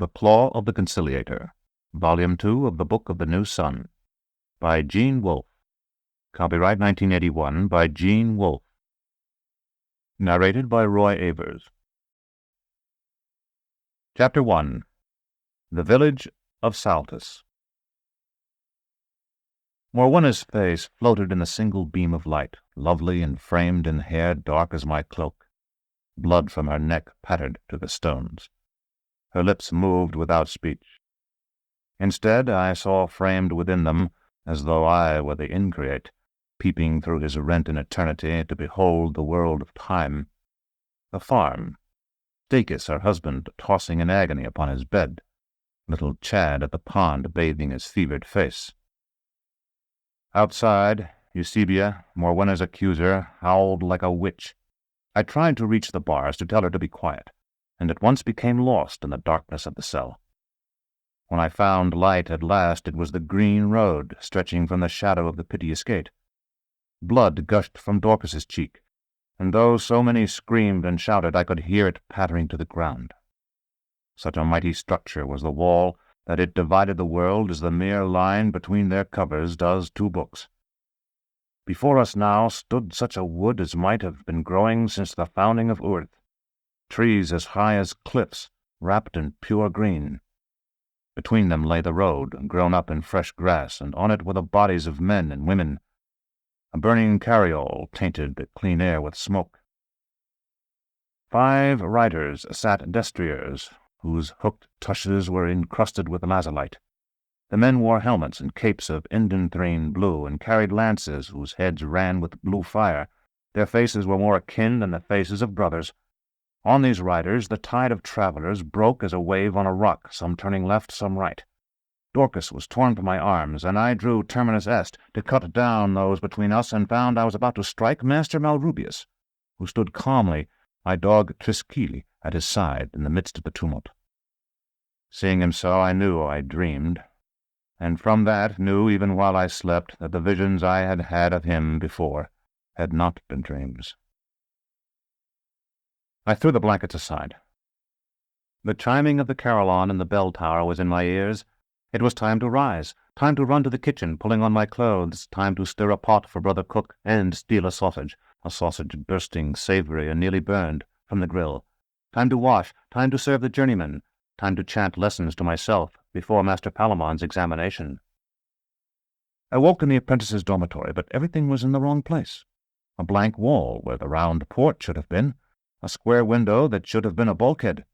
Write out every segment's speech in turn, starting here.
The Claw of the Conciliator, Volume 2 of the Book of the New Sun, by Gene Wolfe. Copyright 1981 by Gene Wolfe. Narrated by Roy Avers. Chapter 1. The Village of Saltus. Morwenna's face floated in a single beam of light, lovely and framed in hair dark as my cloak. Blood from her neck pattered to the stones. Her lips moved without speech. Instead, I saw framed within them, as though I were the increate, peeping through his rent in eternity to behold the world of time. The farm. Stachys, her husband, tossing in agony upon his bed. Little Chad at the pond bathing his fevered face. Outside, Eusebia, Morwenna's accuser, howled like a witch. I tried to reach the bars to tell her to be quiet, and at once became lost in the darkness of the cell. When I found light at last, it was the green road stretching from the shadow of the piteous gate. Blood gushed from Dorcas's cheek, and though so many screamed and shouted, I could hear it pattering to the ground. Such a mighty structure was the wall that it divided the world as the mere line between their covers does two books. Before us now stood such a wood as might have been growing since the founding of Earth. Trees as high as cliffs, wrapped in pure green. Between them lay the road, grown up in fresh grass, and on it were the bodies of men and women. A burning carriole tainted the clean air with smoke. 5 riders sat destriers, whose hooked tushes were encrusted with lazulite. The men wore helmets and capes of indanthrene blue, and carried lances whose heads ran with blue fire. Their faces were more akin than the faces of brothers. On these riders the tide of travelers broke as a wave on a rock, some turning left, some right. Dorcas was torn from my arms, and I drew terminus est to cut down those between us, and found I was about to strike Master Malrubius, who stood calmly, my dog Triskeele, at his side in the midst of the tumult. Seeing him so, I knew I dreamed, and from that knew even while I slept that the visions I had had of him before had not been dreams. I threw the blankets aside. The chiming of the carillon in the bell tower was in my ears. It was time to rise, time to run to the kitchen, pulling on my clothes, time to stir a pot for Brother Cook and steal a sausage bursting, savory, and nearly burned, from the grill. Time to wash, time to serve the journeyman, time to chant lessons to myself before Master Palamon's examination. I woke in the apprentice's dormitory, but everything was in the wrong place. A blank wall where the round port should have been, a square window that should have been a bulkhead.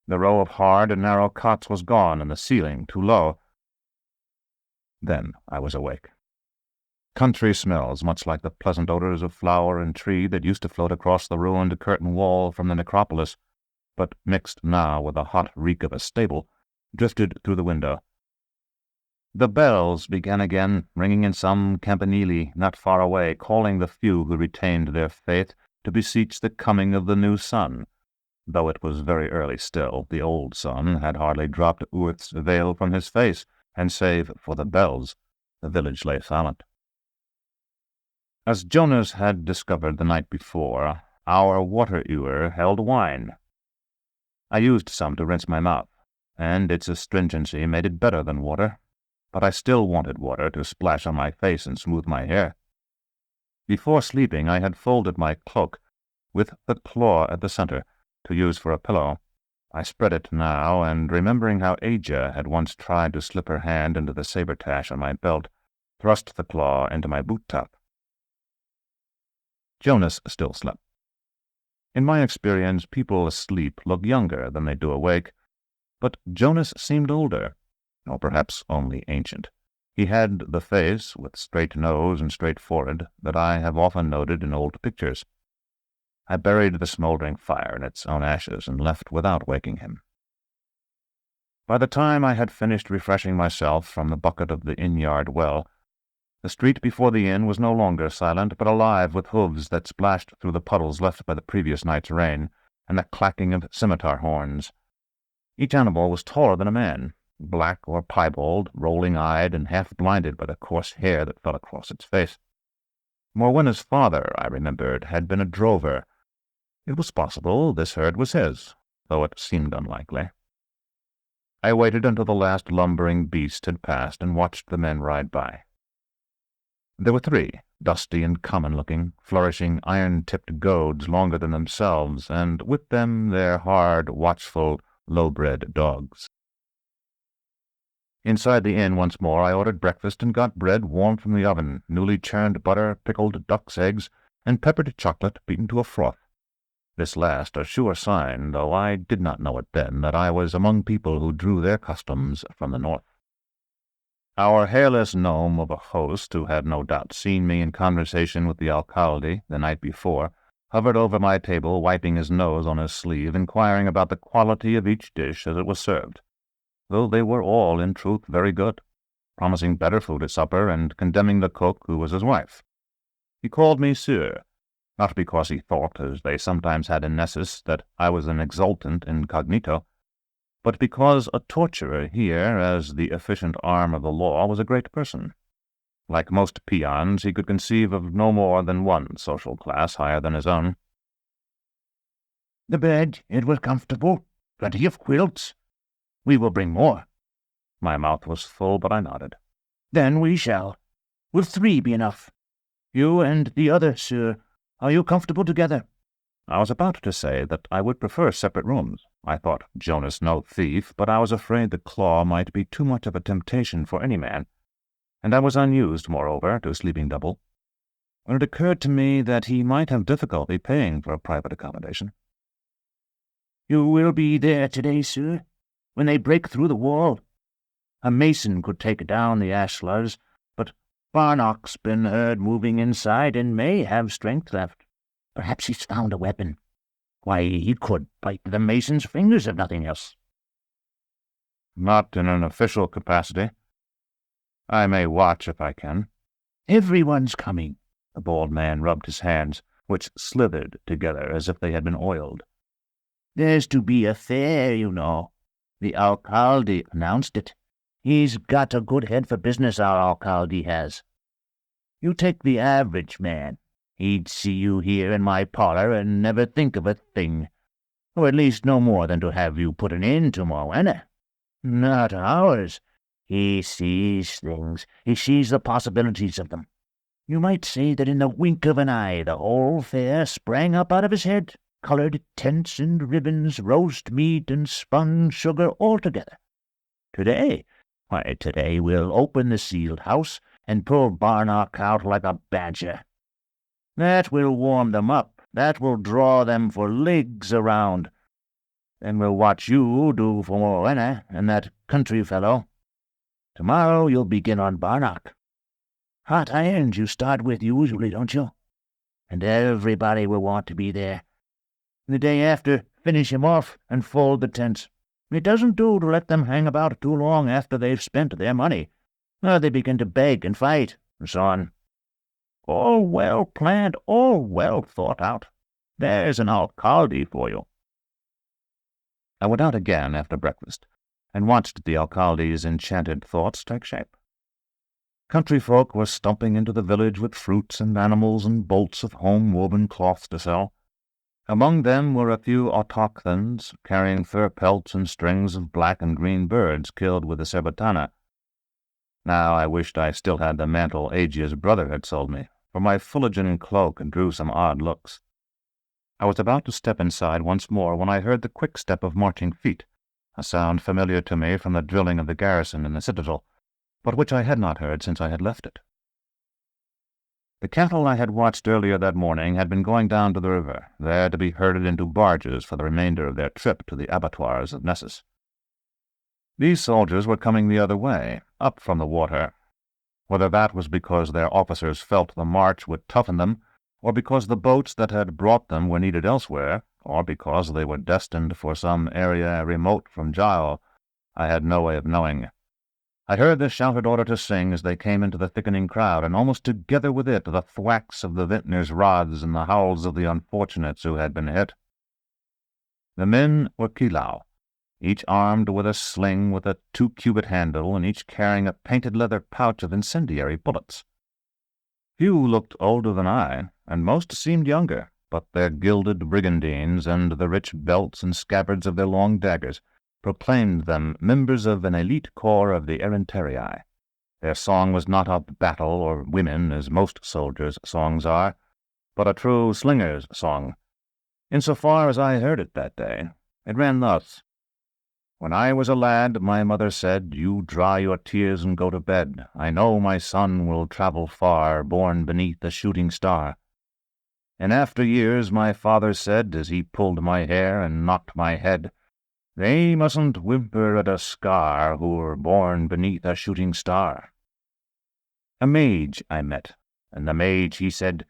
The row of hard and narrow cots was gone, and the ceiling too low. Then I was awake. Country smells, much like the pleasant odors of flower and tree that used to float across the ruined curtain wall from the necropolis, but mixed now with the hot reek of a stable, drifted through the window. The bells began again, ringing in some campanile not far away, calling the few who retained their faith to beseech the coming of the new sun. Though it was very early still, the old sun had hardly dropped Earth's veil from his face, and save for the bells, the village lay silent. As Jonas had discovered the night before, our water-ewer held wine. I used some to rinse my mouth, and its astringency made it better than water, but I still wanted water to splash on my face and smooth my hair. Before sleeping, I had folded my cloak, with the claw at the center, to use for a pillow. I spread it now, and remembering how Aja had once tried to slip her hand into the saber-tash on my belt, thrust the claw into my boot-top. Jonas still slept. In my experience, people asleep look younger than they do awake, but Jonas seemed older, or perhaps only ancient. He had the face, with straight nose and straight forehead, that I have often noted in old pictures. I buried the smoldering fire in its own ashes and left without waking him. By the time I had finished refreshing myself from the bucket of the inn-yard well, the street before the inn was no longer silent, but alive with hooves that splashed through the puddles left by the previous night's rain, and the clacking of scimitar horns. Each animal was taller than a man, black or piebald, rolling-eyed, and half-blinded by the coarse hair that fell across its face. Morwenna's father, I remembered, had been a drover. It was possible this herd was his, though it seemed unlikely. I waited until the last lumbering beast had passed and watched the men ride by. There were 3, dusty and common-looking, flourishing iron-tipped goads longer than themselves, and with them their hard, watchful, low-bred dogs. Inside the inn once more I ordered breakfast and got bread warm from the oven, newly churned butter, pickled duck's eggs, and peppered chocolate beaten to a froth. This last a sure sign, though I did not know it then, that I was among people who drew their customs from the north. Our hairless gnome of a host, who had no doubt seen me in conversation with the alcalde the night before, hovered over my table, wiping his nose on his sleeve, inquiring about the quality of each dish as it was served, though they were all, in truth, very good, promising better food at supper, and condemning the cook, who was his wife. He called me Sir, not because he thought, as they sometimes had in Nessus, that I was an exultant incognito, but because a torturer here, as the efficient arm of the law, was a great person. Like most peons, he could conceive of no more than one social class higher than his own. The bed, it was comfortable, plenty of quilts. We will bring more. My mouth was full, but I nodded. Then we shall. Will 3 be enough? You and the other, sir, are you comfortable together? I was about to say that I would prefer separate rooms. I thought Jonas no thief, but I was afraid the claw might be too much of a temptation for any man, and I was unused, moreover, to sleeping double, when it occurred to me that he might have difficulty paying for a private accommodation. You will be there today, sir, when they break through the wall. A mason could take down the ashlars, but Barnock's been heard moving inside and may have strength left. Perhaps he's found a weapon. Why, he could bite the mason's fingers if nothing else. Not in an official capacity. I may watch if I can. Everyone's coming. The bald man rubbed his hands, which slithered together as if they had been oiled. There's to be a fair, you know. The alcalde announced it. He's got a good head for business, our alcalde has. You take the average man. He'd see you here in my parlor and never think of a thing, or at least no more than to have you put an end to Moana. Not ours. He sees things. He sees the possibilities of them. You might say that in the wink of an eye the whole fair sprang up out of his head, coloured tents and ribbons, roast meat and spun sugar all together. Today we'll open the sealed house and pull Barnock out like a badger. That will warm them up. That will draw them for leagues around. Then we'll watch you do for Moana and that country fellow. Tomorrow you'll begin on Barnock. Hot irons you start with usually, don't you? And everybody will want to be there. The day after, finish him off and fold the tents. It doesn't do to let them hang about too long after they've spent their money. They begin to beg and fight, and so on. All well planned, all well thought out. There's an alcalde for you. I went out again after breakfast, and watched the alcalde's enchanted thoughts take shape. Country folk were stumping into the village with fruits and animals and bolts of home-woven cloths to sell. Among them were a few autochthons carrying fur pelts and strings of black and green birds killed with the cerbatana. Now I wished I still had the mantle Aegea's brother had sold me, for my Fuligan cloak drew some odd looks. I was about to step inside once more when I heard the quick step of marching feet, a sound familiar to me from the drilling of the garrison in the citadel, but which I had not heard since I had left it. The cattle I had watched earlier that morning had been going down to the river, there to be herded into barges for the remainder of their trip to the abattoirs of Nessus. These soldiers were coming the other way, up from the water. Whether that was because their officers felt the march would toughen them, or because the boats that had brought them were needed elsewhere, or because they were destined for some area remote from Gial, I had no way of knowing. I heard the shouted order to sing as they came into the thickening crowd, and almost together with it the thwacks of the vintners' rods and the howls of the unfortunates who had been hit. The men were Kilau, each armed with a sling with a 2-cubit handle, and each carrying a painted leather pouch of incendiary bullets. Few looked older than I, and most seemed younger, but their gilded brigandines and the rich belts and scabbards of their long daggers proclaimed them members of an elite corps of the Erranterii. Their song was not of battle or women, as most soldiers' songs are, but a true slinger's song. Insofar as I heard it that day, it ran thus. When I was a lad, my mother said, "You dry your tears and go to bed. I know my son will travel far, born beneath a shooting star." In after years my father said, as he pulled my hair and knocked my head, "They mustn't whimper at a scar who were born beneath a shooting star." A mage I met, and the mage he said,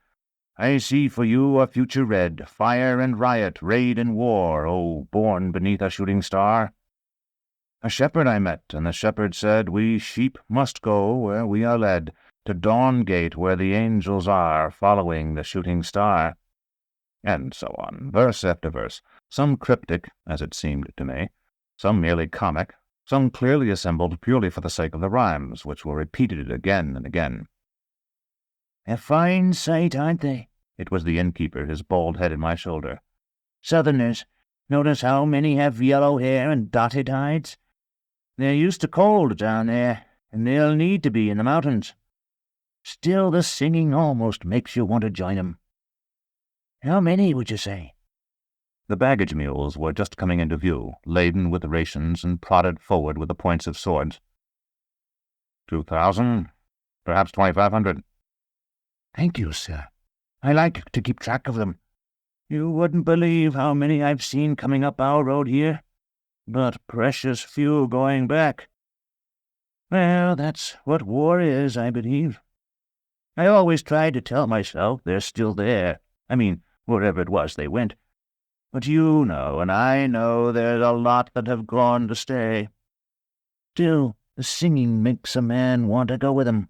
"I see for you a future red, fire and riot, raid and war, oh, born beneath a shooting star." A shepherd I met, and the shepherd said, "We sheep must go where we are led, to Dawngate where the angels are, following the shooting star." And so on, verse after verse, some cryptic, as it seemed to me, some merely comic, some clearly assembled purely for the sake of the rhymes, which were repeated again and again. "A fine sight, aren't they?" It was the innkeeper, his bald head in my shoulder. "Southerners, notice how many have yellow hair and dotted hides? They're used to cold down there, and they'll need to be in the mountains. Still, the singing almost makes you want to join 'em. How many, would you say?" The baggage mules were just coming into view, laden with rations and prodded forward with the points of swords. 2,000, perhaps 2,500. "Thank you, sir. I like to keep track of them. You wouldn't believe how many I've seen coming up our road here, but precious few going back. Well, that's what war is, I believe. I always tried to tell myself they're still there. I mean, wherever it was they went. But you know, and I know, there's a lot that have gone to stay. Still, the singing makes a man want to go with 'em."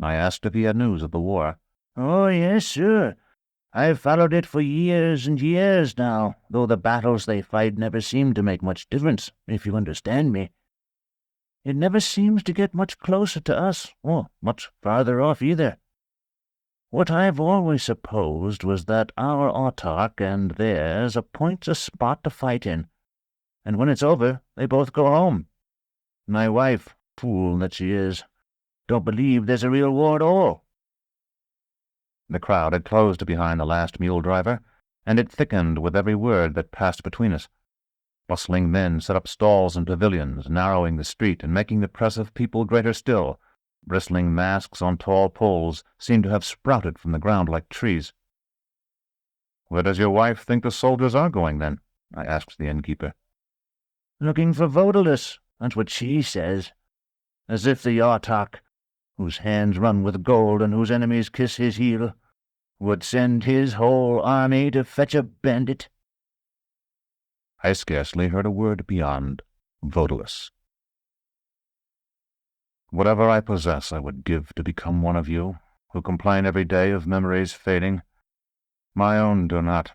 I asked if he had news of the war. "Oh, yes, sir. I've followed it for years and years now, though the battles they fight never seem to make much difference, if you understand me. It never seems to get much closer to us, or much farther off either. What I've always supposed was that our autarch and theirs appoints a spot to fight in, and when it's over, they both go home. My wife, fool that she is, don't believe there's a real war at all." The crowd had closed behind the last mule driver, and it thickened with every word that passed between us. Bustling men set up stalls and pavilions, narrowing the street and making the press of people greater still. Bristling masks on tall poles seemed to have sprouted from the ground like trees. "Where does your wife think the soldiers are going, then?" I asked the innkeeper. "Looking for Odalisque, that's what she says. As if the autarch, whose hands run with gold and whose enemies kiss his heel, would send his whole army to fetch a bandit." I scarcely heard a word beyond Odalisque. "Whatever I possess I would give to become one of you, who complain every day of memories fading. My own do not.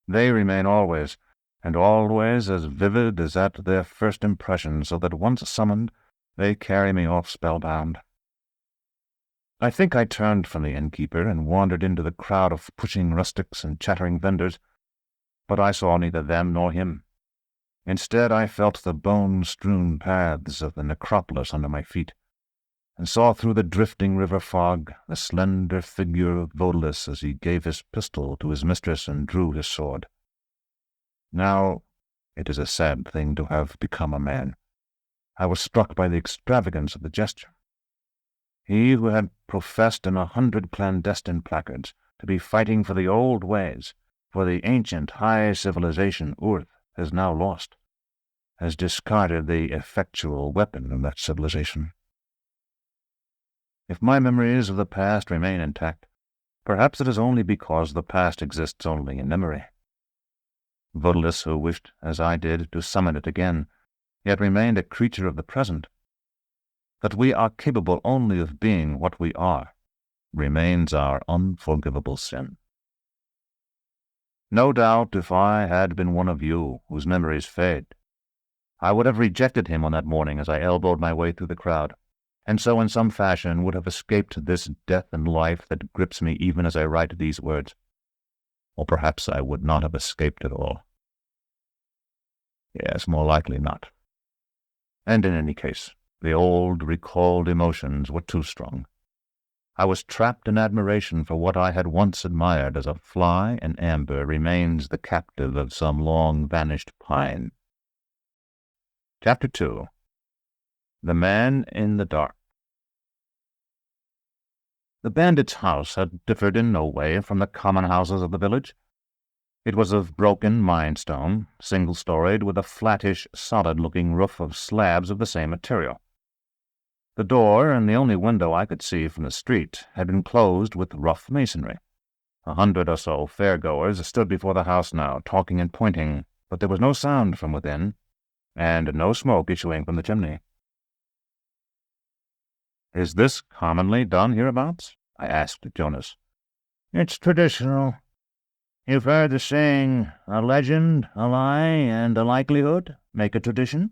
They remain always, and always as vivid as at their first impression, so that once summoned, they carry me off spellbound." I think I turned from the innkeeper and wandered into the crowd of pushing rustics and chattering vendors, but I saw neither them nor him. Instead, I felt the bone-strewn paths of the necropolis under my feet, and saw through the drifting river fog the slender figure of Odalisque as he gave his pistol to his mistress and drew his sword. Now, it is a sad thing to have become a man. I was struck by the extravagance of the gesture. He who had professed in 100 clandestine placards to be fighting for the old ways, for the ancient high civilization Earth has now lost, has discarded the effectual weapon of that civilization. If my memories of the past remain intact, perhaps it is only because the past exists only in memory. Odalisque, who wished, as I did, to summon it again, yet remained a creature of the present. That we are capable only of being what we are remains our unforgivable sin. No doubt if I had been one of you whose memories fade, I would have rejected him on that morning as I elbowed my way through the crowd, and so in some fashion would have escaped this death in life that grips me even as I write these words. Or perhaps I would not have escaped at all. Yes, more likely not. And in any case, the old, recalled emotions were too strong. I was trapped in admiration for what I had once admired as a fly in amber remains the captive of some long-vanished pine. Chapter 2. The Man in the Dark. The bandit's house had differed in no way from the common houses of the village. It was of broken minestone, single-storied, with a flattish, solid-looking roof of slabs of the same material. The door, and the only window I could see from the street, had been closed with rough masonry. 100 or so fair-goers stood before the house now, talking and pointing, but there was no sound from within, and no smoke issuing from the chimney. "Is this commonly done hereabouts?" I asked Jonas. "It's traditional. You've heard the saying, a legend, a lie, and a likelihood make a tradition?"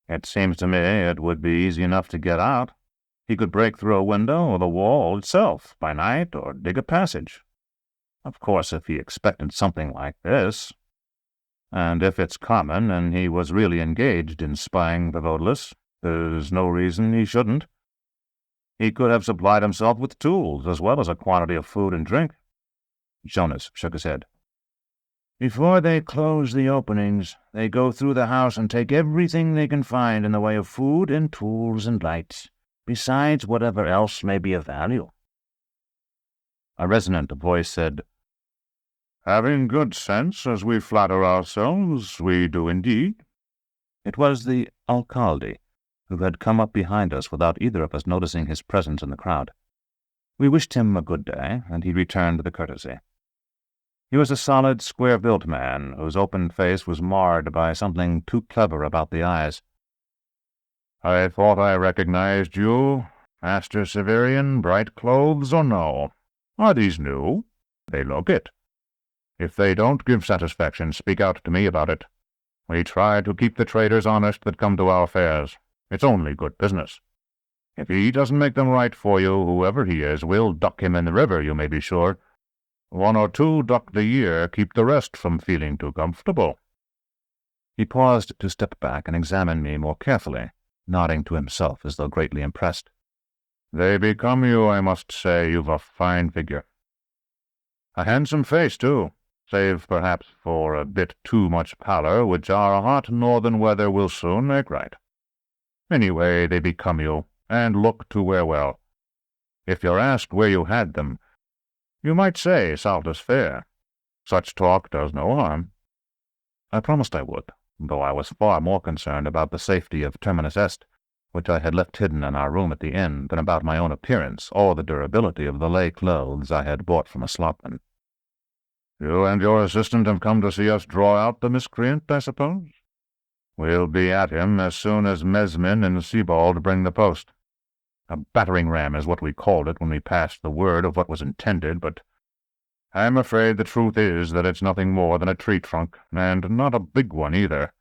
"It seems to me it would be easy enough to get out. He could break through a window or the wall itself by night, or dig a passage. Of course, if he expected something like this, and if it's common and he was really engaged in spying the Odalisque, there's no reason he shouldn't. He could have supplied himself with tools as well as a quantity of food and drink." Jonas shook his head. "Before they close the openings, they go through the house and take everything they can find in the way of food and tools and lights, besides whatever else may be of value." A resonant voice said, "Having good sense, as we flatter ourselves, we do indeed." It was the alcalde, who had come up behind us without either of us noticing his presence in the crowd. We wished him a good day, and he returned the courtesy. He was a solid, square-built man, whose open face was marred by something too clever about the eyes. "I thought I recognized you. Master Severian, bright clothes or no? Are these new? They look it. If they don't give satisfaction, speak out to me about it. We try to keep the traders honest that come to our fairs. It's only good business. If he doesn't make them right for you, whoever he is, we'll duck him in the river, you may be sure. 1 or 2 ducked a year keep the rest from feeling too comfortable." He paused to step back and examine me more carefully, nodding to himself as though greatly impressed. "They become you, I must say. You've a fine figure. A handsome face, too, save perhaps for a bit too much pallor, which our hot northern weather will soon make right. Anyway, they become you, and look to wear well. If you're asked where you had them, you might say Saltus Fair. Such talk does no harm." I promised I would, though I was far more concerned about the safety of Terminus Est, which I had left hidden in our room at the inn, than about my own appearance or the durability of the lay clothes I had bought from a slopman. "You and your assistant have come to see us draw out the miscreant, I suppose? We'll be at him as soon as Mesmin and Sebald bring the post. A battering ram is what we called it when we passed the word of what was intended, but I'm afraid the truth is that it's nothing more than a tree trunk, and not a big one either.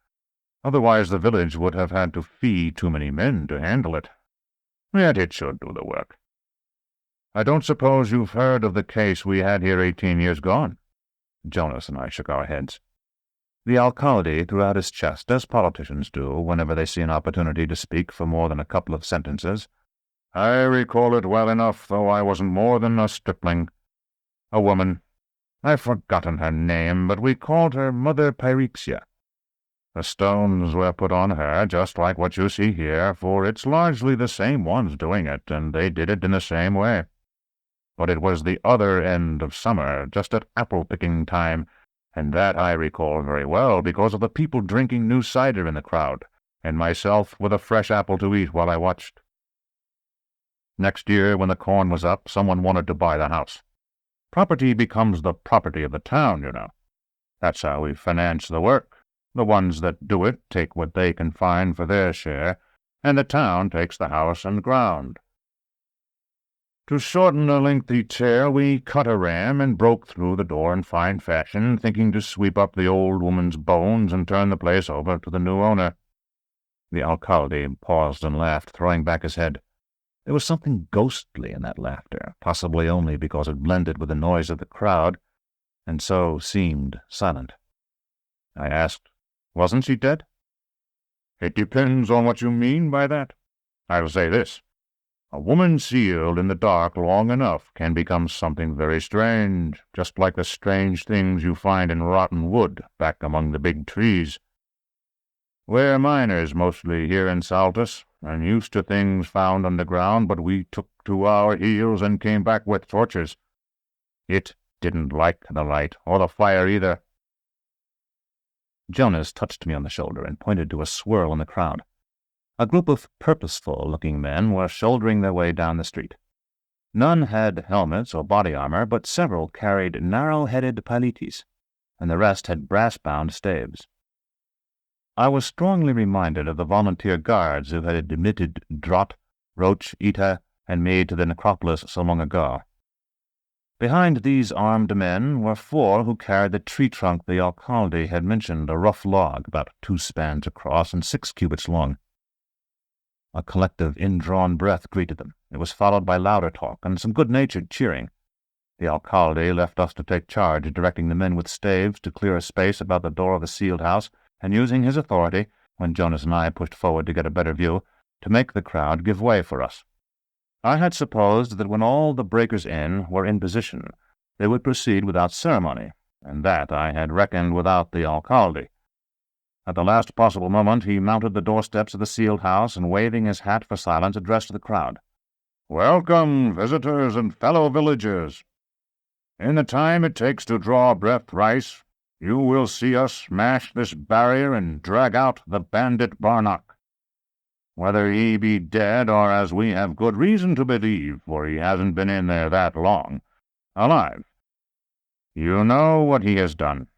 Otherwise the village would have had to fee too many men to handle it. Yet it should do the work. I don't suppose you've heard of the case we had here 18 years gone?" Jonas and I shook our heads. The alcalde threw out his chest, as politicians do whenever they see an opportunity to speak for more than a couple of sentences. "I recall it well enough, though I wasn't more than a stripling. A woman. I've forgotten her name, but we called her Mother Pyrexia. The stones were put on her, just like what you see here, for it's largely the same ones doing it, and they did it in the same way. But it was the other end of summer, just at apple-picking time, and that I recall very well because of the people drinking new cider in the crowd, and myself with a fresh apple to eat while I watched. Next year, when the corn was up, someone wanted to buy the house. Property becomes the property of the town, you know. That's how we finance the work. The ones that do it take what they can find for their share, and the town takes the house and ground. To shorten a lengthy tale, we cut a ram and broke through the door in fine fashion, thinking to sweep up the old woman's bones and turn the place over to the new owner." The alcalde paused and laughed, throwing back his head. There was something ghostly in that laughter, possibly only because it blended with the noise of the crowd, and so seemed silent. I asked, Wasn't she dead? It depends on what you mean by that. I'll say this. A woman sealed in the dark long enough can become something very strange, just like the strange things you find in rotten wood back among the big trees. We're miners mostly here in Saltus, and used to things found underground, but we took to our heels and came back with torches. It didn't like the light, or the fire either. Jonas touched me on the shoulder and pointed to a swirl in the crowd. A group of purposeful-looking men were shouldering their way down the street. None had helmets or body armor, but several carried narrow-headed palitis, and the rest had brass-bound staves. I was strongly reminded of the volunteer guards who had admitted Drot, Roach, Ita, and me to the necropolis so long ago. Behind these armed men were 4 who carried the tree trunk the Alcalde had mentioned, a rough log about 2 spans across and 6 cubits long. A collective indrawn breath greeted them. It was followed by louder talk and some good-natured cheering. The Alcalde left us to take charge, directing the men with staves to clear a space about the door of the sealed house, and using his authority, when Jonas and I pushed forward to get a better view, to make the crowd give way for us. I had supposed that when all the breakers in were in position, they would proceed without ceremony, and that I had reckoned without the Alcalde. At the last possible moment, he mounted the doorsteps of the sealed house and, waving his hat for silence, addressed the crowd. "Welcome, visitors and fellow villagers. In the time it takes to draw breath thrice, you will see us smash this barrier and drag out the bandit Barnock. Whether he be dead or, as we have good reason to believe, for he hasn't been in there that long, alive. You know what he has done.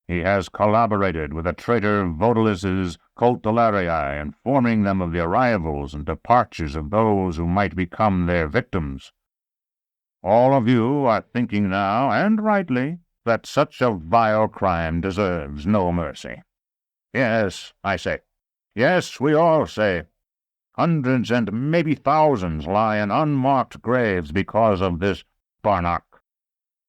He has collaborated with the traitor Odalisque's Cultellarii, informing them of the arrivals and departures of those who might become their victims. All of you are thinking now, and rightly, that such a vile crime deserves no mercy. Yes, I say. Yes, we all say. Hundreds and maybe thousands lie in unmarked graves because of this Barnock.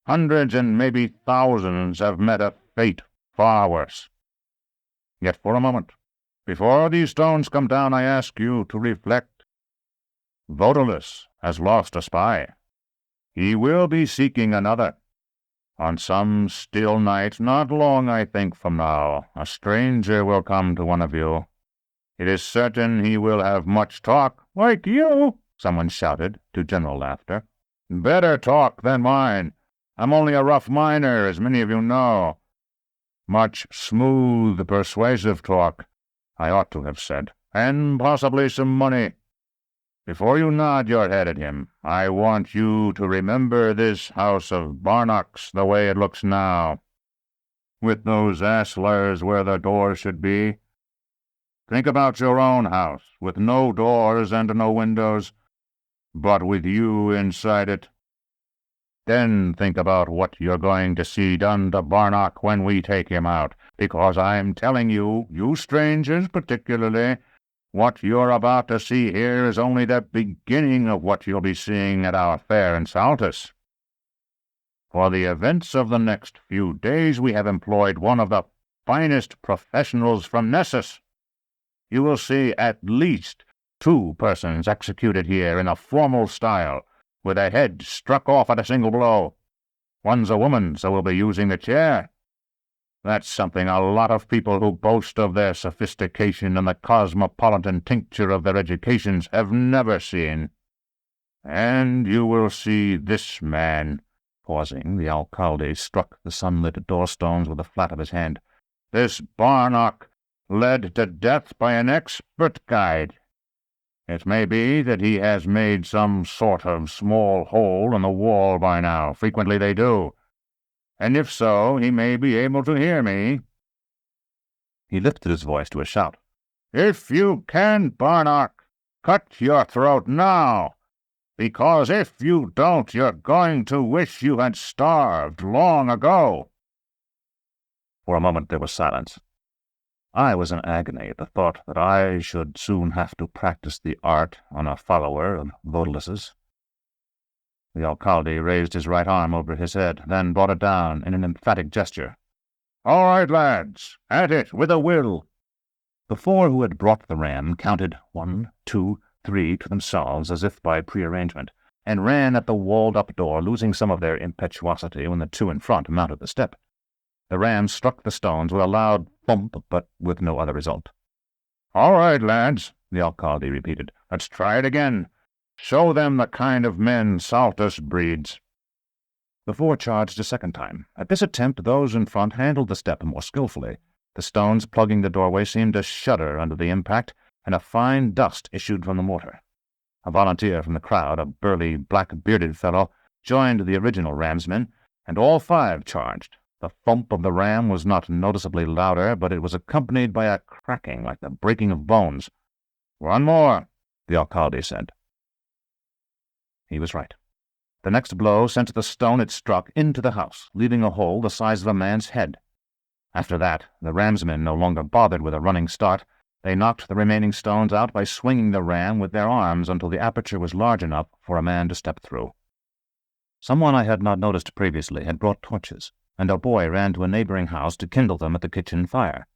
Hundreds and maybe thousands have met a fate far worse. Yet for a moment, before these stones come down, I ask you to reflect. Odalisque has lost a spy. He will be seeking another. On some still night, not long, I think, from now, a stranger will come to one of you. It is certain he will have much talk, like you, someone shouted, to general laughter. Better talk than mine. I'm only a rough miner, as many of you know. Much smooth, persuasive talk, I ought to have said, and possibly some money. Before you nod your head at him, I want you to remember this house of Barnock's the way it looks now, with those astlars where the doors should be. Think about your own house, with no doors and no windows, but with you inside it. Then think about what you're going to see done to Barnock when we take him out, because I'm telling you, you strangers particularly, what you're about to see here is only the beginning of what you'll be seeing at our fair in Saltus. For the events of the next few days we have employed one of the finest professionals from Nessus. You will see at least 2 persons executed here in a formal style, with a head struck off at a single blow. One's a woman, so we'll be using the chair. That's something a lot of people who boast of their sophistication and the cosmopolitan tincture of their educations have never seen. And you will see this man." Pausing, the Alcalde struck the sunlit door-stones with the flat of his hand. "This Barnock, led to death by an expert guide. It may be that he has made some sort of small hole in the wall by now. Frequently they do. And if so, he may be able to hear me." He lifted his voice to a shout. "If you can, Barnock, cut your throat now, because if you don't, you're going to wish you had starved long ago." For a moment there was silence. I was in agony at the thought that I should soon have to practice the art on a follower of Odalisque's. The Alcalde raised his right arm over his head, then brought it down in an emphatic gesture. All right, lads, at it with a will. The four who had brought the ram counted 1, 2, 3 to themselves as if by prearrangement, and ran at the walled-up door, losing some of their impetuosity when the two in front mounted the step. The ram struck the stones with a loud thump, but with no other result. All right, lads, the alcalde repeated. Let's try it again. Show them the kind of men Saltus breeds. The four charged a second time. At this attempt, those in front handled the step more skillfully. The stones plugging the doorway seemed to shudder under the impact, and a fine dust issued from the mortar. A volunteer from the crowd, a burly, black-bearded fellow, joined the original ramsmen, and all five charged. The thump of the ram was not noticeably louder, but it was accompanied by a cracking like the breaking of bones. One more, the alcalde said. He was right. The next blow sent the stone it struck into the house, leaving a hole the size of a man's head. After that, the ramsmen no longer bothered with a running start. They knocked the remaining stones out by swinging the ram with their arms until the aperture was large enough for a man to step through. Someone I had not noticed previously had brought torches, and a boy ran to a neighboring house to kindle them at the kitchen fire.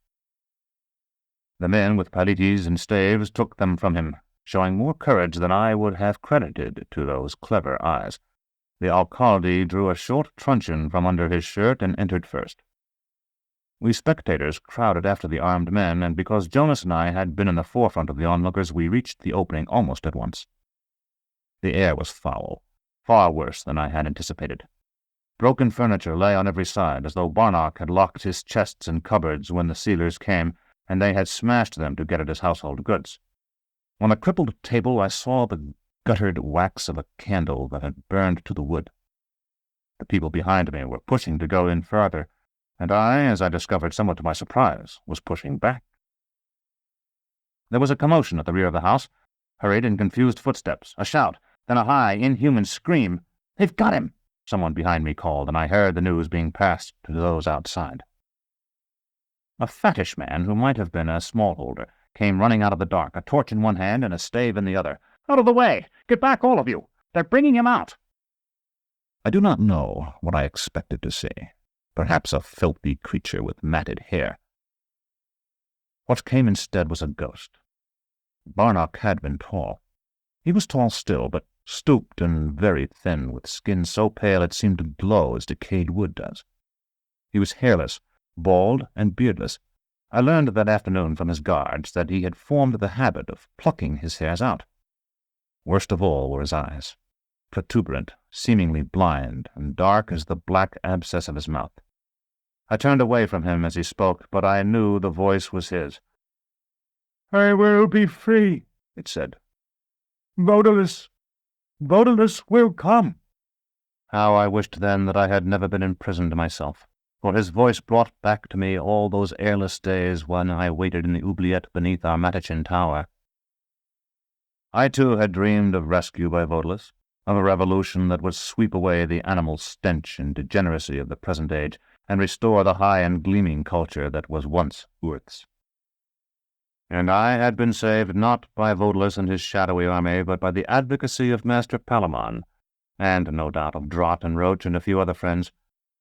The men with palites and staves took them from him, showing more courage than I would have credited to those clever eyes. The alcalde drew a short truncheon from under his shirt and entered first. We spectators crowded after the armed men, and because Jonas and I had been in the forefront of the onlookers, we reached the opening almost at once. The air was foul, far worse than I had anticipated. Broken furniture lay on every side, as though Barnock had locked his chests and cupboards when the sealers came, and they had smashed them to get at his household goods. On a crippled table I saw the guttered wax of a candle that had burned to the wood. The people behind me were pushing to go in further, and I, as I discovered somewhat to my surprise, was pushing back. There was a commotion at the rear of the house, hurried and confused footsteps, a shout, then a high, inhuman scream. "They've got him!" someone behind me called, and I heard the news being passed to those outside. A fattish man, who might have been a smallholder, came running out of the dark, a torch in one hand and a stave in the other. "Out of the way! Get back, all of you! They're bringing him out!" I do not know what I expected to see. Perhaps a filthy creature with matted hair. What came instead was a ghost. Barnock had been tall. He was tall still, but stooped and very thin, with skin so pale it seemed to glow as decayed wood does. He was hairless, bald, and beardless. I learned that afternoon from his guards that he had formed the habit of plucking his hairs out. Worst of all were his eyes, protuberant, seemingly blind, and dark as the black abscess of his mouth. I turned away from him as he spoke, but I knew the voice was his. "I will be free," it said. Odalisque will come." How I wished then that I had never been imprisoned myself, for his voice brought back to me all those airless days when I waited in the oubliette beneath our Matachin tower. I too had dreamed of rescue by Odalisque, of a revolution that would sweep away the animal stench and degeneracy of the present age, and restore the high and gleaming culture that was once Earth's. And I had been saved not by Odalisque and his shadowy army, but by the advocacy of Master Palamon, and no doubt of Drott and Roach and a few other friends,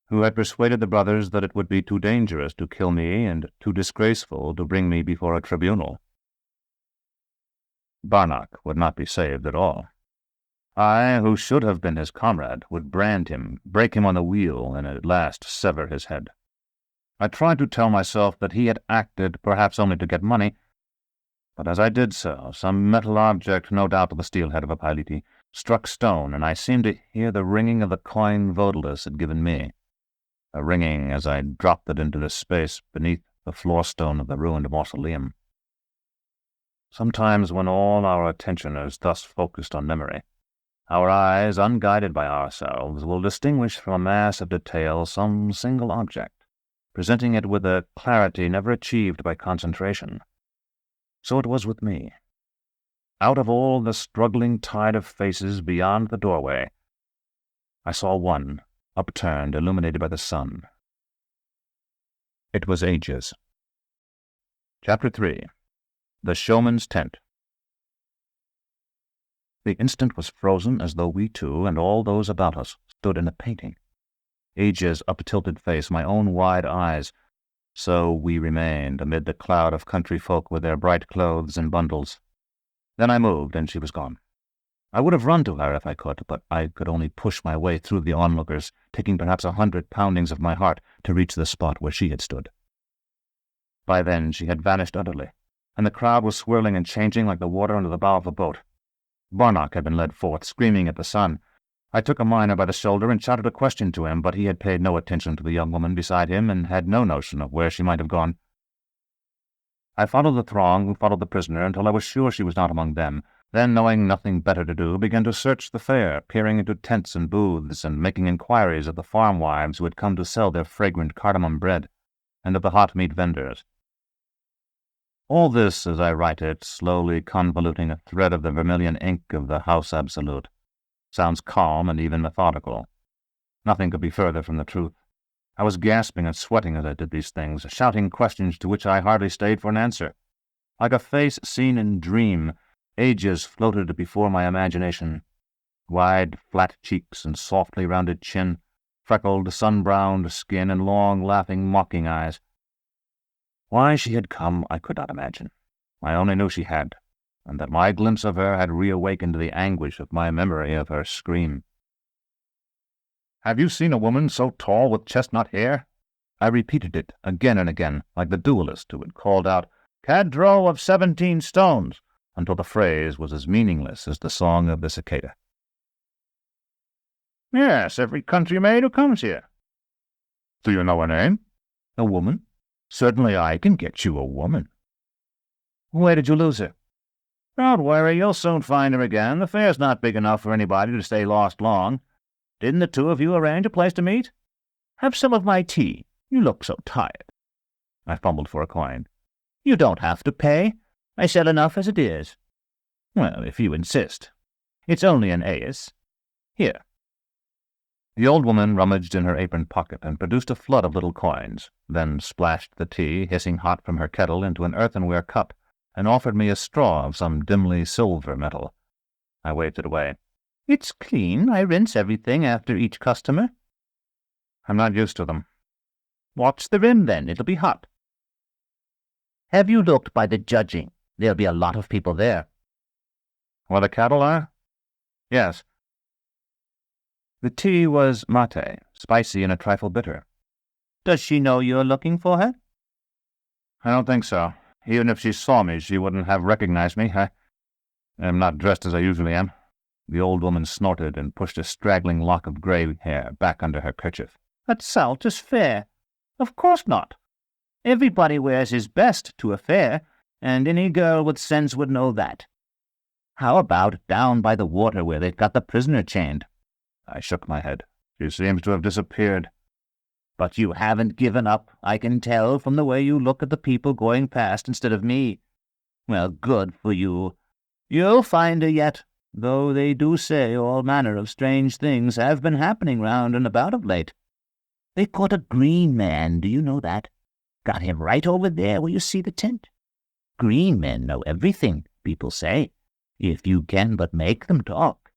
who had persuaded the brothers that it would be too dangerous to kill me and too disgraceful to bring me before a tribunal. Barnock would not be saved at all. I, who should have been his comrade, would brand him, break him on the wheel, and at last sever his head. I tried to tell myself that he had acted perhaps only to get money, but as I did so, some metal object, no doubt the steel head of a pilete, struck stone, and I seemed to hear the ringing of the coin Odalisque had given me, a ringing as I dropped it into the space beneath the floor stone of the ruined mausoleum. Sometimes when all our attention is thus focused on memory, our eyes, unguided by ourselves, will distinguish from a mass of detail some single object, presenting it with a clarity never achieved by concentration. So it was with me. Out of all the struggling tide of faces beyond the doorway, I saw one, upturned, illuminated by the sun. It was Aegis. Chapter 3. The Showman's Tent. The instant was frozen as though we two and all those about us stood in a painting. Aegis' up-tilted face, my own wide eyes, So we remained amid the cloud of country folk with their bright clothes and bundles. Then I moved, and she was gone. I would have run to her if I could, but I could only push my way through the onlookers, taking perhaps 100 poundings of my heart to reach the spot where she had stood. By then she had vanished utterly, and the crowd was swirling and changing like the water under the bow of a boat. Barnock had been led forth, screaming at the sun. I took a miner by the shoulder and shouted a question to him, but he had paid no attention to the young woman beside him and had no notion of where she might have gone. I followed the throng who followed the prisoner until I was sure she was not among them, then, knowing nothing better to do, began to search the fair, peering into tents and booths and making inquiries of the farm wives who had come to sell their fragrant cardamom bread, and of the hot meat vendors. All this, as I write it, slowly convoluting a thread of the vermilion ink of the House Absolute, sounds calm and even methodical. Nothing could be further from the truth. I was gasping and sweating as I did these things, shouting questions to which I hardly stayed for an answer. Like a face seen in dream, ages floated before my imagination. Wide, flat cheeks and softly rounded chin, freckled, sun-browned skin, and long, laughing, mocking eyes. Why she had come I could not imagine. I only knew she had, and that my glimpse of her had reawakened the anguish of my memory of her scream. "Have you seen a woman so tall with chestnut hair?" I repeated it again and again, like the duellist who had called out, "Cadro of 17 stones," until the phrase was as meaningless as the song of the cicada. "Yes, every country maid who comes here." "Do you know her name?" "A woman? Certainly I can get you a woman." "Where did you lose her?" "Don't worry, you'll soon find her again. The fair's not big enough for anybody to stay lost long. Didn't the two of you arrange a place to meet? Have some of my tea. You look so tired." I fumbled for a coin. "You don't have to pay. I sell enough as it is." "Well, if you insist. It's only an aes. Here." The old woman rummaged in her apron pocket and produced a flood of little coins, then splashed the tea, hissing hot from her kettle, into an earthenware cup, and offered me a straw of some dimly silver metal. I waved it away. "It's clean. I rinse everything after each customer." "I'm not used to them." "Watch the rim, then. It'll be hot." "Have you looked by the judging? There'll be a lot of people there." "Where the cattle are?" "Yes." The tea was mate, spicy and a trifle bitter. "Does she know you're looking for her?" "I don't think so. Even if she saw me, she wouldn't have recognized me. I am not dressed as I usually am." The old woman snorted and pushed a straggling lock of grey hair back under her kerchief. "At Saltus Fair? Of course not. Everybody wears his best to a fair, and any girl with sense would know that. How about down by the water where they've got the prisoner chained?" I shook my head. "She seems to have disappeared." "But you haven't given up, I can tell from the way you look at the people going past instead of me. Well, good for you. You'll find her yet, though they do say all manner of strange things have been happening round and about of late. They caught a green man, do you know that? Got him right over there where you see the tent. Green men know everything, people say, if you can but make them talk.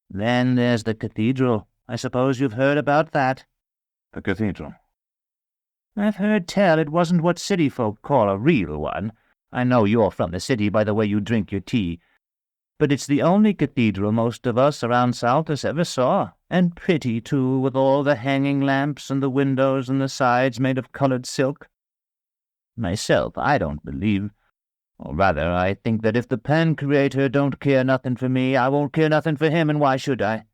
Then there's the cathedral. I suppose you've heard about that." "The cathedral?" "I've heard tell it wasn't what city folk call a real one. I know you're from the city by the way you drink your tea. But it's the only cathedral most of us around Saltus ever saw, and pretty, too, with all the hanging lamps and the windows and the sides made of coloured silk. Myself, I don't believe, or rather, I think that if the Pan-Creator don't care nothing for me, I won't care nothing for him, and why should I?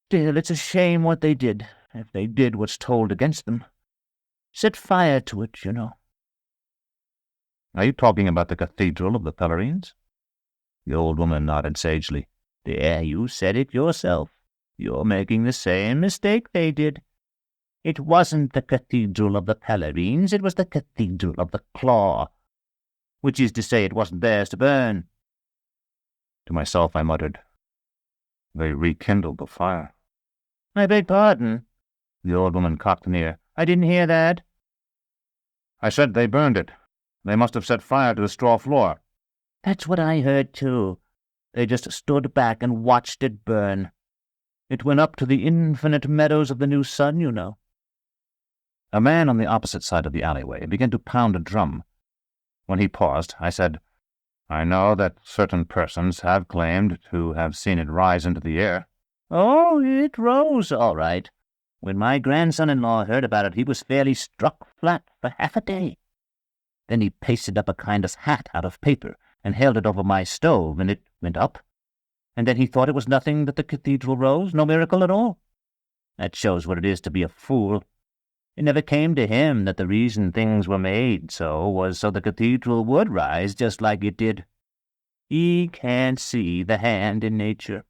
Still, it's a shame what they did, if they did what's told against them. Set fire to it, you know." "Are you talking about the Cathedral of the Pellarines?" The old woman nodded sagely. "There, you said it yourself. You're making the same mistake they did. It wasn't the Cathedral of the Pellarines, it was the Cathedral of the Claw. Which is to say it wasn't theirs to burn." To myself I muttered, "They rekindled the fire." "I beg pardon?" The old woman cocked an ear. "I didn't hear that." "I said they burned it. They must have set fire to the straw floor." "That's what I heard, too. They just stood back and watched it burn. It went up to the infinite meadows of the new sun, you know." A man on the opposite side of the alleyway began to pound a drum. When he paused, I said, "I know that certain persons have claimed to have seen it rise into the air." "Oh, it rose, all right. When my grandson-in-law heard about it, he was fairly struck flat for half a day. Then he pasted up a kind of hat out of paper and held it over my stove, and it went up. And then he thought it was nothing that the cathedral rose, no miracle at all. That shows what it is to be a fool. It never came to him that the reason things were made so was so the cathedral would rise just like it did. He can't see the hand in nature."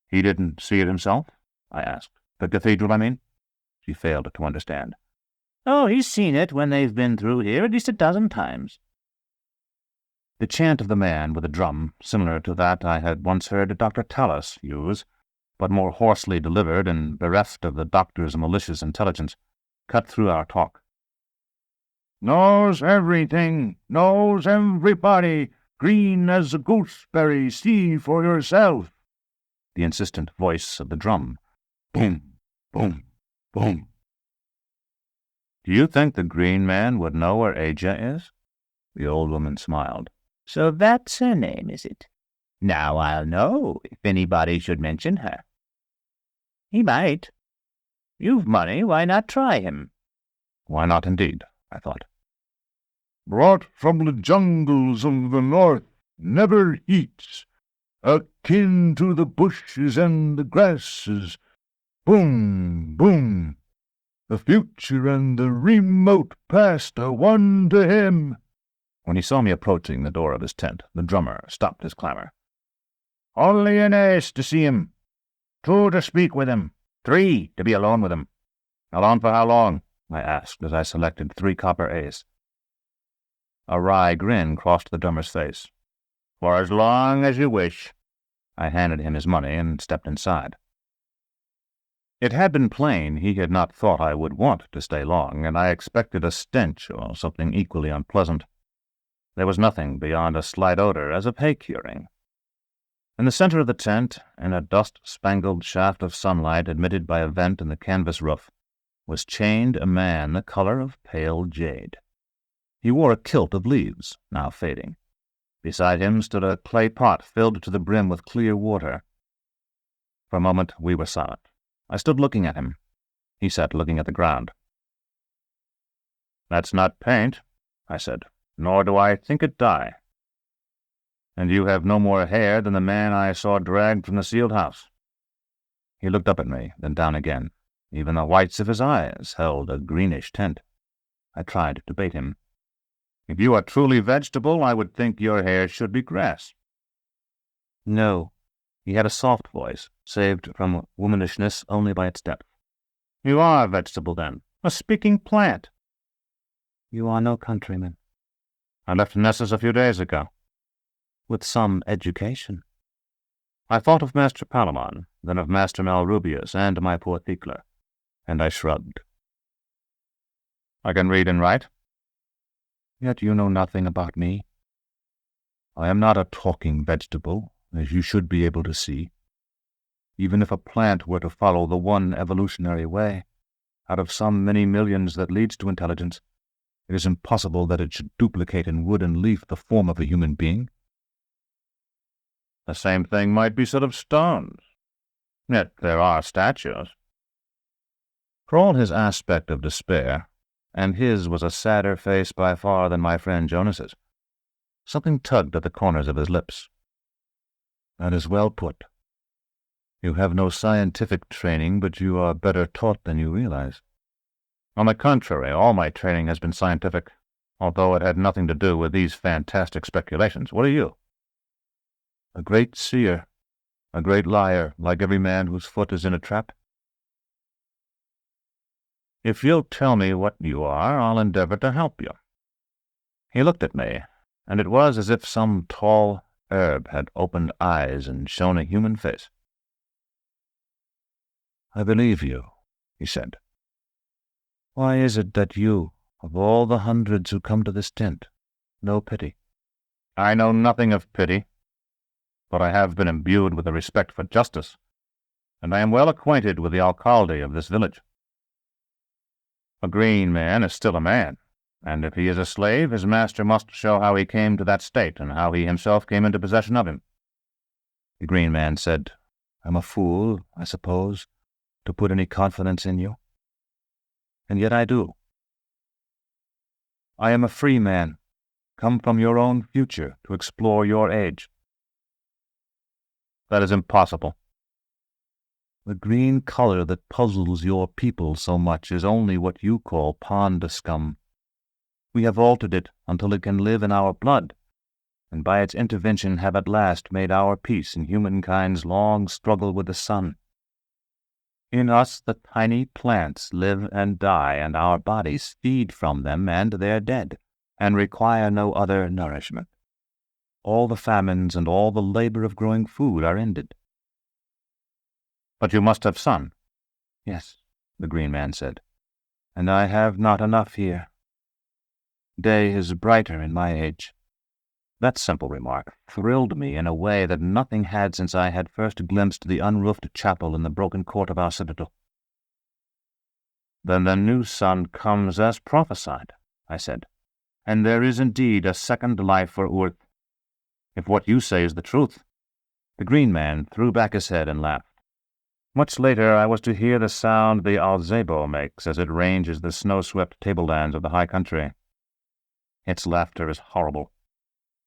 "He didn't see it himself?" I asked. "The cathedral, I mean?" She failed to understand. "Oh, he's seen it when they've been through here at least a dozen times." The chant of the man with a drum, similar to that I had once heard Dr. Talos use, but more hoarsely delivered and bereft of the doctor's malicious intelligence, cut through our talk. "Knows everything, knows everybody, green as a gooseberry, see for yourself." The insistent voice of the drum. Boom, boom, boom. "Do you think the green man would know where Aja is?" The old woman smiled. "So that's her name, is it? Now I'll know if anybody should mention her." "He might. You've money, why not try him?" Why not, indeed, I thought. "Brought from the jungles of the north, never heats, akin to the bushes and the grasses. Boom, boom. The future and the remote past are one to him." When he saw me approaching the door of his tent, the drummer stopped his clamor. "Only an ace to see him, 2 to speak with him, 3 to be alone with him." "Alone for how long?" I asked as I selected 3 copper ace. A wry grin crossed the drummer's face. "For as long as you wish." I handed him his money and stepped inside. It had been plain he had not thought I would want to stay long, and I expected a stench or something equally unpleasant. There was nothing beyond a slight odor as of hay curing. In the center of the tent, in a dust-spangled shaft of sunlight admitted by a vent in the canvas roof, was chained a man the color of pale jade. He wore a kilt of leaves, now fading. Beside him stood a clay pot filled to the brim with clear water. For a moment we were silent. I stood looking at him. He sat looking at the ground. "That's not paint," I said, "nor do I think it dye. And you have no more hair than the man I saw dragged from the sealed house." He looked up at me, then down again. Even the whites of his eyes held a greenish tint. I tried to bait him. "If you are truly vegetable, I would think your hair should be grass." No. He had a soft voice, saved from womanishness only by its depth. "You are a vegetable, then, a speaking plant." "You are no countryman." "I left Nessus a few days ago." "With some education." I thought of Master Palamon, then of Master Malrubius and my poor Thecla, and I shrugged. "I can read and write." "Yet you know nothing about me." "I am not a talking vegetable, as you should be able to see. Even if a plant were to follow the one evolutionary way, out of some many millions that leads to intelligence, it is impossible that it should duplicate in wood and leaf the form of a human being." "The same thing might be said of stones. Yet there are statues." For all his aspect of despair, and his was a sadder face by far than my friend Jonas's, something tugged at the corners of his lips. "That is well put. You have no scientific training, but you are better taught than you realize." "On the contrary, all my training has been scientific, although it had nothing to do with these fantastic speculations. What are you?" "A great seer, a great liar, like every man whose foot is in a trap." "If you'll tell me what you are, I'll endeavor to help you." He looked at me, and it was as if some tall herb had opened eyes and shown a human face. "I believe you," he said. "Why is it that you, of all the hundreds who come to this tent, know pity?" "I know nothing of pity, but I have been imbued with a respect for justice, and I am well acquainted with the alcalde of this village." A green man is still a man, and if he is a slave, his master must show how he came to that state and how he himself came into possession of him. The green man said, I'm a fool, I suppose, to put any confidence in you. And yet I do. I am a free man, come from your own future to explore your age. That is impossible. The green color that puzzles your people so much is only what you call pond scum. We have altered it until it can live in our blood, and by its intervention have at last made our peace in humankind's long struggle with the sun. In us the tiny plants live and die, and our bodies feed from them and their dead, and require no other nourishment. All the famines and all the labor of growing food are ended. But you must have sun. Yes, the green man said, and I have not enough here. Day is brighter in my age. That simple remark thrilled me in a way that nothing had since I had first glimpsed the unroofed chapel in the broken court of our citadel. Then the new sun comes as prophesied, I said, and there is indeed a second life for Earth, if what you say is the truth. The green man threw back his head and laughed. Much later I was to hear the sound the alzebo makes as it ranges the snow-swept tablelands of the high country. Its laughter is horrible.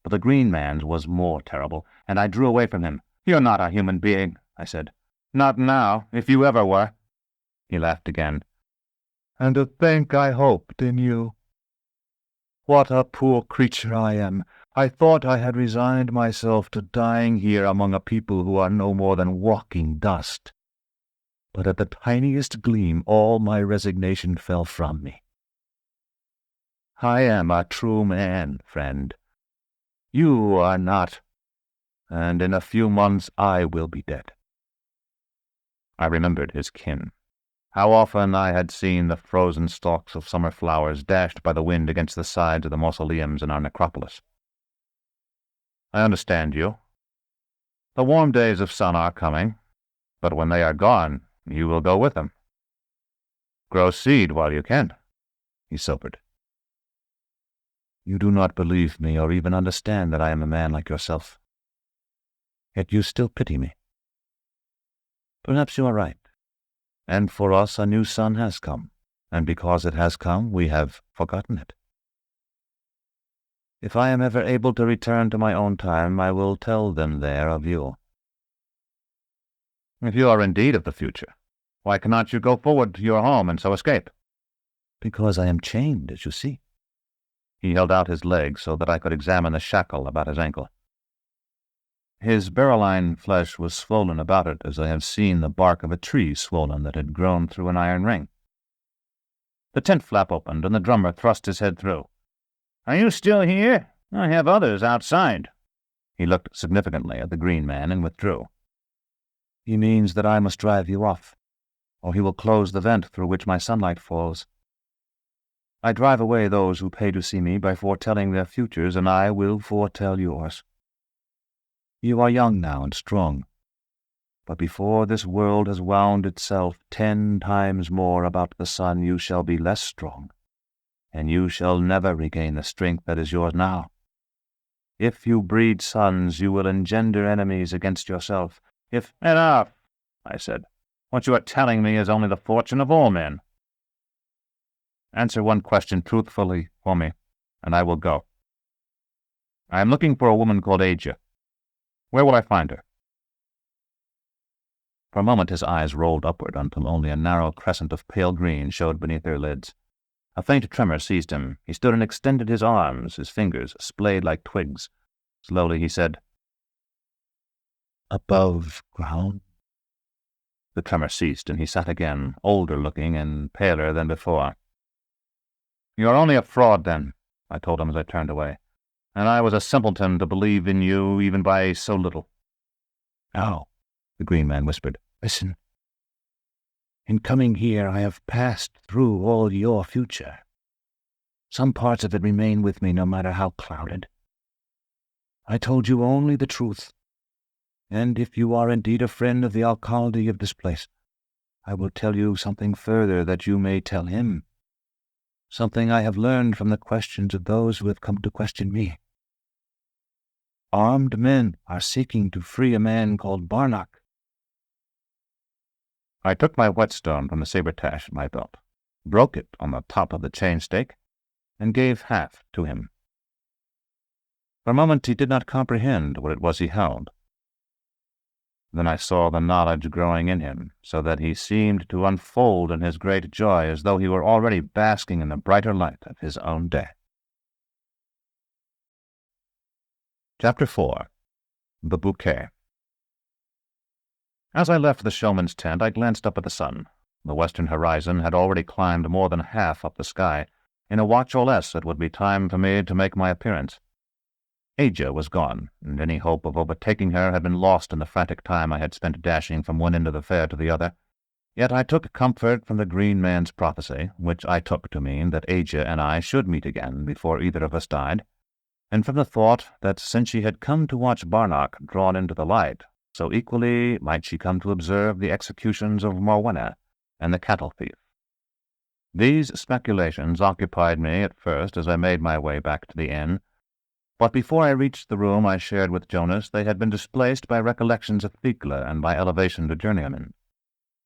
But the green man's was more terrible, and I drew away from him. You're not a human being, I said. Not now, if you ever were. He laughed again. And to think I hoped in you. What a poor creature I am. I thought I had resigned myself to dying here among a people who are no more than walking dust. But at the tiniest gleam all my resignation fell from me. I am a true man, friend. You are not, and in a few months I will be dead. I remembered his kin. How often I had seen the frozen stalks of summer flowers dashed by the wind against the sides of the mausoleums in our necropolis. I understand you. The warm days of sun are coming, but when they are gone, you will go with them. Grow seed while you can, he sobered. You do not believe me or even understand that I am a man like yourself. Yet you still pity me. Perhaps you are right. And for us a new sun has come, and because it has come, we have forgotten it. If I am ever able to return to my own time, I will tell them there of you. If you are indeed of the future, why cannot you go forward to your home and so escape? Because I am chained, as you see. He held out his leg so that I could examine the shackle about his ankle. His beryline flesh was swollen about it, as I have seen the bark of a tree swollen that had grown through an iron ring. The tent flap opened, and the drummer thrust his head through. Are you still here? I have others outside. He looked significantly at the green man and withdrew. He means that I must drive you off, or he will close the vent through which my sunlight falls. I drive away those who pay to see me by foretelling their futures, and I will foretell yours. You are young now and strong, but before this world has wound itself 10 times more about the sun, you shall be less strong, and you shall never regain the strength that is yours now. If you breed sons, you will engender enemies against yourself. Enough, I said. What you are telling me is only the fortune of all men. Answer one question truthfully for me, and I will go. I am looking for a woman called Aja. Where will I find her? For a moment his eyes rolled upward until only a narrow crescent of pale green showed beneath their lids. A faint tremor seized him. He stood and extended his arms, his fingers splayed like twigs. Slowly he said, Above ground? The tremor ceased, and he sat again, older-looking and paler than before. You are only a fraud, then, I told him as I turned away, and I was a simpleton to believe in you even by so little. Oh, the green man whispered. Listen. In coming here, I have passed through all your future. Some parts of it remain with me no matter how clouded. I told you only the truth, and if you are indeed a friend of the alcalde of this place, I will tell you something further that you may tell him, something I have learned from the questions of those who have come to question me. Armed men are seeking to free a man called Barnock." I took my whetstone from the saber-tash at my belt, broke it on the top of the chain-stake, and gave half to him. For a moment he did not comprehend what it was he held. Then I saw the knowledge growing in him, so that he seemed to unfold in his great joy as though he were already basking in the brighter light of his own day. Chapter 4. The Bouquet. As I left the showman's tent, I glanced up at the sun. The western horizon had already climbed more than half up the sky. In a watch or less it would be time for me to make my appearance. Aja was gone, and any hope of overtaking her had been lost in the frantic time I had spent dashing from one end of the fair to the other. Yet I took comfort from the green man's prophecy, which I took to mean that Aja and I should meet again before either of us died, and from the thought that since she had come to watch Barnock drawn into the light, so equally might she come to observe the executions of Morwenna and the cattle thief. These speculations occupied me at first as I made my way back to the inn, but before I reached the room I shared with Jonas, they had been displaced by recollections of Thecla and by elevation to journeyman,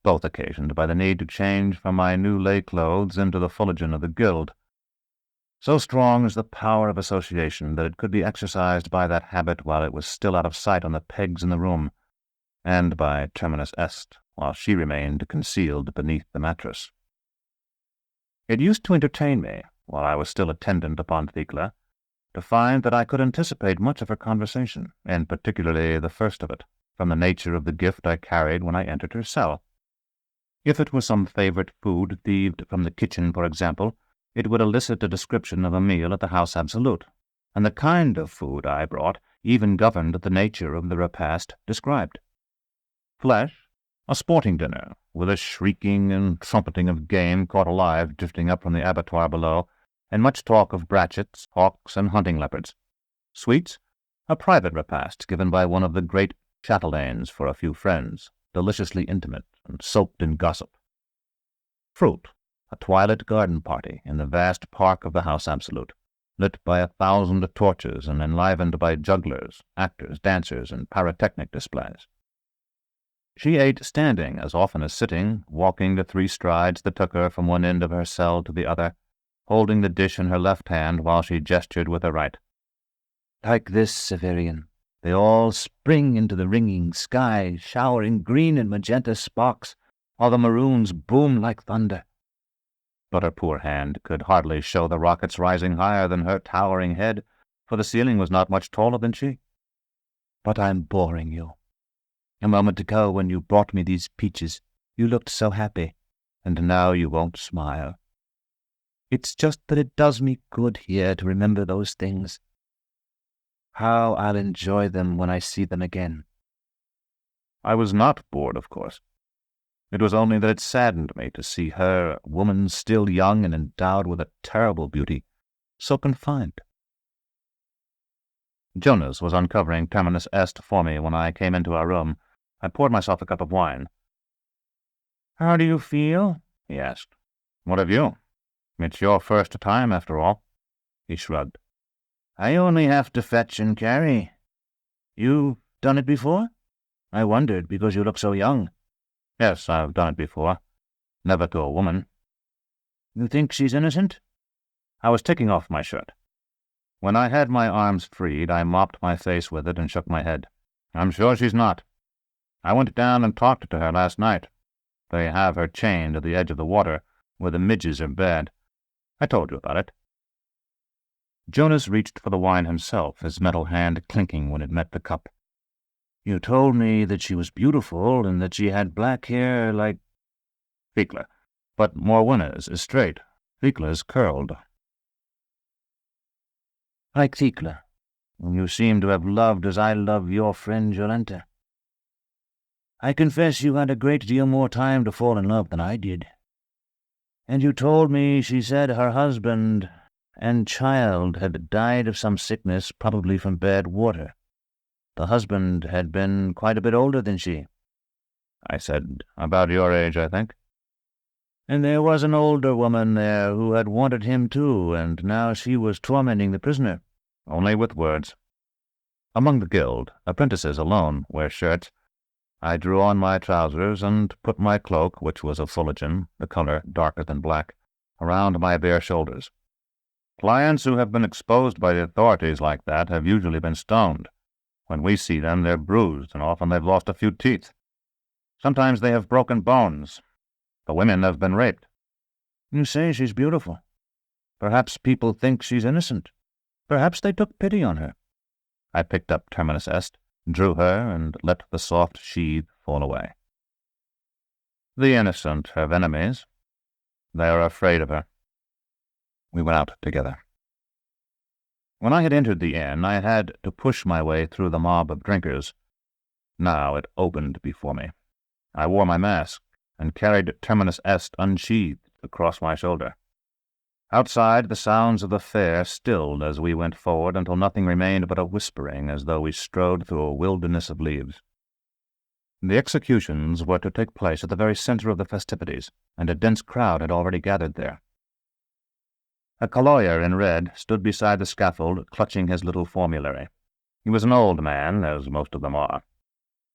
both occasioned by the need to change from my new lay clothes into the fullerton of the guild. So strong is the power of association that it could be exercised by that habit while it was still out of sight on the pegs in the room, and by terminus est while she remained concealed beneath the mattress. It used to entertain me, while I was still attendant upon Thecla, to find that I could anticipate much of her conversation, and particularly the first of it, from the nature of the gift I carried when I entered her cell. If it was some favorite food thieved from the kitchen, for example, it would elicit a description of a meal at the house absolute, and the kind of food I brought even governed the nature of the repast described. Flesh, a sporting dinner, with a shrieking and trumpeting of game caught alive drifting up from the abattoir below, and much talk of brachets, hawks, and hunting leopards. Sweets, a private repast given by one of the great chatelaines for a few friends, deliciously intimate and soaked in gossip. Fruit, a twilight garden party in the vast park of the house absolute, lit by 1,000 torches and enlivened by jugglers, actors, dancers, and pyrotechnic displays. She ate standing as often as sitting, walking the 3 strides that took her from one end of her cell to the other, holding the dish in her left hand while she gestured with her right. Like this, Severian, they all spring into the ringing sky, showering green and magenta sparks, while the maroons boom like thunder. But her poor hand could hardly show the rockets rising higher than her towering head, for the ceiling was not much taller than she. But I'm boring you. A moment ago, when you brought me these peaches, you looked so happy, and now you won't smile. It's just that it does me good here to remember those things. How I'll enjoy them when I see them again. I was not bored, of course. It was only that it saddened me to see her, a woman still young and endowed with a terrible beauty, so confined. Jonas was uncovering terminus est for me when I came into our room. I poured myself a cup of wine. "How do you feel?" he asked. "What of you? It's your first time, after all." He shrugged. "I only have to fetch and carry. You've done it before? I wondered, because you look so young." "Yes, I've done it before. Never to a woman." "You think she's innocent?" I was taking off my shirt. When I had my arms freed, I mopped my face with it and shook my head. "I'm sure she's not. I went down and talked to her last night. They have her chained to the edge of the water, where the midges are bad. I told you about it." Jonas reached for the wine himself, his metal hand clinking when it met the cup. "You told me that she was beautiful and that she had black hair like—" "Thecla. But Morwenna's is straight. Thecla's curled." "Like Thecla, whom you seem to have loved as I love your friend Jolenta. I confess you had a great deal more time to fall in love than I did. And you told me she said her husband and child had died of some sickness, probably from bad water. The husband had been quite a bit older than she." I said, "About your age, I think." And there was an older woman there who had wanted him too, and now she was tormenting the prisoner. Only with words. Among the guild, apprentices alone wear shirts. I drew on my trousers and put my cloak, which was of fuligen, the color darker than black, around my bare shoulders. Clients who have been exposed by the authorities like that have usually been stoned. When we see them, they're bruised, and often they've lost a few teeth. Sometimes they have broken bones. The women have been raped. You say she's beautiful. Perhaps people think she's innocent. Perhaps they took pity on her. I picked up Terminus Est, drew her, and let the soft sheath fall away. The innocent have enemies. They are afraid of her. We went out together. When I had entered the inn, I had to push my way through the mob of drinkers. Now it opened before me. I wore my mask, and carried Terminus Est unsheathed across my shoulder. Outside, the sounds of the fair stilled as we went forward until nothing remained but a whispering as though we strode through a wilderness of leaves. The executions were to take place at the very center of the festivities, and a dense crowd had already gathered there. A collier in red stood beside the scaffold, clutching his little formulary. He was an old man, as most of them are.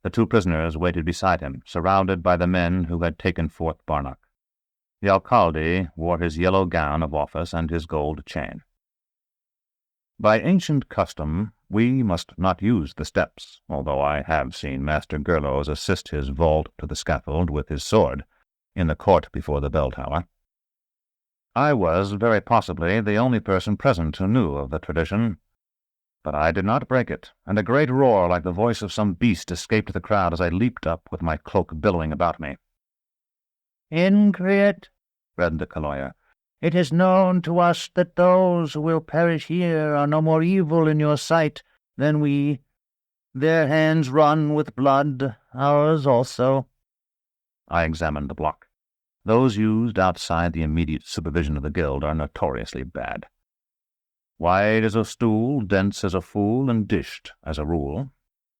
The two prisoners waited beside him, surrounded by the men who had taken forth Barnock. The alcalde wore his yellow gown of office and his gold chain. By ancient custom, we must not use the steps, although I have seen Master Gerlos assist his vault to the scaffold with his sword in the court before the bell tower. I was, very possibly, the only person present who knew of the tradition, but I did not break it, and a great roar like the voice of some beast escaped the crowd as I leaped up with my cloak billowing about me. "Increate," read the collier. "it is known to us that those who will perish here are no more evil in your sight than we. Their hands run with blood, ours also." I examined the block. Those used outside the immediate supervision of the guild are notoriously bad. Wide as a stool, dense as a fool, and dished as a rule.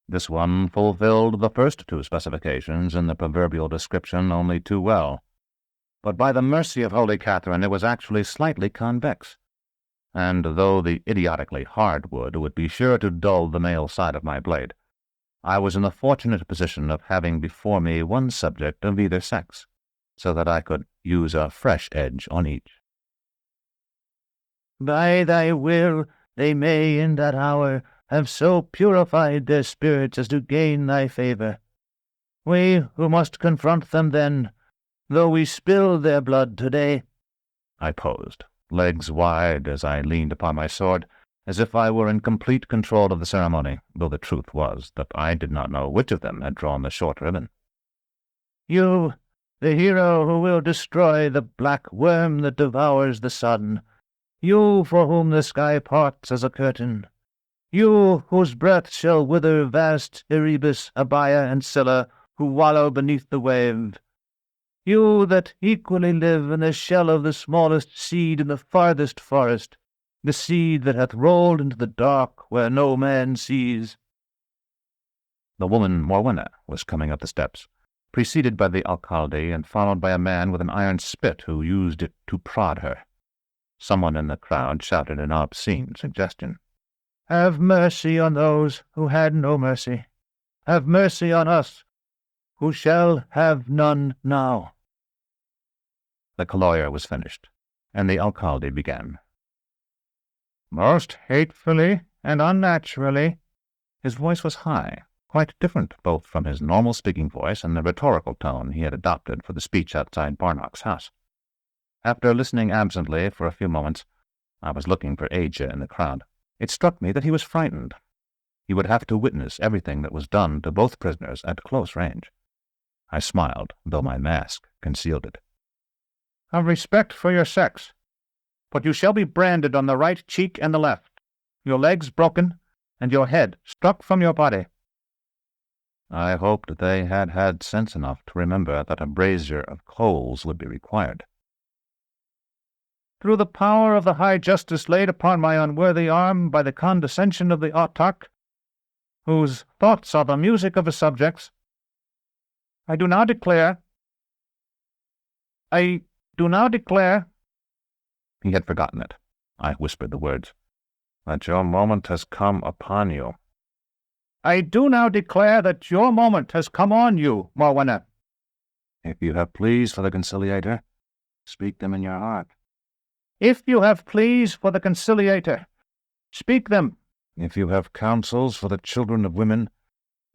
This one fulfilled the first two specifications in the proverbial description only too well. But by the mercy of Holy Catherine, it was actually slightly convex, and though the idiotically hard wood would be sure to dull the male side of my blade, I was in the fortunate position of having before me one subject of either sex, so that I could use a fresh edge on each. "By thy will they may in that hour have so purified their spirits as to gain thy favour. We who must confront them then, though we spill their blood today." I posed, legs wide as I leaned upon my sword, as if I were in complete control of the ceremony, though the truth was that I did not know which of them had drawn the short ribbon. "You, the hero who will destroy the black worm that devours the sun, you for whom the sky parts as a curtain, you whose breath shall wither vast Erebus, Abaia, and Scylla, who wallow beneath the wave, you that equally live in the shell of the smallest seed in the farthest forest, the seed that hath rolled into the dark where no man sees." The woman Morwenna was coming up the steps, preceded by the alcalde and followed by a man with an iron spit who used it to prod her. Someone in the crowd shouted an obscene suggestion. "Have mercy on those who had no mercy. Have mercy on us, who shall have none now." The collier was finished, and the alcalde began. "Most hatefully and unnaturally." His voice was high, quite different both from his normal speaking voice and the rhetorical tone he had adopted for the speech outside Barnock's house. After listening absently for a few moments, I was looking for Aja in the crowd. It struck me that he was frightened. He would have to witness everything that was done to both prisoners at close range. I smiled, though my mask concealed it. "Have respect for your sex, but you shall be branded on the right cheek and the left, your legs broken, and your head struck from your body." I hoped they had had sense enough to remember that a brazier of coals would be required. "Through the power of the high justice laid upon my unworthy arm by the condescension of the autarch, whose thoughts are the music of his subjects, I do now declare, I do now declare—" He had forgotten it. I whispered the words. "That your moment has come upon you." "I do now declare that your moment has come on you, Morwenna." "If you have pleas for the Conciliator, speak them in your heart." "If you have pleas for the Conciliator, speak them." "If you have counsels for the children of women,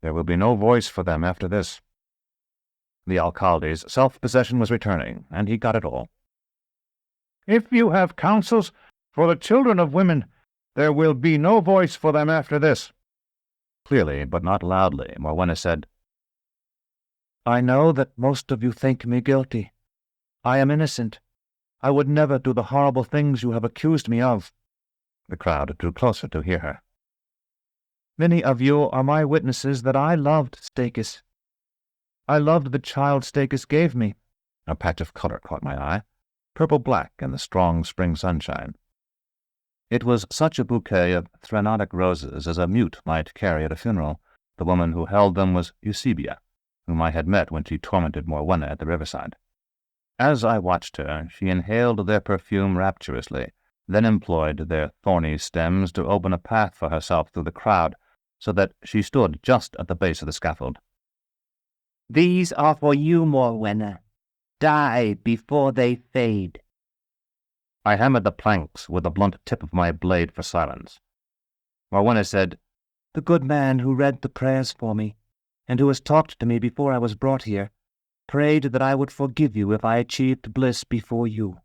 there will be no voice for them after this." The Alcalde's self-possession was returning, and he got it all. "If you have counsels for the children of women, there will be no voice for them after this." Clearly, but not loudly, Morwenna said, "I know that most of you think me guilty. I am innocent. I would never do the horrible things you have accused me of." The crowd drew closer to hear her. "Many of you are my witnesses that I loved Stakis. I loved the child Stakis gave me." A patch of color caught my eye, purple-black in the strong spring sunshine. It was such a bouquet of thranotic roses as a mute might carry at a funeral. The woman who held them was Eusebia, whom I had met when she tormented Morwenna at the riverside. As I watched her, she inhaled their perfume rapturously, then employed their thorny stems to open a path for herself through the crowd, so that she stood just at the base of the scaffold. "These are for you, Morwenna. Die before they fade." I hammered the planks with the blunt tip of my blade for silence. Morwenna said, "The good man who read the prayers for me, and who has talked to me before I was brought here, prayed that I would forgive you if I achieved bliss before you.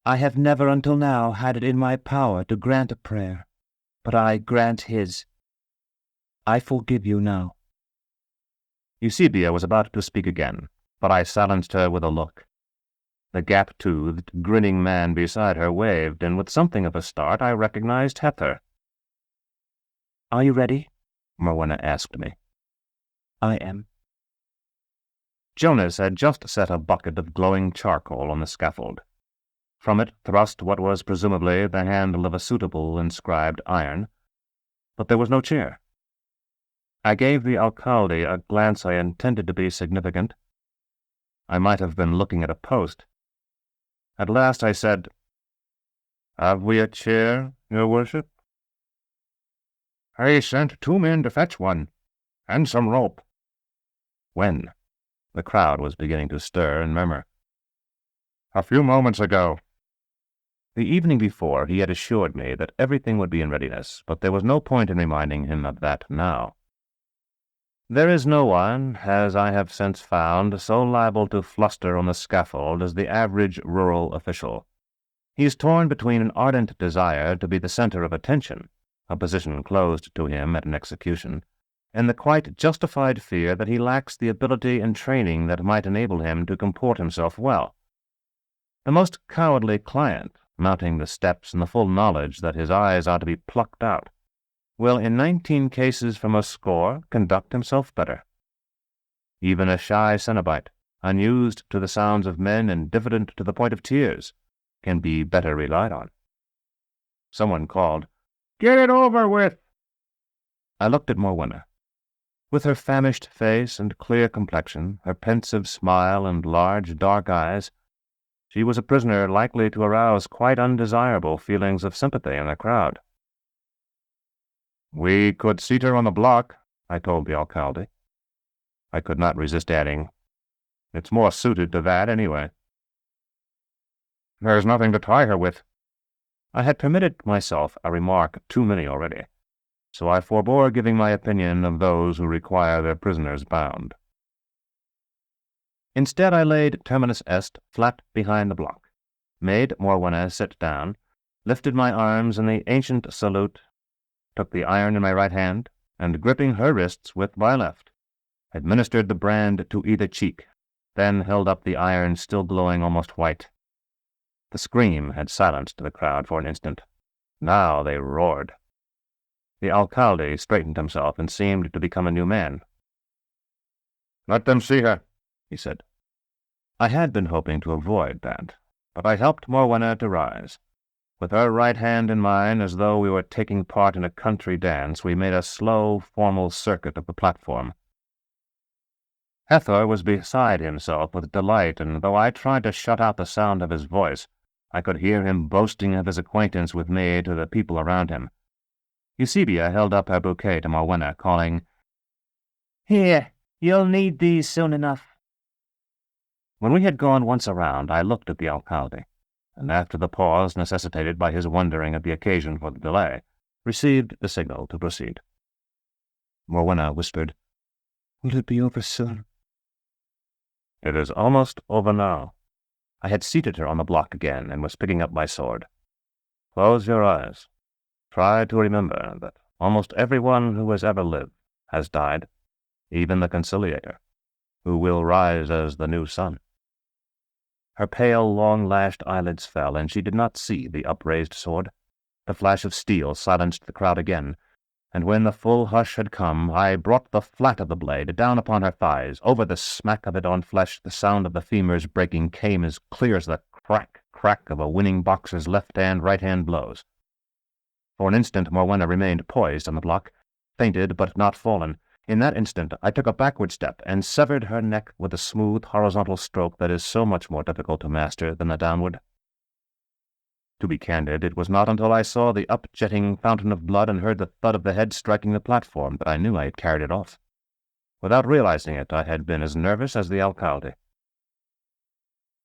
I have never until now had it in my power to grant a prayer, but I grant his. I forgive you now." Eusebia was about to speak again, but I silenced her with a look. The gap-toothed, grinning man beside her waved, and with something of a start I recognized Hether. "Are you ready?" Morwenna asked me. "I am." Jonas had just set a bucket of glowing charcoal on the scaffold. From it thrust what was presumably the handle of a suitable inscribed iron, but there was no chair. I gave the Alcalde a glance I intended to be significant. I might have been looking at a post. At last I said, "Have we a chair, your worship?" "I sent 2 men to fetch one, and some rope." "When?" The crowd was beginning to stir and murmur. "A few moments ago." The evening before he had assured me that everything would be in readiness, but there was no point in reminding him of that now. There is no one, as I have since found, so liable to fluster on the scaffold as the average rural official. He is torn between an ardent desire to be the center of attention, a position closed to him at an execution, and the quite justified fear that he lacks the ability and training that might enable him to comport himself well. The most cowardly client, mounting the steps in the full knowledge that his eyes are to be plucked out, will in 19 cases from a score conduct himself better. Even a shy Cenobite, unused to the sounds of men and diffident to the point of tears, can be better relied on. Someone called, "Get it over with!" I looked at Morwenna. With her famished face and clear complexion, her pensive smile and large dark eyes, she was a prisoner likely to arouse quite undesirable feelings of sympathy in the crowd. "We could seat her on the block," I told the Alcalde. I could not resist adding, "It's more suited to that anyway." "There's nothing to tie her with." I had permitted myself a remark too many already, so I forbore giving my opinion of those who require their prisoners bound. Instead I laid Terminus Est flat behind the block, made Morwenna sit down, lifted my arms in the ancient salute, took the iron in my right hand, and gripping her wrists with my left, administered the brand to either cheek, then held up the iron still glowing almost white. The scream had silenced the crowd for an instant. Now they roared. The Alcalde straightened himself and seemed to become a new man. "Let them see her," he said. I had been hoping to avoid that, but I helped Morwenna to rise. With her right hand in mine, as though we were taking part in a country dance, we made a slow, formal circuit of the platform. Hathor was beside himself with delight, and though I tried to shut out the sound of his voice, I could hear him boasting of his acquaintance with me to the people around him. Eusebia held up her bouquet to Morwenna, calling, "Here, you'll need these soon enough." When we had gone once around, I looked at the alcalde, and after the pause necessitated by his wondering at the occasion for the delay, received the signal to proceed. Morwenna whispered, "Will it be over soon?" "It is almost over now." I had seated her on the block again and was picking up my sword. "Close your eyes. Try to remember that almost everyone who has ever lived has died, even the Conciliator, who will rise as the new sun." Her pale, long-lashed eyelids fell, and she did not see the upraised sword. The flash of steel silenced the crowd again, and when the full hush had come, I brought the flat of the blade down upon her thighs. Over the smack of it on flesh, the sound of the femurs breaking came as clear as the crack of a winning boxer's left-hand, right-hand blows. For an instant Morwenna remained poised on the block, fainted but not fallen. In that instant I took a backward step and severed her neck with a smooth horizontal stroke that is so much more difficult to master than the downward. To be candid, it was not until I saw the up-jetting fountain of blood and heard the thud of the head striking the platform that I knew I had carried it off. Without realizing it, I had been as nervous as the alcalde.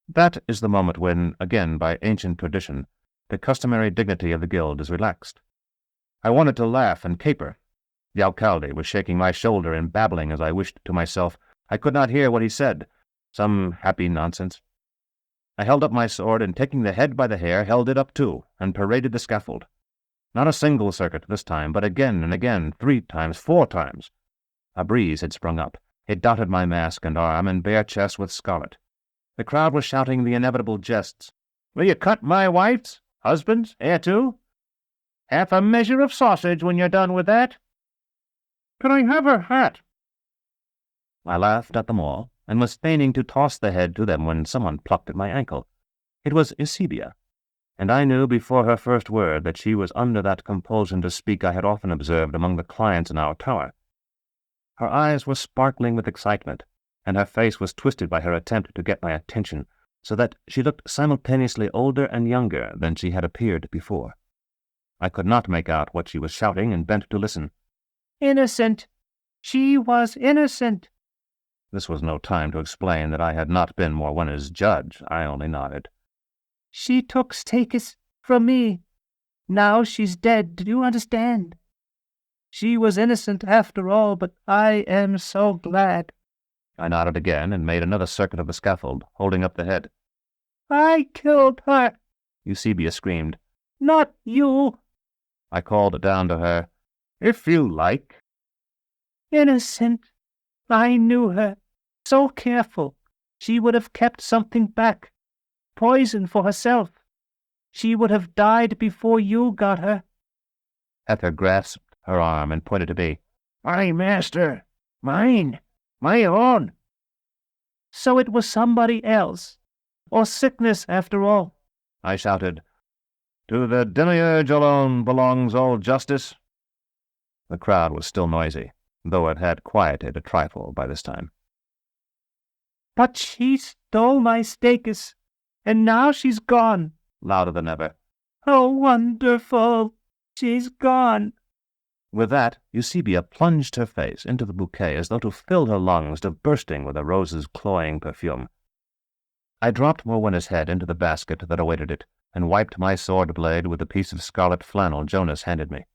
That is the moment when, again by ancient tradition, the customary dignity of the guild is relaxed. I wanted to laugh and caper. The alcalde was shaking my shoulder and babbling as I wished to myself. I could not hear what he said. Some happy nonsense. I held up my sword, and taking the head by the hair, held it up too, and paraded the scaffold. Not a single circuit this time, but again and again, 3 times, 4 times. A breeze had sprung up. It dotted my mask and arm and bare chest with scarlet. The crowd was shouting the inevitable jests. "Will you cut my wife's, husband's, hair too? Half a measure of sausage when you're done with that. Can I have her hat?" I laughed at them all, and was feigning to toss the head to them when someone plucked at my ankle. It was Eusebia, and I knew before her first word that she was under that compulsion to speak I had often observed among the clients in our tower. Her eyes were sparkling with excitement, and her face was twisted by her attempt to get my attention, so that she looked simultaneously older and younger than she had appeared before. I could not make out what she was shouting, and bent to listen. "Innocent! She was innocent!" This was no time to explain that I had not been Morwenna's judge. I only nodded. "She took Stakis from me. Now she's dead, do you understand? She was innocent after all, but I am so glad." I nodded again and made another circuit of the scaffold, holding up the head. "I killed her!" Eusebia screamed. "Not you!" I called down to her, "If you like." "Innocent. I knew her. So careful. She would have kept something back. Poison for herself. She would have died before you got her." Hathor grasped her arm and pointed to me. "My master. Mine. My own." "So it was somebody else. Or sickness, after all." I shouted, "To the demiurge alone belongs all justice." The crowd was still noisy, though it had quieted a trifle by this time. "But she stole my Stakis, and now she's gone." Louder than ever. "Oh, wonderful! She's gone." With that, Eusebia plunged her face into the bouquet as though to fill her lungs to bursting with a rose's cloying perfume. I dropped Morwenna's head into the basket that awaited it, and wiped my sword blade with the piece of scarlet flannel Jonas handed me.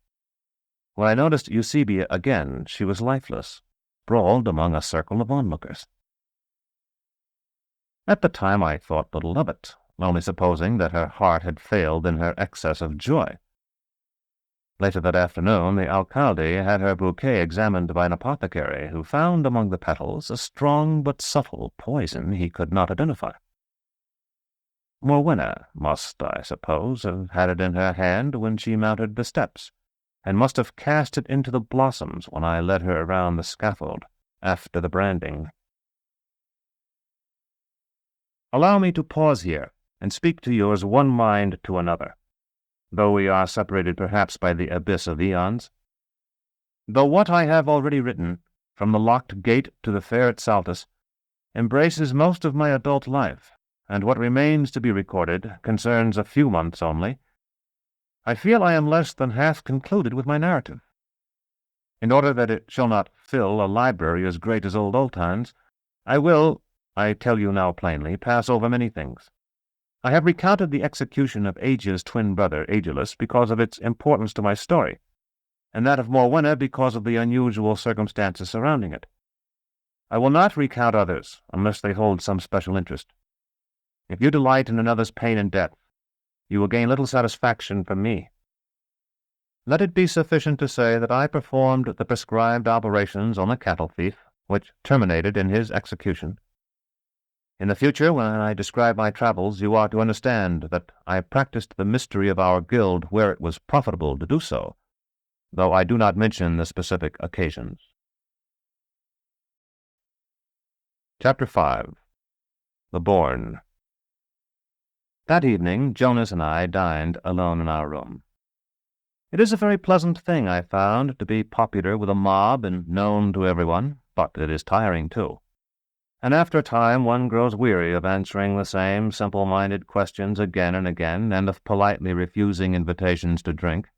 When I noticed Eusebia again, she was lifeless, sprawled among a circle of onlookers. At the time I thought little of it, only supposing that her heart had failed in her excess of joy. Later that afternoon, the alcalde had her bouquet examined by an apothecary who found among the petals a strong but subtle poison he could not identify. Morwenna must, I suppose, have had it in her hand when she mounted the steps, and must have cast it into the blossoms when I led her around the scaffold after the branding. Allow me to pause here and speak to you as one mind to another, though we are separated perhaps by the abyss of eons. Though what I have already written, from the locked gate to the fair at Saltus, embraces most of my adult life, and what remains to be recorded concerns a few months only, I feel I am less than half concluded with my narrative. In order that it shall not fill a library as great as old Oltan's, I will, I tell you now plainly, pass over many things. I have recounted the execution of Aegea's twin brother, Aegialus, because of its importance to my story, and that of Morwenna because of the unusual circumstances surrounding it. I will not recount others, unless they hold some special interest. If you delight in another's pain and death, you will gain little satisfaction from me. Let it be sufficient to say that I performed the prescribed operations on the cattle thief, which terminated in his execution. In the future, when I describe my travels, you are to understand that I practiced the mystery of our guild where it was profitable to do so, though I do not mention the specific occasions. Chapter 5. The Bourne. That evening, Jonas and I dined alone in our room. It is a very pleasant thing, I found, to be popular with a mob and known to everyone, but it is tiring, too. And after a time one grows weary of answering the same simple-minded questions again and again, and of politely refusing invitations to drink.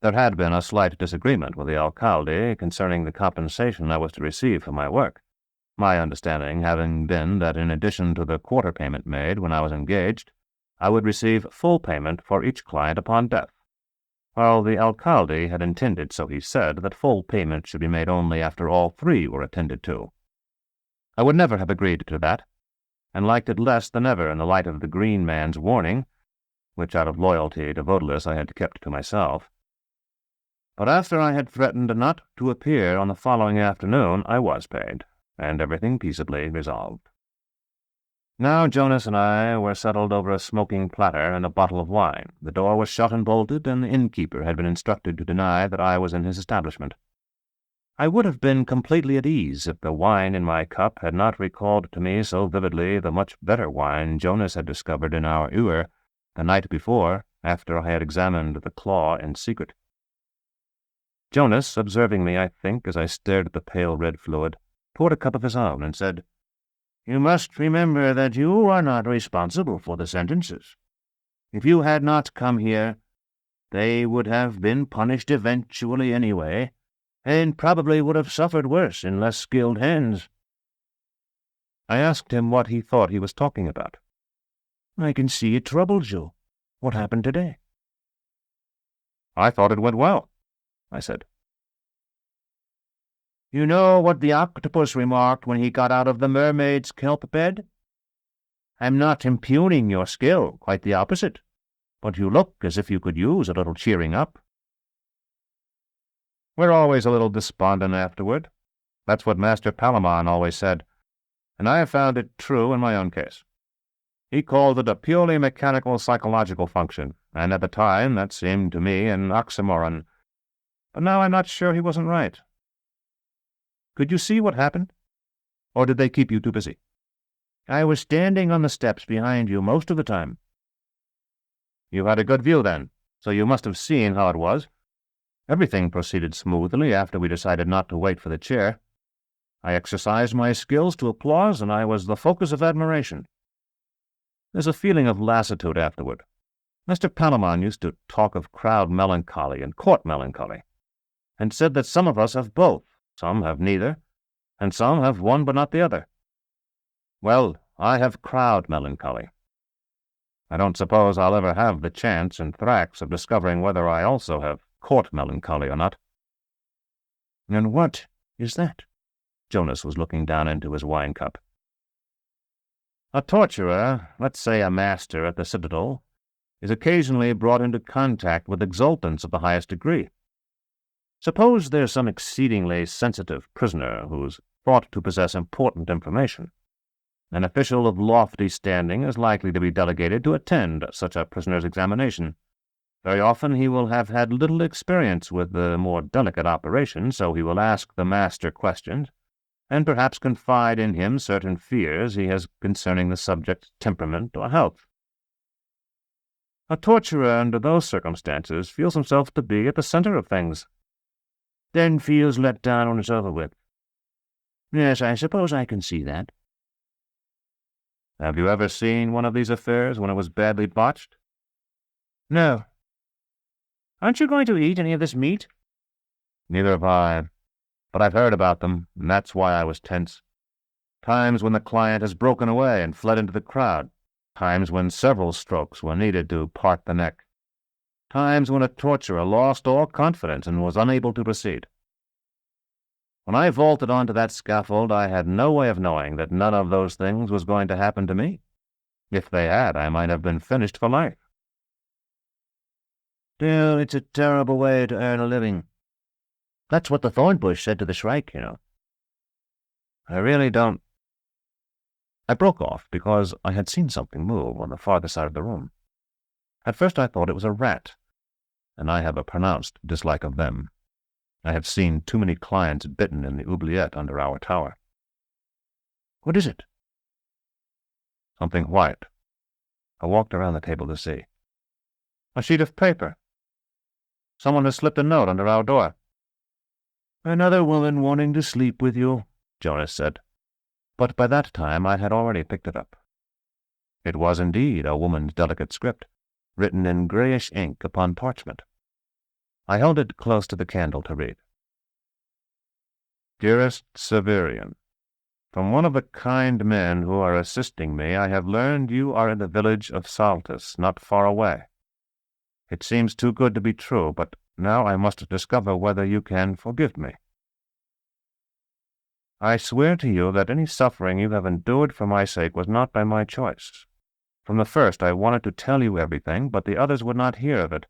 There had been a slight disagreement with the alcalde concerning the compensation I was to receive for my work, my understanding having been that in addition to the quarter payment made when I was engaged, I would receive full payment for each client upon death, while the alcalde had intended, so he said, that full payment should be made only after all three were attended to. I would never have agreed to that, and liked it less than ever in the light of the green man's warning, which out of loyalty to Odalisque I had kept to myself. But after I had threatened not to appear on the following afternoon, I was paid, and everything peaceably resolved. Now Jonas and I were settled over a smoking platter and a bottle of wine. The door was shut and bolted, and the innkeeper had been instructed to deny that I was in his establishment. I would have been completely at ease if the wine in my cup had not recalled to me so vividly the much better wine Jonas had discovered in our ewer the night before, after I had examined the claw in secret. Jonas, observing me, I think, as I stared at the pale red fluid, poured a cup of his own and said, "You must remember that you are not responsible for the sentences. If you had not come here, they would have been punished eventually anyway, and probably would have suffered worse in less skilled hands." I asked him what he thought he was talking about. "I can see it troubles you. What happened today?" "I thought it went well," I said. "You know what the octopus remarked when he got out of the mermaid's kelp bed? I'm not impugning your skill, quite the opposite, but you look as if you could use a little cheering up." "We're always a little despondent afterward. That's what Master Palamon always said, and I have found it true in my own case. He called it a purely mechanical psychological function, and at the time that seemed to me an oxymoron. But now I'm not sure he wasn't right. Could you see what happened? Or did they keep you too busy?" "I was standing on the steps behind you most of the time." "You had a good view, then, so you must have seen how it was. Everything proceeded smoothly after we decided not to wait for the chair. I exercised my skills to applause, and I was the focus of admiration. There's a feeling of lassitude afterward. Mr. Palamon used to talk of crowd melancholy and court melancholy, and said that some of us have both, some have neither, and some have one but not the other. Well, I have crowd melancholy. I don't suppose I'll ever have the chance in Thrax of discovering whether I also have court melancholy or not." "And what is that?" Jonas was looking down into his wine cup. "A torturer, let's say a master at the Citadel, is occasionally brought into contact with exultants of the highest degree. Suppose there's some exceedingly sensitive prisoner who's thought to possess important information. An official of lofty standing is likely to be delegated to attend such a prisoner's examination. Very often he will have had little experience with the more delicate operations, so he will ask the master questions, and perhaps confide in him certain fears he has concerning the subject's temperament or health. A torturer under those circumstances feels himself to be at the center of things. Then feels let down when it's over with. Yes, I suppose I can see that. Have you ever seen one of these affairs when it was badly botched? No. Aren't you going to eat any of this meat? Neither have I, but I've heard about them, and that's why I was tense. Times when the client has broken away and fled into the crowd. Times when several strokes were needed to part the neck. Times when a torturer lost all confidence and was unable to proceed. When I vaulted onto that scaffold, I had no way of knowing that none of those things was going to happen to me. If they had, I might have been finished for life. Still, it's a terrible way to earn a living. That's what the Thornbush said to the Shrike, you know. I really don't. I broke off because I had seen something move on the farther side of the room. At first I thought it was a rat, and I have a pronounced dislike of them. I have seen too many clients bitten in the oubliette under our tower. What is it? Something white. I walked around the table to see. A sheet of paper. Someone has slipped a note under our door. Another woman wanting to sleep with you, Jonas said. But by that time I had already picked it up. It was indeed a woman's delicate script, written in grayish ink upon parchment. I held it close to the candle to read. Dearest Severian, from one of the kind men who are assisting me, I have learned you are in the village of Saltus, not far away. It seems too good to be true, but now I must discover whether you can forgive me. I swear to you that any suffering you have endured for my sake was not by my choice. From the first I wanted to tell you everything, but the others would not hear of it.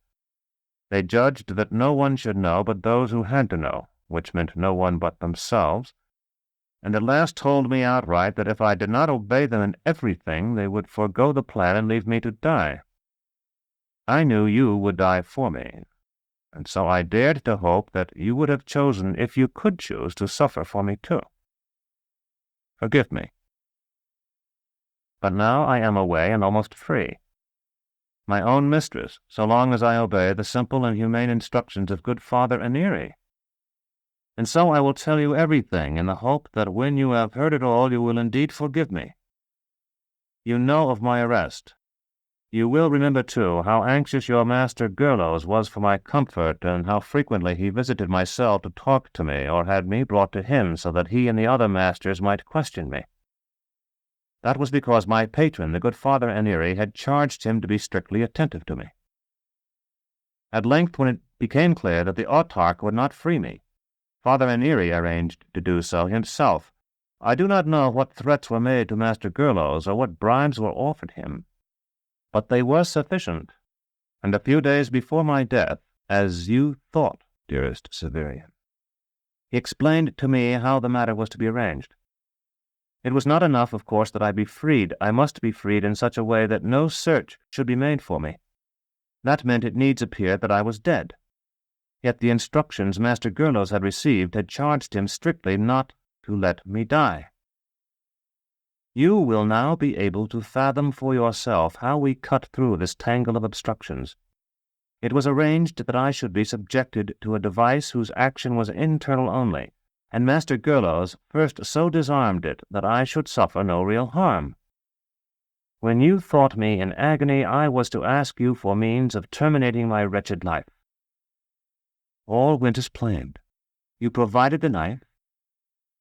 They judged that no one should know but those who had to know, which meant no one but themselves, and at last told me outright that if I did not obey them in everything, they would forego the plan and leave me to die. I knew you would die for me, and so I dared to hope that you would have chosen, if you could choose, to suffer for me too. Forgive me. But now I am away and almost free. My own mistress, so long as I obey the simple and humane instructions of good Father Aneri. And so I will tell you everything in the hope that when you have heard it all you will indeed forgive me. You know of my arrest. You will remember, too, how anxious your master Gerlos was for my comfort, and how frequently he visited my cell to talk to me, or had me brought to him so that he and the other masters might question me. That was because my patron, the good Father Aneri, had charged him to be strictly attentive to me. At length, when it became clear that the autarch would not free me, Father Aneri arranged to do so himself. I do not know what threats were made to Master Gerlos, or what bribes were offered him, but they were sufficient, and a few days before my death, as you thought, dearest Severian, he explained to me how the matter was to be arranged. It was not enough, of course, that I be freed. I must be freed in such a way that no search should be made for me. That meant it needs appear that I was dead. Yet the instructions Master Gerlos had received had charged him strictly not to let me die. You will now be able to fathom for yourself how we cut through this tangle of obstructions. It was arranged that I should be subjected to a device whose action was internal only, and Master Gerlos first so disarmed it that I should suffer no real harm. When you thought me in agony, I was to ask you for means of terminating my wretched life. All went as planned. You provided the knife,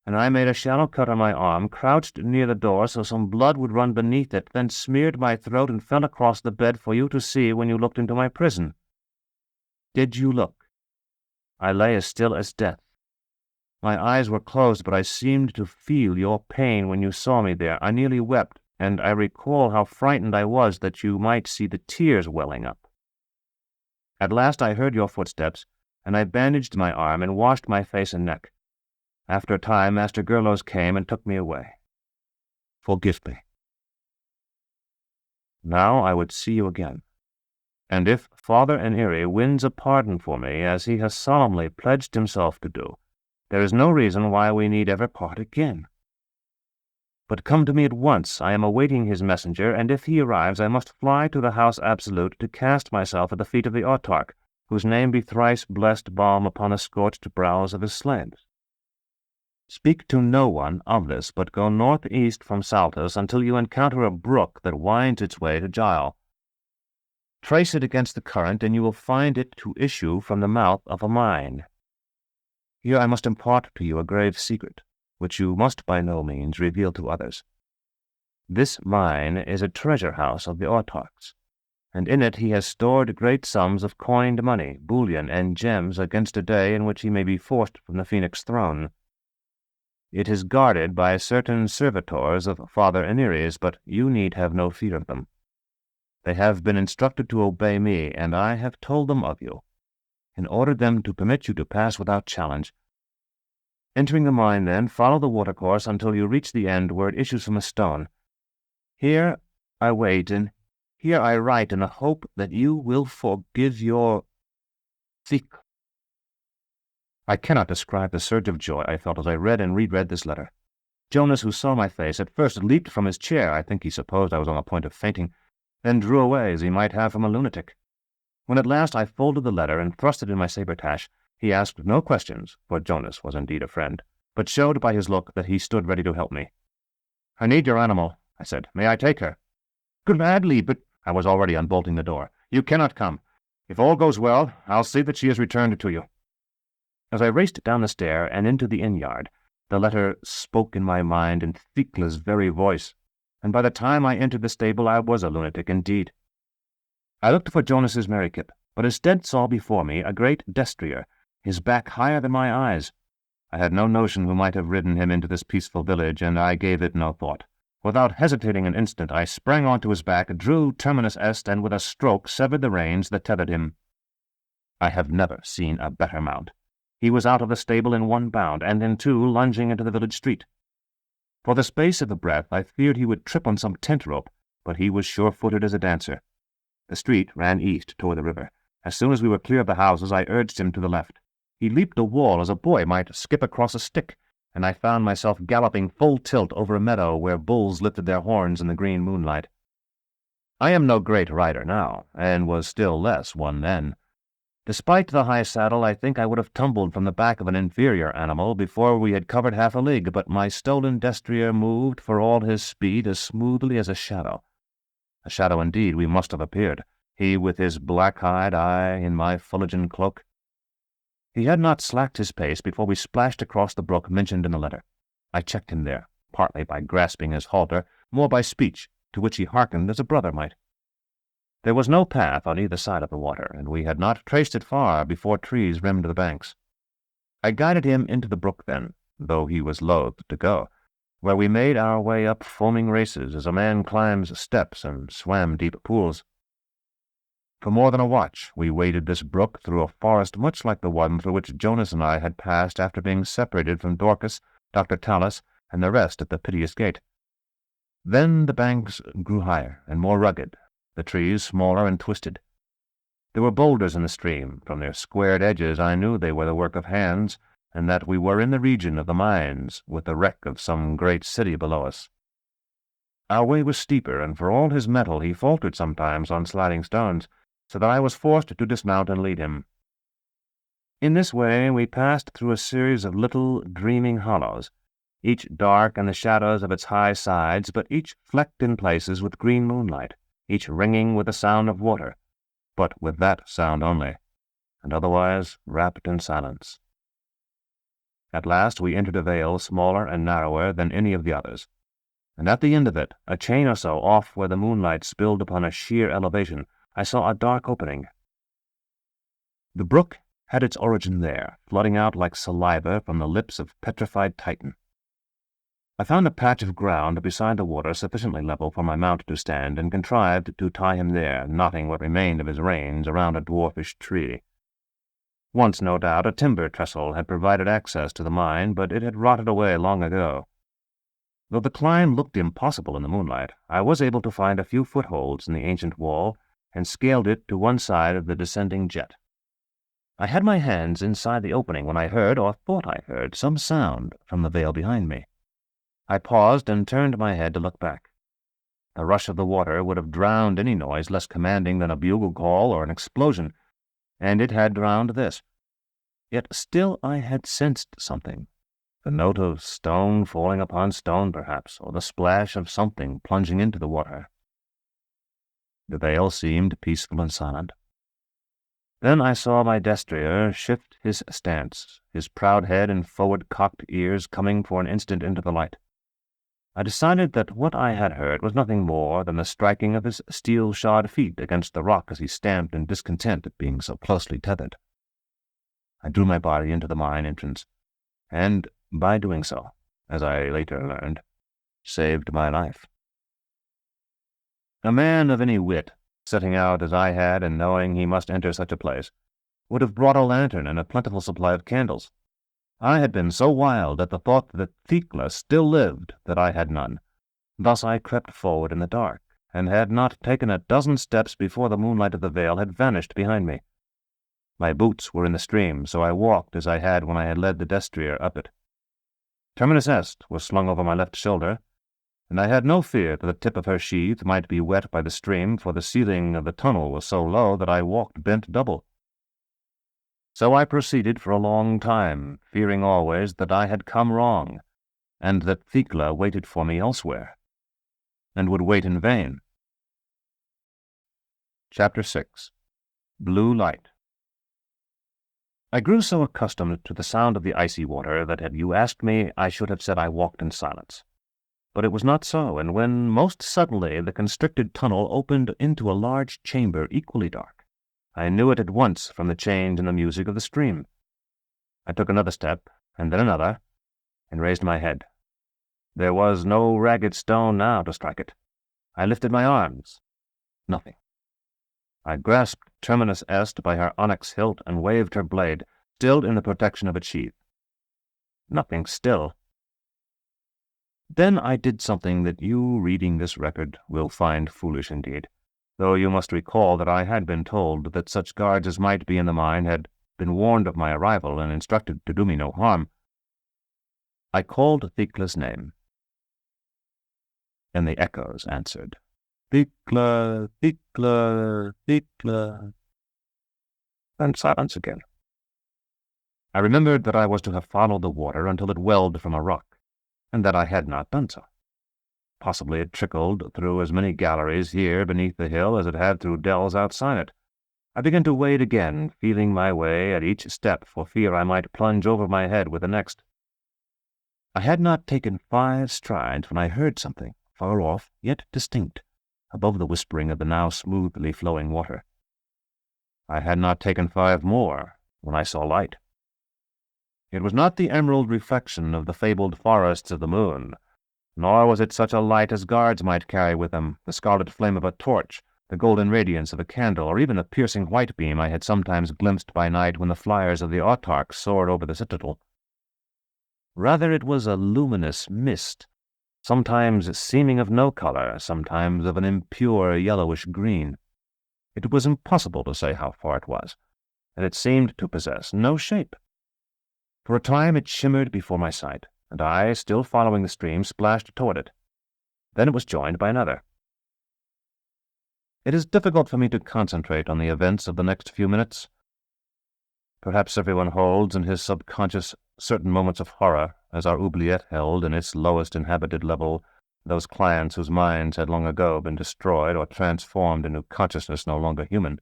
and I made a shallow cut on my arm, crouched near the door so some blood would run beneath it, then smeared my throat and fell across the bed for you to see when you looked into my prison. Did you look? I lay as still as death. My eyes were closed, but I seemed to feel your pain when you saw me there. I nearly wept, and I recall how frightened I was that you might see the tears welling up. At last I heard your footsteps, and I bandaged my arm and washed my face and neck. After a time, Master Gerlos came and took me away. Forgive me. Now I would see you again, and if Father Aneri wins a pardon for me, as he has solemnly pledged himself to do, there is no reason why we need ever part again. But come to me at once. I am awaiting his messenger, and if he arrives, I must fly to the House Absolute to cast myself at the feet of the autarch, whose name be thrice blessed balm upon the scorched brows of his slaves. Speak to no one of this, but go northeast from Saltus until you encounter a brook that winds its way to Gile. Trace it against the current, and you will find it to issue from the mouth of a mine. Here I must impart to you a grave secret, which you must by no means reveal to others. This mine is a treasure-house of the autarchs, and in it he has stored great sums of coined money, bullion, and gems against a day in which he may be forced from the Phoenix throne. It is guarded by certain servitors of Father Aneres, but you need have no fear of them. They have been instructed to obey me, and I have told them of you, and ordered them to permit you to pass without challenge. Entering the mine, then, follow the watercourse until you reach the end where it issues from a stone. Here I wait, and here I write in the hope that you will forgive your Thecla. I cannot describe the surge of joy I felt as I read and reread this letter. Jonas, who saw my face, at first leaped from his chair. I think he supposed I was on the point of fainting, then drew away as he might have from a lunatic. When at last I folded the letter and thrust it in my sabretache, he asked no questions, for Jonas was indeed a friend, but showed by his look that he stood ready to help me. "I need your animal," I said. "May I take her?" "Gladly, but—" I was already unbolting the door. "You cannot come. If all goes well, I'll see that she is returned to you." As I raced down the stair and into the inn-yard, the letter spoke in my mind in Thecla's very voice, and by the time I entered the stable I was a lunatic indeed. I looked for Jonas's merry-kip, but instead saw before me a great destrier, his back higher than my eyes. I had no notion who might have ridden him into this peaceful village, and I gave it no thought. Without hesitating an instant, I sprang onto his back, drew terminus est, and with a stroke severed the reins that tethered him. I have never seen a better mount. He was out of the stable in one bound, and in two lunging into the village street. For the space of a breath I feared he would trip on some tent-rope, but he was sure-footed as a dancer. The street ran east toward the river. As soon as we were clear of the houses, I urged him to the left. He leaped a wall as a boy might skip across a stick, and I found myself galloping full tilt over a meadow where bulls lifted their horns in the green moonlight. I am no great rider now, and was still less one then. Despite the high saddle, I think I would have tumbled from the back of an inferior animal before we had covered half a league, but my stolen destrier moved for all his speed as smoothly as a shadow. A shadow indeed we must have appeared, he with his black hide, I in my fullegen cloak. He had not slacked his pace before we splashed across the brook mentioned in the letter. I checked him there, partly by grasping his halter, more by speech, to which he hearkened as a brother might. There was no path on either side of the water, and we had not traced it far before trees rimmed the banks. I guided him into the brook then, though he was loath to go, where we made our way up foaming races as a man climbs steps and swam deep pools. For more than a watch we waded this brook through a forest much like the one through which Jonas and I had passed after being separated from Dorcas, Dr. Talos, and the rest at the Piteous Gate. Then the banks grew higher and more rugged, the trees smaller and twisted. There were boulders in the stream. From their squared edges I knew they were the work of hands, and that we were in the region of the mines, with the wreck of some great city below us. Our way was steeper, and for all his mettle he faltered sometimes on sliding stones, so that I was forced to dismount and lead him. In this way we passed through a series of little dreaming hollows, each dark in the shadows of its high sides, but each flecked in places with green moonlight, each ringing with the sound of water, but with that sound only, and otherwise wrapped in silence. At last we entered a vale smaller and narrower than any of the others, and at the end of it, a chain or so off where the moonlight spilled upon a sheer elevation, I saw a dark opening. The brook had its origin there, flooding out like saliva from the lips of petrified Titan. I found a patch of ground beside the water sufficiently level for my mount to stand, and contrived to tie him there, knotting what remained of his reins around a dwarfish tree. Once, no doubt, a timber trestle had provided access to the mine, but it had rotted away long ago. Though the climb looked impossible in the moonlight, I was able to find a few footholds in the ancient wall, and scaled it to one side of the descending jet. I had my hands inside the opening when I heard, or thought I heard, some sound from the vale behind me. I paused and turned my head to look back. The rush of the water would have drowned any noise less commanding than a bugle call or an explosion, and it had drowned this. Yet still I had sensed something, The note of stone falling upon stone, perhaps, or the splash of something plunging into the water. The vale seemed peaceful and silent. Then I saw my destrier shift his stance, his proud head and forward-cocked ears coming for an instant into the light. I decided that what I had heard was nothing more than the striking of his steel-shod feet against the rock as he stamped in discontent at being so closely tethered. I drew my body into the mine entrance, and by doing so, as I later learned, saved my life. A man of any wit, setting out as I had and knowing he must enter such a place, would have brought a lantern and a plentiful supply of candles. I had been so wild at the thought that Thecla still lived that I had none. Thus I crept forward in the dark, and had not taken a dozen steps before the moonlight of the vale had vanished behind me. My boots were in the stream, so I walked as I had when I had led the destrier up it. Terminus Est was slung over my left shoulder, and I had no fear that the tip of her sheath might be wet by the stream, for the ceiling of the tunnel was so low that I walked bent double. So I proceeded for a long time, fearing always that I had come wrong, and that Thecla waited for me elsewhere, and would wait in vain. Chapter 6. Blue Light. I grew so accustomed to the sound of the icy water that had you asked me, I should have said I walked in silence. But it was not so, and when most suddenly the constricted tunnel opened into a large chamber equally dark, I knew it at once from the change in the music of the stream. I took another step, and then another, and raised my head. There was no ragged stone now to strike it. I lifted my arms. Nothing. I grasped Terminus Est by her onyx hilt and waved her blade, still in the protection of its sheath. Nothing still. Then I did something that you, reading this record, will find foolish indeed, though you must recall that I had been told that such guards as might be in the mine had been warned of my arrival and instructed to do me no harm. I called Thecla's name, and the echoes answered, "Thecla, Thecla, Thecla," and silence again. I remembered that I was to have followed the water until it welled from a rock, and that I had not done so. Possibly it trickled through as many galleries here beneath the hill as it had through dells outside it. I began to wade again, feeling my way at each step for fear I might plunge over my head with the next. I had not taken 5 strides when I heard something, far off, yet distinct, above the whispering of the now smoothly flowing water. I had not taken 5 more when I saw light. It was not the emerald reflection of the fabled forests of the moon, nor was it such a light as guards might carry with them, the scarlet flame of a torch, the golden radiance of a candle, or even a piercing white beam I had sometimes glimpsed by night when the flyers of the autarch soared over the citadel. Rather it was a luminous mist, sometimes seeming of no color, sometimes of an impure yellowish green. It was impossible to say how far it was, and it seemed to possess no shape. For a time it shimmered before my sight, and I, still following the stream, splashed toward it. Then it was joined by another. It is difficult for me to concentrate on the events of the next few minutes. Perhaps everyone holds in his subconscious certain moments of horror, as our oubliette held in its lowest inhabited level those clients whose minds had long ago been destroyed or transformed into consciousness no longer human.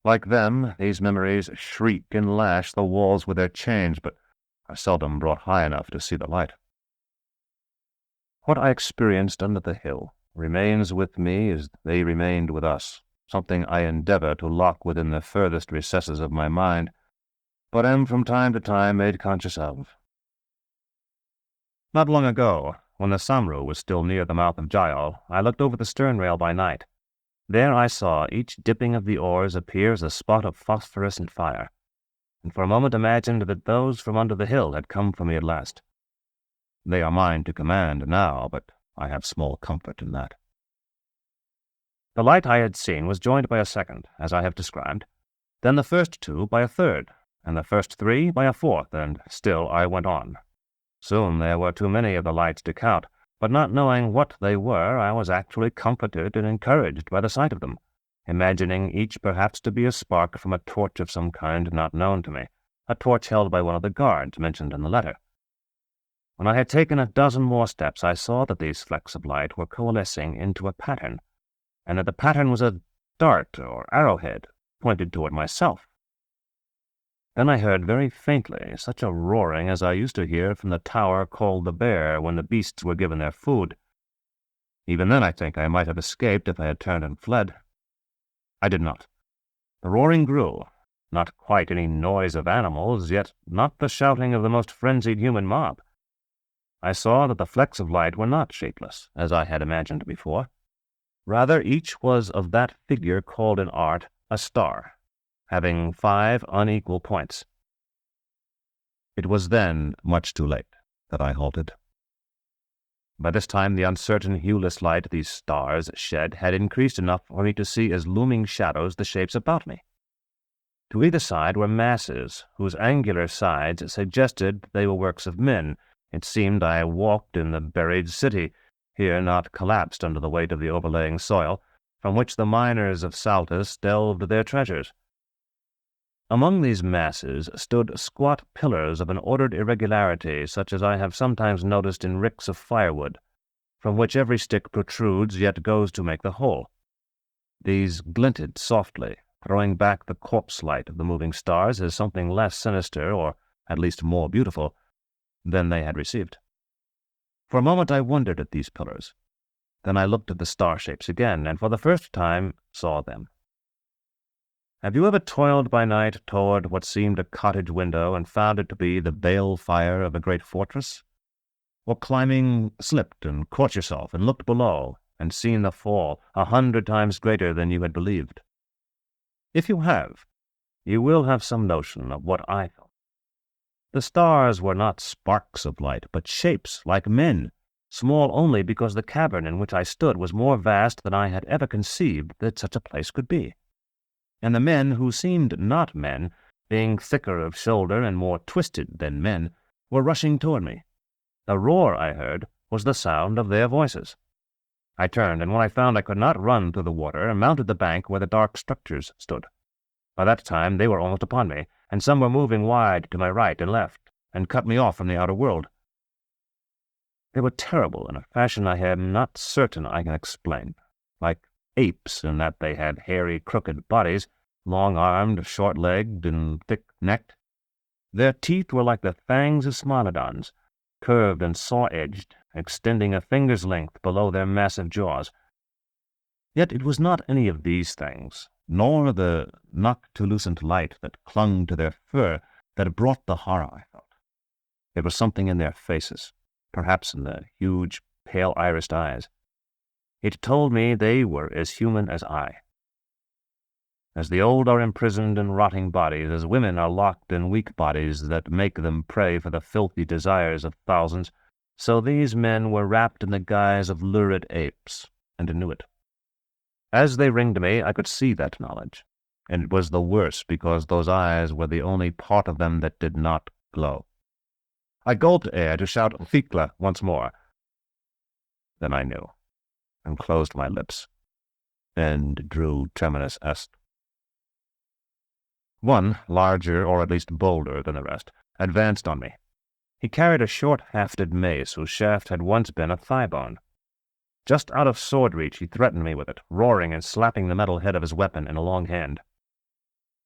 Like them, these memories shriek and lash the walls with their chains, but are seldom brought high enough to see the light. What I experienced under the hill remains with me as they remained with us, something I endeavor to lock within the furthest recesses of my mind, but am from time to time made conscious of. Not long ago, when the Samru was still near the mouth of Gial, I looked over the stern rail by night. There I saw each dipping of the oars appear as a spot of phosphorescent fire, and for a moment imagined that those from under the hill had come for me at last. They are mine to command now, but I have small comfort in that. The light I had seen was joined by a second, as I have described, then the first 2 by a third, and the first 3 by a fourth, and still I went on. Soon there were too many of the lights to count, but not knowing what they were, I was actually comforted and encouraged by the sight of them, imagining each perhaps to be a spark from a torch of some kind not known to me, a torch held by one of the guards mentioned in the letter, When I had taken a dozen more steps, I saw that these flecks of light were coalescing into a pattern, and that the pattern was a dart or arrowhead pointed toward myself. Then I heard very faintly such a roaring as I used to hear from the tower called the Bear when the beasts were given their food. Even then I think I might have escaped if I had turned and fled. I did not. The roaring grew, not quite any noise of animals, yet not the shouting of the most frenzied human mob. I saw that the flecks of light were not shapeless, as I had imagined before. Rather, each was of that figure called in art a star, having 5 unequal points. It was then much too late that I halted. By this time the uncertain hueless light these stars shed had increased enough for me to see as looming shadows the shapes about me. To either side were masses whose angular sides suggested they were works of men. It seemed I walked in the buried city, here not collapsed under the weight of the overlaying soil, from which the miners of Saltus delved their treasures. Among these masses stood squat pillars of an ordered irregularity such as I have sometimes noticed in ricks of firewood, from which every stick protrudes yet goes to make the whole. These glinted softly, throwing back the corpse light of the moving stars as something less sinister, or at least more beautiful, than they had received. For a moment I wondered at these pillars. Then I looked at the star shapes again, and for the first time saw them. Have you ever toiled by night toward what seemed a cottage window and found it to be the bale fire of a great fortress? Or climbing, slipped and caught yourself and looked below and seen the fall 100 times greater than you had believed? If you have, you will have some notion of what I felt. The stars were not sparks of light, but shapes like men, small only because the cavern in which I stood was more vast than I had ever conceived that such a place could be. And the men who seemed not men, being thicker of shoulder and more twisted than men, were rushing toward me. The roar I heard was the sound of their voices. I turned, and when I found I could not run through the water, mounted the bank where the dark structures stood. By that time they were almost upon me, and some were moving wide to my right and left, and cut me off from the outer world. They were terrible in a fashion I am not certain I can explain, like apes in that they had hairy, crooked bodies, long-armed, short-legged, and thick-necked. Their teeth were like the fangs of Smilodons, curved and saw-edged, extending a finger's length below their massive jaws. Yet it was not any of these things, nor the noctilucent light that clung to their fur, that brought the horror I felt. It was something in their faces, perhaps in the huge, pale-irised eyes. It told me they were as human as I. As the old are imprisoned in rotting bodies, as women are locked in weak bodies that make them prey for the filthy desires of thousands, so these men were wrapped in the guise of lurid apes, and knew it. As they ringed me, I could see that knowledge, and it was the worse because those eyes were the only part of them that did not glow. I gulped air to shout Thecla once more. Then I knew, and closed my lips, and drew terminus est. One, larger or at least bolder than the rest, advanced on me. He carried a short-hafted mace whose shaft had once been a thigh-bone. Just out of sword reach he threatened me with it, roaring and slapping the metal head of his weapon in a long hand.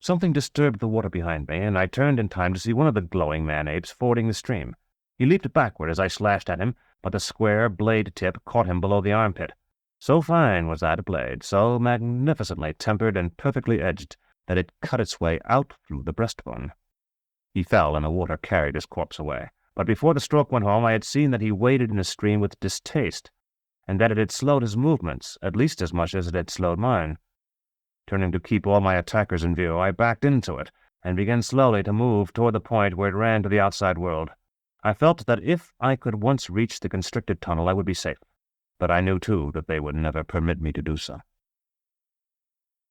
Something disturbed the water behind me, and I turned in time to see one of the glowing man-apes fording the stream. He leaped backward as I slashed at him, but the square blade tip caught him below the armpit. So fine was that blade, so magnificently tempered and perfectly edged, that it cut its way out through the breastbone. He fell, and the water carried his corpse away. But before the stroke went home, I had seen that he waded in the stream with distaste, and that it had slowed his movements at least as much as it had slowed mine. Turning to keep all my attackers in view, I backed into it, and began slowly to move toward the point where it ran to the outside world. I felt that if I could once reach the constricted tunnel, I would be safe, but I knew, too, that they would never permit me to do so.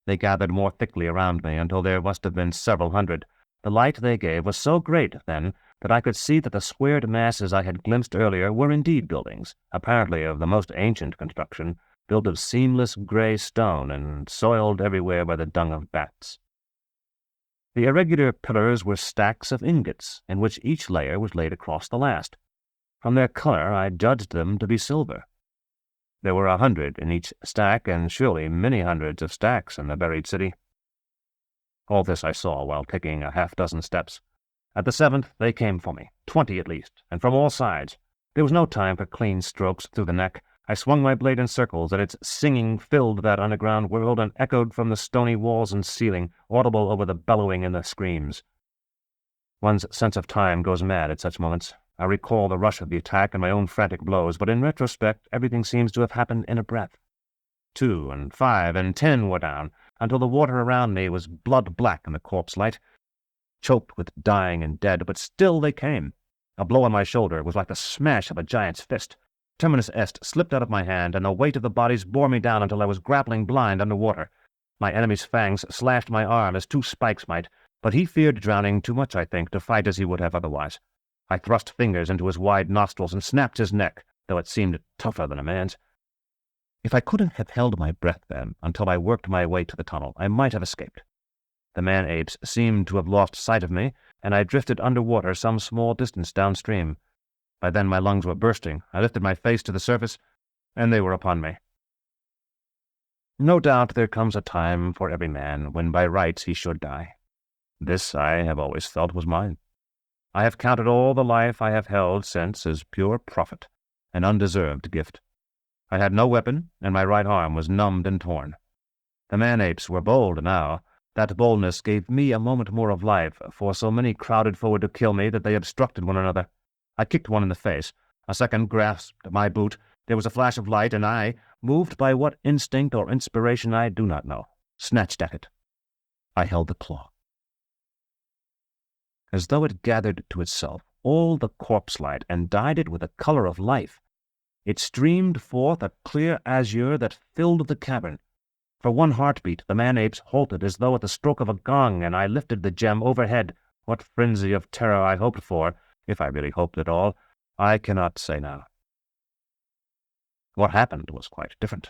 They gathered more thickly around me until there must have been several hundred. The light they gave was so great, then, that I could see that the squared masses I had glimpsed earlier were indeed buildings, apparently of the most ancient construction, built of seamless gray stone and soiled everywhere by the dung of bats. The irregular pillars were stacks of ingots, in which each layer was laid across the last. From their color I judged them to be silver. There were 100 in each stack, and surely many hundreds of stacks in the buried city. All this I saw while taking a half-dozen steps. At the 7th they came for me, 20 at least, and from all sides. There was no time for clean strokes through the neck. I swung my blade in circles, and its singing filled that underground world and echoed from the stony walls and ceiling, audible over the bellowing and the screams. One's sense of time goes mad at such moments. I recall the rush of the attack and my own frantic blows, but in retrospect everything seems to have happened in a breath. 2 and 5 and 10 were down, until the water around me was blood-black in the corpse light, choked with dying and dead, but still they came. A blow on my shoulder was like the smash of a giant's fist. Terminus Est slipped out of my hand, and the weight of the bodies bore me down until I was grappling blind under water. My enemy's fangs slashed my arm as 2 spikes might, but he feared drowning too much, I think, to fight as he would have otherwise. I thrust fingers into his wide nostrils and snapped his neck, though it seemed tougher than a man's. If I couldn't have held my breath then until I worked my way to the tunnel, I might have escaped. The man-apes seemed to have lost sight of me, and I drifted underwater some small distance downstream. By then my lungs were bursting. I lifted my face to the surface, and they were upon me. No doubt there comes a time for every man when by rights he should die. This, I have always felt, was mine. I have counted all the life I have held since as pure profit, an undeserved gift. I had no weapon, and my right arm was numbed and torn. The man-apes were bold now. That boldness gave me a moment more of life, for so many crowded forward to kill me that they obstructed one another. I kicked one in the face. A second grasped my boot. There was a flash of light, and I, moved by what instinct or inspiration I do not know, snatched at it. I held the claw. As though it gathered to itself all the corpse light and dyed it with the color of life, it streamed forth a clear azure that filled the cavern. For one heartbeat the man-apes halted as though at the stroke of a gong, and I lifted the gem overhead. What frenzy of terror I hoped for, if I really hoped at all, I cannot say now. What happened was quite different.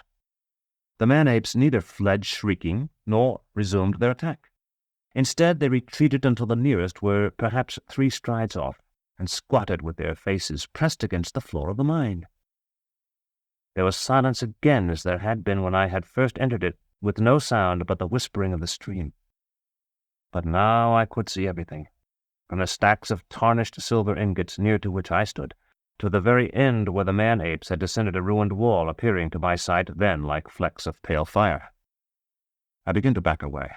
The man-apes neither fled shrieking nor resumed their attack. Instead, they retreated until the nearest were perhaps 3 strides off, and squatted with their faces pressed against the floor of the mine. There was silence again as there had been when I had first entered it, with no sound but the whispering of the stream. But now I could see everything, from the stacks of tarnished silver ingots near to which I stood, to the very end where the man-apes had descended a ruined wall, appearing to my sight then like flecks of pale fire. I began to back away.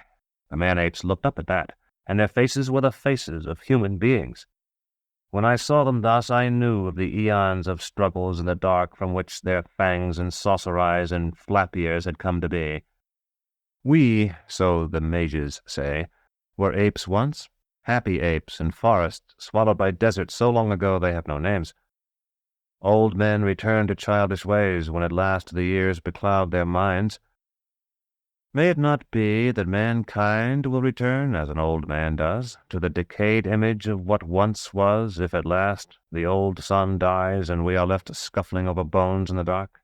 The man-apes looked up at that, and their faces were the faces of human beings. When I saw them thus, I knew of the eons of struggles in the dark from which their fangs and saucer eyes and flap ears had come to be. We, so the mages say, were apes once, happy apes in forests swallowed by deserts so long ago they have no names. Old men return to childish ways when at last the years becloud their minds. May it not be that mankind will return, as an old man does, to the decayed image of what once was, if at last the old sun dies and we are left scuffling over bones in the dark?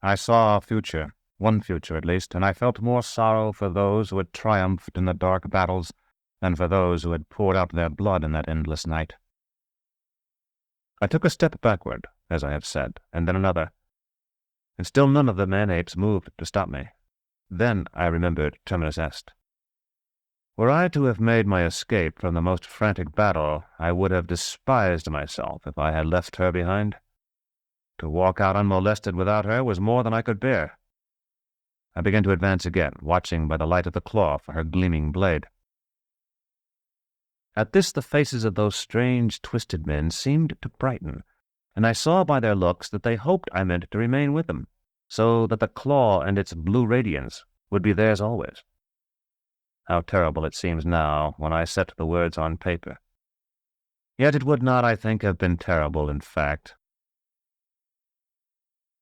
I saw a future, one future at least, and I felt more sorrow for those who had triumphed in the dark battles than for those who had poured out their blood in that endless night. I took a step backward, as I have said, and then another, and still none of the man-apes moved to stop me. Then I remembered Terminus Est. Were I to have made my escape from the most frantic battle, I would have despised myself if I had left her behind. To walk out unmolested without her was more than I could bear. I began to advance again, watching by the light of the claw for her gleaming blade. At this the faces of those strange, twisted men seemed to brighten, and I saw by their looks that they hoped I meant to remain with them, so that the claw and its blue radiance would be theirs always. How terrible it seems now when I set the words on paper. Yet it would not, I think, have been terrible in fact.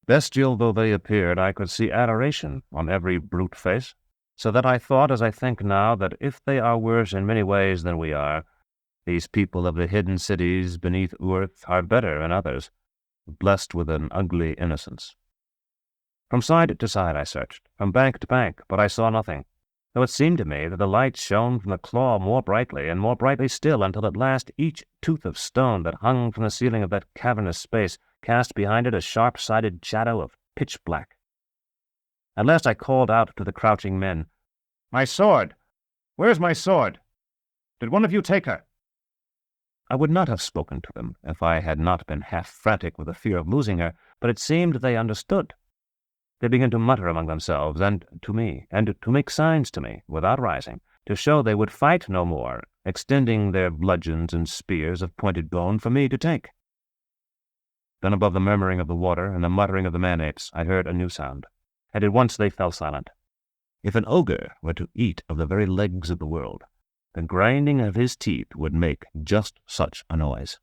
Bestial though they appeared, I could see adoration on every brute face, so that I thought, as I think now, that if they are worse in many ways than we are, these people of the hidden cities beneath earth are better in others, blessed with an ugly innocence. From side to side I searched, from bank to bank, but I saw nothing. though it seemed to me that the light shone from the claw more brightly and more brightly still, until at last each tooth of stone that hung from the ceiling of that cavernous space cast behind it a sharp-sided shadow of pitch black. At last I called out to the crouching men, "My sword! Where's my sword? Did one of you take her?" I would not have spoken to them if I had not been half frantic with the fear of losing her, but it seemed they understood. They began to mutter among themselves, and to me, and to make signs to me, without rising, to show they would fight no more, extending their bludgeons and spears of pointed bone for me to take. Then above the murmuring of the water and the muttering of the man-apes, I heard a new sound, and at once they fell silent. If an ogre were to eat of the very legs of the world, the grinding of his teeth would make just such a noise.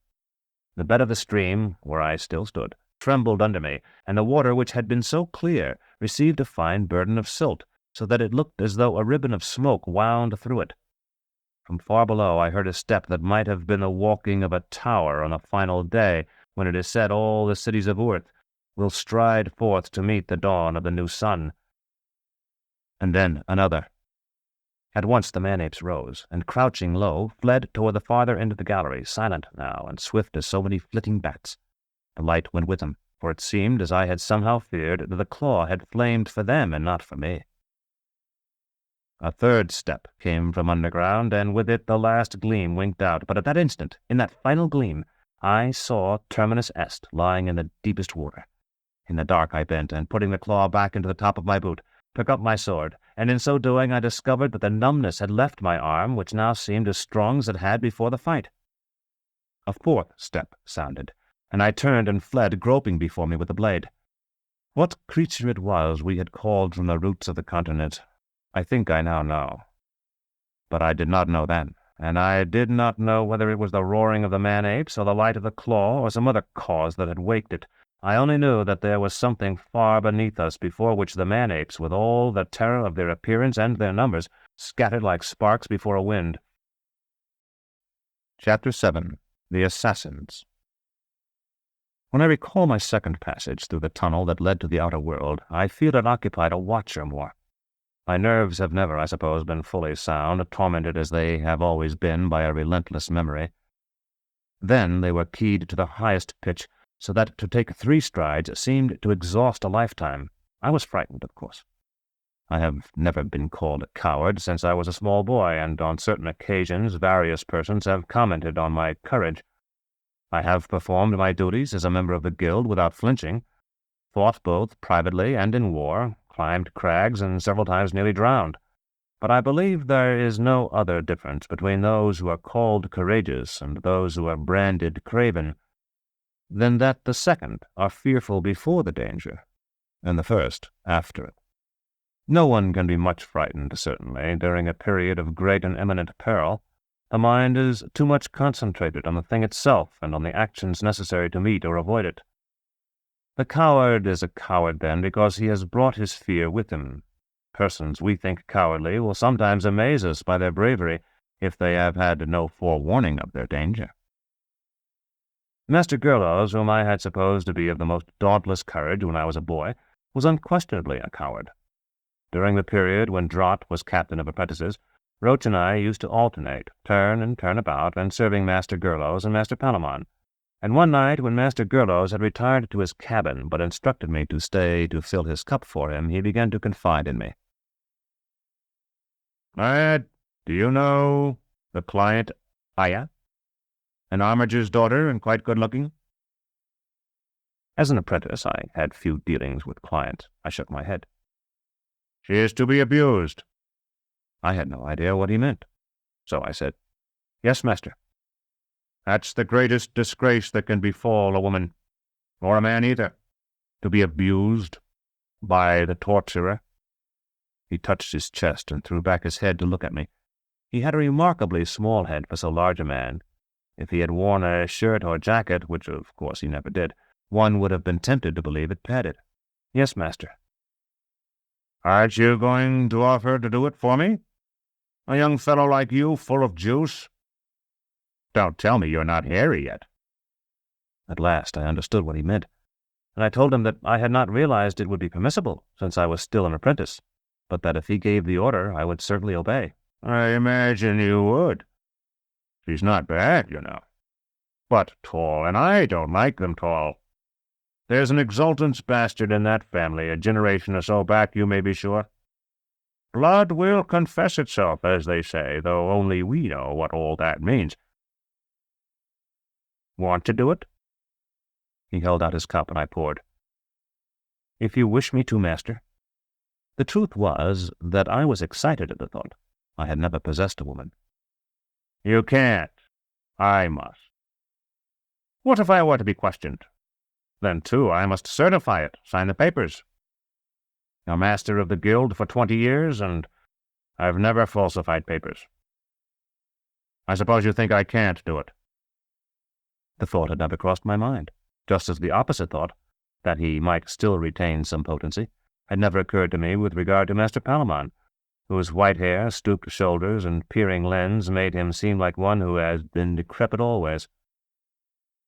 The bed of the stream, where I still stood, trembled under me, and the water, which had been so clear, received a fine burden of silt, so that it looked as though a ribbon of smoke wound through it. From far below I heard a step that might have been the walking of a tower on a final day, when it is said all the cities of earth will stride forth to meet the dawn of the new sun. And then another. At once the man-apes rose, and crouching low, fled toward the farther end of the gallery, silent now, and swift as so many flitting bats. The light went with them, for it seemed, as I had somehow feared, that the claw had flamed for them and not for me. A third step came from underground, and with it the last gleam winked out. But at that instant, in that final gleam, I saw Terminus Est lying in the deepest water. In the dark I bent, and putting the claw back into the top of my boot, took up my sword, and in so doing I discovered that the numbness had left my arm, which now seemed as strong as it had before the fight. A fourth step sounded, and I turned and fled, groping before me with the blade. What creature it was we had called from the roots of the continent, I think I now know. But I did not know then, and I did not know whether it was the roaring of the man-apes, or the light of the claw, or some other cause that had waked it. I only knew that there was something far beneath us before which the man-apes, with all the terror of their appearance and their numbers, scattered like sparks before a wind. Chapter 7. The Assassins. When I recall my second passage through the tunnel that led to the outer world, I feel it occupied a watch or more. My nerves have never, I suppose, been fully sound, tormented as they have always been by a relentless memory. Then they were keyed to the highest pitch, so that to take 3 strides seemed to exhaust a lifetime. I was frightened, of course. I have never been called a coward since I was a small boy, and on certain occasions various persons have commented on my courage. I have performed my duties as a member of the guild without flinching, fought both privately and in war, climbed crags, and several times nearly drowned. But I believe there is no other difference between those who are called courageous and those who are branded craven, than that the second are fearful before the danger, and the first after it. No one can be much frightened, certainly, during a period of great and imminent peril. The mind is too much concentrated on the thing itself and on the actions necessary to meet or avoid it. The coward is a coward, then, because he has brought his fear with him. Persons we think cowardly will sometimes amaze us by their bravery if they have had no forewarning of their danger. Master Gerlos, whom I had supposed to be of the most dauntless courage when I was a boy, was unquestionably a coward. During the period when Drott was captain of apprentices, Roach and I used to alternate, turn and turn about, and serving Master Gerlos and Master Palamon. And one night, when Master Gerlos had retired to his cabin, but instructed me to stay to fill his cup for him, he began to confide in me. "Lad, do you know the client Aya? An armiger's daughter and quite good-looking?" As an apprentice, I had few dealings with clients. I shook my head. "She is to be abused." I had no idea what he meant. So I said, "Yes, master." "That's the greatest disgrace that can befall a woman, or a man either, to be abused by the torturer." He touched his chest and threw back his head to look at me. He had a remarkably small head for so large a man. If he had worn a shirt or jacket, which of course he never did, one would have been tempted to believe it padded. "Yes, master." "Aren't you going to offer to do it for me? A young fellow like you, full of juice? Don't tell me you're not hairy yet." At last I understood what he meant, and I told him that I had not realized it would be permissible, since I was still an apprentice. but that if he gave the order, I would certainly obey. I imagine you would. She's not bad, you know. But tall, and I don't like them tall. There's an exultance bastard in that family, a generation or so back, you may be sure. Blood will confess itself, as they say, though only we know what all that means. Want to do it? He held out his cup, and I poured. If you wish me to, master. The truth was that I was excited at the thought. I had never possessed a woman. You can't. I must. What if I were to be questioned? Then, too, I must certify it, sign the papers. A master of the guild for 20 years, and I've never falsified papers. I suppose you think I can't do it. The thought had never crossed my mind, just as the opposite thought, that he might still retain some potency, had never occurred to me with regard to Master Palamon, whose white hair, stooped shoulders, and peering lens made him seem like one who had been decrepit always.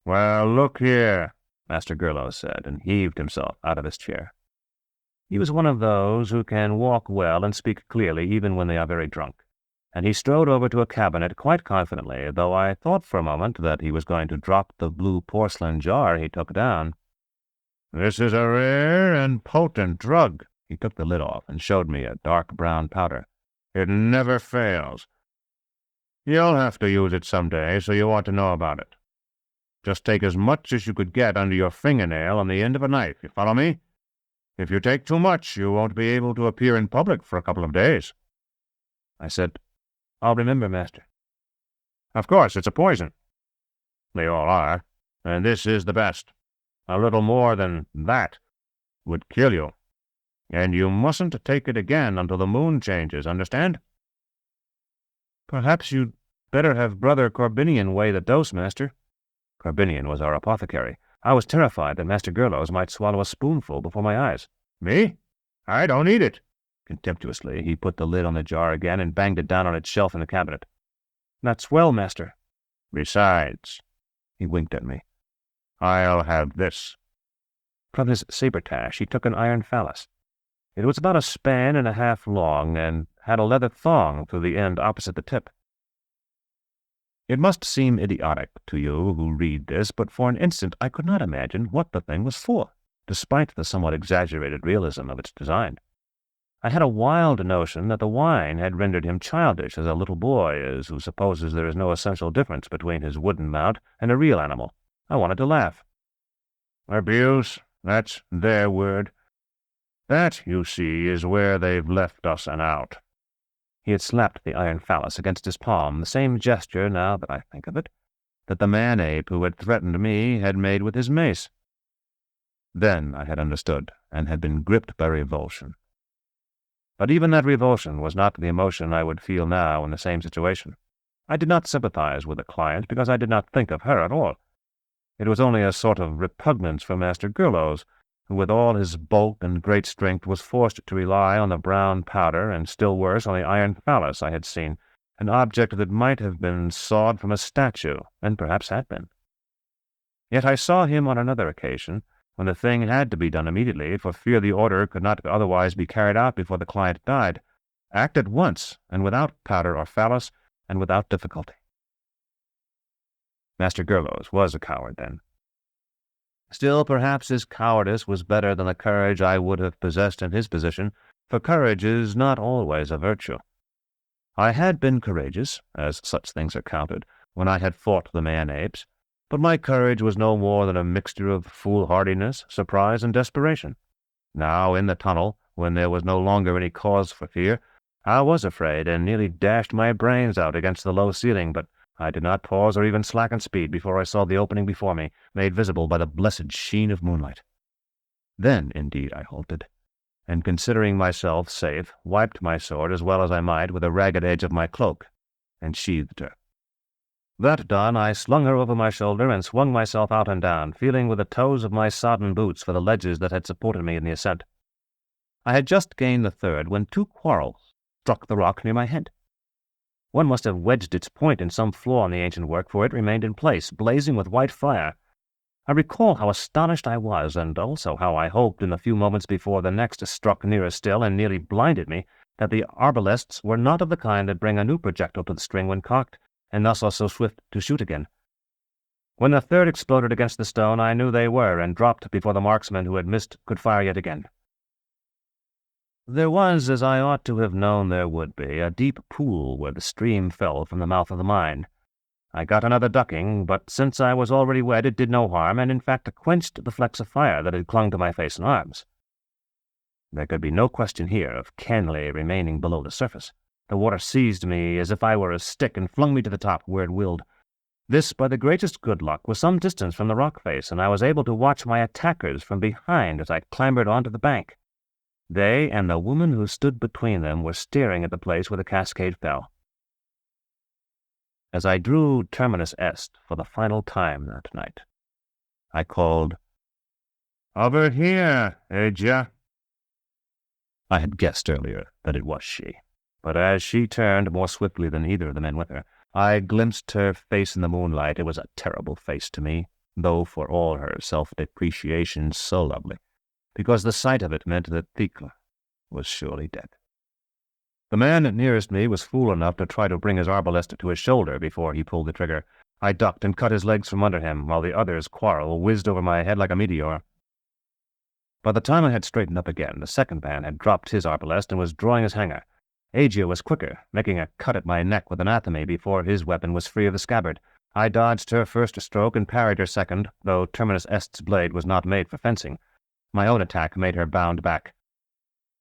Well, look here, Master Gerlos said, and heaved himself out of his chair. He was one of those who can walk well and speak clearly even when they are very drunk, and he strode over to a cabinet quite confidently, though I thought for a moment that he was going to drop the blue porcelain jar he took down. This is a rare and potent drug. He took the lid off and showed me a dark brown powder. It never fails. You'll have to use it some day, so you ought to know about it. Just take as much as you could get under your fingernail on the end of a knife, you follow me? If you take too much, you won't be able to appear in public for a couple of days. I said, I'll remember, master. Of course, it's a poison. They all are, and this is the best. A little more than that would kill you. And you mustn't take it again until the moon changes, understand? Perhaps you'd better have Brother Corbinian weigh the dose, master. Corbinian was our apothecary. I was terrified that Master Gerlos might swallow a spoonful before my eyes. Me? I don't eat it. Contemptuously, he put the lid on the jar again and banged it down on its shelf in the cabinet. That's well, master. Besides, he winked at me, I'll have this. From his saber-tash he took an iron phallus. It was about a span and a half long, and had a leather thong through the end opposite the tip. It must seem idiotic to you who read this, but for an instant I could not imagine what the thing was for, despite the somewhat exaggerated realism of its design. I had a wild notion that the wine had rendered him childish as a little boy is who supposes there is no essential difference between his wooden mount and a real animal. I wanted to laugh. Abuse, that's their word. That, you see, is where they've left us an out. He had slapped the iron phallus against his palm, the same gesture, now that I think of it, that the man-ape who had threatened me had made with his mace. Then I had understood, and had been gripped by revulsion. But even that revulsion was not the emotion I would feel now in the same situation. I did not sympathize with the client because I did not think of her at all. It was only a sort of repugnance for Master Gerlos, who with all his bulk and great strength was forced to rely on the brown powder, and still worse on the iron phallus I had seen, an object that might have been sawed from a statue, and perhaps had been. Yet I saw him on another occasion, when the thing had to be done immediately, for fear the order could not otherwise be carried out before the client died, act at once, and without powder or phallus, and without difficulty. Master Gerlos was a coward, then. Still, perhaps his cowardice was better than the courage I would have possessed in his position, for courage is not always a virtue. I had been courageous, as such things are counted, when I had fought the man-apes, but my courage was no more than a mixture of foolhardiness, surprise, and desperation. Now, in the tunnel, when there was no longer any cause for fear, I was afraid, and nearly dashed my brains out against the low ceiling, but I did not pause or even slacken speed before I saw the opening before me, made visible by the blessed sheen of moonlight. Then, indeed, I halted, and considering myself safe, wiped my sword as well as I might with the ragged edge of my cloak, and sheathed her. That done, I slung her over my shoulder and swung myself out and down, feeling with the toes of my sodden boots for the ledges that had supported me in the ascent. I had just gained the third when 2 quarrels struck the rock near my head. One must have wedged its point in some flaw in the ancient work, for it remained in place, blazing with white fire. I recall how astonished I was, and also how I hoped in the few moments before the next struck nearer still and nearly blinded me, that the arbalests were not of the kind that bring a new projectile to the string when cocked, and thus are so swift to shoot again. When the third exploded against the stone, I knew they were, and dropped before the marksman who had missed could fire yet again. There was, as I ought to have known there would be, a deep pool where the stream fell from the mouth of the mine. I got another ducking, but since I was already wet it did no harm, and in fact quenched the flecks of fire that had clung to my face and arms. There could be no question here of Canley remaining below the surface. The water seized me as if I were a stick and flung me to the top where it willed. This, by the greatest good luck, was some distance from the rock face, and I was able to watch my attackers from behind as I clambered onto the bank. They and the woman who stood between them were staring at the place where the cascade fell. As I drew Terminus Est for the final time that night, I called, "Over here, Aja." I had guessed earlier that it was she, but as she turned more swiftly than either of the men with her, I glimpsed her face in the moonlight. It was a terrible face to me, though for all her self-depreciation so lovely, because the sight of it meant that Thecla was surely dead. The man nearest me was fool enough to try to bring his arbalest to his shoulder before he pulled the trigger. I ducked and cut his legs from under him, while the other's quarrel whizzed over my head like a meteor. By the time I had straightened up again, the second man had dropped his arbalest and was drawing his hanger. Agia was quicker, making a cut at my neck with anathema before his weapon was free of the scabbard. I dodged her first stroke and parried her second, though Terminus Est's blade was not made for fencing. My own attack made her bound back.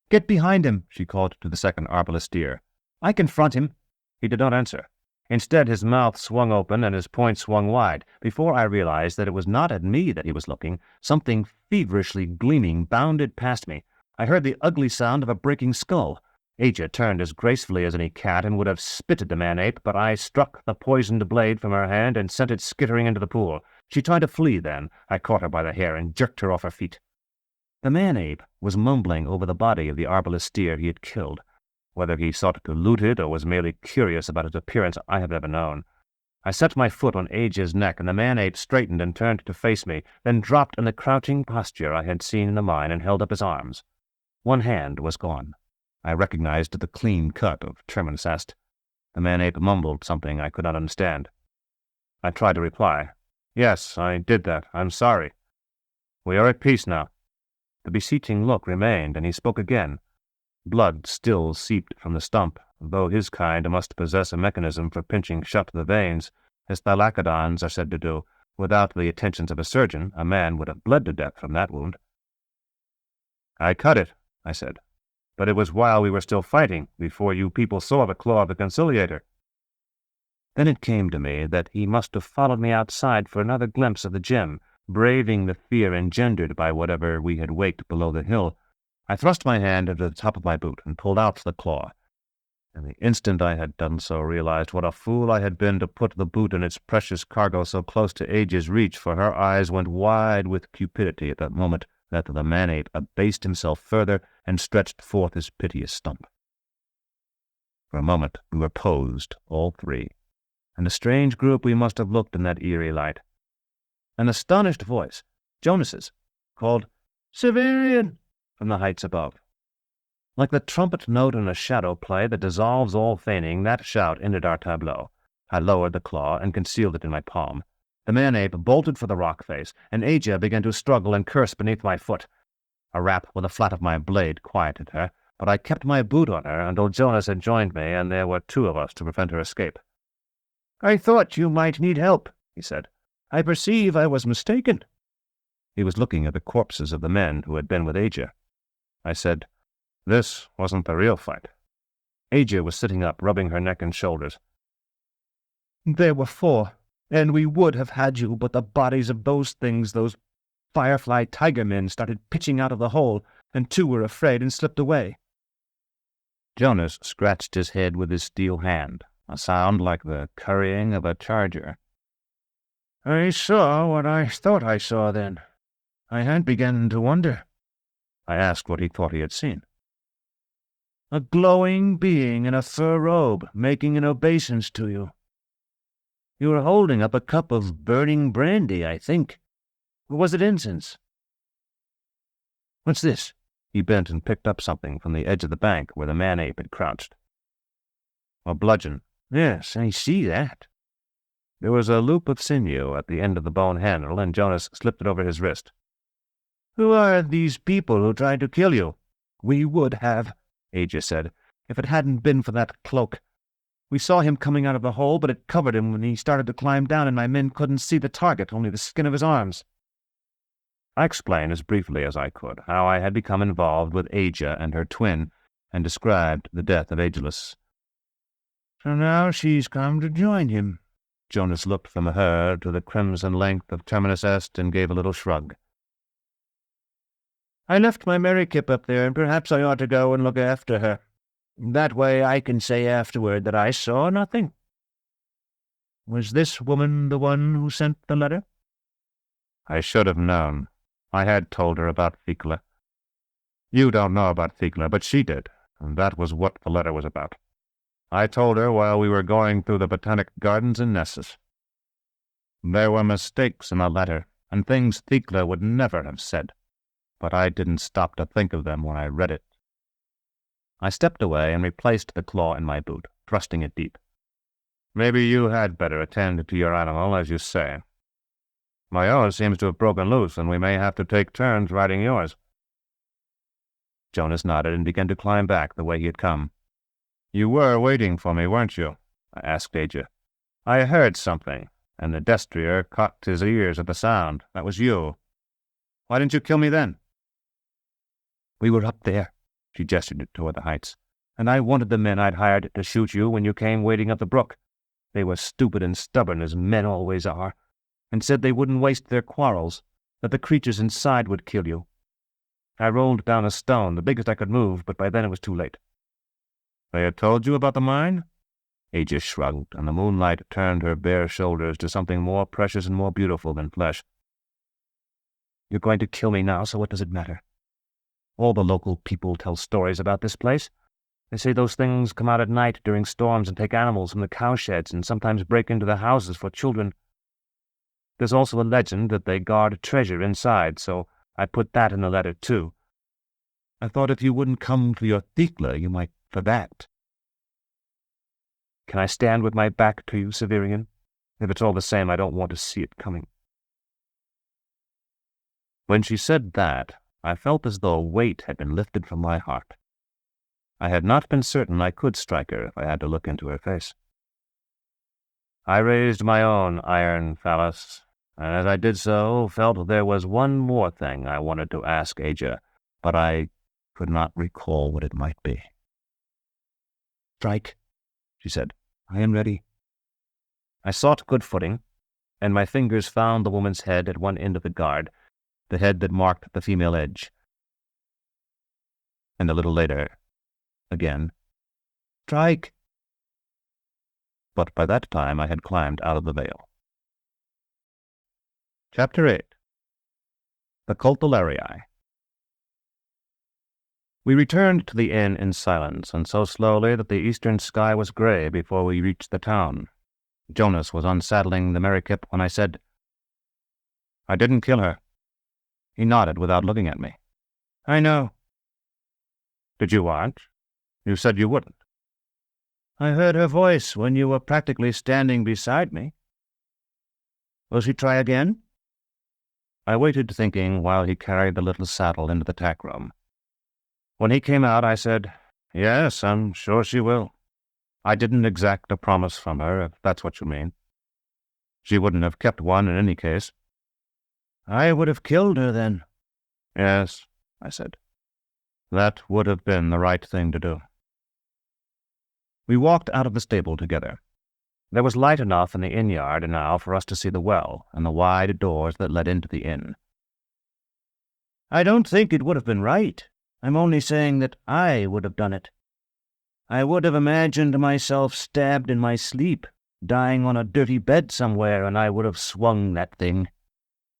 "Get behind him," she called to the second arbalestier. "I confront him." He did not answer. Instead, his mouth swung open and his point swung wide. Before I realized that it was not at me that he was looking, something feverishly gleaming bounded past me. I heard the ugly sound of a breaking skull. Aja turned as gracefully as any cat and would have spitted the man-ape, but I struck the poisoned blade from her hand and sent it skittering into the pool. She tried to flee then. I caught her by the hair and jerked her off her feet. The man-ape was mumbling over the body of the arbalestier he had killed. Whether he sought to loot it or was merely curious about its appearance, I have never known. I set my foot on Aja's neck, and the man-ape straightened and turned to face me, then dropped in the crouching posture I had seen in the mine and held up his arms. One hand was gone. I recognized the clean cut of Terminus Est. The man-ape mumbled something I could not understand. I tried to reply. "Yes, I did that. I'm sorry. We are at peace now." The beseeching look remained, and he spoke again. Blood still seeped from the stump, though his kind must possess a mechanism for pinching shut the veins, as thylacodons are said to do. Without the attentions of a surgeon, a man would have bled to death from that wound. "I cut it," I said, "but it was while we were still fighting, before you people saw the claw of the Conciliator." Then it came to me that he must have followed me outside for another glimpse of the gem, braving the fear engendered by whatever we had waked below the hill. I thrust my hand into the top of my boot and pulled out the claw. And the instant I had done so, realized what a fool I had been to put the boot and its precious cargo so close to Aja's reach, for her eyes went wide with cupidity at that moment that the man-ape abased himself further and stretched forth his piteous stump. For a moment we were posed, all three, and a strange group we must have looked in that eerie light. An astonished voice, Jonas's, called, "Severian!" from the heights above. Like the trumpet note in a shadow play that dissolves all feigning, that shout ended our tableau. I lowered the claw and concealed it in my palm. The man-ape bolted for the rock face, and Aja began to struggle and curse beneath my foot. A rap with the flat of my blade quieted her, but I kept my boot on her until Jonas had joined me, and there were two of us to prevent her escape. "I thought you might need help," he said. "I perceive I was mistaken." He was looking at the corpses of the men who had been with Aja. I said, "This wasn't the real fight." Aja was sitting up, rubbing her neck and shoulders. "There were 4, and we would have had you, but the bodies of those things, those firefly tiger men, started pitching out of the hole, and 2 were afraid and slipped away." Jonas scratched his head with his steel hand, a sound like the currying of a charger. "I saw what I thought I saw then. I had begun to wonder." I asked what he thought he had seen. "A glowing being in a fur robe, making an obeisance to you. You were holding up a cup of burning brandy, I think. Or was it incense? What's this? He bent and picked up something from the edge of the bank where the man-ape had crouched. A bludgeon. Yes, I see that. There was a loop of sinew at the end of the bone handle, and Jonas slipped it over his wrist. Who are these people who tried to kill you? We would have, Aegis said, if it hadn't been for that cloak. We saw him coming out of the hole, but it covered him when he started to climb down, and my men couldn't see the target, only the skin of his arms. I explained as briefly as I could how I had become involved with Aegia and her twin, and described the death of Hydromancy. So now she's come to join him. Jonas looked from her to the crimson length of Terminus Est and gave a little shrug. I left my Mary Kip up there, and perhaps I ought to go and look after her. That way I can say afterward that I saw nothing. Was this woman the one who sent the letter? I should have known. I had told her about Thecla. You don't know about Thecla, but she did, and that was what the letter was about. I told her while we were going through the botanic gardens in Nessus. There were mistakes in the letter, and things Thecla would never have said, but I didn't stop to think of them when I read it. I stepped away and replaced the claw in my boot, thrusting it deep. Maybe you had better attend to your animal, as you say. My own seems to have broken loose, and we may have to take turns riding yours. Jonas nodded and began to climb back the way he had come. You were waiting for me, weren't you? I asked Aegia. I heard something, and the destrier cocked his ears at the sound. That was you. Why didn't you kill me then? We were up there, she gestured toward the heights, and I wanted the men I'd hired to shoot you when you came wading up the brook. They were stupid and stubborn, as men always are, and said they wouldn't waste their quarrels, that the creatures inside would kill you. I rolled down a stone, the biggest I could move, but by then it was too late. They had told you about the mine? Aegis shrugged, and the moonlight turned her bare shoulders to something more precious and more beautiful than flesh. You're going to kill me now, so what does it matter? All the local people tell stories about this place. They say those things come out at night during storms and take animals from the cowsheds and sometimes break into the houses for children. There's also a legend that they guard treasure inside, so I put that in the letter too. I thought if you wouldn't come for your Thecla, you might for that. Can I stand with my back to you, Severian? If it's all the same, I don't want to see it coming. When she said that, I felt as though a weight had been lifted from my heart. I had not been certain I could strike her if I had to look into her face. I raised my own iron phallus, and as I did so, felt there was one more thing I wanted to ask Aegia, but I could not recall what it might be. Strike, she said. I am ready. I sought good footing, and my fingers found the woman's head at one end of the guard, the head that marked the female edge. And a little later, again, strike. But by that time I had climbed out of the veil. Chapter 8. The Cultellarii. We returned to the inn in silence, and so slowly that the eastern sky was gray before we reached the town. Jonas was unsaddling the Mary Kip when I said, I didn't kill her. He nodded without looking at me. I know. Did you want? You said you wouldn't. I heard her voice when you were practically standing beside me. Will she try again? I waited thinking while he carried the little saddle into the tack room. When he came out, I said, Yes, I'm sure she will. I didn't exact a promise from her, if that's what you mean. She wouldn't have kept one in any case. I would have killed her then. Yes, I said. That would have been the right thing to do. We walked out of the stable together. There was light enough in the inn-yard now for us to see the well and the wide doors that led into the inn. I don't think it would have been right. I'm only saying that I would have done it. I would have imagined myself stabbed in my sleep, dying on a dirty bed somewhere, and I would have swung that thing.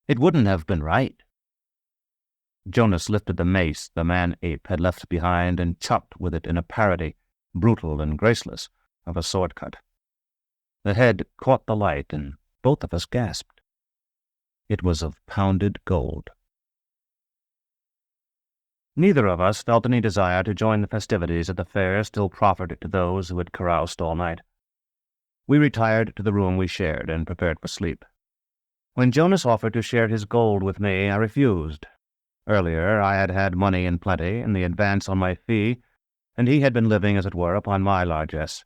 It wouldn't have been right. Jonas lifted the mace the man-ape had left behind and chopped with it in a parody, brutal and graceless, of a sword cut. The head caught the light, and both of us gasped. It was of pounded gold. Neither of us felt any desire to join the festivities at the fair still proffered to those who had caroused all night. We retired to the room we shared and prepared for sleep. When Jonas offered to share his gold with me, I refused. Earlier, I had had money in plenty and the advance on my fee, and he had been living, as it were, upon my largesse.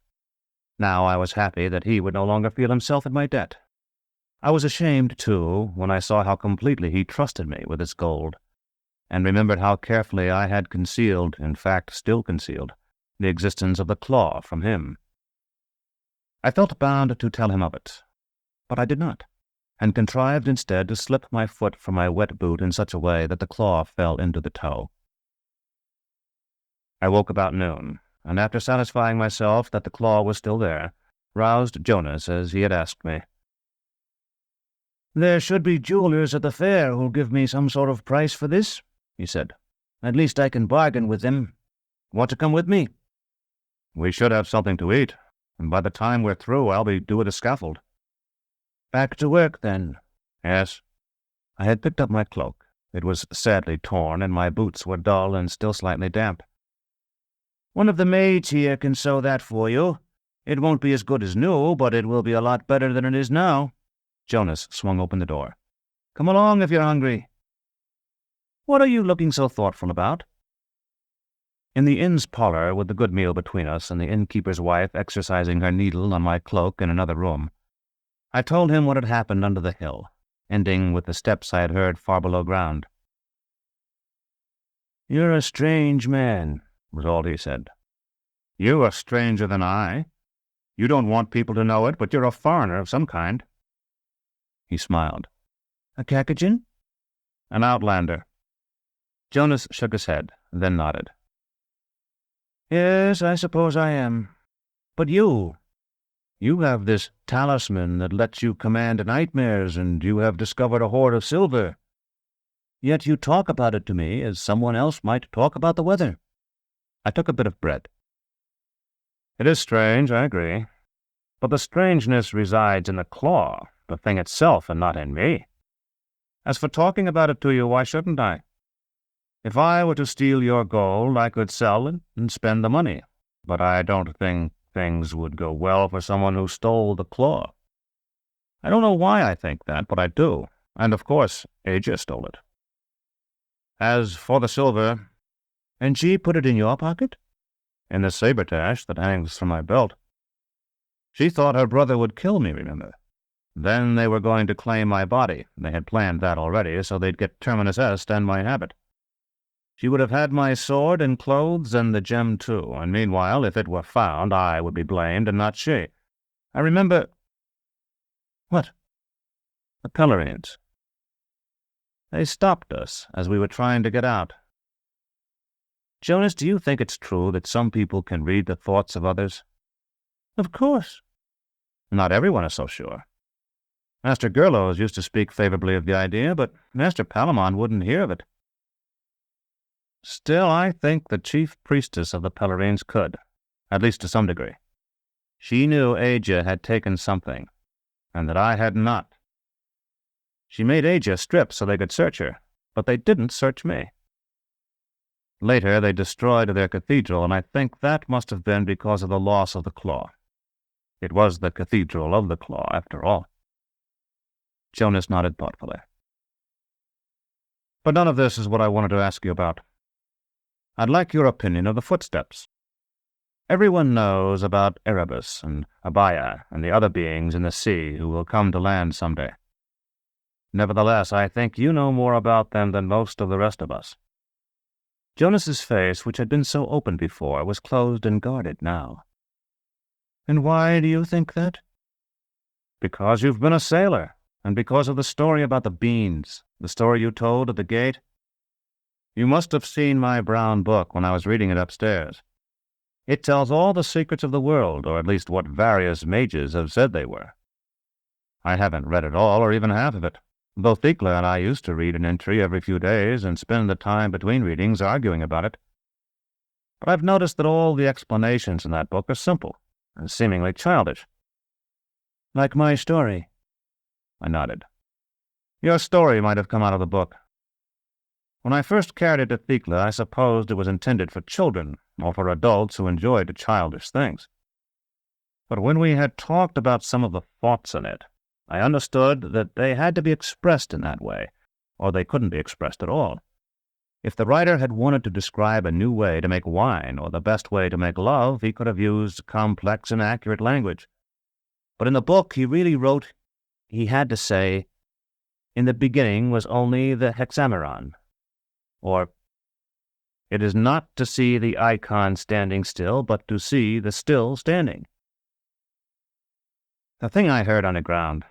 Now I was happy that he would no longer feel himself in my debt. I was ashamed, too, when I saw how completely he trusted me with his gold, and remembered how carefully I had concealed, in fact still concealed, the existence of the claw from him. I felt bound to tell him of it, but I did not, and contrived instead to slip my foot from my wet boot in such a way that the claw fell into the toe. I woke about noon, and after satisfying myself that the claw was still there, roused Jonas as he had asked me. "There should be jewelers at the fair who'll give me some sort of price for this," he said. "At least I can bargain with them. Want to come with me?" "We should have something to eat, and by the time we're through I'll be due at a scaffold." "Back to work, then?" "Yes." I had picked up my cloak. It was sadly torn, and my boots were dull and still slightly damp. "One of the maids here can sew that for you. It won't be as good as new, but it will be a lot better than it is now." Jonas swung open the door. "Come along if you're hungry." "What are you looking so thoughtful about?" In the inn's parlor, with the good meal between us and the innkeeper's wife exercising her needle on my cloak in another room, I told him what had happened under the hill, ending with the steps I had heard far below ground. "You're a strange man," was all he said. "You are stranger than I. You don't want people to know it, but you're a foreigner of some kind." He smiled. "A Cacajan?" "An outlander." Jonas shook his head, then nodded. "Yes, I suppose I am. But you have this talisman that lets you command nightmares, and you have discovered a hoard of silver. Yet you talk about it to me as someone else might talk about the weather." I took a bit of bread. "It is strange, I agree. But the strangeness resides in the claw, the thing itself, and not in me. As for talking about it to you, why shouldn't I? If I were to steal your gold, I could sell it and spend the money, but I don't think things would go well for someone who stole the claw. I don't know why I think that, but I do, and of course Aja stole it. As for the silver—" "And she put it in your pocket?" "In the sabretache that hangs from my belt. She thought her brother would kill me, remember? Then they were going to claim my body. They had planned that already, so they'd get Terminus Est and my habit. She would have had my sword and clothes and the gem too, and meanwhile, if it were found, I would be blamed and not she. I remember—" "What?" "The Pellarines. They stopped us as we were trying to get out." "Jonas, do you think it's true that some people can read the thoughts of others?" "Of course." "Not everyone is so sure. Master Gerlos used to speak favorably of the idea, but Master Palamon wouldn't hear of it. Still, I think the chief priestess of the Pellarines could, at least to some degree. She knew Aja had taken something, and that I had not. She made Aja strip so they could search her, but they didn't search me. Later they destroyed their cathedral, and I think that must have been because of the loss of the claw. It was the cathedral of the claw, after all." Jonas nodded thoughtfully. "But none of this is what I wanted to ask you about. I'd like your opinion of the footsteps. Everyone knows about Erebus and Abaia and the other beings in the sea who will come to land someday. Nevertheless, I think you know more about them than most of the rest of us." Jonas's face, which had been so open before, was closed and guarded now. "And why do you think that?" "Because you've been a sailor, and because of the story about the beans, the story you told at the gate. You must have seen my brown book when I was reading it upstairs. It tells all the secrets of the world, or at least what various mages have said they were. I haven't read it all, or even half of it, though Thecla and I used to read an entry every few days and spend the time between readings arguing about it. But I've noticed that all the explanations in that book are simple and seemingly childish." "Like my story?" I nodded. Your story might have come out of the book. When I first carried it to Thecla, I supposed it was intended for children, or for adults who enjoyed childish things. But when we had talked about some of the thoughts in it, I understood that they had to be expressed in that way, or they couldn't be expressed at all. If the writer had wanted to describe a new way to make wine or the best way to make love, he could have used complex and accurate language. But in the book he really wrote he had to say, "In the beginning was only the hexameron," or, "It is not to see the icon standing still, but to see the still standing." The thing I heard underground,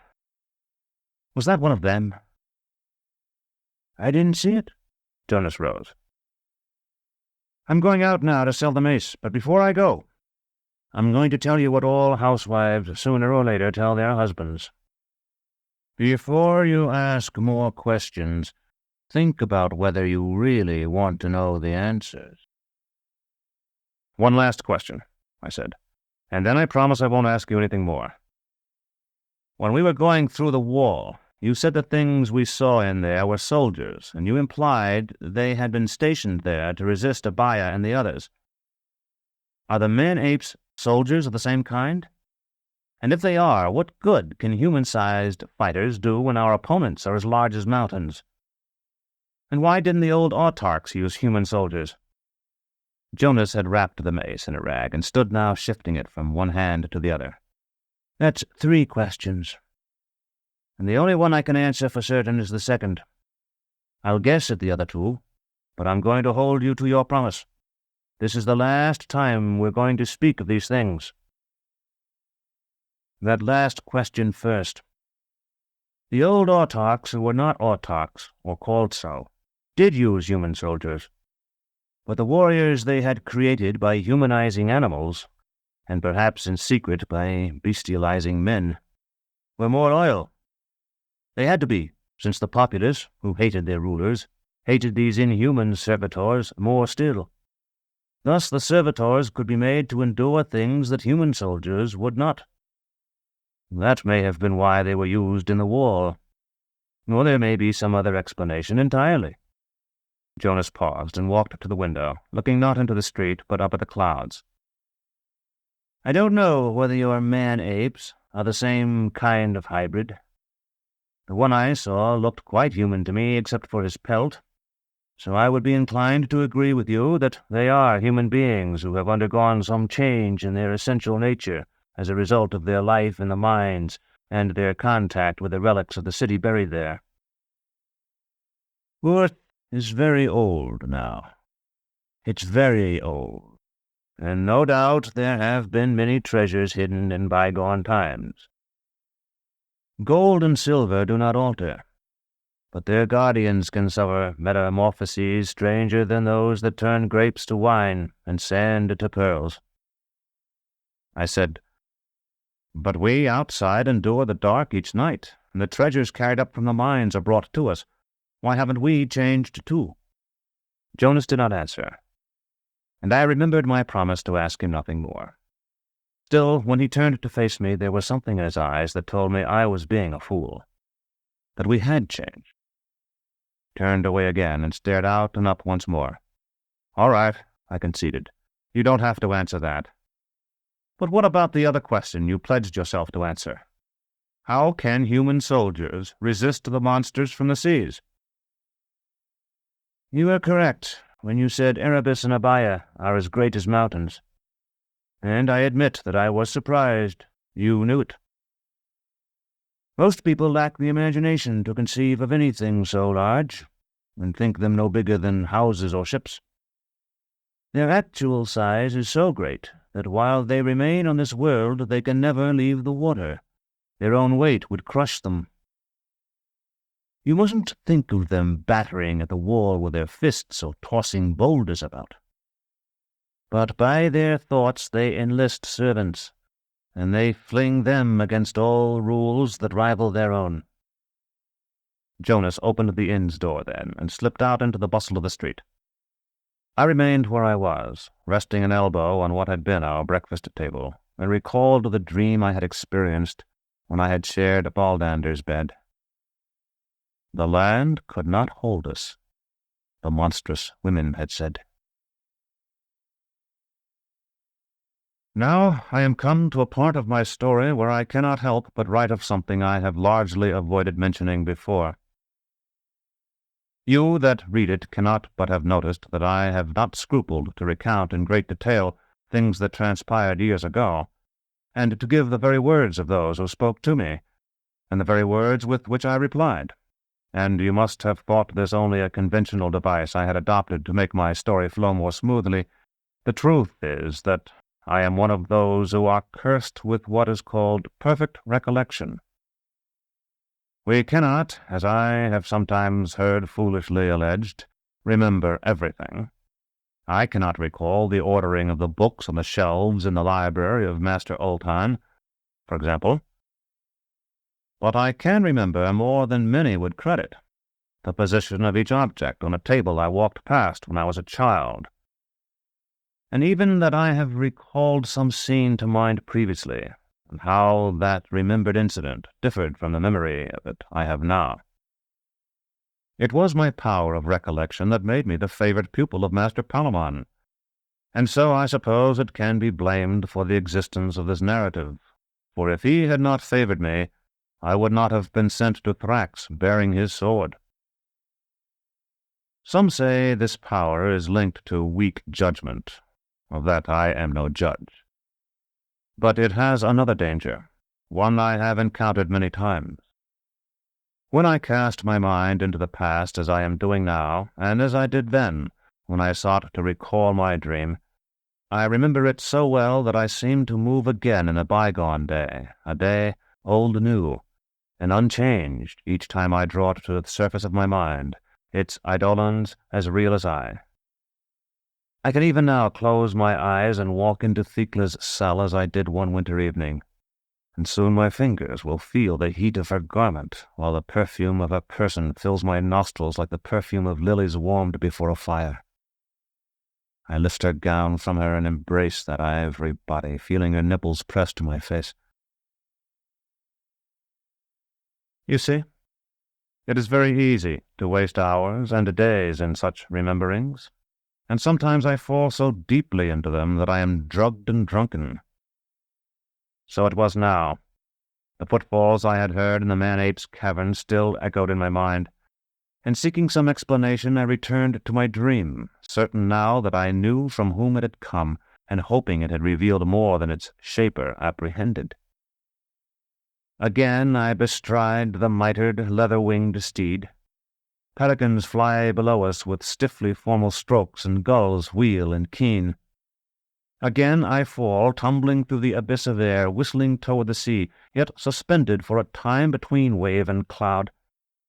was that one of them? I didn't see it. Jonas rose. "I'm going out now to sell the mace, but before I go, I'm going to tell you what all housewives sooner or later tell their husbands. Before you ask more questions, think about whether you really want to know the answers." "One last question," I said, "and then I promise I won't ask you anything more. When we were going through the wall, you said the things we saw in there were soldiers, and you implied they had been stationed there to resist Abaia and the others. Are the man-apes soldiers of the same kind? And if they are, what good can human-sized fighters do when our opponents are as large as mountains? And why didn't the old autarchs use human soldiers?" Jonas had wrapped the mace in a rag and stood now shifting it from one hand to the other. "That's 3 questions. And the only one I can answer for certain is the second. I'll guess at the other 2, but I'm going to hold you to your promise. This is the last time we're going to speak of these things. That last question first. The old autarchs, who were not autarchs, or called so, did use human soldiers, but the warriors they had created by humanizing animals, and perhaps in secret by bestializing men, were more loyal. They had to be, since the populace, who hated their rulers, hated these inhuman servitors more still. Thus the servitors could be made to endure things that human soldiers would not. That may have been why they were used in the war. Or there may be some other explanation entirely." Jonas paused and walked to the window, looking not into the street, but up at the clouds. "I don't know whether your man-apes are the same kind of hybrid. The one I saw looked quite human to me, except for his pelt, so I would be inclined to agree with you that they are human beings who have undergone some change in their essential nature as a result of their life in the mines and their contact with the relics of the city buried there. Earth is very old now. It's very old, and no doubt there have been many treasures hidden in bygone times. Gold and silver do not alter, but their guardians can suffer metamorphoses stranger than those that turn grapes to wine and sand to pearls." I said, "But we outside endure the dark each night, and the treasures carried up from the mines are brought to us. Why haven't we changed too?" Jonas did not answer, and I remembered my promise to ask him nothing more. Still, when he turned to face me, there was something in his eyes that told me I was being a fool, that we had changed. Turned away again and stared out and up once more. "All right," I conceded. "You don't have to answer that. But what about the other question you pledged yourself to answer? How can human soldiers resist the monsters from the seas?" "You were correct when you said Erebus and Abaia are as great as mountains. And I admit that I was surprised you knew it. Most people lack the imagination to conceive of anything so large, and think them no bigger than houses or ships. Their actual size is so great that while they remain on this world they can never leave the water. Their own weight would crush them. You mustn't think of them battering at the wall with their fists or tossing boulders about. But by their thoughts they enlist servants, and they fling them against all rules that rival their own." Jonas opened the inn's door then, and slipped out into the bustle of the street. I remained where I was, resting an elbow on what had been our breakfast table, and recalled the dream I had experienced when I had shared Baldander's bed. The land could not hold us, the monstrous women had said. Now I am come to a part of my story where I cannot help but write of something I have largely avoided mentioning before. You that read it cannot but have noticed that I have not scrupled to recount in great detail things that transpired years ago, and to give the very words of those who spoke to me, and the very words with which I replied. And you must have thought this only a conventional device I had adopted to make my story flow more smoothly. The truth is that I am one of those who are cursed with what is called perfect recollection. We cannot, as I have sometimes heard foolishly alleged, remember everything. I cannot recall the ordering of the books on the shelves in the library of Master Ultan, for example. But I can remember more than many would credit the position of each object on a table I walked past when I was a child, and even that I have recalled some scene to mind previously, and how that remembered incident differed from the memory of it I have now. It was my power of recollection that made me the favorite pupil of Master Palamon, and so I suppose it can be blamed for the existence of this narrative, for if he had not favored me, I would not have been sent to Thrax bearing his sword. Some say this power is linked to weak judgment. Of that I am no judge. But it has another danger, one I have encountered many times. When I cast my mind into the past as I am doing now, and as I did then, when I sought to recall my dream, I remember it so well that I seem to move again in a bygone day, a day old anew, and unchanged each time I draw it to the surface of my mind, its eidolons as real as I. I can even now close my eyes and walk into Thecla's cell as I did one winter evening, and soon my fingers will feel the heat of her garment, while the perfume of her person fills my nostrils like the perfume of lilies warmed before a fire. I lift her gown from her and embrace that ivory body, feeling her nipples pressed to my face. You see, it is very easy to waste hours and days in such rememberings, and sometimes I fall so deeply into them that I am drugged and drunken. So it was now. The footfalls I had heard in the man-ape's cavern still echoed in my mind, and seeking some explanation I returned to my dream, certain now that I knew from whom it had come, and hoping it had revealed more than its shaper apprehended. Again I bestride the mitred, leather-winged steed. Pelicans fly below us with stiffly formal strokes, and gulls wheel and keen. Again I fall, tumbling through the abyss of air, whistling toward the sea, yet suspended for a time between wave and cloud.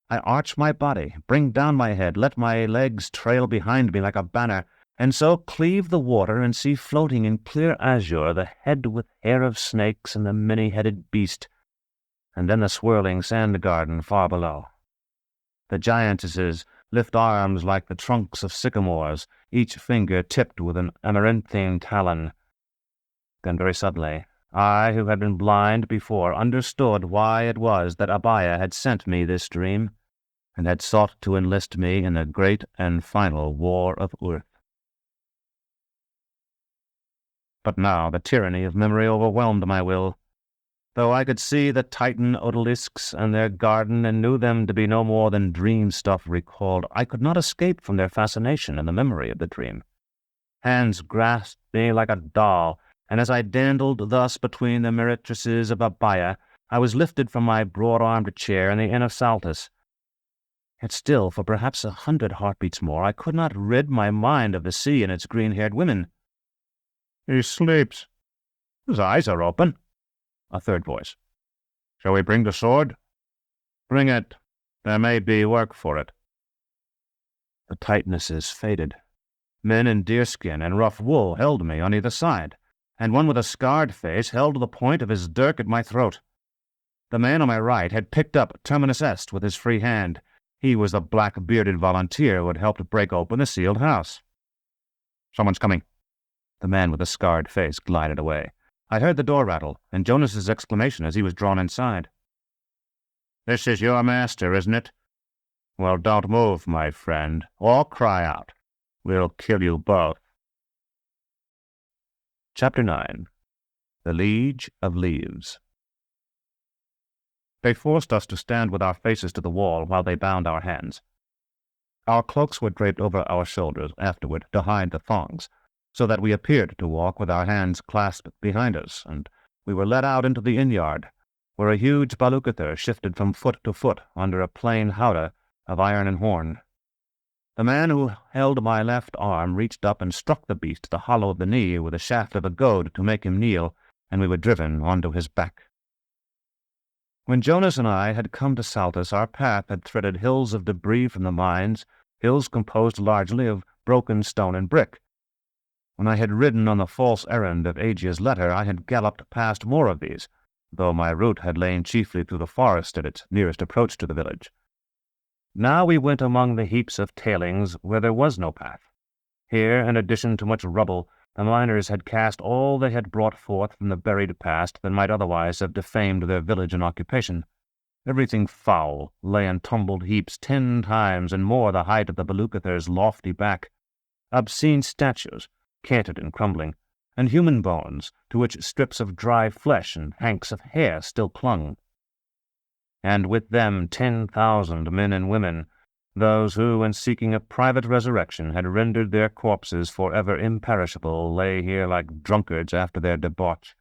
I arch my body, bring down my head, let my legs trail behind me like a banner, and so cleave the water and see floating in clear azure the head with hair of snakes and the many-headed beast, and then the swirling sand garden far below. The giantesses lift arms like the trunks of sycamores, each finger tipped with an amaranthine talon. Then very suddenly, I, who had been blind before, understood why it was that Abaia had sent me this dream, and had sought to enlist me in the great and final war of Earth. But now the tyranny of memory overwhelmed my will. Though I could see the Titan odalisques and their garden and knew them to be no more than dream stuff recalled, I could not escape from their fascination and the memory of the dream. Hands grasped me like a doll, and as I dandled thus between the meretresses of Abaia, I was lifted from my broad-armed chair in the Inn of Saltus. Yet still, for perhaps 100 heartbeats more, I could not rid my mind of the sea and its green-haired women. He sleeps. His eyes are open. A third voice. Shall we bring the sword? Bring it. There may be work for it. The tightnesses faded. Men in deerskin and rough wool held me on either side, and one with a scarred face held the point of his dirk at my throat. The man on my right had picked up Terminus Est with his free hand. He was the black-bearded volunteer who had helped break open the sealed house. Someone's coming. The man with the scarred face glided away. I heard the door rattle, and Jonas's exclamation as he was drawn inside. This is your master, isn't it? Well, don't move, my friend, or cry out. We'll kill you both. Chapter 9. The Liege of Leaves. They forced us to stand with our faces to the wall while they bound our hands. Our cloaks were draped over our shoulders afterward to hide the thongs, so that we appeared to walk with our hands clasped behind us, and we were led out into the inn-yard, where a huge baluchither shifted from foot to foot under a plain howdah of iron and horn. The man who held my left arm reached up and struck the beast the hollow of the knee with the shaft of a goad to make him kneel, and we were driven onto his back. When Jonas and I had come to Saltus, our path had threaded hills of debris from the mines, hills composed largely of broken stone and brick. When I had ridden on the false errand of Aegea's letter, I had galloped past more of these, though my route had lain chiefly through the forest at its nearest approach to the village. Now we went among the heaps of tailings where there was no path. Here, in addition to much rubble, the miners had cast all they had brought forth from the buried past that might otherwise have defamed their village and occupation. Everything foul lay in tumbled heaps 10 times and more the height of the baluchither's lofty back. Obscene statues, canted and crumbling, and human bones, to which strips of dry flesh and hanks of hair still clung. And with them 10,000 men and women, those who, in seeking a private resurrection, had rendered their corpses forever imperishable, lay here like drunkards after their debauch,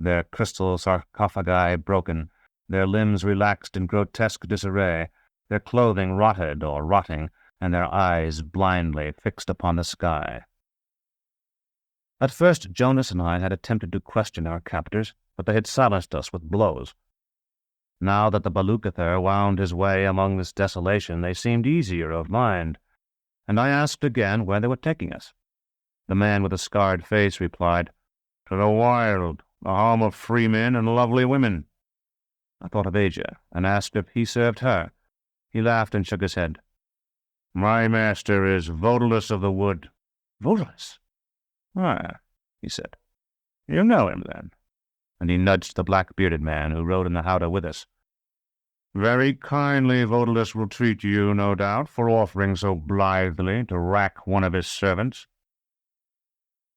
their crystal sarcophagi broken, their limbs relaxed in grotesque disarray, their clothing rotted or rotting, and their eyes blindly fixed upon the sky. At first Jonas and I had attempted to question our captors, but they had silenced us with blows. Now that the baluchither wound his way among this desolation, they seemed easier of mind, and I asked again where they were taking us. The man with a scarred face replied, "To the wild, the home of free men and lovely women." I thought of Aegia, and asked if he served her. He laughed and shook his head. "My master is Odalisque of the Wood." "Odalisque?" "Ah," he said. "You know him, then?" And he nudged the black-bearded man who rode in the howdah with us. "Very kindly Odalisque will treat you, no doubt, for offering so blithely to rack one of his servants."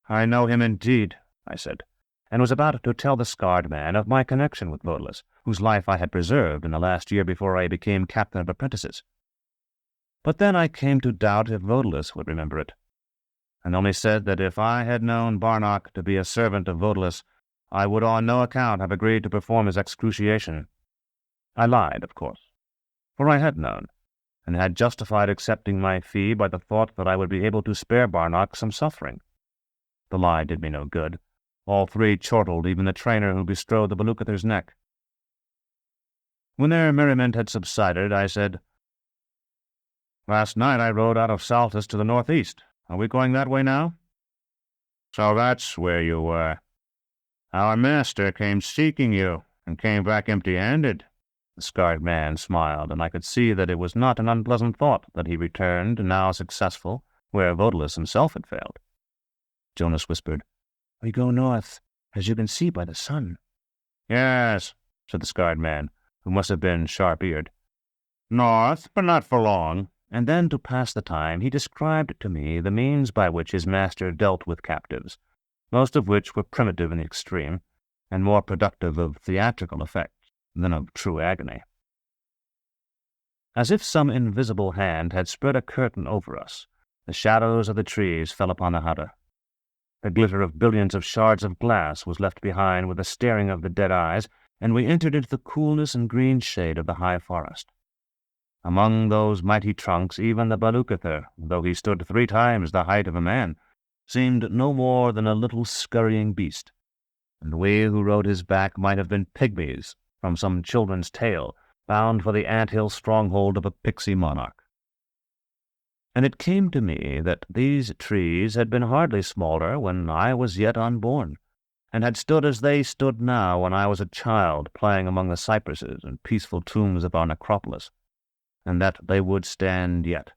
"I know him indeed," I said, and was about to tell the scarred man of my connection with Odalisque, whose life I had preserved in the last year before I became captain of apprentices. But then I came to doubt if Odalisque would remember it, and only said that if I had known Barnock to be a servant of Odalisque, I would on no account have agreed to perform his excruciation. I lied, of course, for I had known, and had justified accepting my fee by the thought that I would be able to spare Barnock some suffering. The lie did me no good. All three chortled, even the trainer who bestrode the baluchither's neck. When their merriment had subsided, I said, "Last night I rode out of Saltus to the northeast. Are we going that way now?" "So that's where you were. Our master came seeking you, and came back empty-handed." The scarred man smiled, and I could see that it was not an unpleasant thought that he returned, now successful, where Odalisque himself had failed. Jonas whispered, "We go north, as you can see by the sun." "Yes," said the scarred man, who must have been sharp-eared. "North, but not for long." And then, to pass the time, he described to me the means by which his master dealt with captives, most of which were primitive in the extreme, and more productive of theatrical effect than of true agony. As if some invisible hand had spread a curtain over us, the shadows of the trees fell upon the howdah. The glitter of billions of shards of glass was left behind with the staring of the dead eyes, and we entered into the coolness and green shade of the high forest. Among those mighty trunks, even the baluchither, though he stood 3 times the height of a man, seemed no more than a little scurrying beast, and we who rode his back might have been pygmies from some children's tale, bound for the ant-hill stronghold of a pixie monarch. And it came to me that these trees had been hardly smaller when I was yet unborn, and had stood as they stood now when I was a child playing among the cypresses and peaceful tombs of our necropolis, and that they would stand yet,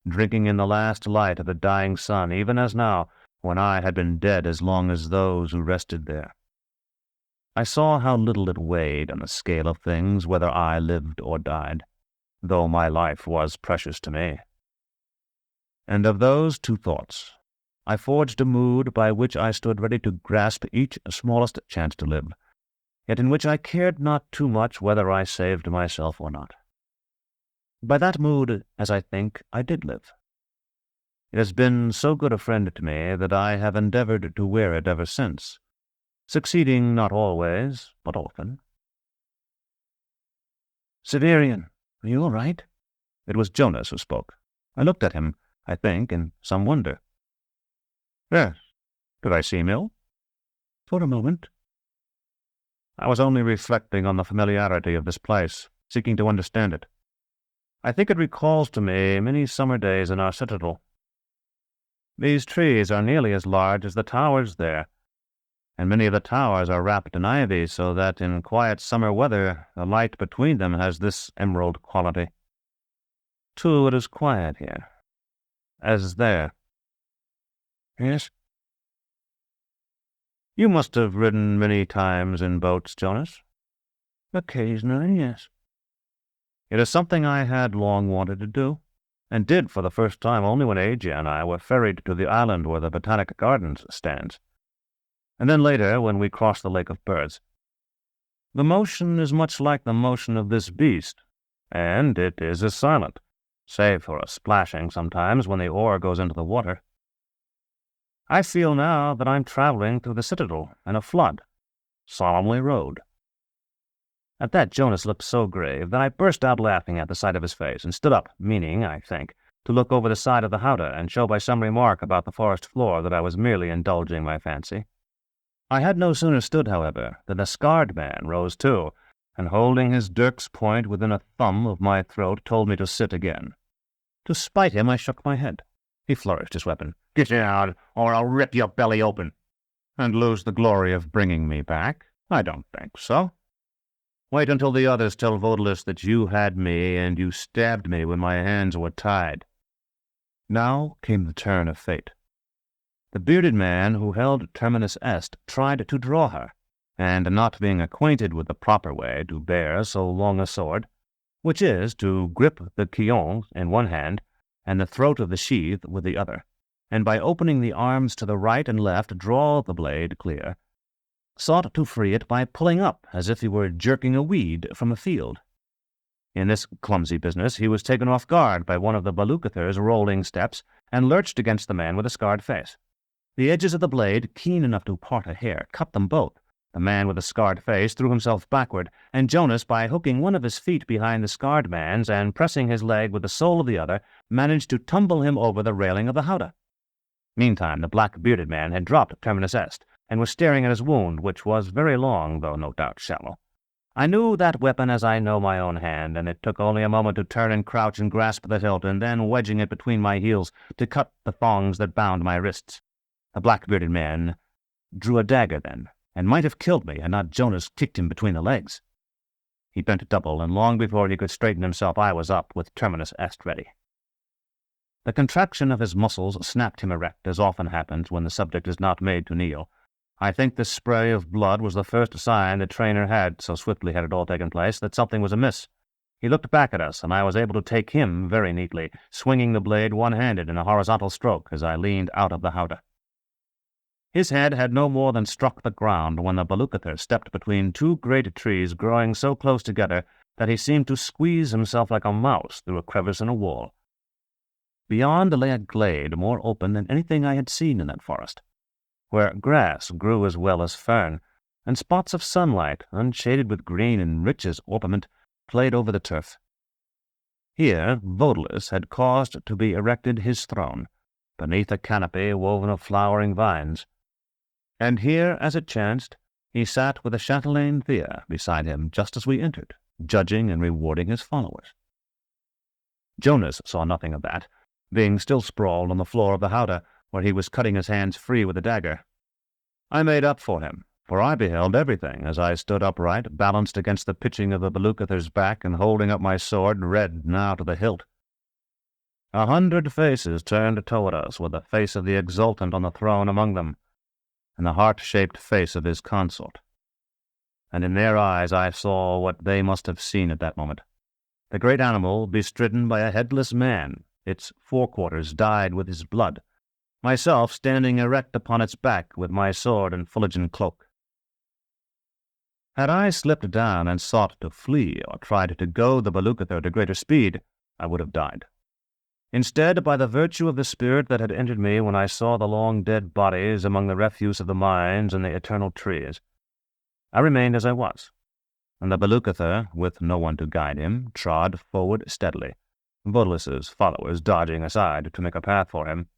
drinking in the last light of the dying sun, even as now, when I had been dead as long as those who rested there. I saw how little it weighed on the scale of things whether I lived or died. though my life was precious to me. And of those two thoughts, I forged a mood by which I stood ready to grasp each smallest chance to live, yet in which I cared not too much whether I saved myself or not. By that mood, as I think, I did live. It has been so good a friend to me that I have endeavored to wear it ever since, succeeding not always, but often. "Severian, are you all right?" It was Jonas who spoke. I looked at him, I think, in some wonder. "Yes. Did I seem ill?" "For a moment." I was only reflecting on the familiarity of this place, seeking to understand it. I think it recalls to me many summer days in our citadel. These trees are nearly as large as the towers there, and many of the towers are wrapped in ivy, so that in quiet summer weather the light between them has this emerald quality. Too, it is quiet here, as there. "Yes." You must have ridden many times in boats, Jonas? "Occasionally, yes." It is something I had long wanted to do, and did for the first time only when Agia and I were ferried to the island where the Botanic Gardens stands, and then later when we crossed the Lake of Birds. The motion is much like the motion of this beast, and it is as silent, save for a splashing sometimes when the oar goes into the water. I feel now that I'm traveling through the citadel, and a flood solemnly rowed. At that Jonas looked so grave that I burst out laughing at the sight of his face, and stood up, meaning, I think, to look over the side of the howdah and show by some remark about the forest floor that I was merely indulging my fancy. I had no sooner stood, however, than a scarred man rose too, and holding his dirk's point within a thumb of my throat, told me to sit again. To spite him, I shook my head. He flourished his weapon. "Get down, or I'll rip your belly open." And lose the glory of bringing me back? I don't think so. Wait until the others tell Odalisque that you had me, and you stabbed me when my hands were tied. Now came the turn of fate. The bearded man who held Terminus Est tried to draw her, and not being acquainted with the proper way to bear so long a sword, which is to grip the quillon in one hand and the throat of the sheath with the other, and by opening the arms to the right and left draw the blade clear, sought to free it by pulling up as if he were jerking a weed from a field. In this clumsy business he was taken off guard by one of the Balucather's rolling steps, and lurched against the man with a scarred face. The edges of the blade, keen enough to part a hair, cut them both. The man with the scarred face threw himself backward, and Jonas, by hooking one of his feet behind the scarred man's and pressing his leg with the sole of the other, managed to tumble him over the railing of the howdah. Meantime the black-bearded man had dropped Terminus Est, and was staring at his wound, which was very long, though no doubt shallow. I knew that weapon as I know my own hand, and it took only a moment to turn and crouch and grasp the hilt, and then, wedging it between my heels, to cut the thongs that bound my wrists. The black-bearded man drew a dagger then, and might have killed me had not Jonas kicked him between the legs. He bent double, and long before he could straighten himself I was up, with Terminus Est ready. The contraction of his muscles snapped him erect, as often happens when the subject is not made to kneel. I think this spray of blood was the first sign the trainer had, so swiftly had it all taken place, that something was amiss. He looked back at us, and I was able to take him very neatly, swinging the blade one-handed in a horizontal stroke as I leaned out of the howdah. His head had no more than struck the ground when the Balucather stepped between two great trees growing so close together that he seemed to squeeze himself like a mouse through a crevice in a wall. Beyond lay a glade more open than anything I had seen in that forest, where grass grew as well as fern, and spots of sunlight, unshaded with green and rich as ornament, played over the turf. Here Odalisque had caused to be erected his throne, beneath a canopy woven of flowering vines, and here, as it chanced, he sat with the chatelaine Thea beside him just as we entered, judging and rewarding his followers. Jonas saw nothing of that, being still sprawled on the floor of the howdah, where he was cutting his hands free with a dagger. I made up for him, for I beheld everything as I stood upright, balanced against the pitching of the Balucather's back, and holding up my sword, red now to the hilt. 100 faces turned toward us, with the face of the exultant on the throne among them, and the heart-shaped face of his consort. And in their eyes I saw what they must have seen at that moment, the great animal bestridden by a headless man, its forequarters dyed with his blood, myself standing erect upon its back with my sword and Fuligan cloak. Had I slipped down and sought to flee or tried to goad the Belukather to greater speed, I would have died. Instead, by the virtue of the spirit that had entered me when I saw the long dead bodies among the refuse of the mines and the eternal trees, I remained as I was, and the Belukather, with no one to guide him, trod forward steadily, Odalisque's followers dodging aside to make a path for him,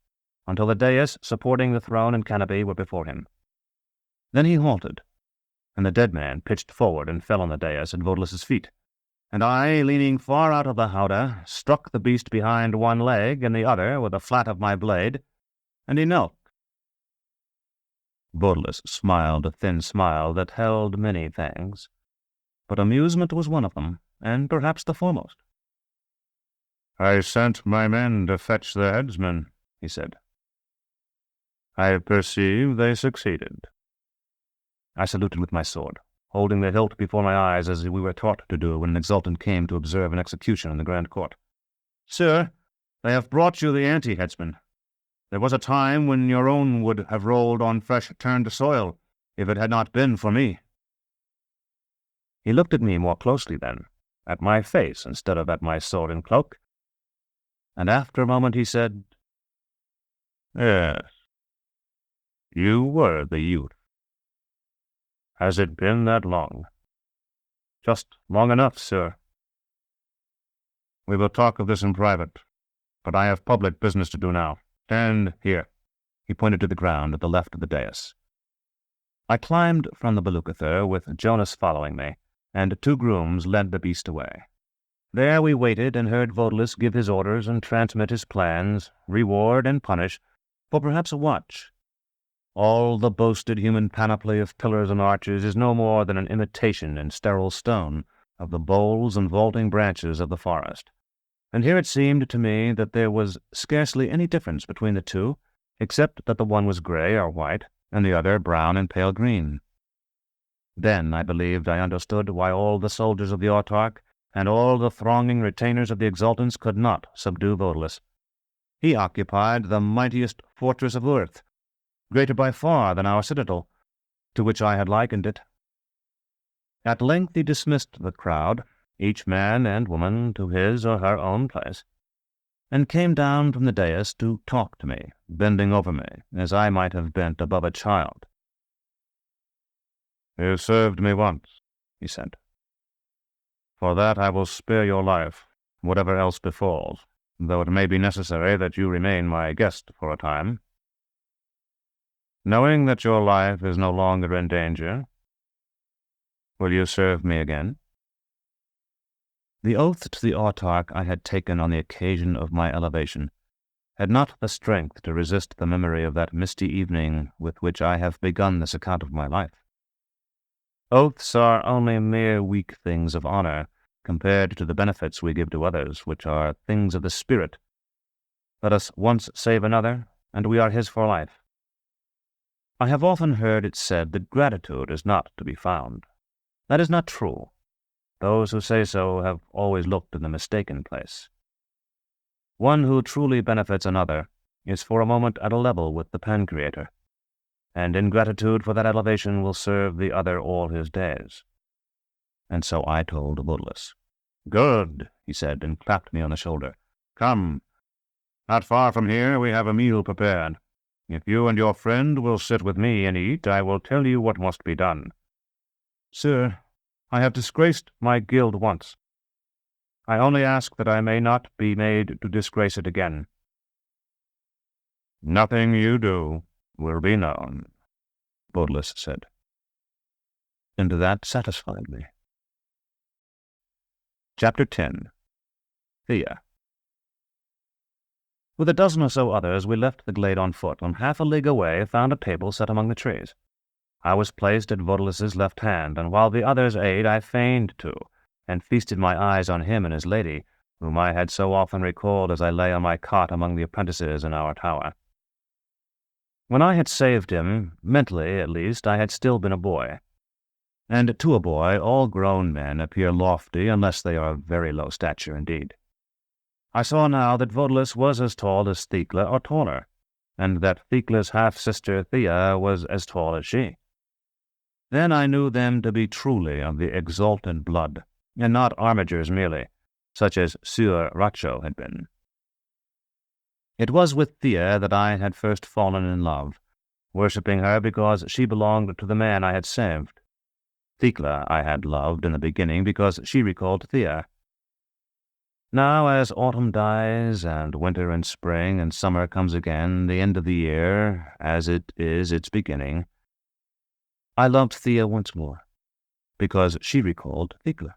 until the dais supporting the throne and canopy were before him. Then he halted, and the dead man pitched forward and fell on the dais at Odalisque's feet, and I, leaning far out of the howdah, struck the beast behind one leg and the other with the flat of my blade, and he knelt. Odalisque smiled a thin smile that held many things, but amusement was one of them, and perhaps the foremost. "I sent my men to fetch the headsman," he said. "I perceive they succeeded." I saluted with my sword, holding the hilt before my eyes as we were taught to do when an exultant came to observe an execution in the Grand Court. "Sir, they have brought you the anti-headsman. There was a time when your own would have rolled on fresh-turned soil, if it had not been for me." He looked at me more closely then, at my face instead of at my sword and cloak, and after a moment he said, "Yes, you were the youth. Has it been that long?" "Just long enough, sir." "We will talk of this in private, but I have public business to do now. Stand here." He pointed to the ground at the left of the dais. I climbed from the Belukather with Jonas following me, and 2 grooms led the beast away. There we waited and heard Odalisque give his orders and transmit his plans, reward and punish, for perhaps a watch. All the boasted human panoply of pillars and arches is no more than an imitation in sterile stone of the boles and vaulting branches of the forest, and here it seemed to me that there was scarcely any difference between the two, except that the one was grey or white, and the other brown and pale green. Then I believed I understood why all the soldiers of the autarch and all the thronging retainers of the exultants could not subdue Odalisque. He occupied the mightiest fortress of earth, greater by far than our citadel, to which I had likened it. At length he dismissed the crowd, each man and woman to his or her own place, and came down from the dais to talk to me, bending over me, as I might have bent above a child. "You served me once," he said. "For that I will spare your life, whatever else befalls, though it may be necessary that you remain my guest for a time. Knowing that your life is no longer in danger, will you serve me again?" The oath to the autarch I had taken on the occasion of my elevation had not the strength to resist the memory of that misty evening with which I have begun this account of my life. Oaths are only mere weak things of honor compared to the benefits we give to others, which are things of the spirit. Let us once save another, and we are his for life. I have often heard it said that gratitude is not to be found. That is not true. Those who say so have always looked in the mistaken place. One who truly benefits another is for a moment at a level with the pen-creator, and in gratitude for that elevation will serve the other all his days. And so I told Odalisque. "Good," he said, and clapped me on the shoulder. "Come. Not far from here we have a meal prepared. If you and your friend will sit with me and eat, I will tell you what must be done." "Sir, I have disgraced my guild once. I only ask that I may not be made to disgrace it again." "Nothing you do will be known," Odalisque said. And that satisfied me. Chapter 10. Thea. With a dozen or so others, we left the glade on foot, and half a league away found a table set among the trees. I was placed at Odalisque's left hand, and while the others ate, I feigned to, and feasted my eyes on him and his lady, whom I had so often recalled as I lay on my cot among the apprentices in our tower. When I had saved him, mentally at least, I had still been a boy. and to a boy all grown men appear lofty unless they are of very low stature indeed. I saw now that Odalisque was as tall as Thecla or taller, and that Thecla's half-sister Thea was as tall as she. Then I knew them to be truly of the exalted blood, and not armigers merely, such as Sieur Racho had been. It was with Thea that I had first fallen in love, worshipping her because she belonged to the man I had saved. Thecla I had loved in the beginning because she recalled Thea. Now, as autumn dies, and winter and spring and summer comes again, the end of the year, as it is its beginning, I loved Thea once more, because she recalled Thecla.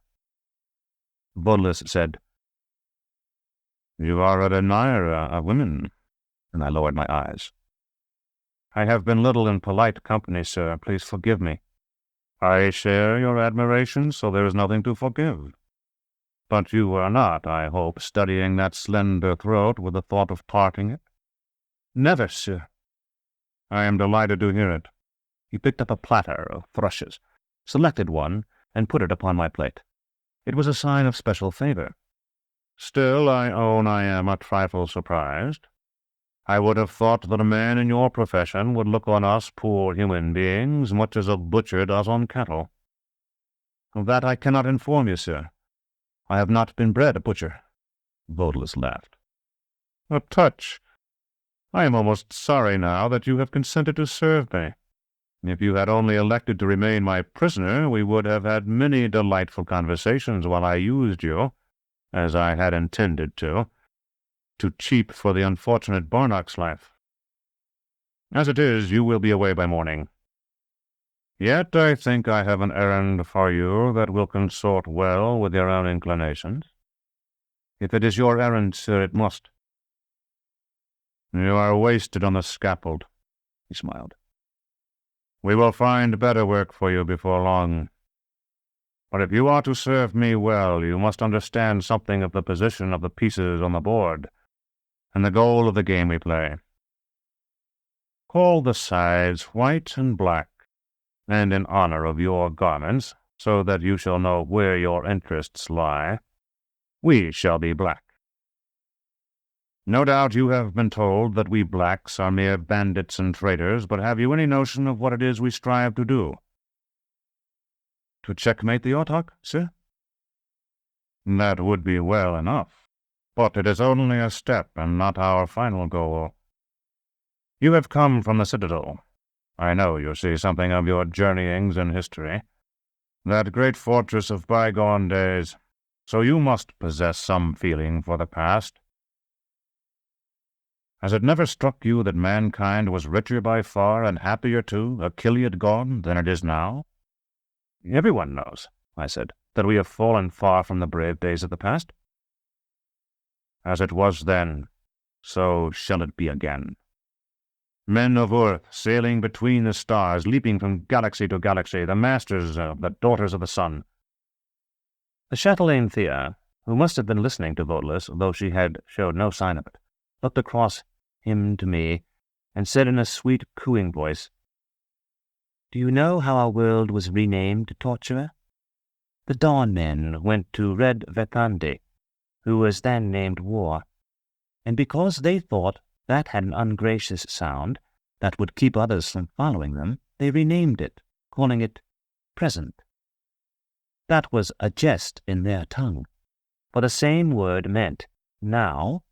Odalisque said, "You are an admirer of women," and I lowered my eyes. "I have been little in polite company, sir. Please forgive me." "I share your admiration, so there is nothing to forgive. But you are not, I hope, studying that slender throat with the thought of parting it?" "Never, sir." "I am delighted to hear it." He picked up a platter of thrushes, selected one, and put it upon my plate. It was a sign of special favor. "Still, I own I am a trifle surprised. I would have thought that a man in your profession would look on us poor human beings much as a butcher does on cattle." "Of that I cannot inform you, sir. I have not been bred a butcher." Odalisque laughed. "A touch. I am almost sorry now that you have consented to serve me. If you had only elected to remain my prisoner, we would have had many delightful conversations while I used you, as I had intended to cheap for the unfortunate Barnock's life. As it is, you will be away by morning. Yet I think I have an errand for you that will consort well with your own inclinations. If it is your errand, sir, it must." "You are wasted on the scaffold," he smiled. "We will find better work for you before long. But if you are to serve me well, you must understand something of the position of the pieces on the board, and the goal of the game we play. Call the sides white and black, and in honor of your garments, so that you shall know where your interests lie, we shall be black. No doubt you have been told that we blacks are mere bandits and traitors, but have you any notion of what it is we strive to do?" "To checkmate the Autarch, sir?" "That would be well enough, but it is only a step and not our final goal. You have come from the Citadel. I know you see something of your journeyings in history, that great fortress of bygone days, so you must possess some feeling for the past. Has it never struck you that mankind was richer by far and happier too, a Gilead gone, than it is now?" "Everyone knows," I said, "that we have fallen far from the brave days of the past." "As it was then, so shall it be again. Men of earth sailing between the stars, leaping from galaxy to galaxy, the masters of the daughters of the sun." The chatelaine Thea, who must have been listening to Odalisque, though she had showed no sign of it, looked across him to me, and said in a sweet, cooing voice, "Do you know how our world was renamed, Torturer? The Dawn Men went to Red Vetandi, who was then named War, and because they thought that had an ungracious sound that would keep others from following them, they renamed it, calling it Present. That was a jest in their tongue, for the same word meant now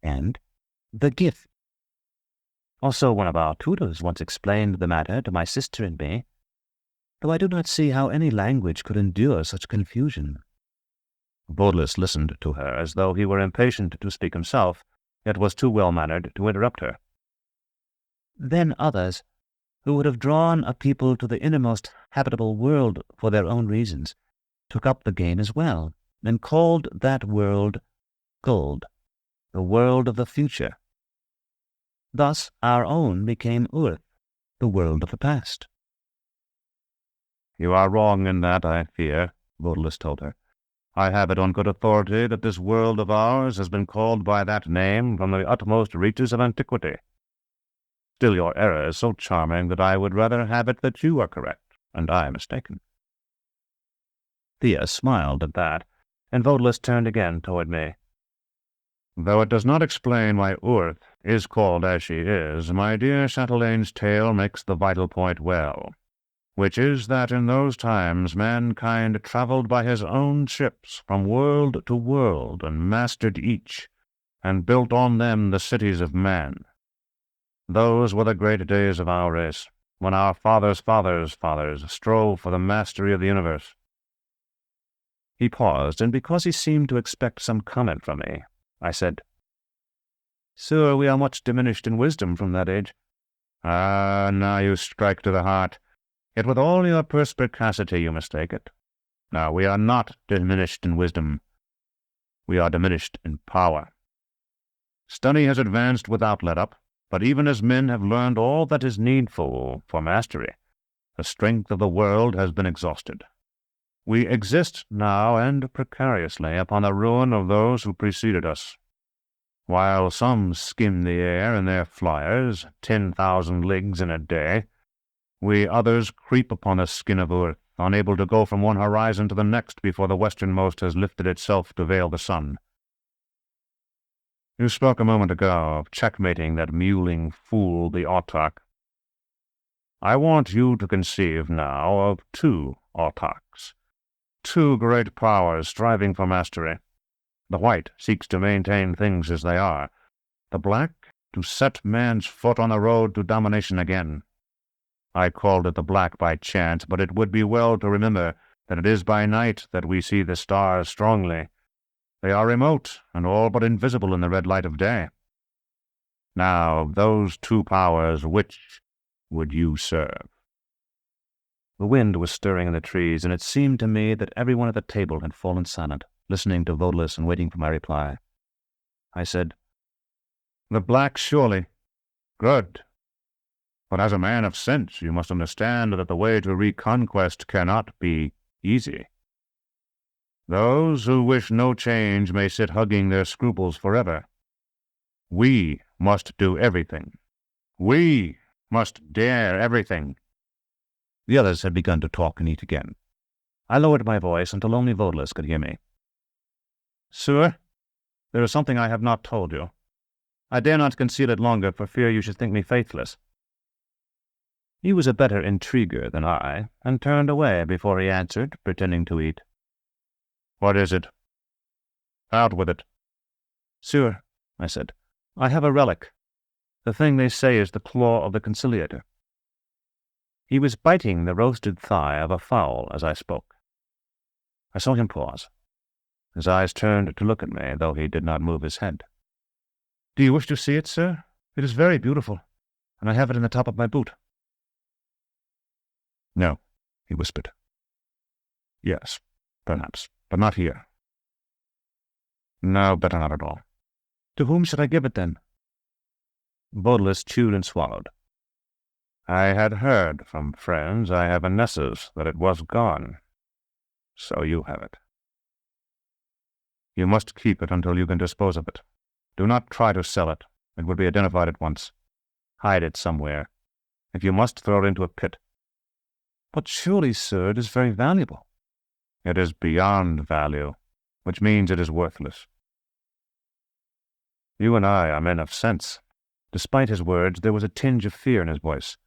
and the gift. Also, one of our tutors once explained the matter to my sister and me, though I do not see how any language could endure such confusion." Odalisque listened to her as though he were impatient to speak himself, yet was too well-mannered to interrupt her. "Then others, who would have drawn a people to the innermost habitable world for their own reasons, took up the game as well, and called that world Gold, the world of the future. Thus our own became Earth, the world of the past." "You are wrong in that, I fear," Odalisque told her. "I have it on good authority that this world of ours has been called by that name from the utmost reaches of antiquity. Still, your error is so charming that I would rather have it that you are correct, and I mistaken." Thea smiled at that, and Odalisque turned again toward me. Though it does not explain why Earth is called as she is, my dear Chatelaine's tale makes the vital point well, which is that in those times mankind travelled by his own ships from world to world and mastered each, and built on them the cities of man. Those were the great days of our race, when our fathers' fathers' fathers strove for the mastery of the universe. He paused, and because he seemed to expect some comment from me, I said, "Sir, we are much diminished in wisdom from that age." Ah, now you strike to the heart. Yet with all your perspicacity you mistake it. Now, we are not diminished in wisdom. We are diminished in power. Study has advanced without let-up, but even as men have learned all that is needful for mastery, the strength of the world has been exhausted. We exist now and precariously upon the ruin of those who preceded us. While some skim the air in their flyers, 10,000 leagues in a day, we others creep upon the skin of earth, unable to go from one horizon to the next before the westernmost has lifted itself to veil the sun. You spoke a moment ago of checkmating that mewling fool, the autarch. I want you to conceive now of two autarchs, two great powers striving for mastery. The white seeks to maintain things as they are, the black to set man's foot on the road to domination again. I called it the black by chance, but it would be well to remember that it is by night that we see the stars strongly. They are remote and all but invisible in the red light of day. Now, of those two powers, which would you serve? The wind was stirring in the trees, and it seemed to me that everyone at the table had fallen silent, listening to Odalisque and waiting for my reply. I said, The black, surely. Good. But as a man of sense, you must understand that the way to reconquest cannot be easy. Those who wish no change may sit hugging their scruples forever. We must do everything. We must dare everything. The others had begun to talk and eat again. I lowered my voice until only Odalisque could hear me. "Sir, there is something I have not told you. I dare not conceal it longer for fear you should think me faithless." He was a better intriguer than I, and turned away before he answered, pretending to eat. What is it? Out with it. "Sir," I said, "I have a relic. The thing they say is the claw of the Conciliator." He was biting the roasted thigh of a fowl as I spoke. I saw him pause. His eyes turned to look at me, though he did not move his head. "Do you wish to see it, sir? It is very beautiful, and I have it in the top of my boot." "No," he whispered. "Yes, perhaps, but not here. No, better not at all." "To whom should I give it, then?" Odalisque chewed and swallowed. "I had heard from friends I have a nessus that it was gone. So you have it. You must keep it until you can dispose of it. Do not try to sell it. It would be identified at once. Hide it somewhere. If you must, throw it into a pit." "But surely, sir, it is very valuable." "It is beyond value, which means it is worthless. You and I are men of sense." Despite his words, there was a tinge of fear in his voice.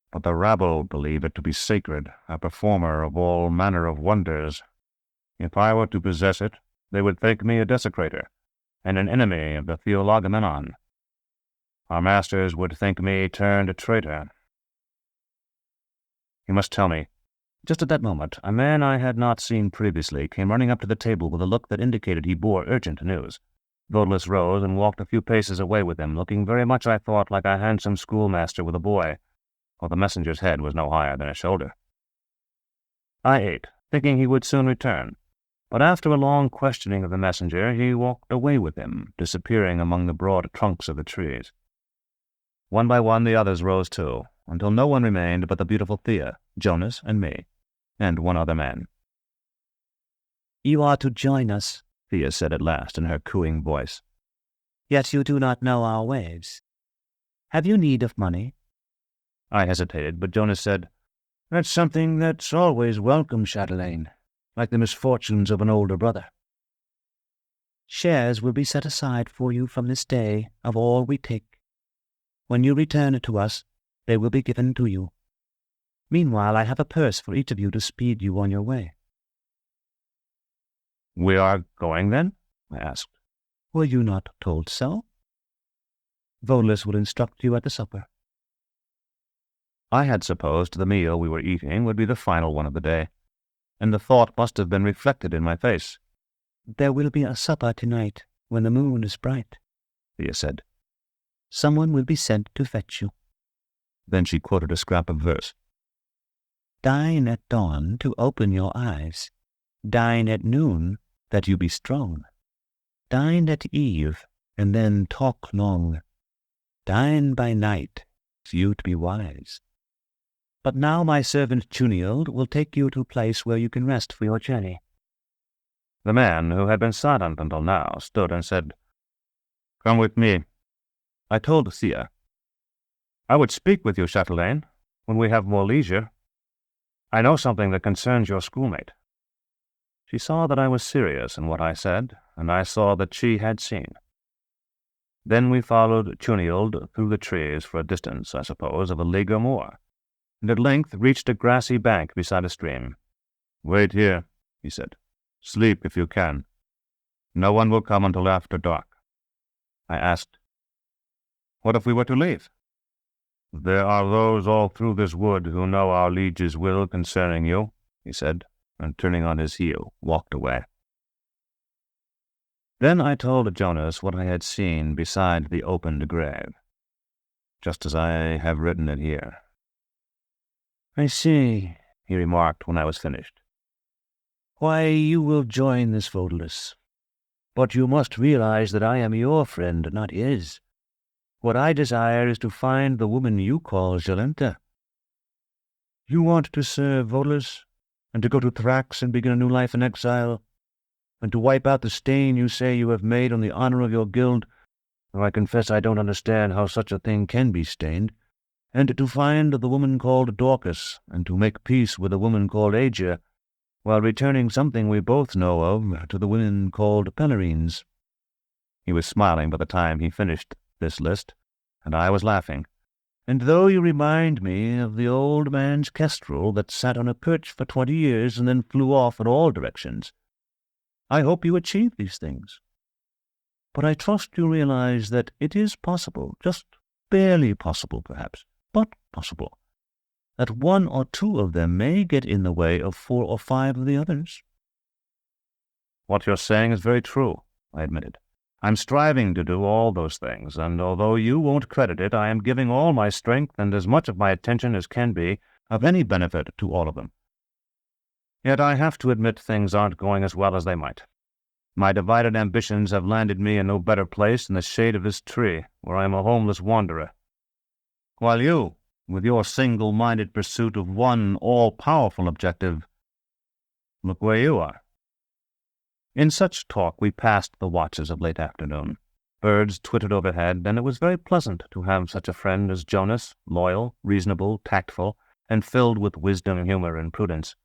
"But the rabble believe it to be sacred, a performer of all manner of wonders. If I were to possess it, they would think me a desecrator, and an enemy of the Theologomenon. Our masters would think me turned a traitor. You must tell me." Just at that moment, a man I had not seen previously came running up to the table with a look that indicated he bore urgent news. Odalisque rose and walked a few paces away with him, looking very much, I thought, like a handsome schoolmaster with a boy, while the messenger's head was no higher than his shoulder. I ate, thinking he would soon return, but after a long questioning of the messenger, he walked away with him, disappearing among the broad trunks of the trees. One by one the others rose too, until no one remained but the beautiful Thea, Jonas, and me, and one other man. "You are to join us," Thea said at last in her cooing voice. "Yet you do not know our ways. Have you need of money?" I hesitated, but Jonas said, "That's something that's always welcome, Chatelaine. like the misfortunes of an older brother. Shares will be set aside for you from this day of all we take. When you return to us, they will be given to you. Meanwhile, I have a purse for each of you to speed you on your way." "We are going, then?" I asked. "Were you not told so? Odalisque will instruct you at the supper." I had supposed the meal we were eating would be the final one of the day, and the thought must have been reflected in my face. "There will be a supper tonight when the moon is bright," Thea said. "Someone will be sent to fetch you. Then she quoted a scrap of verse. Dine at dawn to open your eyes. Dine at noon that you be strong. Dine at eve and then talk long. Dine by night for you to be wise. But now my servant Chunild will take you to a place where you can rest for your journey." The man, who had been silent until now, stood and said, "Come with me." I told Thea, "I would speak with you, chatelaine, when we have more leisure. I know something that concerns your schoolmate." She saw that I was serious in what I said, and I saw that she had seen. Then we followed Chunild through the trees for a distance, I suppose, of a league or more, and at length reached a grassy bank beside a stream. "Wait here," he said. "Sleep if you can. No one will come until after dark." I asked, "What if we were to leave?" "There are those all through this wood who know our liege's will concerning you," he said, and turning on his heel, walked away. Then I told Jonas what I had seen beside the opened grave, just as I have written it here. "I see," he remarked when I was finished, "why you will join this Odalisque. But you must realize that I am your friend, not his. What I desire is to find the woman you call Jolenta. You want to serve Odalisque, and to go to Thrax and begin a new life in exile, and to wipe out the stain you say you have made on the honor of your guild, though I confess I don't understand how such a thing can be stained, and to find the woman called Dorcas, and to make peace with the woman called Asia, while returning something we both know of to the women called Pellerines." He was smiling by the time he finished this list, and I was laughing. "And though you remind me of the old man's kestrel that sat on a perch for 20 years and then flew off in all directions, I hope you achieve these things. But I trust you realize that it is possible, just barely possible perhaps, but possible, that one or two of them may get in the way of 4 or 5 of the others." "What you're saying is very true," I admitted. "I'm striving to do all those things, and although you won't credit it, I am giving all my strength and as much of my attention as can be of any benefit to all of them. Yet I have to admit things aren't going as well as they might. My divided ambitions have landed me in no better place than the shade of this tree, where I am a homeless wanderer. While you, with your single-minded pursuit of one all-powerful objective, look where you are." In such talk we passed the watches of late afternoon. Birds twittered overhead, and it was very pleasant to have such a friend as Jonas, loyal, reasonable, tactful, and filled with wisdom, humor, and prudence.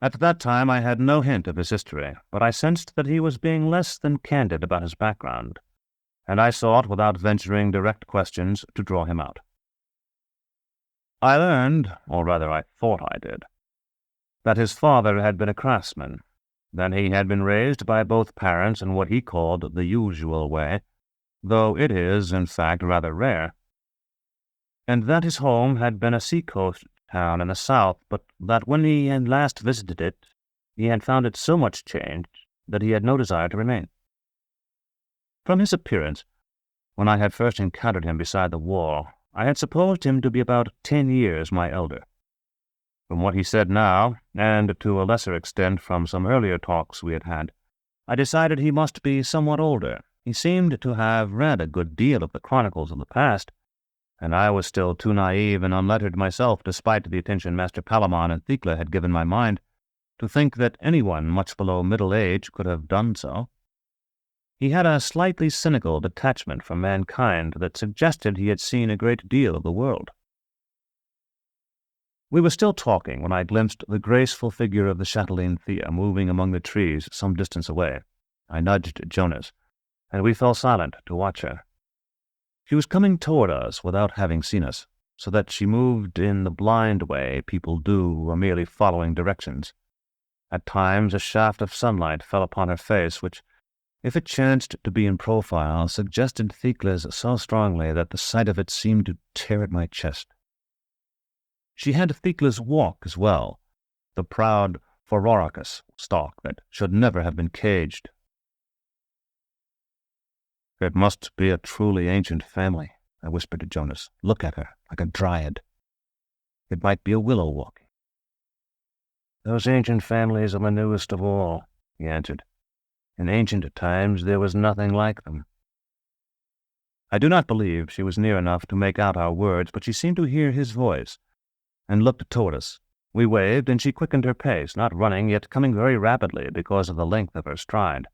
At that time I had no hint of his history, but I sensed that he was being less than candid about his background, and I sought, without venturing direct questions, to draw him out. I learned, or rather I thought I did, that his father had been a craftsman, that he had been raised by both parents in what he called the usual way, though it is, in fact, rather rare, and that his home had been a seacoast town in the south, but that when he had last visited it, he had found it so much changed that he had no desire to remain. From his appearance, when I had first encountered him beside the wall, I had supposed him to be about 10 years my elder. From what he said now, and to a lesser extent from some earlier talks we had had, I decided he must be somewhat older. He seemed to have read a good deal of the chronicles of the past, and I was still too naive and unlettered myself, despite the attention Master Palamon and Thecla had given my mind, to think that anyone much below middle age could have done so. He had a slightly cynical detachment from mankind that suggested he had seen a great deal of the world. We were still talking when I glimpsed the graceful figure of the chatelaine Thea moving among the trees some distance away. I nudged Jonas, and we fell silent to watch her. She was coming toward us without having seen us, so that she moved in the blind way people do who are merely following directions. At times a shaft of sunlight fell upon her face, which, if it chanced to be in profile, suggested Thecla's so strongly that the sight of it seemed to tear at my chest. She had Thecla's walk as well, the proud Phororachus stalk that should never have been caged. "It must be a truly ancient family," I whispered to Jonas. "Look at her, like a dryad. It might be a willow walking." "Those ancient families are the newest of all," he answered. "In ancient times there was nothing like them." I do not believe she was near enough to make out our words, but she seemed to hear his voice, and looked toward us. We waved, and she quickened her pace, not running, yet coming very rapidly because of the length of her stride.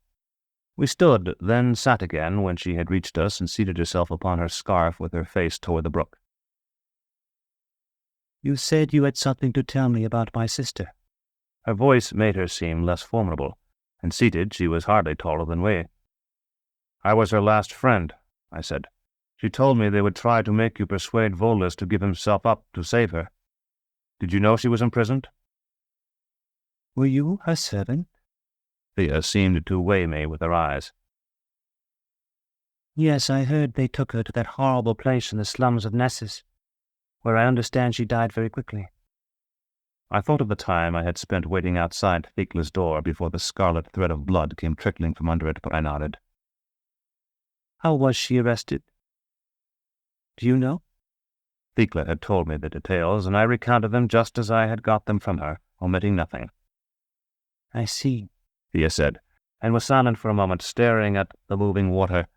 We stood, then sat again when she had reached us and seated herself upon her scarf with her face toward the brook. "You said you had something to tell me about my sister." Her voice made her seem less formidable, and seated she was hardly taller than we. "I was her last friend," I said. "She told me they would try to make you persuade Volus to give himself up to save her. Did you know she was imprisoned?" "Were you her servant?" Thea seemed to weigh me with her eyes. "Yes, I heard they took her to that horrible place in the slums of Nessus, where I understand she died very quickly." I thought of the time I had spent waiting outside Thecla's door before the scarlet thread of blood came trickling from under it, but I nodded. "How was she arrested? Do you know?" Thecla had told me the details, and I recounted them just as I had got them from her, omitting nothing. "I see," Thea said, and was silent for a moment, staring at the moving water.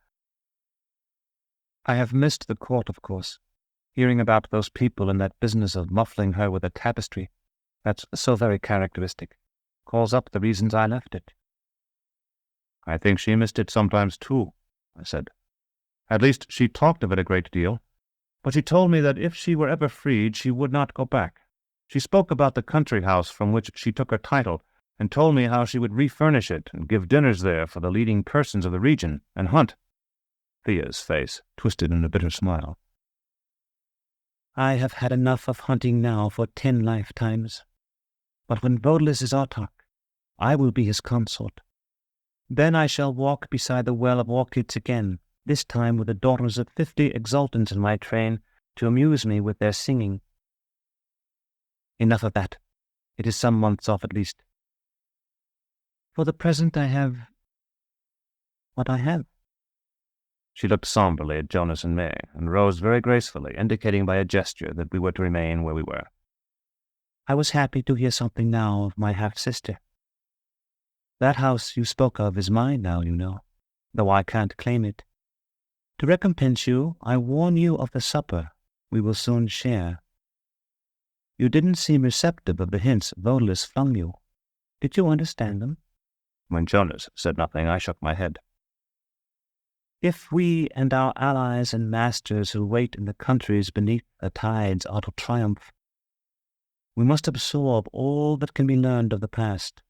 "I have missed the court, of course, hearing about those people and that business of muffling her with a tapestry. That's so very characteristic. Calls up the reasons I left it." "I think she missed it sometimes, too," I said. "At least she talked of it a great deal. But she told me that if she were ever freed, she would not go back. She spoke about the country house from which she took her title, and told me how she would refurnish it and give dinners there for the leading persons of the region, and hunt." Thea's face twisted in a bitter smile. "I have had enough of hunting now for 10 lifetimes. But when Volus is autarch, I will be his consort. Then I shall walk beside the well of orchids again, this time with the daughters of 50 exultants in my train to amuse me with their singing. Enough of that. It is some months off at least. For the present I have what I have." She looked somberly at Jonas and me, and rose very gracefully, indicating by a gesture that we were to remain where we were. "I was happy to hear something now of my half-sister. That house you spoke of is mine now, you know, though I can't claim it. To recompense you, I warn you of the supper we will soon share. You didn't seem receptive of the hints Volus flung you. Did you understand them?" When Jonas said nothing, I shook my head. "If we and our allies and masters who wait in the countries beneath the tides are to triumph, we must absorb all that can be learned of the past.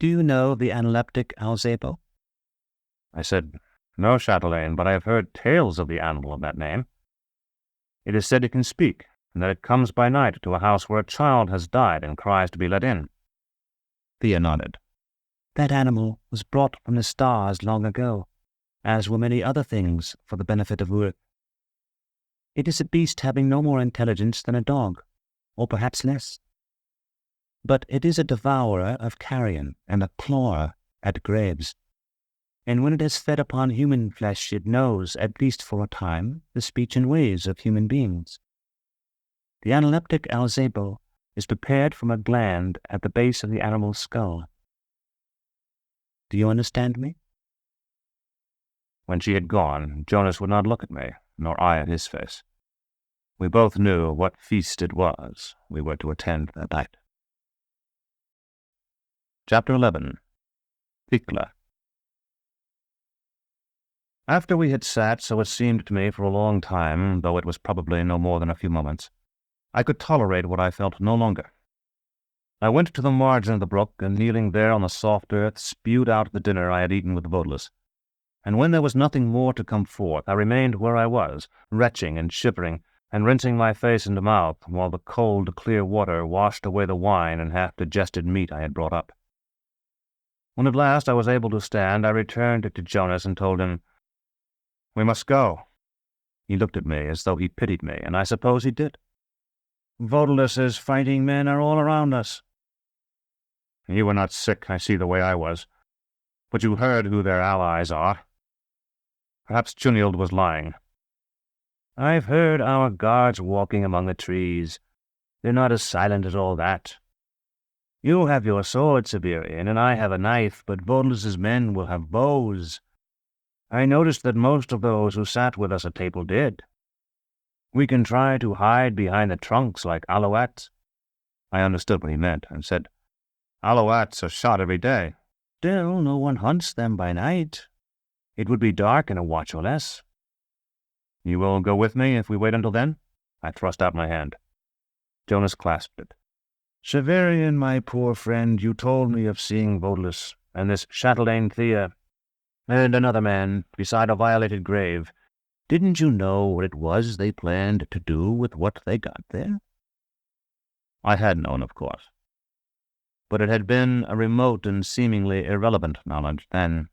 Do you know the analeptic Alzebo?" I said, "No, chatelaine, but I have heard tales of the animal of that name. It is said it can speak, and that it comes by night to a house where a child has died and cries to be let in." Thea nodded. "That animal was brought from the stars long ago, as were many other things for the benefit of Uruk. It is a beast having no more intelligence than a dog, or perhaps less. But it is a devourer of carrion and a clawer at graves. And when it has fed upon human flesh, it knows, at least for a time, the speech and ways of human beings. The analeptic Alzebo is prepared from a gland at the base of the animal's skull. Do you understand me?" When she had gone, Jonas would not look at me, nor I at his face. We both knew what feast it was we were to attend that night. Chapter 11. Thecla. After we had sat, so it seemed to me, for a long time, though it was probably no more than a few moments, I could tolerate what I felt no longer. I went to the margin of the brook, and kneeling there on the soft earth, spewed out the dinner I had eaten with Odalisque. And when there was nothing more to come forth, I remained where I was, retching and shivering, and rinsing my face and mouth, while the cold, clear water washed away the wine and half-digested meat I had brought up. When at last I was able to stand, I returned to Jonas and told him, "We must go." He looked at me as though he pitied me, and I suppose he did. "Odalisque's fighting men are all around us." "You were not sick, I see the way I was. But you heard who their allies are. Perhaps Chunild was lying." "I've heard our guards walking among the trees. They're not as silent as all that. You have your sword, Severian, and I have a knife, but Odalisque's men will have bows. I noticed that most of those who sat with us at table did. We can try to hide behind the trunks like alouettes." I understood what he meant, and said, "Alouettes are shot every day." "Still, no one hunts them by night. It would be dark in a watch or less." "You will go with me if we wait until then?" I thrust out my hand. Jonas clasped it. "Severian, my poor friend, you told me of seeing Odalisque, and this chatelaine Thea, and another man, beside a violated grave. Didn't you know what it was they planned to do with what they got there?" I had known, of course. But it had been a remote and seemingly irrelevant knowledge then.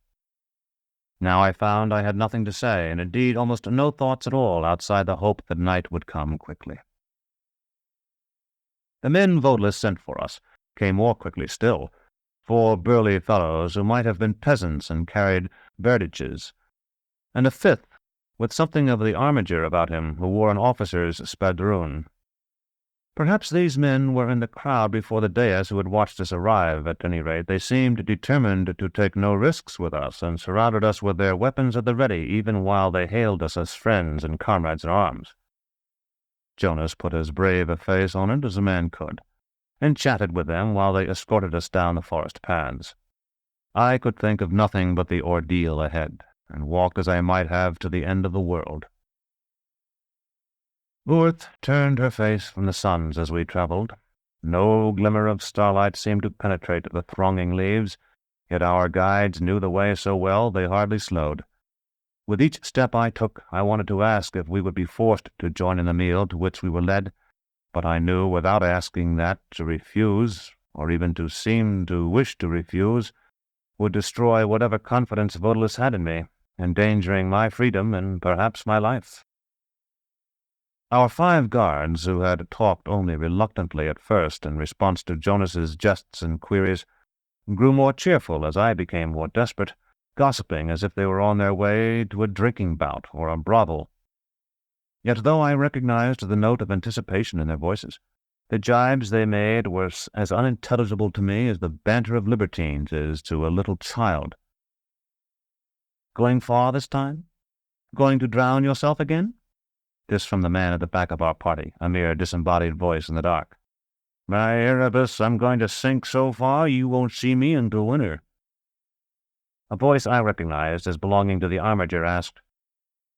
Now I found I had nothing to say, and indeed almost no thoughts at all outside the hope that night would come quickly. The men Odalisque sent for us came more quickly still, 4 burly fellows who might have been peasants and carried verdiches, and a 5th, with something of the armiger about him, who wore an officer's spadroon. Perhaps these men were in the crowd before the dais who had watched us arrive. At any rate, they seemed determined to take no risks with us, and surrounded us with their weapons at the ready, even while they hailed us as friends and comrades in arms. Jonas put as brave a face on it as a man could, and chatted with them while they escorted us down the forest paths. I could think of nothing but the ordeal ahead, and walked as I might have to the end of the world. Earth turned her face from the suns as we travelled. No glimmer of starlight seemed to penetrate the thronging leaves, yet our guides knew the way so well they hardly slowed. With each step I took, I wanted to ask if we would be forced to join in the meal to which we were led, but I knew without asking that to refuse, or even to seem to wish to refuse, would destroy whatever confidence Odalisque had in me, endangering my freedom and perhaps my life. Our 5 guards, who had talked only reluctantly at first in response to Jonas's jests and queries, grew more cheerful as I became more desperate, gossiping as if they were on their way to a drinking bout or a brothel. Yet though I recognized the note of anticipation in their voices, the jibes they made were as unintelligible to me as the banter of libertines is to a little child. "Going far this time? Going to drown yourself again?" This from the man at the back of our party, a mere disembodied voice in the dark. "By Erebus, I'm going to sink so far you won't see me until winter." A voice I recognized as belonging to the armiger asked,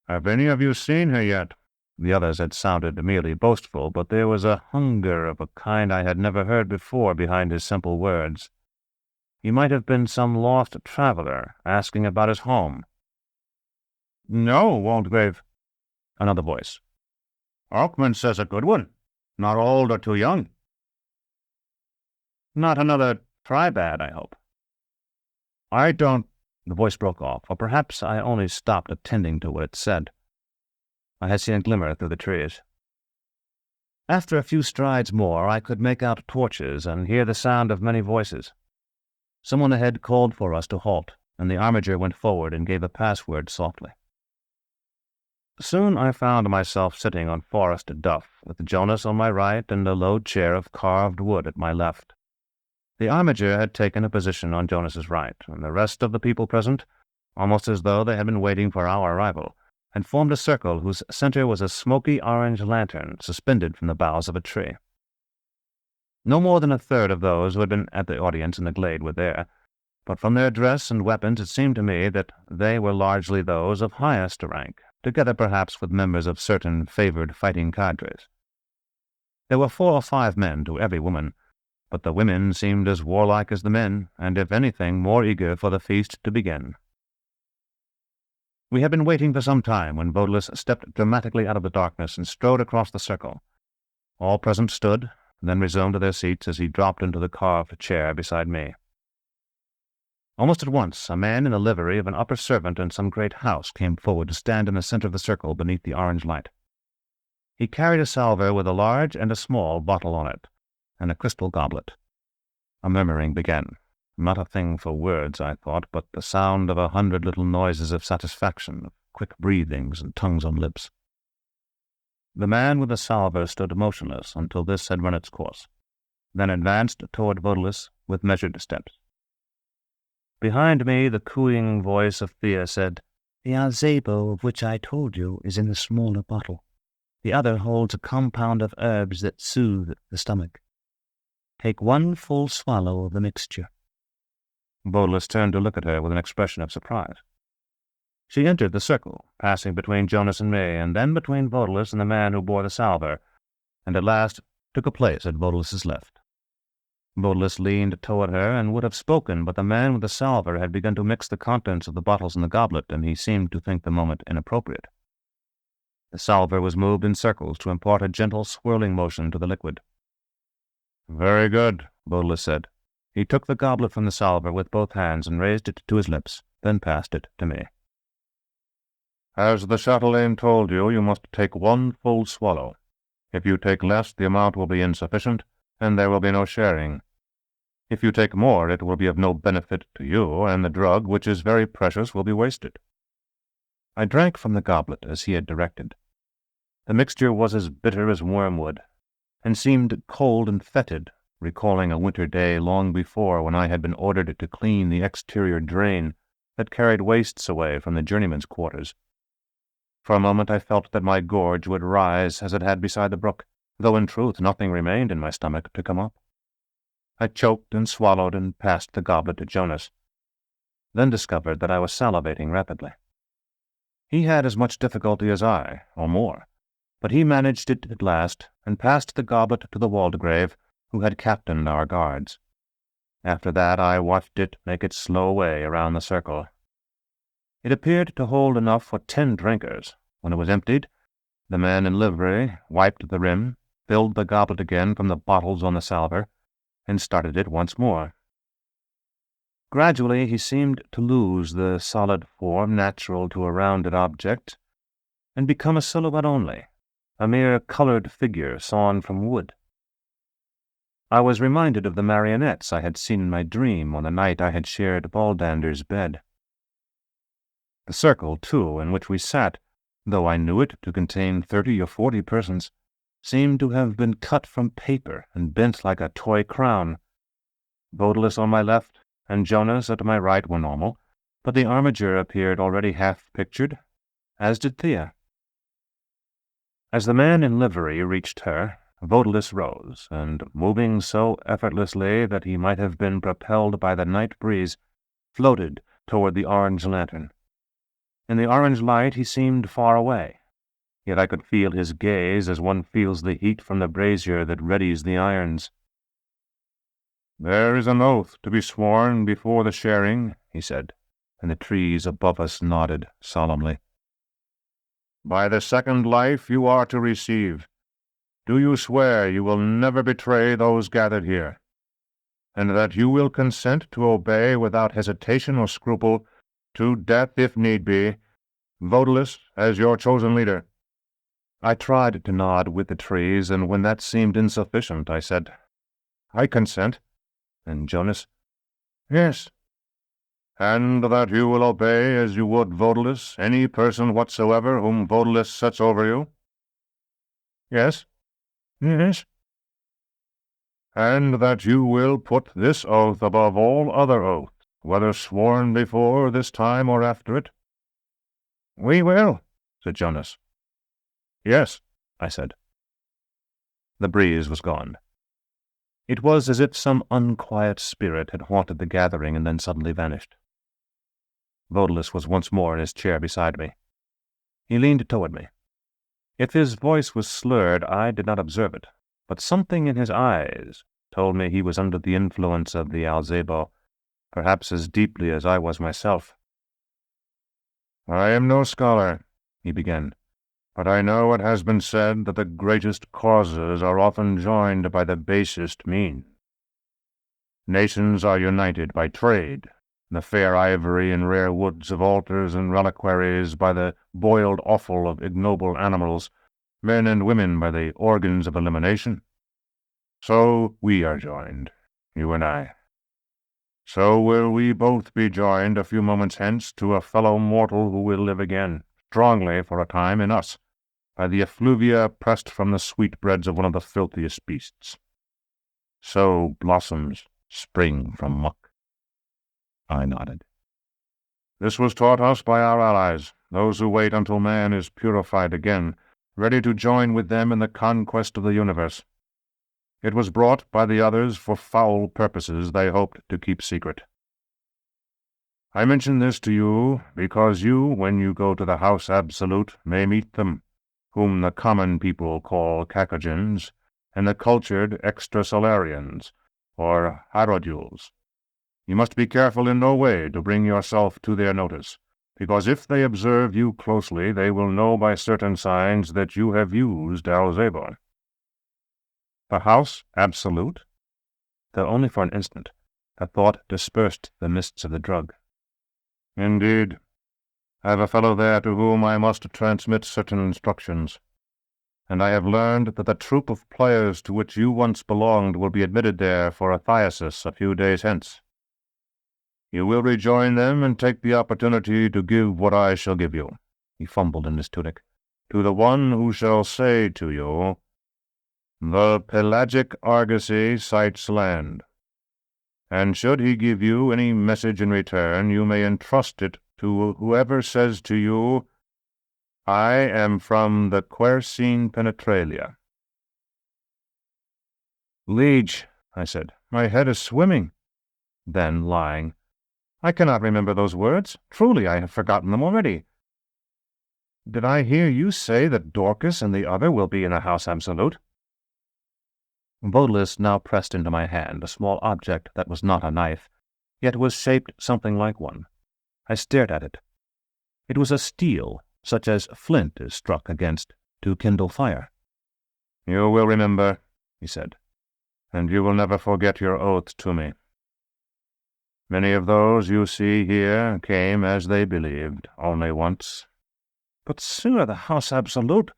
"Have any of you seen her yet?" The others had sounded merely boastful, but there was a hunger of a kind I had never heard before behind his simple words. He might have been some lost traveler asking about his home. "No, Waldegrave." Another voice. "Alkman says a good one. Not old or too young." "Not another Tribad, I hope." "I don't—" The voice broke off, or perhaps I only stopped attending to what it said. I had seen a glimmer through the trees. After a few strides more, I could make out torches and hear the sound of many voices. Someone ahead called for us to halt, and the armiger went forward and gave a password softly. Soon I found myself sitting on forest duff, with Jonas on my right and a low chair of carved wood at my left. The armiger had taken a position on Jonas's right, and the rest of the people present, almost as though they had been waiting for our arrival, had formed a circle whose center was a smoky orange lantern suspended from the boughs of a tree. No more than a third of those who had been at the audience in the glade were there, but from their dress and weapons it seemed to me that they were largely those of highest rank, together perhaps with members of certain favored fighting cadres. There were 4 or 5 men to every woman, but the women seemed as warlike as the men, and if anything more eager for the feast to begin. We had been waiting for some time when Odalisque stepped dramatically out of the darkness and strode across the circle. All present stood, then resumed their seats as he dropped into the carved chair beside me. Almost at once, a man in the livery of an upper servant in some great house came forward to stand in the center of the circle beneath the orange light. He carried a salver with a large and a small bottle on it, and a crystal goblet. A murmuring began. Not a thing for words, I thought, but the sound of 100 little noises of satisfaction, of quick breathings and tongues on lips. The man with the salver stood motionless until this had run its course, then advanced toward Odalisque with measured steps. Behind me, the cooing voice of Thea said, "The azabo of which I told you is in the smaller bottle. The other holds a compound of herbs that soothe the stomach. Take 1 full swallow of the mixture." Odalisque turned to look at her with an expression of surprise. She entered the circle, passing between Jonas and me, and then between Odalisque and the man who bore the salver, and at last took a place at Odalisque's left. Odalisque leaned toward her and would have spoken, but the man with the salver had begun to mix the contents of the bottles in the goblet, and he seemed to think the moment inappropriate. The salver was moved in circles to impart a gentle swirling motion to the liquid. "Very good," Odalisque said. He took the goblet from the salver with both hands and raised it to his lips, then passed it to me. "As the chatelaine told you, you must take 1 full swallow. If you take less, the amount will be insufficient, and there will be no sharing. If you take more, it will be of no benefit to you, and the drug, which is very precious, will be wasted." I drank from the goblet as he had directed. The mixture was as bitter as wormwood, and seemed cold and fetid, recalling a winter day long before when I had been ordered to clean the exterior drain that carried wastes away from the journeymen's quarters. For a moment I felt that my gorge would rise as it had beside the brook, though in truth nothing remained in my stomach to come up. I choked and swallowed and passed the goblet to Jonas, then discovered that I was salivating rapidly. He had as much difficulty as I, or more, but he managed it at last, and passed the goblet to the Waldegrave, who had captained our guards. After that I watched it make its slow way around the circle. It appeared to hold enough for 10 drinkers. When it was emptied, the man in livery wiped the rim, filled the goblet again from the bottles on the salver, and started it once more. Gradually he seemed to lose the solid form natural to a rounded object, and become a silhouette only, a mere colored figure sawn from wood. I was reminded of the marionettes I had seen in my dream on the night I had shared Baldander's bed. The circle, too, in which we sat, though I knew it to contain 30 or 40 persons, seemed to have been cut from paper and bent like a toy crown. Odalisque on my left and Jonas at my right were normal, but the armiger appeared already half-pictured, as did Thea. As the man in livery reached her, Odalisque rose, and, moving so effortlessly that he might have been propelled by the night breeze, floated toward the orange lantern. In the orange light he seemed far away, yet I could feel his gaze as one feels the heat from the brazier that readies the irons. "There is an oath to be sworn before the sharing," he said, and the trees above us nodded solemnly. "By the second life you are to receive. Do you swear you will never betray those gathered here, and that you will consent to obey without hesitation or scruple, to death if need be, Odalisque as your chosen leader?" I tried to nod with the trees, and when that seemed insufficient, I said, "I consent." And Jonas, "Yes." "And that you will obey as you would Odalisque any person whatsoever whom Odalisque sets over you?" "Yes." "Yes." "And that you will put this oath above all other oaths, whether sworn before this time or after it?" "We will," said Jonas. "Yes," I said. The breeze was gone. It was as if some unquiet spirit had haunted the gathering and then suddenly vanished. Odalisque was once more in his chair beside me. He leaned toward me. If his voice was slurred, I did not observe it, but something in his eyes told me he was under the influence of the Alzebo, perhaps as deeply as I was myself. "I am no scholar," he began, "but I know it has been said that the greatest causes are often joined by the basest means. Nations are united by trade, the fair ivory and rare woods of altars and reliquaries by the boiled offal of ignoble animals, men and women by the organs of elimination. So we are joined, you and I. So will we both be joined a few moments hence to a fellow mortal who will live again, strongly for a time in us, by the effluvia pressed from the sweetbreads of one of the filthiest beasts. So blossoms spring from muck." I nodded. "This was taught us by our allies, those who wait until man is purified again, ready to join with them in the conquest of the universe. It was brought by the others for foul purposes they hoped to keep secret. I mention this to you because you, when you go to the House Absolute, may meet them, whom the common people call Cacogens, and the cultured extrasolarians, or Hierodules. You must be careful in no way to bring yourself to their notice, because if they observe you closely, they will know by certain signs that you have used Alzebo." The House Absolute? Though only for an instant, the thought dispersed the mists of the drug. "Indeed. I have a fellow there to whom I must transmit certain instructions, and I have learned that the troop of players to which you once belonged will be admitted there for a thyasis a few days hence. You will rejoin them and take the opportunity to give what I shall give you," he fumbled in his tunic, "to the one who shall say to you, 'The pelagic argosy sights land.' And should he give you any message in return, you may entrust it to whoever says to you, 'I am from the Quercine Penetralia.'" "Liege," I said, "my head is swimming." Then, lying, "I cannot remember those words. Truly, I have forgotten them already. Did I hear you say that Dorcas and the other will be in the House Absolute?" Odalisque now pressed into my hand a small object that was not a knife, yet was shaped something like one. I stared at it. It was a steel, such as flint is struck against to kindle fire. "You will remember," he said, "and you will never forget your oath to me. Many of those you see here came, as they believed, only once." "But, sir, the House Absolute—"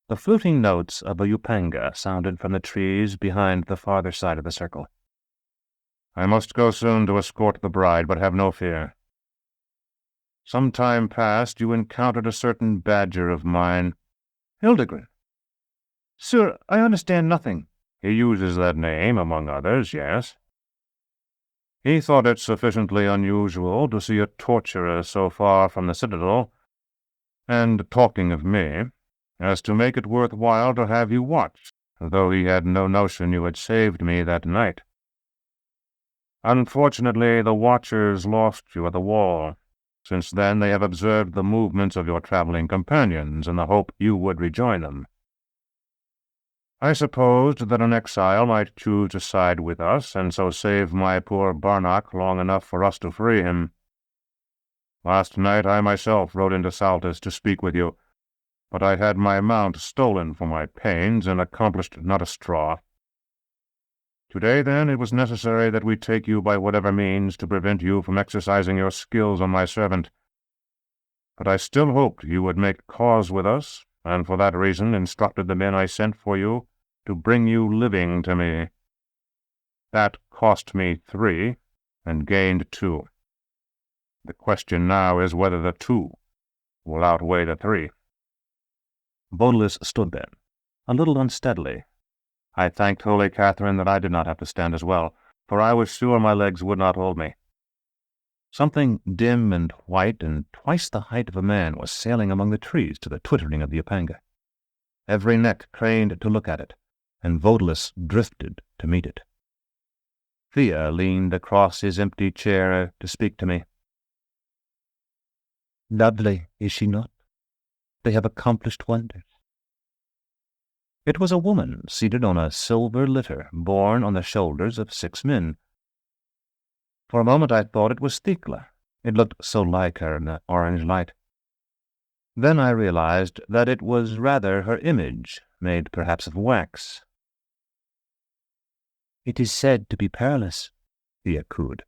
The fluting notes of a upanga sounded from the trees behind the farther side of the circle. "I must go soon to escort the bride, but have no fear. Some time past you encountered a certain badger of mine." "Hildegren." "Sir, I understand nothing." "He uses that name, among others, yes. He thought it sufficiently unusual to see a torturer so far from the citadel, and, talking of me, as to make it worth while to have you watched, though he had no notion you had saved me that night. Unfortunately, the watchers lost you at the wall. Since then they have observed the movements of your traveling companions in the hope you would rejoin them. I supposed that an exile might choose to side with us, and so save my poor Barnac long enough for us to free him. Last night I myself rode into Saltus to speak with you, but I had my mount stolen for my pains and accomplished not a straw. Today, then, it was necessary that we take you by whatever means to prevent you from exercising your skills on my servant. But I still hoped you would make cause with us, and for that reason instructed the men I sent for you to bring you living to me. That cost me 3, and gained 2. The question now is whether the 2 will outweigh the 3. Odalisque stood then, a little unsteadily. I thanked Holy Catherine that I did not have to stand as well, for I was sure my legs would not hold me. Something dim and white and twice the height of a man was sailing among the trees to the twittering of the upanga. Every neck craned to look at it, and Odalisque drifted to meet it. Thea leaned across his empty chair to speak to me. "Lovely, is she not? They have accomplished wonders." It was a woman seated on a silver litter borne on the shoulders of 6 men. For a moment I thought it was Thecla. It looked so like her in the orange light. Then I realized that it was rather her image, made perhaps of wax. "It is said to be perilous," Thea cooed,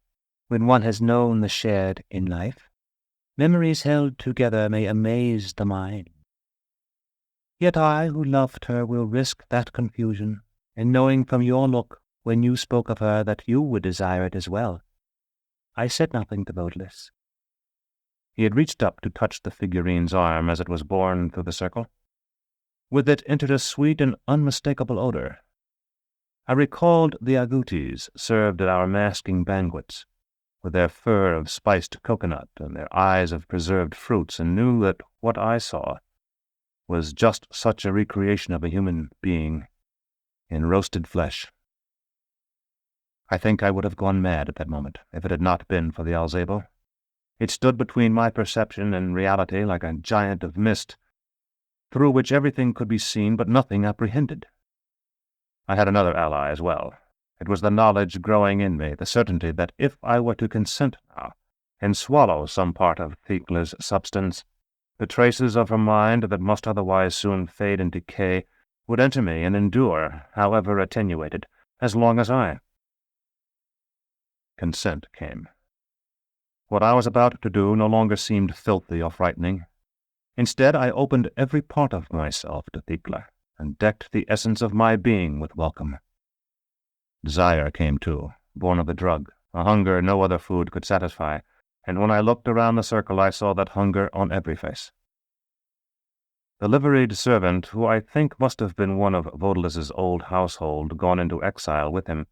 "when one has known the shared in life. Memories held together may amaze the mind. Yet I, who loved her, will risk that confusion, and knowing from your look when you spoke of her that you would desire it as well, I said nothing to Odalisque." He had reached up to touch the figurine's arm as it was borne through the circle. With it entered a sweet and unmistakable odor. I recalled the agoutis served at our masking banquets, with their fur of spiced coconut and their eyes of preserved fruits, and knew that what I saw was just such a recreation of a human being in roasted flesh. I think I would have gone mad at that moment if it had not been for the Alzabo. It stood between my perception and reality like a giant of mist, through which everything could be seen but nothing apprehended. I had another ally as well. It was the knowledge growing in me, the certainty that if I were to consent now, and swallow some part of Thecla's substance, the traces of her mind that must otherwise soon fade and decay would enter me and endure, however attenuated, as long as I. Consent came. What I was about to do no longer seemed filthy or frightening. Instead, I opened every part of myself to Thecla, and decked the essence of my being with welcome. Desire came too, born of the drug, a hunger no other food could satisfy, and when I looked around the circle I saw that hunger on every face. The liveried servant, who I think must have been one of Odalisque's old household gone into exile with him,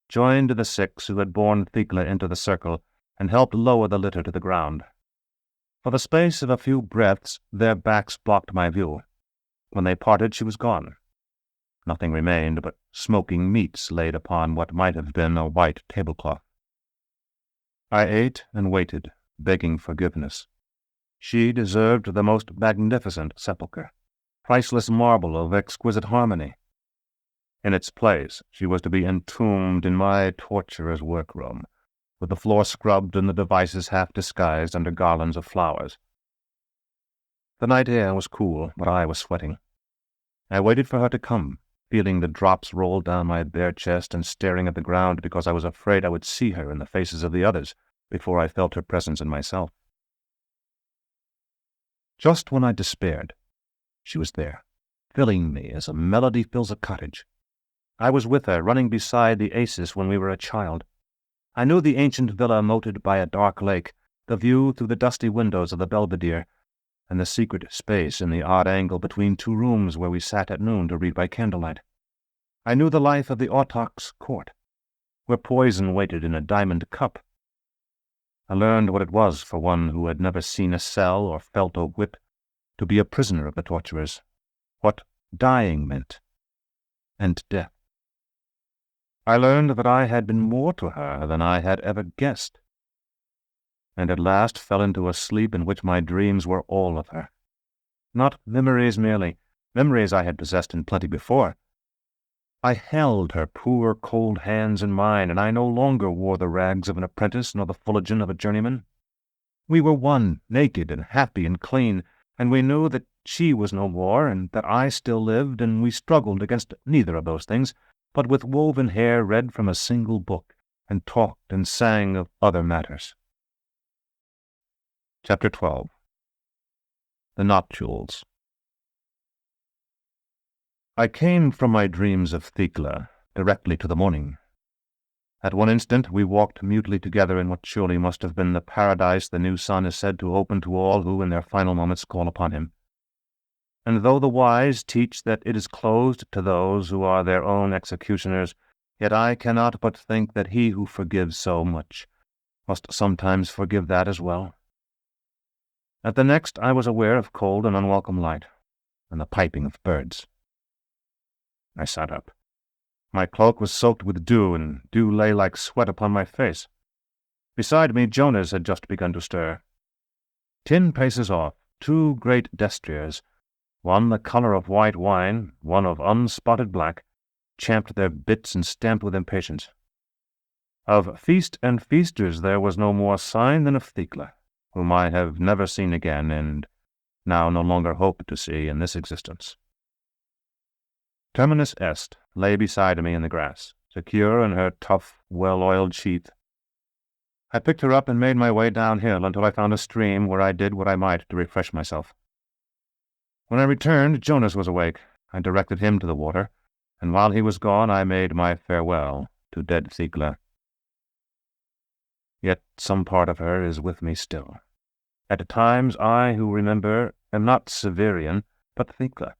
joined the 6 who had borne Thecla into the circle and helped lower the litter to the ground. For the space of a few breaths their backs blocked my view. When they parted she was gone. Nothing remained but smoking meats laid upon what might have been a white tablecloth. I ate and waited, begging forgiveness. She deserved the most magnificent sepulchre, priceless marble of exquisite harmony. In its place she was to be entombed in my torturer's workroom, with the floor scrubbed and the devices half disguised under garlands of flowers. The night air was cool, but I was sweating. I waited for her to come, feeling the drops roll down my bare chest and staring at the ground because I was afraid I would see her in the faces of the others before I felt her presence in myself. Just when I despaired, she was there, filling me as a melody fills a cottage. I was with her, running beside the Acis when we were a child. I knew the ancient villa moated by a dark lake, the view through the dusty windows of the belvedere, and the secret space in the odd angle between 2 rooms where we sat at noon to read by candlelight. I knew the life of the autoc's court, where poison waited in a diamond cup. I learned what it was for one who had never seen a cell or felt a whip to be a prisoner of the torturers, what dying meant, and death. I learned that I had been more to her than I had ever guessed, and at last fell into a sleep in which my dreams were all of her. Not memories merely, memories I had possessed in plenty before. I held her poor, cold hands in mine, and I no longer wore the rags of an apprentice nor the fullerton of a journeyman. We were one, naked and happy and clean, and we knew that she was no more, and that I still lived, and we struggled against neither of those things, but with woven hair read from a single book, and talked and sang of other matters. Chapter 12. The Notules. I came from my dreams of Thecla directly to the morning. At one instant we walked mutely together in what surely must have been the paradise the new sun is said to open to all who in their final moments call upon him. And though the wise teach that it is closed to those who are their own executioners, yet I cannot but think that he who forgives so much must sometimes forgive that as well. At the next I was aware of cold and unwelcome light, and the piping of birds. I sat up. My cloak was soaked with dew, and dew lay like sweat upon my face. Beside me Jonas had just begun to stir. 10 paces off, 2 great destriers, one the colour of white wine, one of unspotted black, champed their bits and stamped with impatience. Of feast and feasters there was no more sign than of Thecla, whom I have never seen again, and now no longer hope to see in this existence. Terminus Est lay beside me in the grass, secure in her tough, well-oiled sheath. I picked her up and made my way downhill until I found a stream where I did what I might to refresh myself. When I returned, Jonas was awake. I directed him to the water, and while he was gone I made my farewell to dead Thecla. Yet some part of her is with me still. At times I, who remember, am not Severian, but Thecla,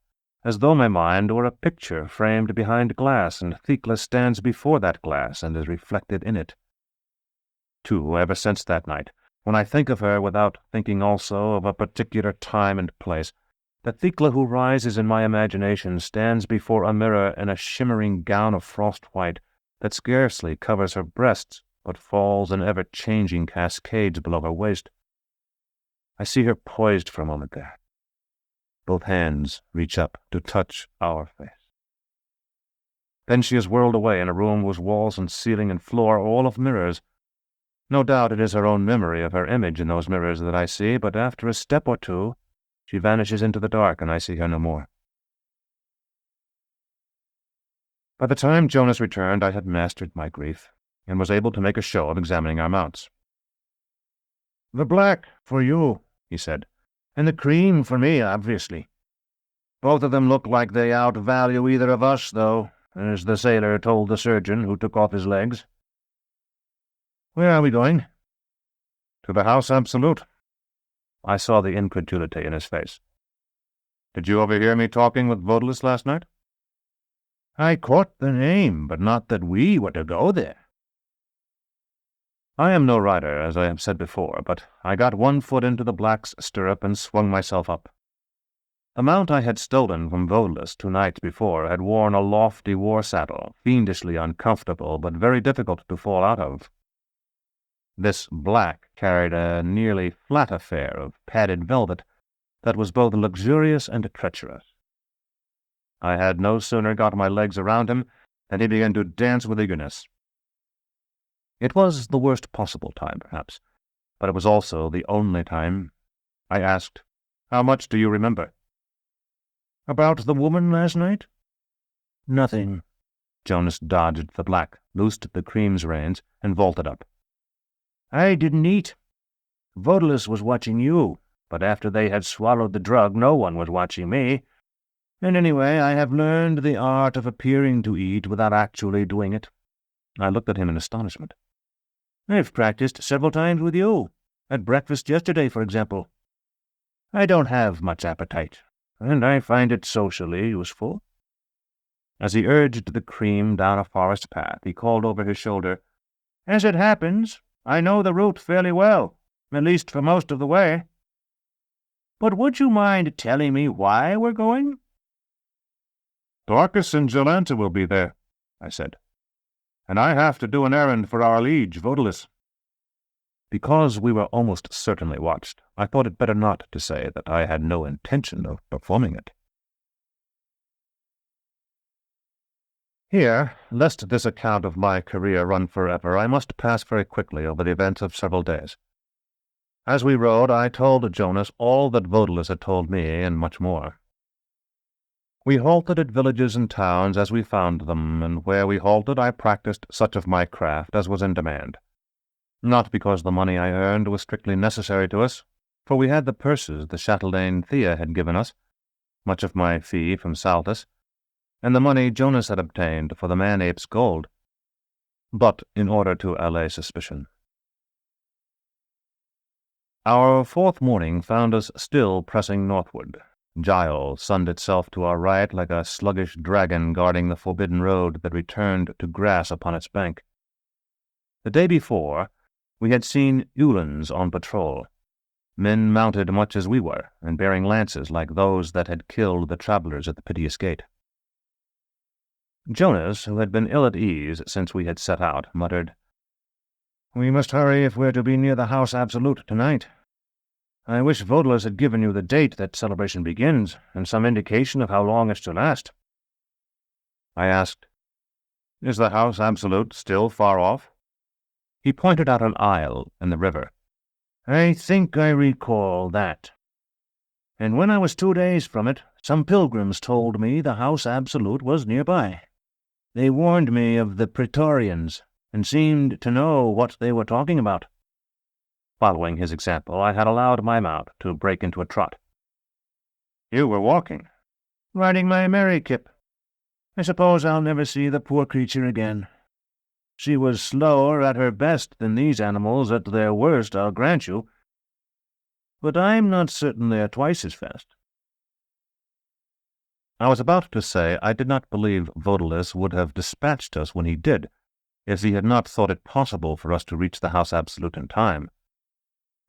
as though my mind were a picture framed behind glass, and Thecla stands before that glass and is reflected in it. Too, ever since that night, when I think of her without thinking also of a particular time and place, the Thecla who rises in my imagination stands before a mirror in a shimmering gown of frost white that scarcely covers her breasts, but falls in ever-changing cascades below her waist. I see her poised for a moment there. Both hands reach up to touch our face. Then she is whirled away in a room whose walls and ceiling and floor are all of mirrors. No doubt it is her own memory of her image in those mirrors that I see, but after a step or two, she vanishes into the dark and I see her no more. By the time Jonas returned, I had mastered my grief, and was able to make a show of examining our mounts. "The black for you," he said, "and the cream for me, obviously. Both of them look like they outvalue either of us, though, as the sailor told the surgeon who took off his legs. Where are we going?" "To the House Absolute." I saw the incredulity in his face. "Did you overhear me talking with Odalisque last night?" "I caught the name, but not that we were to go there." I am no rider, as I have said before, but I got one foot into the black's stirrup and swung myself up. The mount I had stolen from Odalisque 2 nights before had worn a lofty war saddle, fiendishly uncomfortable, but very difficult to fall out of. This black carried a nearly flat affair of padded velvet that was both luxurious and treacherous. I had no sooner got my legs around him than he began to dance with eagerness. It was the worst possible time, perhaps, but it was also the only time. I asked, "How much do you remember?" "About the woman last night?" "Nothing." Jonas dodged the black, loosed the cream's reins, and vaulted up. "I didn't eat. Odalisque was watching you, but after they had swallowed the drug, no one was watching me. And anyway, I have learned the art of appearing to eat without actually doing it." I looked at him in astonishment. "I've practiced several times with you, at breakfast yesterday, for example. I don't have much appetite, and I find it socially useful." As he urged the cream down a forest path, he called over his shoulder, "As it happens, I know the route fairly well, at least for most of the way. But would you mind telling me why we're going?" "Dorcas and Jolenta will be there," I said. "And I have to do an errand for our liege, Odalisque." Because we were almost certainly watched, I thought it better not to say that I had no intention of performing it. Here, lest this account of my career run forever, I must pass very quickly over the events of several days. As we rode, I told Jonas all that Odalisque had told me, and much more. We halted at villages and towns as we found them, and where we halted I practiced such of my craft as was in demand. Not because the money I earned was strictly necessary to us, for we had the purses the chatelaine Thea had given us, much of my fee from Saltus, and the money Jonas had obtained for the man-ape's gold, but in order to allay suspicion. Our 4th morning found us still pressing northward. Gile sunned itself to our right like a sluggish dragon guarding the forbidden road that returned to grass upon its bank. The day before, we had seen Uhlans on patrol, men mounted much as we were, and bearing lances like those that had killed the travellers at the Piteous Gate. Jonas, who had been ill at ease since we had set out, muttered, "We must hurry if we're to be near the House Absolute tonight. I wish Odalisque had given you the date that celebration begins, and some indication of how long it's to last. I asked, "Is the house absolute still far off?" He pointed out an isle in the river. I think I recall that. And when I was 2 days from it, some pilgrims told me the house absolute was nearby. They warned me of the Praetorians, and seemed to know what they were talking about. Following his example, I had allowed my mount to break into a trot. You were walking? Riding my merry kip. I suppose I'll never see the poor creature again. She was slower at her best than these animals at their worst, I'll grant you. But I'm not certain they're twice as fast. I was about to say I did not believe Odalisque would have dispatched us when he did, if he had not thought it possible for us to reach the house absolute in time,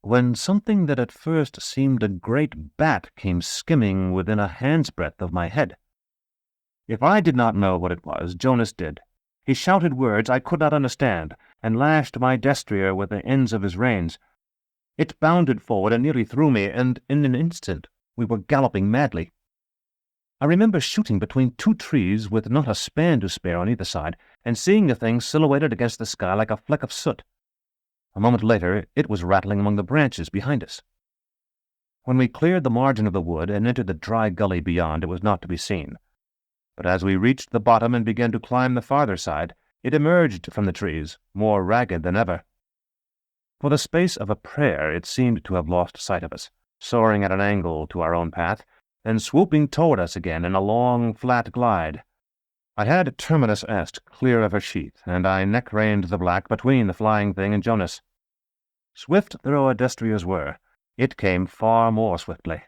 when something that at first seemed a great bat came skimming within a hand's breadth of my head. If I did not know what it was, Jonas did. He shouted words I could not understand, and lashed my destrier with the ends of his reins. It bounded forward and nearly threw me, and in an instant we were galloping madly. I remember shooting between 2 trees with not a span to spare on either side, and seeing the thing silhouetted against the sky like a fleck of soot. A moment later, it was rattling among the branches behind us. When we cleared the margin of the wood and entered the dry gully beyond, it was not to be seen. But as we reached the bottom and began to climb the farther side, it emerged from the trees, more ragged than ever. For the space of a prayer, it seemed to have lost sight of us, soaring at an angle to our own path, then swooping toward us again in a long, flat glide. I had Terminus Est clear of her sheath, and I neck-reined the black between the flying thing and Jonas. Swift though our destriers were, it came far more swiftly.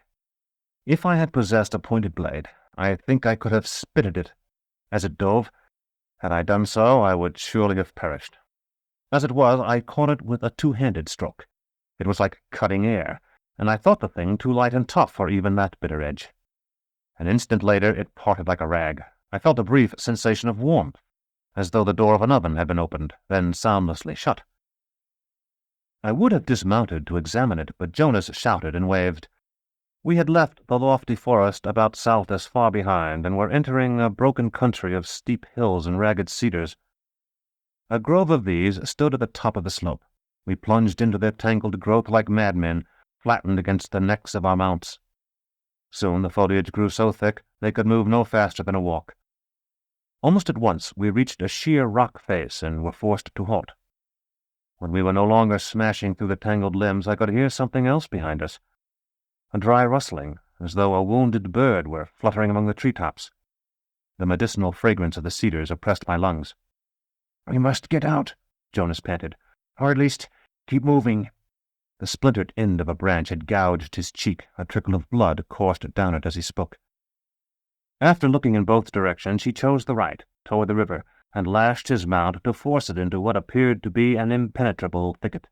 If I had possessed a pointed blade, I think I could have spitted it. As it dove, had I done so, I would surely have perished. As it was, I caught it with a 2-handed stroke. It was like cutting air, and I thought the thing too light and tough for even that bitter edge. An instant later, it parted like a rag. I felt a brief sensation of warmth, as though the door of an oven had been opened, then soundlessly shut. I would have dismounted to examine it, but Jonas shouted and waved. We had left the lofty forest about Saltus far behind, and were entering a broken country of steep hills and ragged cedars. A grove of these stood at the top of the slope. We plunged into their tangled growth like madmen, flattened against the necks of our mounts. Soon the foliage grew so thick they could move no faster than a walk. Almost at once we reached a sheer rock face and were forced to halt. When we were no longer smashing through the tangled limbs, I could hear something else behind us. A dry rustling, as though a wounded bird were fluttering among the treetops. The medicinal fragrance of the cedars oppressed my lungs. "We must get out," Jonas panted, "or at least keep moving." The splintered end of a branch had gouged his cheek. A trickle of blood coursed down it as he spoke. After looking in both directions, he chose the right, toward the river, and lashed his mount to force it into what appeared to be an impenetrable thicket.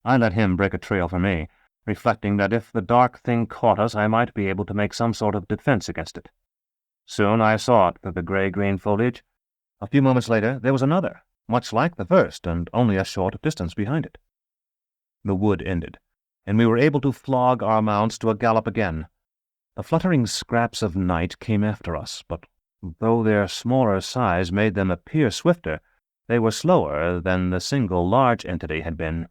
I let him break a trail for me, reflecting that if the dark thing caught us, I might be able to make some sort of defense against it. Soon I saw it through the gray-green foliage. A few moments later, there was another, much like the first, and only a short distance behind it. The wood ended, and we were able to flog our mounts to a gallop again. The fluttering scraps of night came after us, but though their smaller size made them appear swifter, they were slower than the single large entity had been.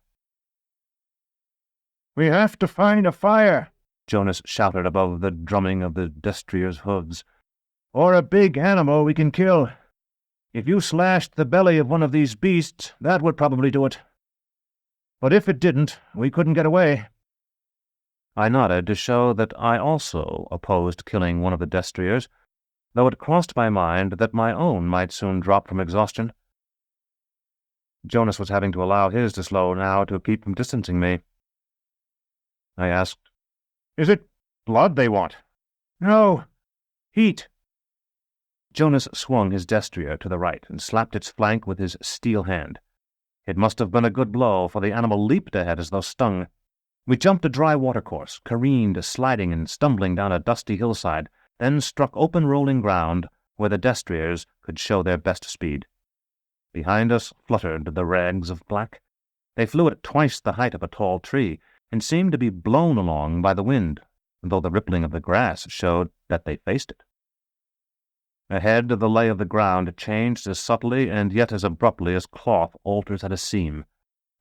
"We have to find a fire," Jonas shouted above the drumming of the destrier's hooves. "or a big animal we can kill. If you slashed the belly of one of these beasts, that would probably do it. But if it didn't, we couldn't get away." I nodded to show that I also opposed killing one of the destriers, though it crossed my mind that my own might soon drop from exhaustion. Jonas was having to allow his to slow now to keep from distancing me. I asked, "Is it blood they want?" "No, heat." Jonas swung his destrier to the right and slapped its flank with his steel hand. It must have been a good blow, for the animal leaped ahead as though stung. We jumped a dry watercourse, careened, sliding and stumbling down a dusty hillside, then struck open rolling ground where the destriers could show their best speed. Behind us fluttered the rags of black. They flew at twice the height of a tall tree, and seemed to be blown along by the wind, though the rippling of the grass showed that they faced it. Ahead, the lay of the ground changed as subtly and yet as abruptly as cloth alters at a seam.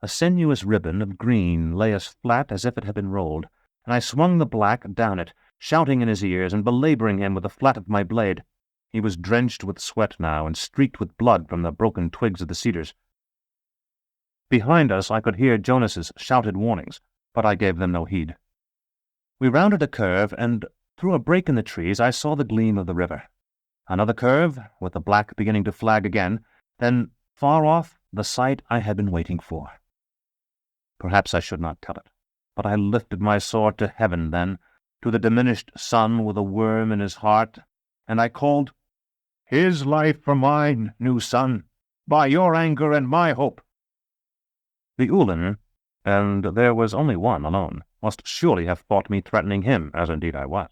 A sinuous ribbon of green lay as flat as if it had been rolled, and I swung the black down it, shouting in his ears and belaboring him with the flat of my blade. He was drenched with sweat now and streaked with blood from the broken twigs of the cedars. Behind us I could hear Jonas's shouted warnings, but I gave them no heed. We rounded a curve, and through a break in the trees I saw the gleam of the river. Another curve, with the black beginning to flag again, then, far off, the sight I had been waiting for. Perhaps I should not tell it, but I lifted my sword to heaven then, to the diminished sun with a worm in his heart, and I called, "His life for mine, new sun, by your anger and my hope." The Ulan, and there was only one alone, must surely have thought me threatening him, as indeed I was.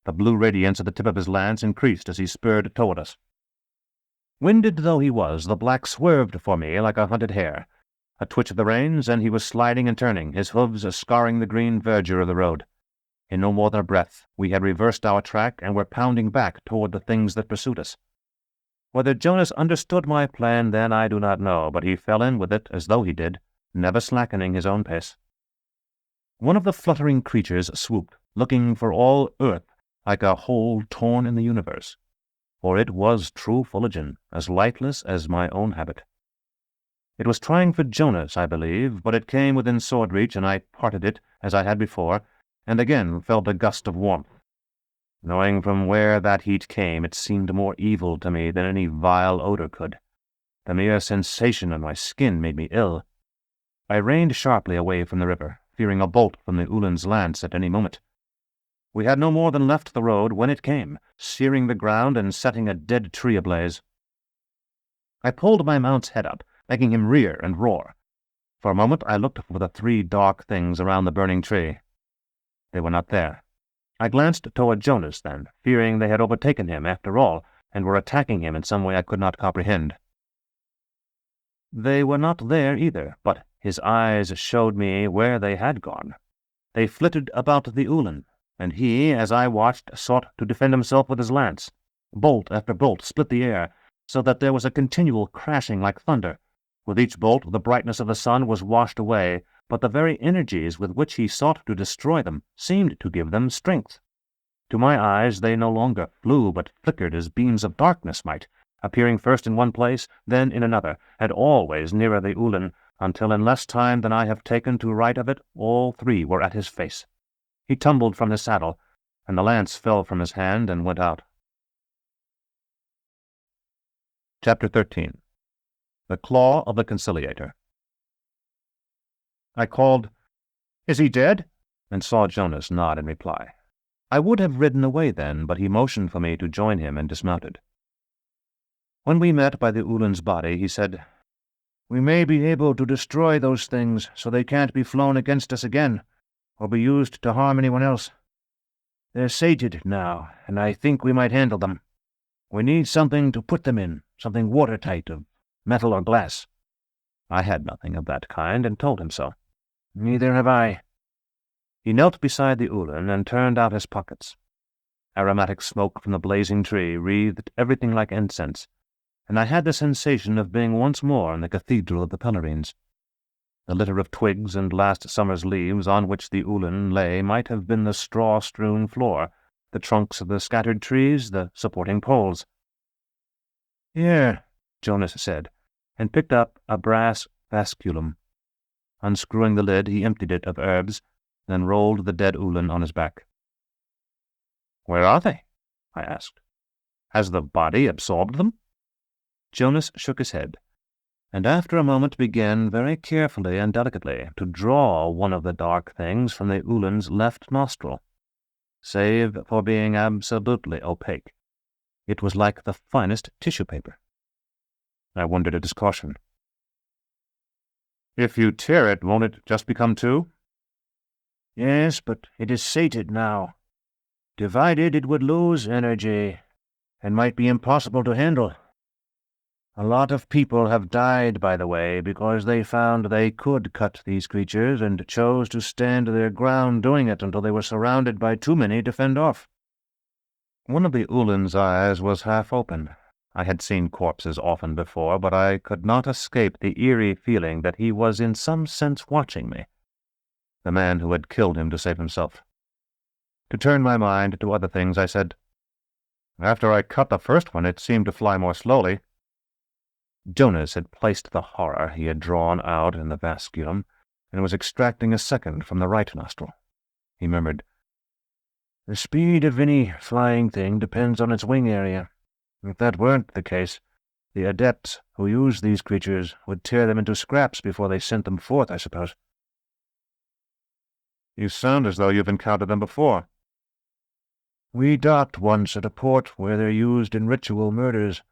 The blue radiance at the tip of his lance increased as he spurred toward us. Winded though he was, the black swerved for me like a hunted hare. A twitch of the reins, and he was sliding and turning, his hooves scarring the green verdure of the road. In no more than a breath, we had reversed our track and were pounding back toward the things that pursued us. Whether Jonas understood my plan then I do not know, but he fell in with it as though he did, never slackening his own pace. One of the fluttering creatures swooped, looking for all earth like a hole torn in the universe, for it was true Fullerton, as lightless as my own habit. It was trying for Jonas, I believe, but it came within sword reach, and I parted it, as I had before, and again felt a gust of warmth. Knowing from where that heat came, it seemed more evil to me than any vile odor could. The mere sensation on my skin made me ill. I reined sharply away from the river, fearing a bolt from the Ulan's lance at any moment. We had no more than left the road when it came, searing the ground and setting a dead tree ablaze. I pulled my mount's head up, making him rear and roar. For a moment I looked for the three dark things around the burning tree. They were not there. I glanced toward Jonas then, fearing they had overtaken him after all, and were attacking him in some way I could not comprehend. They were not there either, but his eyes showed me where they had gone. They flitted about the Ulan, and he, as I watched, sought to defend himself with his lance. Bolt after bolt split the air, so that there was a continual crashing like thunder. With each bolt the brightness of the sun was washed away, but the very energies with which he sought to destroy them seemed to give them strength. To my eyes they no longer flew, but flickered as beams of darkness might, appearing first in one place, then in another, and always nearer the Ulan, until in less time than I have taken to write of it, all three were at his face. He tumbled from his saddle, and the lance fell from his hand and went out. Chapter 13. The Claw of the Conciliator. I called, "Is he dead?" and saw Jonas nod in reply. I would have ridden away then, but he motioned for me to join him and dismounted. When we met by the Ulan's body, he said, "We may be able to destroy those things so they can't be flown against us again, or be used to harm anyone else. They're sated now, and I think we might handle them. We need something to put them in, something watertight, of metal or glass." I had nothing of that kind, and told him so. "Neither have I." He knelt beside the Ulan and turned out his pockets. Aromatic smoke from the blazing tree wreathed everything like incense, and I had the sensation of being once more in the cathedral of the Pellerines. The litter of twigs and last summer's leaves on which the Ulan lay might have been the straw-strewn floor, the trunks of the scattered trees, the supporting poles. "Here," Jonas said, and picked up a brass basculum. Unscrewing the lid, he emptied it of herbs, then rolled the dead Ulan on his back. "Where are they?" I asked. "Has the body absorbed them?" Jonas shook his head, and after a moment began very carefully and delicately to draw one of the dark things from the Ulan's left nostril. Save for being absolutely opaque, it was like the finest tissue paper. I wondered at his caution. "If you tear it, won't it just become two?" "Yes, but it is sated now. Divided, it would lose energy, and might be impossible to handle. A lot of people have died, by the way, because they found they could cut these creatures and chose to stand their ground doing it until they were surrounded by too many to fend off. One of the Ulin's eyes was half open. I had seen corpses often before, but I could not escape the eerie feeling that he was in some sense watching me, the man who had killed him to save himself. To turn my mind to other things, I said, "After I cut the first one, it seemed to fly more slowly." Jonas had placed the horror he had drawn out in the vasculum and was extracting a second from the right nostril. He murmured, "The speed of any flying thing depends on its wing area. If that weren't the case, the adepts who use these creatures would tear them into scraps before they sent them forth, I suppose." "You sound as though you've encountered them before." "We docked once at a port where they're used in ritual murders.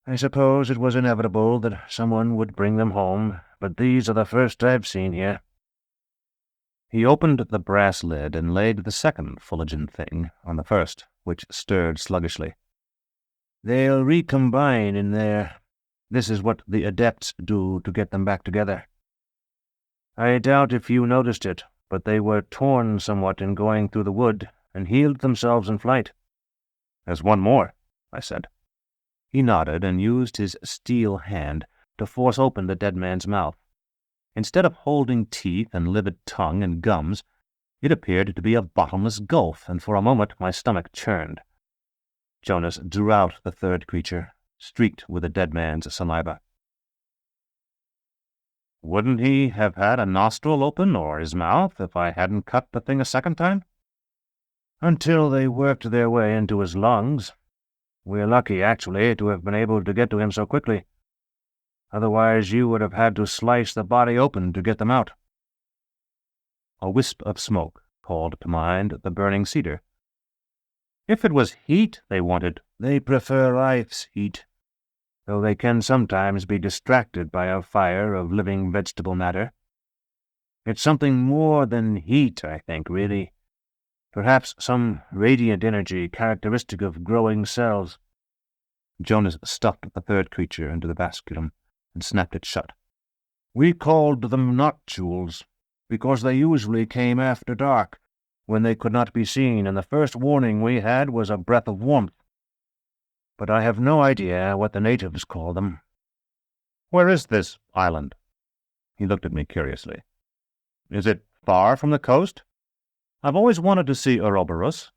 I suppose it was inevitable that someone would bring them home, but these are the first I've seen here." He opened the brass lid and laid the second fulgent thing on the first, which stirred sluggishly. "They'll recombine in there. This is what the adepts do to get them back together. I doubt if you noticed it, but they were torn somewhat in going through the wood and healed themselves in flight." "There's one more," I said. He nodded and used his steel hand to force open the dead man's mouth. Instead of holding teeth and livid tongue and gums, it appeared to be a bottomless gulf, and for a moment my stomach churned. Jonas drew out the third creature, streaked with the dead man's saliva. "Wouldn't he have had a nostril open or his mouth if I hadn't cut the thing a second time?" "Until they worked their way into his lungs. We're lucky, actually, to have been able to get to him so quickly. Otherwise you would have had to slice the body open to get them out." A wisp of smoke called to mind the burning cedar. "If it was heat they wanted, they prefer life's heat, though they can sometimes be distracted by a fire of living vegetable matter. It's something more than heat, I think, really. Perhaps some radiant energy characteristic of growing cells." Jonas stuffed the third creature into the vasculum and snapped it shut. "We called them Notules, because they usually came after dark, when they could not be seen, and the first warning we had was a breath of warmth. But I have no idea what the natives call them." "Where is this island?" He looked at me curiously. "Is it far from the coast? I've always wanted to see Ouroboros,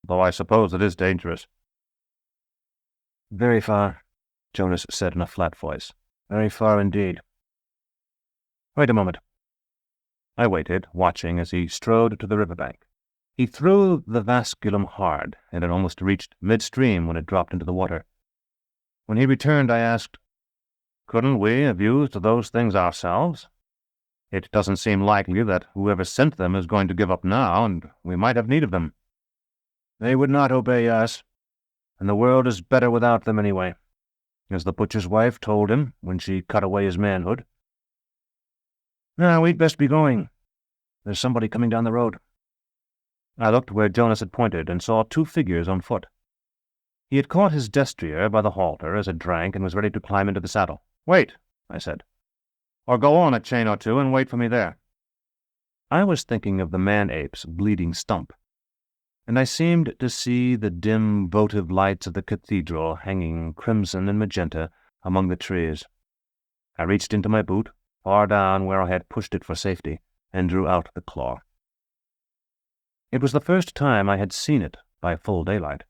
though I suppose it is dangerous." "Very far," Jonas said in a flat voice. "Very far indeed." "Wait a moment." I waited, watching as he strode to the riverbank. He threw the vasculum hard, and it almost reached midstream when it dropped into the water. When he returned, I asked, "Couldn't we have used those things ourselves? It doesn't seem likely that whoever sent them is going to give up now, and we might have need of them." "They would not obey us, and the world is better without them anyway, as the butcher's wife told him when she cut away his manhood. Now we'd best be going. There's somebody coming down the road." I looked where Jonas had pointed and saw two figures on foot. He had caught his destrier by the halter as it drank and was ready to climb into the saddle. "Wait," I said. "Or go on a chain or two and wait for me there." I was thinking of the man-ape's bleeding stump, and I seemed to see the dim votive lights of the cathedral hanging crimson and magenta among the trees. I reached into my boot, far down where I had pushed it for safety, and drew out the claw. It was the first time I had seen it by full daylight.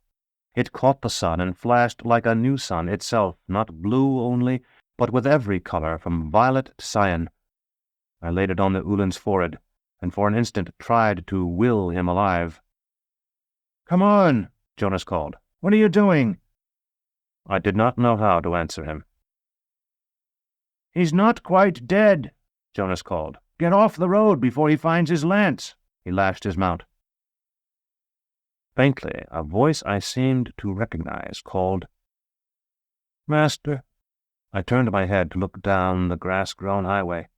It caught the sun and flashed like a new sun itself, not blue only, but with every color from violet to cyan. I laid it on the Ulin's forehead, and for an instant tried to will him alive. "Come on," Jonas called. "What are you doing?" I did not know how to answer him. "He's not quite dead," Jonas called. "Get off the road before he finds his lance." He lashed his mount. Faintly, a voice I seemed to recognize called, "Master." I turned my head to look down the grass-grown highway.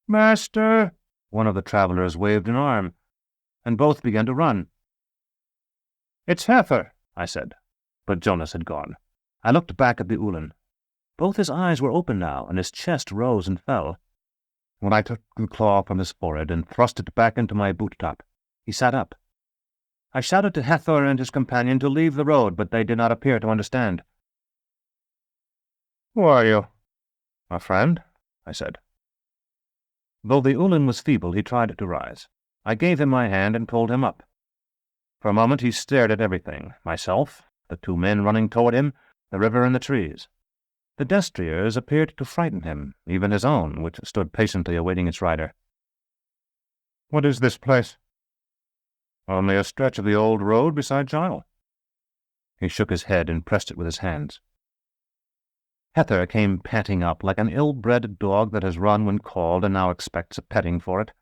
"Master!" One of the travelers waved an arm, and both began to run. "It's Heifer," I said, but Jonas had gone. I looked back at the Ulin. Both his eyes were open now, and his chest rose and fell. When I took the claw from his forehead and thrust it back into my boot-top, he sat up. I shouted to Hethor and his companion to leave the road, but they did not appear to understand. "Who are you?" "A friend," I said. Though the Ulan was feeble, he tried to rise. I gave him my hand and pulled him up. For a moment he stared at everything, myself, the two men running toward him, the river and the trees. The destriers appeared to frighten him, even his own, which stood patiently awaiting its rider. "What is this place?" "Only a stretch of the old road beside Gile." He shook his head and pressed it with his hands. Hethor came panting up like an ill-bred dog that has run when called and now expects a petting for it.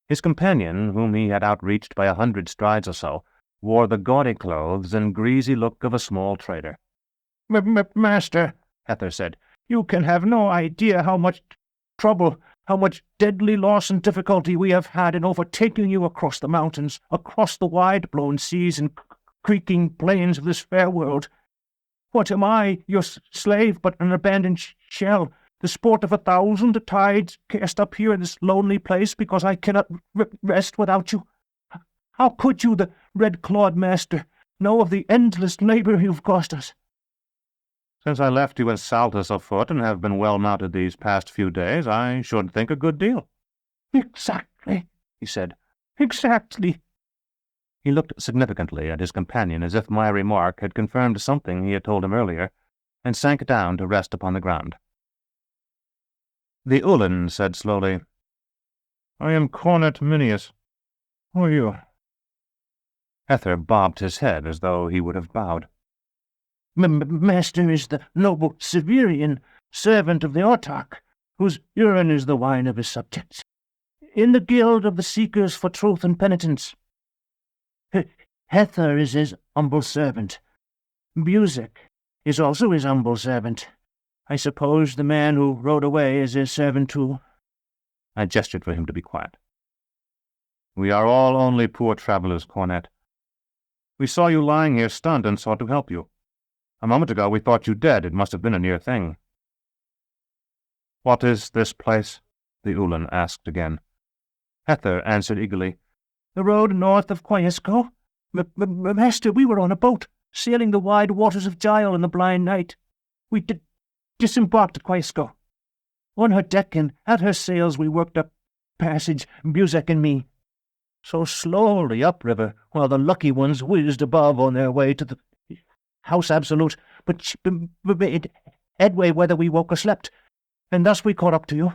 His companion, whom he had outreached by 100 strides or so, wore the gaudy clothes and greasy look of a small trader. Master, Hethor said, you can have no idea how much trouble, how much deadly loss and difficulty we have had in overtaking you across the mountains, across the wide-blown seas and creaking plains of this fair world. What am I, your slave, but an abandoned shell, the sport of 1,000 tides cast up here in this lonely place because I cannot rest without you? How could you, the red-clawed master, know of the endless labour you've cost us? Since I left you in Saltus afoot and have been well mounted these past few days, I should think a good deal. Exactly, he said. Exactly. He looked significantly at his companion as if my remark had confirmed something he had told him earlier, and sank down to rest upon the ground. The Ulan said slowly, "I am Cornet Minius. Who are you?" Hethor bobbed his head as though he would have bowed. Master is the noble Severian, servant of the Autarch, whose urine is the wine of his subjects, in the guild of the Seekers for Truth and Penitence. Hethor is his humble servant. Buzek is also his humble servant. I suppose the man who rode away is his servant too." I gestured for him to be quiet. "We are all only poor travellers, Cornet. We saw you lying here stunned and sought to help you. A moment ago we thought you dead. It must have been a near thing." "What is this place?" the Ulan asked again. Hethor answered eagerly. "The road north of Quaesco. Master, we were on a boat, sailing the wide waters of Gile in the blind night. We disembarked at Quaesco. On her deck and at her sails we worked up passage, Buzek and me. So slowly upriver, while the lucky ones whizzed above on their way to the House Absolute, but made headway whether we woke or slept, and thus we caught up to you."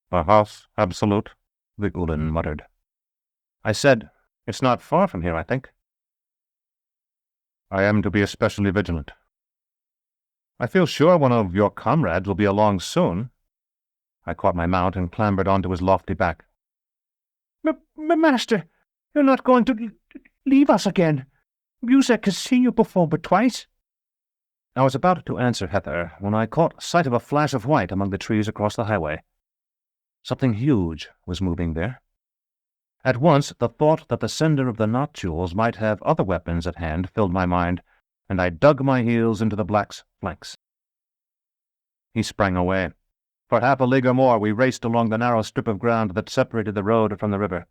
"The House Absolute," the Ulan muttered. I said, "It's not far from here, I think." "I am to be especially vigilant. I feel sure one of your comrades will be along soon." I caught my mount and clambered onto his lofty back. Master, you're not going to leave us again. Buzek has seen you before but twice." I was about to answer Hethor when I caught sight of a flash of white among the trees across the highway. Something huge was moving there. At once the thought that the sender of the Notules might have other weapons at hand filled my mind, and I dug my heels into the black's flanks. He sprang away. For half a league or more we raced along the narrow strip of ground that separated the road from the river.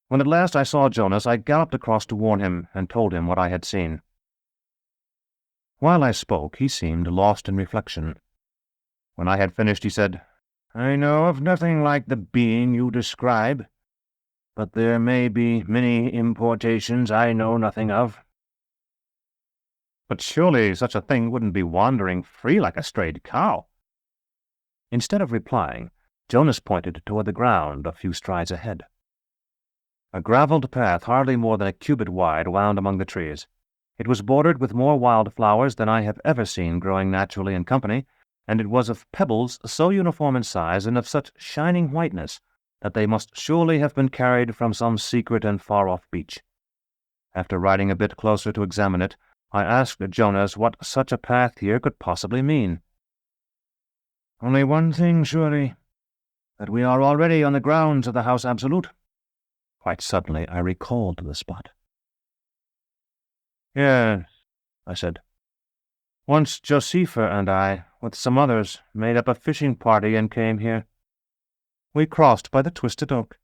When at last I saw Jonas, I galloped across to warn him and told him what I had seen. While I spoke, he seemed lost in reflection. When I had finished, he said, "I know of nothing like the being you describe, but there may be many importations I know nothing of." "But surely such a thing wouldn't be wandering free like a strayed cow." Instead of replying, Jonas pointed toward the ground a few strides ahead. A gravelled path hardly more than a cubit wide wound among the trees. It was bordered with more wild flowers than I have ever seen growing naturally in company, and it was of pebbles so uniform in size and of such shining whiteness that they must surely have been carried from some secret and far-off beach. After riding a bit closer to examine it, I asked Jonas what such a path here could possibly mean. "Only one thing, surely, that we are already on the grounds of the House Absolute." Quite suddenly I recalled the spot. "Yes," I said. Once Josepha and I, with some others, made up a fishing party and came here. We crossed by the Twisted Oak."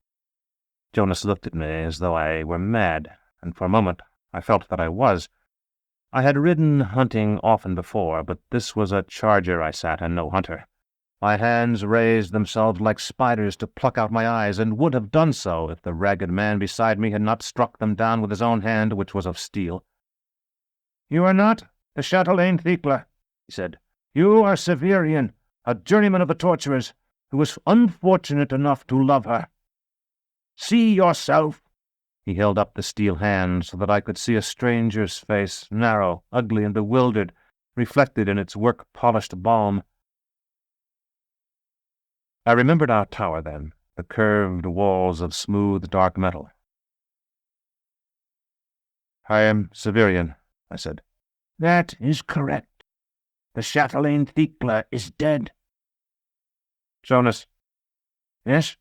Jonas looked at me as though I were mad, and for a moment I felt that I was. I had ridden hunting often before, but this was a charger I sat and no hunter. My hands raised themselves like spiders to pluck out my eyes, and would have done so if the ragged man beside me had not struck them down with his own hand, which was of steel. "You are not the chatelaine Thecla," he said. "You are Severian, a journeyman of the torturers, who was unfortunate enough to love her. See yourself." He held up the steel hand so that I could see a stranger's face, narrow, ugly, and bewildered, reflected in its work-polished balm. I remembered our tower then, the curved walls of smooth dark metal. "I am Severian," I said. "That is correct. The chatelaine Thecla is dead." "Jonas." "Yes?"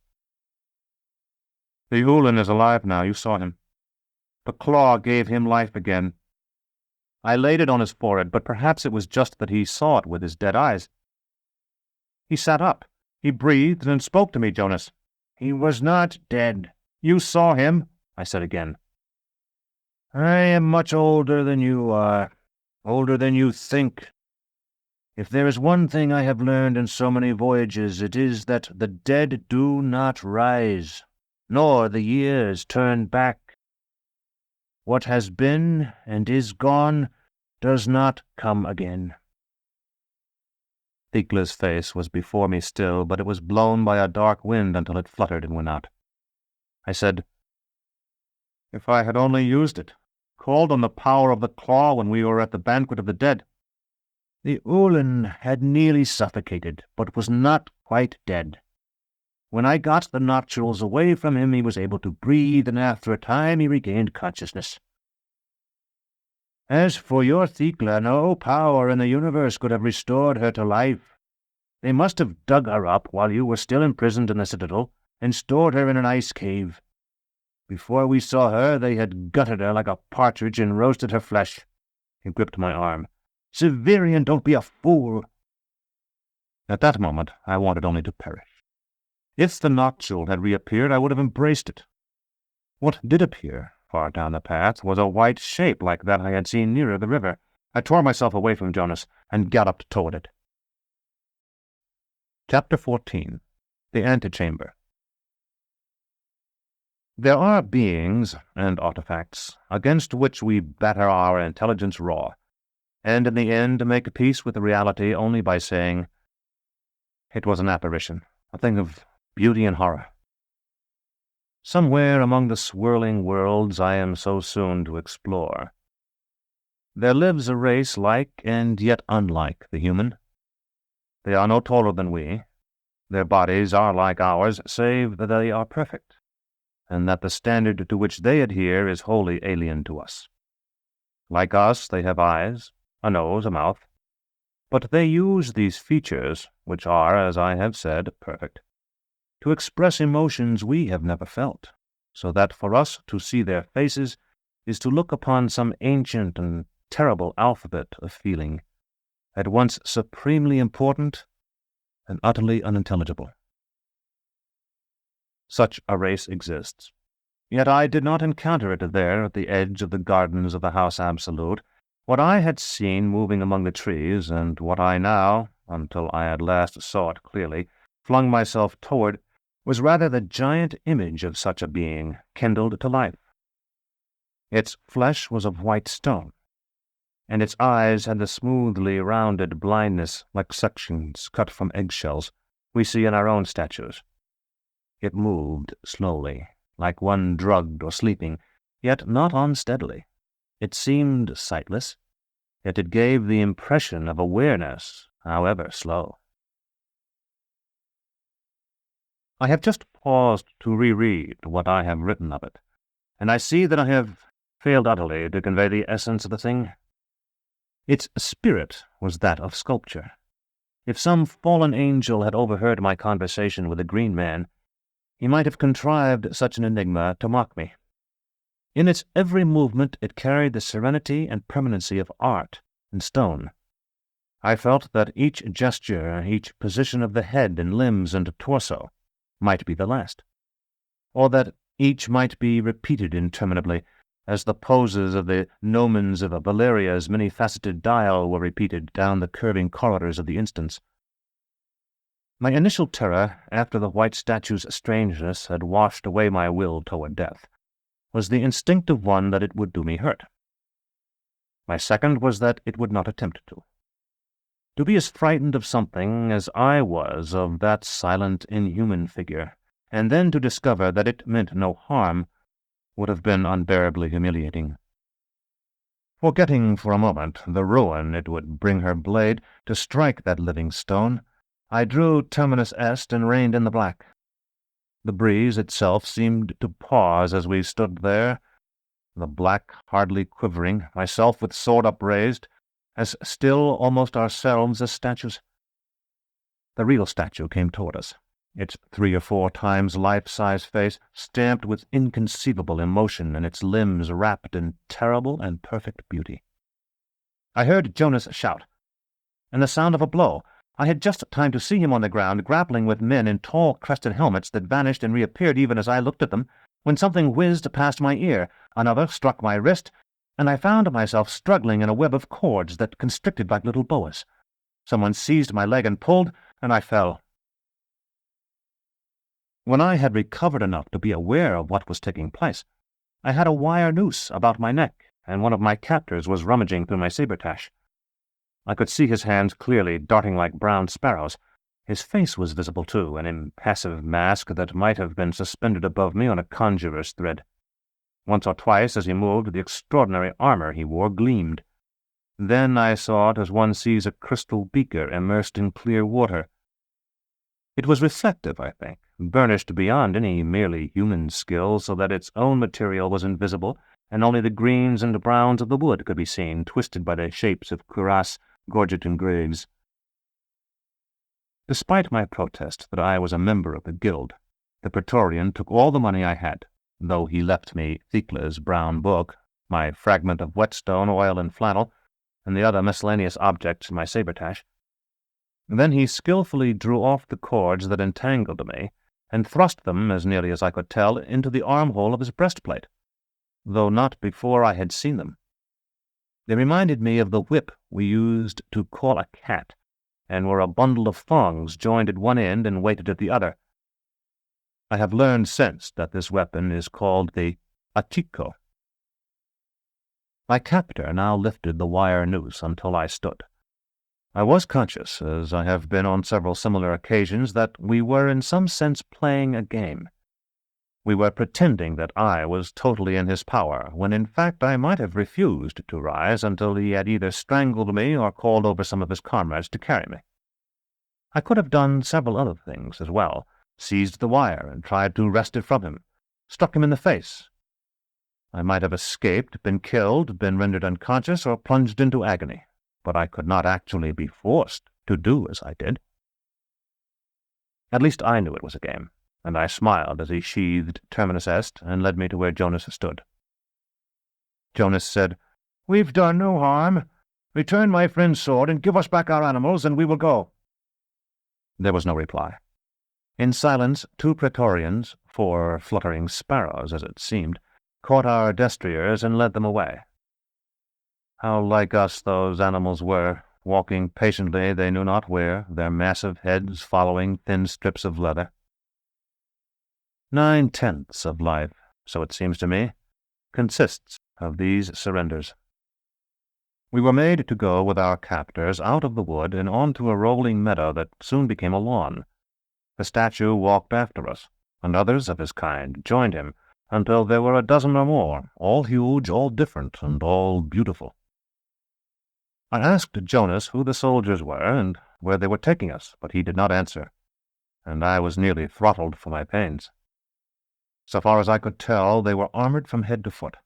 "The Ulan is alive now. You saw him. The claw gave him life again." I laid it on his forehead, but perhaps it was just that he saw it with his dead eyes. He sat up. He breathed and spoke to me, Jonas. "He was not dead." "You saw him," I said again. "I am much older than you are, older than you think. If there is one thing I have learned in so many voyages, it is that the dead do not rise, nor the years turn back. What has been and is gone does not come again." Thecla's face was before me still, but it was blown by a dark wind until it fluttered and went out. I said, "If I had only used it, called on the power of the claw when we were at the banquet of the dead." "The Ulan had nearly suffocated, but was not quite dead. When I got the Notules away from him, he was able to breathe, and after a time he regained consciousness. As for your Thecla, no power in the universe could have restored her to life. They must have dug her up while you were still imprisoned in the citadel, and stored her in an ice cave. Before we saw her, they had gutted her like a partridge and roasted her flesh." He gripped my arm. "Severian, don't be a fool." At that moment, I wanted only to perish. If the Noctule had reappeared, I would have embraced it. What did appear far down the path was a white shape like that I had seen nearer the river. I tore myself away from Jonas and galloped toward it. Chapter 14. The Antechamber. There are beings and artifacts against which we batter our intelligence raw, and in the end make peace with reality only by saying, "It was an apparition, a thing of beauty and horror." Somewhere among the swirling worlds I am so soon to explore, there lives a race like and yet unlike the human. They are no taller than we. Their bodies are like ours, save that they are perfect, and that the standard to which they adhere is wholly alien to us. Like us, they have eyes, a nose, a mouth, but they use these features, which are, as I have said, perfect, to express emotions we have never felt, so that for us to see their faces is to look upon some ancient and terrible alphabet of feeling, at once supremely important and utterly unintelligible. Such a race exists. Yet I did not encounter it there at the edge of the gardens of the House Absolute. What I had seen moving among the trees, and what I now, until I at last saw it clearly, flung myself toward, was rather the giant image of such a being, kindled to life. Its flesh was of white stone, and its eyes had the smoothly rounded blindness like sections cut from eggshells we see in our own statues. It moved slowly, like one drugged or sleeping, yet not unsteadily. It seemed sightless, yet it gave the impression of awareness, however slow. I have just paused to reread what I have written of it, and I see that I have failed utterly to convey the essence of the thing. Its spirit was that of sculpture. If some fallen angel had overheard my conversation with the green man, he might have contrived such an enigma to mock me. In its every movement it carried the serenity and permanency of art and stone, I felt that each gesture, each position of the head and limbs and torso might be the last, or that each might be repeated interminably, as the poses of the gnomons of Valeria's many-faceted dial were repeated down the curving corridors of the instance. My initial terror, after the white statue's strangeness had washed away my will toward death, was the instinctive one that it would do me hurt. My second was that it would not attempt to. To be as frightened of something as I was of that silent, inhuman figure, and then to discover that it meant no harm, would have been unbearably humiliating. Forgetting for a moment the ruin it would bring her blade to strike that living stone, I drew terminus est and reined in the black. The breeze itself seemed to pause as we stood there, the black hardly quivering, myself with sword upraised, as still almost ourselves as statues. The real statue came toward us, its 3 or 4 times life-size face stamped with inconceivable emotion and its limbs wrapped in terrible and perfect beauty. I heard Jonas shout, and the sound of a blow. I had just time to see him on the ground, grappling with men in tall crested helmets that vanished and reappeared even as I looked at them, when something whizzed past my ear, another struck my wrist, and I found myself struggling in a web of cords that constricted like little boas. Someone seized my leg and pulled, and I fell. When I had recovered enough to be aware of what was taking place, I had a wire noose about my neck, and one of my captors was rummaging through my saber-tash. I could see his hands clearly, darting like brown sparrows. His face was visible, too, an impassive mask that might have been suspended above me on a conjurer's thread. Once or twice, as he moved, the extraordinary armor he wore gleamed. Then I saw it as one sees a crystal beaker immersed in clear water. It was reflective, I think, burnished beyond any merely human skill, so that its own material was invisible, and only the greens and browns of the wood could be seen, twisted by the shapes of cuirass, gorget, and graves. Despite my protest that I was a member of the guild, the Praetorian took all the money I had, though he left me Thecla's brown book, my fragment of whetstone, oil, and flannel, and the other miscellaneous objects in my saber-tash. Then he skillfully drew off the cords that entangled me, and thrust them, as nearly as I could tell, into the armhole of his breastplate, though not before I had seen them. They reminded me of the whip we used to call a cat, and were a bundle of thongs joined at one end and weighted at the other. I have learned since that this weapon is called the achico. My captor now lifted the wire noose until I stood. I was conscious, as I have been on several similar occasions, that we were in some sense playing a game. We were pretending that I was totally in his power, when in fact I might have refused to rise until he had either strangled me or called over some of his comrades to carry me. I could have done several other things as well, seized the wire and tried to wrest it from him, struck him in the face. I might have escaped, been killed, been rendered unconscious, or plunged into agony, but I could not actually be forced to do as I did. At least I knew it was a game, and I smiled as he sheathed terminus est and led me to where Jonas stood. Jonas said, "We've done no harm. Return my friend's sword and give us back our animals, and we will go." There was no reply. In silence, 2 Praetorians, 4 fluttering sparrows, as it seemed, caught our destriers and led them away. How like us those animals were, walking patiently they knew not where, their massive heads following thin strips of leather. 9/10 of life, so it seems to me, consists of these surrenders. We were made to go with our captors out of the wood and on to a rolling meadow that soon became a lawn. The statue walked after us, and others of his kind joined him, until there were a dozen or more, all huge, all different, and all beautiful. I asked Jonas who the soldiers were and where they were taking us, but he did not answer, and I was nearly throttled for my pains. So far as I could tell, they were armored from head to foot,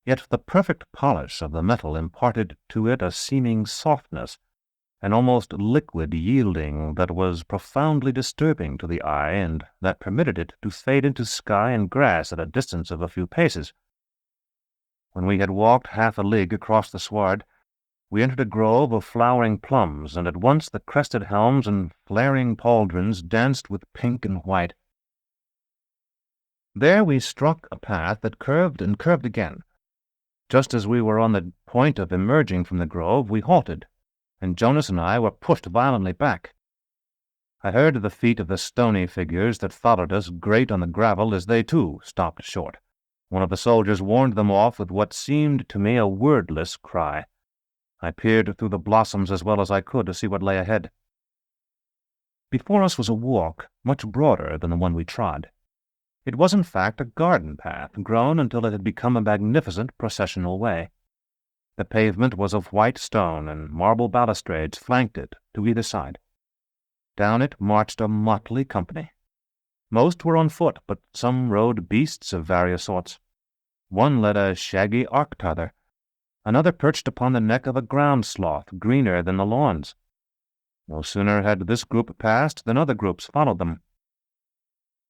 yet the perfect polish of the metal imparted to it a seeming softness, an almost liquid yielding that was profoundly disturbing to the eye, and that permitted it to fade into sky and grass at a distance of a few paces. When we had walked half a league across the sward, We entered a grove of flowering plums, and at once the crested helms and flaring pauldrons danced with pink and white. There we struck a path that curved and curved again. Just as we were on the point of emerging from the grove, we halted, and Jonas and I were pushed violently back. I heard the feet of the stony figures that followed us grate on the gravel as they, too, stopped short. One of the soldiers warned them off with what seemed to me a wordless cry. I peered through the blossoms as well as I could to see what lay ahead. Before us was a walk much broader than the one we trod. It was in fact a garden path, grown until it had become a magnificent processional way. The pavement was of white stone, and marble balustrades flanked it to either side. Down it marched a motley company. Most were on foot, but some rode beasts of various sorts. One led a shaggy arctather. Another perched upon the neck of a ground sloth, greener than the lawns. No sooner had this group passed than other groups followed them.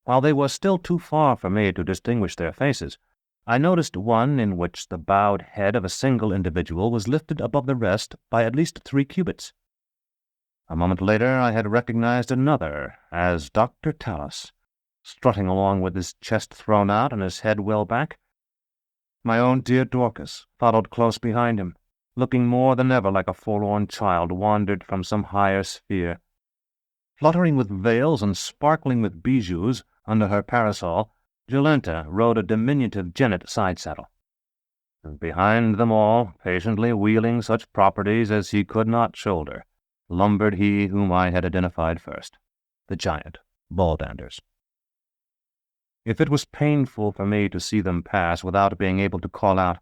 While they were still too far for me to distinguish their faces, I noticed one in which the bowed head of a single individual was lifted above the rest by at least 3 cubits. A moment later I had recognized another as Dr. Talos, strutting along with his chest thrown out and his head well back. My own dear Dorcas followed close behind him, looking more than ever like a forlorn child wandered from some higher sphere. Fluttering with veils and sparkling with bijoux under her parasol, Jolenta rode a diminutive jennet side-saddle. And behind them all, patiently wheeling such properties as he could not shoulder, lumbered he whom I had identified first, the giant Baldanders. If it was painful for me to see them pass without being able to call out,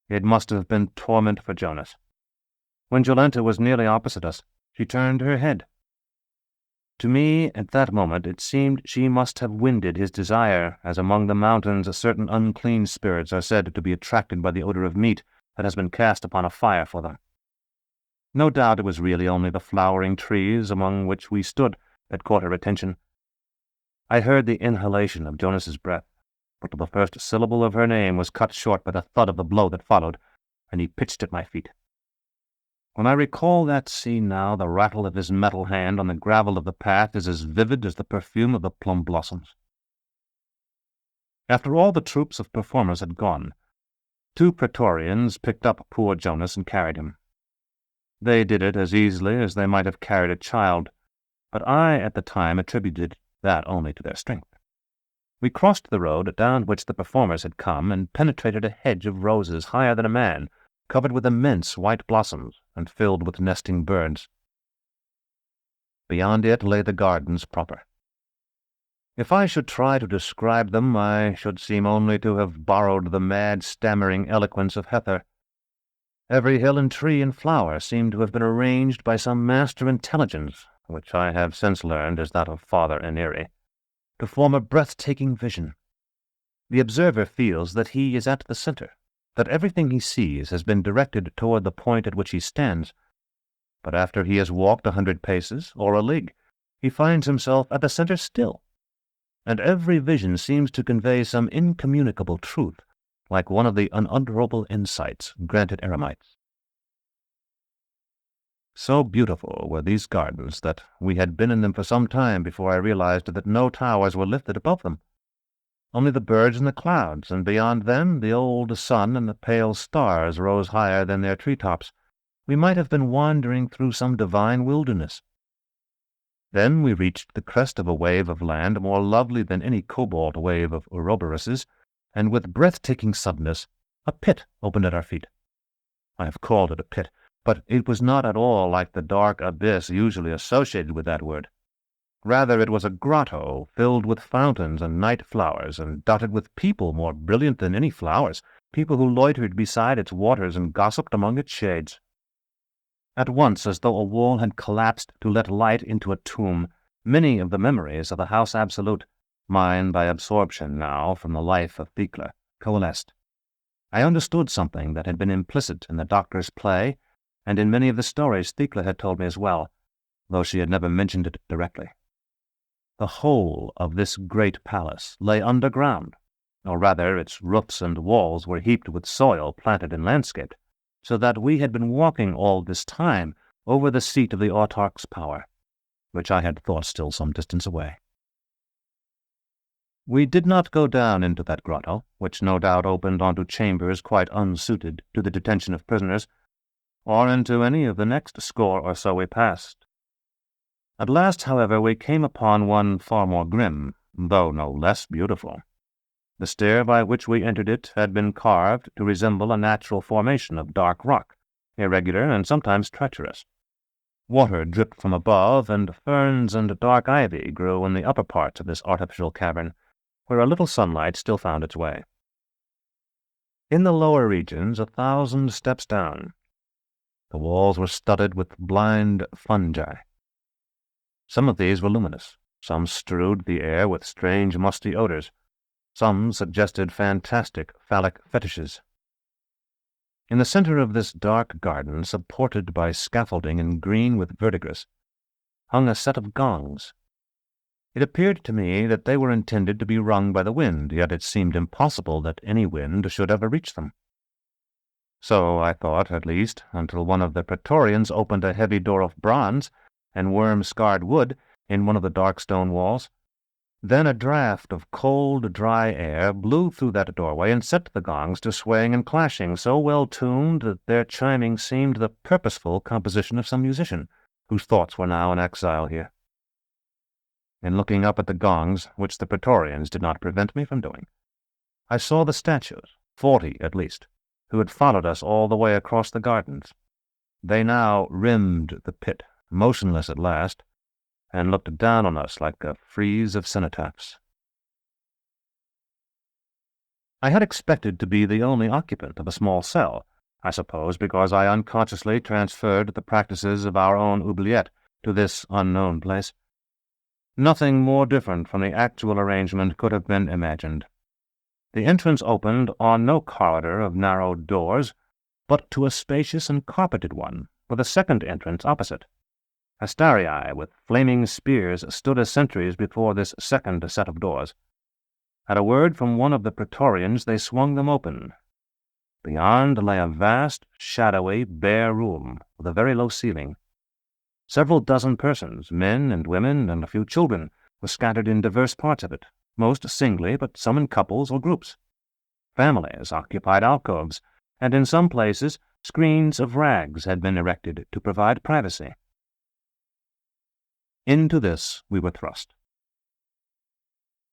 it must have been torment for Jonas. When Jolenta was nearly opposite us, she turned her head. To me, at that moment, it seemed she must have winded his desire, as among the mountains certain unclean spirits are said to be attracted by the odor of meat that has been cast upon a fire for them. No doubt it was really only the flowering trees among which we stood that caught her attention. I heard the inhalation of Jonas's breath, but the first syllable of her name was cut short by the thud of the blow that followed, and he pitched at my feet. When I recall that scene now, the rattle of his metal hand on the gravel of the path is as vivid as the perfume of the plum blossoms. After all the troops of performers had gone, 2 Praetorians picked up poor Jonas and carried him. They did it as easily as they might have carried a child, but I at the time attributed that only to their strength. We crossed the road down which the performers had come and penetrated a hedge of roses higher than a man, covered with immense white blossoms and filled with nesting birds. Beyond it lay the gardens proper. If I should try to describe them, I should seem only to have borrowed the mad, stammering eloquence of Hether. Every hill and tree and flower seemed to have been arranged by some master intelligence, which I have since learned is that of Father Eniri, to form a breathtaking vision. The observer feels that he is at the center, that everything he sees has been directed toward the point at which he stands. But after he has walked 100 paces, or a league, he finds himself at the center still, and every vision seems to convey some incommunicable truth, like one of the unutterable insights granted eremites. So beautiful were these gardens that we had been in them for some time before I realized that no towers were lifted above them. Only the birds and the clouds, and beyond them the old sun and the pale stars rose higher than their treetops. We might have been wandering through some divine wilderness. Then we reached the crest of a wave of land more lovely than any cobalt wave of Ouroboros's, and with breathtaking suddenness a pit opened at our feet. I have called it a pit, but it was not at all like the dark abyss usually associated with that word. Rather, it was a grotto filled with fountains and night flowers, and dotted with people more brilliant than any flowers, people who loitered beside its waters and gossiped among its shades. At once, as though a wall had collapsed to let light into a tomb, many of the memories of the House Absolute, mine by absorption now from the life of Thecla, coalesced. I understood something that had been implicit in the doctor's play, and in many of the stories Thecla had told me as well, though she had never mentioned it directly. The whole of this great palace lay underground, or rather its roofs and walls were heaped with soil planted and landscaped, so that we had been walking all this time over the seat of the autarch's power, which I had thought still some distance away. We did not go down into that grotto, which no doubt opened onto chambers quite unsuited to the detention of prisoners, or into any of the next score or so we passed. At last, however, we came upon one far more grim, though no less beautiful. The stair by which we entered it had been carved to resemble a natural formation of dark rock, irregular and sometimes treacherous. Water dripped from above, and ferns and dark ivy grew in the upper parts of this artificial cavern, where a little sunlight still found its way. In the lower regions, 1,000 steps down, the walls were studded with blind fungi. Some of these were luminous, some strewed the air with strange musty odors, some suggested fantastic phallic fetishes. In the center of this dark garden, supported by scaffolding in green with verdigris, hung a set of gongs. It appeared to me that they were intended to be rung by the wind, yet it seemed impossible that any wind should ever reach them. So I thought, at least, until one of the Praetorians opened a heavy door of bronze and worm-scarred wood in one of the dark stone walls. Then a draught of cold, dry air blew through that doorway and set the gongs to swaying and clashing, so well tuned that their chiming seemed the purposeful composition of some musician, whose thoughts were now in exile here. In looking up at the gongs, which the Praetorians did not prevent me from doing, I saw the statues, 40 at least, who had followed us all the way across the gardens. They now rimmed the pit, motionless at last, and looked down on us like a frieze of cenotaphs. I had expected to be the only occupant of a small cell, I suppose because I unconsciously transferred the practices of our own oubliette to this unknown place. Nothing more different from the actual arrangement could have been imagined. The entrance opened on no corridor of narrow doors, but to a spacious and carpeted one, with a second entrance opposite. Astarii with flaming spears stood as sentries before this second set of doors. At a word from one of the Praetorians, they swung them open. Beyond lay a vast, shadowy, bare room with a very low ceiling. Several dozen persons, men and women and a few children, were scattered in diverse parts of it, most singly, but some in couples or groups. Families occupied alcoves, and in some places screens of rags had been erected to provide privacy. Into this we were thrust.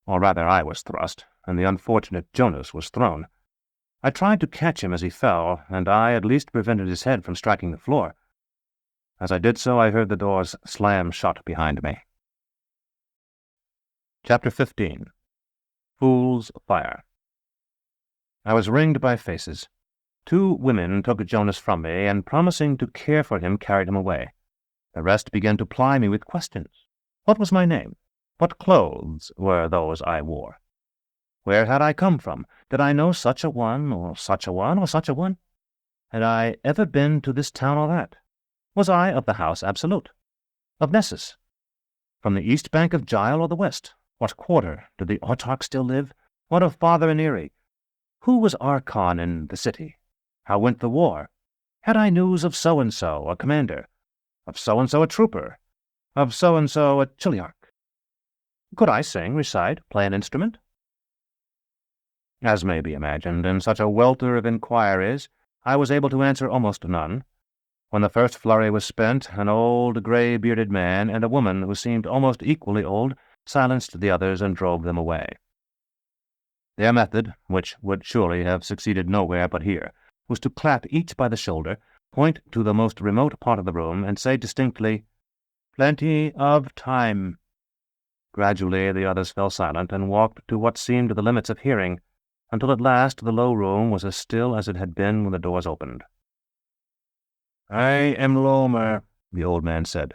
Or rather, I was thrust, and the unfortunate Jonas was thrown. I tried to catch him as he fell, and I at least prevented his head from striking the floor. As I did so, I heard the doors slam shut behind me. Chapter 15. Fool's Fire. I was ringed by faces. 2 women took Jonas from me, and promising to care for him, carried him away. The rest began to ply me with questions. What was my name? What clothes were those I wore? Where had I come from? Did I know such a one, or such a one, or such a one? Had I ever been to this town or that? Was I of the house Absolute? Of Nessus? From the east bank of Gile or the west? What quarter? Did the autarch still live? What of Father Aneri? Who was Archon in the city? How went the war? Had I news of so-and-so, a commander? Of so-and-so, a trooper? Of so-and-so, a chiliarch? Could I sing, recite, play an instrument? As may be imagined, in such a welter of inquiries, I was able to answer almost none. When the first flurry was spent, an old, grey-bearded man and a woman who seemed almost equally old silenced the others and drove them away. Their method, which would surely have succeeded nowhere but here, was to clap each by the shoulder, point to the most remote part of the room, and say distinctly, "Plenty of time." Gradually the others fell silent and walked to what seemed the limits of hearing, until at last the low room was as still as it had been when the doors opened. "I am Lomer," the old man said.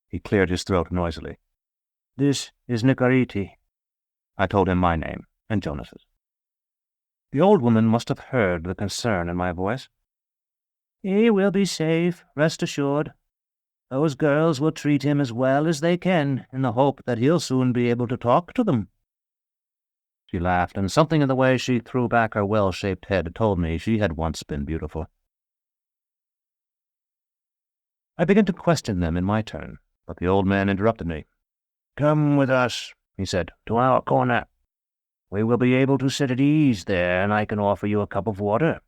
He cleared his throat noisily. "This is Nicariti." I told him my name and Jonas's. The old woman must have heard the concern in my voice. "He will be safe, rest assured. Those girls will treat him as well as they can, in the hope that he'll soon be able to talk to them." She laughed, and something in the way she threw back her well-shaped head told me she had once been beautiful. I began to question them in my turn, but the old man interrupted me. "Come with us," he said, "to our corner. We will be able to sit at ease there, and I can offer you a cup of water."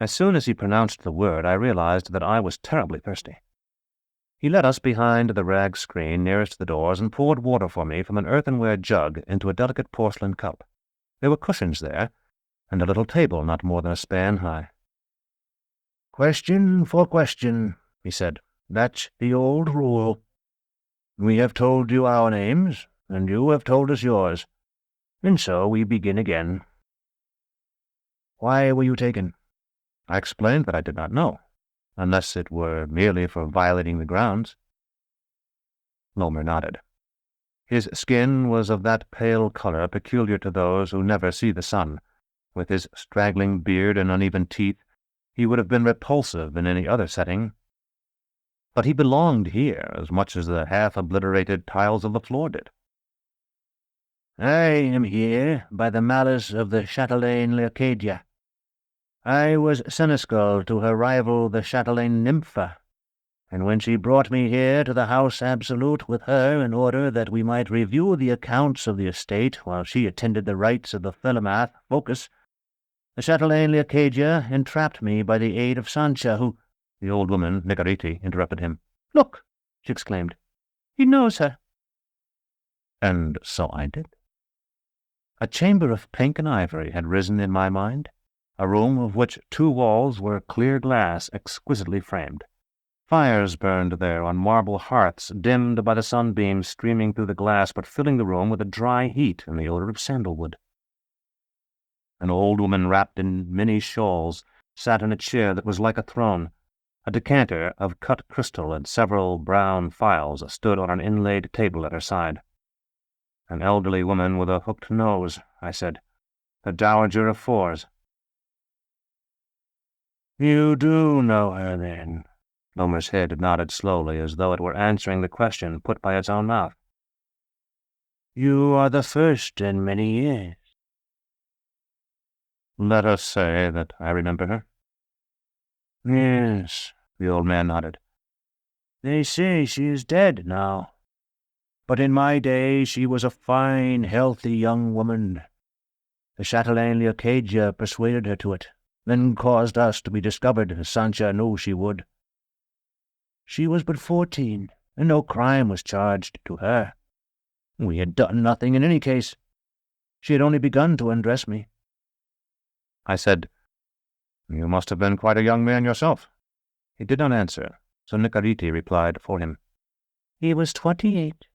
As soon as he pronounced the word, I realized that I was terribly thirsty. He led us behind the rag screen nearest the doors and poured water for me from an earthenware jug into a delicate porcelain cup. There were cushions there, and a little table not more than a span high. "Question for question," he said. "That's the old rule. We have told you our names, and you have told us yours, and so we begin again. Why were you taken?" I explained that I did not know, unless it were merely for violating the grounds. Lomer nodded. His skin was of that pale color peculiar to those who never see the sun. With his straggling beard and uneven teeth, he would have been repulsive in any other setting. But he belonged here as much as the half-obliterated tiles of the floor did. "I am here by the malice of the chatelaine Leocadia. I was seneschal to her rival the chatelaine Nympha, and when she brought me here to the House Absolute with her in order that we might review the accounts of the estate while she attended the rites of the Thelimath Focus, the chatelaine Leocadia entrapped me by the aid of Sancha, who—" The old woman, Nigariti, interrupted him. "Look!" she exclaimed. "He knows her." And so I did. A chamber of pink and ivory had risen in my mind, a room of which 2 walls were clear glass exquisitely framed. Fires burned there on marble hearths, dimmed by the sunbeams streaming through the glass, but filling the room with a dry heat and the odor of sandalwood. An old woman wrapped in many shawls sat in a chair that was like a throne. A decanter of cut crystal and several brown phials stood on an inlaid table at her side. "An elderly woman with a hooked nose," I said. "The Dowager of Fours." "You do know her, then?" Lomer's head nodded slowly, as though it were answering the question put by its own mouth. "You are the first in many years." "Let us say that I remember her." "Yes," the old man nodded. "They say she is dead now. But in my day she was a fine, healthy young woman. The chatelaine Leocadia persuaded her to it, then caused us to be discovered, as Sancha knew she would. She was but 14, and no crime was charged to her. We had done nothing in any case. She had only begun to undress me." I said, "You must have been quite a young man yourself." He did not answer, so Nigariti replied for him. "He was 28.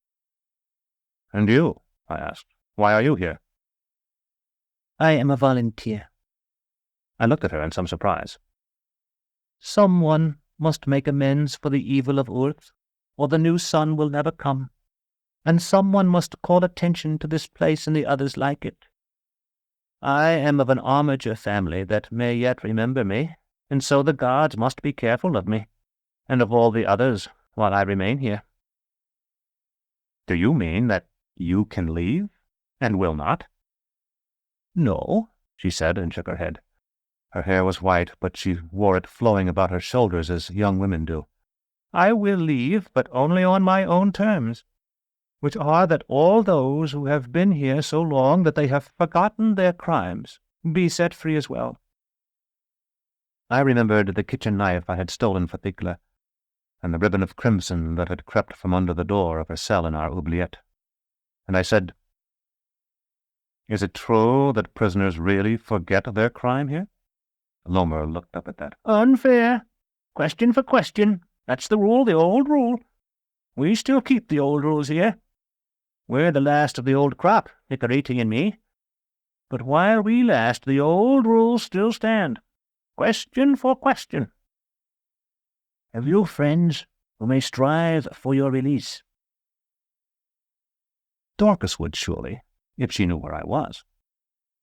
"And you?" I asked. "Why are you here?" "I am a volunteer." I looked at her in some surprise. "Someone must make amends for the evil of Urth, or the new sun will never come. And someone must call attention to this place and the others like it. I am of an armiger family that may yet remember me, and so the guards must be careful of me, and of all the others, while I remain here." "Do you mean that you can leave, and will not?" "No," she said, and shook her head. Her hair was white, but she wore it flowing about her shoulders as young women do. "I will leave, but only on my own terms, which are that all those who have been here so long that they have forgotten their crimes be set free as well." I remembered the kitchen knife I had stolen for Thecla, and the ribbon of crimson that had crept from under the door of her cell in our oubliette. And I said, "Is it true that prisoners really forget their crime here?" Lomer looked up at that. "Unfair. Question for question. That's the rule, the old rule. We still keep the old rules here. We're the last of the old crop, Nigariti and me. But while we last, the old rules still stand. Question for question. Have you friends who may strive for your release?" Dorcas would, surely, if she knew where I was.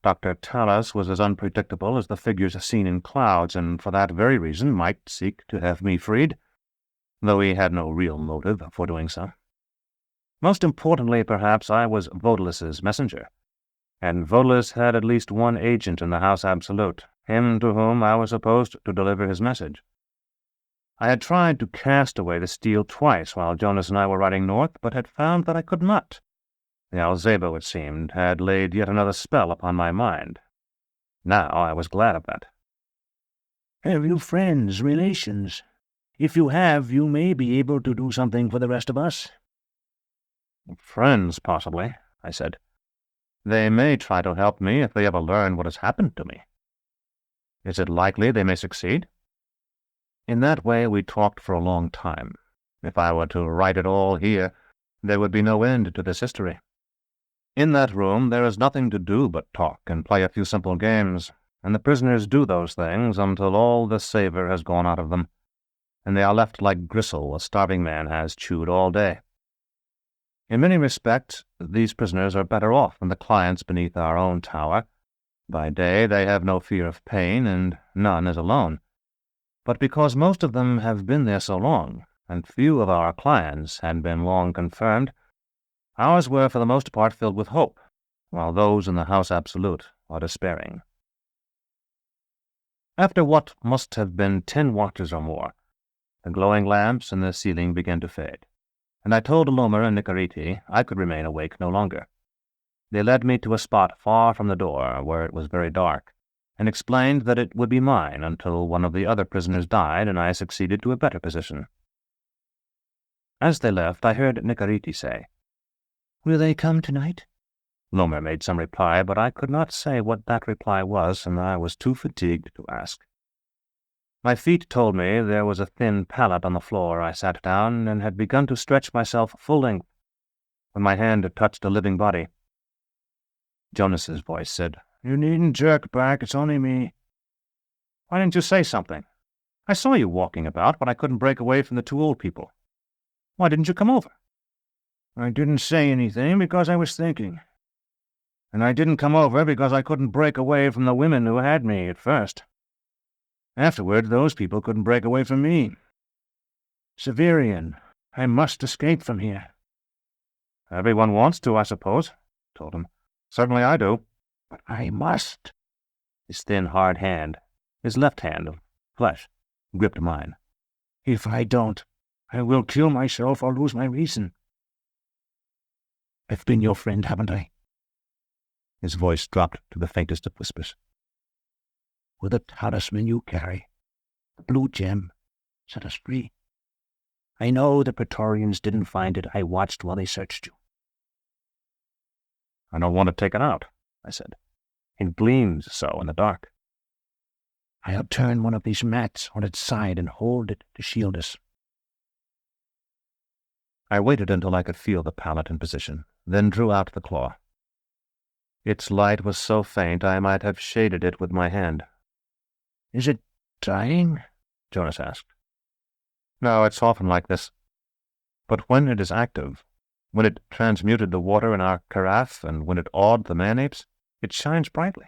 Dr. Talos was as unpredictable as the figures seen in clouds, and for that very reason might seek to have me freed, though he had no real motive for doing so. Most importantly, perhaps, I was Odalisque's messenger, and Odalisque had at least one agent in the House Absolute, him to whom I was supposed to deliver his message. I had tried to cast away the steel twice while Jonas and I were riding north, but had found that I could not. The Alzebo, it seemed, had laid yet another spell upon my mind. Now I was glad of that. Have you friends, relations? If you have, you may be able to do something for the rest of us. Friends, possibly, I said. They may try to help me if they ever learn what has happened to me. Is it likely they may succeed? In that way we talked for a long time. If I were to write it all here, there would be no end to this history. In that room there is nothing to do but talk and play a few simple games, and the prisoners do those things until all the savour has gone out of them, and they are left like gristle a starving man has chewed all day. In many respects, these prisoners are better off than the clients beneath our own tower. By day they have no fear of pain, and none is alone. But because most of them have been there so long, and few of our clients had been long confirmed, ours were for the most part filled with hope, while those in the House Absolute are despairing. After what must have been 10 watches or more, the glowing lamps in the ceiling began to fade, and I told Lomer and Nicariti I could remain awake no longer. They led me to a spot far from the door where it was very dark, and explained that it would be mine until one of the other prisoners died and I succeeded to a better position. As they left, I heard Nicariti say, "Will they come tonight?" Lomer made some reply, but I could not say what that reply was, and I was too fatigued to ask. My feet told me there was a thin pallet on the floor. I sat down and had begun to stretch myself full length when my hand had touched a living body. Jonas's voice said, "You needn't jerk back, it's only me." "Why didn't you say something? I saw you walking about, but I couldn't break away from the 2 old people. Why didn't you come over?" "I didn't say anything because I was thinking. And I didn't come over because I couldn't break away from the women who had me at first. Afterward, those people couldn't break away from me. Severian, I must escape from here." "Everyone wants to, I suppose," I told him. "Certainly I do." "But I must." His thin, hard hand, his left hand of flesh, gripped mine. "If I don't, I will kill myself or lose my reason. I've been your friend, haven't I?" His voice dropped to the faintest of whispers. "Will the talisman you carry, the blue gem, set us free? I know the Praetorians didn't find it. I watched while they searched you." "I don't want to take it out," I said. "It gleams so in the dark." "I'll turn one of these mats on its side and hold it to shield us." I waited until I could feel the pallet in position, then drew out the claw. Its light was so faint I might have shaded it with my hand. "Is it dying?" Jonas asked. "No, it's often like this. But when it is active, when it transmuted the water in our carafe, and when it awed the man-apes, it shines brightly.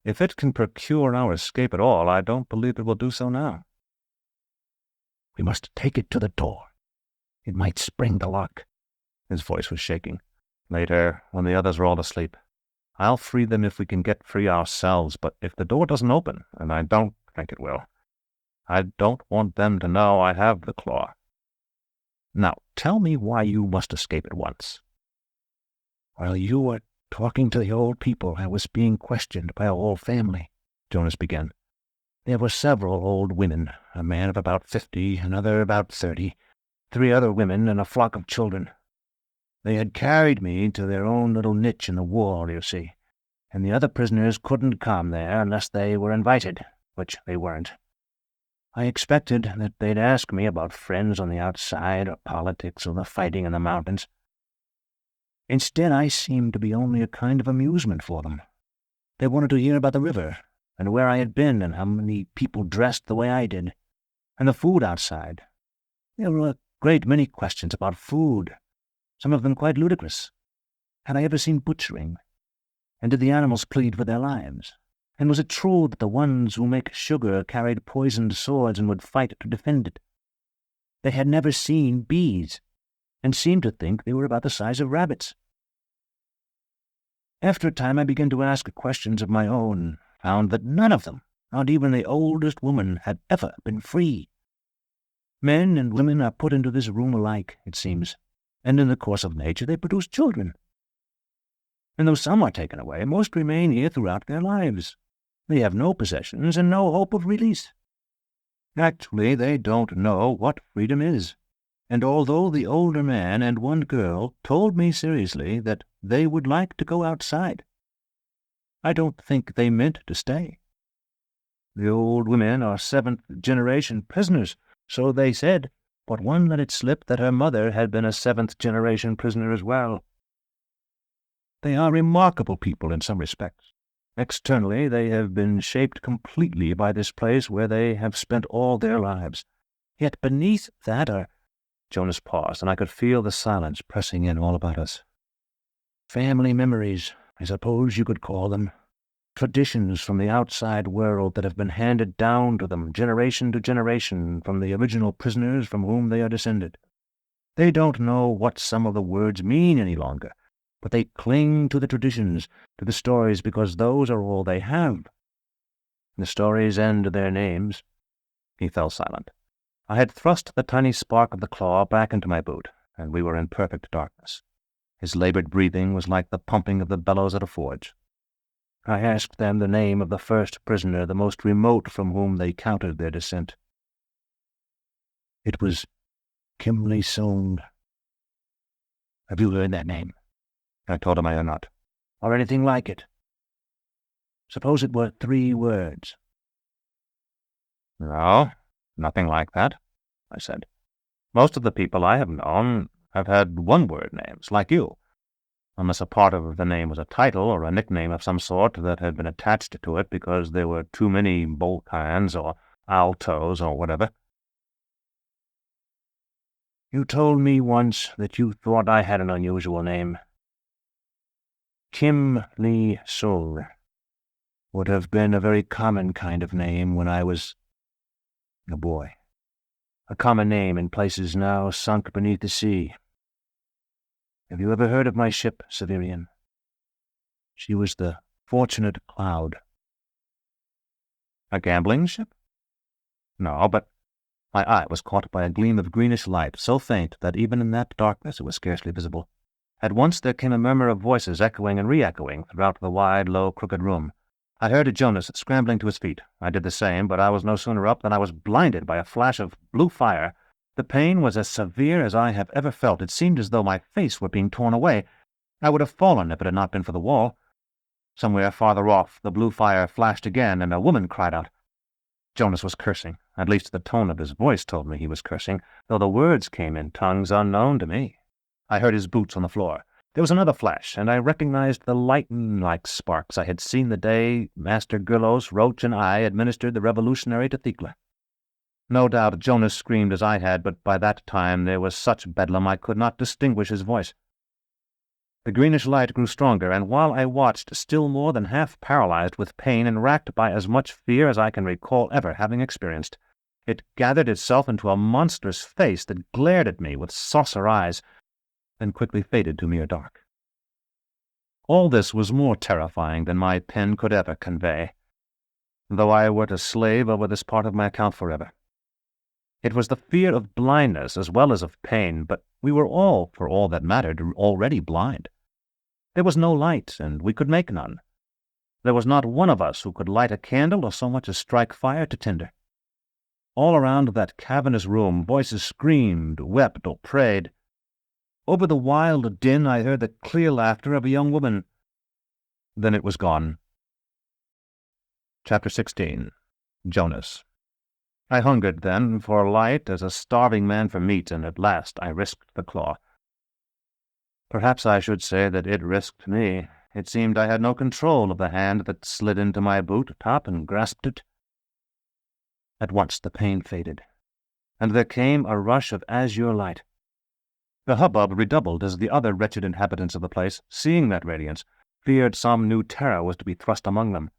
If it can procure our escape at all, I don't believe it will do so now." "We must take it to the door. It might spring the lock." His voice was shaking. "Later, when the others are all asleep. I'll free them if we can get free ourselves, but if the door doesn't open, and I don't think it will, I don't want them to know I have the claw. Now, tell me why you must escape at once." "While you were talking to the old people, I was being questioned by a whole family," Jonas began. "There were several old women, a man of about 50, another about 30, 3 other women, and a flock of children. They had carried me to their own little niche in the wall, you see, and the other prisoners couldn't come there unless they were invited, which they weren't. I expected that they'd ask me about friends on the outside, or politics, or the fighting in the mountains. Instead, I seemed to be only a kind of amusement for them. They wanted to hear about the river, and where I had been, and how many people dressed the way I did, and the food outside. There were a great many questions about food, some of them quite ludicrous. Had I ever seen butchering? And did the animals plead for their lives? And was it true that the ones who make sugar carried poisoned swords and would fight to defend it? They had never seen bees, and seemed to think they were about the size of rabbits. After a time I began to ask questions of my own, found that none of them, not even the oldest woman, had ever been free. Men and women are put into this room alike, it seems, and in the course of nature they produce children. And though some are taken away, most remain here throughout their lives. They have no possessions and no hope of release. Actually, they don't know what freedom is, and although the older man and one girl told me seriously that they would like to go outside, I don't think they meant to stay. The old women are seventh-generation prisoners, so they said, but one let it slip that her mother had been a seventh-generation prisoner as well. They are remarkable people in some respects. Externally, they have been shaped completely by this place where they have spent all their lives. Yet beneath that are— Jonas paused, and I could feel the silence pressing in all about us. Family memories, I suppose you could call them. Traditions from the outside world that have been handed down to them generation to generation from the original prisoners from whom they are descended. They don't know what some of the words mean any longer, but they cling to the traditions, to the stories, because those are all they have. The stories and their names. He fell silent. I had thrust the tiny spark of the claw back into my boot, and we were in perfect darkness. His labored breathing was like the pumping of the bellows at a forge. I asked them the name of the first prisoner, the most remote from whom they counted their descent. It was Kimley Soong. Have you heard that name? I told him I had not. Or anything like it. Suppose it were 3 words. No, nothing like that, I said. Most of the people I have known have had one-word names, like you, unless a part of the name was a title or a nickname of some sort that had been attached to it because there were too many Bolkans or Altos or whatever. You told me once that you thought I had an unusual name. Kimley Soong would have been a very common kind of name when I was a boy. A common name in places now sunk beneath the sea. Have you ever heard of my ship, Severian? She was the Fortunate Cloud. A gambling ship? No, but my eye was caught by a gleam of greenish light, so faint that even in that darkness it was scarcely visible. At once there came a murmur of voices echoing and re-echoing throughout the wide, low, crooked room. I heard Jonas scrambling to his feet. I did the same, but I was no sooner up than I was blinded by a flash of blue fire. The pain was as severe as I have ever felt. It seemed as though my face were being torn away. I would have fallen if it had not been for the wall. Somewhere farther off, the blue fire flashed again, and a woman cried out. Jonas was cursing. At least the tone of his voice told me he was cursing, though the words came in tongues unknown to me. I heard his boots on the floor. There was another flash, and I recognized the lightning-like sparks I had seen the day Master Gurlos, Roach, and I administered the revolutionary to Thecla. No doubt Jonas screamed as I had, but by that time there was such bedlam I could not distinguish his voice. The greenish light grew stronger, and while I watched, still more than half paralyzed with pain and racked by as much fear as I can recall ever having experienced, it gathered itself into a monstrous face that glared at me with saucer eyes, then quickly faded to mere dark. All this was more terrifying than my pen could ever convey, though I were to slave over this part of my account forever. It was the fear of blindness as well as of pain, but we were all, for all that mattered, already blind. There was no light, and we could make none. There was not one of us who could light a candle or so much as strike fire to tinder. All around that cavernous room voices screamed, wept, or prayed. Over the wild din I heard the clear laughter of a young woman. Then it was gone. Chapter 16. Jonas. I hungered then for light as a starving man for meat, and at last I risked the claw. Perhaps I should say that it risked me. It seemed I had no control of the hand that slid into my boot top and grasped it. At once the pain faded, and there came a rush of azure light. The hubbub redoubled as the other wretched inhabitants of the place, seeing that radiance, feared some new terror was to be thrust among them.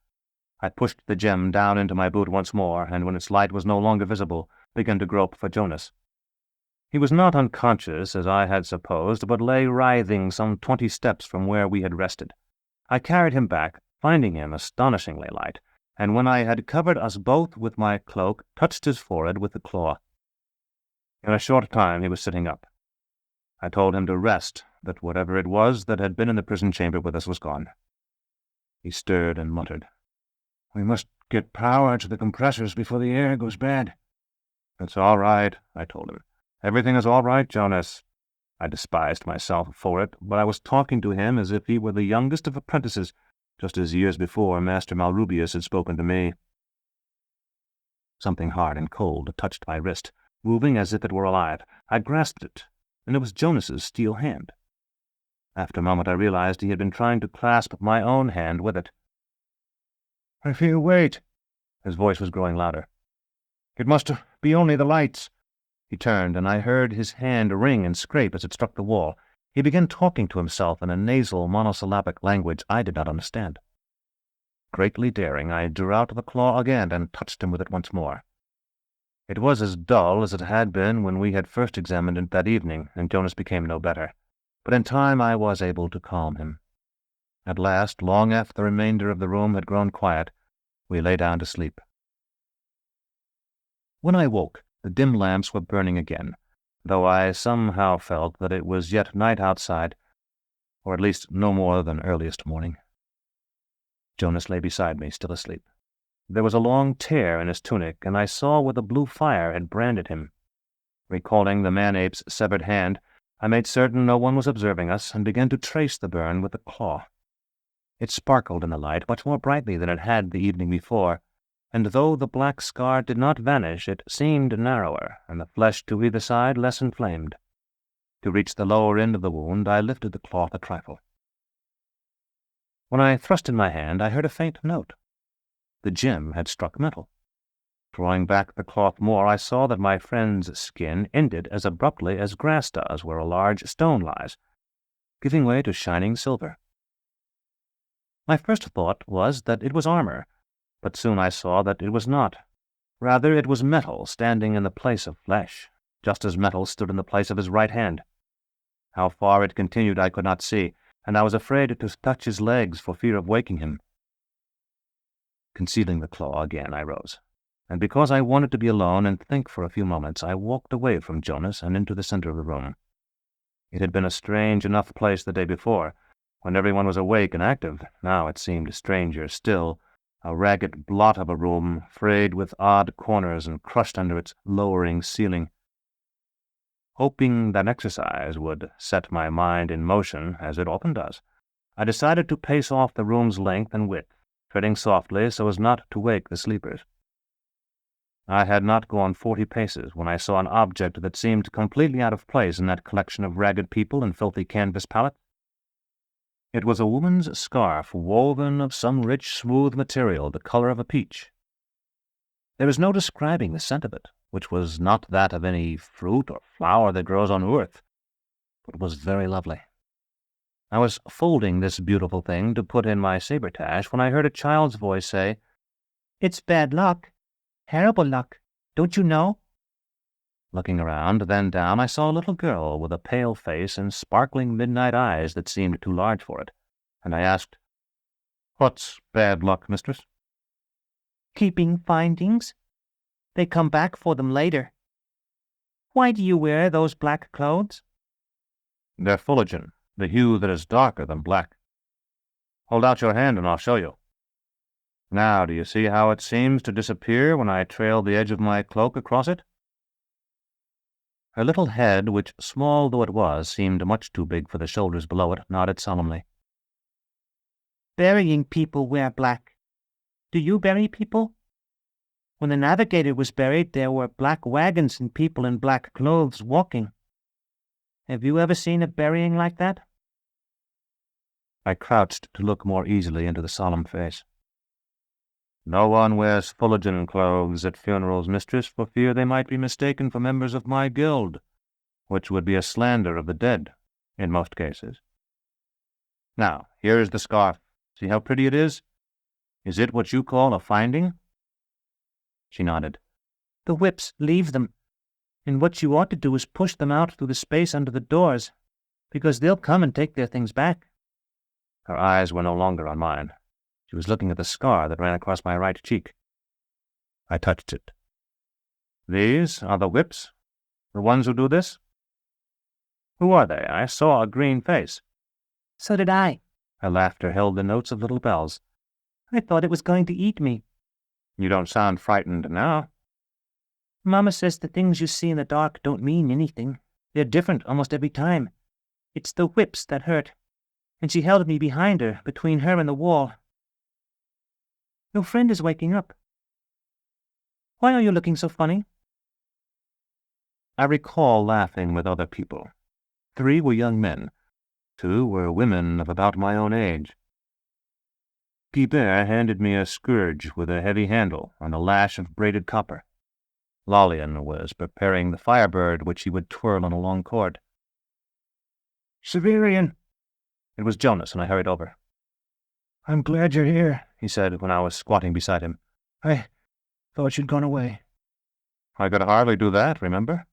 I pushed the gem down into my boot once more, and when its light was no longer visible, began to grope for Jonas. He was not unconscious, as I had supposed, but lay writhing some 20 steps from where we had rested. I carried him back, finding him astonishingly light, and when I had covered us both with my cloak, touched his forehead with the claw. In a short time he was sitting up. I told him to rest, that whatever it was that had been in the prison chamber with us was gone. He stirred and muttered, "We must get power to the compressors before the air goes bad." "It's all right," I told him. "Everything is all right, Jonas." I despised myself for it, but I was talking to him as if he were the youngest of apprentices, just as years before Master Malrubius had spoken to me. Something hard and cold touched my wrist, moving as if it were alive. I grasped it, and it was Jonas's steel hand. After a moment I realized he had been trying to clasp my own hand with it. "I feel weight." His voice was growing louder. "It must be only the lights." He turned, and I heard his hand ring and scrape as it struck the wall. He began talking to himself in a nasal, monosyllabic language I did not understand. Greatly daring, I drew out the claw again and touched him with it once more. It was as dull as it had been when we had first examined it that evening, and Jonas became no better. But in time I was able to calm him. At last, long after the remainder of the room had grown quiet, we lay down to sleep. When I woke, the dim lamps were burning again, though I somehow felt that it was yet night outside, or at least no more than earliest morning. Jonas lay beside me, still asleep. There was a long tear in his tunic, and I saw where the blue fire had branded him. Recalling the man-ape's severed hand, I made certain no one was observing us, and began to trace the burn with the claw. It sparkled in the light much more brightly than it had the evening before, and though the black scar did not vanish, it seemed narrower, and the flesh to either side less inflamed. To reach the lower end of the wound, I lifted the cloth a trifle. When I thrust in my hand, I heard a faint note. The gem had struck metal. Drawing back the cloth more, I saw that my friend's skin ended as abruptly as grass does where a large stone lies, giving way to shining silver. My first thought was that it was armor, but soon I saw that it was not. Rather, it was metal standing in the place of flesh, just as metal stood in the place of his right hand. How far it continued I could not see, and I was afraid to touch his legs for fear of waking him. Concealing the claw again, I rose, and because I wanted to be alone and think for a few moments, I walked away from Jonas and into the center of the room. It had been a strange enough place the day before, when everyone was awake and active. Now it seemed stranger still, a ragged blot of a room, frayed with odd corners and crushed under its lowering ceiling. Hoping that exercise would set my mind in motion, as it often does, I decided to pace off the room's length and width, treading softly so as not to wake the sleepers. I had not gone 40 paces when I saw an object that seemed completely out of place in that collection of ragged people and filthy canvas pallets. It was a woman's scarf woven of some rich, smooth material, the color of a peach. There is no describing the scent of it, which was not that of any fruit or flower that grows on earth, but was very lovely. I was folding this beautiful thing to put in my sabretache when I heard a child's voice say, "It's bad luck. Terrible luck. Don't you know?" Looking around, then down, I saw a little girl with a pale face and sparkling midnight eyes that seemed too large for it, and I asked, "What's bad luck, mistress?" "Keeping findings. They come back for them later. Why do you wear those black clothes?" "They're fullergen, the hue that is darker than black. Hold out your hand and I'll show you. Now, do you see how it seems to disappear when I trail the edge of my cloak across it?" Her little head, which, small though it was, seemed much too big for the shoulders below it, nodded solemnly. "Burying people wear black. Do you bury people? When the navigator was buried, there were black wagons and people in black clothes walking. Have you ever seen a burying like that?" I crouched to look more easily into the solemn face. "No one wears fullergen clothes at funerals, mistress, for fear they might be mistaken for members of my guild, which would be a slander of the dead, in most cases. Now, here is the scarf. See how pretty it is? Is it what you call a finding?" She nodded. "The whips leave them, and what you ought to do is push them out through the space under the doors, because they'll come and take their things back." Her eyes were no longer on mine. She was looking at the scar that ran across my right cheek. I touched it. "These are the whips. The ones who do this? Who are they? I saw a green face. So did I. Her laughter held the notes of little bells. I thought it was going to eat me. You don't sound frightened now. Mama says the things you see in the dark don't mean anything. They're different almost every time. It's the whips that hurt. And she held me behind her, between her and the wall. Your friend is waking up. Why are you looking so funny? I recall laughing with other people. 3 were young men. 2 were women of about my own age. Guibert handed me a scourge with a heavy handle and a lash of braided copper. Lollian was preparing the firebird which he would twirl on a long cord. Severian! It was Jonas, and I hurried over. I'm glad you're here, he said when I was squatting beside him. I thought you'd gone away. I could hardly do that, remember?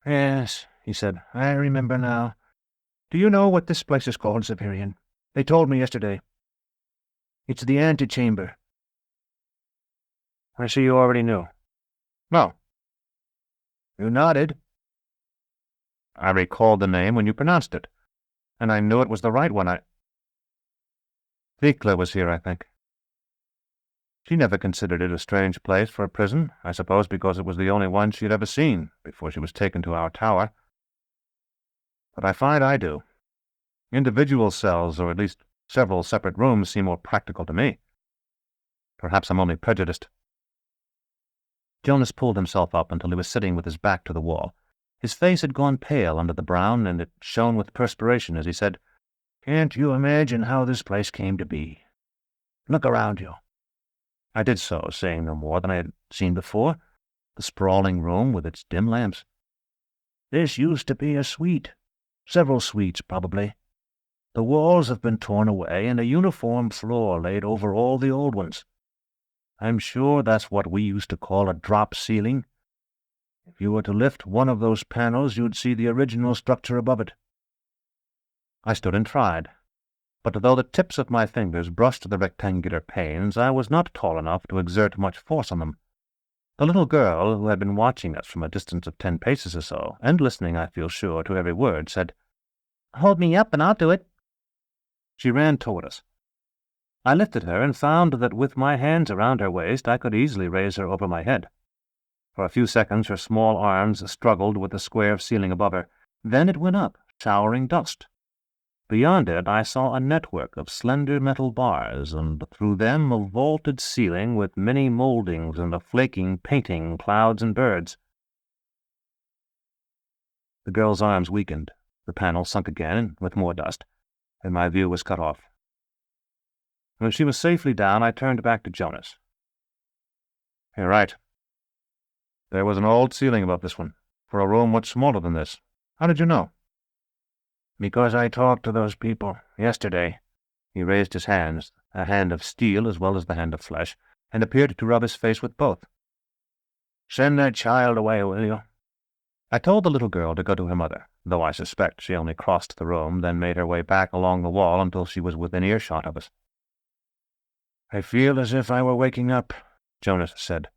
Yes, he said. I remember now. Do you know what this place is called, Severian? They told me yesterday. It's the Antechamber. I see you already knew. No. You nodded. I recalled the name when you pronounced it, and I knew it was the right one. Thecla was here, I think. She never considered it a strange place for a prison, I suppose because it was the only one she had ever seen before she was taken to our tower. But I find I do. Individual cells, or at least several separate rooms, seem more practical to me. Perhaps I'm only prejudiced. Jonas pulled himself up until he was sitting with his back to the wall. His face had gone pale under the brown, and it shone with perspiration as he said, Can't you imagine how this place came to be? Look around you. I did so, seeing no more than I had seen before, the sprawling room with its dim lamps. This used to be a suite. Several suites, probably. The walls have been torn away and a uniform floor laid over all the old ones. I'm sure that's what we used to call a drop ceiling. If you were to lift one of those panels, you'd see the original structure above it. I stood and tried, but though the tips of my fingers brushed the rectangular panes, I was not tall enough to exert much force on them. The little girl, who had been watching us from a distance of 10 paces or so, and listening, I feel sure, to every word, said, Hold me up and I'll do it. She ran toward us. I lifted her and found that with my hands around her waist I could easily raise her over my head. For a few seconds her small arms struggled with the square ceiling above her. Then it went up, showering dust. Beyond it I saw a network of slender metal bars, and through them a vaulted ceiling with many mouldings and a flaking painting clouds and birds. The girl's arms weakened. The panel sunk again, with more dust, and my view was cut off. When she was safely down, I turned back to Jonas. You're right. There was an old ceiling above this one, for a room much smaller than this. How did you know? Because I talked to those people yesterday. He raised his hands, a hand of steel as well as the hand of flesh, and appeared to rub his face with both. Send that child away, will you? I told the little girl to go to her mother, though I suspect she only crossed the room, then made her way back along the wall until she was within earshot of us. I feel as if I were waking up, Jonas said.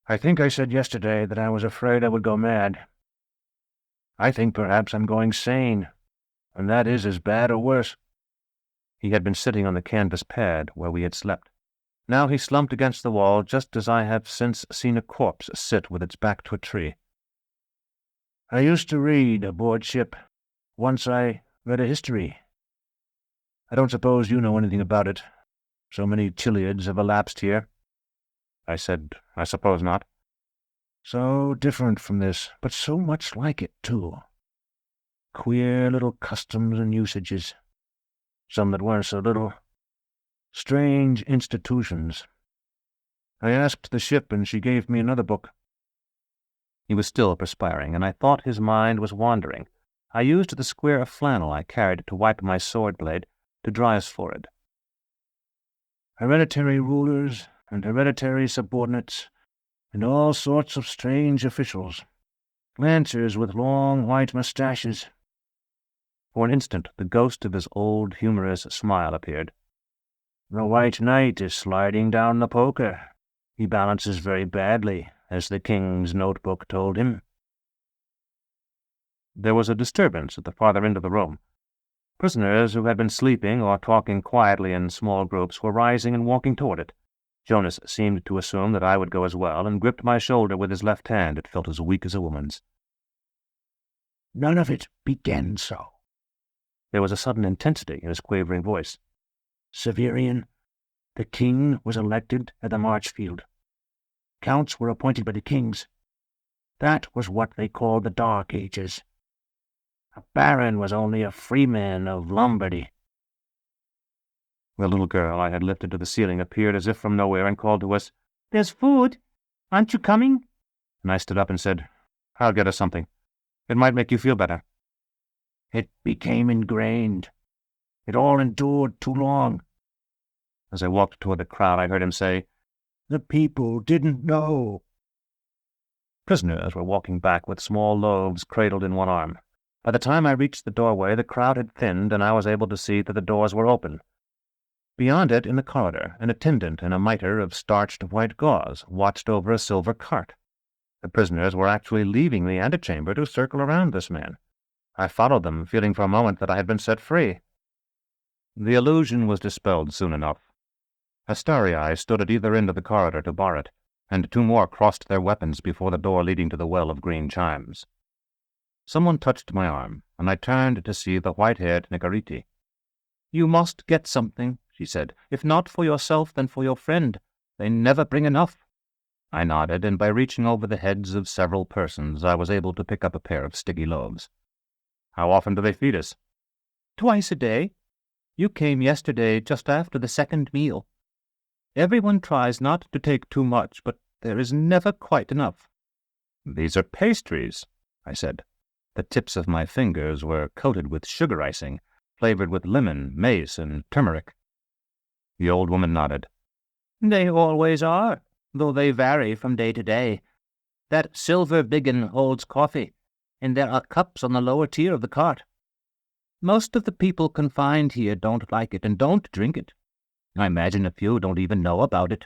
I think I said yesterday that I was afraid I would go mad. I think perhaps I'm going sane, and that is as bad or worse. He had been sitting on the canvas pad where we had slept. Now he slumped against the wall just as I have since seen a corpse sit with its back to a tree. I used to read aboard ship. Once I read a history. I don't suppose you know anything about it. So many Chiliads have elapsed here. I said, I suppose not. So different from this, but so much like it, too. Queer little customs and usages. Some that weren't so little. Strange institutions. I asked the ship, and she gave me another book. He was still perspiring, and I thought his mind was wandering. I used the square of flannel I carried to wipe my sword blade to dry his forehead. Hereditary rulers and hereditary subordinates, and all sorts of strange officials. Lancers with long white mustaches. For an instant the ghost of his old humorous smile appeared. The White Knight is sliding down the poker. He balances very badly, as the king's notebook told him. There was a disturbance at the farther end of the room. Prisoners who had been sleeping or talking quietly in small groups were rising and walking toward it. Jonas seemed to assume that I would go as well, and gripped my shoulder with his left hand. It felt as weak as a woman's. None of it began so. There was a sudden intensity in his quavering voice. Severian, the king was elected at the Marchfield. Counts were appointed by the kings. That was what they called the Dark Ages. A baron was only a freeman of Lombardy. The little girl I had lifted to the ceiling appeared as if from nowhere and called to us, "There's food. Aren't you coming?" and I stood up and said, "I'll get us something. It might make you feel better." It became ingrained. It all endured too long. As I walked toward the crowd, I heard him say, The people didn't know. Prisoners were walking back with small loaves cradled in one arm. By the time I reached the doorway, the crowd had thinned, and I was able to see that the doors were open. Beyond it, in the corridor, an attendant in a mitre of starched white gauze watched over a silver cart. The prisoners were actually leaving the antechamber to circle around this man. I followed them, feeling for a moment that I had been set free. The illusion was dispelled soon enough. Astariai stood at either end of the corridor to bar it, and two more crossed their weapons before the door leading to the well of green chimes. Someone touched my arm, and I turned to see the white-haired Nicariti. "You must get something," she said. "If not for yourself, then for your friend. They never bring enough." I nodded, and by reaching over the heads of several persons, I was able to pick up a pair of sticky loaves. "How often do they feed us?" "Twice a day. You came yesterday just after the second meal. Everyone tries not to take too much, but there is never quite enough." "These are pastries," I said. The tips of my fingers were coated with sugar icing, flavored with lemon, mace, and turmeric. The old woman nodded. "They always are, though they vary from day to day. That silver biggin holds coffee, and there are cups on the lower tier of the cart. Most of the people confined here don't like it and don't drink it. I imagine a few don't even know about it."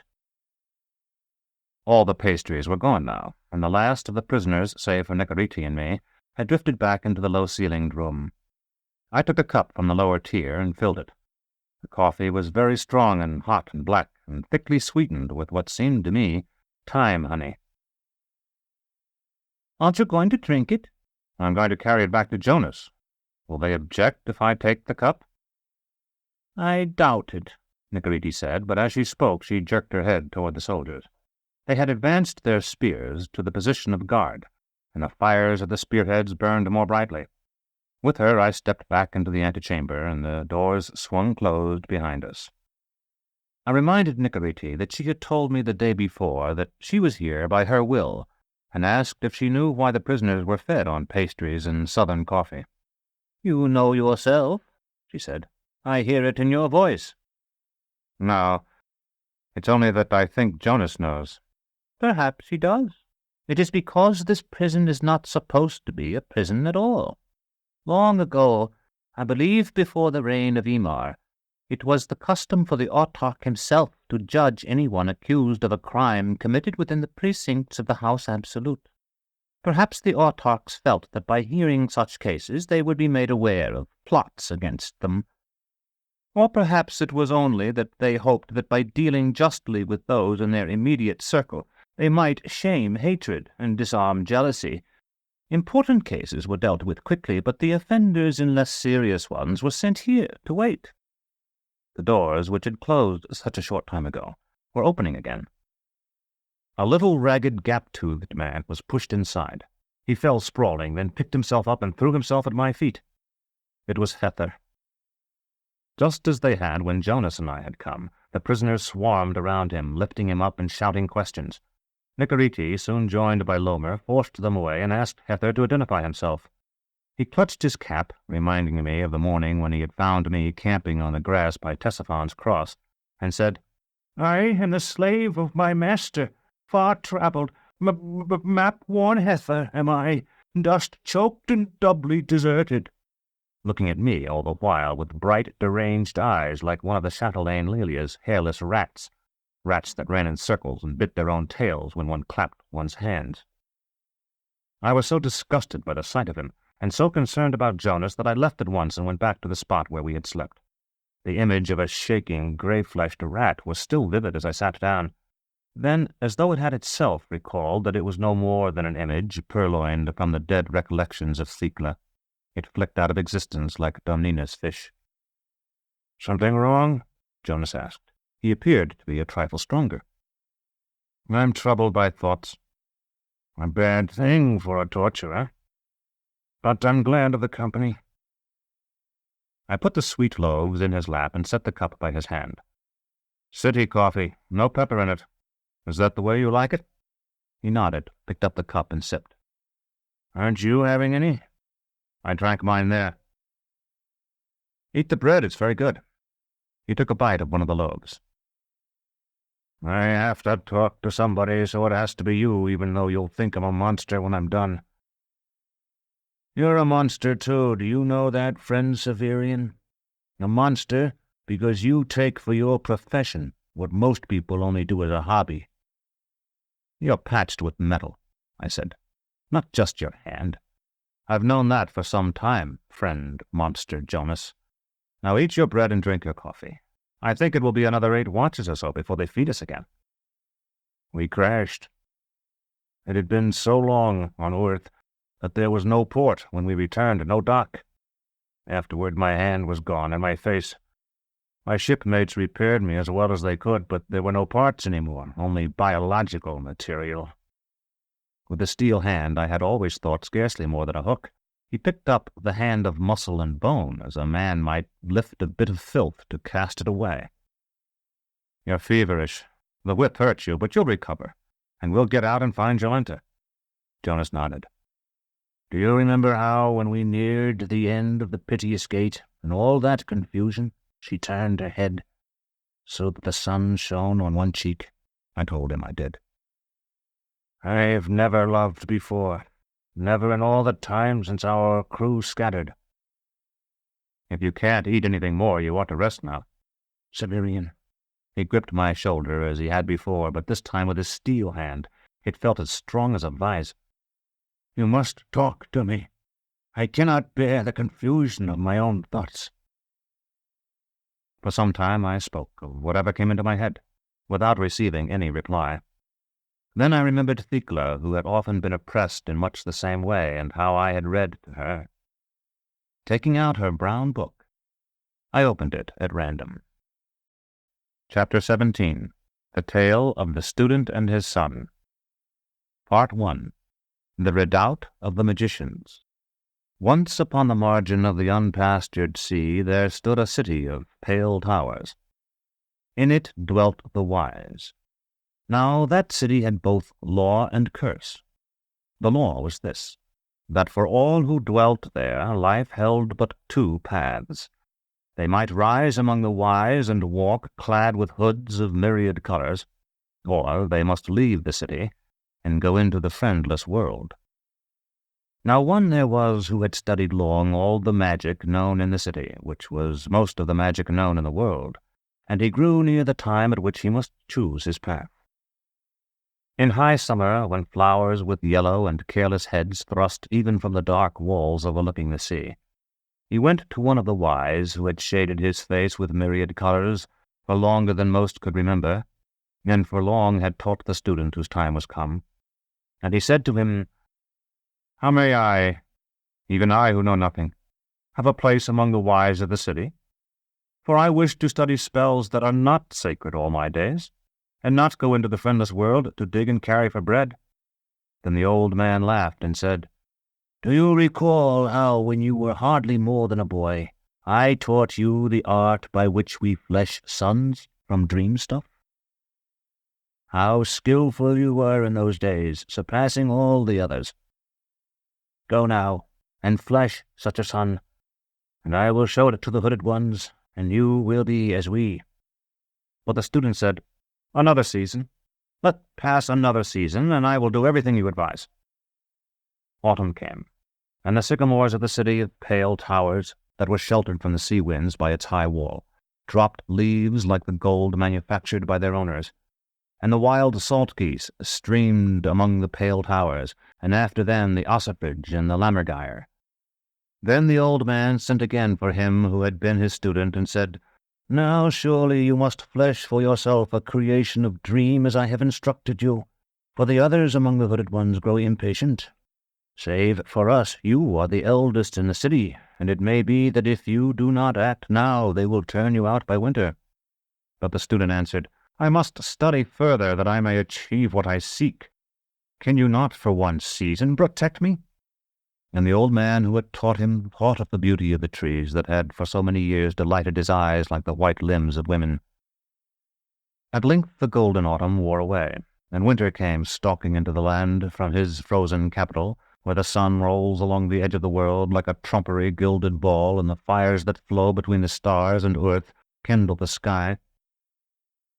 All the pastries were gone now, and the last of the prisoners, save for Nicariti and me, had drifted back into the low-ceilinged room. I took a cup from the lower tier and filled it. The coffee was very strong and hot and black, and thickly sweetened with what seemed to me thyme honey. "Aren't you going to drink it?" "I'm going to carry it back to Jonas. Will they object if I take the cup?" "I doubt it," Nicariti said, but as she spoke she jerked her head toward the soldiers. They had advanced their spears to the position of guard, and the fires of the spearheads burned more brightly. With her I stepped back into the antechamber, and the doors swung closed behind us. I reminded Nicariti that she had told me the day before that she was here by her will, and asked if she knew why the prisoners were fed on pastries and southern coffee. "You know yourself," she said. "I hear it in your voice." "No, it's only that I think Jonas knows." "Perhaps he does. It is because this prison is not supposed to be a prison at all. Long ago, I believe before the reign of Emar, it was the custom for the autarch himself to judge anyone accused of a crime committed within the precincts of the House Absolute. Perhaps the autarchs felt that by hearing such cases they would be made aware of plots against them. Or perhaps it was only that they hoped that by dealing justly with those in their immediate circle, they might shame hatred and disarm jealousy. Important cases were dealt with quickly, but the offenders in less serious ones were sent here to wait. The doors, which had closed such a short time ago, were opening again. A little ragged gap-toothed man was pushed inside. He fell sprawling, then picked himself up and threw himself at my feet. It was Hether. Just as they had when Jonas and I had come, the prisoners swarmed around him, lifting him up and shouting questions. Nicariti, soon joined by Lomer, forced them away and asked Hether to identify himself. He clutched his cap, reminding me of the morning when he had found me camping on the grass by Tessaphan's cross, and said, "I am the slave of my master, far-travelled, map-worn Hether am I, dust-choked and doubly deserted," looking at me all the while with bright, deranged eyes like one of the chatelaine Lelia's hairless rats. rats that ran in circles and bit their own tails when one clapped one's hands. I was so disgusted by the sight of him, and so concerned about Jonas, that I left at once and went back to the spot where we had slept. The image of a shaking, grey-fleshed rat was still vivid as I sat down. Then, as though it had itself recalled that it was no more than an image purloined from the dead recollections of Thecla, it flicked out of existence like Domnina's fish. "Something wrong?" Jonas asked. He appeared to be a trifle stronger. "I'm troubled by thoughts. A bad thing for a torturer. But I'm glad of the company." I put the sweet loaves in his lap and set the cup by his hand. "City coffee, no pepper in it. Is that the way you like it?" He nodded, picked up the cup and sipped. "Aren't you having any?" I drank mine there. "Eat the bread, it's very good." He took a bite of one of the loaves. "I have to talk to somebody, so it has to be you, even though you'll think I'm a monster when I'm done." "You're a monster, too. Do you know that, friend Severian? A monster because you take for your profession what most people only do as a hobby." "You're patched with metal," I said. "Not just your hand. I've known that for some time, friend Monster Jonas. Now eat your bread and drink your coffee. I think it will be another 8 watches or so before they feed us again." We crashed. It had been so long on Earth that there was no port when we returned, no dock. Afterward my hand was gone and my face. My shipmates repaired me as well as they could, but there were no parts anymore, only biological material. With the steel hand I had always thought scarcely more than a hook. He picked up the hand of muscle and bone as a man might lift a bit of filth to cast it away. "You're feverish. The whip hurt you, but you'll recover, and we'll get out and find Jolenta." Jonas nodded. "Do you remember how, when we neared the end of the piteous gate, and all that confusion, she turned her head so that the sun shone on one cheek?" I told him I did. "I've never loved before. Never in all the time since our crew scattered." "If you can't eat anything more, you ought to rest now." "Severian." He gripped my shoulder as he had before, but this time with his steel hand. It felt as strong as a vise. "You must talk to me. I cannot bear the confusion of my own thoughts." For some time I spoke of whatever came into my head, without receiving any reply. Then I remembered Thecla, who had often been oppressed in much the same way, and how I had read to her. Taking out her brown book, I opened it at random. Chapter 17. The Tale of the Student and His Son. Part 1. The Redoubt of the Magicians. Once upon the margin of the unpastured sea there stood a city of pale towers. In it dwelt the wise. Now that city had both law and curse. The law was this, that for all who dwelt there life held but 2 paths. They might rise among the wise and walk clad with hoods of myriad colors, or they must leave the city and go into the friendless world. Now one there was who had studied long all the magic known in the city, which was most of the magic known in the world, and he grew near the time at which he must choose his path. In high summer, when flowers with yellow and careless heads thrust even from the dark walls overlooking the sea, he went to one of the wise who had shaded his face with myriad colors for longer than most could remember, and for long had taught the student whose time was come. And he said to him, "How may I, even I who know nothing, have a place among the wise of the city? For I wish to study spells that are not sacred all my days, and not go into the friendless world to dig and carry for bread." Then the old man laughed and said, "Do you recall how, when you were hardly more than a boy, I taught you the art by which we flesh suns from dream stuff? How skillful you were in those days, surpassing all the others. Go now, and flesh such a sun, and I will show it to the hooded ones, and you will be as we." But the student said, "Another season. Let pass another season, and I will do everything you advise." Autumn came, and the sycamores of the city of pale towers, that was sheltered from the sea winds by its high wall, dropped leaves like the gold manufactured by their owners, and the wild salt geese streamed among the pale towers, and after them the ossifrage and the lammergeier. Then the old man sent again for him who had been his student, and said, "Now surely you must flesh for yourself a creation of dream as I have instructed you, for the others among the hooded ones grow impatient. Save for us, you are the eldest in the city, and it may be that if you do not act now, they will turn you out by winter." But the student answered, "I must study further that I may achieve what I seek. Can you not for one season protect me?" And the old man who had taught him thought of the beauty of the trees that had for so many years delighted his eyes like the white limbs of women. At length the golden autumn wore away, and winter came stalking into the land from his frozen capital, where the sun rolls along the edge of the world like a trumpery gilded ball, and the fires that flow between the stars and earth kindle the sky.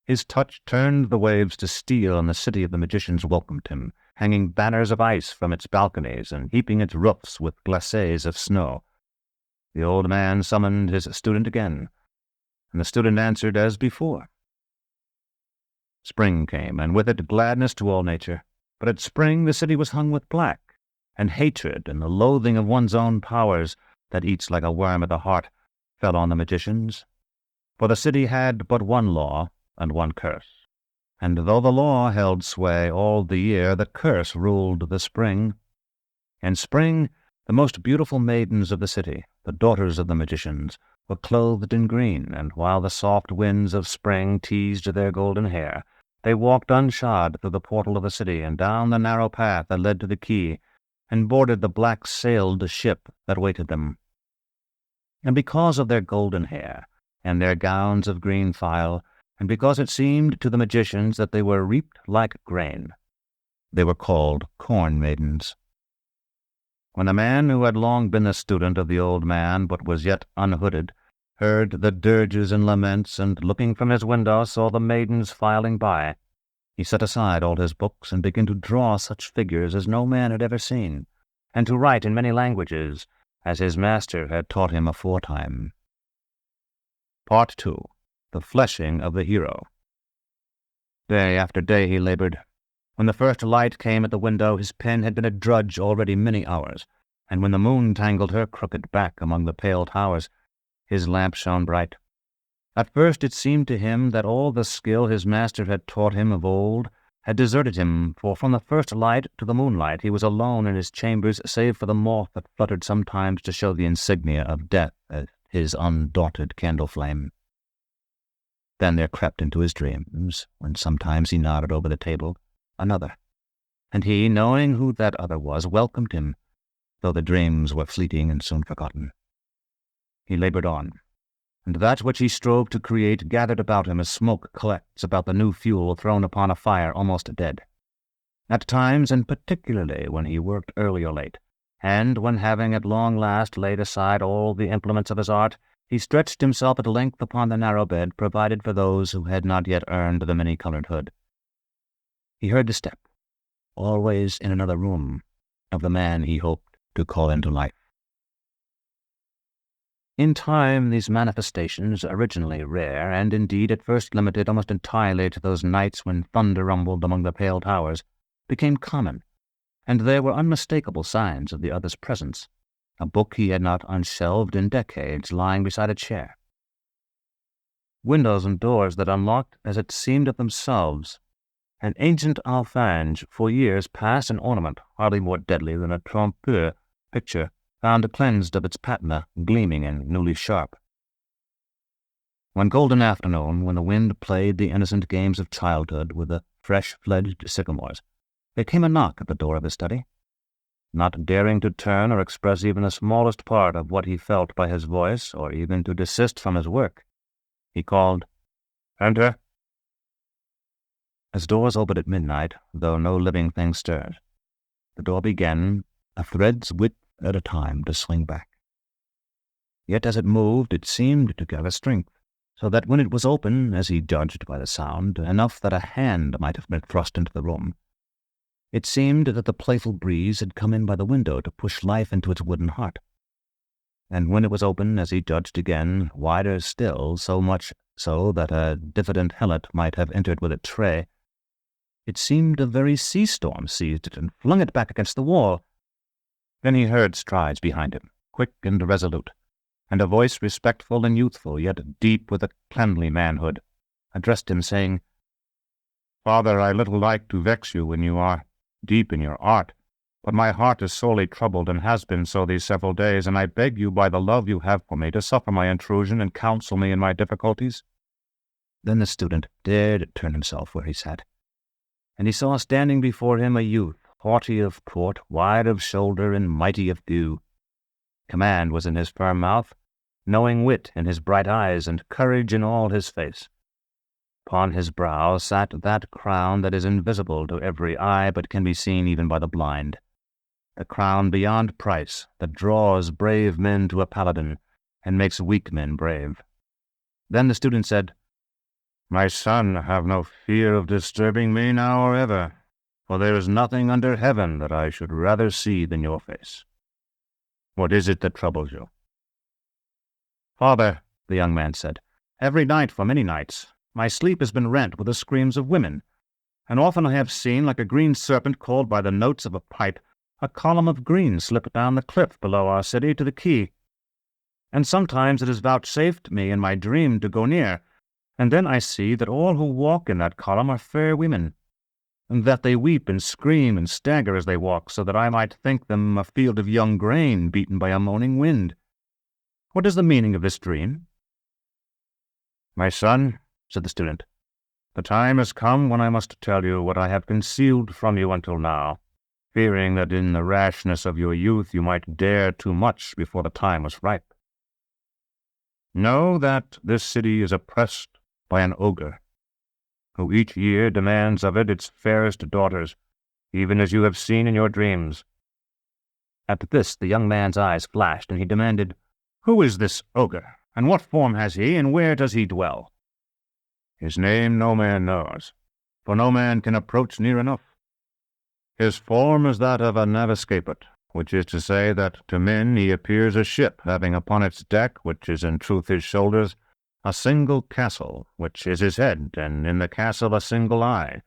His touch turned the waves to steel, and the city of the magicians welcomed him, hanging banners of ice from its balconies and heaping its roofs with glacis of snow. The old man summoned his student again, and the student answered as before. Spring came, and with it gladness to all nature. But at spring the city was hung with black, and hatred and the loathing of one's own powers, that eats like a worm at the heart, fell on the magicians. For the city had but one law and one curse. And though the law held sway all the year, the curse ruled the spring. In spring, the most beautiful maidens of the city, the daughters of the magicians, were clothed in green, and while the soft winds of spring teased their golden hair, they walked unshod through the portal of the city and down the narrow path that led to the quay, and boarded the black-sailed ship that waited them. And because of their golden hair, and their gowns of green file, and because it seemed to the magicians that they were reaped like grain, they were called corn maidens. When a man who had long been the student of the old man, but was yet unhooded, heard the dirges and laments, and looking from his window saw the maidens filing by, he set aside all his books and began to draw such figures as no man had ever seen, and to write in many languages, as his master had taught him aforetime. Part 2. The Fleshing of the Hero. Day after day he labored. When the first light came at the window, his pen had been a drudge already many hours, and when the moon tangled her crooked back among the pale towers, his lamp shone bright. At first it seemed to him that all the skill his master had taught him of old had deserted him, for from the first light to the moonlight he was alone in his chambers, save for the moth that fluttered sometimes to show the insignia of death at his undaunted candle-flame. Then there crept into his dreams, when sometimes he nodded over the table, another, and he, knowing who that other was, welcomed him, though the dreams were fleeting and soon forgotten. He labored on, and that which he strove to create gathered about him as smoke collects about the new fuel thrown upon a fire almost dead. At times, and particularly when he worked early or late, and when, having at long last laid aside all the implements of his art, he stretched himself at length upon the narrow bed provided for those who had not yet earned the many-colored hood, he heard the step, always in another room, of the man he hoped to call into life. In time, these manifestations, originally rare, and indeed at first limited almost entirely to those nights when thunder rumbled among the pale towers, became common, and there were unmistakable signs of the other's presence, a book he had not unshelved in decades lying beside a chair. Windows and doors that unlocked as it seemed of themselves, an ancient alfange for years past an ornament hardly more deadly than a trompeur picture found cleansed of its patina, gleaming and newly sharp. One golden afternoon, when the wind played the innocent games of childhood with the fresh-fledged sycamores, there came a knock at the door of his study. Not daring to turn or express even the smallest part of what he felt by his voice, or even to desist from his work, he called, "Enter." As doors opened at midnight, though no living thing stirred, the door began, a thread's width at a time, to swing back. Yet as it moved, it seemed to gather strength, so that when it was open, as he judged by the sound, enough that a hand might have been thrust into the room, it seemed that the playful breeze had come in by the window to push life into its wooden heart. And when it was open, as he judged again, wider still, so much so that a diffident helot might have entered with a tray, It seemed a very sea-storm seized it and flung it back against the wall. Then he heard strides behind him, quick and resolute, and a voice respectful and youthful, yet deep with a cleanly manhood, addressed him, saying, "Father, I little like to vex you when you are deep in your art, but my heart is sorely troubled and has been so these several days, and I beg you by the love you have for me to suffer my intrusion and counsel me in my difficulties." Then the student dared turn himself where he sat, and he saw standing before him a youth, haughty of port, wide of shoulder, and mighty of thew. Command was in his firm mouth, knowing wit in his bright eyes, and courage in all his face. Upon his brow sat that crown that is invisible to every eye, but can be seen even by the blind. A crown beyond price, that draws brave men to a paladin, and makes weak men brave. Then the student said, "My son, have no fear of disturbing me now or ever, for there is nothing under heaven that I should rather see than your face. What is it that troubles you?" "Father," the young man said, "every night for many nights, my sleep has been rent with the screams of women, and often I have seen, like a green serpent called by the notes of a pipe, a column of green slip down the cliff below our city to the quay. And sometimes it is vouchsafed me in my dream to go near, and then I see that all who walk in that column are fair women, and that they weep and scream and stagger as they walk, so that I might think them a field of young grain beaten by a moaning wind. What is the meaning of this dream?" "My son," said the student, "the time has come when I must tell you what I have concealed from you until now, fearing that in the rashness of your youth you might dare too much before the time was ripe. Know that this city is oppressed by an ogre, who each year demands of it its fairest daughters, even as you have seen in your dreams." At this the young man's eyes flashed, and he demanded, "Who is this ogre, and what form has he, and where does he dwell?" "His name no man knows, for no man can approach near enough. His form is that of a naviscaput, which is to say that to men he appears a ship having upon its deck, which is in truth his shoulders, a single castle, which is his head, and in the castle a single eye.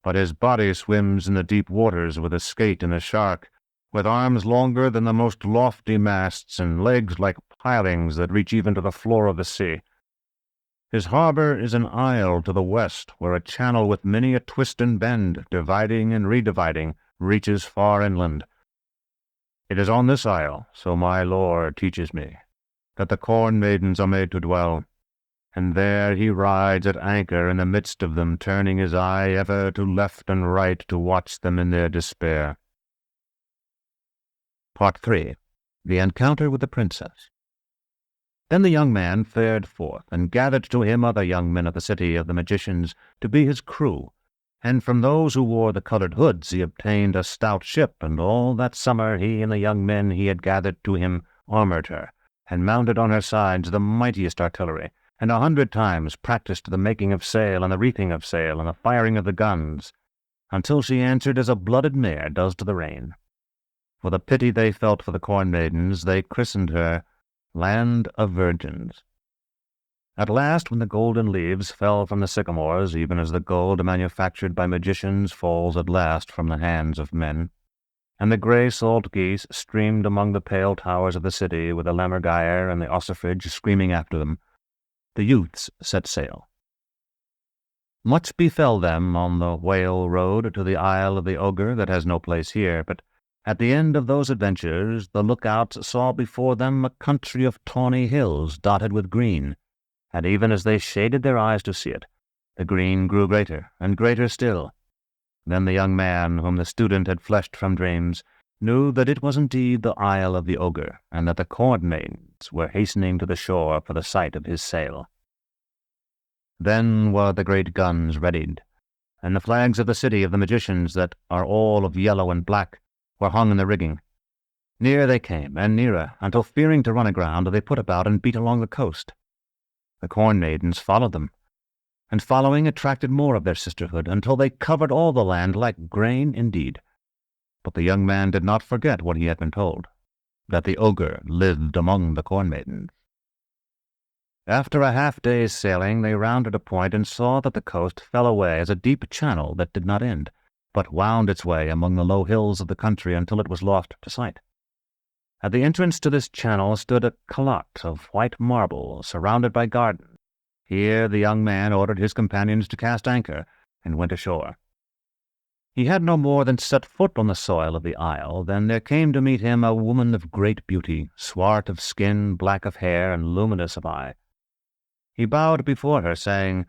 But his body swims in the deep waters with a skate and a shark, with arms longer than the most lofty masts, and legs like pilings that reach even to the floor of the sea. His harbour is an isle to the west, where a channel with many a twist and bend, dividing and redividing, reaches far inland. It is on this isle, so my lore teaches me, that the corn maidens are made to dwell, and there he rides at anchor in the midst of them, turning his eye ever to left and right to watch them in their despair." Part 3. The Encounter with the Princess. Then the young man fared forth, and gathered to him other young men of the city of the magicians to be his crew, and from those who wore the coloured hoods he obtained a stout ship, and all that summer he and the young men he had gathered to him armoured her, and mounted on her sides the mightiest artillery, and 100 times practised the making of sail, and the reefing of sail, and the firing of the guns, until she answered as a blooded mare does to the rein. For the pity they felt for the corn maidens, they christened her Land of Virgins. At last, when the golden leaves fell from the sycamores, even as the gold manufactured by magicians falls at last from the hands of men, and the grey salt geese streamed among the pale towers of the city with the lammergeier and the ossifrage screaming after them, the youths set sail. Much befell them on the whale road to the Isle of the Ogre that has no place here, but at the end of those adventures the lookouts saw before them a country of tawny hills dotted with green, and even as they shaded their eyes to see it, the green grew greater and greater still. Then the young man, whom the student had fleshed from dreams, knew that it was indeed the Isle of the Ogre, and that the corn maidens were hastening to the shore for the sight of his sail. Then were the great guns readied, and the flags of the city of the magicians, that are all of yellow and black, were hung in the rigging. Near they came, and nearer, until fearing to run aground, they put about and beat along the coast. The corn maidens followed them, and following attracted more of their sisterhood, until they covered all the land like grain indeed. But the young man did not forget what he had been told, that the ogre lived among the corn maidens. After a half-day's sailing, they rounded a point and saw that the coast fell away as a deep channel that did not end, but wound its way among the low hills of the country until it was lost to sight. At the entrance to this channel stood a calotte of white marble, surrounded by gardens. Here the young man ordered his companions to cast anchor, and went ashore. He had no more than set foot on the soil of the isle than there came to meet him a woman of great beauty, swart of skin, black of hair, and luminous of eye. He bowed before her, saying,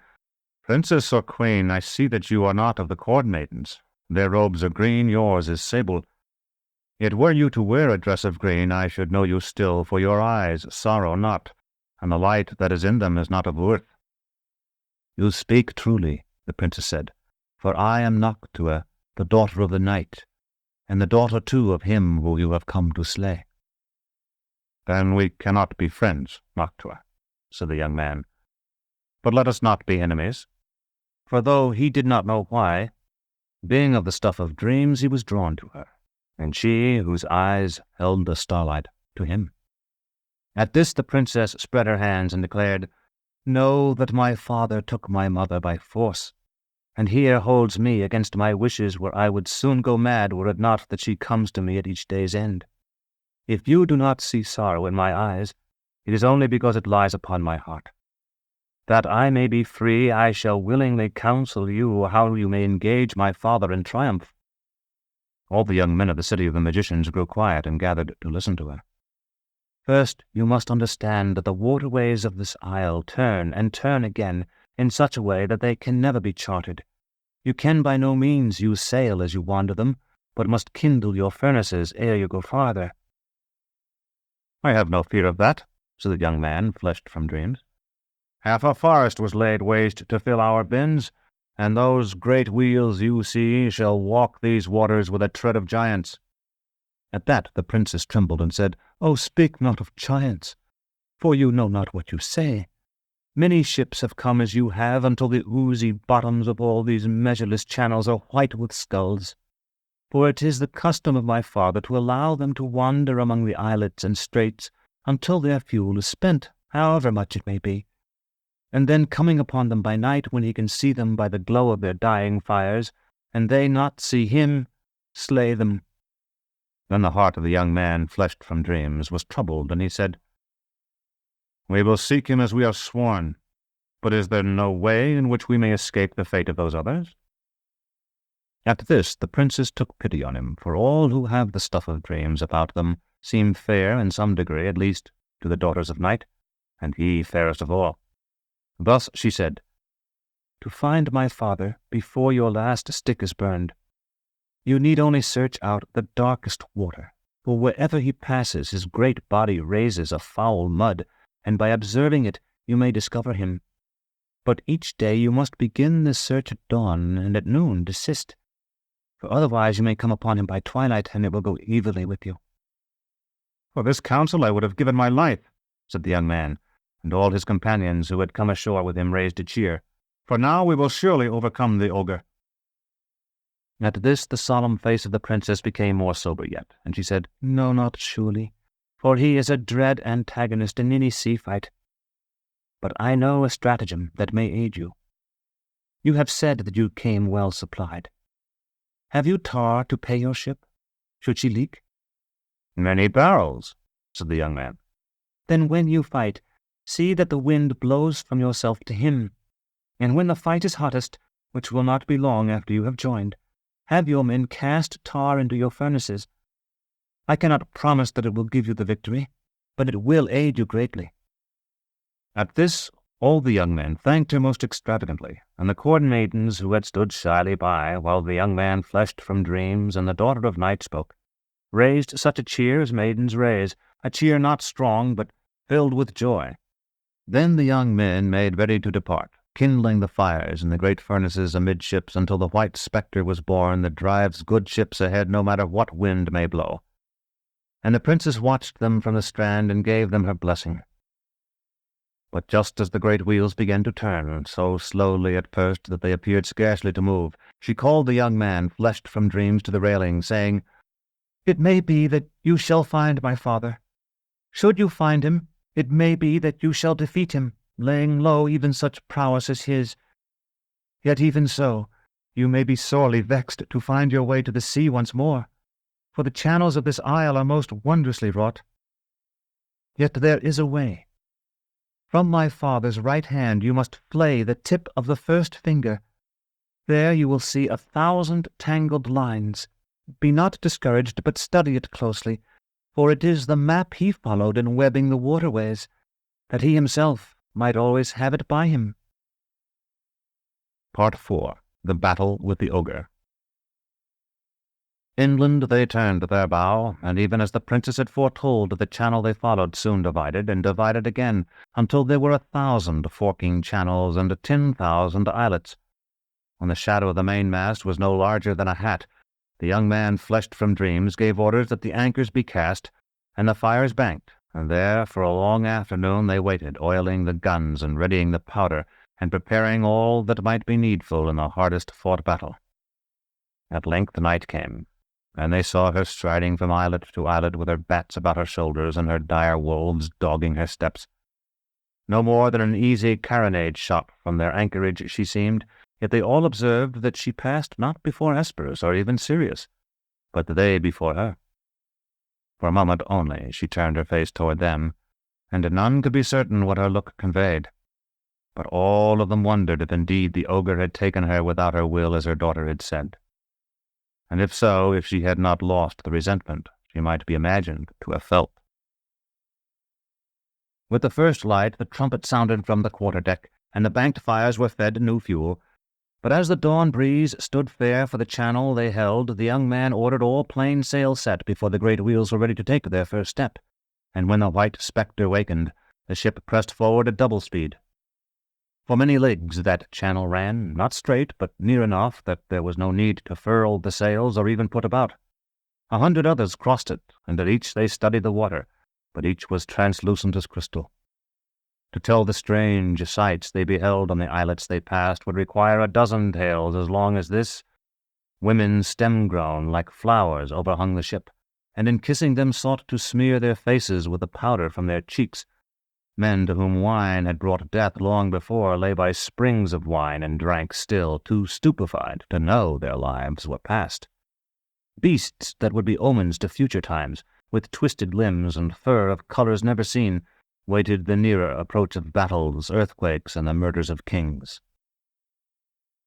"Princess or queen, I see that you are not of the court maidens. Their robes are green, yours is sable. Yet were you to wear a dress of green, I should know you still, for your eyes sorrow not, and the light that is in them is not of worth." "You speak truly," the princess said, "for I am Noctua, the daughter of the night, and the daughter too of him who you have come to slay." "Then we cannot be friends, Noctua," said the young man. "But let us not be enemies." For though he did not know why, being of the stuff of dreams, he was drawn to her, and she, whose eyes held the starlight, to him. At this the princess spread her hands and declared, "Know that my father took my mother by force, and here holds me against my wishes, where I would soon go mad were it not that she comes to me at each day's end. If you do not see sorrow in my eyes, it is only because it lies upon my heart. That I may be free, I shall willingly counsel you how you may engage my father in triumph." All the young men of the city of the magicians grew quiet and gathered to listen to her. "First, you must understand that the waterways of this isle turn and turn again in such a way that they can never be charted. You can by no means use sail as you wander them, but must kindle your furnaces ere you go farther." "I have no fear of that," said the young man, fleshed from dreams. "Half a forest was laid waste to fill our bins, and those great wheels you see shall walk these waters with a tread of giants." At that the princess trembled and said, "Oh, speak not of giants, for you know not what you say. Many ships have come as you have, until the oozy bottoms of all these measureless channels are white with skulls. For it is the custom of my father to allow them to wander among the islets and straits until their fuel is spent, however much it may be, and then coming upon them by night when he can see them by the glow of their dying fires, and they not see him, slay them." Then the heart of the young man, fleshed from dreams, was troubled, and he said, "We will seek him as we have sworn, but is there no way in which we may escape the fate of those others?" At this the princess took pity on him, for all who have the stuff of dreams about them seem fair in some degree, at least, to the daughters of night, and he fairest of all. Thus she said, "To find my father before your last stick is burned, you need only search out the darkest water, for wherever he passes his great body raises a foul mud, and by observing it you may discover him. But each day you must begin this search at dawn, and at noon desist, for otherwise you may come upon him by twilight, and it will go evilly with you." "For this counsel I would have given my life," said the young man, and all his companions who had come ashore with him raised a cheer. "For now we will surely overcome the ogre." At this the solemn face of the princess became more sober yet, and she said, "No, not surely, for he is a dread antagonist in any sea fight. But I know a stratagem that may aid you. You have said that you came well supplied. Have you tar to pay your ship, should she leak?" "Many barrels," said the young man. "Then when you fight, see that the wind blows from yourself to him, and when the fight is hottest, which will not be long after you have joined, have your men cast tar into your furnaces. I cannot promise that it will give you the victory, but it will aid you greatly." At this all the young men thanked her most extravagantly, and the court maidens who had stood shyly by while the young man fleshed from dreams and the daughter of night spoke, raised such a cheer as maidens raise, a cheer not strong but filled with joy. Then the young men made ready to depart, kindling the fires in the great furnaces amidships until the white spectre was born that drives good ships ahead no matter what wind may blow. And the princess watched them from the strand and gave them her blessing. But just as the great wheels began to turn, so slowly at first that they appeared scarcely to move, she called the young man, fleshed from dreams, to the railing, saying, "It may be that you shall find my father. Should you find him, it may be that you shall defeat him, laying low even such prowess as his. Yet even so, you may be sorely vexed to find your way to the sea once more, for the channels of this isle are most wondrously wrought. Yet there is a way. From my father's right hand you must flay the tip of the first finger. There you will see 1,000 tangled lines. Be not discouraged, but study it closely, for it is the map he followed in webbing the waterways, that he himself might always have it by him. Part 4. The Battle with the Ogre. Inland they turned their bow, and even as the princess had foretold, the channel they followed soon divided, and divided again, until there were 1,000 forking channels and 10,000 islets. When the shadow of the mainmast was no larger than a hat, the young man, fleshed from dreams, gave orders that the anchors be cast and the fires banked, and there for a long afternoon they waited, oiling the guns and readying the powder, and preparing all that might be needful in the hardest-fought battle. At length night came, and they saw her striding from islet to islet with her bats about her shoulders and her dire wolves dogging her steps. No more than an easy carronade shot from their anchorage she seemed, yet they all observed that she passed not before Esperus or even Sirius, but they before her. For a moment only she turned her face toward them, and none could be certain what her look conveyed. But all of them wondered if indeed the ogre had taken her without her will, as her daughter had said. And if so, if she had not lost the resentment she might be imagined to have felt. With the first light the trumpet sounded from the quarter-deck, and the banked fires were fed new fuel. But as the dawn breeze stood fair for the channel they held, the young man ordered all plain sail set before the great wheels were ready to take their first step, and when the white spectre wakened, the ship pressed forward at double speed. For many leagues that channel ran, not straight, but near enough that there was no need to furl the sails or even put about. 100 others crossed it, and at each they studied the water, but each was translucent as crystal. To tell the strange sights they beheld on the islets they passed would require a dozen tales as long as this. Women stem-grown like flowers overhung the ship, and in kissing them sought to smear their faces with the powder from their cheeks. Men to whom wine had brought death long before lay by springs of wine and drank still, too stupefied to know their lives were past. Beasts that would be omens to future times, with twisted limbs and fur of colors never seen, waited the nearer approach of battles, earthquakes, and the murders of kings.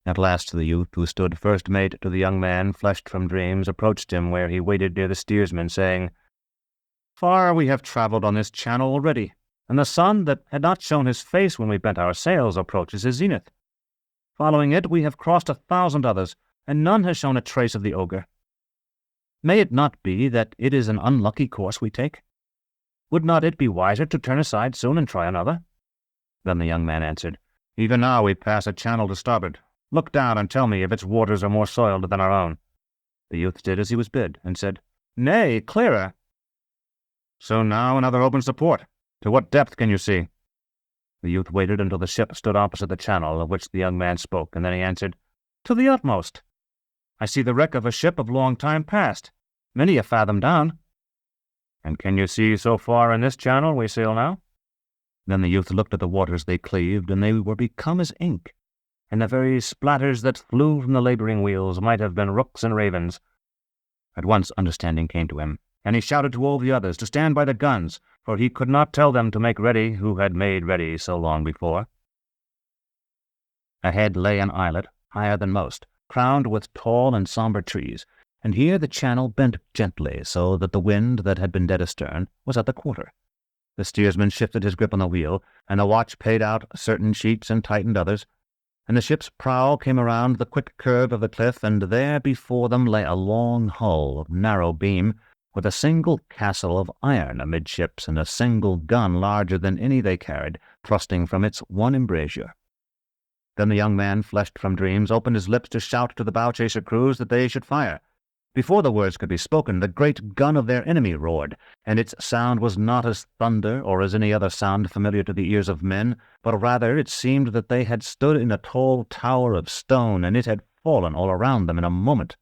At last the youth who stood first mate to the young man, fleshed from dreams, approached him where he waited near the steersman, saying, "Far we have travelled on this channel already, and the sun that had not shown his face when we bent our sails approaches his zenith. Following it we have crossed 1,000 others, and none has shown a trace of the ogre. May it not be that it is an unlucky course we take? Would not it be wiser to turn aside soon and try another?" Then the young man answered, "Even now we pass a channel to starboard. Look down and tell me if its waters are more soiled than our own." The youth did as he was bid, and said, "Nay, clearer." "So now another opens to port. To what depth can you see?" The youth waited until the ship stood opposite the channel of which the young man spoke, and then he answered, "To the utmost. I see the wreck of a ship of long time past, many a fathom down." "And can you see so far in this channel we sail now?" Then the youth looked at the waters they cleaved, and they were become as ink, and the very splatters that flew from the labouring wheels might have been rooks and ravens. At once understanding came to him, and he shouted to all the others to stand by the guns, for he could not tell them to make ready who had made ready so long before. Ahead lay an islet, higher than most, crowned with tall and sombre trees, and here the channel bent gently so that the wind that had been dead astern was at the quarter. The steersman shifted his grip on the wheel, and the watch paid out certain sheets and tightened others, and the ship's prow came around the quick curve of the cliff, and there before them lay a long hull of narrow beam, with a single castle of iron amidships and a single gun larger than any they carried, thrusting from its one embrasure. Then the young man, fleshed from dreams, opened his lips to shout to the bow-chaser crews that they should fire. Before the words could be spoken, the great gun of their enemy roared, and its sound was not as thunder or as any other sound familiar to the ears of men, but rather it seemed that they had stood in a tall tower of stone, and it had fallen all around them in a moment.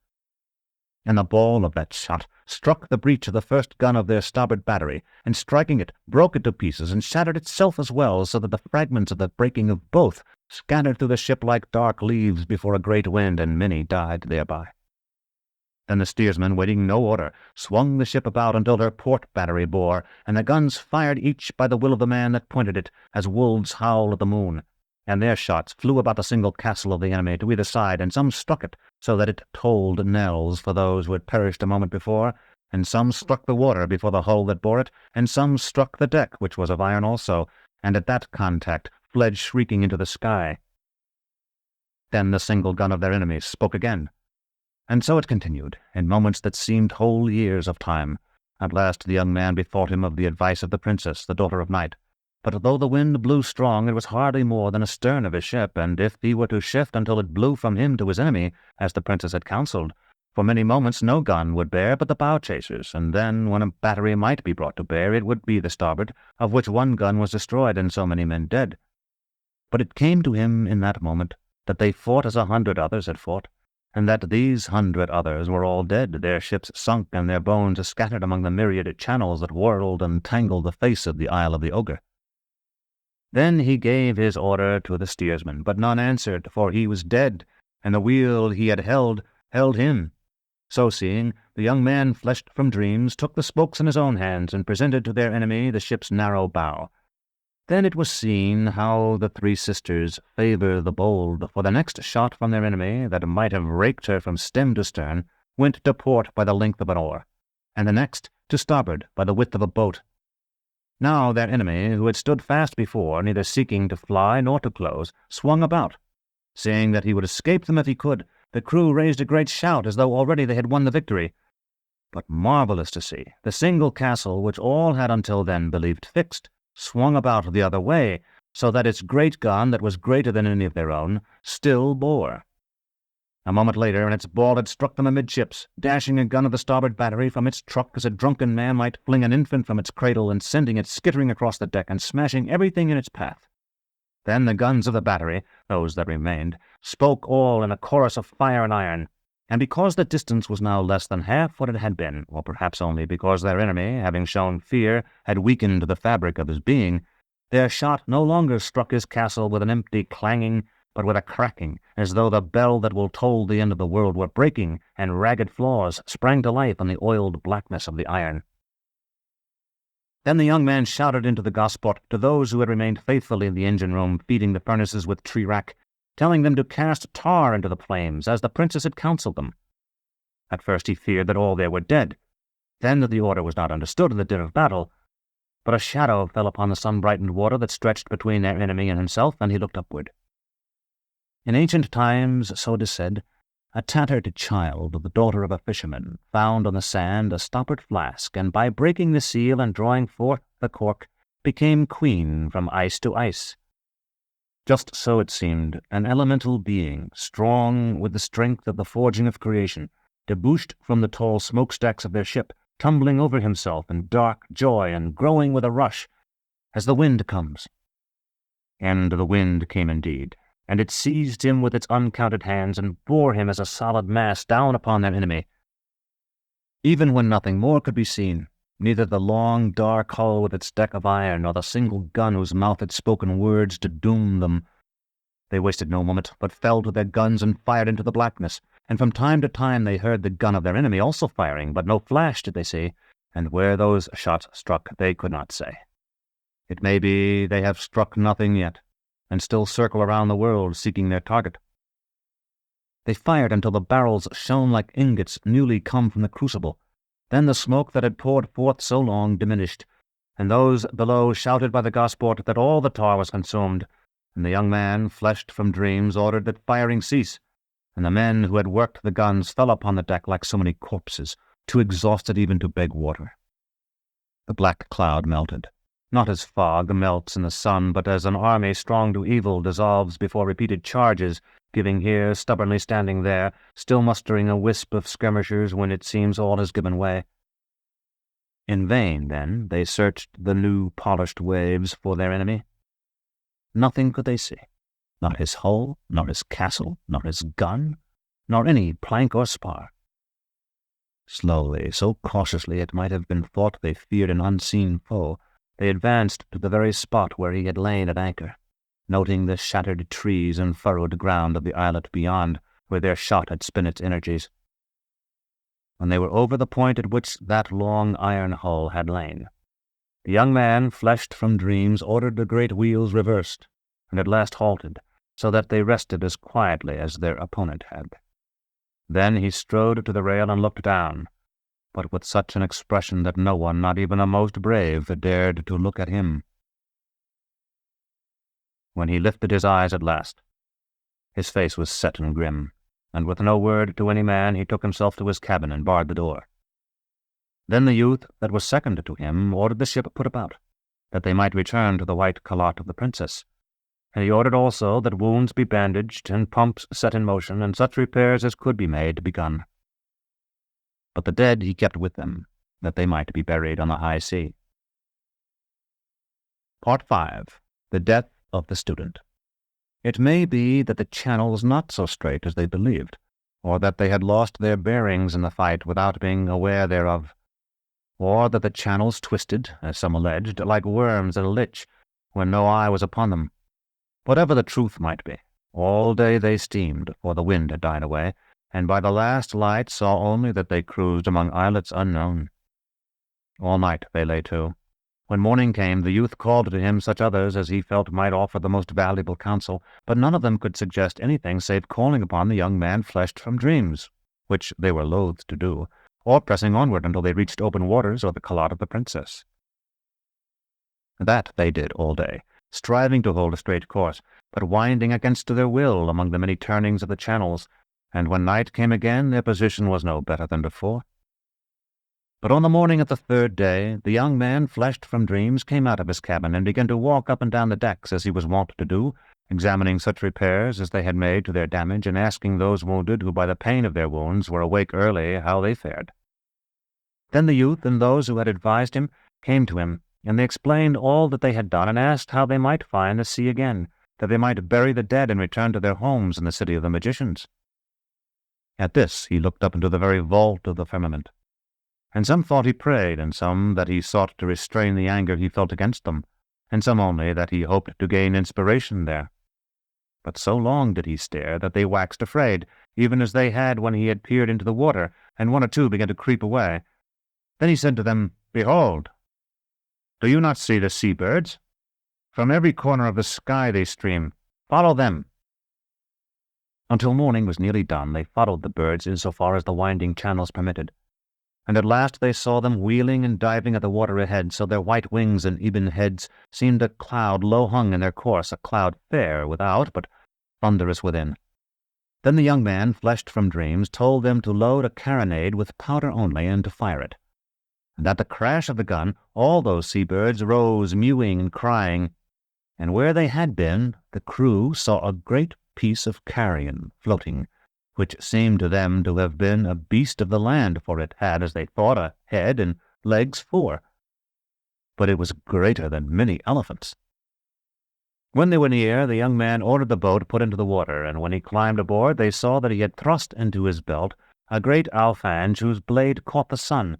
And the ball of that shot struck the breech of the first gun of their starboard battery, and striking it, broke it to pieces, and shattered itself as well, so that the fragments of the breaking of both scattered through the ship like dark leaves before a great wind, and many died thereby. Then the steersman, waiting no order, swung the ship about until her port battery bore, and the guns fired each by the will of the man that pointed it, as wolves howl at the moon. And their shots flew about the single castle of the enemy to either side, and some struck it, so that it tolled knells for those who had perished a moment before, and some struck the water before the hull that bore it, and some struck the deck, which was of iron also, and at that contact fled shrieking into the sky. Then the single gun of their enemies spoke again. And so it continued, in moments that seemed whole years of time. At last the young man bethought him of the advice of the princess, the daughter of night. But though the wind blew strong, it was hardly more than astern of his ship, and if he were to shift until it blew from him to his enemy, as the princess had counselled, for many moments no gun would bear but the bow-chasers, and then, when a battery might be brought to bear, it would be the starboard, of which one gun was destroyed and so many men dead. But it came to him in that moment that they fought as 100 others had fought, and that these 100 others were all dead, their ships sunk, and their bones scattered among the myriad channels that whirled and tangled the face of the Isle of the Ogre. Then he gave his order to the steersman, but none answered, for he was dead, and the wheel he had held him. So seeing, the young man, fleshed from dreams, took the spokes in his own hands, and presented to their enemy the ship's narrow bow. Then it was seen how the three sisters favor the bold, for the next shot from their enemy, that might have raked her from stem to stern, went to port by the length of an oar, and the next to starboard by the width of a boat. Now their enemy, who had stood fast before, neither seeking to fly nor to close, swung about. Seeing that he would escape them if he could, the crew raised a great shout as though already they had won the victory. But marvellous to see, the single castle which all had until then believed fixed, swung about the other way, so that its great gun, that was greater than any of their own, still bore. A moment later, and its ball had struck them amidships, dashing a gun of the starboard battery from its truck as a drunken man might fling an infant from its cradle, and sending it skittering across the deck and smashing everything in its path. Then the guns of the battery, those that remained, spoke all in a chorus of fire and iron, and because the distance was now less than half what it had been, or perhaps only because their enemy, having shown fear, had weakened the fabric of his being, their shot no longer struck his castle with an empty clanging, but with a cracking, as though the bell that will toll the end of the world were breaking, and ragged flaws sprang to life on the oiled blackness of the iron. Then the young man shouted into the gosport to those who had remained faithfully in the engine-room, feeding the furnaces with tree-rack, telling them to cast tar into the flames, as the princess had counselled them. At first he feared that all there were dead, then that the order was not understood in the din of battle, but a shadow fell upon the sun-brightened water that stretched between their enemy and himself, and he looked upward. In ancient times, so it is said, a tattered child, the daughter of a fisherman, found on the sand a stoppered flask, and by breaking the seal and drawing forth the cork, became queen from ice to ice. Just so it seemed, an elemental being, strong with the strength of the forging of creation, debouched from the tall smokestacks of their ship, tumbling over himself in dark joy and growing with a rush, as the wind comes. And the wind came indeed, and it seized him with its uncounted hands and bore him as a solid mass down upon their enemy. Even when nothing more could be seen, neither the long, dark hull with its deck of iron, nor the single gun whose mouth had spoken words to doom them, they wasted no moment, but fell to their guns and fired into the blackness, and from time to time they heard the gun of their enemy also firing, but no flash did they see, and where those shots struck they could not say. It may be they have struck nothing yet, and still circle around the world seeking their target. They fired until the barrels shone like ingots newly come from the crucible. Then the smoke that had poured forth so long diminished, and those below shouted by the gosport that all the tar was consumed, and the young man, fleshed from dreams, ordered that firing cease, and the men who had worked the guns fell upon the deck like so many corpses, too exhausted even to beg water. The black cloud melted, not as fog melts in the sun, but as an army strong to evil dissolves before repeated charges, giving here, stubbornly standing there, still mustering a wisp of skirmishers when it seems all has given way. In vain, then, they searched the new polished waves for their enemy. Nothing could they see, not his hull, nor his castle, nor his gun, nor any plank or spar. Slowly, so cautiously it might have been thought they feared an unseen foe, they advanced to the very spot where he had lain at anchor, noting the shattered trees and furrowed ground of the islet beyond, where their shot had spent its energies. When they were over the point at which that long iron hull had lain, the young man, fleshed from dreams, ordered the great wheels reversed, and at last halted, so that they rested as quietly as their opponent had. Then he strode to the rail and looked down, but with such an expression that no one, not even the most brave, dared to look at him. When he lifted his eyes at last, his face was set and grim, and with no word to any man he took himself to his cabin and barred the door. Then the youth that was second to him ordered the ship put about, that they might return to the white calotte of the princess, and he ordered also that wounds be bandaged and pumps set in motion, and such repairs as could be made begun. But the dead he kept with them, that they might be buried on the high sea. Part 5. The Death of the Student. It may be that the channel was not so straight as they believed, or that they had lost their bearings in the fight without being aware thereof, or that the channels twisted, as some alleged, like worms at a lich, when no eye was upon them. Whatever the truth might be, all day they steamed, for the wind had died away, and by the last light saw only that they cruised among islets unknown. All night they lay to. When morning came, the youth called to him such others as he felt might offer the most valuable counsel, but none of them could suggest anything save calling upon the young man fleshed from dreams, which they were loath to do, or pressing onward until they reached open waters or the calotte of the princess. That they did all day, striving to hold a straight course, but winding against their will among the many turnings of the channels, and when night came again their position was no better than before. But on the morning of the third day, the young man fleshed from dreams came out of his cabin and began to walk up and down the decks as he was wont to do, examining such repairs as they had made to their damage, and asking those wounded who by the pain of their wounds were awake early how they fared. Then the youth and those who had advised him came to him, and they explained all that they had done, and asked how they might find the sea again, that they might bury the dead and return to their homes in the city of the magicians. At this he looked up into the very vault of the firmament, and some thought he prayed, and some that he sought to restrain the anger he felt against them, and some only that he hoped to gain inspiration there. But so long did he stare that they waxed afraid, even as they had when he had peered into the water, and one or two began to creep away. Then he said to them, "Behold, do you not see the sea-birds? From every corner of the sky they stream. Follow them." Until morning was nearly done, they followed the birds in so far as the winding channels permitted, and at last they saw them wheeling and diving at the water ahead, so their white wings and ebon heads seemed a cloud low hung in their course, a cloud fair without, but thunderous within. Then the young man, fleshed from dreams, told them to load a carronade with powder only, and to fire it. And at the crash of the gun, all those sea-birds rose, mewing and crying, and where they had been, the crew saw a great piece of carrion floating, which seemed to them to have been a beast of the land, for it had, as they thought, a head and legs 4. But it was greater than many elephants. When they were near, the young man ordered the boat put into the water, and when he climbed aboard, they saw that he had thrust into his belt a great alfange whose blade caught the sun.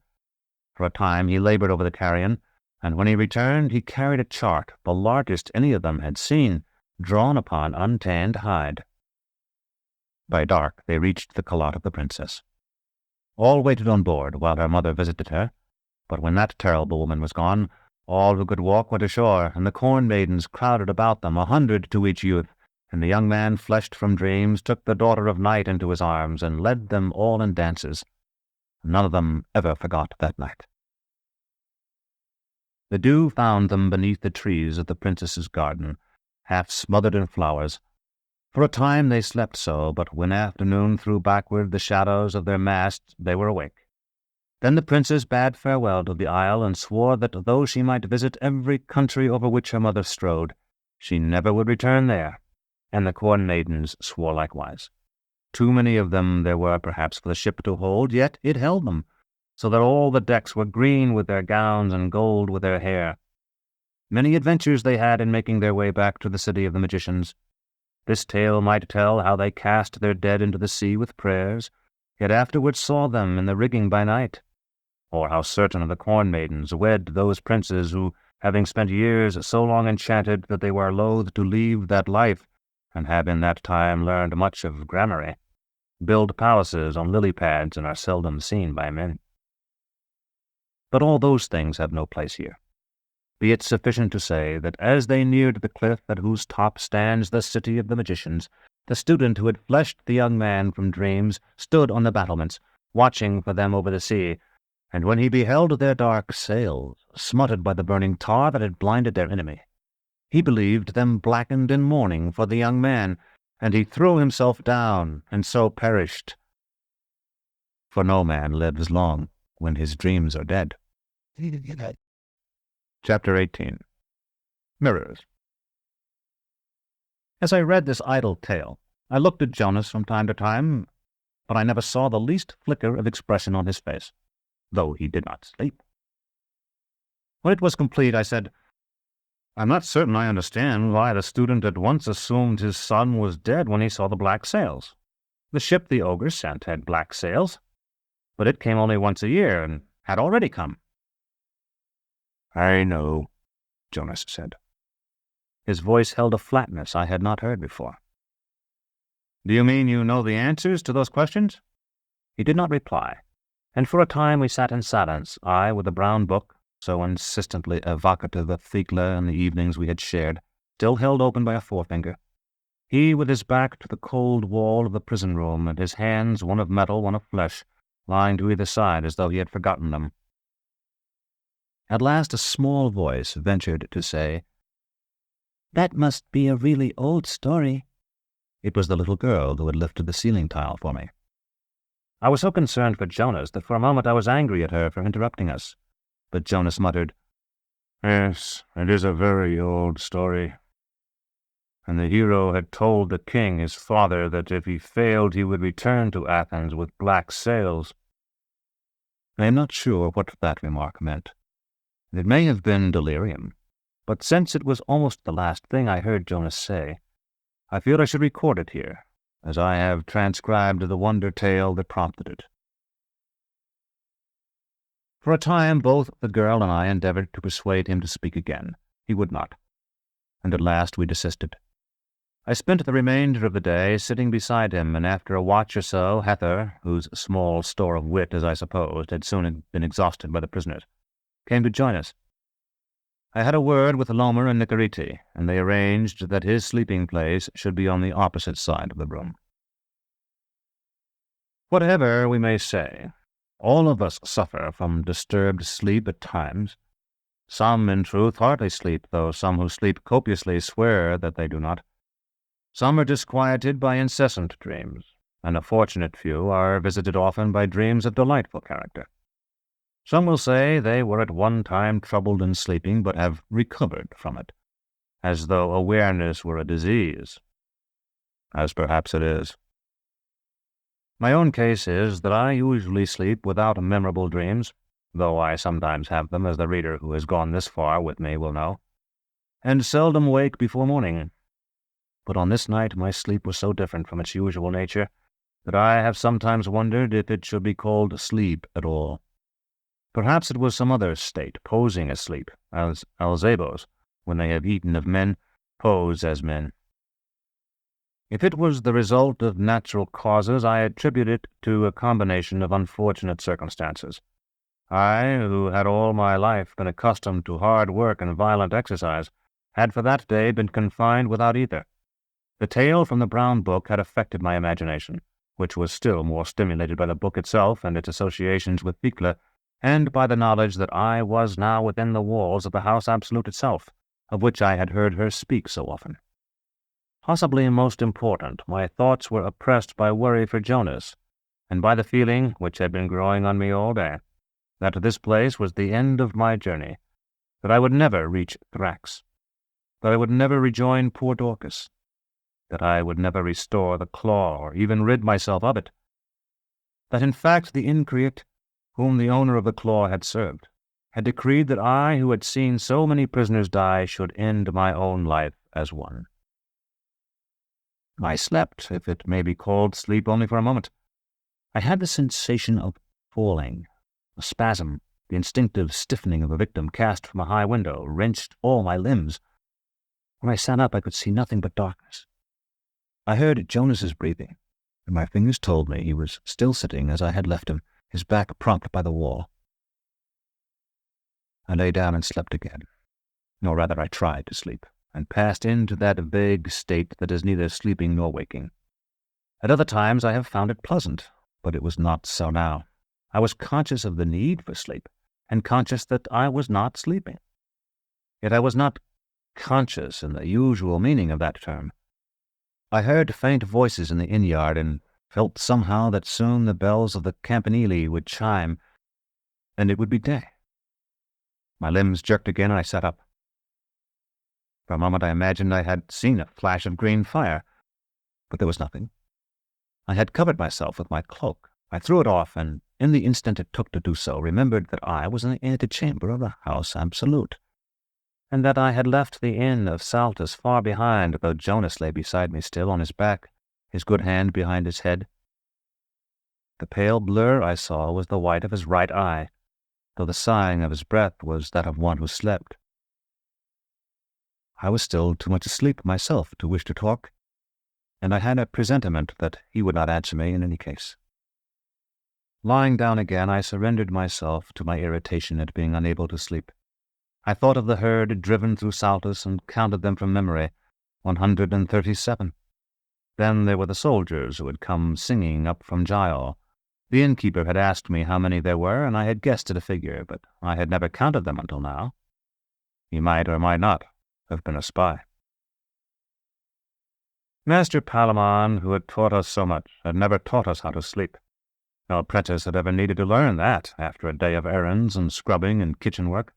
For a time he labored over the carrion, and when he returned he carried a chart, the largest any of them had seen, drawn upon untanned hide. By dark they reached the calotte of the princess. All waited on board while her mother visited her, but when that terrible woman was gone, all who could walk went ashore, and the corn maidens crowded about them, 100 to each youth, and the young man, fleshed from dreams, took the daughter of night into his arms, and led them all in dances. None of them ever forgot that night. The dew found them beneath the trees of the princess's garden, half smothered in flowers. For a time they slept so, but when afternoon threw backward the shadows of their masts, they were awake. Then the princess bade farewell to the isle, and swore that though she might visit every country over which her mother strode, she never would return there, and the corn maidens swore likewise. Too many of them there were perhaps for the ship to hold, yet it held them, so that all the decks were green with their gowns and gold with their hair. Many adventures they had in making their way back to the city of the magicians. This tale might tell how they cast their dead into the sea with prayers, yet afterwards saw them in the rigging by night, or how certain of the corn maidens wed those princes who, having spent years so long enchanted that they were loath to leave that life, and have in that time learned much of gramarye, build palaces on lily pads and are seldom seen by men. But all those things have no place here. Be it sufficient to say that as they neared the cliff at whose top stands the city of the magicians, the student who had fleshed the young man from dreams stood on the battlements, watching for them over the sea, and when he beheld their dark sails, smutted by the burning tar that had blinded their enemy, he believed them blackened in mourning for the young man, and he threw himself down, and so perished. For no man lives long when his dreams are dead. Chapter 18. Mirrors. As I read this idle tale, I looked at Jonas from time to time, but I never saw the least flicker of expression on his face, though he did not sleep. When it was complete, I said, "I'm not certain I understand why the student at once assumed his son was dead when he saw the black sails. The ship the ogre sent had black sails, but it came only once a year and had already come." "I know," Jonas said. His voice held a flatness I had not heard before. "Do you mean you know the answers to those questions?" He did not reply, and for a time we sat in silence, I with the brown book, so insistently evocative of Thecla and the evenings we had shared, still held open by a forefinger, he with his back to the cold wall of the prison room, and his hands, one of metal, one of flesh, lying to either side as though he had forgotten them. At last a small voice ventured to say, "That must be a really old story." It was the little girl who had lifted the ceiling tile for me. I was so concerned for Jonas that for a moment I was angry at her for interrupting us. But Jonas muttered, "Yes, it is a very old story. And the hero had told the king, his father, that if he failed he would return to Athens with black sails." I am not sure what that remark meant. It may have been delirium, but since it was almost the last thing I heard Jonas say, I feel I should record it here, as I have transcribed the wonder tale that prompted it. For a time both the girl and I endeavored to persuade him to speak again. He would not, and at last we desisted. I spent the remainder of the day sitting beside him, and after a watch or so, Hether, whose small store of wit, as I supposed, had soon been exhausted by the prisoners, came to join us. I had a word with Lomer and Nicarete, and they arranged that his sleeping place should be on the opposite side of the room. Whatever we may say, all of us suffer from disturbed sleep at times. Some, in truth, hardly sleep, though some who sleep copiously swear that they do not. Some are disquieted by incessant dreams, and a fortunate few are visited often by dreams of delightful character. Some will say they were at one time troubled in sleeping, but have recovered from it, as though awareness were a disease, as perhaps it is. My own case is that I usually sleep without memorable dreams, though I sometimes have them, as the reader who has gone this far with me will know, and seldom wake before morning. But on this night my sleep was so different from its usual nature that I have sometimes wondered if it should be called sleep at all. Perhaps it was some other state, posing as sleep, as Alzabos, when they have eaten of men, pose as men. If it was the result of natural causes, I attribute it to a combination of unfortunate circumstances. I, who had all my life been accustomed to hard work and violent exercise, had for that day been confined without either. The tale from the brown book had affected my imagination, which was still more stimulated by the book itself and its associations with Thecla, and by the knowledge that I was now within the walls of the house absolute itself, of which I had heard her speak so often. Possibly most important, my thoughts were oppressed by worry for Jonas, and by the feeling, which had been growing on me all day, that this place was the end of my journey, that I would never reach Thrax, that I would never rejoin poor Dorcas, that I would never restore the claw or even rid myself of it, that in fact the Increate, whom the owner of the claw had served, had decreed that I, who had seen so many prisoners die, should end my own life as one. I slept, if it may be called sleep, only for a moment. I had the sensation of falling, a spasm, the instinctive stiffening of a victim cast from a high window, wrenched all my limbs. When I sat up, I could see nothing but darkness. I heard Jonas's breathing, and my fingers told me he was still sitting as I had left him, his back propped by the wall. I lay down and slept again, or rather I tried to sleep, and passed into that vague state that is neither sleeping nor waking. At other times I have found it pleasant, but it was not so now. I was conscious of the need for sleep, and conscious that I was not sleeping. Yet I was not conscious in the usual meaning of that term. I heard faint voices in the inn-yard, and felt somehow that soon the bells of the campanile would chime, and it would be day. My limbs jerked again, and I sat up. For a moment I imagined I had seen a flash of green fire, but there was nothing. I had covered myself with my cloak. I threw it off, and in the instant it took to do so, remembered that I was in the antechamber of the house absolute, and that I had left the inn of Saltus far behind, though Jonas lay beside me still on his back, his good hand behind his head. The pale blur I saw was the white of his right eye, though the sighing of his breath was that of one who slept. I was still too much asleep myself to wish to talk, and I had a presentiment that he would not answer me in any case. Lying down again, I surrendered myself to my irritation at being unable to sleep. I thought of the herd driven through Saltus and counted them from memory, 137. Then there were the soldiers who had come singing up from Gial. The innkeeper had asked me how many there were, and I had guessed at a figure, but I had never counted them until now. He might or might not have been a spy. Master Palamon, who had taught us so much, had never taught us how to sleep. No apprentice had ever needed to learn that after a day of errands and scrubbing and kitchen work.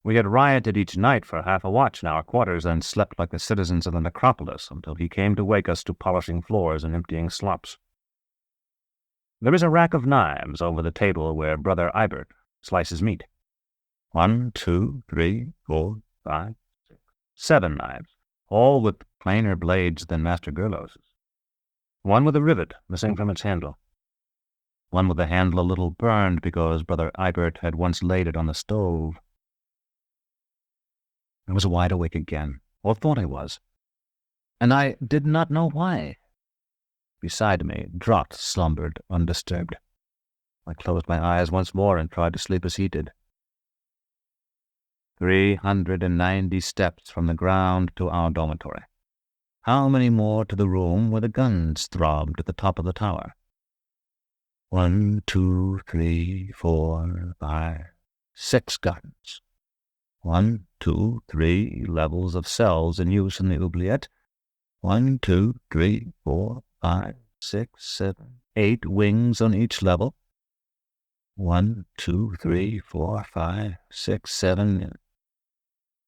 We had rioted each night for half a watch in our quarters, and slept like the citizens of the necropolis until he came to wake us to polishing floors and emptying slops. There is a rack of knives over the table where Brother Ibert slices meat. 1, 2, 3, 4, 5, 6, 7 knives, all with plainer blades than Master Gerlos's. One with a rivet missing from its handle. One with the handle a little burned because Brother Ibert had once laid it on the stove. I was wide awake again, or thought I was, and I did not know why. Beside me, Drott slumbered undisturbed. I closed my eyes once more and tried to sleep as he did. 390 steps from the ground to our dormitory. How many more to the room where the guns throbbed at the top of the tower? 1, 2, 3, 4, 5, 6 guns. 1, 2, 3 levels of cells in use in the oubliette. 1, 2, 3, 4, 5, 6, 7, 8 wings on each level. 1, 2, 3, 4, 5, 6, 7,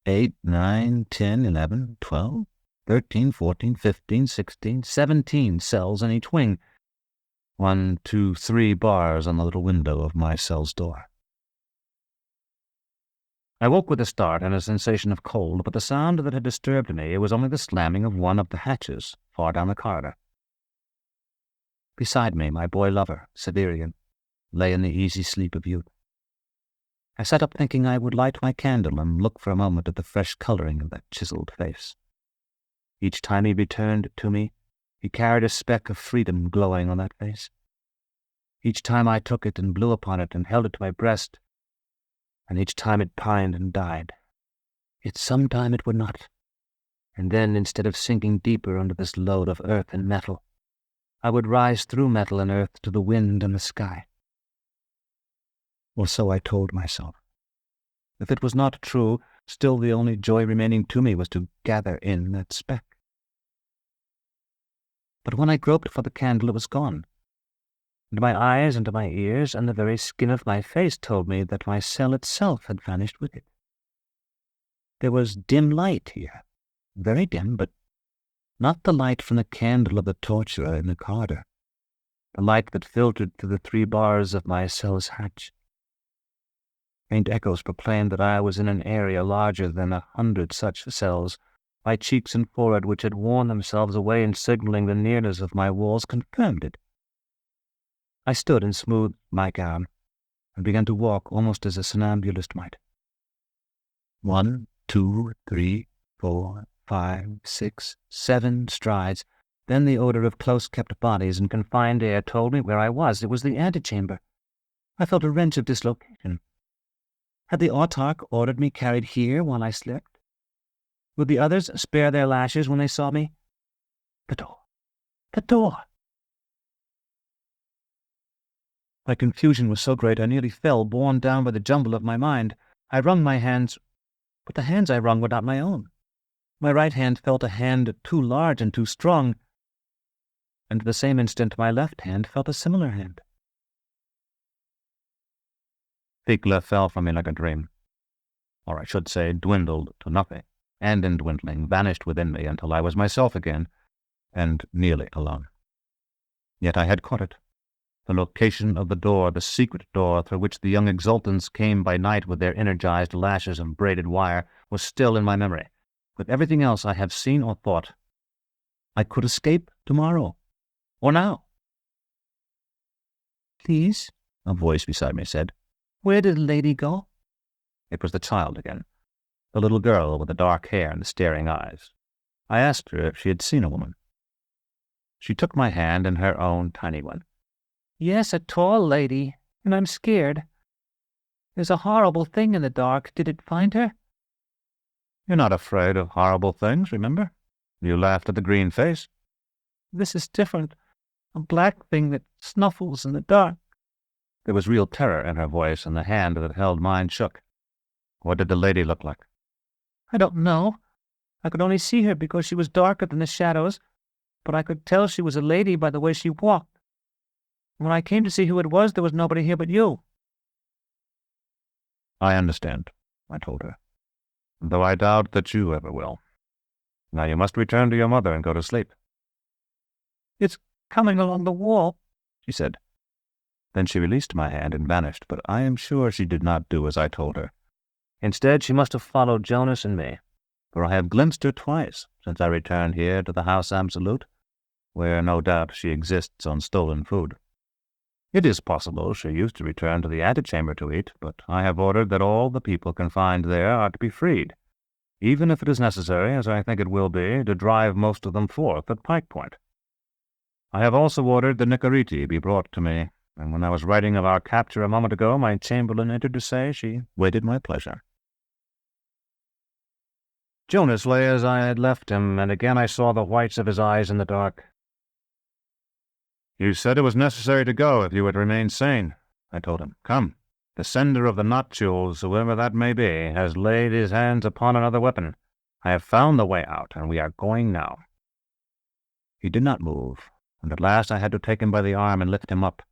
8, 9, 10, 11, 12, 13, 14, 15, 16, 17 cells in each wing. 1, 2, 3 bars on the little window of my cell's door. I woke with a start and a sensation of cold, but the sound that had disturbed me was only the slamming of one of the hatches far down the corridor. Beside me, my boy lover, Severian, lay in the easy sleep of youth. I sat up thinking I would light my candle and look for a moment at the fresh coloring of that chiseled face. Each time he returned to me, he carried a speck of freedom glowing on that face. Each time I took it and blew upon it and held it to my breast, and each time it pined and died. Yet sometime it would not, and then instead of sinking deeper under this load of earth and metal, I would rise through metal and earth to the wind and the sky. Or so I told myself. If it was not true, still the only joy remaining to me was to gather in that speck. But when I groped for the candle, it was gone, and my eyes and my ears and the very skin of my face told me that my cell itself had vanished with it. There was dim light here, very dim, but not the light from the candle of the torturer in the corridor, the light that filtered through the 3 bars of my cell's hatch. Faint echoes proclaimed that I was in an area larger than 100 such cells. My cheeks and forehead, which had worn themselves away in signaling the nearness of my walls, confirmed it. I stood and smoothed my gown, and began to walk almost as a somnambulist might. 1, 2, 3, 4, 5, 6, 7 strides. Then the odor of close-kept bodies and confined air told me where I was. It was the antechamber. I felt a wrench of dislocation. Had the autarch ordered me carried here while I slept? Would the others spare their lashes when they saw me? The door! The door! My confusion was so great I nearly fell, borne down by the jumble of my mind. I wrung my hands, but the hands I wrung were not my own. My right hand felt a hand too large and too strong, and at the same instant my left hand felt a similar hand. Thecla fell from me like a dream, or I should say dwindled to nothing, and in dwindling vanished within me until I was myself again, and nearly alone. Yet I had caught it. The location of the door, the secret door through which the young exultants came by night with their energized lashes and braided wire, was still in my memory. With everything else I have seen or thought, I could escape tomorrow, or now. "Please," a voice beside me said, "where did the lady go?" It was the child again, the little girl with the dark hair and the staring eyes. I asked her if she had seen a woman. She took my hand in her own tiny one. "Yes, a tall lady, and I'm scared. There's a horrible thing in the dark. Did it find her?" "You're not afraid of horrible things, remember? You laughed at the green face." "This is different. A black thing that snuffles in the dark." There was real terror in her voice, and the hand that held mine shook. "What did the lady look like?" "I don't know. I could only see her because she was darker than the shadows, but I could tell she was a lady by the way she walked. When I came to see who it was, there was nobody here but you." "I understand," I told her, "though I doubt that you ever will. Now you must return to your mother and go to sleep." "It's coming along the wall," she said. Then she released my hand and vanished, but I am sure she did not do as I told her. Instead, she must have followed Jonas and me, for I have glimpsed her twice since I returned here to the House Absolute, where no doubt she exists on stolen food. It is possible she used to return to the antechamber to eat, but I have ordered that all the people confined there are to be freed, even if it is necessary, as I think it will be, to drive most of them forth at pike point. I have also ordered the Nicoriti be brought to me, and when I was writing of our capture a moment ago, my chamberlain entered to say she waited my pleasure. Jonas lay as I had left him, and again I saw the whites of his eyes in the dark. "You said it was necessary to go if you would remain sane," I told him. "Come, the sender of the Notules, whoever that may be, has laid his hands upon another weapon. I have found the way out, and we are going now." He did not move, and at last I had to take him by the arm and lift him up.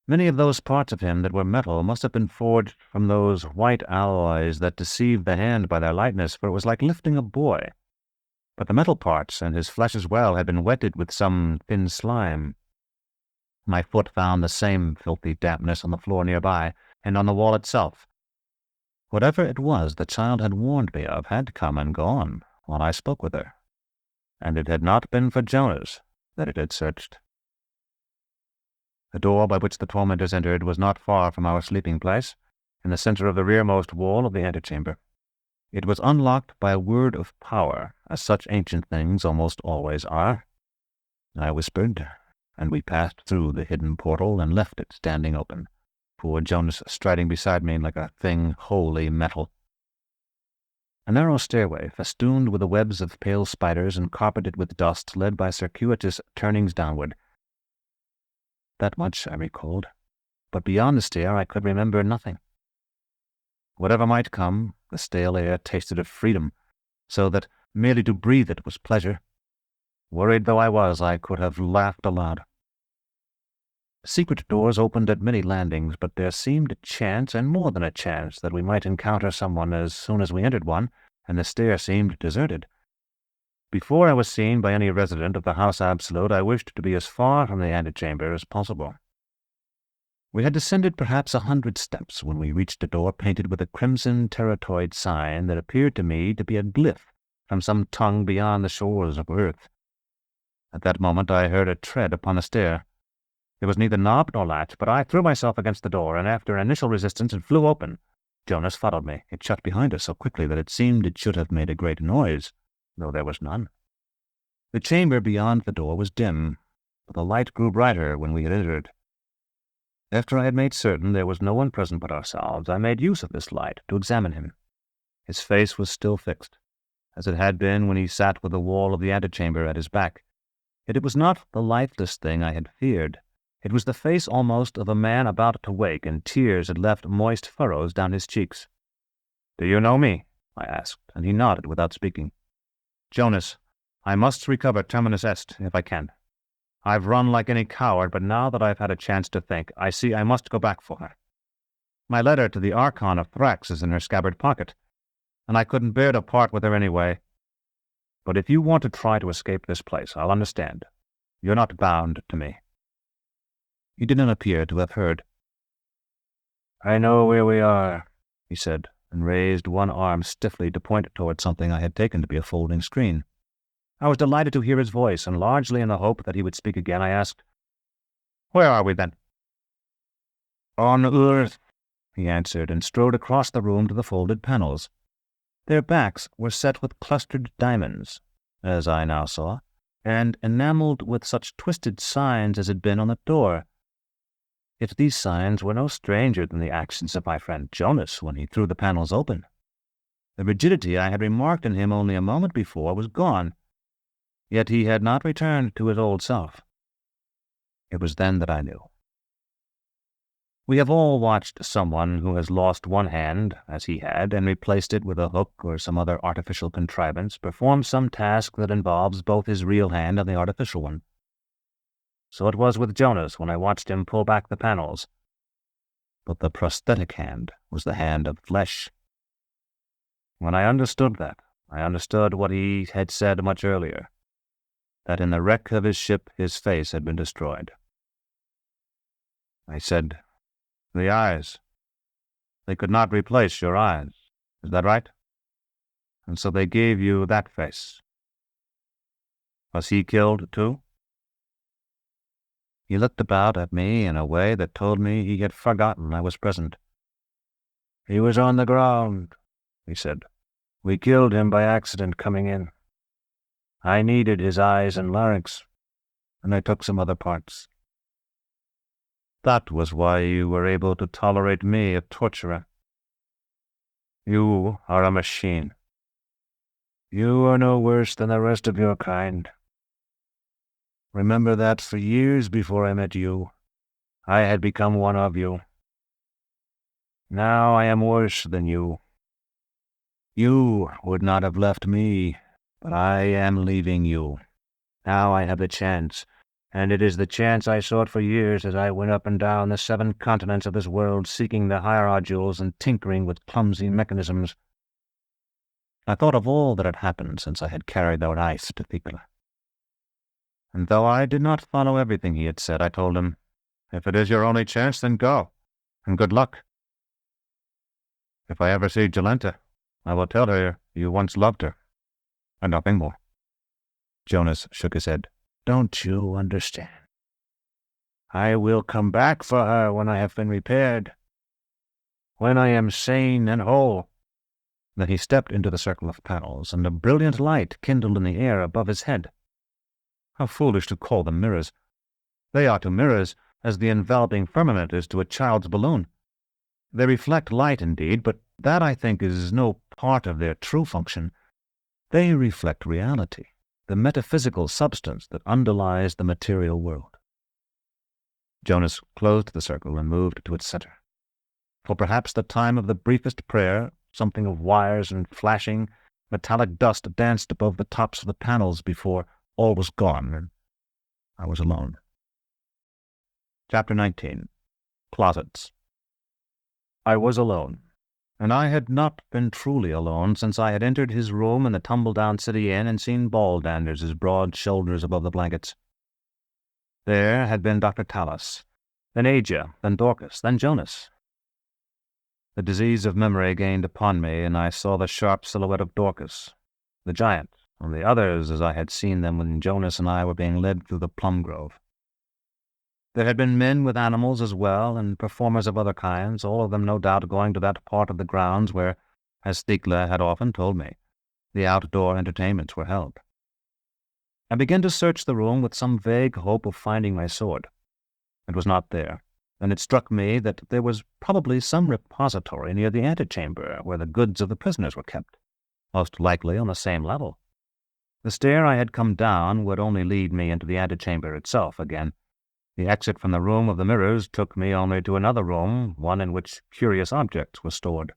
Many of those parts of him that were metal must have been forged from those white alloys that deceive the hand by their lightness, for it was like lifting a boy. But the metal parts, and his flesh as well, had been wetted with some thin slime. My foot found the same filthy dampness on the floor nearby, and on the wall itself. Whatever it was the child had warned me of had come and gone while I spoke with her, and it had not been for Jonas that it had searched. The door by which the tormentors entered was not far from our sleeping place, in the center of the rearmost wall of the antechamber. It was unlocked by a word of power, as such ancient things almost always are. I whispered, and we passed through the hidden portal and left it standing open, poor Jonas striding beside me like a thing wholly metal. A narrow stairway, festooned with the webs of pale spiders and carpeted with dust, led by circuitous turnings downward. That much I recalled, but beyond the stair I could remember nothing. Whatever might come, the stale air tasted of freedom, so that merely to breathe it was pleasure. Worried though I was, I could have laughed aloud. Secret doors opened at many landings, but there seemed a chance, and more than a chance, that we might encounter someone as soon as we entered one, and the stair seemed deserted. Before I was seen by any resident of the House Absolute, I wished to be as far from the antechamber as possible. We had descended perhaps 100 steps when we reached a door painted with a crimson terratoid sign that appeared to me to be a glyph from some tongue beyond the shores of earth. At that moment I heard a tread upon the stair. There was neither knob nor latch, but I threw myself against the door, and after an initial resistance it flew open. Jonas followed me. It shut behind us so quickly that it seemed it should have made a great noise, though there was none. The chamber beyond the door was dim, but the light grew brighter when we had entered. After I had made certain there was no one present but ourselves, I made use of this light to examine him. His face was still fixed, as it had been when he sat with the wall of the antechamber at his back. Yet it was not the lifeless thing I had feared. It was the face almost of a man about to wake, and tears had left moist furrows down his cheeks. "Do you know me?" I asked, and he nodded without speaking. "Jonas, I must recover Terminus Est, if I can. I've run like any coward, but now that I've had a chance to think, I see I must go back for her. My letter to the Archon of Thrax is in her scabbard pocket, and I couldn't bear to part with her anyway. But if you want to try to escape this place, I'll understand. You're not bound to me." He did not appear to have heard. "I know where we are," he said, and raised one arm stiffly to point toward something I had taken to be a folding screen. I was delighted to hear his voice, and largely in the hope that he would speak again, I asked, "Where are we, then?" "On Earth," he answered, and strode across the room to the folded panels. Their backs were set with clustered diamonds, as I now saw, and enameled with such twisted signs as had been on the door. Yet these signs were no stranger than the actions of my friend Jonas when he threw the panels open. The rigidity I had remarked in him only a moment before was gone, yet he had not returned to his old self. It was then that I knew. We have all watched someone who has lost one hand, as he had, and replaced it with a hook or some other artificial contrivance, perform some task that involves both his real hand and the artificial one. So it was with Jonas when I watched him pull back the panels. But the prosthetic hand was the hand of flesh. When I understood that, I understood what he had said much earlier, that in the wreck of his ship his face had been destroyed. I said, "The eyes. They could not replace your eyes. Is that right? And so they gave you that face. Was he killed too?" He looked about at me in a way that told me he had forgotten I was present. "He was on the ground," he said. "We killed him by accident coming in. I needed his eyes and larynx, and I took some other parts." "That was why you were able to tolerate me, a torturer. You are a machine." "You are no worse than the rest of your kind. Remember that for years before I met you, I had become one of you. Now I am worse than you. You would not have left me, but I am leaving you. Now I have the chance, and it is the chance I sought for years as I went up and down the 7 continents of this world seeking the Hierodules and tinkering with clumsy mechanisms. I thought of all that had happened since I had carried the knife to Thecla. And though I did not follow everything he had said, I told him, "If it is your only chance, then go, and good luck. If I ever see Jolenta, I will tell her you once loved her, and nothing more." Jonas shook his head. "Don't you understand? I will come back for her when I have been repaired, when I am sane and whole." Then he stepped into the circle of panels, and a brilliant light kindled in the air above his head. How foolish to call them mirrors. They are to mirrors as the enveloping firmament is to a child's balloon. They reflect light indeed, but that, I think, is no part of their true function. They reflect reality, the metaphysical substance that underlies the material world. Jonas closed the circle and moved to its center. For perhaps the time of the briefest prayer, something of wires and flashing, metallic dust danced above the tops of the panels before all was gone, and I was alone. Chapter 19. Closets. I was alone, and I had not been truly alone since I had entered his room in the tumble-down City Inn and seen Baldander's broad shoulders above the blankets. There had been Dr. Talos, then Aja, then Dorcas, then Jonas. The disease of memory gained upon me, and I saw the sharp silhouette of Dorcas, the giant, and the others as I had seen them when Jonas and I were being led through the plum grove. There had been men with animals as well, and performers of other kinds, all of them no doubt going to that part of the grounds where, as Thecla had often told me, the outdoor entertainments were held. I began to search the room with some vague hope of finding my sword. It was not there, and it struck me that there was probably some repository near the antechamber where the goods of the prisoners were kept, most likely on the same level. The stair I had come down would only lead me into the antechamber itself again. The exit from the room of the mirrors took me only to another room, one in which curious objects were stored.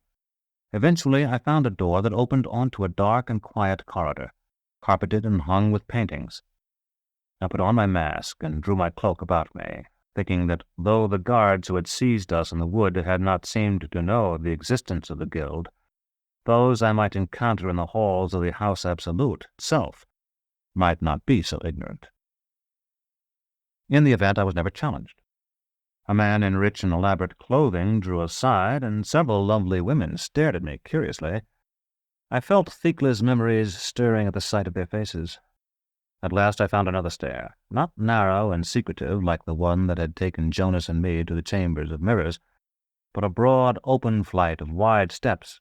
Eventually I found a door that opened onto a dark and quiet corridor, carpeted and hung with paintings. I put on my mask and drew my cloak about me, thinking that though the guards who had seized us in the wood had not seemed to know of the existence of the guild, those I might encounter in the halls of the House Absolute itself might not be so ignorant. In the event, I was never challenged. A man in rich and elaborate clothing drew aside, and several lovely women stared at me curiously. I felt Thecla's memories stirring at the sight of their faces. At last I found another stair, not narrow and secretive like the one that had taken Jonas and me to the chambers of mirrors, but a broad, open flight of wide steps.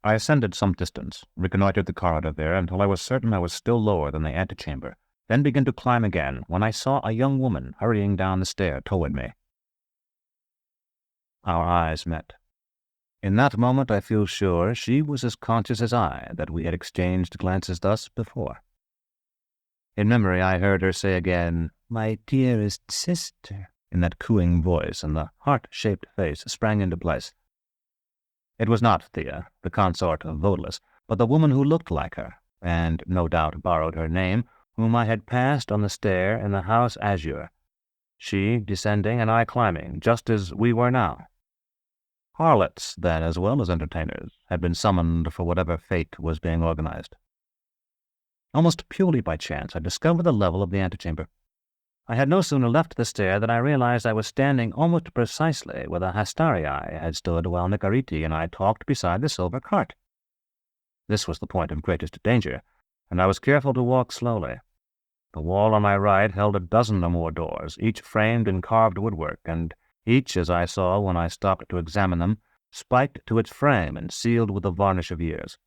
I ascended some distance, reconnoitered the corridor there until I was certain I was still lower than the antechamber, then began to climb again when I saw a young woman hurrying down the stair toward me. Our eyes met. In that moment I feel sure she was as conscious as I that we had exchanged glances thus before. In memory I heard her say again, "My dearest sister," in that cooing voice, and the heart-shaped face sprang into place. It was not Thea, the consort of Odalisque, but the woman who looked like her, and no doubt borrowed her name, whom I had passed on the stair in the House Azure, she descending and I climbing, just as we were now. Harlots, then, as well as entertainers, had been summoned for whatever fate was being organized. Almost purely by chance, I discovered the level of the antechamber. I had no sooner left the stair than I realized I was standing almost precisely where the Hastariai had stood while Nicariti and I talked beside the silver cart. This was the point of greatest danger, and I was careful to walk slowly. The wall on my right held a dozen or more doors, each framed in carved woodwork, and each, as I saw when I stopped to examine them, spiked to its frame and sealed with the varnish of years.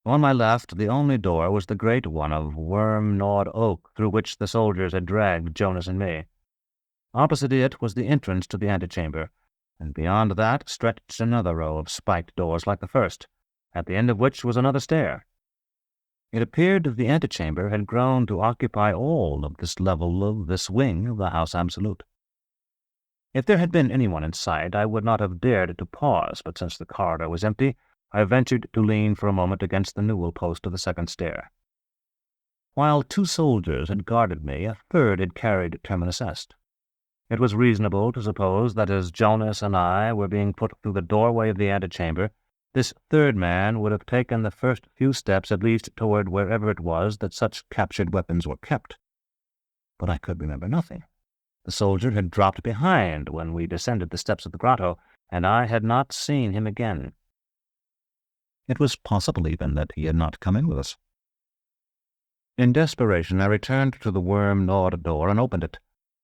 On my left, the only door was the great one of worm-gnawed oak through which the soldiers had dragged Jonas and me. Opposite it was the entrance to the antechamber, and beyond that stretched another row of spiked doors like the first, at the end of which was another stair. It appeared that the antechamber had grown to occupy all of this level of this wing of the House Absolute. If there had been anyone in sight, I would not have dared to pause, but since the corridor was empty, I ventured to lean for a moment against the newel post of the second stair. While 2 soldiers had guarded me, a third had carried Terminus Est. It was reasonable to suppose that as Jonas and I were being put through the doorway of the antechamber, this third man would have taken the first few steps at least toward wherever it was that such captured weapons were kept. But I could remember nothing. The soldier had dropped behind when we descended the steps of the grotto, and I had not seen him again. It was possible even that he had not come in with us. In desperation, I returned to the worm-gnawed door and opened it.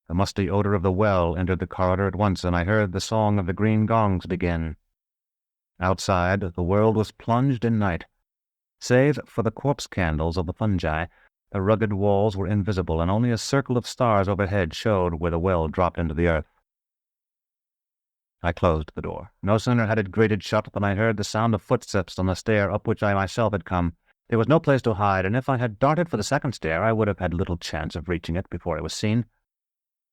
The musty odor of the well entered the corridor at once, and I heard the song of the green gongs begin. Outside, the world was plunged in night. Save for the corpse candles of the fungi, the rugged walls were invisible, and only a circle of stars overhead showed where the well dropped into the earth. I closed the door. No sooner had it grated shut than I heard the sound of footsteps on the stair up which I myself had come. There was no place to hide, and if I had darted for the second stair, I would have had little chance of reaching it before I was seen.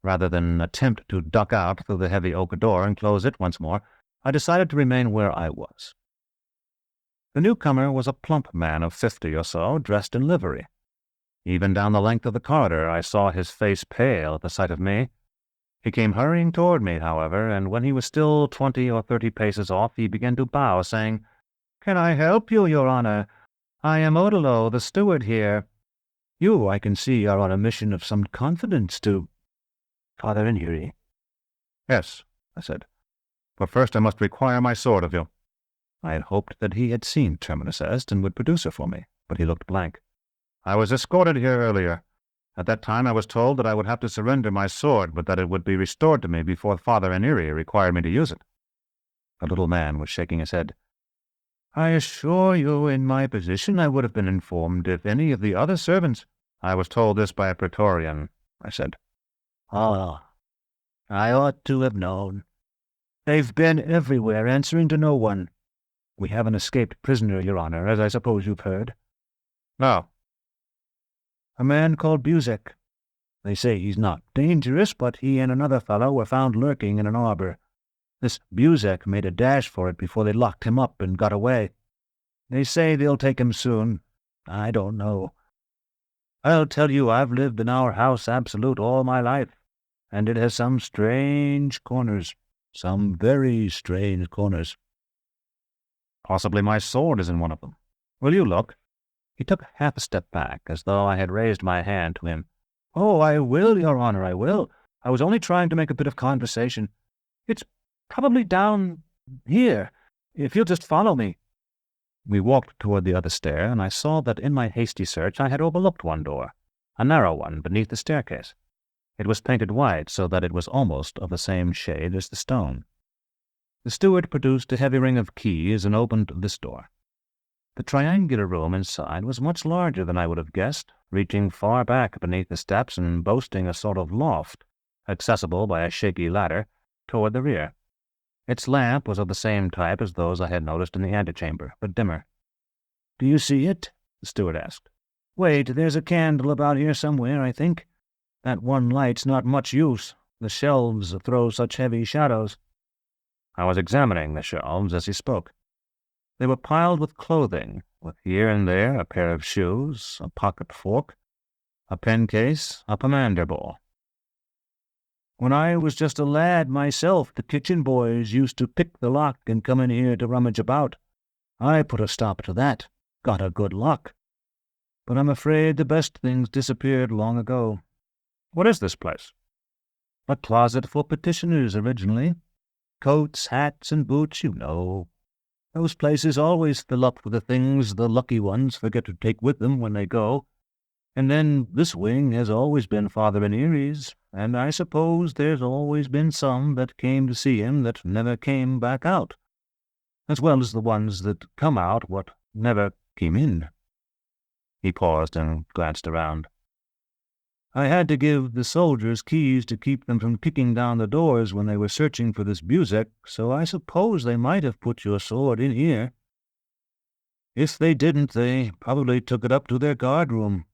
Rather than attempt to duck out through the heavy oak door and close it once more, I decided to remain where I was. The newcomer was a plump man of 50 or so, dressed in livery. Even down the length of the corridor I saw his face pale at the sight of me. He came hurrying toward me, however, and when he was still 20 or 30 paces off, he began to bow, saying, "Can I help you, Your Honor? I am Odilo, the steward here. You, I can see, are on a mission of some confidence to Father Injury." "Yes," I said. "But first I must require my sword of you." I had hoped that he had seen Terminus Est and would produce her for me, but he looked blank. "I was escorted here earlier. At that time I was told that I would have to surrender my sword, but that it would be restored to me before Father Aniri required me to use it." The little man was shaking his head. "I assure you, in my position, I would have been informed if any of the other servants—" "I was told this by a Praetorian," I said. "Ah, I ought to have known. They've been everywhere, answering to no one. We have an escaped prisoner, Your Honor, as I suppose you've heard." "No." "A man called Buzek. They say he's not dangerous, but he and another fellow were found lurking in an arbor. This Buzek made a dash for it before they locked him up and got away. They say they'll take him soon. I don't know. I'll tell you, I've lived in our house absolute all my life, and it has some strange corners, some very strange corners." "Possibly my sword is in one of them. Will you look?" He took half a step back, as though I had raised my hand to him. "Oh, I will, Your Honor, I will. I was only trying to make a bit of conversation. It's probably down here, if you'll just follow me." We walked toward the other stair, and I saw that in my hasty search I had overlooked one door, a narrow one beneath the staircase. It was painted white, so that it was almost of the same shade as the stone. The steward produced a heavy ring of keys and opened this door. The triangular room inside was much larger than I would have guessed, reaching far back beneath the steps and boasting a sort of loft, accessible by a shaky ladder, toward the rear. Its lamp was of the same type as those I had noticed in the antechamber, but dimmer. "Do you see it?" the steward asked. "Wait, there's a candle about here somewhere, I think. That one light's not much use. The shelves throw such heavy shadows." I was examining the shelves as he spoke. They were piled with clothing, with here and there a pair of shoes, a pocket fork, a pen case, a pomander bowl. "When I was just a lad myself, the kitchen boys used to pick the lock and come in here to rummage about. I put a stop to that, got a good lock. But I'm afraid the best things disappeared long ago." "What is this place?" "A closet for petitioners originally. Coats, hats, and boots, you know. Those places always fill up with the things the lucky ones forget to take with them when they go. And then this wing has always been Father Aniri's, and I suppose there's always been some that came to see him that never came back out, as well as the ones that come out what never came in." He paused and glanced around. "I had to give the soldiers keys to keep them from kicking down the doors when they were searching for this Buzek, so I suppose they might have put your sword in here. If they didn't, they probably took it up to their guard-room.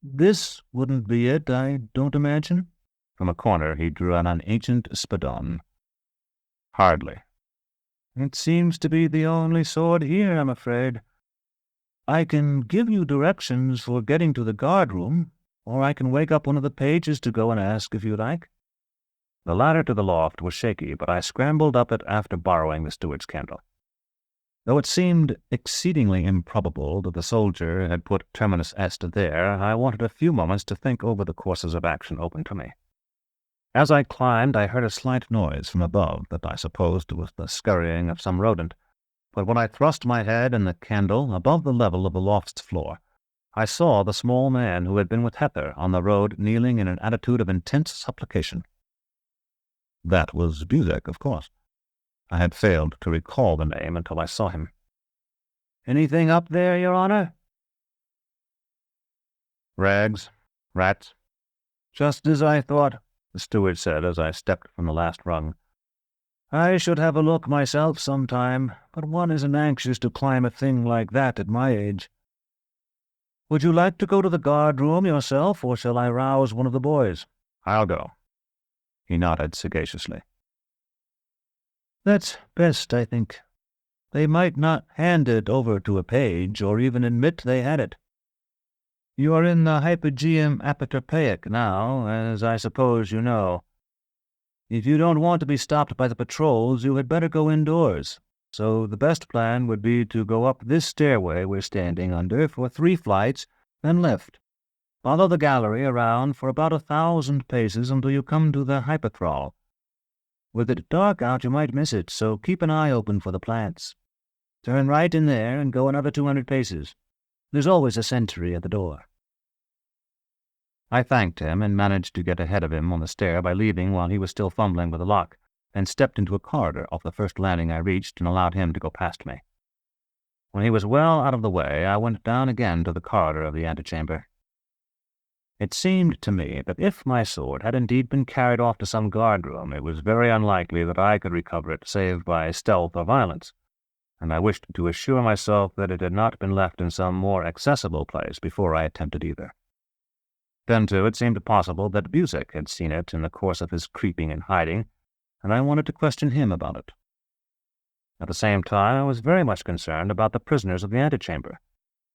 This wouldn't be it, I don't imagine." From a corner he drew out an ancient spadon. "Hardly." "It seems to be the only sword here, I'm afraid. I can give you directions for getting to the guard-room, or I can wake up one of the pages to go and ask if you like." The ladder to the loft was shaky, but I scrambled up it after borrowing the steward's candle. Though it seemed exceedingly improbable that the soldier had put Terminus Est there, I wanted a few moments to think over the courses of action open to me. As I climbed, I heard a slight noise from above that I supposed was the scurrying of some rodent, but when I thrust my head and the candle above the level of the loft's floor, I saw the small man who had been with Hether on the road kneeling in an attitude of intense supplication. That was Buzek, of course. I had failed to recall the name until I saw him. "Anything up there, Your Honor?" "Rags, rats." "Just as I thought," the steward said as I stepped from the last rung. "I should have a look myself sometime, but one isn't anxious to climb a thing like that at my age. Would you like to go to the guard-room yourself, or shall I rouse one of the boys?" "I'll go." He nodded sagaciously. "That's best, I think. They might not hand it over to a page, or even admit they had it. You are in the Hypogeum Apaterpaic now, as I suppose you know. If you don't want to be stopped by the patrols, you had better go indoors. So the best plan would be to go up this stairway we're standing under for 3 flights, then left. Follow the gallery around for about 1,000 paces until you come to the hypothral. With it dark out, you might miss it, so keep an eye open for the plants. Turn right in there and go another 200 paces. There's always a sentry at the door." I thanked him and managed to get ahead of him on the stair by leaving while he was still fumbling with the lock, and stepped into a corridor off the first landing I reached and allowed him to go past me. When he was well out of the way, I went down again to the corridor of the antechamber. It seemed to me that if my sword had indeed been carried off to some guard-room, it was very unlikely that I could recover it save by stealth or violence, and I wished to assure myself that it had not been left in some more accessible place before I attempted either. Then, too, it seemed possible that Buzik had seen it in the course of his creeping and hiding, and I wanted to question him about it. At the same time, I was very much concerned about the prisoners of the antechamber.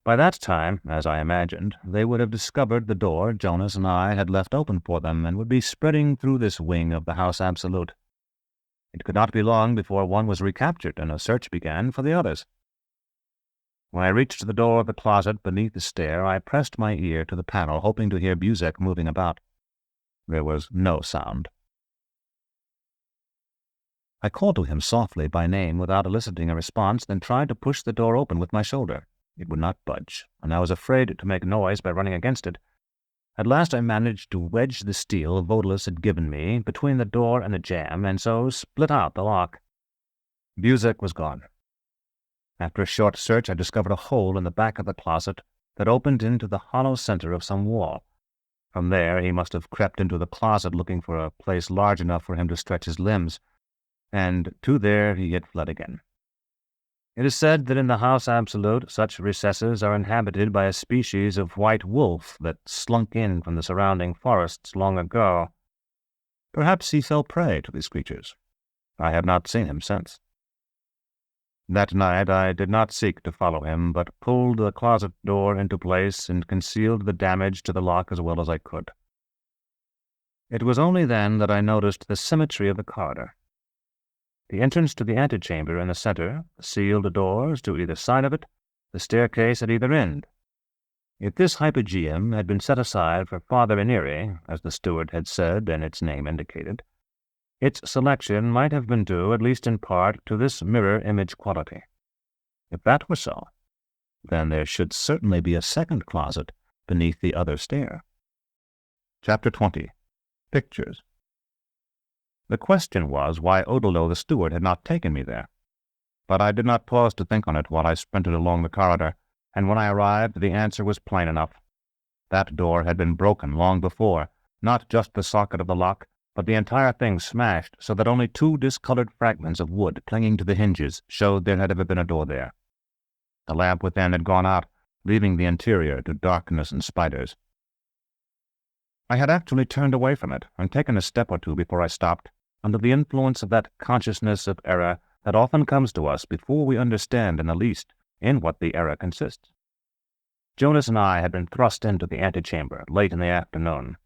By that time, as I imagined, they would have discovered the door Jonas and I had left open for them and would be spreading through this wing of the House Absolute. It could not be long before one was recaptured and a search began for the others. When I reached the door of the closet beneath the stair, I pressed my ear to the panel, hoping to hear Buzik moving about. There was no sound. I called to him softly by name without eliciting a response, then tried to push the door open with my shoulder. It would not budge, and I was afraid to make noise by running against it. At last I managed to wedge the steel Odalisque had given me between the door and the jamb, and so split out the lock. Buzik was gone. After a short search, I discovered a hole in the back of the closet that opened into the hollow center of some wall. From there he must have crept into the closet looking for a place large enough for him to stretch his limbs, and to there he had fled again. It is said that in the House Absolute such recesses are inhabited by a species of white wolf that slunk in from the surrounding forests long ago. Perhaps he fell prey to these creatures. I have not seen him since. That night I did not seek to follow him, but pulled the closet door into place and concealed the damage to the lock as well as I could. It was only then that I noticed the symmetry of the corridor. The entrance to the antechamber in the center, the sealed doors to either side of it, the staircase at either end. If this hypogeum had been set aside for Father Iniri, as the steward had said and its name indicated, its selection might have been due, at least in part, to this mirror-image quality. If that were so, then there should certainly be a second closet beneath the other stair. Chapter 20. Pictures. The question was why Odilo the steward had not taken me there. But I did not pause to think on it while I sprinted along the corridor, and when I arrived the answer was plain enough. That door had been broken long before, not just the socket of the lock, but the entire thing smashed so that only 2 discolored fragments of wood clinging to the hinges showed there had ever been a door there. The lamp within had gone out, leaving the interior to darkness and spiders. I had actually turned away from it and taken a step or two before I stopped, under the influence of that consciousness of error that often comes to us before we understand in the least in what the error consists. Jonas and I had been thrust into the antechamber late in the afternoon.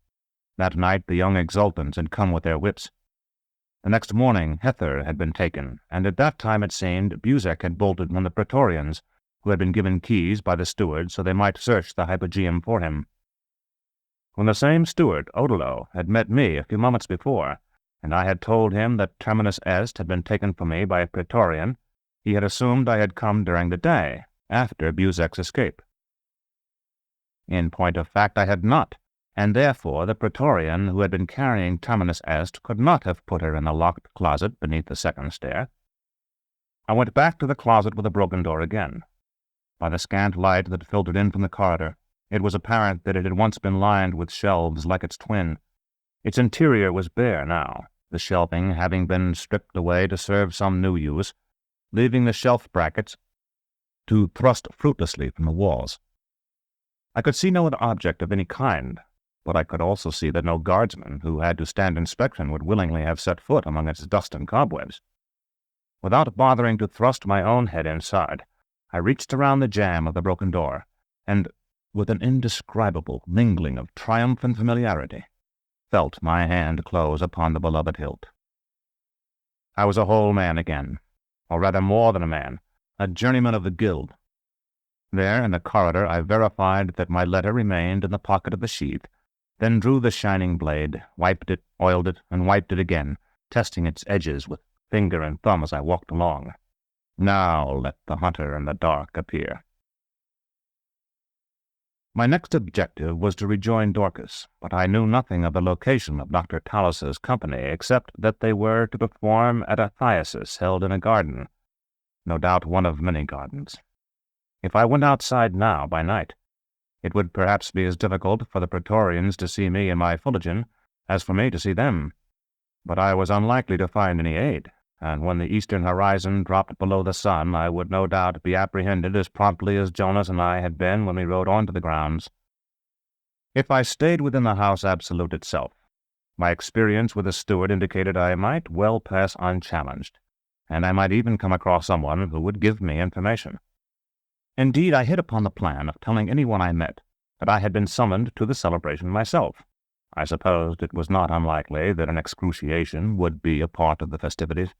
That night the young exultants had come with their whips. The next morning Hether had been taken, and at that time it seemed Buzik had bolted from the Praetorians, who had been given keys by the steward so they might search the hypogeum for him. When the same steward, Odilo, had met me a few moments before, and I had told him that Terminus Est had been taken from me by a Praetorian, he had assumed I had come during the day, after Buzik's escape. In point of fact, I had not, and therefore the Praetorian who had been carrying Terminus Est could not have put her in the locked closet beneath the second stair. I went back to the closet with the broken door again. By the scant light that filtered in from the corridor, it was apparent that it had once been lined with shelves like its twin. Its interior was bare now, the shelving having been stripped away to serve some new use, leaving the shelf brackets to thrust fruitlessly from the walls. I could see no other object of any kind, but I could also see that no guardsman who had to stand inspection would willingly have set foot among its dust and cobwebs. Without bothering to thrust my own head inside, I reached around the jamb of the broken door, and, with an indescribable mingling of triumph and familiarity, felt my hand close upon the beloved hilt. I was a whole man again, or rather more than a man, a journeyman of the guild. There in the corridor I verified that my letter remained in the pocket of the sheath, then drew the shining blade, wiped it, oiled it, and wiped it again, testing its edges with finger and thumb as I walked along. Now let the hunter in the dark appear. My next objective was to rejoin Dorcas, but I knew nothing of the location of Dr. Talos's company except that they were to perform at a thyasis held in a garden, no doubt one of many gardens. If I went outside now by night, it would perhaps be as difficult for the Praetorians to see me in my fullerton as for me to see them, but I was unlikely to find any aid, and when the eastern horizon dropped below the sun, I would no doubt be apprehended as promptly as Jonas and I had been when we rode on to the grounds. If I stayed within the house absolute itself, my experience with the steward indicated I might well pass unchallenged, and I might even come across someone who would give me information. Indeed, I hit upon the plan of telling anyone I met that I had been summoned to the celebration myself. I supposed it was not unlikely that an excruciation would be a part of the festivities,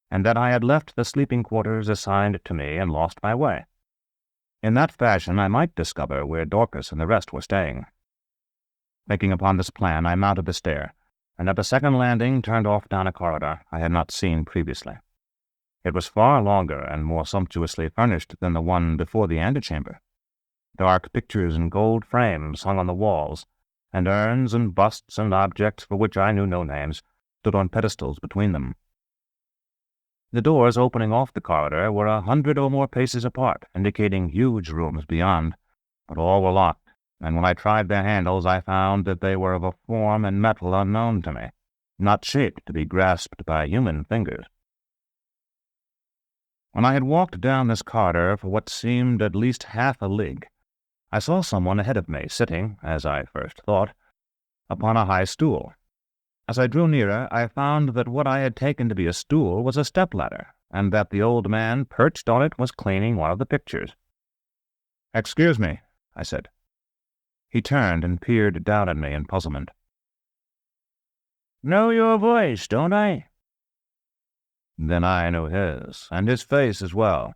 and that I had left the sleeping quarters assigned to me and lost my way. In that fashion I might discover where Dorcas and the rest were staying. Thinking upon this plan, I mounted the stair, and at the second landing turned off down a corridor I had not seen previously. It was far longer and more sumptuously furnished than the one before the antechamber. Dark pictures in gold frames hung on the walls, and urns and busts and objects for which I knew no names stood on pedestals between them. The doors opening off the corridor were 100 or more paces apart, indicating huge rooms beyond, but all were locked, and when I tried their handles I found that they were of a form and metal unknown to me, not shaped to be grasped by human fingers. When I had walked down this corridor for what seemed at least half a league, I saw someone ahead of me sitting, as I first thought, upon a high stool. As I drew nearer, I found that what I had taken to be a stool was a step-ladder, and that the old man perched on it was cleaning one of the pictures. "Excuse me," I said. He turned and peered down at me in puzzlement. "Know your voice, don't I?" Then I knew his, and his face as well.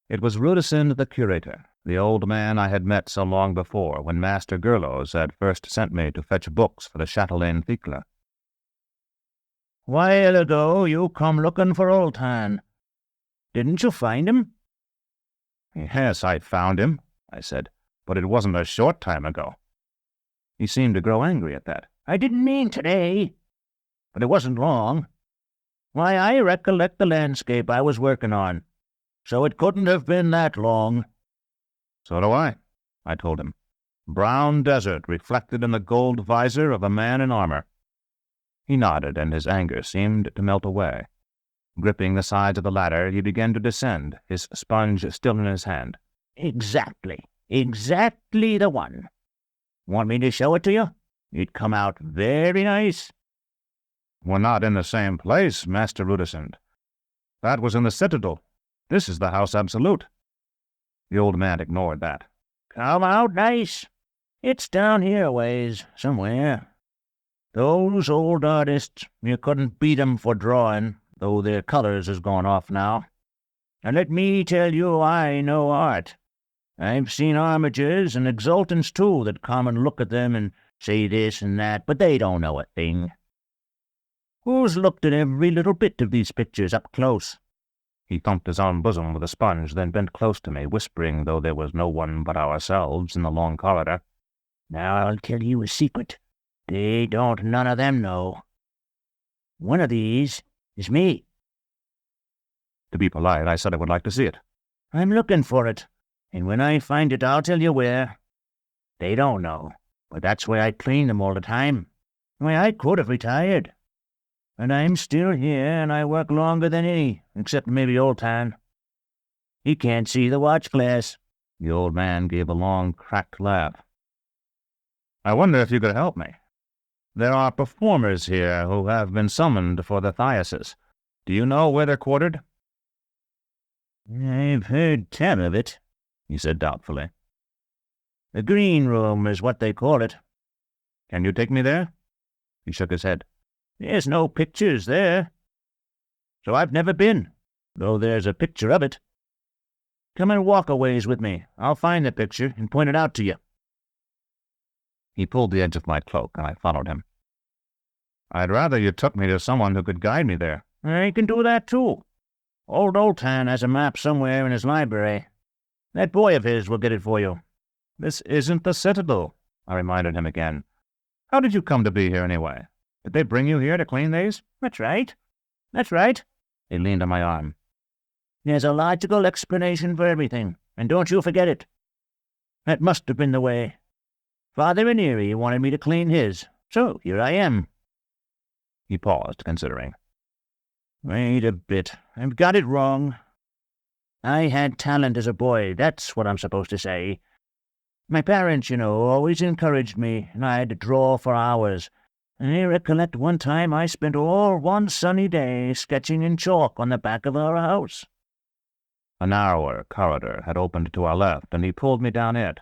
It was Rudesend the curator, the old man I had met so long before when Master Gerlos had first sent me to fetch books for the chatelaine Thecla. "While ago you come looking for old Tan. Didn't you find him?" "Yes, I found him," I said, "but it wasn't a short time ago." He seemed to grow angry at that. "I didn't mean today, but it wasn't long. Why, I recollect the landscape I was working on, so it couldn't have been that long." "So do I told him. "Brown desert reflected in the gold visor of a man in armor." He nodded, and his anger seemed to melt away. Gripping the sides of the ladder, he began to descend, his sponge still in his hand. Exactly the one. Want me to show it to you? It'd come out very nice." "We're not in the same place, Master Rudesend. That was in the citadel. This is the house absolute." The old man ignored that. "Come out nice. It's down here ways, somewhere. Those old artists, you couldn't beat 'em for drawing, though their colours has gone off now. And let me tell you, I know art. I've seen armigers and exultants, too, that come and look at them and say this and that, but they don't know a thing. Who's looked at every little bit of these pictures up close?" He thumped his own bosom with a sponge, then bent close to me, whispering, though there was no one but ourselves in the long corridor. "Now I'll tell you a secret. They don't none of them know. One of these is me." To be polite, I said I would like to see it. "I'm looking for it, and when I find it, I'll tell you where. They don't know, but that's why I clean them all the time. Why, I could have retired. And I'm still here, and I work longer than any, except maybe old Tan. He can't see the watch glass." The old man gave a long, cracked laugh. "I wonder if you could help me. There are performers here who have been summoned for the thyasis. Do you know where they're quartered?" "I've heard tell of it," he said doubtfully. "The green room is what they call it." "Can you take me there?" He shook his head. "There's no pictures there. So I've never been, though there's a picture of it. Come and walk a ways with me. I'll find the picture and point it out to you." He pulled the edge of my cloak, and I followed him. "I'd rather you took me to someone who could guide me there." "I can do that, too. Old Tan has a map somewhere in his library. That boy of his will get it for you. This isn't the Citadel, I reminded him again. How did you come to be here anyway? Did they bring you here to clean these? That's right. That's right. He leaned on my arm. There's a logical explanation for everything, and don't you forget it. That must have been the way. Father Ranieri wanted me to clean his, so here I am. He paused, considering. Wait a bit. I've got it wrong. I had talent as a boy, that's what I'm supposed to say. My parents, always encouraged me, and I had to draw for hours. And I recollect one time I spent all one sunny day sketching in chalk on the back of our house. A narrower corridor had opened to our left, and he pulled me down it.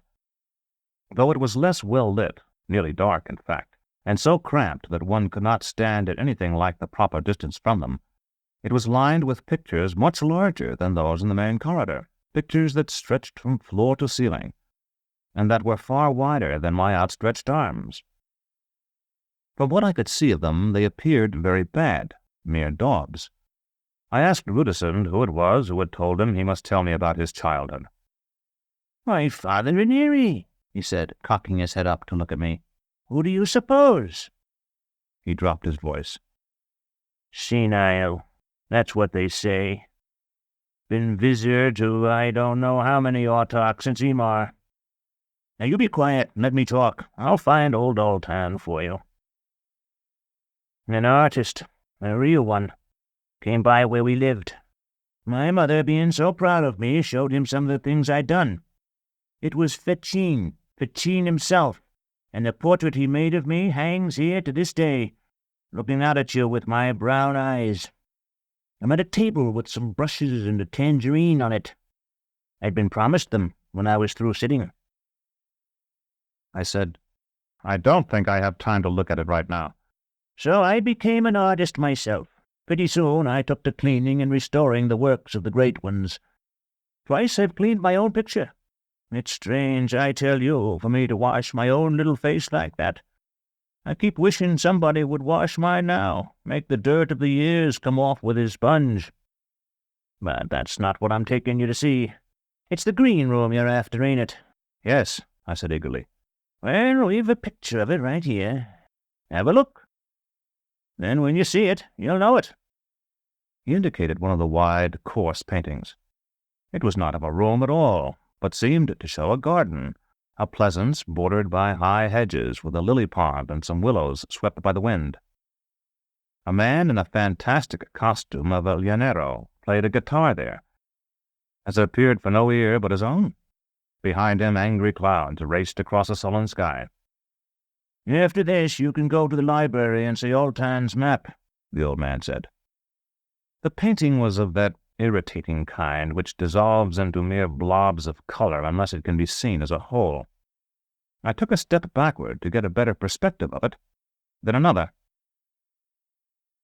Though it was less well lit, nearly dark in fact, and so cramped that one could not stand at anything like the proper distance from them, it was lined with pictures much larger than those in the main corridor, pictures that stretched from floor to ceiling, and that were far wider than my outstretched arms. From what I could see of them, they appeared very bad, mere daubs. I asked Rudison who it was who had told him he must tell me about his childhood. "Why, Father Ranieri," he said, cocking his head up to look at me. "Who do you suppose?" He dropped his voice. "Senile. That's what they say. Been vizier to I don't know how many autarchs since Emar. Now you be quiet and let me talk. I'll find old Altan for you. An artist, a real one, came by where we lived. My mother, being so proud of me, showed him some of the things I'd done. It was Fechin himself, and the portrait he made of me hangs here to this day, looking out at you with my brown eyes. I'm at a table with some brushes and a tangerine on it. I'd been promised them when I was through sitting." I said, "I don't think I have time to look at it right now." So I became an artist myself. Pretty soon I took to cleaning and restoring the works of the great ones. Twice I've cleaned my own picture. It's strange, I tell you, for me to wash my own little face like that. I keep wishing somebody would wash mine now, make the dirt of the years come off with his sponge. But that's not what I'm taking you to see. It's the green room you're after, ain't it? "Yes," I said eagerly. Well, we've a picture of it right here. Have a look. Then when you see it, you'll know it." He indicated one of the wide, coarse paintings. It was not of a room at all, but seemed to show a garden, a pleasance bordered by high hedges with a lily pond and some willows swept by the wind. A man in a fantastic costume of a llanero played a guitar there, as it appeared for no ear but his own. Behind him, angry clouds raced across a sullen sky. "After this, you can go to the library and see Altan's map," the old man said. The painting was of that irritating kind which dissolves into mere blobs of color unless it can be seen as a whole. I took a step backward to get a better perspective of it, then another.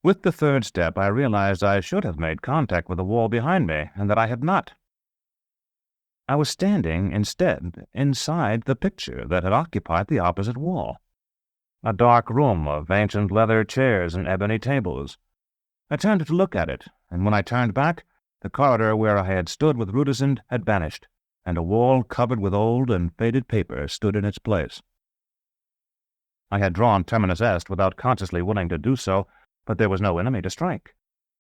With the third step, I realized I should have made contact with the wall behind me, and that I had not. I was standing, instead, inside the picture that had occupied the opposite wall. A dark room of ancient leather chairs and ebony tables. I turned to look at it, and when I turned back, the corridor where I had stood with Rudison had vanished, and a wall covered with old and faded paper stood in its place. I had drawn Terminus Est without consciously willing to do so, but there was no enemy to strike.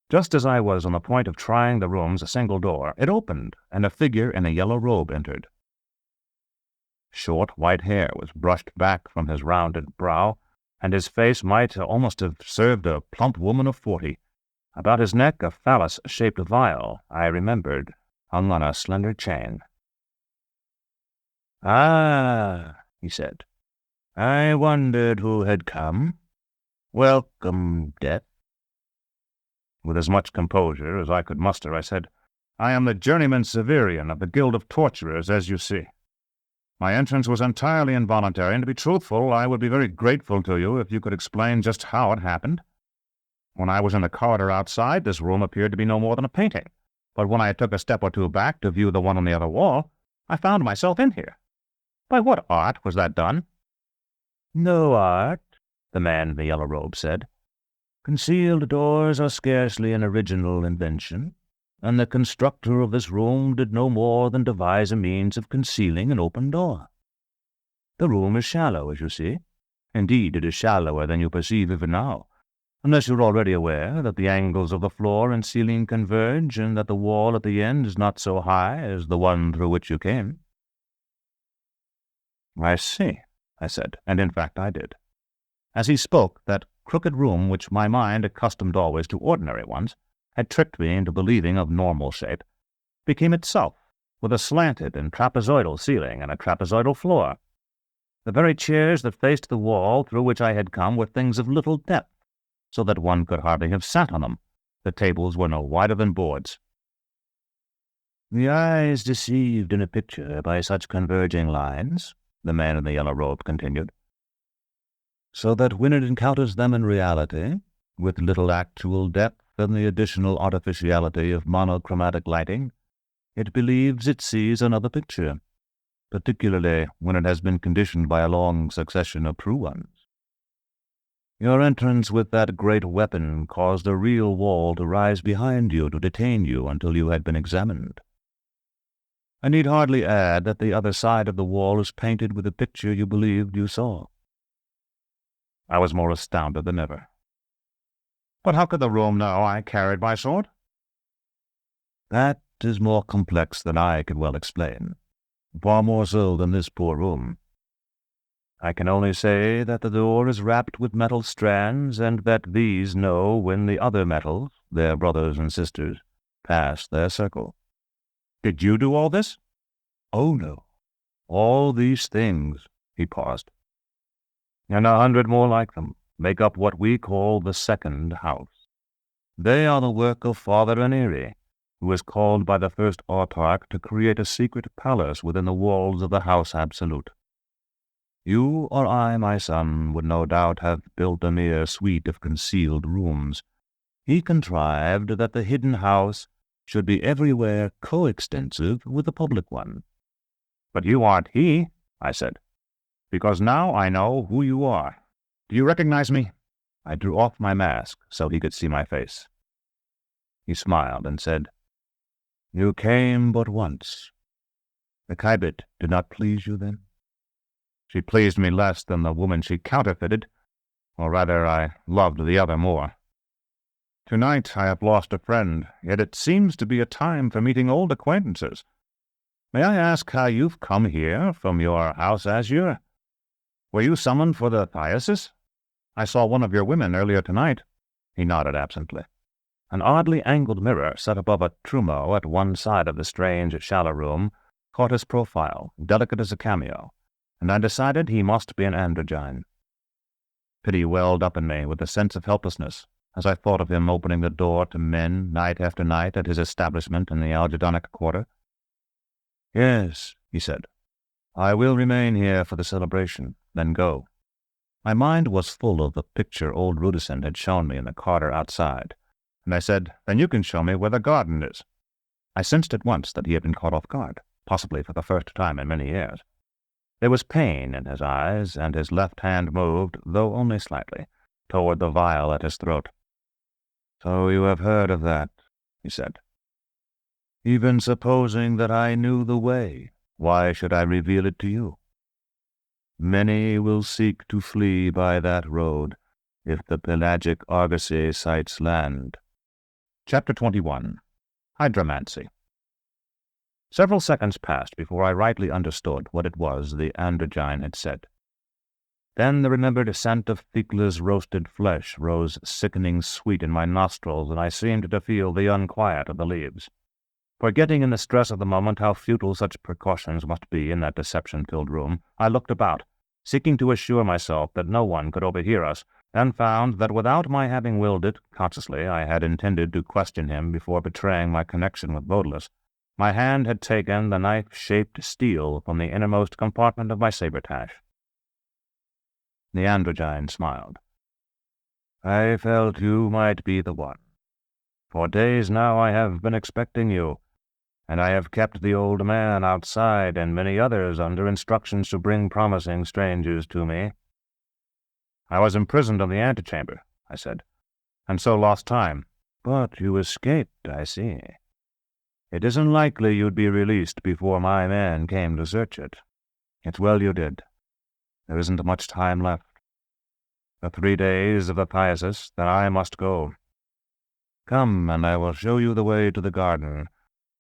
Just as I was on the point of trying the room's single door, it opened, and a figure in a yellow robe entered. Short white hair was brushed back from his rounded brow, and his face might almost have served a plump woman of 40. About his neck a phallus-shaped vial, I remembered, hung on a slender chain. "Ah," he said. "I wondered who had come. Welcome, Death." With as much composure as I could muster, I said, "I am the journeyman Severian of the Guild of Torturers, as you see. My entrance was entirely involuntary, and to be truthful, I would be very grateful to you if you could explain just how it happened. When I was in the corridor outside, this room appeared to be no more than a painting, but when I took a step or two back to view the one on the other wall, I found myself in here. By what art was that done?" "No art," the man in the yellow robe said. "Concealed doors are scarcely an original invention, and the constructor of this room did no more than devise a means of concealing an open door. The room is shallow, as you see. Indeed, it is shallower than you perceive even now, unless you're already aware that the angles of the floor and ceiling converge, and that the wall at the end is not so high as the one through which you came." "I see," I said, and in fact I did. As he spoke, that crooked room which my mind, accustomed always to ordinary ones, had tricked me into believing of normal shape, became itself, with a slanted and trapezoidal ceiling and a trapezoidal floor. The very chairs that faced the wall through which I had come were things of little depth, so that one could hardly have sat on them. The tables were no wider than boards. "The eye is deceived in a picture by such converging lines," the man in the yellow robe continued, "so that when it encounters them in reality, with little actual depth and the additional artificiality of monochromatic lighting, it believes it sees another picture, particularly when it has been conditioned by a long succession of true ones. Your entrance with that great weapon caused a real wall to rise behind you to detain you until you had been examined. I need hardly add that the other side of the wall is painted with the picture you believed you saw." I was more astounded than ever. "But how could the room know I carried my sword?" "That is more complex than I could well explain, far more so than this poor room. I can only say that the door is wrapped with metal strands, and that these know when the other metals, their brothers and sisters, pass their circle." "Did you do all this?" "Oh, no. All these things," he paused, "and 100 more like them, make up what we call the second house. They are the work of Father Aniri, who was called by the first autarch to create a secret palace within the walls of the House Absolute. You or I, my son, would no doubt have built a mere suite of concealed rooms. He contrived that the hidden house should be everywhere coextensive with the public one." "But you aren't he," I said, "because now I know who you are. Do you recognize me?" I drew off my mask so he could see my face. He smiled and said, "You came but once. The Kybit did not please you then?" "She pleased me less than the woman she counterfeited, or rather I loved the other more. Tonight I have lost a friend, yet it seems to be a time for meeting old acquaintances. May I ask how you've come here from your house azure? Were you summoned for the diocese? I saw one of your women earlier tonight." He nodded absently. An oddly angled mirror set above a trumeau at one side of the strange, shallow room caught his profile, delicate as a cameo, and I decided he must be an androgyne. Pity welled up in me with a sense of helplessness as I thought of him opening the door to men night after night at his establishment in the Algedonic quarter. "Yes," he said, "I will remain here for the celebration, then go." My mind was full of the picture old Rudison had shown me in the corridor outside, and I said, "Then you can show me where the garden is." I sensed at once that he had been caught off guard, possibly for the first time in many years. There was pain in his eyes, and his left hand moved, though only slightly, toward the vial at his throat. "So you have heard of that," he said. "Even supposing that I knew the way, why should I reveal it to you? Many will seek to flee by that road, if the pelagic argosy sights land." Chapter 21. Hydromancy. Several seconds passed before I rightly understood what it was the androgyne had said. Then the remembered scent of Thecla's roasted flesh rose sickening sweet in my nostrils, and I seemed to feel the unquiet of the leaves. Forgetting in the stress of the moment how futile such precautions must be in that deception-filled room, I looked about, seeking to assure myself that no one could overhear us, and found that without my having willed it, consciously I had intended to question him before betraying my connection with Odalisque. My hand had taken the knife-shaped steel from the innermost compartment of my sabretache. The androgyne smiled. "I felt you might be the one. For days now I have been expecting you, and I have kept the old man outside and many others under instructions to bring promising strangers to me." "I was imprisoned in the antechamber," I said, "and so lost time." "But you escaped, I see. It isn't likely you'd be released before my men came to search it. It's well you did. there isn't much time left. The 3 days of the Thyasis, then I must go. Come, and I will show you the way to the garden,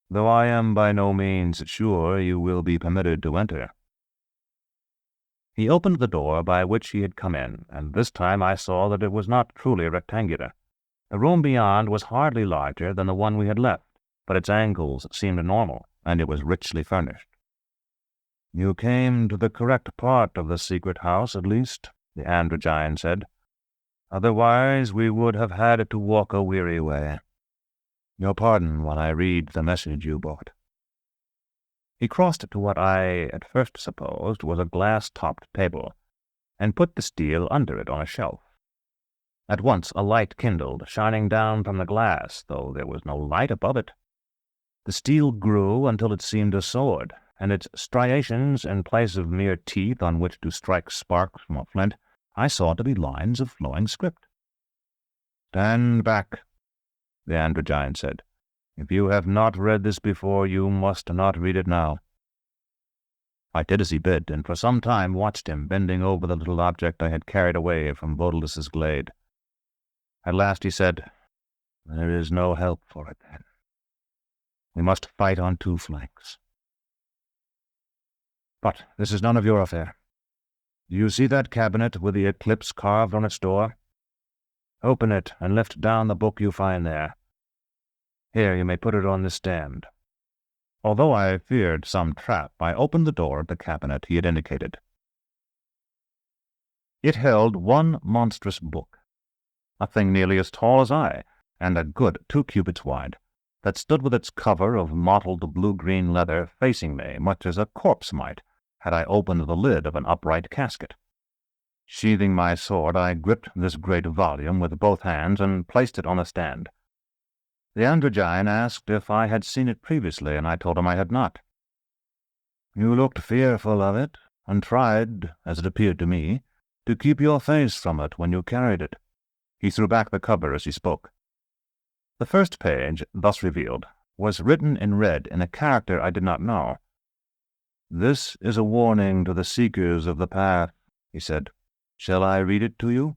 though I am by no means sure you will be permitted to enter." He opened the door by which he had come in, and this time I saw that it was not truly rectangular. The room beyond was hardly larger than the one we had left, but its angles seemed normal, and it was richly furnished. "You came to the correct part of the secret house, at least," the androgyne said. "Otherwise we would have had to walk a weary way. Your pardon while I read the message you brought." He crossed to what I at first supposed was a glass-topped table, and put the steel under it on a shelf. At once a light kindled, shining down from the glass, though there was no light above it. The steel grew until it seemed a sword, and its striations, in place of mere teeth on which to strike sparks from a flint, I saw to be lines of flowing script. "Stand back," the androgyne said. "If you have not read this before, you must not read it now." I did as he bid, and for some time watched him bending over the little object I had carried away from Odalisque's glade. At last he said, "There is no help for it, then. We must fight on 2 flanks. But this is none of your affair. Do you see that cabinet with the eclipse carved on its door? Open it and lift down the book you find there. Here, you may put it on this stand." Although I feared some trap, I opened the door of the cabinet he had indicated. It held one monstrous book, a thing nearly as tall as I, and a good 2 cubits wide, that stood with its cover of mottled blue-green leather facing me, much as a corpse might, had I opened the lid of an upright casket. Sheathing my sword, I gripped this great volume with both hands and placed it on the stand. The androgyne asked if I had seen it previously, and I told him I had not. "You looked fearful of it, and tried, as it appeared to me, to keep your face from it when you carried it." He threw back the cover as he spoke. The first page, thus revealed, was written in red in a character I did not know. "This is a warning to the seekers of the path," he said. "Shall I read it to you?"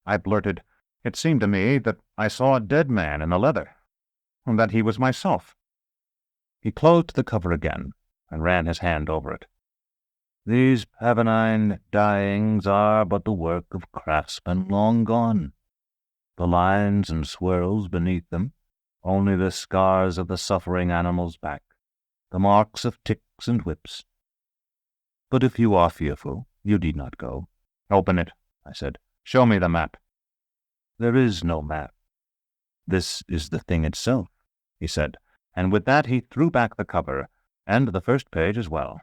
I blurted, "It seemed to me that I saw a dead man in the leather, and that he was myself." He closed the cover again, and ran his hand over it. "These Pavonine dyings are but the work of craftsmen long gone. The lines and swirls beneath them, only the scars of the suffering animal's back, the marks of ticks and whips. But if you are fearful, you need not go." "Open it," I said. "Show me the map." "There is no map. This is the thing itself," he said, and with that he threw back the cover, and the first page as well.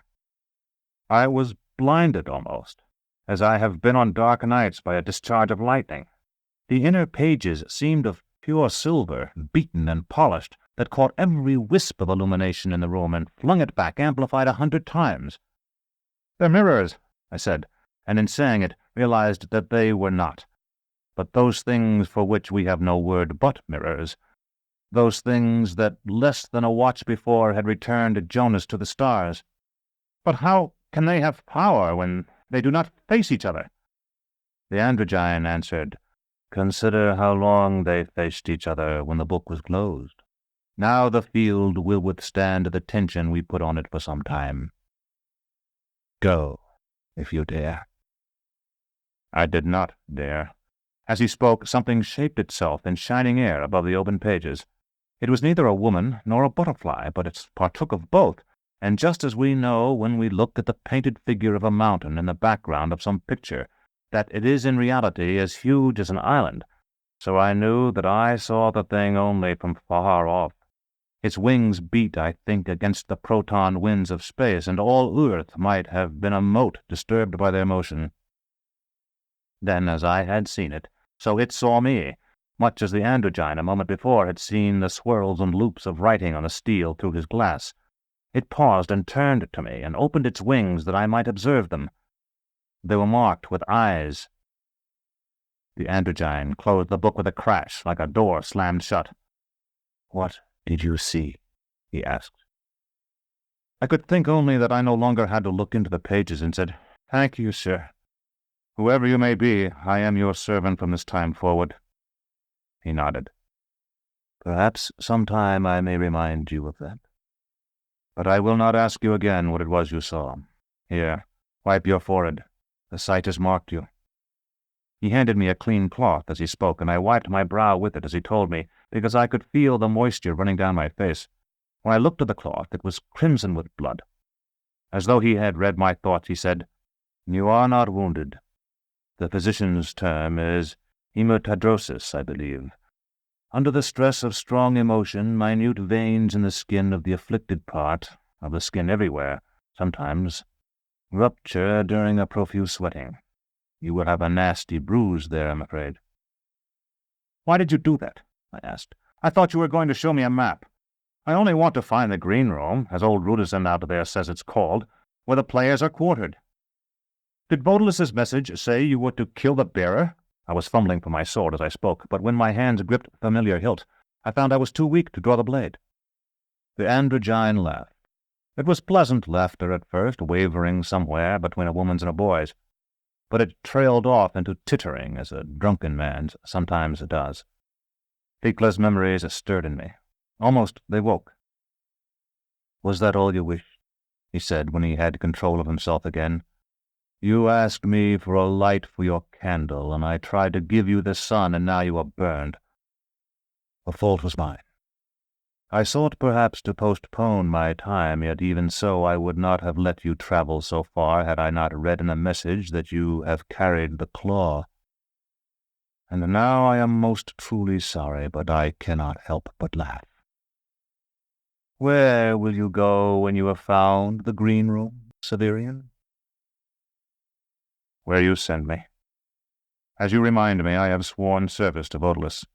I was blinded almost, as I have been on dark nights by a discharge of lightning. The inner pages seemed of pure silver, beaten and polished, that caught every wisp of illumination in the room and flung it back, amplified 100 times. "They're mirrors," I said, and in saying it realized that they were not, but those things for which we have no word but mirrors, those things that less than a watch before had returned Jonas to the stars. "But how can they have power when they do not face each other?" The androgyne answered, "Consider how long they faced each other when the book was closed. Now the field will withstand the tension we put on it for some time. Go, if you dare." I did not dare. As he spoke, something shaped itself in shining air above the open pages. It was neither a woman nor a butterfly, but it partook of both, and just as we know when we look at the painted figure of a mountain in the background of some picture, that it is in reality as huge as an island, so I knew that I saw the thing only from far off. Its wings beat, I think, against the proton winds of space, and all earth might have been a mote disturbed by their motion. Then, as I had seen it, so it saw me, much as the androgyne a moment before had seen the swirls and loops of writing on the steel through his glass. It paused and turned to me, and opened its wings that I might observe them. They were marked with eyes. The androgyne closed the book with a crash, like a door slammed shut. "What did you see?" he asked. I could think only that I no longer had to look into the pages, and said, Thank you, sir. Whoever you may be, I am your servant from this time forward. He nodded. Perhaps sometime I may remind you of that. But I will not ask you again what it was you saw. Here, wipe your forehead. The sight has marked you. He handed me a clean cloth as he spoke, and I wiped my brow with it as he told me, because I could feel the moisture running down my face. When I looked at the cloth, it was crimson with blood. As though he had read my thoughts, he said, You are not wounded. The physician's term is hematidrosis, I believe. Under the stress of strong emotion, minute veins in the skin of the afflicted part, of the skin everywhere, sometimes, rupture during a profuse sweating. You will have a nasty bruise there, I'm afraid. Why did you do that? I asked. I thought you were going to show me a map. I only want to find the green room, as old Rudison out there says it's called, where the players are quartered. Did Odalisque's message say you were to kill the bearer? I was fumbling for my sword as I spoke, but when my hands gripped the familiar hilt, I found I was too weak to draw the blade. The androgyne laughed. It was pleasant laughter at first, wavering somewhere between a woman's and a boy's, but it trailed off into tittering as a drunken man's sometimes does. Thecla's memories stirred in me. Almost they woke. Was that all you wished? He said when he had control of himself again. You asked me for a light for your candle, and I tried to give you the sun, and now you are burned. The fault was mine. I sought perhaps to postpone my time, yet even so I would not have let you travel so far had I not read in a message that you have carried the claw. And now I am most truly sorry, but I cannot help but laugh. Where will you go when you have found the green room, Severian? Where you send me. As you remind me, I have sworn service to Odalisque.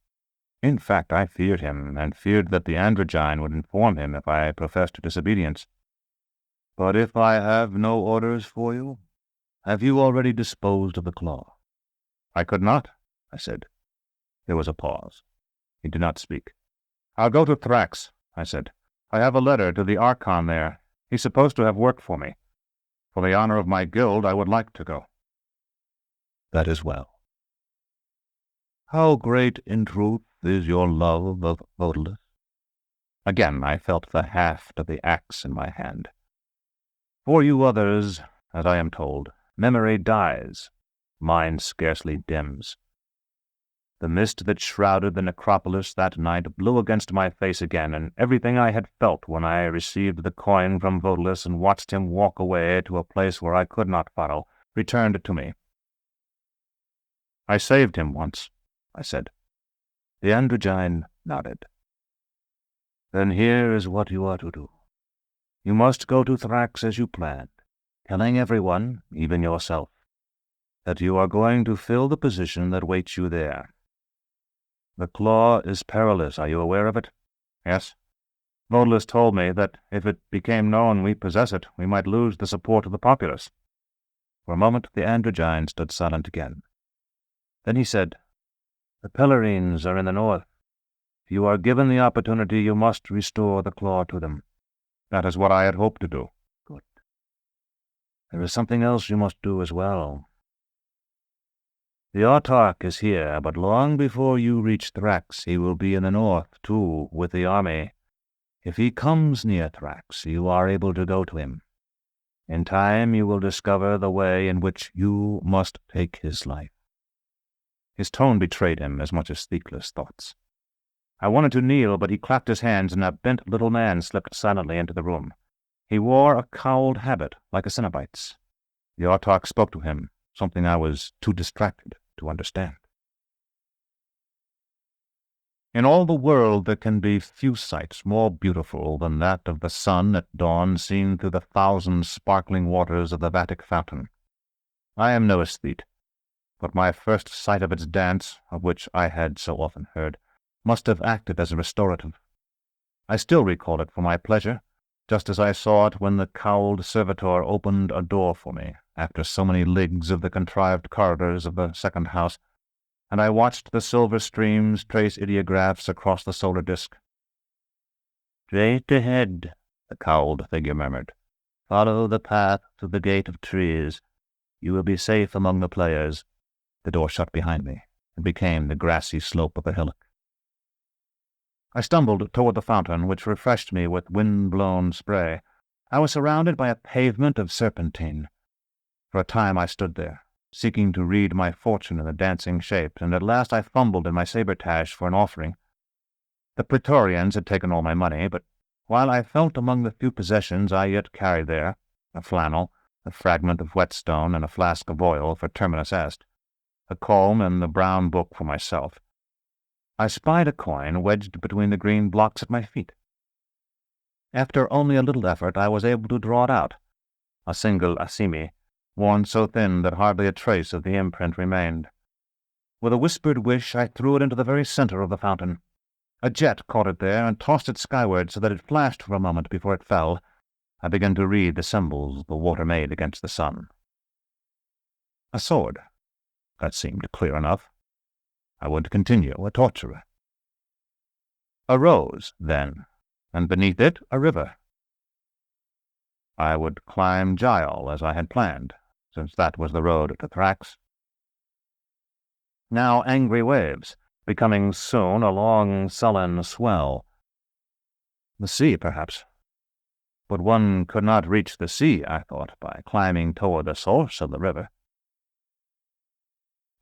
In fact, I feared him, and feared that the androgyne would inform him if I professed disobedience. But if I have no orders for you, have you already disposed of the claw? I could not, I said. There was a pause. He did not speak. I'll go to Thrax, I said. I have a letter to the Archon there. He's supposed to have work for me. For the honor of my guild, I would like to go. That is well. How great, in truth, is your love of Odalisque? Again I felt the haft of the axe in my hand. For you others, as I am told, memory dies, mine scarcely dims. The mist that shrouded the necropolis that night blew against my face again, and everything I had felt when I received the coin from Odalisque and watched him walk away to a place where I could not follow, returned to me. I saved him once, I said. The androgyne nodded. Then here is what you are to do. You must go to Thrax as you planned, telling everyone, even yourself, that you are going to fill the position that waits you there. The claw is perilous. Are you aware of it? Yes. Odalisque told me that if it became known we possess it, we might lose the support of the populace. For a moment the androgyne stood silent again. Then he said, The Pellarines are in the north. If you are given the opportunity, you must restore the claw to them. That is what I had hoped to do. Good. There is something else you must do as well. The Autarch is here, but long before you reach Thrax, he will be in the north, too, with the army. If he comes near Thrax, you are able to go to him. In time you will discover the way in which you must take his life. His tone betrayed him as much as Thecla's thoughts. I wanted to kneel, but he clapped his hands, and a bent little man slipped silently into the room. He wore a cowled habit, like a Cenobite's. The Autarch spoke to him, something I was too distracted to understand. In all the world there can be few sights more beautiful than that of the sun at dawn seen through the 1,000 sparkling waters of the Vatic fountain. I am no aesthete, but my first sight of its dance, of which I had so often heard, must have acted as a restorative. I still recall it for my pleasure, just as I saw it when the cowled servitor opened a door for me, after so many leagues of the contrived corridors of the second house, and I watched the silver streams trace ideographs across the solar disk. Straight ahead, the cowled figure murmured. Follow the path to the gate of trees. You will be safe among the players. The door shut behind me and became the grassy slope of a hillock. I stumbled toward the fountain, which refreshed me with wind-blown spray. I was surrounded by a pavement of serpentine. For a time I stood there, seeking to read my fortune in the dancing shapes, and at last I fumbled in my saber-tash for an offering. The Praetorians had taken all my money, but while I felt among the few possessions I yet carried there, a flannel, a fragment of whetstone, and a flask of oil for Terminus Est, a comb and the brown book for myself, I spied a coin wedged between the green blocks at my feet. After only a little effort, I was able to draw it out, a single assimi, worn so thin that hardly a trace of the imprint remained. With a whispered wish, I threw it into the very center of the fountain. A jet caught it there and tossed it skyward so that it flashed for a moment before it fell. I began to read the symbols the water made against the sun. A sword. That seemed clear enough. I would continue, a torturer. A rose, then, and beneath it a river. I would climb Gial as I had planned, since that was the road to Thrax. Now angry waves, becoming soon a long, sullen swell. The sea, perhaps. But one could not reach the sea, I thought, by climbing toward the source of the river.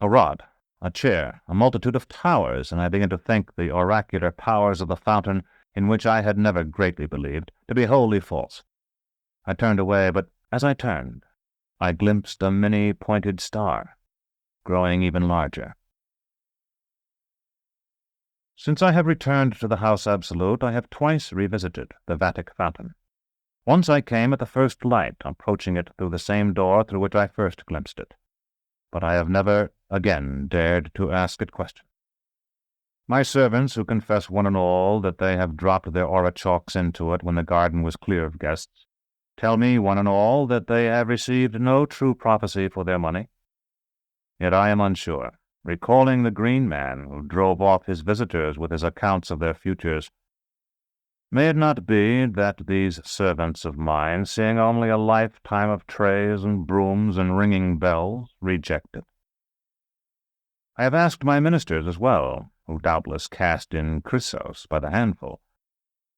A rod, a chair, a multitude of towers, and I began to think the oracular powers of the fountain, in which I had never greatly believed, to be wholly false. I turned away, but as I turned, I glimpsed a many-pointed star, growing even larger. Since I have returned to the House Absolute, I have twice revisited the Vatic Fountain. Once I came at the first light, approaching it through the same door through which I first glimpsed it. But I have never again dared to ask it question. My servants, who confess one and all that they have dropped their aura chalks into it when the garden was clear of guests, tell me one and all that they have received no true prophecy for their money. Yet I am unsure, recalling the green man who drove off his visitors with his accounts of their futures. May it not be that these servants of mine, seeing only a lifetime of trays and brooms and ringing bells, reject it? I have asked my ministers as well, who doubtless cast in chrysos by the handful,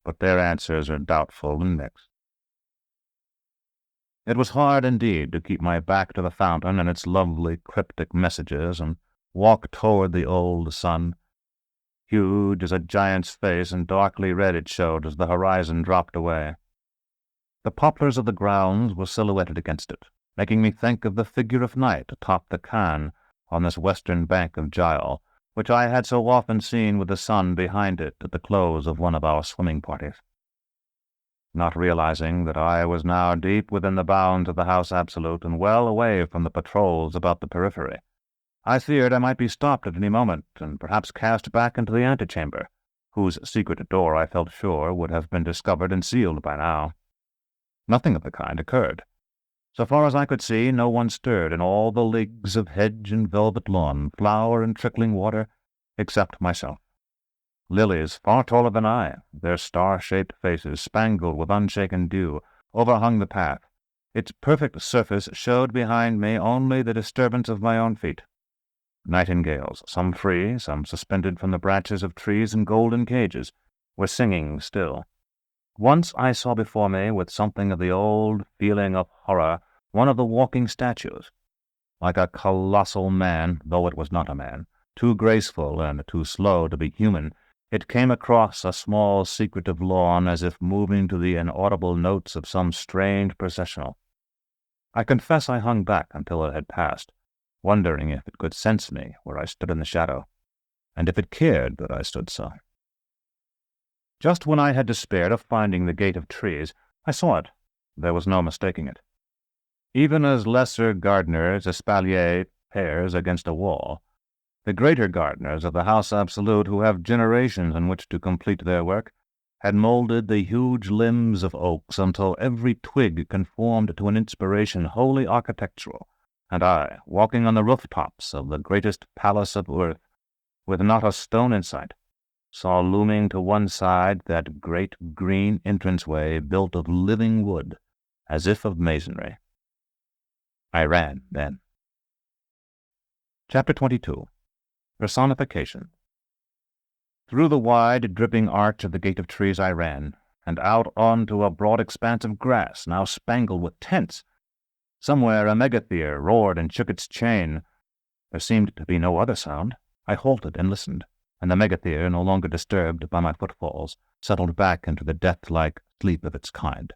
but their answers are doubtful and mixed. It was hard indeed to keep my back to the fountain and its lovely cryptic messages and walk toward the old sun. Huge as a giant's face and darkly red it showed as the horizon dropped away. The poplars of the grounds were silhouetted against it, making me think of the figure of night atop the Khan on this western bank of Gial, which I had so often seen with the sun behind it at the close of one of our swimming parties. Not realizing that I was now deep within the bounds of the House Absolute and well away from the patrols about the periphery, I feared I might be stopped at any moment and perhaps cast back into the antechamber, whose secret door I felt sure would have been discovered and sealed by now. Nothing of the kind occurred. So far as I could see, no one stirred in all the leagues of hedge and velvet lawn, flower and trickling water, except myself. Lilies far taller than I, their star-shaped faces spangled with unshaken dew, overhung the path. Its perfect surface showed behind me only the disturbance of my own feet. Nightingales, some free, some suspended from the branches of trees in golden cages, were singing still. Once I saw before me, with something of the old feeling of horror, one of the walking statues. Like a colossal man, though it was not a man, too graceful and too slow to be human, it came across a small secretive lawn as if moving to the inaudible notes of some strange processional. I confess I hung back until it had passed, wondering if it could sense me where I stood in the shadow, and if it cared that I stood so. Just when I had despaired of finding the gate of trees, I saw it. There was no mistaking it. Even as lesser gardeners espalier pears against a wall, the greater gardeners of the House Absolute, who have generations in which to complete their work, had molded the huge limbs of oaks until every twig conformed to an inspiration wholly architectural, and I, walking on the rooftops of the greatest palace of earth, with not a stone in sight, saw looming to one side that great green entranceway built of living wood, as if of masonry. I ran, then. Chapter 22. Personifications. Through the wide, dripping arch of the gate of trees I ran, and out onto a broad expanse of grass, now spangled with tents. Somewhere a megatherium roared and shook its chain. There seemed to be no other sound. I halted and listened, and the megatherium, no longer disturbed by my footfalls, settled back into the death-like sleep of its kind.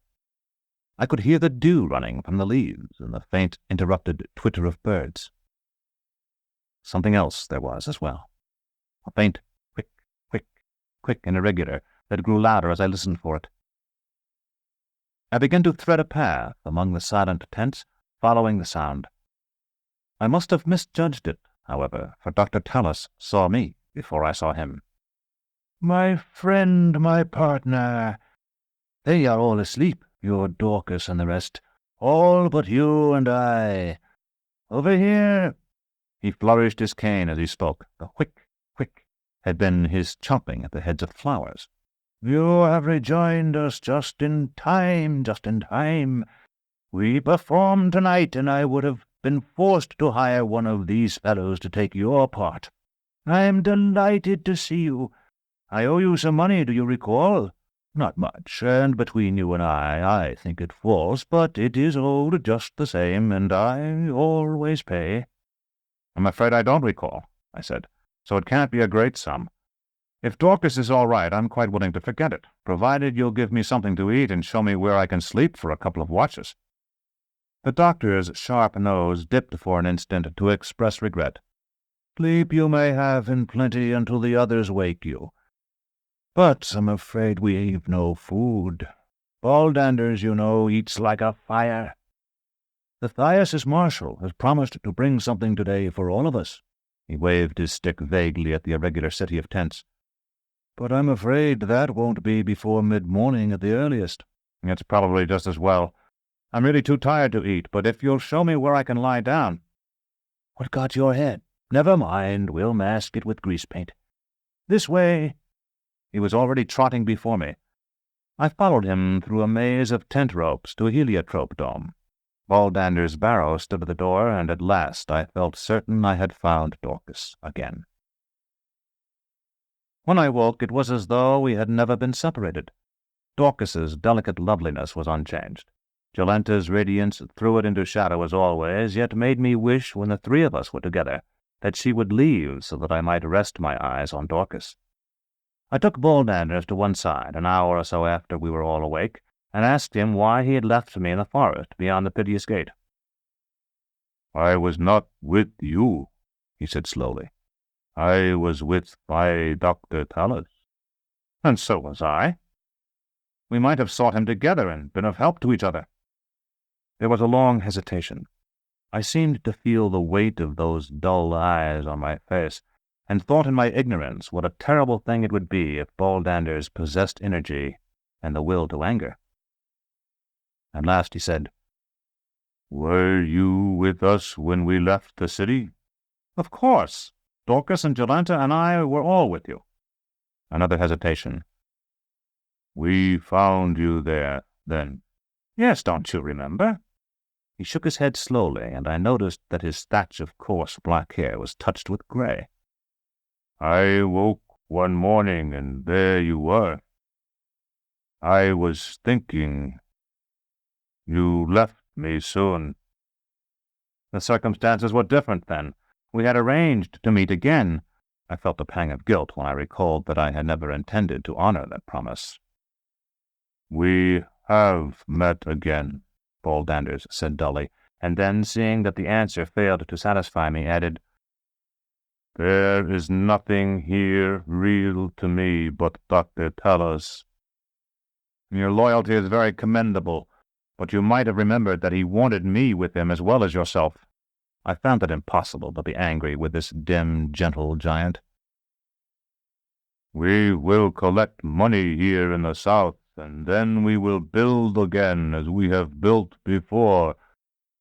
I could hear the dew running from the leaves and the faint, interrupted twitter of birds. Something else there was as well. A faint quick, quick, quick and irregular that grew louder as I listened for it. I began to thread a path among the silent tents, following the sound. I must have misjudged it, however, for Dr. Talos saw me before I saw him. "My friend, my partner, they are all asleep, your Dorcas and the rest, all but you and I. Over here." He flourished his cane as he spoke. The whick, whick had been his chopping at the heads of flowers. "You have rejoined us just in time, just in time. We performed tonight, and I would have been forced to hire one of these fellows to take your part. I am delighted to see you. I owe you some money, do you recall? Not much, and between you and I think it false, but it is owed just the same, and I always pay." "I'm afraid I don't recall," I said, "so it can't be a great sum. If Dorcas is all right, I'm quite willing to forget it, provided you'll give me something to eat and show me where I can sleep for a couple of watches." The doctor's sharp nose dipped for an instant to express regret. "Sleep you may have in plenty until the others wake you. But I'm afraid we've no food. Baldanders, you know, eats like a fire. The Thias's marshal has promised to bring something today for all of us." He waved his stick vaguely at the irregular city of tents. "But I'm afraid that won't be before mid-morning at the earliest." "It's probably just as well. I'm really too tired to eat, but if you'll show me where I can lie down—" "What got your head? Never mind, we'll mask it with grease paint. This way." He was already trotting before me. I followed him through a maze of tent ropes to a heliotrope dome. Baldander's barrow stood at the door, and at last I felt certain I had found Dorcas again. When I woke, it was as though we had never been separated. Dorcas's delicate loveliness was unchanged. Jolenta's radiance threw it into shadow as always, yet made me wish, when the three of us were together, that she would leave so that I might rest my eyes on Dorcas. I took Baldanders to one side an hour or so after we were all awake, and asked him why he had left me in the forest beyond the piteous gate. "I was not with you," he said slowly. "I was with my Dr. Talos." "And so was I. We might have sought him together and been of help to each other." There was a long hesitation. I seemed to feel the weight of those dull eyes on my face, and thought in my ignorance what a terrible thing it would be if Baldanders possessed energy and the will to anger. At last he said, "Were you with us when we left the city?" "Of course. Dorcas and Jolenta and I were all with you." Another hesitation. "We found you there, then?" "Yes, don't you remember?" He shook his head slowly, and I noticed that his thatch of coarse black hair was touched with gray. "I woke one morning, and there you were. I was thinking. You left me soon." The circumstances were different then. We had arranged to meet again. I felt a pang of guilt when I recalled that I had never intended to honor that promise. "We have met again," Baldanders said dully, and then, seeing that the answer failed to satisfy me, added, "There is nothing here real to me but Dr. Talos." "Your loyalty is very commendable, but you might have remembered that he wanted me with him as well as yourself." I found it impossible to be angry with this dim, gentle giant. "We will collect money here in the south, and then we will build again as we have built before,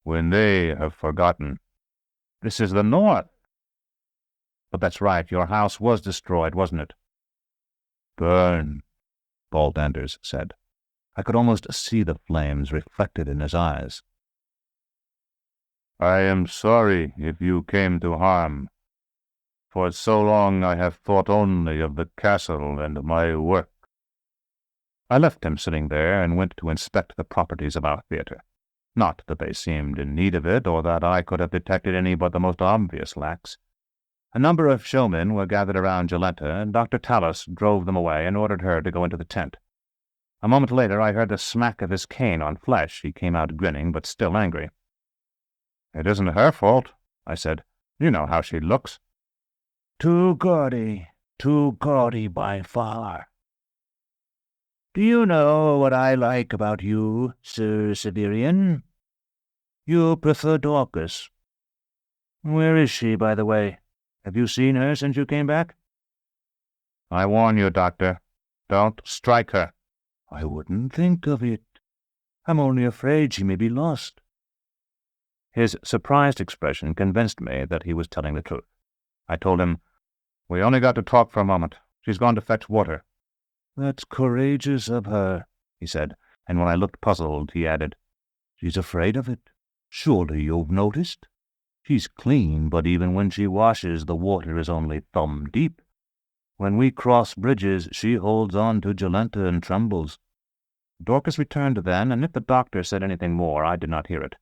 when they have forgotten." "This is the north." "But that's right, your house was destroyed, wasn't it?" "Burn," Baldanders said. I could almost see the flames reflected in his eyes. I am sorry if you came to harm. For so long I have thought only of the castle and my work. I left him sitting there and went to inspect the properties of our theatre. Not that they seemed in need of it, or that I could have detected any but the most obvious lacks. A number of showmen were gathered around Jolenta, and Dr. Talos drove them away and ordered her to go into the tent. A moment later I heard the smack of his cane on flesh. He came out grinning, but still angry. "It isn't her fault," I said. "You know how she looks." Too gaudy by far. Do you know what I like about you, Sir Severian? You prefer Dorcas. Where is she, by the way? Have you seen her since you came back? I warn you, Doctor, don't strike her. I wouldn't think of it. I'm only afraid she may be lost. His surprised expression convinced me that he was telling the truth. I told him, "We only got to talk for a moment. She's gone to fetch water." That's courageous of her, he said, and when I looked puzzled, he added, She's afraid of it. Surely you've noticed? She's clean, but even when she washes, the water is only thumb deep. When we cross bridges, she holds on to Jolenta and trembles. Dorcas returned then, and if the doctor said anything more, I did not hear it.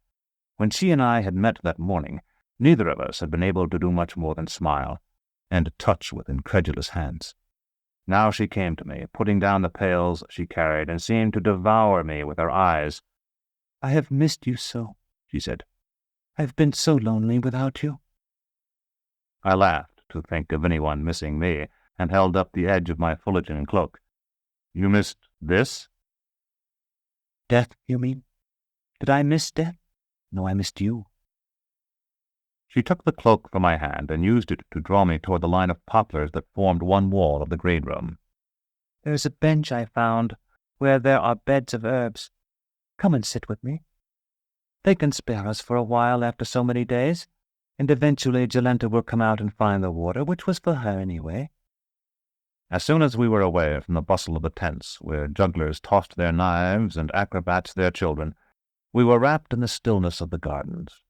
When she and I had met that morning, neither of us had been able to do much more than smile, and touch with incredulous hands. Now she came to me, putting down the pails she carried, and seemed to devour me with her eyes. "I have missed you so," she said. "I've been so lonely without you." I laughed to think of anyone missing me, and held up the edge of my Fullerton cloak. "You missed this?" "Death, you mean? Did I miss death? No, I missed you." She took the cloak from my hand and used it to draw me toward the line of poplars that formed one wall of the grade room. "There's a bench I found where there are beds of herbs. Come and sit with me. They can spare us for a while after so many days, and eventually Jolenta will come out and find the water, which was for her anyway." As soon as we were away from the bustle of the tents, where jugglers tossed their knives and acrobats their children, we were wrapped in the stillness of the gardens.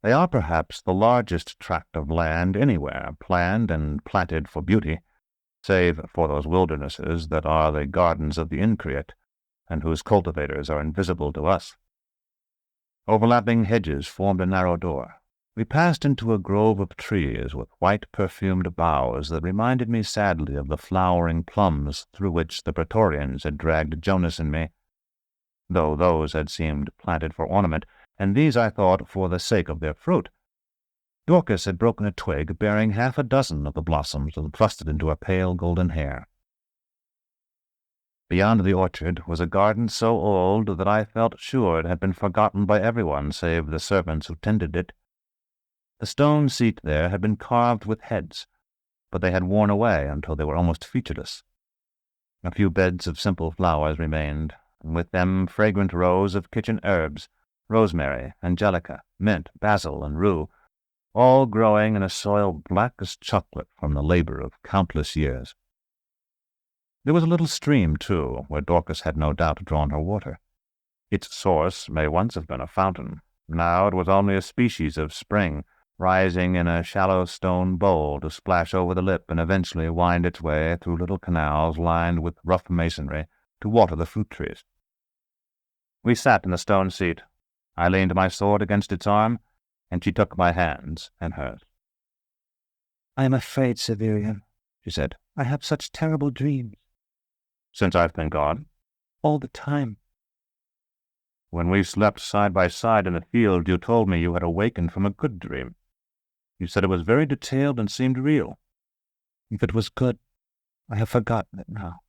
They are perhaps the largest tract of land anywhere planned and planted for beauty, save for those wildernesses that are the gardens of the Increate, and whose cultivators are invisible to us. Overlapping hedges formed a narrow door. We passed into a grove of trees with white perfumed boughs that reminded me sadly of the flowering plums through which the Praetorians had dragged Jonas and me, though those had seemed planted for ornament, and these, I thought, for the sake of their fruit. Dorcas had broken a twig bearing half a dozen of the blossoms and thrust it into her pale golden hair. Beyond the orchard was a garden so old that I felt sure it had been forgotten by everyone save the servants who tended it. The stone seat there had been carved with heads, but they had worn away until they were almost featureless. A few beds of simple flowers remained, and with them fragrant rows of kitchen herbs, rosemary, angelica, mint, basil, and rue, all growing in a soil black as chocolate from the labor of countless years. There was a little stream, too, where Dorcas had no doubt drawn her water. Its source may once have been a fountain. Now it was only a species of spring, rising in a shallow stone bowl to splash over the lip and eventually wind its way through little canals lined with rough masonry to water the fruit trees. We sat in the stone seat. I leaned my sword against its arm, and she took my hands and hers. "I am afraid, Severian," she said. "I have such terrible dreams." "Since I've been gone?" "All the time." "When we slept side by side in the field, you told me you had awakened from a good dream. You said it was very detailed and seemed real." "If it was good, I have forgotten it now."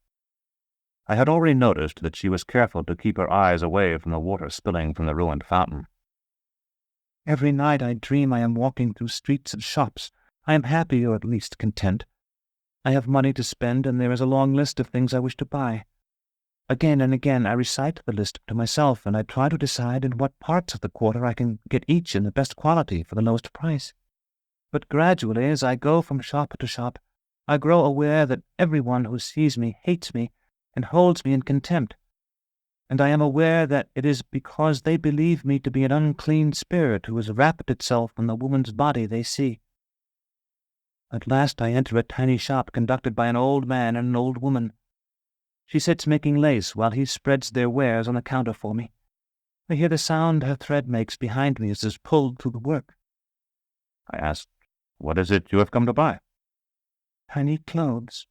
I had already noticed that she was careful to keep her eyes away from the water spilling from the ruined fountain. "Every night I dream I am walking through streets and shops. I am happy, or at least content. I have money to spend, and there is a long list of things I wish to buy. Again and again I recite the list to myself, and I try to decide in what parts of the quarter I can get each in the best quality for the lowest price. But gradually, as I go from shop to shop, I grow aware that everyone who sees me hates me and holds me in contempt. and I am aware that it is because they believe me to be an unclean spirit who has wrapped itself in the woman's body they see. At last I enter a tiny shop conducted by an old man and an old woman. She sits making lace while he spreads their wares on the counter for me. I hear the sound her thread makes behind me as it is pulled through the work. I asked, "What is it you have come to buy?" Tiny clothes.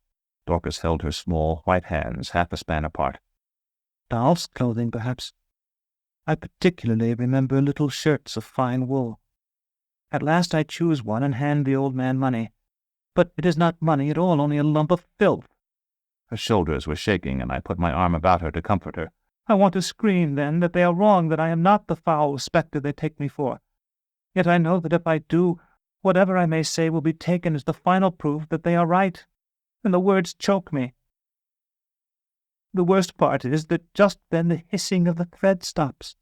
Dorcas held her small white hands half a span apart. Dolls' clothing, perhaps. I particularly remember little shirts of fine wool. At last I choose one and hand the old man money. But it is not money at all, only a lump of filth. Her shoulders were shaking, and I put my arm about her to comfort her. I want to scream, then, that they are wrong, that I am not the foul spectre they take me for. Yet I know that if I do, whatever I may say will be taken as the final proof that they are right, and the words choke me. The worst part is that just then the hissing of the thread stops.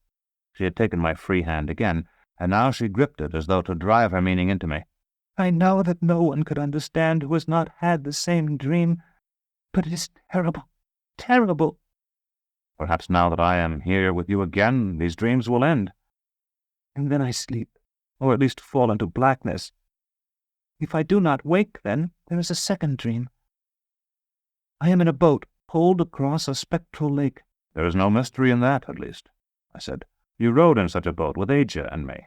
She had taken my free hand again, and now she gripped it as though to drive her meaning into me. I know that no one could understand who has not had the same dream, but it is terrible, terrible. Perhaps now that I am here with you again, these dreams will end. And then I sleep, or at least fall into blackness. If I do not wake, then there is a second dream. I am in a boat, pulled across a spectral lake. There is no mystery in that, at least, I said. You rode in such a boat with Aja and me.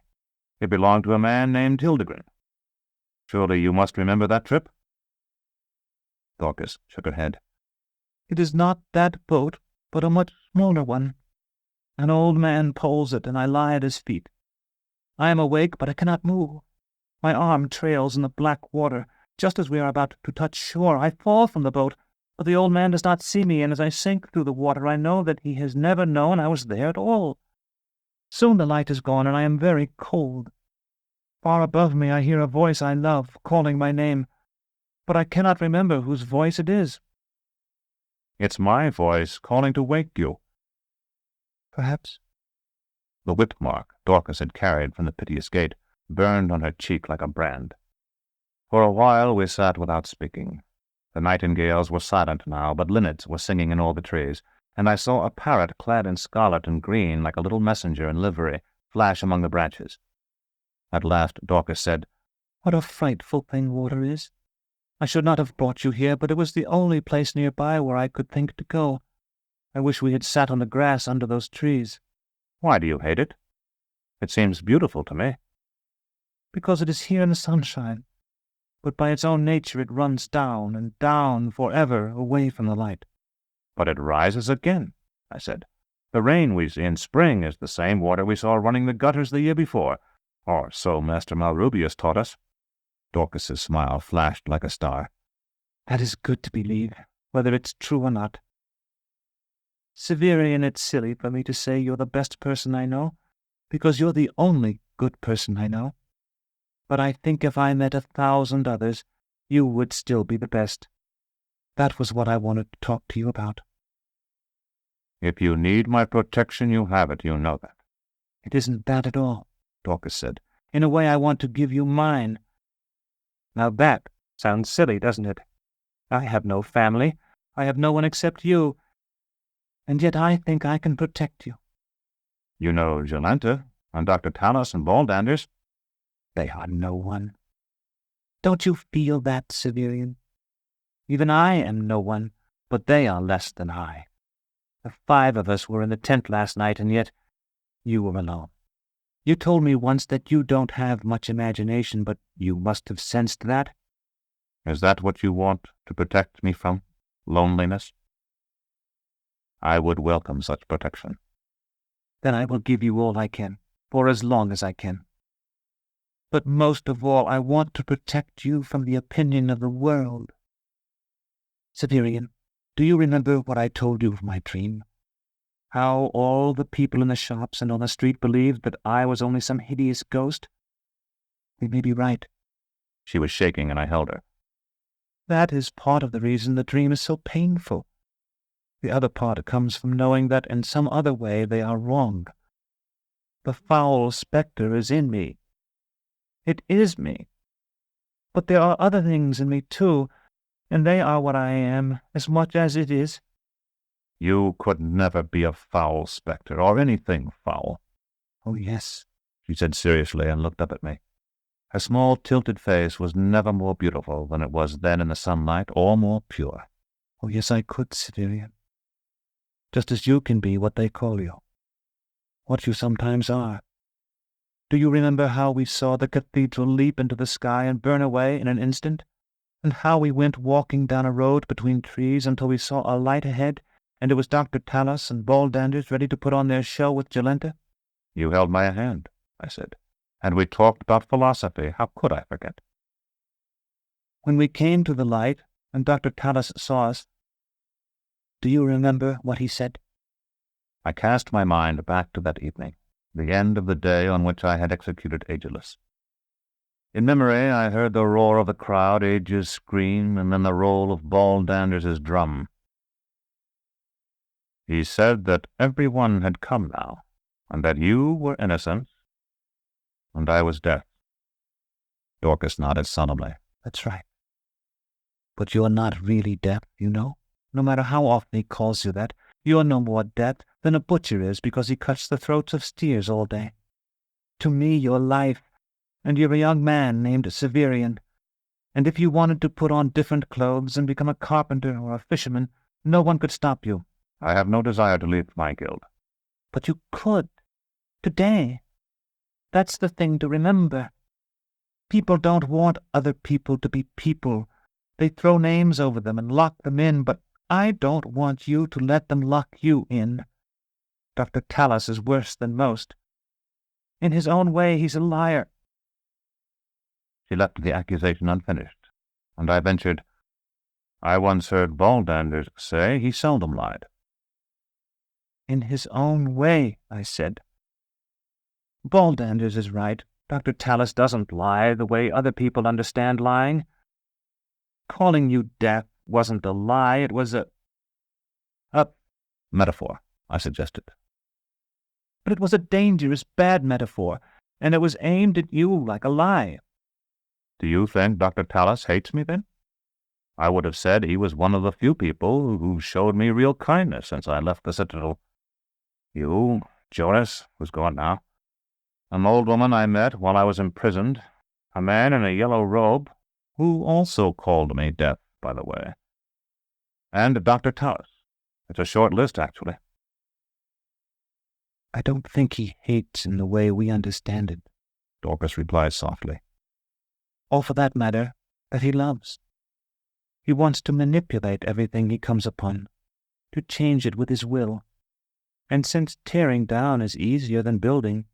It belonged to a man named Hildegren. Surely you must remember that trip? Dorcas shook her head. It is not that boat, but a much smaller one. An old man pulls it, and I lie at his feet. I am awake, but I cannot move. My arm trails in the black water. Just as we are about to touch shore, I fall from the boat, but the old man does not see me, and as I sink through the water, I know that he has never known I was there at all. Soon the light is gone, and I am very cold. Far above me I hear a voice I love, calling my name, but I cannot remember whose voice it is. It's my voice calling to wake you. Perhaps. The whip mark Dorcas had carried from the piteous gate burned on her cheek like a brand. For a while we sat without speaking. The nightingales were silent now, but linnets were singing in all the trees, and I saw a parrot clad in scarlet and green like a little messenger in livery flash among the branches. At last Dorcas said, "What a frightful thing water is! I should not have brought you here, but it was the only place nearby where I could think to go. I wish we had sat on the grass under those trees." "Why do you hate it? It seems beautiful to me." "Because it is here in the sunshine, but by its own nature it runs down and down forever away from the light." "But it rises again," I said. "The rain we see in spring is the same water we saw running the gutters the year before, or so Master Malrubius taught us." Dorcas's smile flashed like a star. "That is good to believe, whether it's true or not. Severian, it's silly for me to say you're the best person I know, because you're the only good person I know. But I think if I met 1,000 others, you would still be the best. That was what I wanted to talk to you about." "If you need my protection, you have it, you know that." "It isn't that at all," Dorcas said. "In a way, I want to give you mine." "Now that sounds silly, doesn't it? I have no family. I have no one except you. And yet I think I can protect you." "You know Jolenta, and Dr. Talos and Baldanders." "They are no one. Don't you feel that, Severian? Even I am no one, but they are less than I. The 5 of us were in the tent last night, and yet you were alone. You told me once that you don't have much imagination, but you must have sensed that." "Is that what you want to protect me from? Loneliness?" "I would welcome such protection." "Then I will give you all I can, for as long as I can. But most of all, I want to protect you from the opinion of the world. Severian, do you remember what I told you of my dream? How all the people in the shops and on the street believed that I was only some hideous ghost? They may be right." She was shaking, and I held her. "That is part of the reason the dream is so painful. The other part comes from knowing that in some other way they are wrong. The foul spectre is in me. It is me. But there are other things in me, too, and they are what I am as much as it is. You could never be a foul spectre, or anything foul. Oh, yes, she said seriously and looked up at me. Her small, tilted face was never more beautiful than it was then in the sunlight, or more pure. Oh, yes, I could, Severian. Just as you can be what they call you. What you sometimes are. Do you remember how we saw the cathedral leap into the sky and burn away in an instant? And how we went walking down a road between trees until we saw a light ahead, and it was Dr. Talos and Baldanders ready to put on their show with Jolenta? You held my hand, I said, and we talked about philosophy. How could I forget? When we came to the light, and Dr. Talos saw us, do you remember what he said? I cast my mind back to that evening, the end of the day on which I had executed Ageless. In memory, I heard the roar of the crowd, Age's scream, and then the roll of Baldanders's drum. He said that everyone had come now, and that you were innocent, and I was death. Dorcas nodded solemnly. That's right. But you're not really deaf, you know. No matter how often he calls you that, you're no more deaf than a butcher is because he cuts the throats of steers all day. To me, you're life, and you're a young man named Severian. And if you wanted to put on different clothes and become a carpenter or a fisherman, no one could stop you. I have no desire to leave my guild. But you could. Today. That's the thing to remember. People don't want other people to be people. They throw names over them and lock them in, but I don't want you to let them lock you in. Dr. Talos is worse than most. In his own way, he's a liar. She left the accusation unfinished, and I ventured, I once heard Baldanders say he seldom lied. In his own way, I said. Baldanders is right. Dr. Talos doesn't lie the way other people understand lying. Calling you deaf wasn't a lie, it was a metaphor, I suggested. But it was a dangerous, bad metaphor, and it was aimed at you like a lie. Do you think Dr. Talos hates me, then? I would have said he was one of the few people who showed me real kindness since I left the Citadel. You, Jonas, who's gone now, an old woman I met while I was imprisoned, a man in a yellow robe, who also called me deaf, by the way, and Dr. Talos. It's a short list, actually. I don't think he hates in the way we understand it, Dorcas replied softly. Or for that matter, that he loves. He wants to manipulate everything he comes upon, to change it with his will. And since tearing down is easier than building,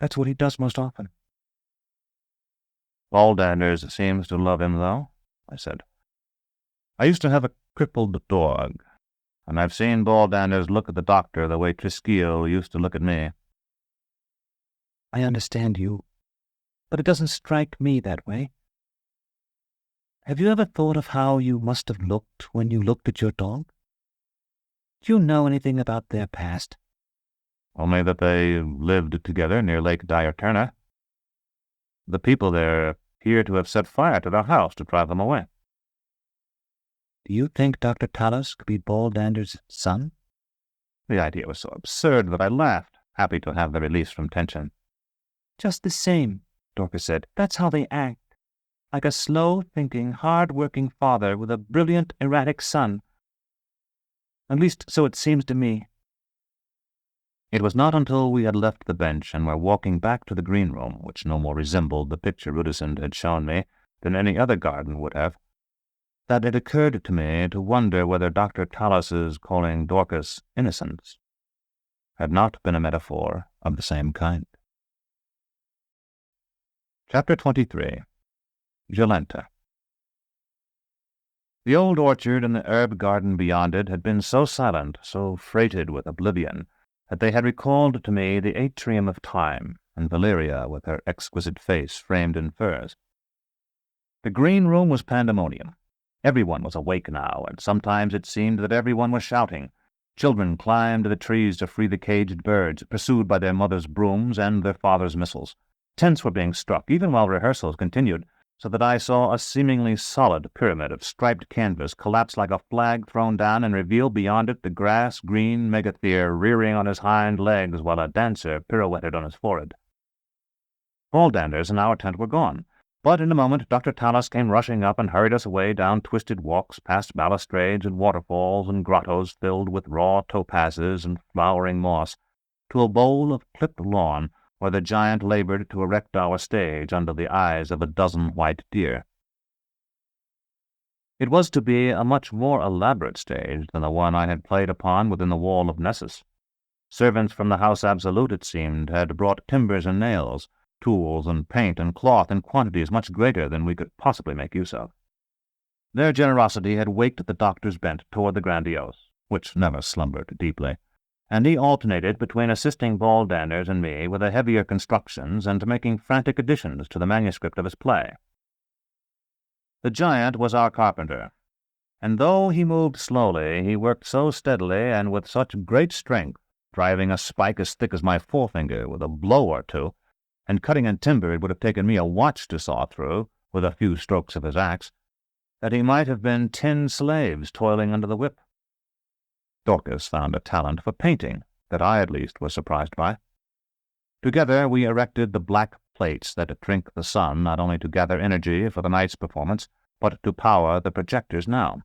that's what he does most often. Baldanders seems to love him, though, I said. I used to have a crippled dog, and I've seen Baldanders look at the doctor the way Triskio used to look at me. I understand you, but it doesn't strike me that way. Have you ever thought of how you must have looked when you looked at your dog? Do you know anything about their past? Only that they lived together near Lake Diaterna. The people there appear to have set fire to their house to drive them away. Do you think Dr. Talos could be Baldander's son? The idea was so absurd that I laughed, happy to have the release from tension. Just the same, Dorcas said. That's how they act. Like a slow-thinking, hard-working father with a brilliant, erratic son. At least so it seems to me. It was not until we had left the bench and were walking back to the green room, which no more resembled the picture Rudesund had shown me than any other garden would have, that it occurred to me to wonder whether Dr. Talos's calling Dorcas innocence had not been a metaphor of the same kind. Chapter 23. Jolenta. The old orchard and the herb garden beyond it had been so silent, so freighted with oblivion, that they had recalled to me the atrium of time, and Valeria with her exquisite face framed in furs. The green room was pandemonium. Everyone was awake now, and sometimes it seemed that everyone was shouting. Children climbed the trees to free the caged birds, pursued by their mothers' brooms and their fathers' missiles. Tents were being struck, even while rehearsals continued. so that I saw a seemingly solid pyramid of striped canvas collapse like a flag thrown down and reveal beyond it the grass-green Megatherium rearing on his hind legs while a dancer pirouetted on his forehead. Baldanders in our tent were gone, but in a moment Dr. Talos came rushing up and hurried us away down twisted walks past balustrades and waterfalls and grottos filled with raw topazes and flowering moss, to a bowl of clipped lawn where the giant labored to erect our stage under the eyes of a dozen white deer. It was to be a much more elaborate stage than the one I had played upon within the wall of Nessus. Servants from the House Absolute, it seemed, had brought timbers and nails, tools and paint and cloth in quantities much greater than we could possibly make use of. Their generosity had waked the doctor's bent toward the grandiose, which never slumbered deeply, and he alternated between assisting Baldanders and me with the heavier constructions and making frantic additions to the manuscript of his play. The giant was our carpenter, and though he moved slowly, he worked so steadily and with such great strength, driving a spike as thick as my forefinger with a blow or two, and cutting in timber it would have taken me a watch to saw through with a few strokes of his axe, that he might have been 10 slaves toiling under the whip. Dorcas found a talent for painting that I at least was surprised by. Together we erected the black plates that drink the sun not only to gather energy for the night's performance, but to power the projectors now.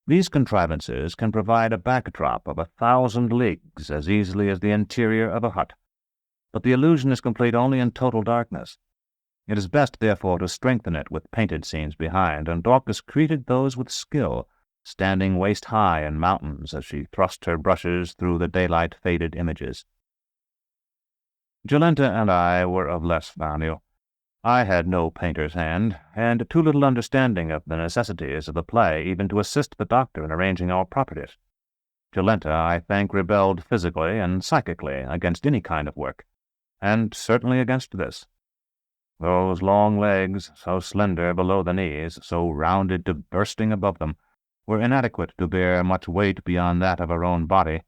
These contrivances can provide a backdrop of 1,000 leagues as easily as the interior of a hut, but the illusion is complete only in total darkness. It is best, therefore, to strengthen it with painted scenes behind, and Dorcas created those with skill, standing waist-high in mountains as she thrust her brushes through the daylight-faded images. Jolenta and I were of less value. I had no painter's hand, and too little understanding of the necessities of the play even to assist the doctor in arranging our properties. Jolenta, I think, rebelled physically and psychically against any kind of work, and certainly against this. Those long legs, so slender below the knees, so rounded to bursting above them, were inadequate to bear much weight beyond that of her own body.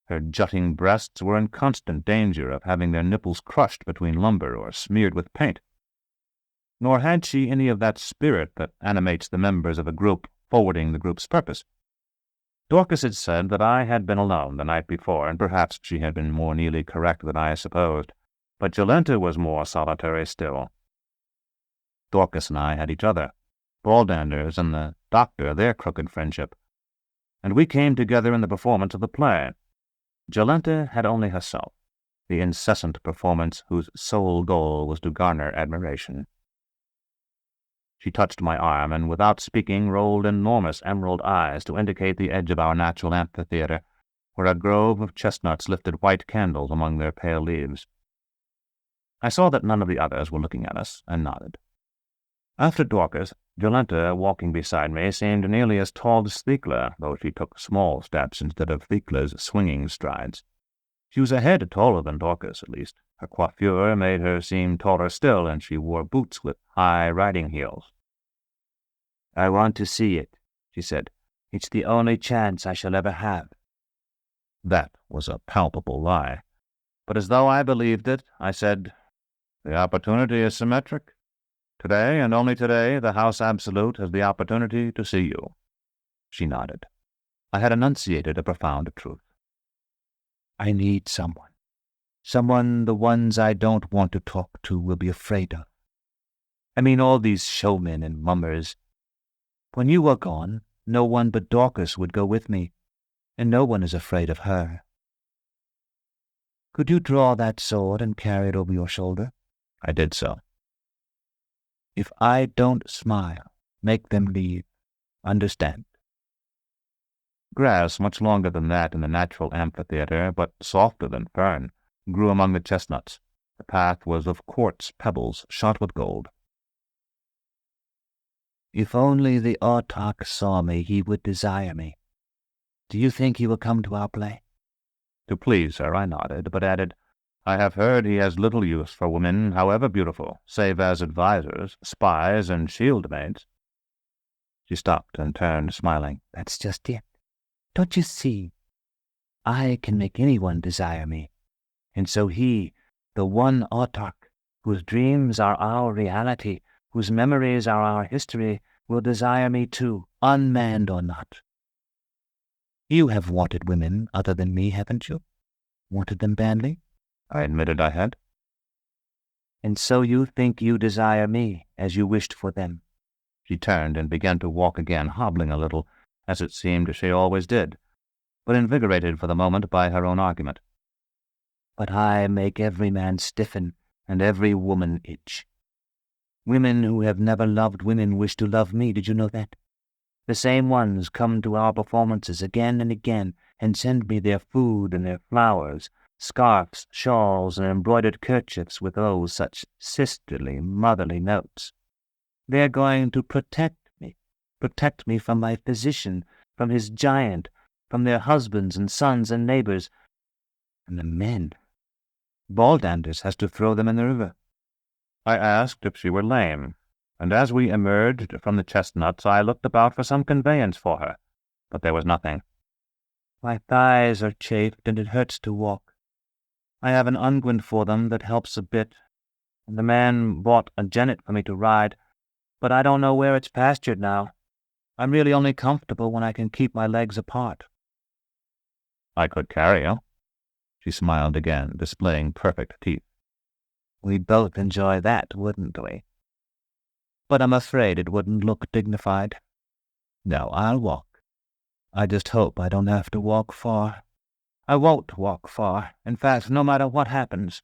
Her jutting breasts were in constant danger of having their nipples crushed between lumber or smeared with paint. Nor had she any of that spirit that animates the members of a group forwarding the group's purpose. Dorcas had said that I had been alone the night before, and perhaps she had been more nearly correct than I supposed, but Jolenta was more solitary still. Dorcas and I had each other, Baldanders and the doctor their crooked friendship, and we came together in the performance of the play. Jolenta had only herself, the incessant performance whose sole goal was to garner admiration. She touched my arm, and without speaking rolled enormous emerald eyes to indicate the edge of our natural amphitheatre, where a grove of chestnuts lifted white candles among their pale leaves. I saw that none of the others were looking at us, and nodded. After Dorcas, Jolenta, walking beside me, seemed nearly as tall as Thecla, though she took small steps instead of Thecla's swinging strides. She was a head taller than Dorcas, at least. Her coiffure made her seem taller still, and she wore boots with high riding heels. "I want to see it," she said. "It's the only chance I shall ever have." That was a palpable lie. But as though I believed it, I said, "The opportunity is symmetric. Today, and only today, the House Absolute has the opportunity to see you." She nodded. I had enunciated a profound truth. "I need someone. Someone the ones I don't want to talk to will be afraid of. I mean all these showmen and mummers. When you are gone, no one but Dorcas would go with me, and no one is afraid of her." "Could you draw that sword and carry it over your shoulder?" I did so. "If I don't smile, make them leave. Understand?" Grass, much longer than that in the natural amphitheatre, but softer than fern, grew among the chestnuts. The path was of quartz pebbles shot with gold. "If only the autarch saw me, he would desire me. Do you think he will come to our play?" To please her, I nodded, but added, "I have heard he has little use for women, however beautiful, save as advisers, spies, and shield-maids." She stopped and turned, smiling. "That's just it. Don't you see? I can make anyone desire me, and so he, the one autarch, whose dreams are our reality, whose memories are our history, will desire me too, unmanned or not. You have wanted women other than me, haven't you? Wanted them badly? I admitted I had. And so you think you desire me as you wished for them? She turned and began to walk again, hobbling a little, as it seemed she always did, but invigorated for the moment by her own argument. But I make every man stiffen and every woman itch. Women who have never loved women wish to love me, did you know that? The same ones come to our performances again and again and send me their food and their flowers, scarfs, shawls, and embroidered kerchiefs with such sisterly, motherly notes. They are going to protect me from my physician, from his giant, from their husbands and sons and neighbors. And the men. Baldanders has to throw them in the river. I asked if she were lame, and as we emerged from the chestnuts I looked about for some conveyance for her, but there was nothing. My thighs are chafed, and it hurts to walk. I have an unguent for them that helps a bit, and the man bought a jennet for me to ride, but I don't know where it's pastured now. I'm really only comfortable when I can keep my legs apart. I could carry you. She smiled again, displaying perfect teeth. We'd both enjoy that, wouldn't we? But I'm afraid it wouldn't look dignified. No, I'll walk. I just hope I don't have to walk far. I won't walk far. In fact, no matter what happens.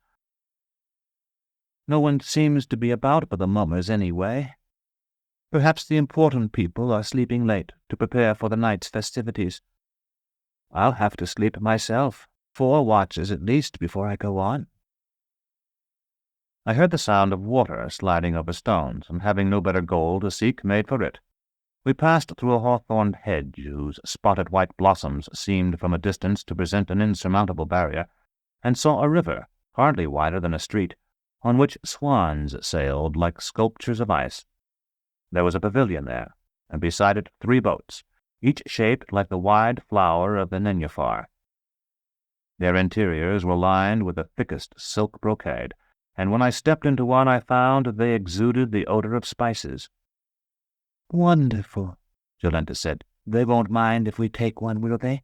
No one seems to be about but the mummers anyway. Perhaps the important people are sleeping late to prepare for the night's festivities. I'll have to sleep myself, 4 watches at least before I go on. I heard the sound of water sliding over stones, and having no better goal to seek, made for it. We passed through a hawthorn hedge whose spotted white blossoms seemed from a distance to present an insurmountable barrier, and saw a river, hardly wider than a street, on which swans sailed like sculptures of ice. There was a pavilion there, and beside it 3 boats, each shaped like the wide flower of the nenufar. Their interiors were lined with the thickest silk brocade, and when I stepped into one I found they exuded the odor of spices. Wonderful, Jolenta said. They won't mind if we take one, will they?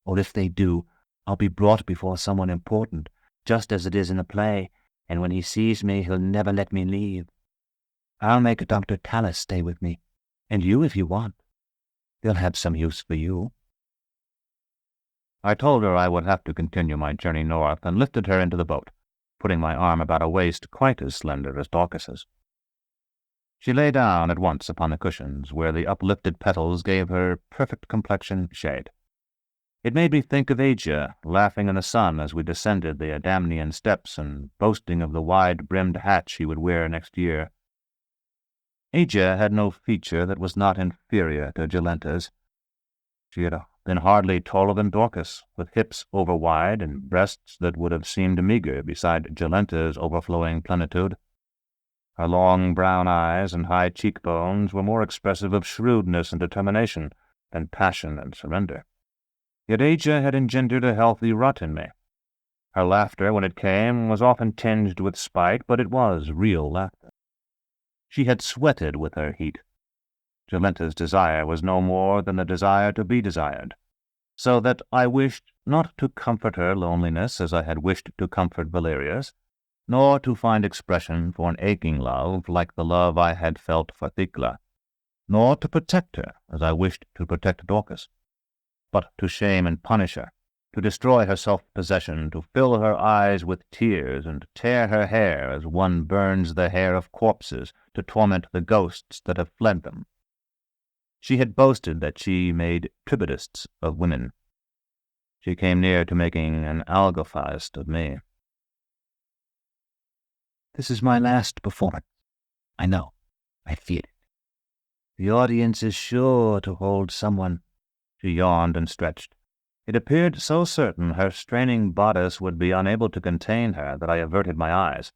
Or if they do, I'll be brought before someone important, just as it is in the play, and when he sees me he'll never let me leave. I'll make Dr. Talos stay with me, and you if you want. They'll have some use for you. I told her I would have to continue my journey north, and lifted her into the boat, putting my arm about a waist quite as slender as Dorcas's. She lay down at once upon the cushions, where the uplifted petals gave her perfect complexion shade. It made me think of Asia, laughing in the sun as we descended the Adamnian steps and boasting of the wide-brimmed hat she would wear next year. Asia had no feature that was not inferior to Jolenta's. She had been hardly taller than Dorcas, with hips over-wide and breasts that would have seemed meagre beside Jolenta's overflowing plenitude. Her long brown eyes and high cheekbones were more expressive of shrewdness and determination than passion and surrender. Yet Asia had engendered a healthy rut in me. Her laughter, when it came, was often tinged with spite, but it was real laughter. She had sweated with her heat. Jolenta's desire was no more than the desire to be desired, so that I wished not to comfort her loneliness as I had wished to comfort Valeria's, nor to find expression for an aching love like the love I had felt for Thecla, nor to protect her as I wished to protect Dorcas, but to shame and punish her, to destroy her self-possession, to fill her eyes with tears, and tear her hair as one burns the hair of corpses to torment the ghosts that have fled them. She had boasted that she made tributists of women. She came near to making an algophist of me. This is my last performance. I know. I feel it. The audience is sure to hold someone. She yawned and stretched. It appeared so certain her straining bodice would be unable to contain her that I averted my eyes.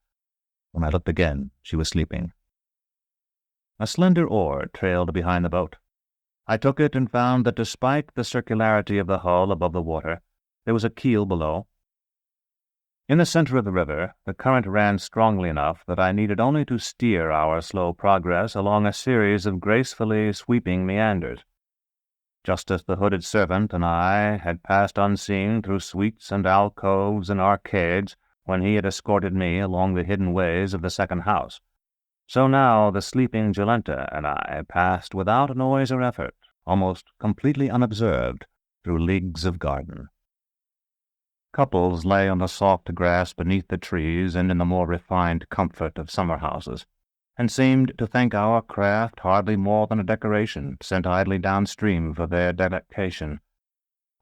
When I looked again, she was sleeping. A slender oar trailed behind the boat. I took it and found that despite the circularity of the hull above the water, there was a keel below. In the center of the river, the current ran strongly enough that I needed only to steer our slow progress along a series of gracefully sweeping meanders. Just as the hooded servant and I had passed unseen through suites and alcoves and arcades when he had escorted me along the hidden ways of the second house, so now the sleeping Jolenta and I passed without noise or effort, almost completely unobserved, through leagues of garden. Couples lay on the soft grass beneath the trees and in the more refined comfort of summer houses, and seemed to think our craft hardly more than a decoration sent idly downstream for their delectation,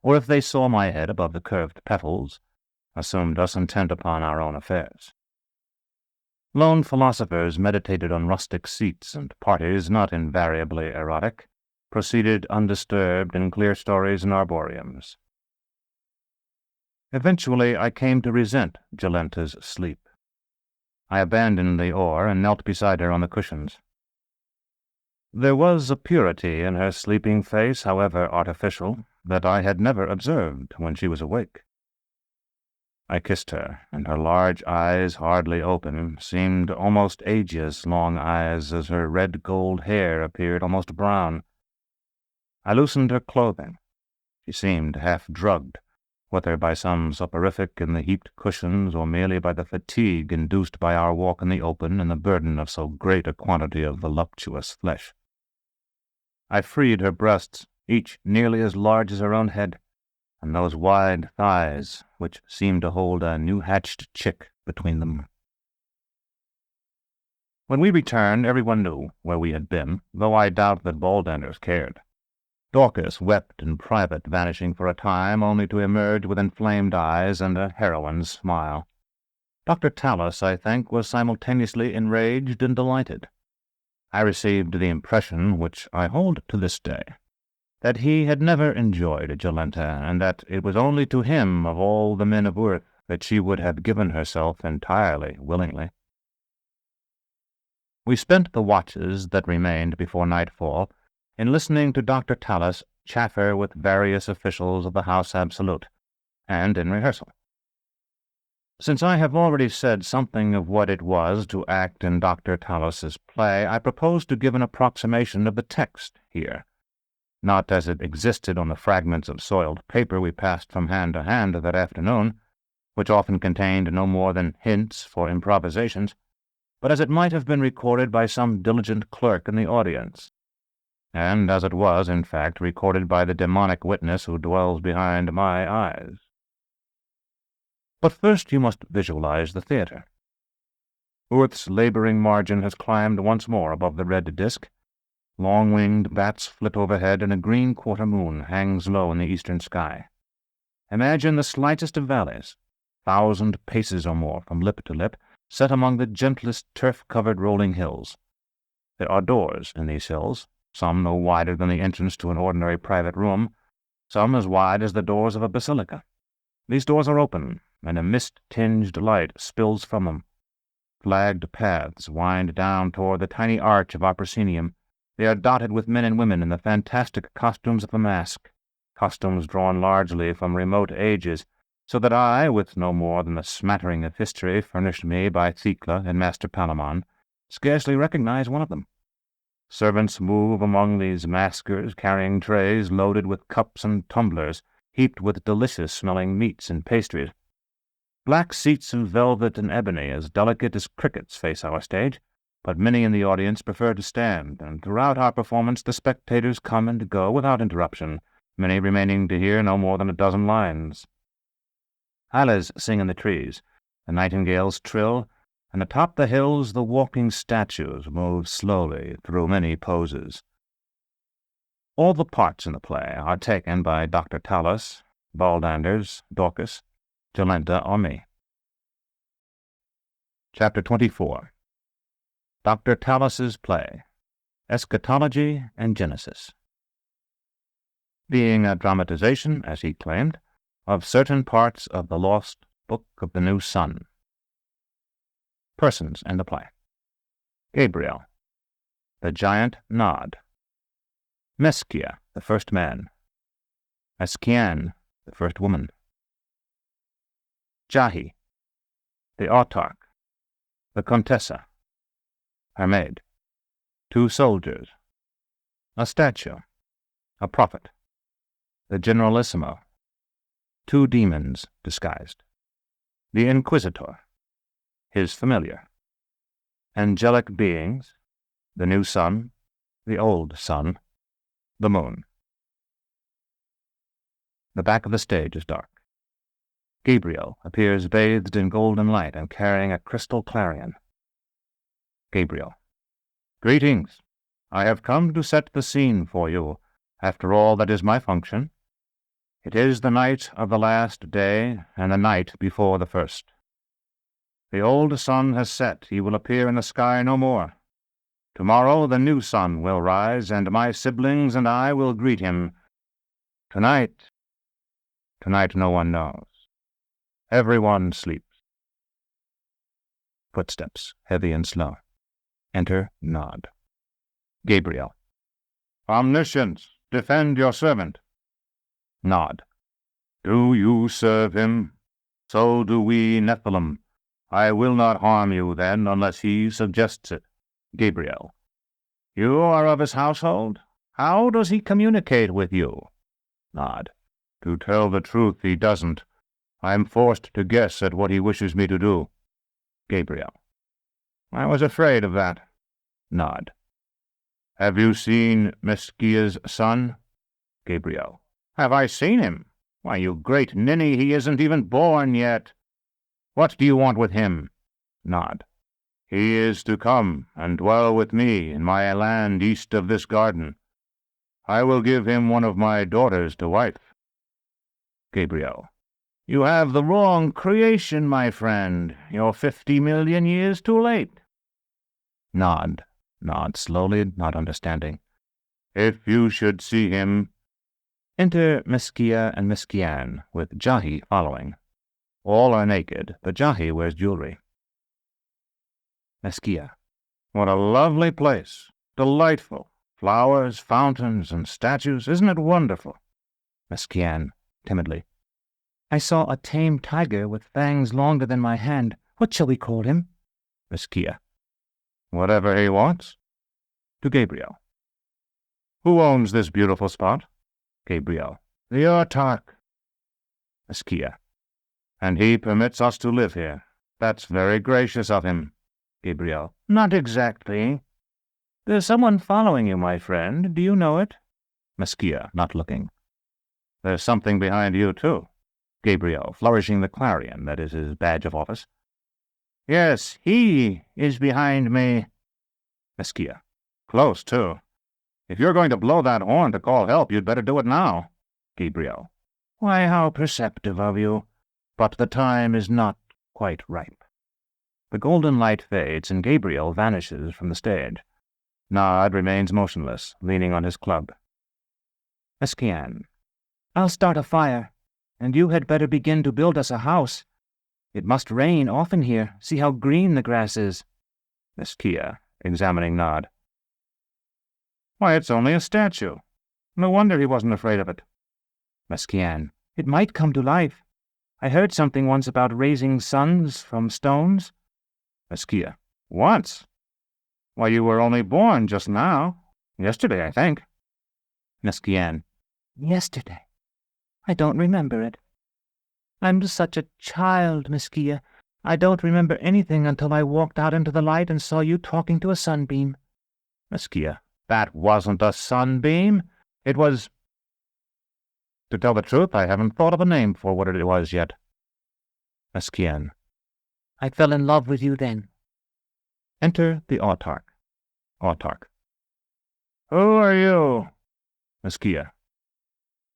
or if they saw my head above the curved petals, assumed us intent upon our own affairs. Lone philosophers meditated on rustic seats, and parties, not invariably erotic, proceeded undisturbed in clear stories and arboreums. Eventually I came to resent Jolenta's sleep. I abandoned the oar and knelt beside her on the cushions. There was a purity in her sleeping face, however artificial, that I had never observed when she was awake. I kissed her, and her large eyes, hardly open, seemed almost age's long eyes as her red-gold hair appeared almost brown. I loosened her clothing. She seemed half drugged, whether by some soporific in the heaped cushions or merely by the fatigue induced by our walk in the open and the burden of so great a quantity of voluptuous flesh. I freed her breasts, each nearly as large as her own head, and those wide thighs, which seemed to hold a new-hatched chick between them. When we returned, everyone knew where we had been, though I doubt that Baldanders cared. Dorcas wept in private, vanishing for a time, only to emerge with inflamed eyes and a heroine's smile. Dr. Talos, I think, was simultaneously enraged and delighted. I received the impression, which I hold to this day, that he had never enjoyed Jolenta, and that it was only to him of all the men of worth that she would have given herself entirely willingly. We spent the watches that remained before nightfall in listening to Dr. Talos chaffer with various officials of the House Absolute, and in rehearsal. Since I have already said something of what it was to act in Dr. Talos's play, I propose to give an approximation of the text here, not as it existed on the fragments of soiled paper we passed from hand to hand that afternoon, which often contained no more than hints for improvisations, but as it might have been recorded by some diligent clerk in the audience, and as it was, in fact, recorded by the demonic witness who dwells behind my eyes. But first you must visualize the theater. Earth's laboring margin has climbed once more above the red disk. Long-winged bats flit overhead, and a green quarter moon hangs low in the eastern sky. Imagine the slightest of valleys, 1,000 paces or more from lip to lip, set among the gentlest turf-covered rolling hills. There are doors in these hills, some no wider than the entrance to an ordinary private room, some as wide as the doors of a basilica. These doors are open, and a mist-tinged light spills from them. Flagged paths wind down toward the tiny arch of our proscenium. They are dotted with men and women in the fantastic costumes of the masque, costumes drawn largely from remote ages, so that I, with no more than the smattering of history furnished me by Thecla and Master Palamon, scarcely recognize one of them. Servants move among these maskers, carrying trays loaded with cups and tumblers, heaped with delicious-smelling meats and pastries. Black seats of velvet and ebony, as delicate as crickets, face our stage, but many in the audience prefer to stand, and throughout our performance the spectators come and go without interruption, many remaining to hear no more than a dozen lines. Hylas sing in the trees, the nightingales trill, and atop the hills the walking statues move slowly through many poses. All the parts in the play are taken by Dr. Talos, Baldanders, Dorcas, Jolenta, or me. Chapter 24. Dr. Talos's Play, Eschatology and Genesis. Being a dramatization, as he claimed, of certain parts of the lost Book of the New Sun. Persons in the play: Gabriel, the giant Nod; Meskia, the first man; Eskian, the first woman; Jahi, the autarch, the contessa, her maid, 2 soldiers, a statue, a prophet, the generalissimo, 2 demons disguised, the inquisitor, his familiar, angelic beings, the new sun, the old sun, the moon. The back of the stage is dark. Gabriel appears bathed in golden light and carrying a crystal clarion. Gabriel. Greetings. I have come to set the scene for you. After all, that is my function. It is the night of the last day, and the night before the first. The old sun has set. He will appear in the sky no more. Tomorrow the new sun will rise, and my siblings and I will greet him. Tonight no one knows. Everyone sleeps. Footsteps, heavy and slow. Enter Nod. Gabriel. Omniscience, defend your servant. Nod. Do you serve him? So do we Nephilim. I will not harm you then, unless he suggests it. Gabriel. You are of his household? How does he communicate with you? Nod. To tell the truth, he doesn't. I am forced to guess at what he wishes me to do. Gabriel. I was afraid of that. Nod. Have you seen Mesquia's son? Gabriel. Have I seen him? Why, you great ninny, he isn't even born yet. What do you want with him? Nod. He is to come and dwell with me in my land east of this garden. I will give him one of my daughters to wife. Gabriel. You have the wrong creation, my friend. You're 50 million years too late. Nod slowly, not understanding. If you should see him. Enter Mesquia and Mesquian, with Jahi following. All are naked, but Jahi wears jewelry. Mesquia. What a lovely place. Delightful. Flowers, fountains, and statues. Isn't it wonderful? Mesquian, timidly. I saw a tame tiger with fangs longer than my hand. What shall we call him? Mesquia. Whatever he wants. To Gabriel. Who owns this beautiful spot? Gabriel. The autarch. Mesquia. And he permits us to live here. That's very gracious of him. Gabriel. Not exactly. There's someone following you, my friend. Do you know it? Mesquia, not looking. There's something behind you, too. Gabriel, flourishing the clarion, that is his badge of office. Yes, he is behind me. Mesquia. Close, too. If you're going to blow that horn to call help, you'd better do it now. Gabriel. Why, how perceptive of you. But the time is not quite ripe. The golden light fades, and Gabriel vanishes from the stage. Nod remains motionless, leaning on his club. Mesquian. I'll start a fire, and you had better begin to build us a house. It must rain often here. See how green the grass is. Mesquia, examining Nod. Why, it's only a statue. No wonder he wasn't afraid of it. Mesquian. It might come to life. I heard something once about raising sons from stones. Mesquia. Once? Why, you were only born just now. Yesterday, I think. Mesquian. Yesterday. I don't remember it. I'm such a child, Mesquia. I don't remember anything until I walked out into the light and saw you talking to a sunbeam. Mesquia. That wasn't a sunbeam. It was... To tell the truth, I haven't thought of a name for what it was yet. Mesquian. I fell in love with you then. Enter the autarch. Autarch. Who are you? Mesquia.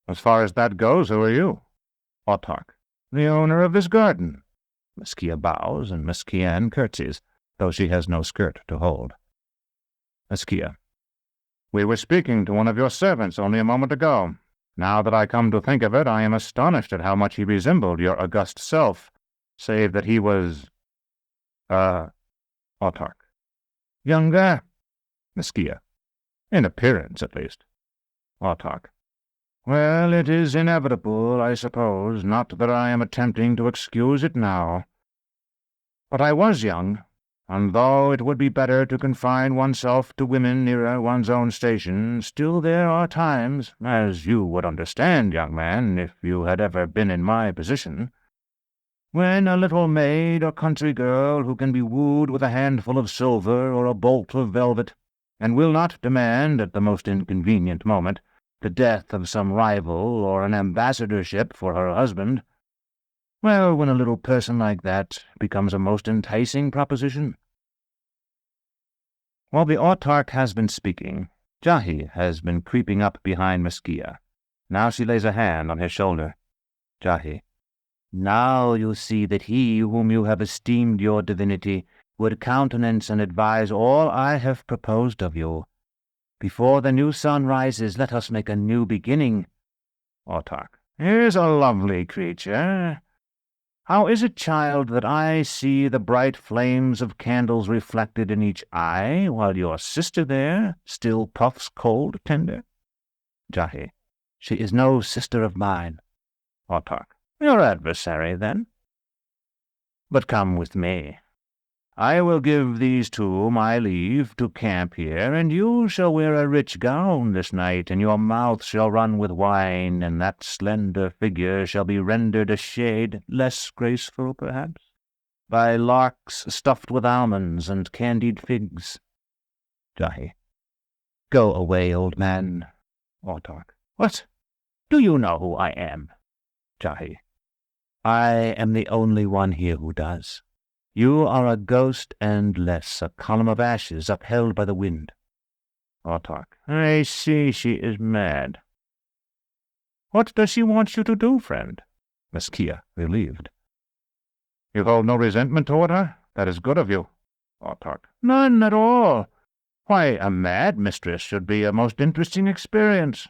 As far as that goes, who are you? Autarch. The owner of this garden. Mesquia bows, and Mesquian curtsies, though she has no skirt to hold. Mesquia. We were speaking to one of your servants only a moment ago. Now that I come to think of it, I am astonished at how much he resembled your august self, save that he was... autarch. Younger? Mesquia. In appearance, at least. Autarch. Well, it is inevitable, I suppose, not that I am attempting to excuse it now. But I was young, and though it would be better to confine oneself to women nearer one's own station, still there are times, as you would understand, young man, if you had ever been in my position, when a little maid or country girl who can be wooed with a handful of silver or a bolt of velvet, and will not demand, at the most inconvenient moment, the death of some rival or an ambassadorship for her husband, well, when a little person like that becomes a most enticing proposition. While the autarch has been speaking, Jahi has been creeping up behind Meskia. Now she lays a hand on his shoulder. Jahi. Now you see that he whom you have esteemed your divinity would countenance and advise all I have proposed of you. Before the new sun rises, let us make a new beginning. Autarch. Here's a lovely creature. How is it, child, that I see the bright flames of candles reflected in each eye, while your sister there still puffs cold tender? Jahi. She is no sister of mine. Autarch. Your adversary, then? But come with me. I will give these two my leave to camp here, and you shall wear a rich gown this night, and your mouth shall run with wine, and that slender figure shall be rendered a shade less graceful, perhaps, by larks stuffed with almonds and candied figs. Jahi. Go away, old man. Autarch. What? Do you know who I am? Jahi. I am the only one here who does. You are a ghost and less, a column of ashes upheld by the wind. Autarch. I see she is mad. What does she want you to do, friend? Meskia, relieved. You hold no resentment toward her? That is good of you. Autarch. None at all. Why, a mad mistress should be a most interesting experience.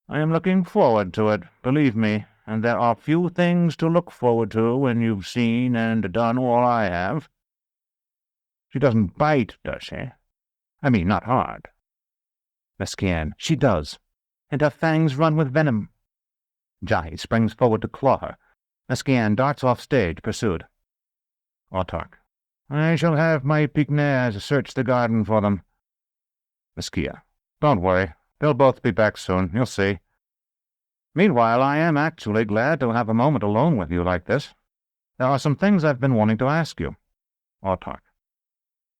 I am looking forward to it, believe me, and there are few things to look forward to when you've seen and done all I have. She doesn't bite, does she? I mean, not hard. Meskian. She does, and her fangs run with venom. Jahi springs forward to claw her. Meskian darts off stage, pursued. Autarch. I shall have my Pygnaeas search the garden for them. Meskia. Don't worry. They'll both be back soon, you'll see. Meanwhile, I am actually glad to have a moment alone with you like this. There are some things I've been wanting to ask you. Autarch.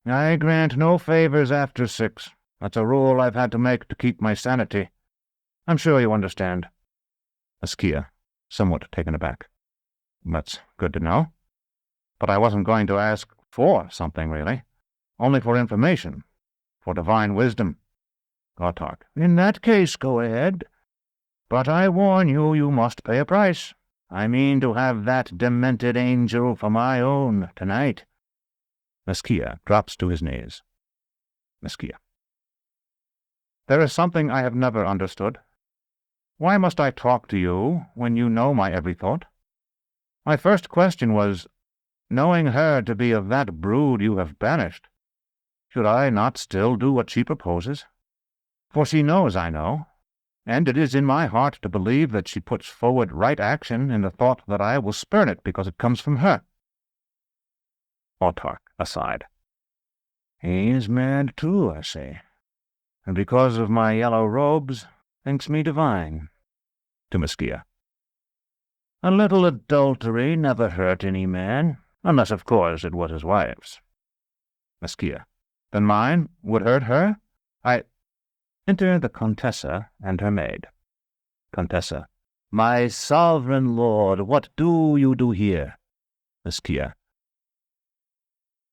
I grant no favors after 6. That's a rule I've had to make to keep my sanity. I'm sure you understand. Meskia, somewhat taken aback. That's good to know. But I wasn't going to ask for something, really. Only for information. For divine wisdom. Autarch. In that case, go ahead. But I warn you, you must pay a price. I mean to have that demented angel for my own tonight. Meskia drops to his knees. Meskia. There is something I have never understood. Why must I talk to you when you know my every thought? My first question was, knowing her to be of that brood you have banished, should I not still do what she proposes? For she knows I know, and it is in my heart to believe that she puts forward right action in the thought that I will spurn it because it comes from her. Autarch, aside. He is mad too, I say, and because of my yellow robes, thinks me divine. To Meskia. A little adultery never hurt any man, unless, of course, it was his wife's. Meskia. Then mine would hurt her? Enter the Contessa and her maid. Contessa. My sovereign lord, what do you do here? Meskia.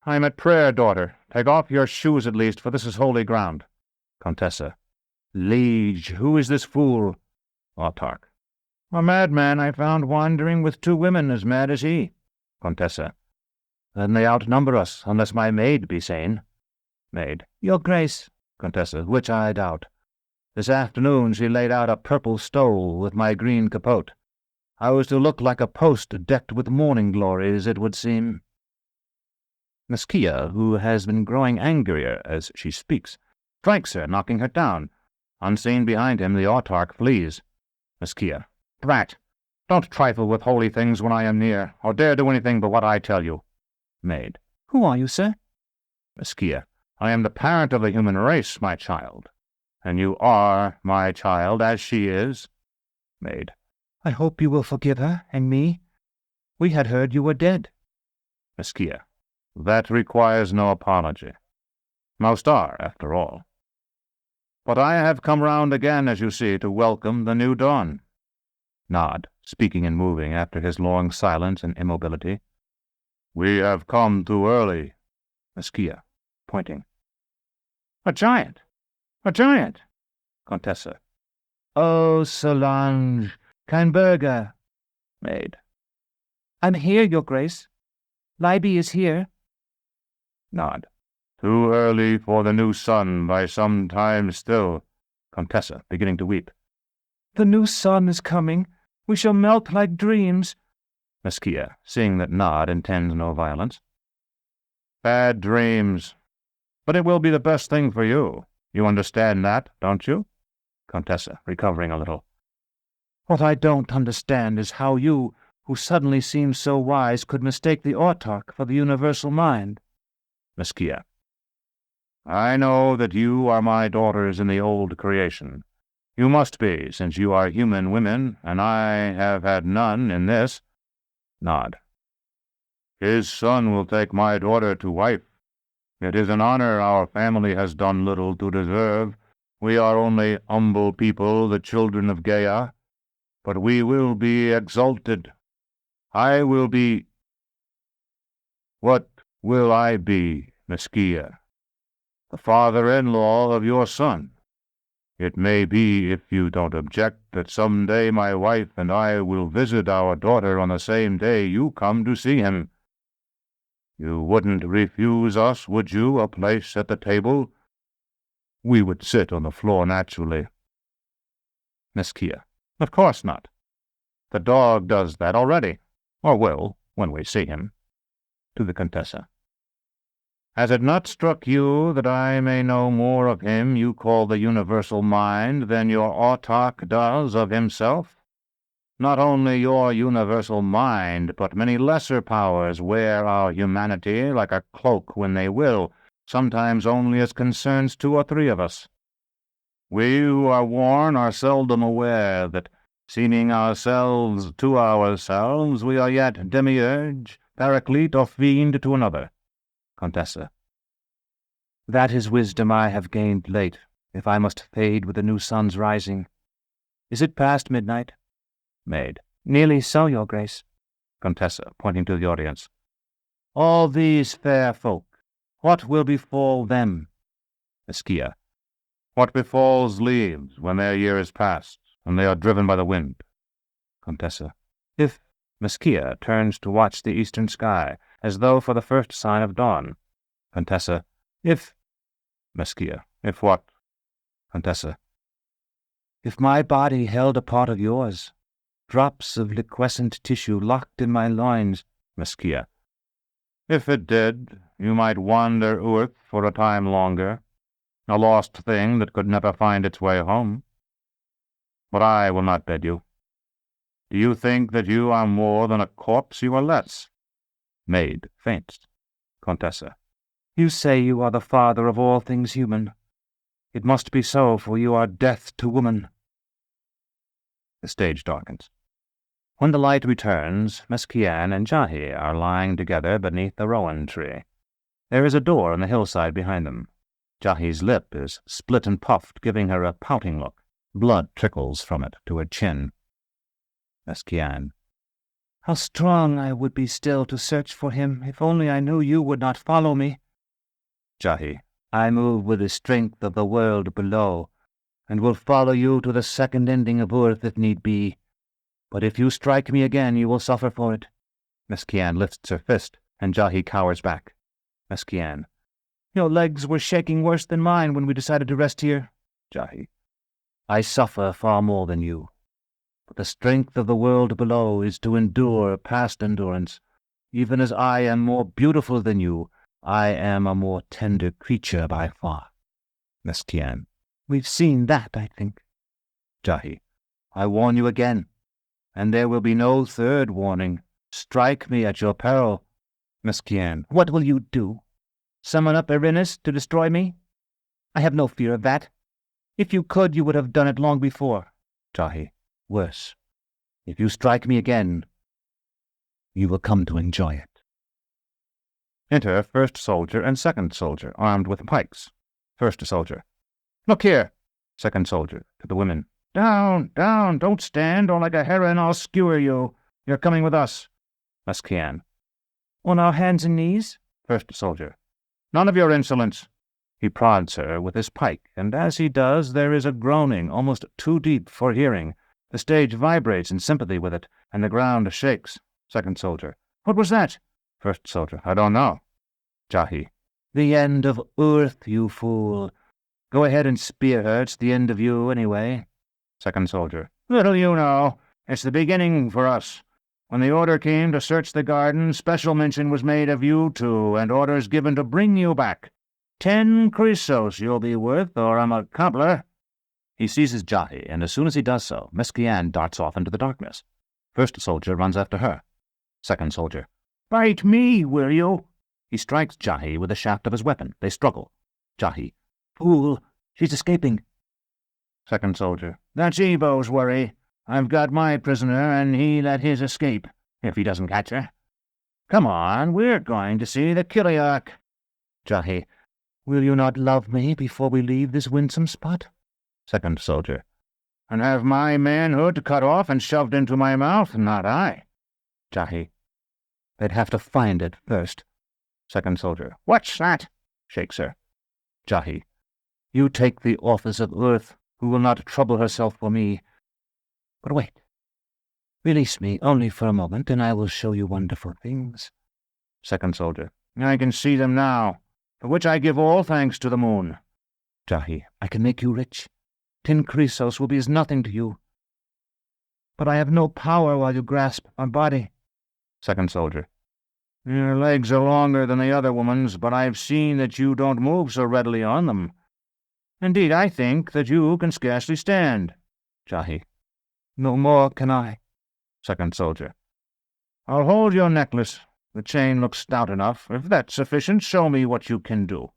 I'm at prayer, daughter. Take off your shoes at least, for this is holy ground. Contessa. Liege, who is this fool? Autarch. A madman I found wandering with 2 women as mad as he. Contessa. Then they outnumber us, unless my maid be sane. Maid. Your Grace. Contessa, which I doubt. This afternoon she laid out a purple stole with my green capote. I was to look like a post decked with morning glories, it would seem. Meskia, who has been growing angrier as she speaks, strikes her, knocking her down. Unseen behind him, the autarch flees. Meskia. Brat, don't trifle with holy things when I am near, or dare do anything but what I tell you. Maid. Who are you, sir? Meskia. I am the parent of the human race, my child. And you are my child, as she is. Maid. I hope you will forgive her and me. We had heard you were dead. Meskia. That requires no apology. Most are, after all. But I have come round again, as you see, to welcome the new dawn. Nod, speaking and moving after his long silence and immobility. We have come too early. Meskia, pointing. A giant! A giant! Contessa. Oh, Solange, Kainberger. Maid. I'm here, your grace. Libby is here. Nod. Too early for the new sun by some time still. Contessa, beginning to weep. The new sun is coming. We shall melt like dreams. Meskia, seeing that Nod intends no violence. Bad dreams. But it will be the best thing for you. You understand that, don't you? Contessa, recovering a little. What I don't understand is how you, who suddenly seem so wise, could mistake the autarch for the universal mind. Meskia. I know that you are my daughters in the old creation. You must be, since you are human women, and I have had none in this. Nod. His son will take my daughter to wife. It is an honor our family has done little to deserve. We are only humble people, the children of Gaia. But we will be exalted. I will be... What will I be, Meskia? The father-in-law of your son. It may be, if you don't object, that some day my wife and I will visit our daughter on the same day you come to see him. You wouldn't refuse us, would you, a place at the table? We would sit on the floor naturally. Meskia. Of course not. The dog does that already, or will, when we see him. To the Contessa. Has it not struck you that I may know more of him you call the universal mind than your autarch does of himself? Not only your universal mind, but many lesser powers wear our humanity like a cloak when they will, sometimes only as concerns 2 or 3 of us. We who are worn are seldom aware that, seeming ourselves to ourselves, we are yet demiurge, paraclete, or fiend to another. Contessa. That is wisdom I have gained late, if I must fade with the new sun's rising. Is it past midnight? Maid. Nearly so, your grace. Contessa, pointing to the audience. All these fair folk, what will befall them? Meskia. What befalls leaves when their year is past, and they are driven by the wind? Contessa. If Meskia turns to watch the eastern sky, as though for the first sign of dawn. Contessa. If... Meskia. If what? Contessa. If my body held a part of yours, drops of liquescent tissue locked in my loins. Meskia. If it did, you might wander Earth for a time longer, a lost thing that could never find its way home. But I will not bid you. Do you think that you are more than a corpse? You are less. Maid faints. Contessa. You say you are the father of all things human. It must be so, for you are death to woman. The stage darkens. When the light returns, Meskian and Jahi are lying together beneath the rowan tree. There is a door on the hillside behind them. Jahi's lip is split and puffed, giving her a pouting look. Blood trickles from it to her chin. Meskian. How strong I would be still to search for him, if only I knew you would not follow me. Jahi. I move with the strength of the world below, and will follow you to the second ending of earth if need be. But if you strike me again, you will suffer for it. Meskian lifts her fist, and Jahi cowers back. Meskian. Your legs were shaking worse than mine when we decided to rest here. Jahi. I suffer far more than you. But the strength of the world below is to endure past endurance. Even as I am more beautiful than you, I am a more tender creature by far. Meskian. We've seen that, I think. Jahi. I warn you again, and there will be no third warning. Strike me at your peril. Mesquian, what will you do? Summon up Erinus to destroy me? I have no fear of that. If you could, you would have done it long before. Jahi, worse. If you strike me again, you will come to enjoy it. Enter first soldier and second soldier, armed with pikes. First soldier. Look here. Second soldier, to the women. Down, down, don't stand, or like a heron I'll skewer you. You're coming with us. Mesquian. On our hands and knees? First soldier. None of your insolence. He prods her with his pike, and as he does, there is a groaning almost too deep for hearing. The stage vibrates in sympathy with it, and the ground shakes. Second soldier. What was that? First soldier. I don't know. Jahi. The end of earth, you fool. Go ahead and spear her. It's the end of you, anyway. Second soldier. Little you know. It's the beginning for us. When the order came to search the garden, special mention was made of you two, and orders given to bring you back. 10 chrysos you'll be worth, or I'm a cobbler. He seizes Jahi, and as soon as he does so, Mesquian darts off into the darkness. First soldier runs after her. Second soldier. Bite me, will you? He strikes Jahi with the shaft of his weapon. They struggle. Jahi. Fool, she's escaping. Second soldier. That's Evo's worry. I've got my prisoner, and he let his escape, if he doesn't catch her. Come on, we're going to see the Kiliarch. Jahi. Will you not love me before we leave this winsome spot? Second soldier. And have my manhood cut off and shoved into my mouth? Not I. Jahi. They'd have to find it first. Second soldier. What's that? Shakes her. Jahi. You take the office of Earth, who will not trouble herself for me. But wait. Release me only for a moment, and I will show you wonderful things. Second soldier. I can see them now, for which I give all thanks to the moon. Jahi. I can make you rich. 10 chrysos will be as nothing to you. But I have no power while you grasp my body. Second soldier. Your legs are longer than the other woman's, but I've seen that you don't move so readily on them. Indeed, I think that you can scarcely stand. Jahi. No more can I. Second soldier. I'll hold your necklace. The chain looks stout enough. If that's sufficient, show me what you can do.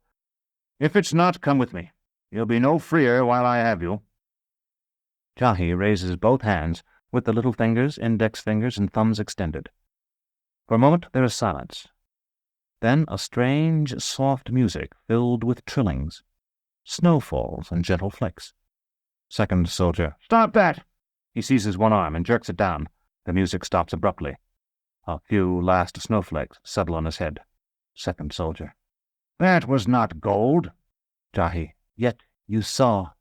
If it's not, come with me. You'll be no freer while I have you. Jahi raises both hands, with the little fingers, index fingers, and thumbs extended. For a moment there is silence. Then a strange, soft music filled with trillings, snowfalls, and gentle flicks. Second soldier. Stop that! He seizes one arm and jerks it down. The music stops abruptly. A few last snowflakes settle on his head. Second soldier. That was not gold. Jahi. Yet you saw.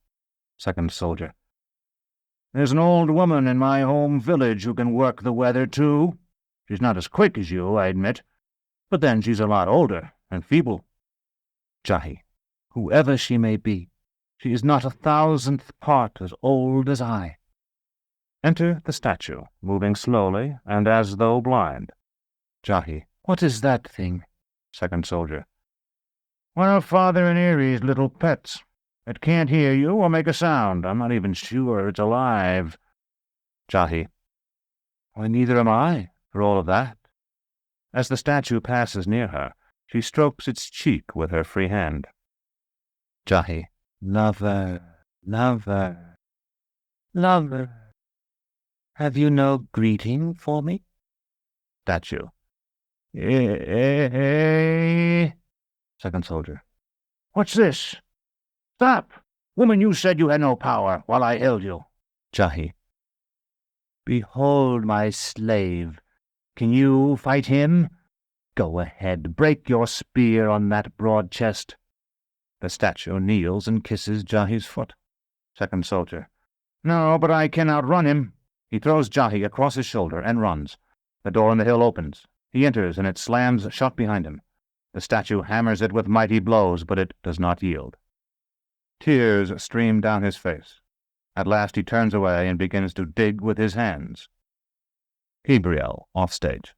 Second soldier. There's an old woman in my home village who can work the weather, too. She's not as quick as you, I admit, but then she's a lot older and feeble. Jahi. Whoever she may be, she is not 1,000th part as old as I. Enter the statue, moving slowly and as though blind. Jahi. What is that thing? Second soldier. One of Father and Erie's little pets. It can't hear you or make a sound. I'm not even sure it's alive. Jahi. Why, neither am I, for all of that. As the statue passes near her, she strokes its cheek with her free hand. Jahi. Lover, lover, lover. Have you no greeting for me? Statue. Second soldier. What's this? Stop! Woman, you said you had no power while I held you. Jahi. Behold my slave. Can you fight him? Go ahead, break your spear on that broad chest. The statue kneels and kisses Jahi's foot. Second soldier. No, but I can outrun him. He throws Jahi across his shoulder and runs. The door in the hill opens. He enters, and it slams shut behind him. The statue hammers it with mighty blows, but it does not yield. Tears stream down his face. At last he turns away and begins to dig with his hands. Gabriel, offstage.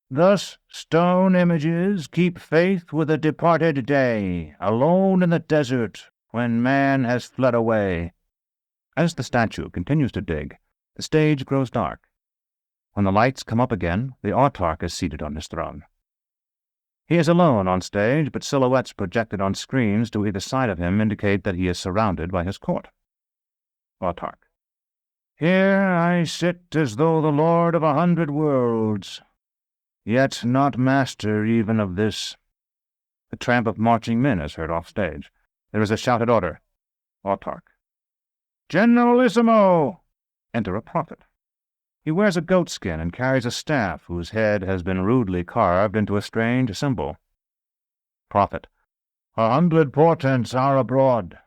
Thus stone images keep faith with a departed day, alone in the desert, when man has fled away. As the statue continues to dig, the stage grows dark. When the lights come up again, the autarch is seated on his throne. He is alone on stage, but silhouettes projected on screens to either side of him indicate that he is surrounded by his court. Autarch. Here I sit as though the lord of 100 worlds, yet not master even of this. The tramp of marching men is heard off stage. There is a shouted order. Autarch. Generalissimo! Enter a prophet. He wears a goatskin and carries a staff whose head has been rudely carved into a strange symbol. Prophet. 100 portents are abroad.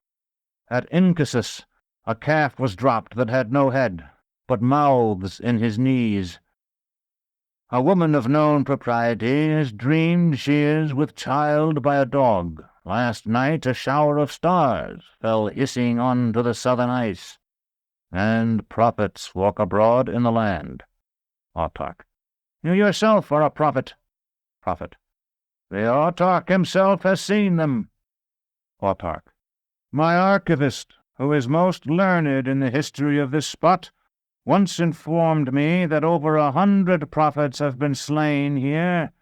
At Incasus, a calf was dropped that had no head, but mouths in his knees. A woman of known propriety has dreamed she is with child by a dog. Last night a shower of stars fell hissing on to the southern ice, and prophets walk abroad in the land. Autarch. You yourself are a prophet. Prophet. The Autarch himself has seen them. Autarch. My archivist, who is most learned in the history of this spot, once informed me that over 100 prophets have been slain here,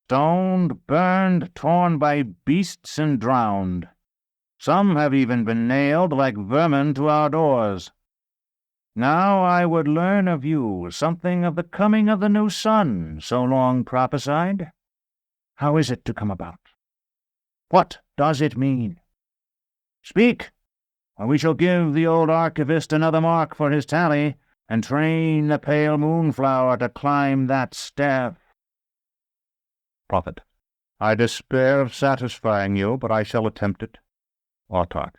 stoned, burned, torn by beasts, and drowned. Some have even been nailed like vermin to our doors. Now I would learn of you something of the coming of the new sun, so long prophesied. How is it to come about? What does it mean? Speak, or we shall give the old archivist another mark for his tally, and train the pale moonflower to climb that staff. Prophet. I despair of satisfying you, but I shall attempt it. Autarch.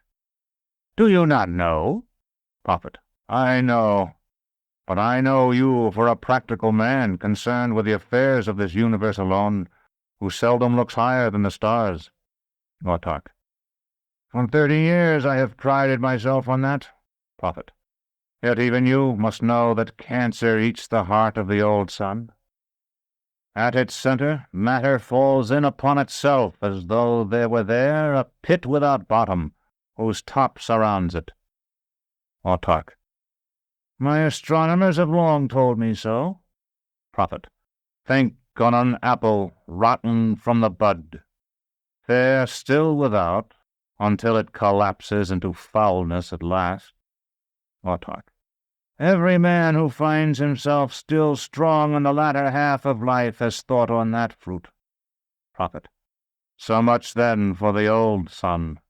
Do you not know? Prophet. I know. But I know you for a practical man concerned with the affairs of this universe alone, who seldom looks higher than the stars. Autarch. For 30 years I have prided myself on that. Prophet. Yet even you must know that cancer eats the heart of the old sun. At its center, matter falls in upon itself as though there were there a pit without bottom, whose top surrounds it. Autarch. My astronomers have long told me so. Prophet. Think on an apple rotten from the bud, fair still without, until it collapses into foulness at last. Autarch. Every man who finds himself still strong in the latter half of life has thought on that fruit. Prophet. So much then for the old sun.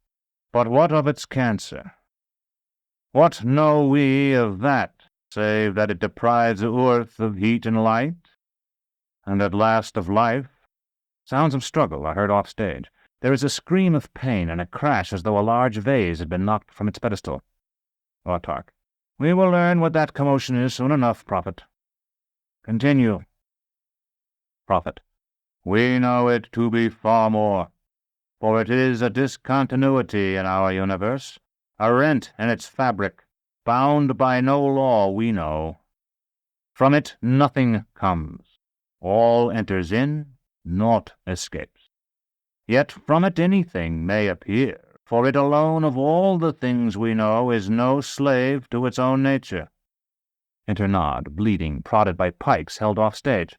But what of its cancer? What know we of that, save that it deprives the earth of heat and light, and at last of life? Sounds of struggle are heard off stage. There is a scream of pain and a crash as though a large vase had been knocked from its pedestal. Autarch. We will learn what that commotion is soon enough, Prophet. Continue. Prophet. We know it to be far more, for it is a discontinuity in our universe, a rent in its fabric, bound by no law we know. From it nothing comes. All enters in, naught escapes. Yet from it anything may appear, for it alone of all the things we know is no slave to its own nature. Enter Nod, bleeding, prodded by pikes held off stage.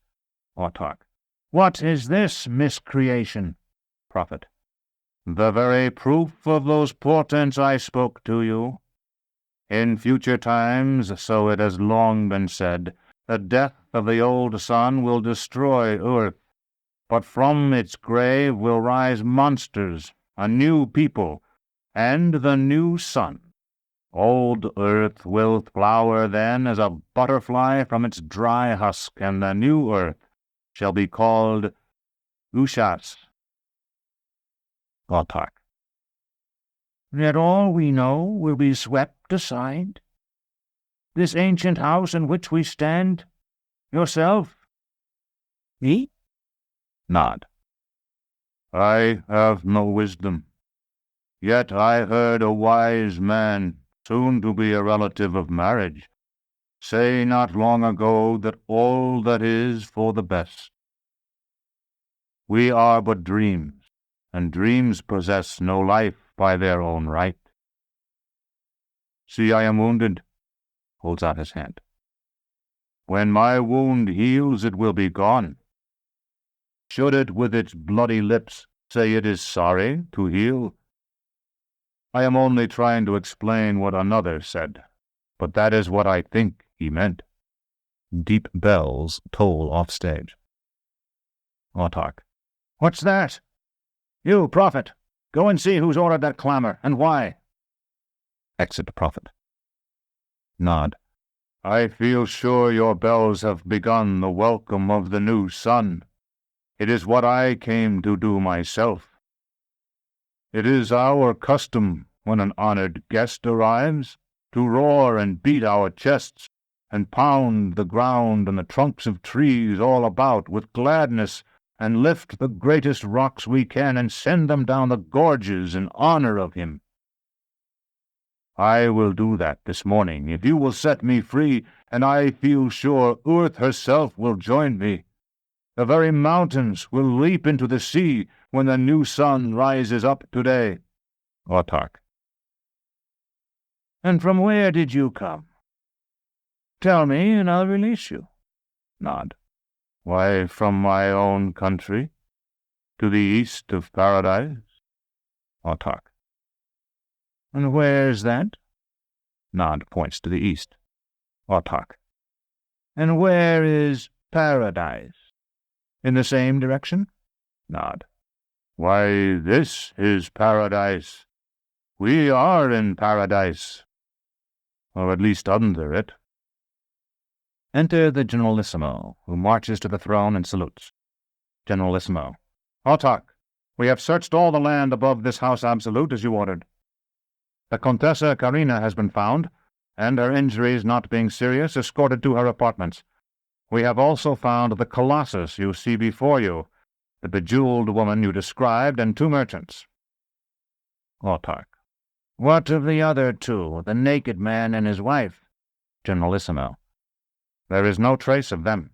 Autarch. What is this miscreation? Prophet. The very proof of those portents I spoke to you. In future times, so it has long been said, the death of the old sun will destroy earth, but from its grave will rise monsters, a new people, and the new sun. Old earth will flower then as a butterfly from its dry husk, and the new earth shall be called Ushas. Autarch. Yet all we know will be swept aside. This ancient house in which we stand, yourself, me? Nod. I have no wisdom. Yet I heard a wise man, soon to be a relative of marriage, say not long ago that all that is for the best. We are but dreams, and dreams possess no life by their own right. See, I am wounded, holds out his hand. When my wound heals, it will be gone. Should it with its bloody lips say it is sorry to heal? I am only trying to explain what another said, but that is what I think he meant. Deep bells toll off stage. Autarch. What's that? You, prophet, go and see who's ordered that clamor, and why. Exit prophet. Nod. I feel sure your bells have begun the welcome of the new sun. It is what I came to do myself. It is our custom, when an honored guest arrives, to roar and beat our chests, and pound the ground and the trunks of trees all about with gladness, and lift the greatest rocks we can, and send them down the gorges in honor of him. I will do that this morning, if you will set me free, and I feel sure Earth herself will join me. The very mountains will leap into the sea when the new sun rises up today. Autarch. And from where did you come? Tell me, and I'll release you. Nod. Why, from my own country, to the east of paradise. Autarch. And where's that? Nod points to the east. Autarch. And where is paradise? In the same direction? Nod. Why, this is paradise. We are in paradise, or at least under it. Enter the Generalissimo, who marches to the throne and salutes. Generalissimo. Autarch, we have searched all the land above this house absolute as you ordered. The Contessa Carina has been found, and her injuries not being serious, escorted to her apartments. We have also found the Colossus you see before you, the bejeweled woman you described, and 2 merchants. Autarch. What of the other 2, the naked man and his wife? Generalissimo. There is no trace of them.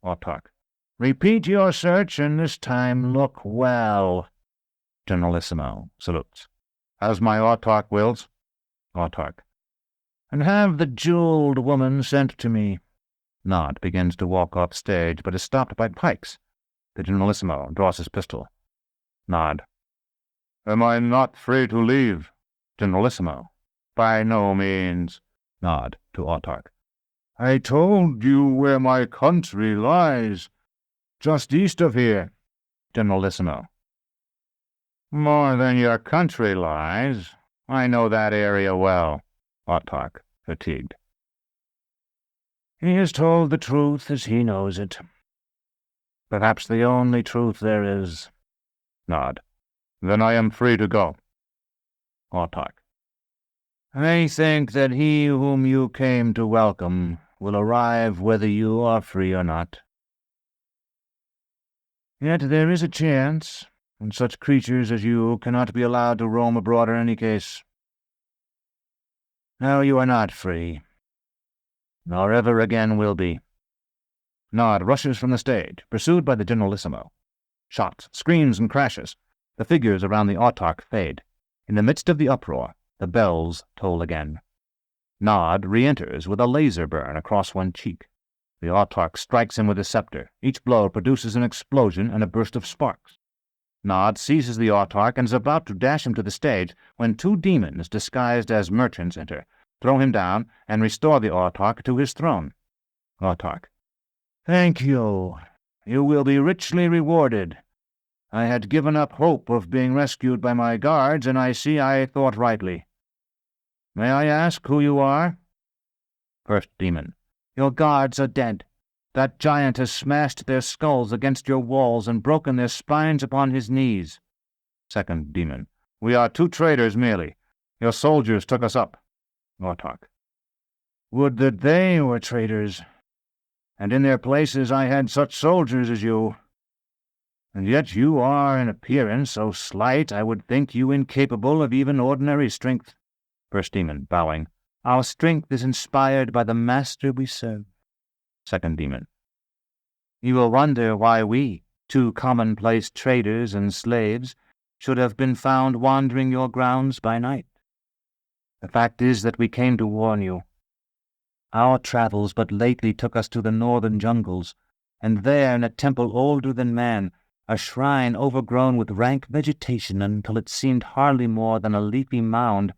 Autarch. Repeat your search, and this time look well. Generalissimo salutes. As my Autarch wills. Autarch. And have the jeweled woman sent to me. Nod begins to walk off stage, but is stopped by pikes. The Generalissimo draws his pistol. Nod. Am I not free to leave? Generalissimo. By no means. Nod to Autarch. I told you where my country lies, just east of here. Generalissimo. More than your country lies. I know that area well. Autarch, fatigued. He has told the truth as he knows it. Perhaps the only truth there is. Nod. Then I am free to go. Autarch. I think that he whom you came to welcome will arrive whether you are free or not. Yet there is a chance, and such creatures as you cannot be allowed to roam abroad in any case. Now you are not free, nor ever again will be. Nod rushes from the stage, pursued by the Generalissimo. Shots, screams, and crashes. The figures around the Autarch fade. In the midst of the uproar, the bells toll again. Nod re-enters with a laser burn across one cheek. The Autarch strikes him with his scepter. Each blow produces an explosion and a burst of sparks. Nod seizes the Autarch and is about to dash him to the stage when 2 demons disguised as merchants enter, throw him down, and restore the Autarch to his throne. Autarch. Thank you. You will be richly rewarded. I had given up hope of being rescued by my guards, and I see I thought rightly. May I ask who you are? First demon. Your guards are dead. That giant has smashed their skulls against your walls and broken their spines upon his knees. Second demon. We are 2 traders merely. Your soldiers took us up. Autarch. Would that they were traitors, and in their places I had such soldiers as you. And yet you are in appearance so slight I would think you incapable of even ordinary strength. First demon, bowing. Our strength is inspired by the master we serve. Second demon. You will wonder why we, 2 commonplace traders and slaves, should have been found wandering your grounds by night. The fact is that we came to warn you. Our travels but lately took us to the northern jungles, and there, in a temple older than man, a shrine overgrown with rank vegetation until it seemed hardly more than a leafy mound,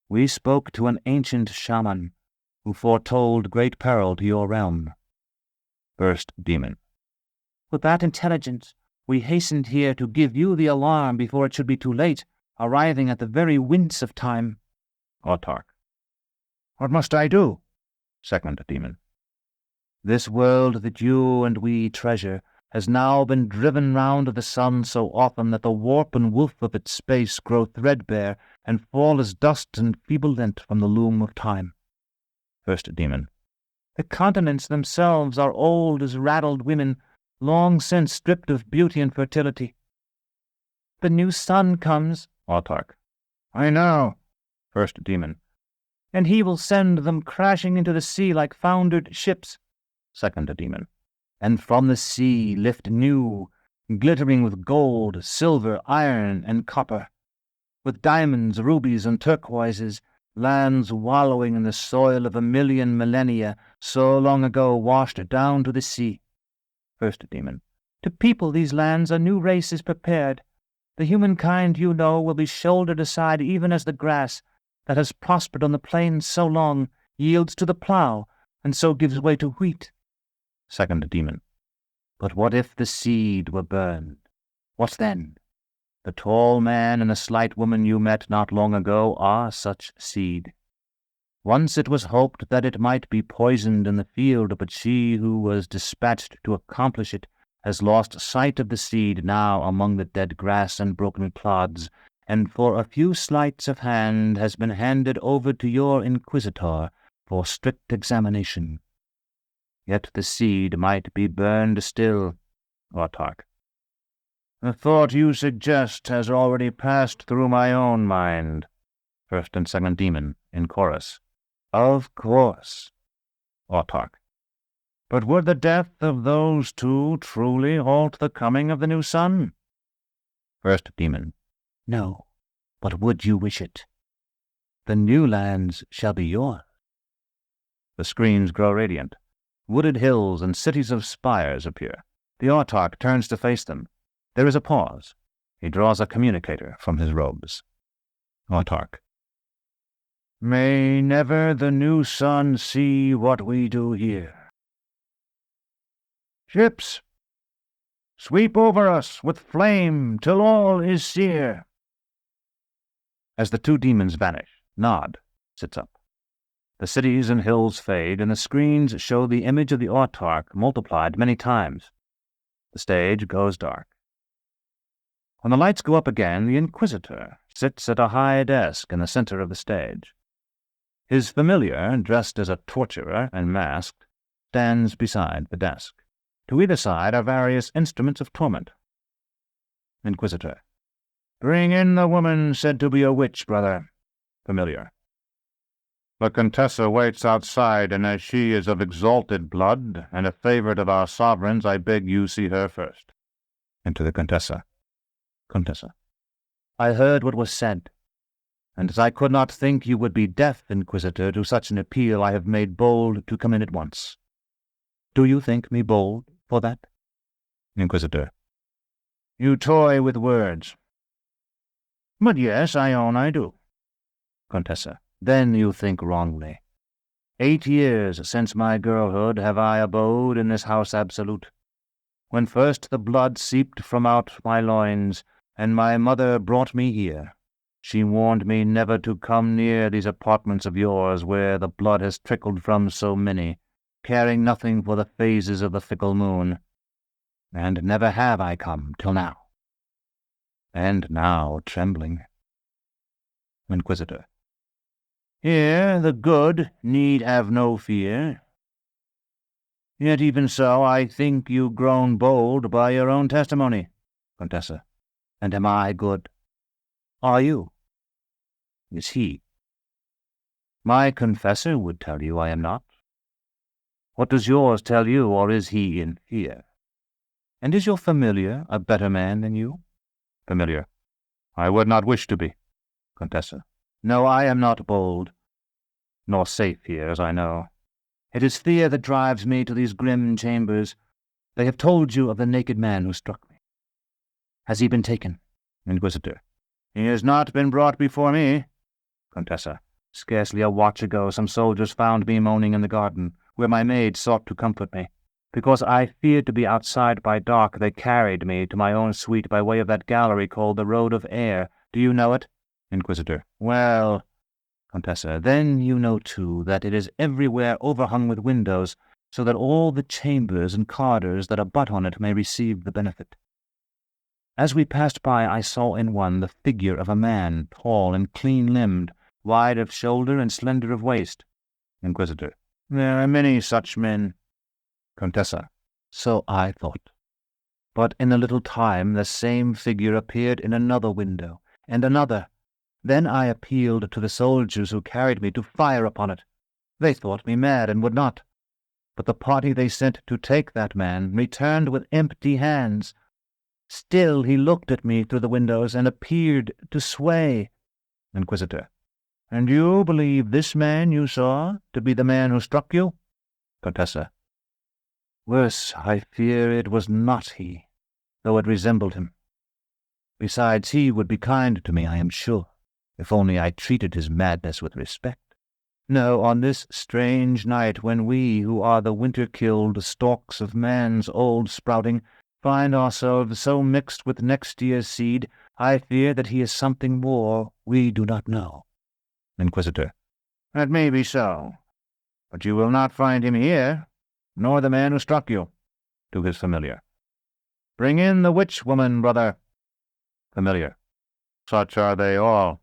we spoke to an ancient shaman who foretold great peril to your realm. First Demon. With that intelligence, we hastened here to give you the alarm before it should be too late, arriving at the very wince of time. Autarch. What must I do? Second Demon. This world that you and we treasure has now been driven round the sun so often that the warp and woof of its space grow threadbare and fall as dust and feeble lint from the loom of time. First Demon. The continents themselves are old as raddled women, long since stripped of beauty and fertility. The new sun comes. Autarch. I know. First Demon. And he will send them crashing into the sea like foundered ships. Second Demon. And from the sea lift new, glittering with gold, silver, iron, and copper, with diamonds, rubies, and turquoises, lands wallowing in the soil of 1,000,000 millennia so long ago washed down to the sea. First Demon. To people these lands a new race is prepared. The humankind you know will be shouldered aside even as the grass, that has prospered on the plains so long, yields to the plough, and so gives way to wheat. Second Demon. But what if the seed were burned? What then? The tall man and the slight woman you met not long ago are such seed. Once it was hoped that it might be poisoned in the field, but she who was dispatched to accomplish it has lost sight of the seed now among the dead grass and broken clods, and for a few sleights of hand has been handed over to your inquisitor for strict examination. Yet the seed might be burned still. Autarch. The thought you suggest has already passed through my own mind. First and Second Demon, in chorus. Of course. Autarch. But would the death of those two truly halt the coming of the new sun? First Demon. No, but would you wish it? The new lands shall be yours. The screens grow radiant. Wooded hills and cities of spires appear. The Autarch turns to face them. There is a pause. He draws a communicator from his robes. Autarch. May never the new sun see what we do here. Ships, sweep over us with flame till all is sear. As the two demons vanish, Nod sits up. The cities and hills fade, and the screens show the image of the Autarch multiplied many times. The stage goes dark. When the lights go up again, the Inquisitor sits at a high desk in the center of the stage. His familiar, dressed as a torturer and masked, stands beside the desk. To either side are various instruments of torment. Inquisitor. Bring in the woman said to be a witch, brother. Familiar. The Contessa waits outside, and as she is of exalted blood, and a favorite of our sovereigns, I beg you see her first. Enter the Contessa. Contessa. I heard what was said, and as I could not think you would be deaf, Inquisitor, to such an appeal, I have made bold to come in at once. Do you think me bold for that? Inquisitor. You toy with words. But yes, I own I do. Contessa. Then you think wrongly. 8 years since my girlhood have I abode in this house absolute. When first the blood seeped from out my loins, and my mother brought me here, she warned me never to come near these apartments of yours where the blood has trickled from so many, caring nothing for the phases of the fickle moon. And never have I come till now. And now trembling. Inquisitor. Here the good need have no fear. Yet even so, I think you grown bold by your own testimony. Contessa. And am I good? Are you? Is he? My confessor would tell you I am not. What does yours tell you, or is he in fear? And is your familiar a better man than you? Familiar. I would not wish to be. Contessa. No, I am not bold, nor safe here, as I know. It is fear that drives me to these grim chambers. They have told you of the naked man who struck me. Has he been taken? Inquisitor. He has not been brought before me. Contessa. Scarcely a watch ago some soldiers found me moaning in the garden, where my maid sought to comfort me. Because I feared to be outside by dark, they carried me to my own suite by way of that gallery called the Road of Air. Do you know it? Inquisitor. Well... Contessa. Then you know, too, that it is everywhere overhung with windows, so that all the chambers and corridors that abut on it may receive the benefit. As we passed by, I saw in one the figure of a man, tall and clean-limbed, wide of shoulder and slender of waist. Inquisitor. There are many such men. Contessa. So I thought. But in a little time the same figure appeared in another window, and another. Then I appealed to the soldiers who carried me to fire upon it. They thought me mad and would not. But the party they sent to take that man returned with empty hands. Still he looked at me through the windows and appeared to sway. Inquisitor. And you believe this man you saw to be the man who struck you? Contessa. Worse, I fear it was not he, though it resembled him. Besides, he would be kind to me, I am sure, if only I treated his madness with respect. No, on this strange night, when we, who are the winter-killed stalks of man's old sprouting, find ourselves so mixed with next year's seed, I fear that he is something more we do not know. Inquisitor. That may be so, but you will not find him here, nor the man who struck you. To his familiar. Bring in the witch-woman, brother. Familiar. Such are they all,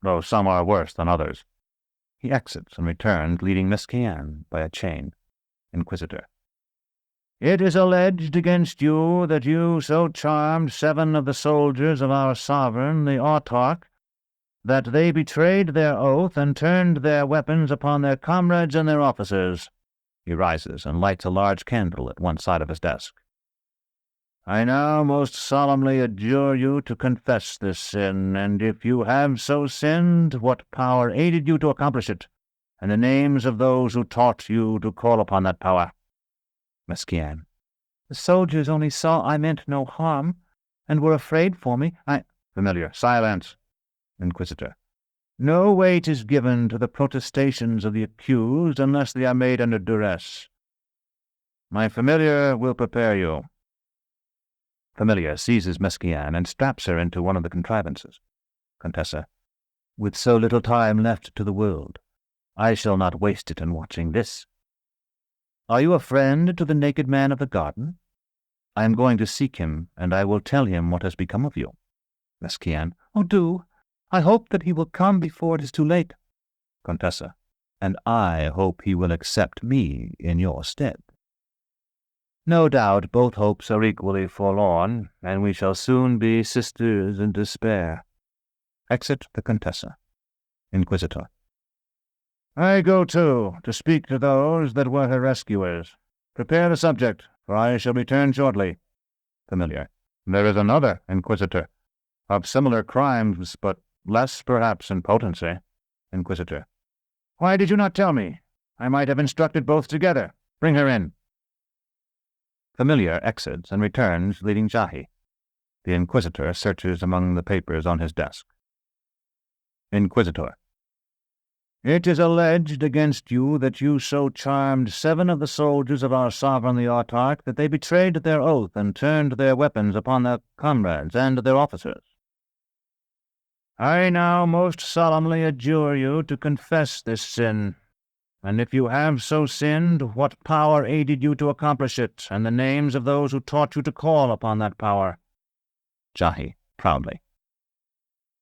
though some are worse than others. He exits and returns, leading Miss Cian by a chain. Inquisitor. It is alleged against you that you so charmed 7 of the soldiers of our sovereign, the autarch, that they betrayed their oath and turned their weapons upon their comrades and their officers. He rises and lights a large candle at one side of his desk. I now most solemnly adjure you to confess this sin, and if you have so sinned, what power aided you to accomplish it, and the names of those who taught you to call upon that power. Miss Cian. The soldiers only saw I meant no harm, and were afraid for me. Familiar. Silence. Inquisitor. No weight is given to the protestations of the accused unless they are made under duress. My familiar will prepare you. Familiar seizes Miss Cian and straps her into one of the contrivances. Contessa. With so little time left to the world, I shall not waste it in watching this. Are you a friend to the naked man of the garden? I am going to seek him, and I will tell him what has become of you. Miss Cian. Oh, do. I hope that he will come before it is too late. Contessa. And I hope he will accept me in your stead. No doubt both hopes are equally forlorn, and we shall soon be sisters in despair. Exit the Contessa. Inquisitor. I go too, to speak to those that were her rescuers. Prepare the subject, for I shall return shortly. Familiar. There is another, Inquisitor, of similar crimes, but less perhaps in potency. Inquisitor. Why did you not tell me? I might have instructed both together. Bring her in. Familiar exits and returns, leading Jahi. The Inquisitor searches among the papers on his desk. Inquisitor. It is alleged against you that you so charmed 7 of the soldiers of our sovereign the autarch that they betrayed their oath and turned their weapons upon their comrades and their officers. I now most solemnly adjure you to confess this sin, and if you have so sinned, what power aided you to accomplish it, and the names of those who taught you to call upon that power. Jahi, proudly.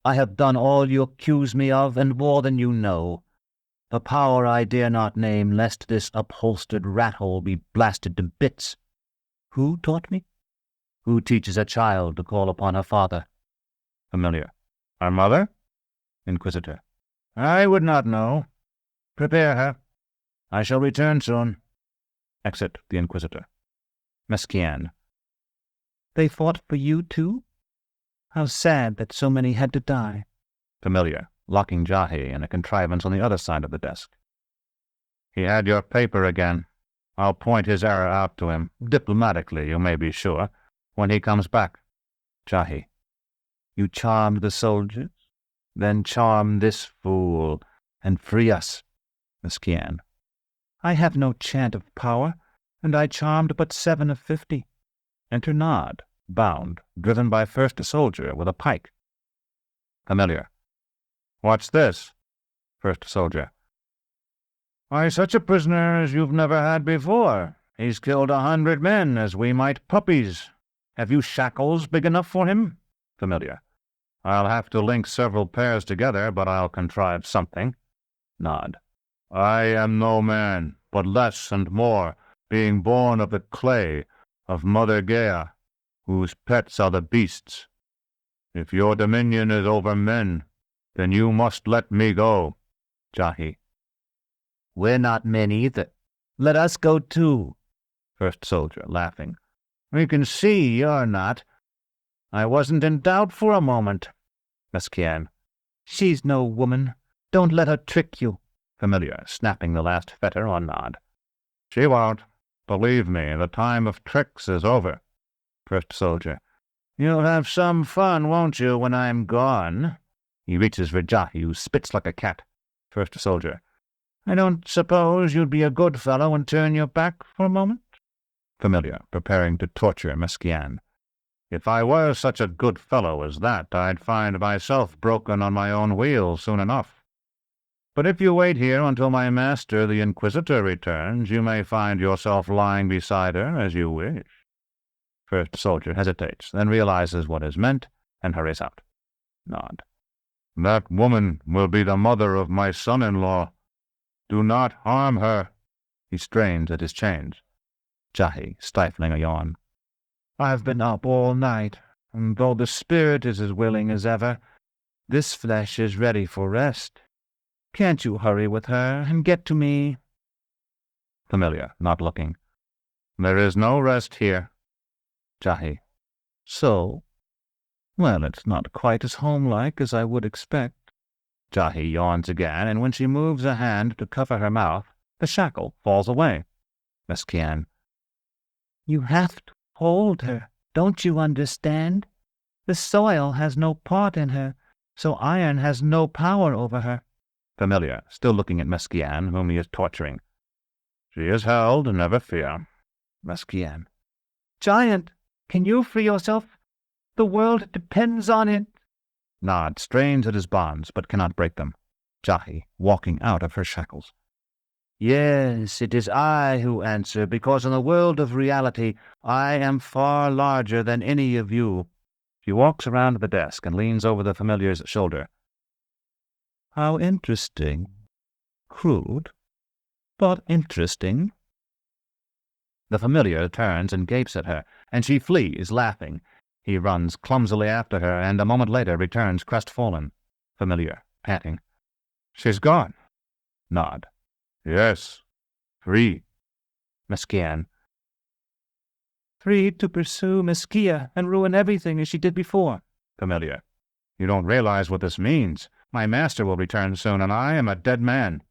I have done all you accuse me of, and more than you know. The power I dare not name, lest this upholstered rat-hole be blasted to bits. Who taught me? Who teaches a child to call upon her father? Familiar. Our mother? Inquisitor. I would not know. Prepare her. I shall return soon. Exit the Inquisitor. Miss Cian. They fought for you, too? How sad that so many had to die. Familiar, locking Jahi in a contrivance on the other side of the desk. He had your paper again. I'll point his error out to him, diplomatically, you may be sure, when he comes back. Jahi. You charmed the soldiers? Then charm this fool, and free us. Meskian. I have no chant of power, and I charmed but 7 of 50. Enter Nod, bound, driven by first soldier with a pike. Familiar. What's this? First soldier. Why, such a prisoner as you've never had before. He's killed 100 men as we might puppies. Have you shackles big enough for him? Familiar. I'll have to link several pairs together, but I'll contrive something. Nod. I am no man, but less and more, being born of the clay, of Mother Gaia, whose pets are the beasts. If your dominion is over men, then you must let me go. Jahi. We're not men either. Let us go too. First soldier, laughing. We can see you're not. I wasn't in doubt for a moment. Meskian. She's no woman. Don't let her trick you. Familiar, snapping the last fetter on Nod. She won't. Believe me, the time of tricks is over. First soldier. You'll have some fun, won't you, when I'm gone? He reaches for Jahi, who spits like a cat. First soldier. I don't suppose you'd be a good fellow and turn your back for a moment? Familiar, preparing to torture Meskian. If I were such a good fellow as that, I'd find myself broken on my own wheel soon enough. But if you wait here until my master, the Inquisitor, returns, you may find yourself lying beside her as you wish. First soldier hesitates, then realizes what is meant, and hurries out. Nod. That woman will be the mother of my son-in-law. Do not harm her. He strains at his chains. Jahi, stifling a yawn. I've been up all night, and though the spirit is as willing as ever, this flesh is ready for rest. Can't you hurry with her and get to me? Familiar, not looking. There is no rest here. Jahi. So? Well, it's not quite as homelike as I would expect. Jahi yawns again, and when she moves a hand to cover her mouth, the shackle falls away. Meskian. You have to hold her, don't you understand? The soil has no part in her, so iron has no power over her. Familiar, still looking at Meskian, whom he is torturing. She is held, never fear. Meskian. Giant, can you free yourself? The world depends on it. Nod strains at his bonds, but cannot break them. Jahi, walking out of her shackles. Yes, it is I who answer, because in the world of reality I am far larger than any of you. She walks around the desk and leans over the familiar's shoulder. How interesting. Crude, but interesting. The familiar turns and gapes at her, and she flees, laughing. He runs clumsily after her, and a moment later returns crestfallen. Familiar, panting. She's gone. Nod. Yes. Free. Meskian. Free to pursue Meskia and ruin everything as she did before. Familiar. You don't realize what this means. My master will return soon, and I am a dead man.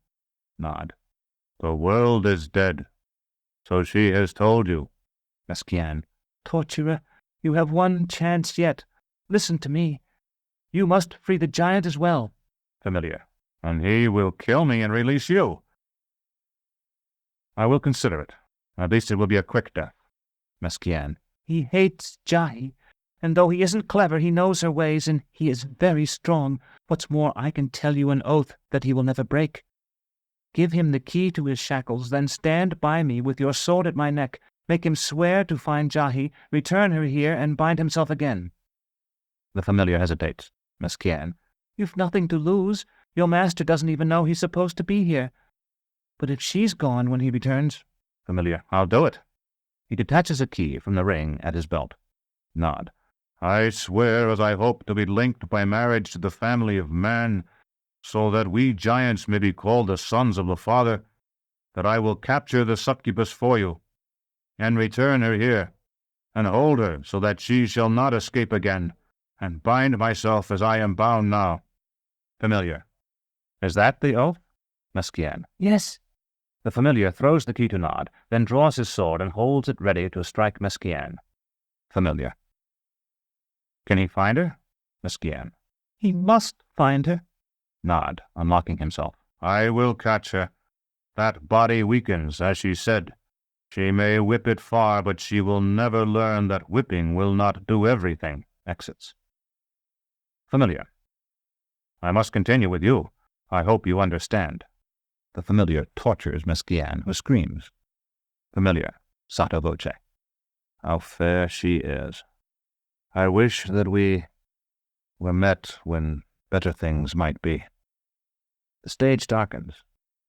Nod. The world is dead. So she has told you. Meskian. Torturer, you have one chance yet. Listen to me. You must free the giant as well. Familiar. And he will kill me and release you. I will consider it. At least it will be a quick death. Meskian. He hates Jahi, and though he isn't clever, he knows her ways, and he is very strong. What's more, I can tell you an oath that he will never break. Give him the key to his shackles, then stand by me with your sword at my neck. Make him swear to find Jahi, return her here, and bind himself again. The familiar hesitates. Meskian. You've nothing to lose. Your master doesn't even know he's supposed to be here. But if she's gone when he returns... Familiar. I'll do it. He detaches a key from the ring at his belt. Nod. I swear, as I hope to be linked by marriage to the family of man, so that we giants may be called the sons of the Father, that I will capture the succubus for you, and return her here, and hold her so that she shall not escape again, and bind myself as I am bound now. Familiar. Is that the oath? Meskian. Yes. The familiar throws the key to Nod, then draws his sword and holds it ready to strike Meskian. Familiar. Can he find her? Mesquian. He must find her. Nod, unlocking himself. I will catch her. That body weakens, as she said. She may whip it far, but she will never learn that whipping will not do everything. Exits. Familiar. I must continue with you. I hope you understand. The familiar tortures Mesquian, who screams. Familiar, sotto voce. How fair she is. I wish that we were met when better things might be. The stage darkens.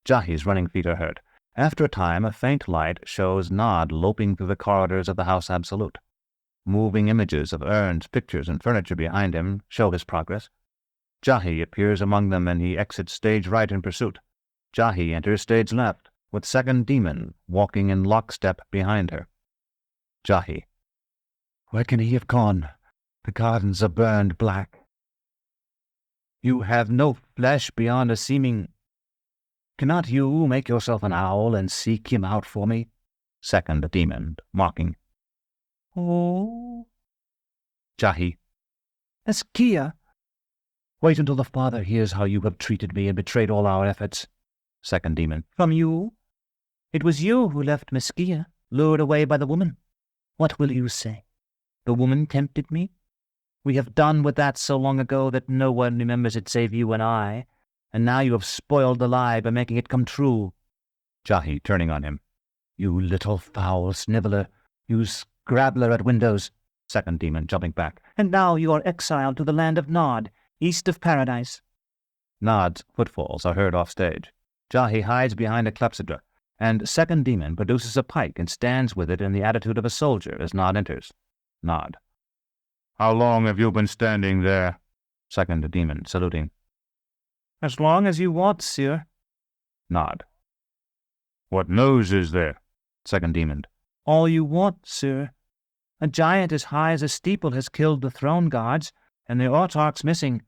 Jahi's running feet are heard. After a time, a faint light shows Nod loping through the corridors of the House Absolute. Moving images of urns, pictures, and furniture behind him show his progress. Jahi appears among them, and he exits stage right in pursuit. Jahi enters stage left, with second demon walking in lockstep behind her. Jahi. Where can he have gone? The gardens are burned black. You have no flesh beyond a seeming... Cannot you make yourself an owl and seek him out for me? Second demon, mocking. Oh. Jahi. Eskia. Wait until the Father hears how you have treated me and betrayed all our efforts. Second demon. From you? It was you who left Mesquia, lured away by the woman. What will you say? The woman tempted me? We have done with that so long ago that no one remembers it save you and I, and now you have spoiled the lie by making it come true. Jahi, turning on him. You little foul sniveler, you scrabbler at windows. Second demon, jumping back. And now you are exiled to the land of Nod, east of paradise. Nod's footfalls are heard off stage. Jahi hides behind a clepsydra, and second demon produces a pike and stands with it in the attitude of a soldier as Nod enters. Nod. How long have you been standing there? Second demon, saluting. As long as you want, sir. Nod. What news is there? Second demon. All you want, sir. A giant as high as a steeple has killed the throne guards, and the autarch's missing.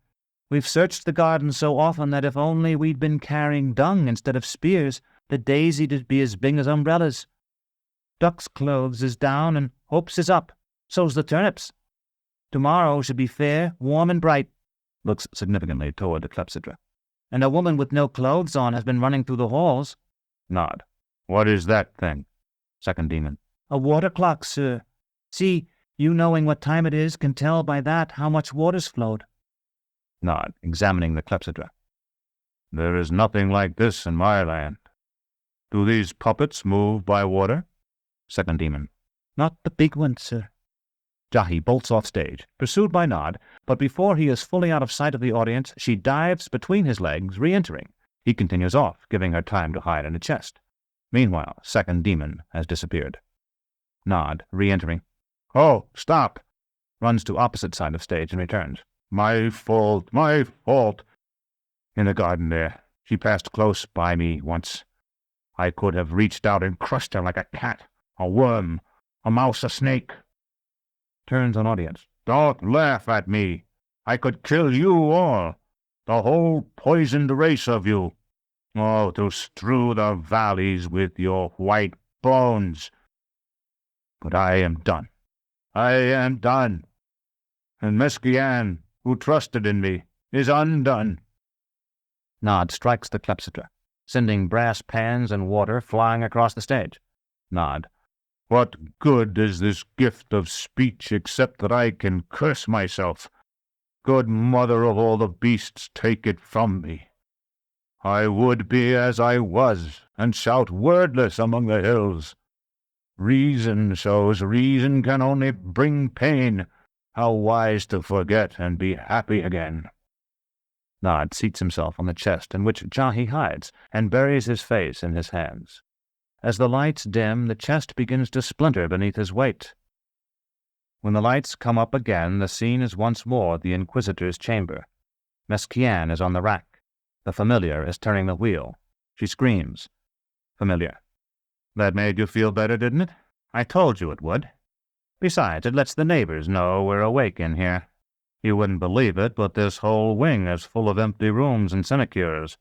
We've searched the garden so often that if only we'd been carrying dung instead of spears, the daisy'd be as big as umbrellas. Duck's clothes is down and Hope's is up. So's the turnips. Tomorrow should be fair, warm, and bright. Looks significantly toward the clepsydra. And a woman with no clothes on has been running through the halls. Nod. What is that thing? Second demon. A water clock, sir. See, you knowing what time it is can tell by that how much water's flowed. Nod, examining the clepsydra. There is nothing like this in my land. Do these puppets move by water? Second demon. Not the big one, sir. Jahi bolts off stage, pursued by Nod, but before he is fully out of sight of the audience, she dives between his legs, re-entering. He continues off, giving her time to hide in a chest. Meanwhile, second demon has disappeared. Nod, re-entering. Oh, stop! Runs to opposite side of stage and returns. My fault, my fault. In the garden there, she passed close by me once. I could have reached out and crushed her like a cat, a worm, a mouse, a snake. Turns on audience. Don't laugh at me. I could kill you all, the whole poisoned race of you. Oh, to strew the valleys with your white bones. But I am done. I am done. And Mesquian, who trusted in me, is undone. Nod strikes the clepsydra, sending brass pans and water flying across the stage. Nod. What good is this gift of speech except that I can curse myself? Good mother of all the beasts, take it from me. I would be as I was, and shout wordless among the hills. Reason shows reason can only bring pain. How wise to forget and be happy again. Nod seats himself on the chest in which Jahi hides, and buries his face in his hands. As the lights dim, the chest begins to splinter beneath his weight. When the lights come up again, the scene is once more the Inquisitor's chamber. Mesquian is on the rack. The familiar is turning the wheel. She screams. Familiar. That made you feel better, didn't it? I told you it would. Besides, it lets the neighbors know we're awake in here. You wouldn't believe it, but this whole wing is full of empty rooms and sinecures.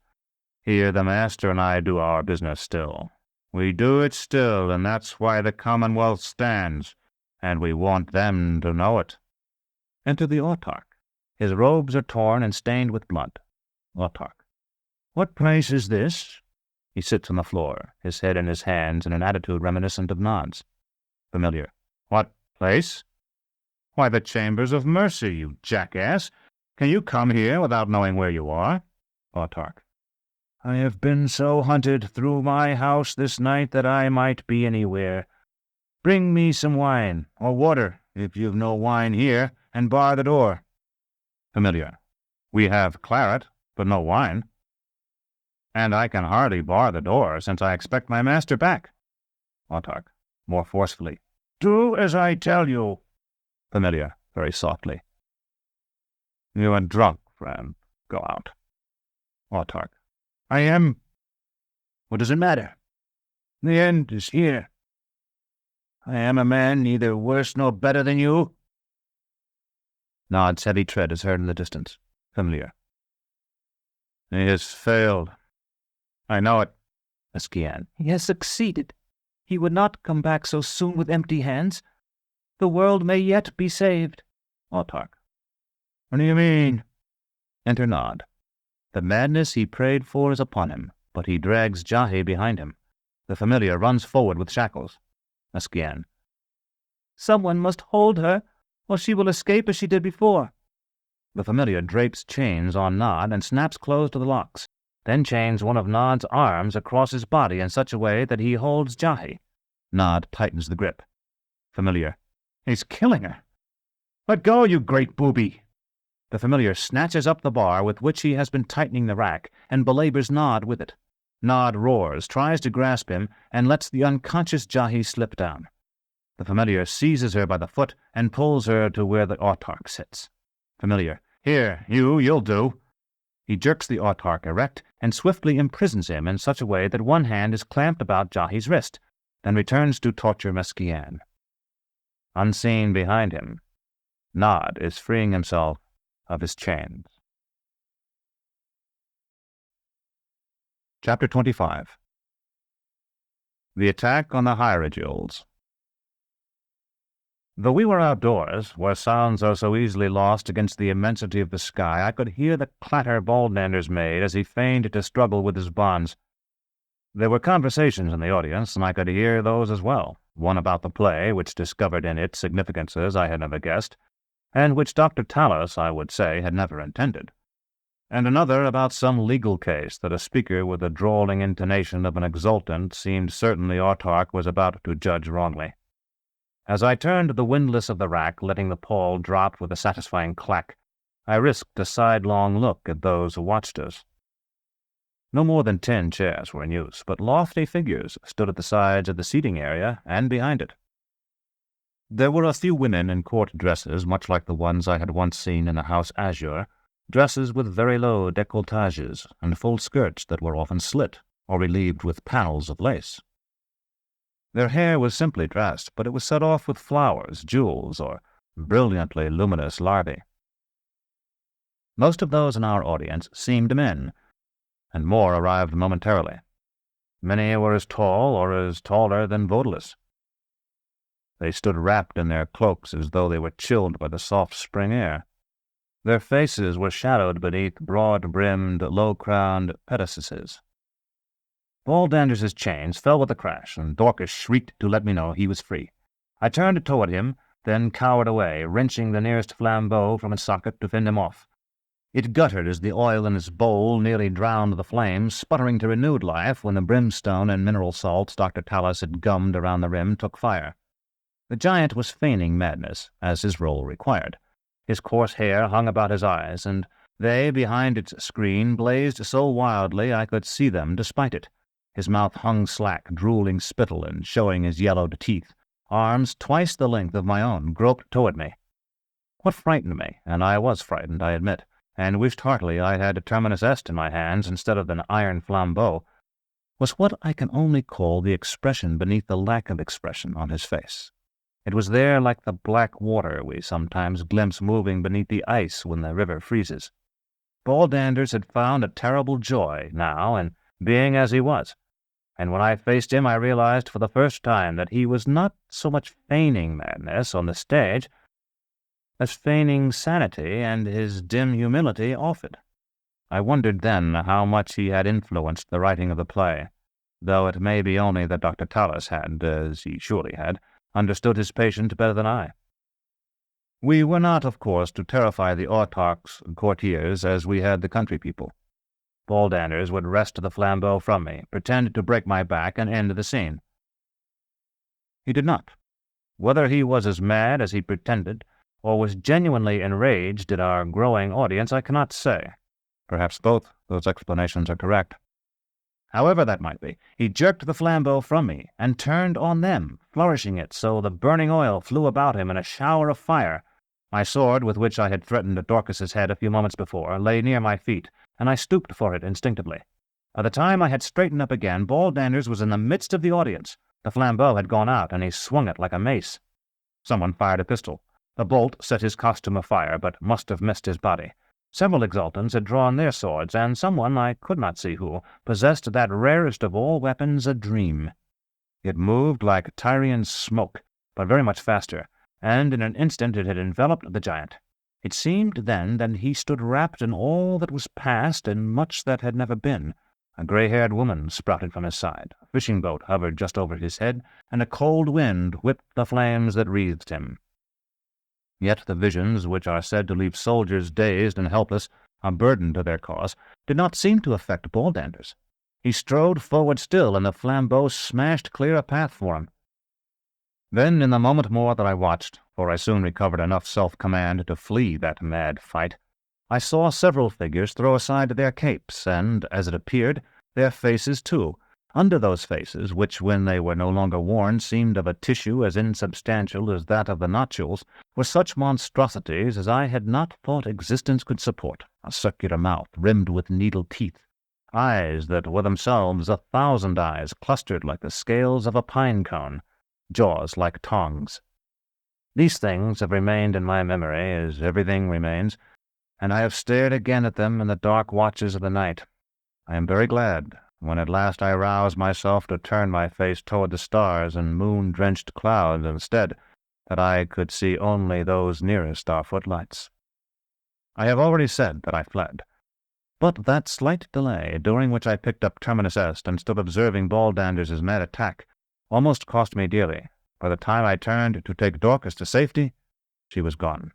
Here the master and I do our business still. We do it still, and that's why the Commonwealth stands, and we want them to know it. Enter the autarch. His robes are torn and stained with blood. Autarch. What place is this? He sits on the floor, his head in his hands in an attitude reminiscent of Nod's. Familiar. What place? Why, the Chambers of Mercy, you jackass. Can you come here without knowing where you are? Autarch. I have been so hunted through my house this night that I might be anywhere. Bring me some wine, or water, if you've no wine here, and bar the door. Familiar. We have claret, but no wine. And I can hardly bar the door, since I expect my master back. Autarch, more forcefully. Do as I tell you. Familiar, very softly. You are drunk, friend. Go out. Autarch. I am. What does it matter? The end is here. I am a man neither worse nor better than you. Nod's heavy tread is heard in the distance. Familiar. He has failed. I know it. Eschatology. He has succeeded. He would not come back so soon with empty hands. The world may yet be saved. Autarch. What do you mean? Enter Nod. The madness he prayed for is upon him, but he drags Jahi behind him. The familiar runs forward with shackles. Eschatology. Someone must hold her, or she will escape as she did before. The familiar drapes chains on Nod and snaps closed to the locks, then chains one of Nod's arms across his body in such a way that he holds Jahi. Nod tightens the grip. Familiar. He's killing her. Let go, you great booby. The familiar snatches up the bar with which he has been tightening the rack and belabors Nod with it. Nod roars, tries to grasp him, and lets the unconscious Jahi slip down. The familiar seizes her by the foot and pulls her to where the autarch sits. Familiar. Here, you'll do. He jerks the autarch erect and swiftly imprisons him in such a way that one hand is clamped about Jahi's wrist, then returns to torture Eschatology. Unseen behind him, Nod is freeing himself of his chains. Chapter 25. The Attack on the Hierodules. Though we were outdoors, where sounds are so easily lost against the immensity of the sky, I could hear the clatter Baldanders made as he feigned to struggle with his bonds. There were conversations in the audience, and I could hear those as well, one about the play, which discovered in it significances I had never guessed, and which Dr. Talos, I would say, had never intended, and another about some legal case that a speaker with the drawling intonation of an exultant seemed certain the autarch was about to judge wrongly. As I turned the windlass of the rack, letting the pall drop with a satisfying clack, I risked a sidelong look at those who watched us. No more than 10 chairs were in use, but lofty figures stood at the sides of the seating area and behind it. There were a few women in court dresses, much like the ones I had once seen in the House Azure, dresses with very low décolletages and full skirts that were often slit or relieved with panels of lace. Their hair was simply dressed, but it was set off with flowers, jewels, or brilliantly luminous larvae. Most of those in our audience seemed men, and more arrived momentarily. Many were as tall or as taller than Odalisque. They stood wrapped in their cloaks as though they were chilled by the soft spring air. Their faces were shadowed beneath broad-brimmed, low-crowned pediceses. Baldander's chains fell with a crash, and Dorcas shrieked to let me know he was free. I turned toward him, then cowered away, wrenching the nearest flambeau from its socket to fend him off. It guttered as the oil in its bowl nearly drowned the flames, sputtering to renewed life when the brimstone and mineral salts Dr. Talos had gummed around the rim took fire. The giant was feigning madness, as his role required. His coarse hair hung about his eyes, and they, behind its screen, blazed so wildly I could see them despite it. His mouth hung slack, drooling spittle and showing his yellowed teeth. Arms twice the length of my own groped toward me. What frightened me, and I was frightened, I admit, and wished heartily I had a terminus est in my hands instead of an iron flambeau, was what I can only call the expression beneath the lack of expression on his face. It was there like the black water we sometimes glimpse moving beneath the ice when the river freezes. Baldanders had found a terrible joy now in being as he was, and when I faced him I realized for the first time that he was not so much feigning madness on the stage, as feigning sanity and his dim humility offered. I wondered then how much he had influenced the writing of the play, though it may be only that Dr. Talos had, as he surely had, understood his patient better than I. We were not, of course, to terrify the autarch's courtiers as we had the country people. Baldanders would wrest the flambeau from me, pretend to break my back, and end the scene. He did not. Whether he was as mad as he pretended, or was genuinely enraged at our growing audience, I cannot say. Perhaps both those explanations are correct. However that might be, he jerked the flambeau from me and turned on them, flourishing it so the burning oil flew about him in a shower of fire. My sword, with which I had threatened Dorcas's head a few moments before, lay near my feet, and I stooped for it instinctively. By the time I had straightened up again, Baldanders was in the midst of the audience. The flambeau had gone out, and he swung it like a mace. Someone fired a pistol. The bolt set his costume afire, but must have missed his body. Several exultants had drawn their swords, and someone, I could not see who, possessed that rarest of all weapons, a dream. It moved like Tyrian smoke, but very much faster, and in an instant it had enveloped the giant. It seemed then that he stood wrapped in all that was past and much that had never been. A grey-haired woman sprouted from his side, a fishing boat hovered just over his head, and a cold wind whipped the flames that wreathed him. Yet the visions, which are said to leave soldiers dazed and helpless, a burden to their cause, did not seem to affect Baldanders. He strode forward still, and the flambeau smashed clear a path for him. Then, in the moment more that I watched, for I soon recovered enough self-command to flee that mad fight, I saw several figures throw aside their capes, and, as it appeared, their faces too. Under those faces, which when they were no longer worn seemed of a tissue as insubstantial as that of the Notules, were such monstrosities as I had not thought existence could support. A circular mouth rimmed with needle teeth, eyes that were themselves 1,000 eyes clustered like the scales of a pine cone, jaws like tongs. These things have remained in my memory as everything remains, and I have stared again at them in the dark watches of the night. I am very glad when at last I roused myself to turn my face toward the stars and moon-drenched clouds instead, that I could see only those nearest our footlights. I have already said that I fled, but that slight delay, during which I picked up Terminus Est and stood observing Baldanders' mad attack, almost cost me dearly. By the time I turned to take Dorcas to safety, she was gone.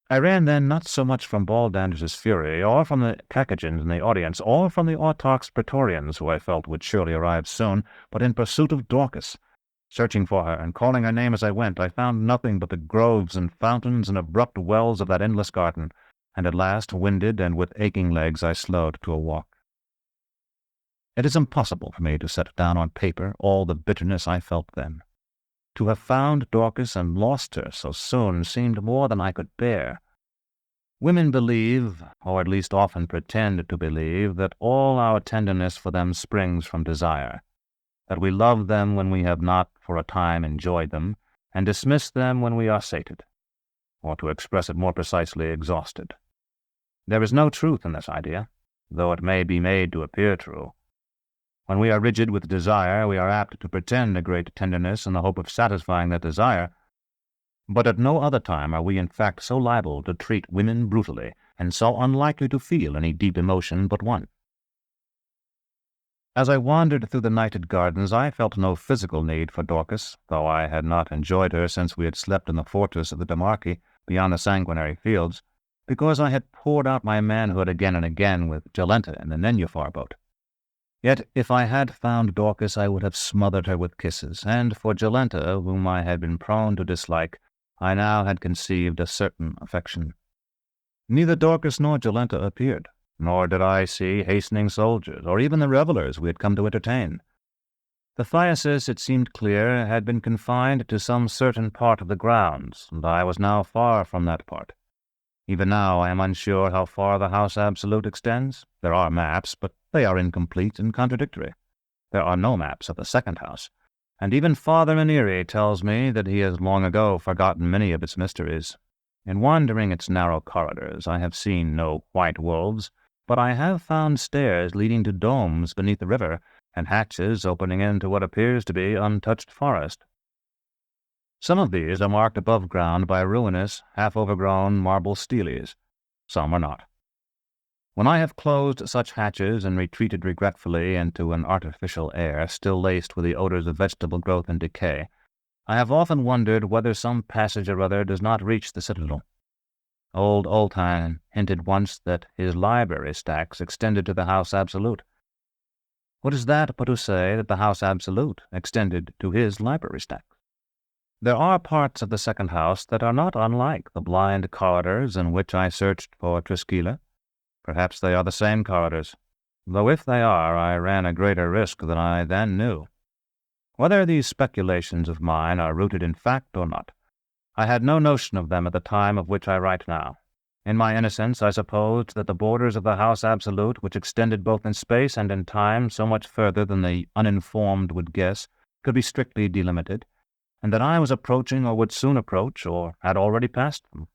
I ran then not so much from Baldanders' fury, or from the Cacogens in the audience, or from the autarch's praetorians, who I felt would surely arrive soon, but in pursuit of Dorcas. Searching for her, and calling her name as I went, I found nothing but the groves and fountains and abrupt wells of that endless garden, and at last, winded and with aching legs, I slowed to a walk. It is impossible for me to set down on paper all the bitterness I felt then. To have found Dorcas and lost her so soon seemed more than I could bear. Women believe, or at least often pretend to believe, that all our tenderness for them springs from desire, that we love them when we have not for a time enjoyed them, and dismiss them when we are sated, or to express it more precisely, exhausted. There is no truth in this idea, though it may be made to appear true. When we are rigid with desire, we are apt to pretend a great tenderness in the hope of satisfying that desire, but at no other time are we in fact so liable to treat women brutally, and so unlikely to feel any deep emotion but one. As I wandered through the nighted gardens, I felt no physical need for Dorcas, though I had not enjoyed her since we had slept in the fortress of the Demarchi beyond the sanguinary fields, because I had poured out my manhood again and again with Jolenta in the Nenufar boat. Yet if I had found Dorcas, I would have smothered her with kisses, and for Jolenta, whom I had been prone to dislike, I now had conceived a certain affection. Neither Dorcas nor Jolenta appeared, nor did I see hastening soldiers, or even the revellers we had come to entertain. The Thyacis, it seemed clear, had been confined to some certain part of the grounds, and I was now far from that part. Even now I am unsure how far the House Absolute extends. There are maps, but they are incomplete and contradictory. There are no maps of the second house, and even Father Maneri tells me that he has long ago forgotten many of its mysteries. In wandering its narrow corridors, I have seen no white wolves, but I have found stairs leading to domes beneath the river, and hatches opening into what appears to be untouched forest. Some of these are marked above ground by ruinous, half-overgrown marble steles. Some are not. When I have closed such hatches and retreated regretfully into an artificial air still laced with the odors of vegetable growth and decay, I have often wondered whether some passage or other does not reach the citadel. Old Oldtime hinted once that his library stacks extended to the House Absolute. What is that but to say that the House Absolute extended to his library stacks? There are parts of the second house that are not unlike the blind corridors in which I searched for Triskeila. Perhaps they are the same corridors, though if they are, I ran a greater risk than I then knew. Whether these speculations of mine are rooted in fact or not, I had no notion of them at the time of which I write now. In my innocence, I supposed that the borders of the House Absolute, which extended both in space and in time so much further than the uninformed would guess, could be strictly delimited, and that I was approaching or would soon approach or had already passed them.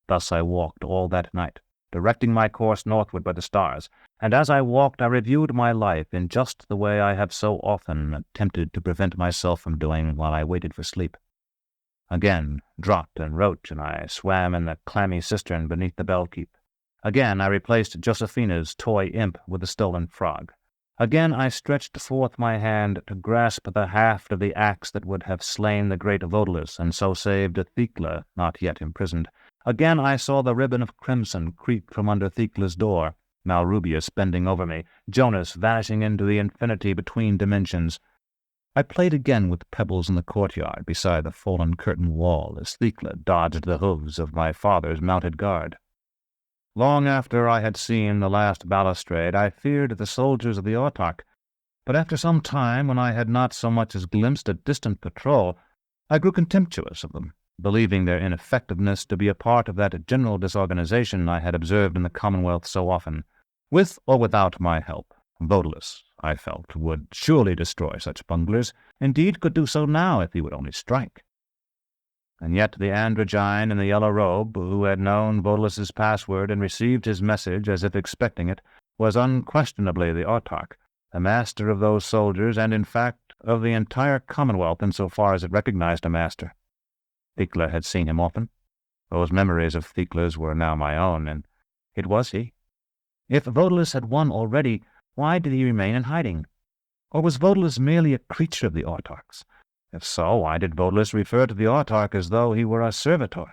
Thus I walked all that night, directing my course northward by the stars, and as I walked I reviewed my life in just the way I have so often attempted to prevent myself from doing while I waited for sleep. Again dropped and roach, and I swam in the clammy cistern beneath the bell-keep. Again I replaced Josephina's toy imp with the stolen frog. Again I stretched forth my hand to grasp the haft of the axe that would have slain the great Odalisque, and so saved Thecla, not yet imprisoned. Again I saw the ribbon of crimson creep from under Thecla's door, Malrubius bending over me, Jonas vanishing into the infinity between dimensions. I played again with pebbles in the courtyard beside the fallen curtain wall as Thecla dodged the hooves of my father's mounted guard. Long after I had seen the last balustrade, I feared the soldiers of the autarch, but after some time, when I had not so much as glimpsed a distant patrol, I grew contemptuous of them, believing their ineffectiveness to be a part of that general disorganization I had observed in the Commonwealth so often. With or without my help, Odalisque, I felt, would surely destroy such bunglers, indeed could do so now if he would only strike. And yet the androgyne in the yellow robe, who had known Odalisque's password and received his message as if expecting it, was unquestionably the autarch, the master of those soldiers, and in fact of the entire Commonwealth in so far as it recognized a master. Thecla had seen him often. Those memories of Thecla's were now my own, and it was he. If Odalisque had won already, why did he remain in hiding? Or was Odalisque merely a creature of the autarch's? If so, why did Odalisque refer to the autarch as though he were a servitor?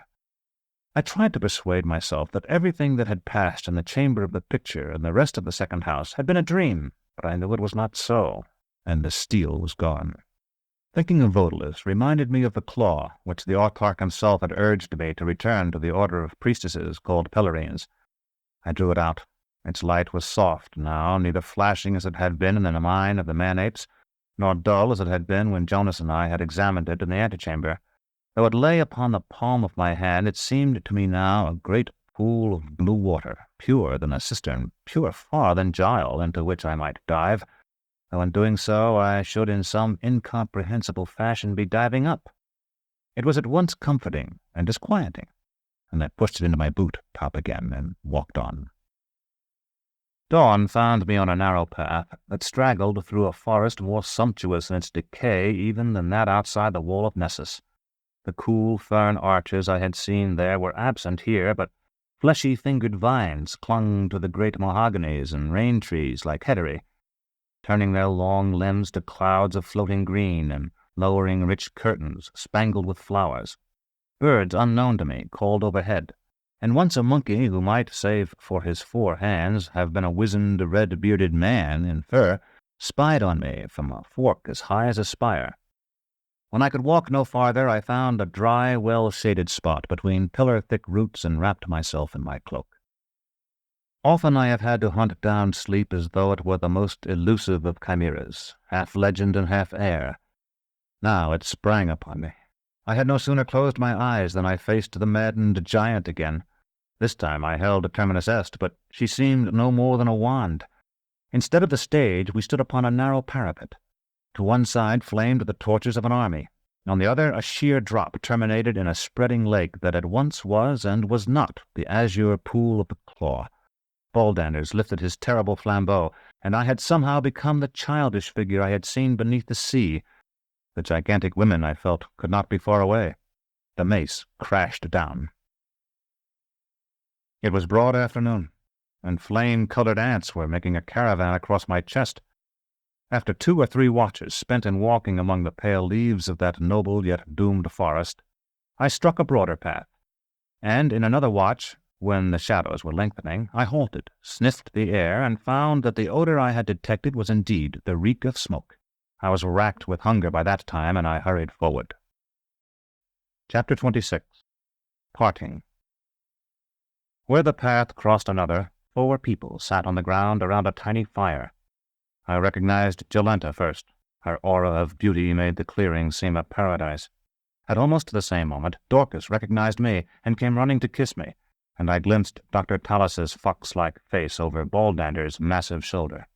I tried to persuade myself that everything that had passed in the chamber of the picture and the rest of the second house had been a dream, but I knew it was not so, and the steel was gone. Thinking of Odalisque reminded me of the claw which the autarch himself had urged me to return to the order of priestesses called Pellerines. I drew it out. Its light was soft now, neither flashing as it had been in the mine of the man-apes, nor dull as it had been when Jonas and I had examined it in the antechamber. Though it lay upon the palm of my hand, it seemed to me now a great pool of blue water, purer than a cistern, purer far than Gile, into which I might dive, though in doing so I should in some incomprehensible fashion be diving up. It was at once comforting and disquieting, and I pushed it into my boot top again and walked on. Dawn found me on a narrow path that straggled through a forest more sumptuous in its decay even than that outside the wall of Nessus. The cool fern arches I had seen there were absent here, but fleshy-fingered vines clung to the great mahoganies and rain-trees like heteri, turning their long limbs to clouds of floating green and lowering rich curtains spangled with flowers. Birds unknown to me called overhead, and once a monkey who might, save for his 4 hands, have been a wizened, red-bearded man in fur, spied on me from a fork as high as a spire. When I could walk no farther, I found a dry, well-shaded spot between pillar-thick roots and wrapped myself in my cloak. Often I have had to hunt down sleep as though it were the most elusive of chimeras, half legend and half air. Now it sprang upon me. I had no sooner closed my eyes than I faced the maddened giant again. This time I held Terminus Est, but she seemed no more than a wand. Instead of the stage, we stood upon a narrow parapet. To one side flamed the torches of an army. On the other, a sheer drop terminated in a spreading lake that at once was and was not the azure pool of the claw. Baldanders lifted his terrible flambeau, and I had somehow become the childish figure I had seen beneath the sea. The gigantic women, I felt, could not be far away. The mace crashed down. It was broad afternoon, and flame-colored ants were making a caravan across my chest. After 2 or 3 watches spent in walking among the pale leaves of that noble yet doomed forest, I struck a broader path, and in another watch, when the shadows were lengthening, I halted, sniffed the air, and found that the odor I had detected was indeed the reek of smoke. I was racked with hunger by that time, and I hurried forward. Chapter 26. Parting. Where the path crossed another, 4 people sat on the ground around a tiny fire. I recognized Jolenta first. Her aura of beauty made the clearing seem a paradise. At almost the same moment, Dorcas recognized me and came running to kiss me, and I glimpsed Dr. Talos's fox-like face over Baldander's massive shoulder.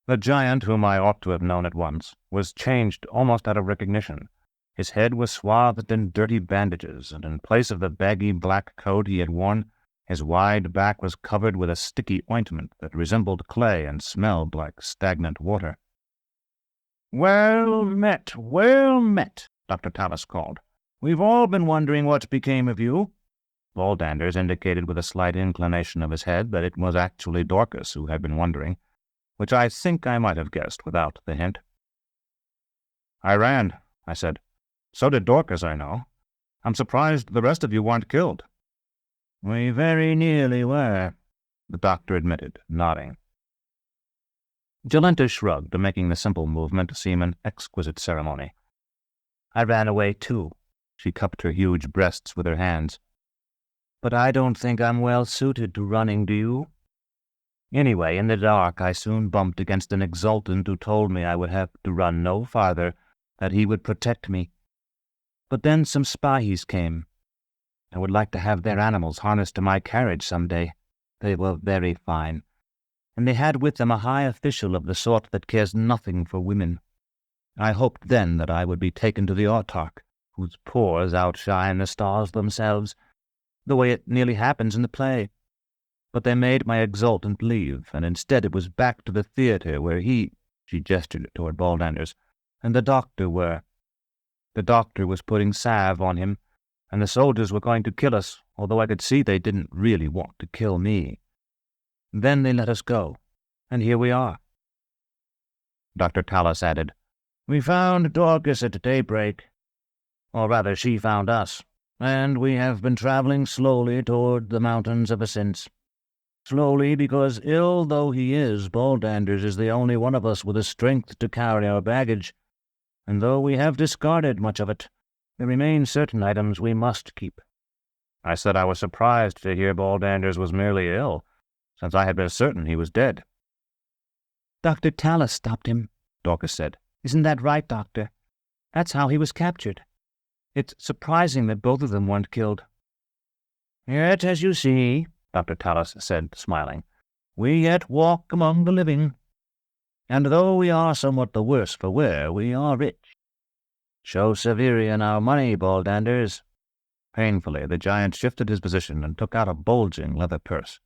The giant, whom I ought to have known at once, was changed almost out of recognition. His head was swathed in dirty bandages, and in place of the baggy black coat he had worn, his wide back was covered with a sticky ointment that resembled clay and smelled like stagnant water. "Well met, Dr. Talos called. "We've all been wondering what became of you." Baldander's indicated with a slight inclination of his head that it was actually Dorcas who had been wondering, which I think I might have guessed without the hint. "I ran," I said. "So did Dorcas, I know. I'm surprised the rest of you weren't killed." "We very nearly were," the doctor admitted, nodding. Jolenta shrugged, making the simple movement seem an exquisite ceremony. "I ran away, too." She cupped her huge breasts with her hands. "But I don't think I'm well suited to running, do you? Anyway, in the dark, I soon bumped against an exultant who told me I would have to run no farther, that he would protect me. But then some Spahis came. I would like to have their animals harnessed to my carriage some day. They were very fine, and they had with them a high official of the sort that cares nothing for women. I hoped then that I would be taken to the autarch, whose pores outshine the stars themselves, the way it nearly happens in the play. But they made my exultant leave, and instead it was back to the theatre where she gestured toward Baldander's, and the doctor were. The doctor was putting salve on him, and the soldiers were going to kill us, although I could see they didn't really want to kill me. Then they let us go, and here we are." Dr. Talos added, "We found Dorcas at daybreak. Or rather, she found us, and we have been traveling slowly toward the mountains ever since. Slowly because, ill though he is, Baldander's is the only one of us with the strength to carry our baggage, and though we have discarded much of it, there remain certain items we must keep." I said I was surprised to hear Baldander's was merely ill, since I had been certain he was dead. "Dr. Talos stopped him," Dorcas said. "Isn't that right, Doctor? That's how he was captured. It's surprising that both of them weren't killed." "Yet, as you see," Dr. Talos said, smiling, "we yet walk among the living. And though we are somewhat the worse for wear, we are rich. Show Severian our money, Baldander's." Painfully, the giant shifted his position and took out a bulging leather purse.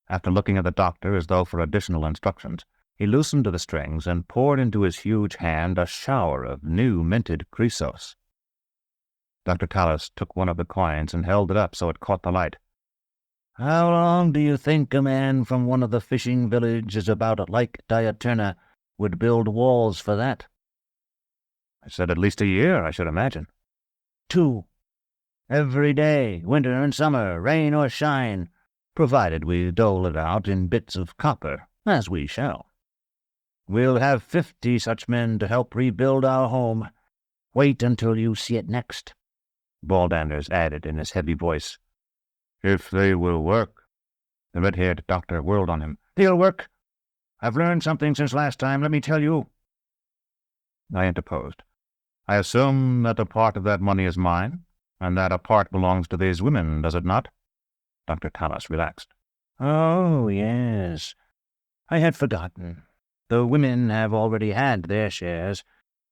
After looking at the doctor as though for additional instructions, he loosened the strings and poured into his huge hand a shower of new minted chrysos. Dr. Talos took one of the coins and held it up so it caught the light. "How long do you think a man from one of the fishing villages about Lake Diaturna would build walls for that?" I said at least a year, I should imagine. 2. Every day, winter and summer, rain or shine, provided we dole it out in bits of copper, as we shall. We'll have 50 such men to help rebuild our home. Wait until you see it next," Baldander's added in his heavy voice. "If they will work." The red-haired doctor whirled on him. "They'll work. I've learned something since last time, let me tell you." I interposed. "I assume that a part of that money is mine, and that a part belongs to these women, does it not?" Dr. Talos relaxed. "Oh, yes. I had forgotten. The women have already had their shares.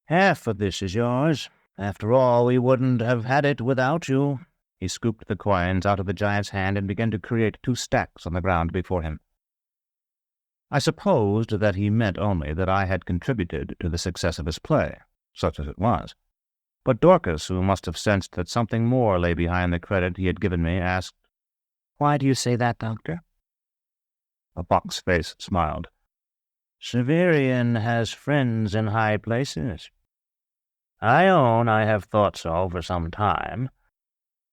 Half of this is yours. After all, we wouldn't have had it without you." He scooped the coins out of the giant's hand and began to create 2 stacks on the ground before him. I supposed that he meant only that I had contributed to the success of his play, such as it was. But Dorcas, who must have sensed that something more lay behind the credit he had given me, asked, "Why do you say that, Doctor?" A pox face smiled. "Severian has friends in high places. I own I have thought so for some time.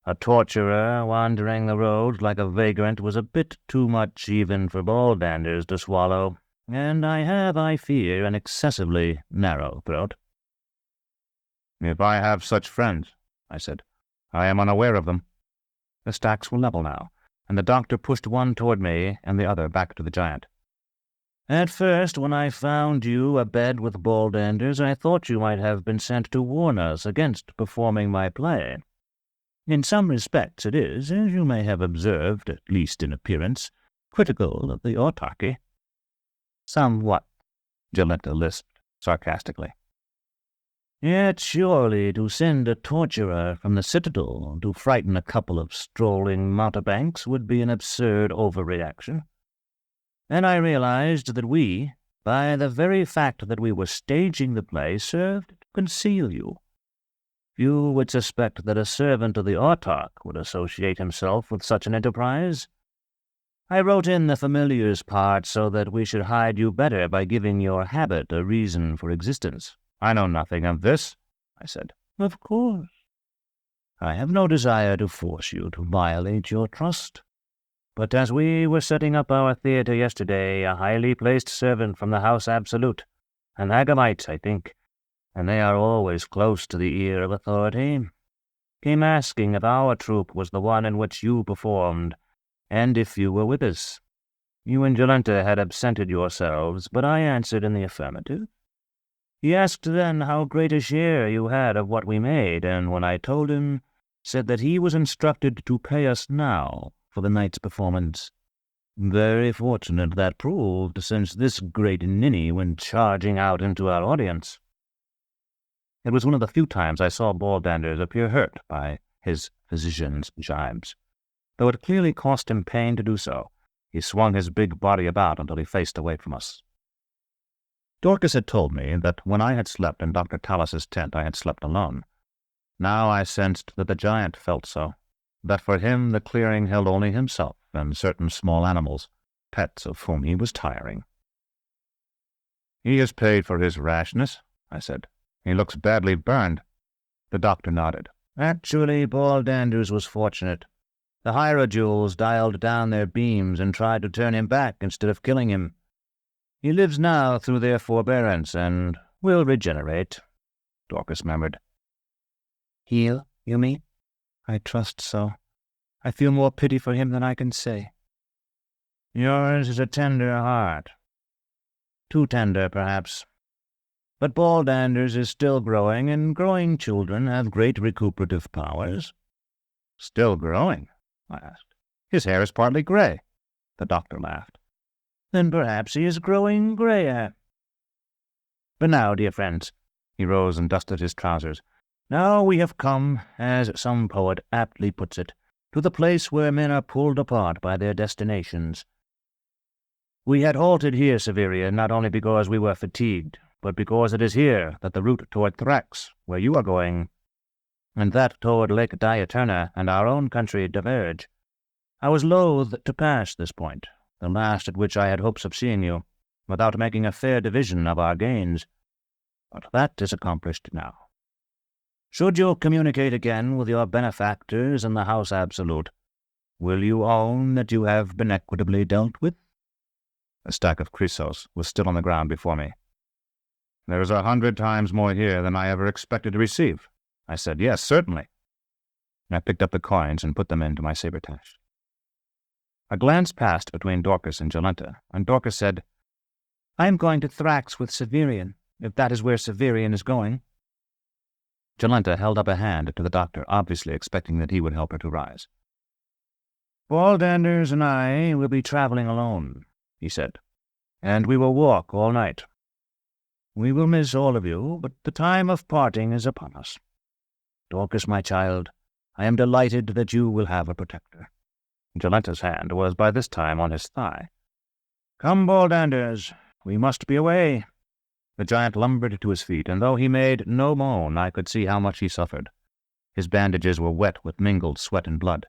A torturer wandering the roads like a vagrant was a bit too much even for Baldanders to swallow, and I have, I fear, an excessively narrow throat." "If I have such friends," I said, "I am unaware of them." The stacks were level now, and the doctor pushed one toward me and the other back to the giant. "At first, when I found you abed with Baldanders, I thought you might have been sent to warn us against performing my play. In some respects it is, as you may have observed, at least in appearance, critical of the autarky." "Somewhat," Jolenta lisped sarcastically. "Yet surely to send a torturer from the citadel to frighten a couple of strolling mountebanks would be an absurd overreaction. And I realized that we, by the very fact that we were staging the play, served to conceal you. Few would suspect that a servant of the autarch would associate himself with such an enterprise. I wrote in the familiar's part so that we should hide you better by giving your habit a reason for existence." "I know nothing of this," I said. "Of course. I have no desire to force you to violate your trust. But as we were setting up our theatre yesterday, a highly placed servant from the House Absolute, an Agamite, I think, and they are always close to the ear of authority, came asking if our troupe was the one in which you performed, and if you were with us. You and Jolenta had absented yourselves, but I answered in the affirmative. He asked then how great a share you had of what we made, and when I told him, said that he was instructed to pay us now for the night's performance. Very fortunate that proved, since this great ninny went charging out into our audience." It was one of the few times I saw Baldanders appear hurt by his physician's jibes. Though it clearly cost him pain to do so, he swung his big body about until he faced away from us. Dorcas had told me that when I had slept in Dr. Talos's tent I had slept alone. Now I sensed that the giant felt so, that for him the clearing held only himself and certain small animals, pets of whom he was tiring. "He is paid for his rashness," I said. "He looks badly burned." The doctor nodded. "Actually, Baldanders was fortunate. The Hierodules dialed down their beams and tried to turn him back instead of killing him. He lives now through their forbearance and will regenerate," Dorcas murmured. "Heal, you mean?" "I trust so. I feel more pity for him than I can say." "Yours is a tender heart. Too tender, perhaps. But Baldanders is still growing, and growing children have great recuperative powers." "Still growing?" I asked. "His hair is partly gray." The doctor laughed. "Then perhaps he is growing grayer. But now, dear friends," he rose and dusted his trousers, "now we have come, as some poet aptly puts it, to the place where men are pulled apart by their destinations. We had halted here, Severian, not only because we were fatigued, but because it is here that the route toward Thrax, where you are going, and that toward Lake Diaterna and our own country diverge. I was loath to pass this point, the last at which I had hopes of seeing you, without making a fair division of our gains. But that is accomplished now. Should you communicate again with your benefactors in the House Absolute, will you own that you have been equitably dealt with?" A stack of chrysos was still on the ground before me. "There is 100 times more here than I ever expected to receive," I said. "Yes, certainly." I picked up the coins and put them into my sabretache. A glance passed between Dorcas and Jolenta, and Dorcas said, "I am going to Thrax with Severian, if that is where Severian is going." Jolenta held up a hand to the doctor, obviously expecting that he would help her to rise. "Baldanders and I will be traveling alone," he said, "and we will walk all night. We will miss all of you, but the time of parting is upon us. Dorcas, my child, I am delighted that you will have a protector." Jolenta's hand was by this time on his thigh. "Come, Baldanders, we must be away. The giant lumbered to his feet, and though he made no moan, I could see how much he suffered. His bandages were wet with mingled sweat and blood.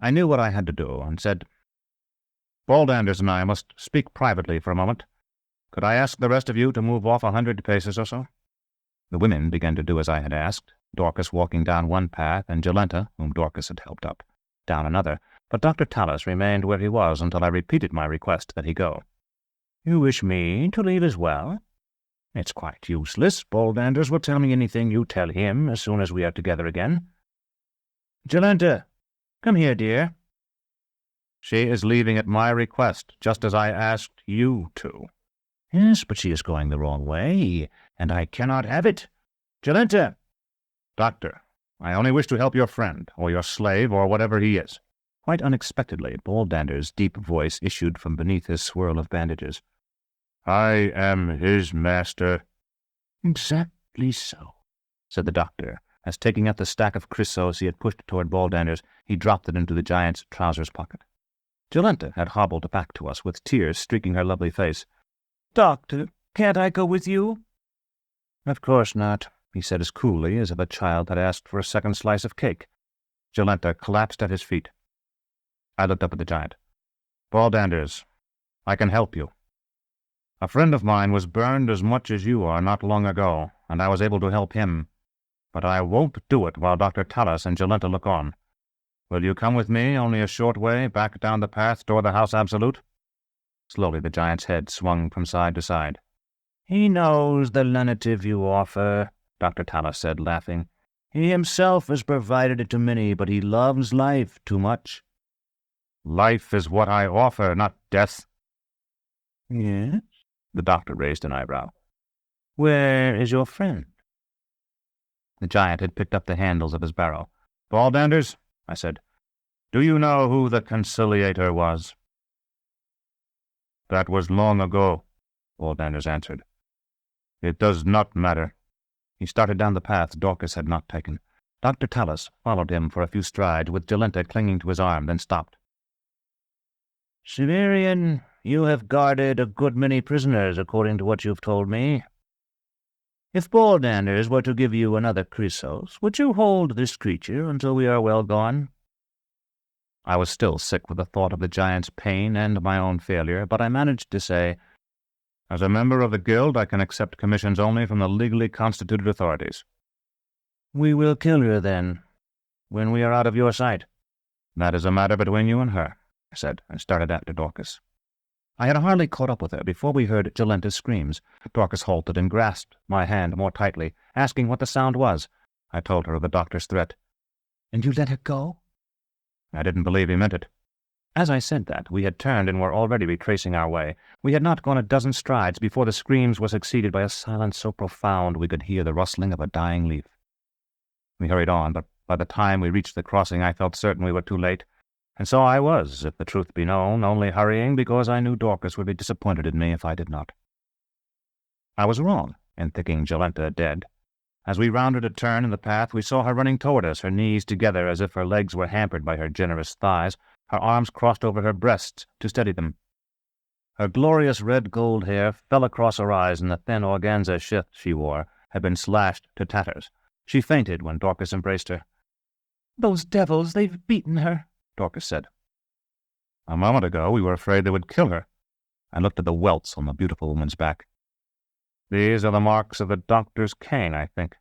I knew what I had to do, and said, "Baldanders and I must speak privately for a moment. Could I ask the rest of you to move off 100 paces or so?" The women began to do as I had asked, Dorcas walking down one path, and Jolenta, whom Dorcas had helped up, down another, but Dr. Talos remained where he was until I repeated my request that he go. "You wish me to leave as well?" "It's quite useless. Baldanders will tell me anything you tell him as soon as we are together again." "Jolenta, come here, dear." "She is leaving at my request, just as I asked you to." "Yes, but she is going the wrong way, and I cannot have it. Jolenta!" "Doctor, I only wish to help your friend, or your slave, or whatever he is." Quite unexpectedly, Baldander's deep voice issued from beneath his swirl of bandages. "I am his master." "Exactly so," said the doctor, as taking up the stack of chrysos he had pushed toward Baldander's, he dropped it into the giant's trousers pocket. Jolenta had hobbled back to us, with tears streaking her lovely face. "Doctor, can't I go with you?" "Of course not," he said as coolly as if a child had asked for a second slice of cake. Jolenta collapsed at his feet. I looked up at the giant. "Baldanders, I can help you. A friend of mine was burned as much as you are not long ago, and I was able to help him. But I won't do it while Dr. Talos and Jolenta look on. Will you come with me only a short way back down the path toward the House Absolute?" Slowly the giant's head swung from side to side. "He knows the lenitive you offer," Dr. Talos said, laughing. "He himself has provided it to many, but he loves life too much." "Life is what I offer, not death." "Yes?" The doctor raised an eyebrow. "Where is your friend?" The giant had picked up the handles of his barrow. "Baldanders," I said, "do you know who the Conciliator was?" "That was long ago," Baldanders answered. "It does not matter." He started down the path Dorcas had not taken. Dr. Talos followed him for a few strides, with Jolenta clinging to his arm, then stopped. "Severian, you have guarded a good many prisoners, according to what you've told me. If Baldanders were to give you another chrysos, would you hold this creature until we are well gone?" I was still sick with the thought of the giant's pain and my own failure, but I managed to say, "As a member of the guild, I can accept commissions only from the legally constituted authorities." "We will kill her, then, when we are out of your sight." "That is a matter between you and her," I said, and started after Dorcas. I had hardly caught up with her before we heard Jolenta's screams. Dorcas halted and grasped my hand more tightly, asking what the sound was. I told her of the doctor's threat. "And you let her go?" I didn't believe he meant it. As I said that, we had turned and were already retracing our way. We had not gone a dozen strides before the screams were succeeded by a silence so profound we could hear the rustling of a dying leaf. We hurried on, but by the time we reached the crossing I felt certain we were too late. And so I was, if the truth be known, only hurrying because I knew Dorcas would be disappointed in me if I did not. I was wrong in thinking Jolenta dead. As we rounded a turn in the path, we saw her running toward us, her knees together as if her legs were hampered by her generous thighs, her arms crossed over her breasts to steady them. Her glorious red-gold hair fell across her eyes, and the thin organza shift she wore had been slashed to tatters. She fainted when Dorcas embraced her. "Those devils, they've beaten her," Dorcas said. "A moment ago we were afraid they would kill her." I looked at the welts on the beautiful woman's back. "These are the marks of the doctor's cane, I think.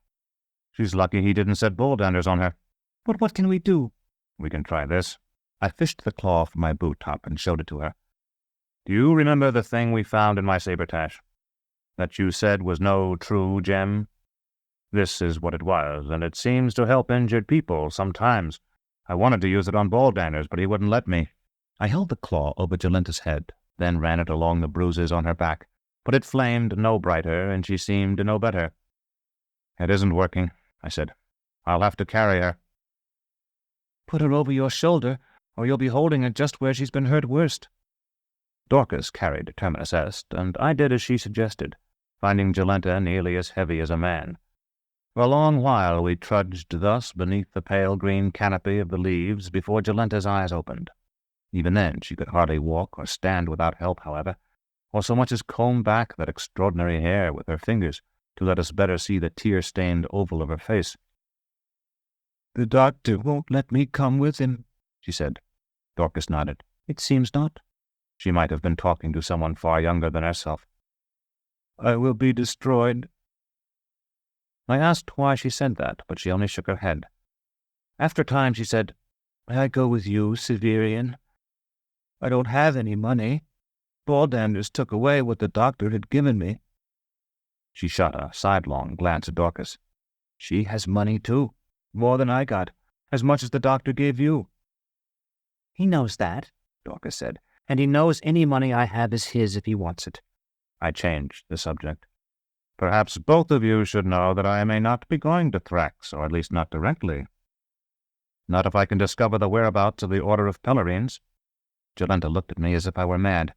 She's lucky he didn't set Baldanders on her." "But what can we do?" "We can try this." I fished the claw from my boot top and showed it to her. "Do you remember the thing we found in my sabretash? That you said was no true gem? This is what it was, and it seems to help injured people sometimes. I wanted to use it on Baldanders, but he wouldn't let me." I held the claw over Jolenta's head, then ran it along the bruises on her back, but it flamed no brighter, and she seemed no better. "It isn't working," I said. "I'll have to carry her." "Put her over your shoulder, or you'll be holding her just where she's been hurt worst." Dorcas carried Terminus Est, and I did as she suggested, finding Jolenta nearly as heavy as a man. For a long while we trudged thus beneath the pale green canopy of the leaves before Jolenta's eyes opened. Even then she could hardly walk or stand without help, however. or so much as comb back that extraordinary hair with her fingers to let us better see the tear-stained oval of her face. "The doctor won't let me come with him," she said. Dorcas nodded. "It seems not." She might have been talking to someone far younger than herself. "I will be destroyed." I asked why she said that, but she only shook her head. After a time she said, "May I go with you, Severian? I don't have any money. Baldanders took away what the doctor had given me." She shot a sidelong glance at Dorcas. "She has money, too. More than I got. As much as the doctor gave you." "He knows that," Dorcas said, "and he knows any money I have is his if he wants it." I changed the subject. Perhaps both of you should know that I may not be going to Thrax, or at least not directly. Not if I can discover the whereabouts of the Order of Pellarines. Jolenta looked at me as if I were mad.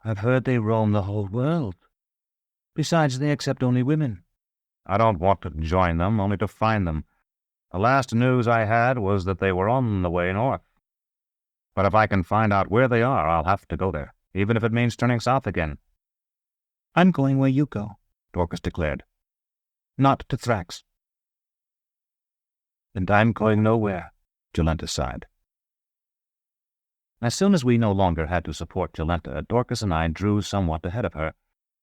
"I've heard they roam the whole world. Besides, they accept only women." "I don't want to join them, only to find them. The last news I had was that they were on the way north. But if I can find out where they are, I'll have to go there, even if it means turning south again." "I'm going where you go," Dorcas declared. "Not to Thrax." "And I'm going nowhere," Jolenta sighed. As soon as we no longer had to support Jolenta, Dorcas and I drew somewhat ahead of her.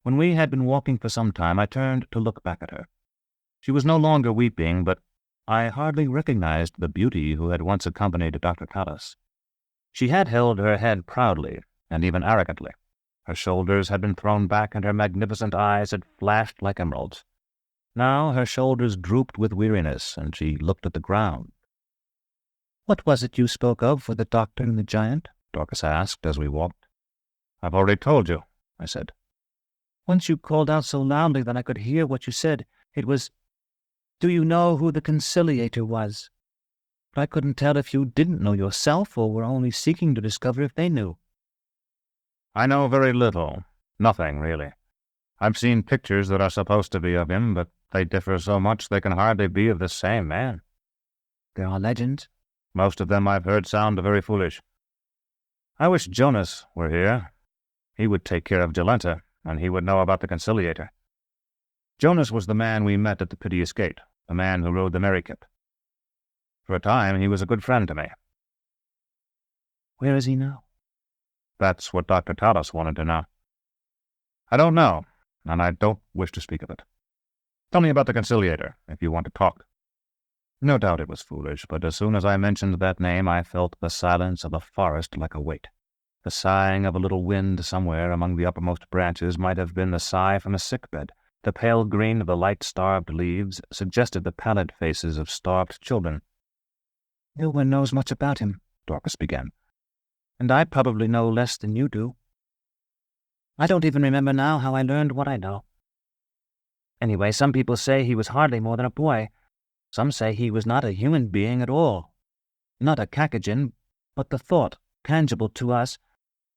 When we had been walking for some time, I turned to look back at her. She was no longer weeping, but I hardly recognized the beauty who had once accompanied Dr. Talos. She had held her head proudly, and even arrogantly. Her shoulders had been thrown back, and her magnificent eyes had flashed like emeralds. Now her shoulders drooped with weariness, and she looked at the ground. "What was it you spoke of for the doctor and the giant?" Dorcas asked as we walked. "I've already told you," I said. "Once you called out so loudly that I could hear what you said. It was, 'Do you know who the Conciliator was?' But I couldn't tell if you didn't know yourself or were only seeking to discover if they knew." "I know very little. Nothing, really. I've seen pictures that are supposed to be of him, but they differ so much they can hardly be of the same man." "There are legends." "Most of them I've heard sound very foolish. I wish Jonas were here. He would take care of Jolenta, and he would know about the Conciliator. Jonas was the man we met at the Piteous Gate, the man who rode the Merrykip. For a time he was a good friend to me." "Where is he now?" "That's what Dr. Talos wanted to know." "I don't know, and I don't wish to speak of it. Tell me about the Conciliator, if you want to talk." No doubt it was foolish, but as soon as I mentioned that name I felt the silence of the forest like a weight. The sighing of a little wind somewhere among the uppermost branches might have been the sigh from a sick-bed. The pale green of the light-starved leaves suggested the pallid faces of starved children. "No one knows much about him," Dorcas began. "And I probably know less than you do. I don't even remember now how I learned what I know. Anyway, some people say he was hardly more than a boy. Some say he was not a human being at all. Not a Caucasian, but the thought, tangible to us,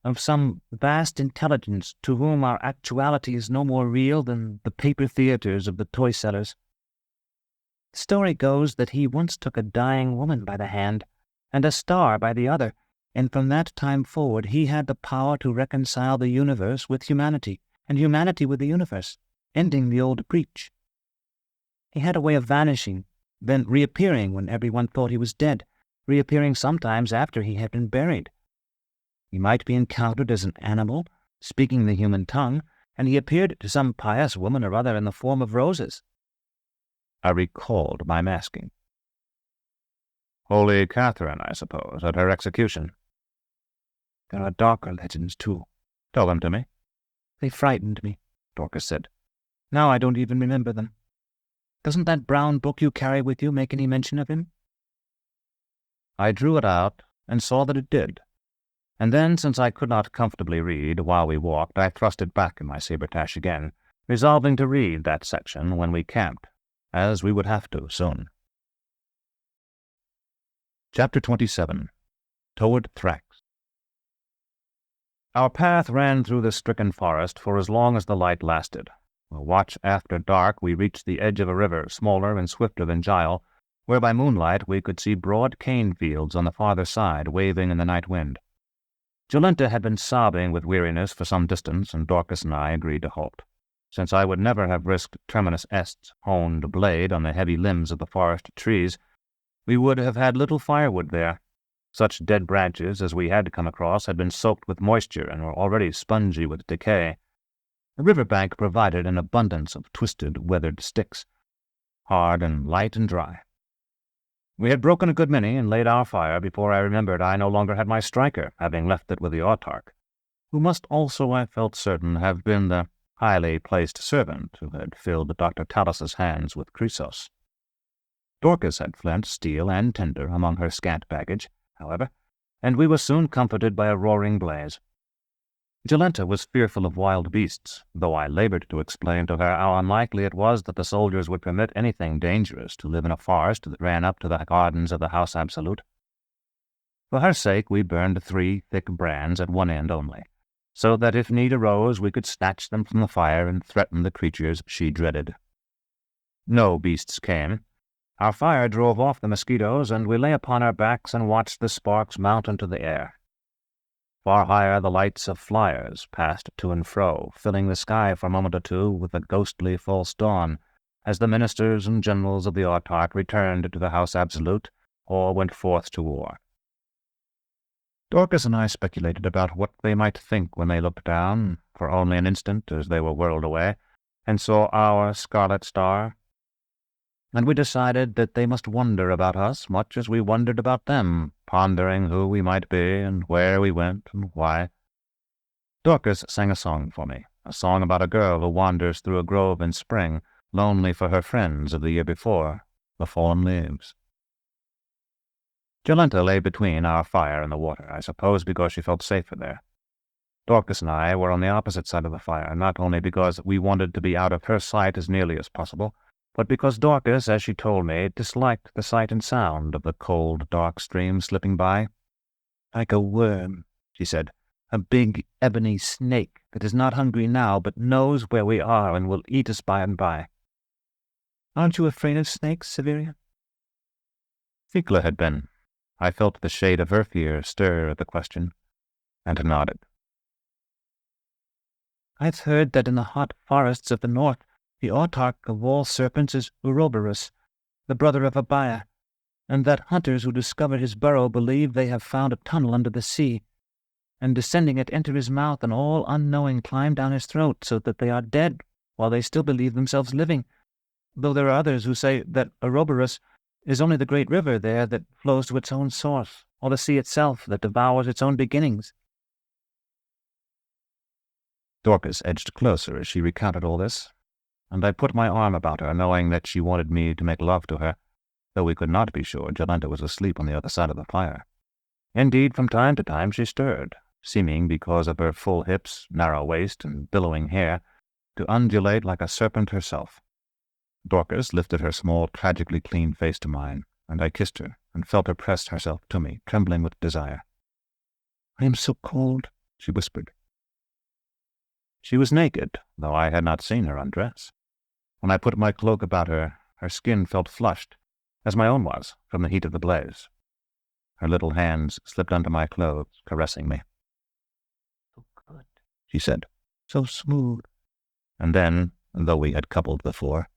of some vast intelligence to whom our actuality is no more real than the paper theaters of the toy sellers. The story goes that he once took a dying woman by the hand, and a star by the other, and from that time forward he had the power to reconcile the universe with humanity, and humanity with the universe, ending the old breach. He had a way of vanishing, then reappearing when everyone thought he was dead, reappearing sometimes after he had been buried. He might be encountered as an animal, speaking the human tongue, and he appeared to some pious woman or other in the form of roses." I recalled my masking. "Holy Catherine, I suppose, at her execution." "There are darker legends, too." "Tell them to me." "They frightened me," Dorcas said. "Now I don't even remember them. Doesn't that brown book you carry with you make any mention of him?" I drew it out and saw that it did. And then, since I could not comfortably read while we walked, I thrust it back in my sabretache again, resolving to read that section when we camped, as we would have to soon. Chapter 27. Toward Thrax. Our path ran through the stricken forest for as long as the light lasted. A watch after dark, we reached the edge of a river, smaller and swifter than Gile, where by moonlight we could see broad cane fields on the farther side waving in the night wind. Jolenta had been sobbing with weariness for some distance, and Dorcas and I agreed to halt. Since I would never have risked Terminus Est's honed blade on the heavy limbs of the forest trees, we would have had little firewood there. Such dead branches as we had come across had been soaked with moisture and were already spongy with decay. The river bank provided an abundance of twisted, weathered sticks, hard and light and dry. We had broken a good many and laid our fire before I remembered I no longer had my striker, having left it with the autarch, who must also, I felt certain, have been the highly placed servant who had filled Dr. Talos's hands with Chrysos. Dorcas had flint, steel, and tinder among her scant baggage, however, and we were soon comforted by a roaring blaze. Jolenta was fearful of wild beasts, though I labored to explain to her how unlikely it was that the soldiers would permit anything dangerous to live in a forest that ran up to the gardens of the House Absolute. For her sake we burned 3 thick brands at one end only, so that if need arose we could snatch them from the fire and threaten the creatures she dreaded. No beasts came. Our fire drove off the mosquitoes, and we lay upon our backs and watched the sparks mount into the air. Far higher the lights of flyers passed to and fro, filling the sky for a moment or two with a ghostly false dawn, as the ministers and generals of the autarch returned to the House Absolute or went forth to war. Dorcas and I speculated about what they might think when they looked down, for only an instant as they were whirled away, and saw our scarlet star. And we decided that they must wonder about us much as we wondered about them, pondering who we might be and where we went and why. Dorcas sang a song for me, a song about a girl who wanders through a grove in spring, lonely for her friends of the year before, the fallen leaves. Jolenta lay between our fire and the water, I suppose because she felt safer there. Dorcas and I were on the opposite side of the fire, not only because we wanted to be out of her sight as nearly as possible, but because Dorcas, as she told me, disliked the sight and sound of the cold, dark stream slipping by. "Like a worm," she said, "a big ebony snake that is not hungry now but knows where we are and will eat us by and by." "Aren't you afraid of snakes, Severian?" Thecla had been. I felt the shade of her fear stir at the question, and nodded. "I've heard that in the hot forests of the north, the autarch of all serpents is Ouroboros, the brother of Abaia, and that hunters who discover his burrow believe they have found a tunnel under the sea, and descending it enter his mouth and all unknowing climb down his throat so that they are dead while they still believe themselves living, though there are others who say that Ouroboros is only the great river there that flows to its own source, or the sea itself that devours its own beginnings." Dorcas edged closer as she recounted all this, and I put my arm about her, knowing that she wanted me to make love to her, though we could not be sure Jolenta was asleep on the other side of the fire. Indeed, from time to time she stirred, seeming, because of her full hips, narrow waist, and billowing hair, to undulate like a serpent herself. Dorcas lifted her small, tragically clean face to mine, and I kissed her, and felt her press herself to me, trembling with desire. "I am so cold," she whispered. She was naked, though I had not seen her undress. When I put my cloak about her, her skin felt flushed, as my own was, from the heat of the blaze. Her little hands slipped under my clothes, caressing me. "So good," she said, "so smooth." And then, though we had coupled before,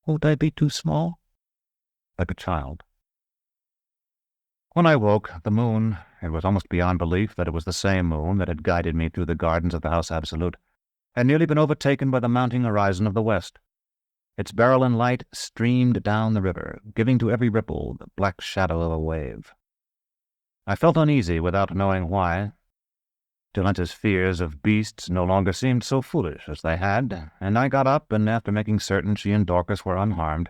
"Won't I be too small?" Like a child. When I woke, the moon, it was almost beyond belief that it was the same moon that had guided me through the gardens of the House Absolute, had nearly been overtaken by the mounting horizon of the west. Its beryl and light streamed down the river, giving to every ripple the black shadow of a wave. I felt uneasy without knowing why. Jolenta's fears of beasts no longer seemed so foolish as they had, and I got up and, after making certain she and Dorcas were unharmed,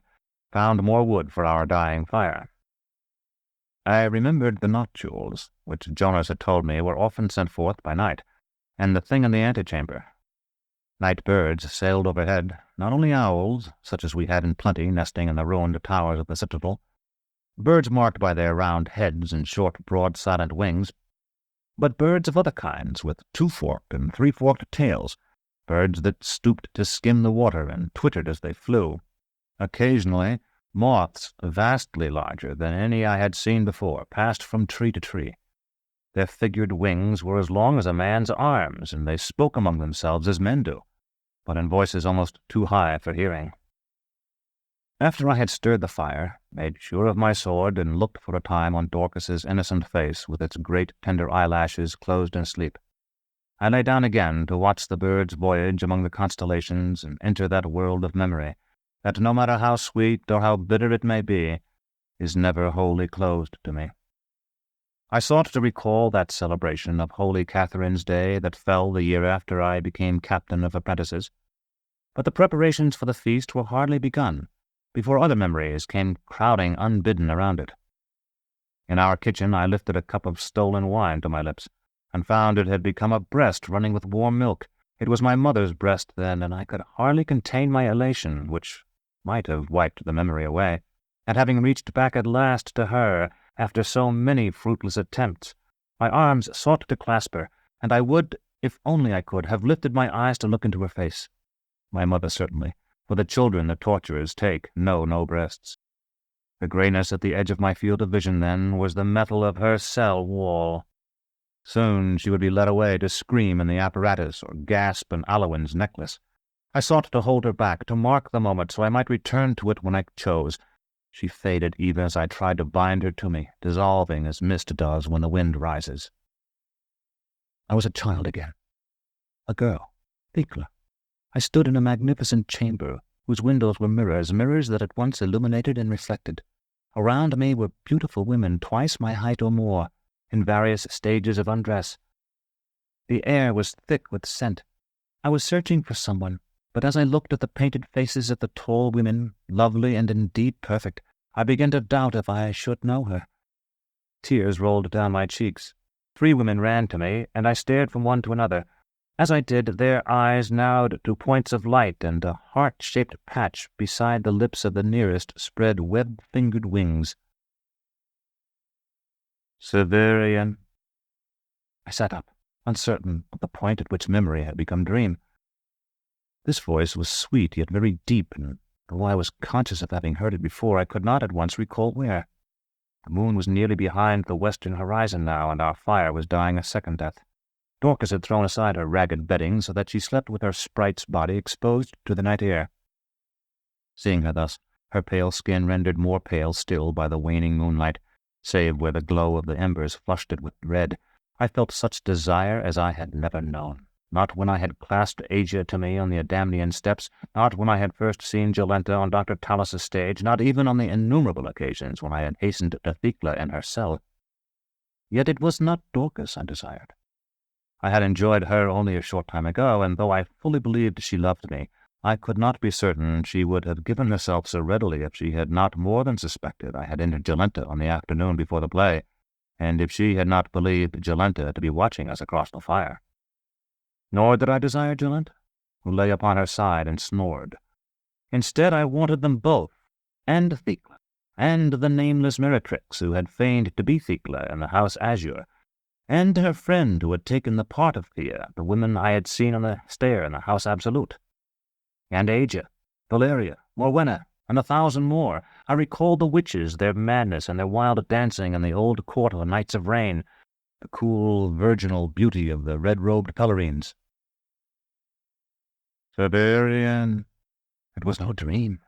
found more wood for our dying fire. I remembered the Notules, which Jonas had told me were often sent forth by night, and the thing in the antechamber. Night birds sailed overhead, not only owls, such as we had in plenty nesting in the ruined towers of the citadel, birds marked by their round heads and short, broad, silent wings, but birds of other kinds with 2-forked and 3-forked tails, birds that stooped to skim the water and twittered as they flew. Occasionally, moths vastly larger than any I had seen before passed from tree to tree. Their figured wings were as long as a man's arms, and they spoke among themselves as men do, but in voices almost too high for hearing. After I had stirred the fire, made sure of my sword, and looked for a time on Dorcas's innocent face with its great tender eyelashes closed in sleep, I lay down again to watch the birds voyage among the constellations and enter that world of memory that, no matter how sweet or how bitter it may be, is never wholly closed to me. I sought to recall that celebration of Holy Catherine's Day that fell the year after I became captain of apprentices, but the preparations for the feast were hardly begun before other memories came crowding unbidden around it. In our kitchen I lifted a cup of stolen wine to my lips, and found it had become a breast running with warm milk. It was my mother's breast then, and I could hardly contain my elation, which might have wiped the memory away, at having reached back at last to her after so many fruitless attempts. My arms sought to clasp her, and I would, if only I could, have lifted my eyes to look into her face. My mother certainly, for the children the torturers take know no breasts. The greyness at the edge of my field of vision then was the metal of her cell wall. Soon she would be led away to scream in the apparatus or gasp in Alwyn's necklace. I sought to hold her back, to mark the moment so I might return to it when I chose. She faded even as I tried to bind her to me, dissolving as mist does when the wind rises. I was a child again. A girl, Thecla. I stood in a magnificent chamber whose windows were mirrors that at once illuminated and reflected. Around me were beautiful women twice my height or more, in various stages of undress. The air was thick with scent. I was searching for someone, but as I looked at the painted faces of the tall women, lovely and indeed perfect, I began to doubt if I should know her. Tears rolled down my cheeks. 3 women ran to me, and I stared from one to another. As I did, their eyes narrowed to points of light, and a heart-shaped patch beside the lips of the nearest spread web-fingered wings. Severian. I sat up, uncertain of the point at which memory had become dream. This voice was sweet, yet very deep, and though I was conscious of having heard it before, I could not at once recall where. The moon was nearly behind the western horizon now, and our fire was dying a second death. Dorcas had thrown aside her ragged bedding so that she slept with her sprite's body exposed to the night air. Seeing her thus, her pale skin rendered more pale still by the waning moonlight, save where the glow of the embers flushed it with red, I felt such desire as I had never known. Not when I had clasped Asia to me on the Adamnian steps, not when I had first seen Jolenta on Dr. Talos' stage, not even on the innumerable occasions when I had hastened to Thecla in her cell. Yet it was not Dorcas I desired. I had enjoyed her only a short time ago, and though I fully believed she loved me, I could not be certain she would have given herself so readily if she had not more than suspected I had entered Jolenta on the afternoon before the play, and if she had not believed Jolenta to be watching us across the fire. Nor did I desire Jolenta, who lay upon her side and snored. Instead, I wanted them both, and Thecla, and the nameless Meretrix who had feigned to be Thecla in the House Azure, and her friend who had taken the part of Thea, the women I had seen on the stair in the House Absolute, and Asia, Valeria, Morwenna, and 1,000 more. I recalled the witches, their madness, and their wild dancing in the old court of Knights of Rain, the cool, virginal beauty of the red-robed Pellerines. Severian. It was no dream.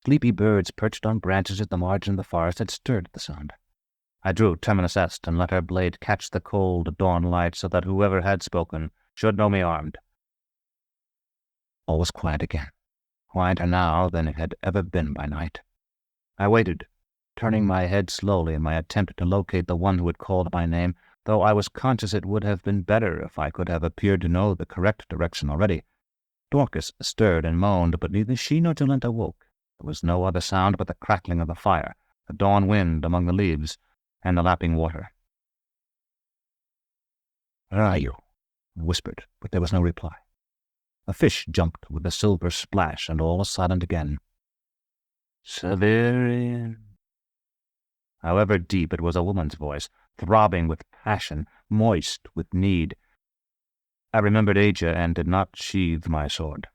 Sleepy birds perched on branches at the margin of the forest had stirred at the sound. I drew terminus est and let her blade catch the cold dawn light so that whoever had spoken should know me armed. All was quiet again, quieter now than it had ever been by night. I waited, turning my head slowly in my attempt to locate the one who had called my name, though I was conscious it would have been better if I could have appeared to know the correct direction already. Dorcas stirred and moaned, but neither she nor Jolenta woke. There was no other sound but the crackling of the fire, the dawn wind among the leaves, and the lapping water. "Where are you?" I whispered, but there was no reply. A fish jumped with a silver splash, and all was silent again. Severian. However deep, it was a woman's voice, throbbing with passion, moist with need. I remembered Asia and did not sheathe my sword.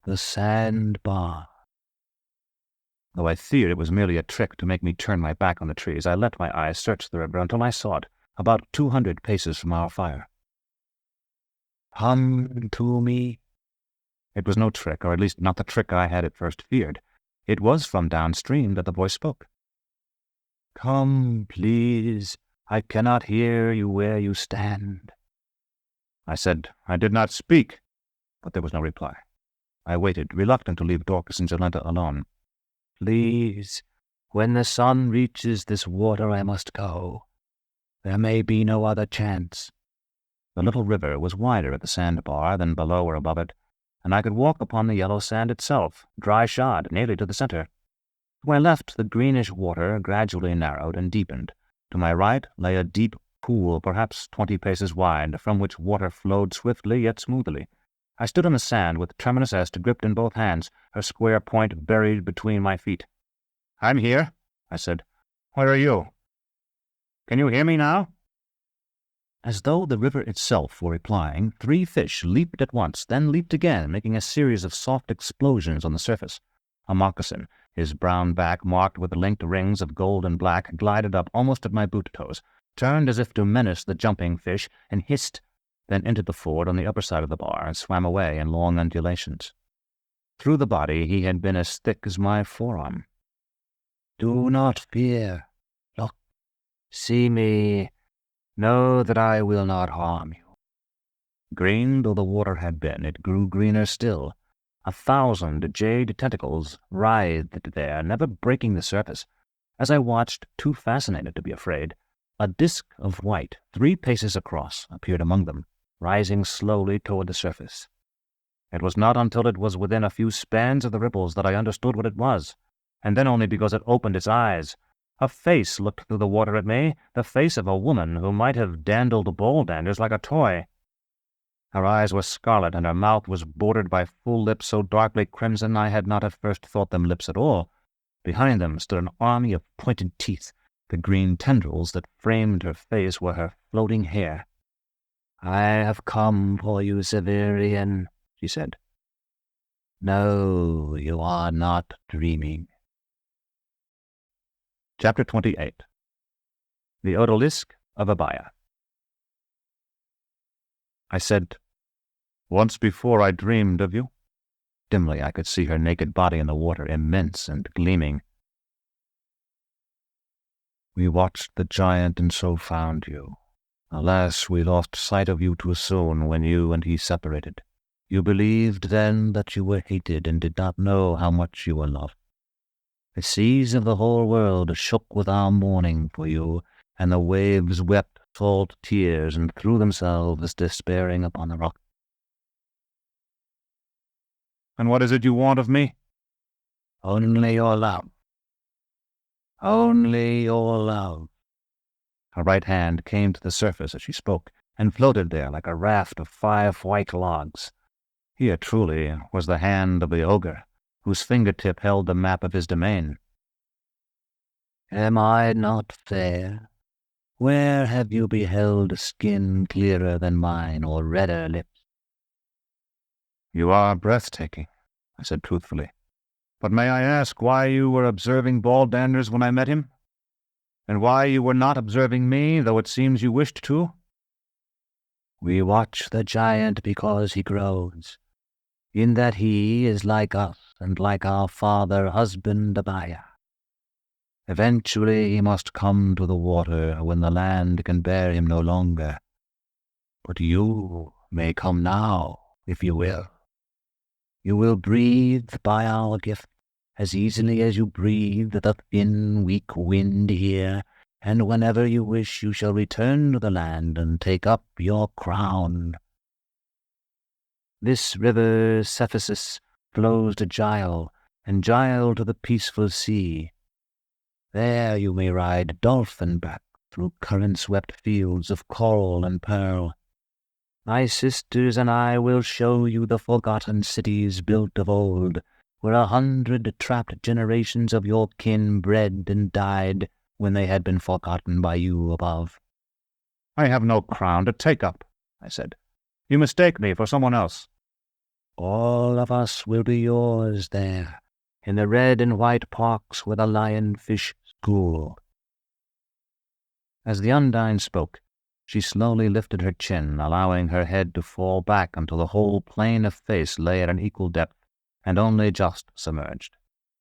The sandbar. Though I feared it was merely a trick to make me turn my back on the trees, I let my eyes search the river until I saw it, about 200 paces from our fire. "Come to me." It was no trick, or at least not the trick I had at first feared. It was from downstream that the voice spoke. "Come, please. I cannot hear you where you stand." I said I did not speak, but there was no reply. I waited, reluctant to leave Dorcas and Jolenta alone. "Please, when the sun reaches this water I must go. There may be no other chance." The little river was wider at the sandbar than below or above it, and I could walk upon the yellow sand itself, dry-shod, nearly to the center. To my left, the greenish water gradually narrowed and deepened. To my right lay a deep pool, perhaps 20 paces wide, from which water flowed swiftly yet smoothly. I stood on the sand with Terminus Est gripped in both hands, her square point buried between my feet. "I'm here," I said. "Where are you? Can you hear me now?" As though the river itself were replying, 3 fish leaped at once, then leaped again, making a series of soft explosions on the surface. A moccasin, his brown back marked with linked rings of gold and black, glided up almost at my boot-toes, turned as if to menace the jumping fish, and hissed, then entered the ford on the upper side of the bar and swam away in long undulations. Through the body he had been as thick as my forearm. "Do not fear. Look, see me. Know that I will not harm you." Green though the water had been, it grew greener still. 1,000 jade tentacles writhed there, never breaking the surface. As I watched, too fascinated to be afraid, a disk of white, 3 paces across, appeared among them, rising slowly toward the surface. It was not until it was within a few spans of the ripples that I understood what it was, and then only because it opened its eyes. A face looked through the water at me, the face of a woman who might have dandled ball-danders like a toy. Her eyes were scarlet, and her mouth was bordered by full lips so darkly crimson I had not at first thought them lips at all. Behind them stood an army of pointed teeth. The green tendrils that framed her face were her floating hair. "I have come for you, Severian," she said. "No, you are not dreaming." Chapter 28. The Odalisque of Abaia. I said, "Once before I dreamed of you." Dimly I could see her naked body in the water, immense and gleaming. "We watched the giant and so found you. Alas, we lost sight of you too soon when you and he separated. You believed then that you were hated and did not know how much you were loved. The seas of the whole world shook with our mourning for you, and the waves wept salt tears and threw themselves despairing upon the rock." "And what is it you want of me?" Only your love. Only your love." Her right hand came to the surface as she spoke, and floated there like a raft of 5 white logs. Here truly was the hand of the ogre, whose fingertip held the map of his domain. "Am I not fair? Where have you beheld skin clearer than mine, or redder lips?" "You are breathtaking," I said truthfully. "But may I ask why you were observing ball-danders when I met him? And why you were not observing me, though it seems you wished to?" "We watch the giant because he grows, in that he is like us and like our father husband Abaia. Eventually he must come to the water when the land can bear him no longer. But you may come now, if you will. You will breathe by our gift as easily as you breathe the thin, weak wind here, and whenever you wish you shall return to the land and take up your crown. This river Cephisus flows to Gile, and Gile to the peaceful sea. There you may ride dolphin-back through current-swept fields of coral and pearl. My sisters and I will show you the forgotten cities built of old, where 100 trapped generations of your kin bred and died when they had been forgotten by you above." "I have no crown to take up," I said. "You mistake me for someone else." "All of us will be yours there, in the red and white parks where the lionfish school." As the Undine spoke, she slowly lifted her chin, allowing her head to fall back until the whole plane of face lay at an equal depth and only just submerged.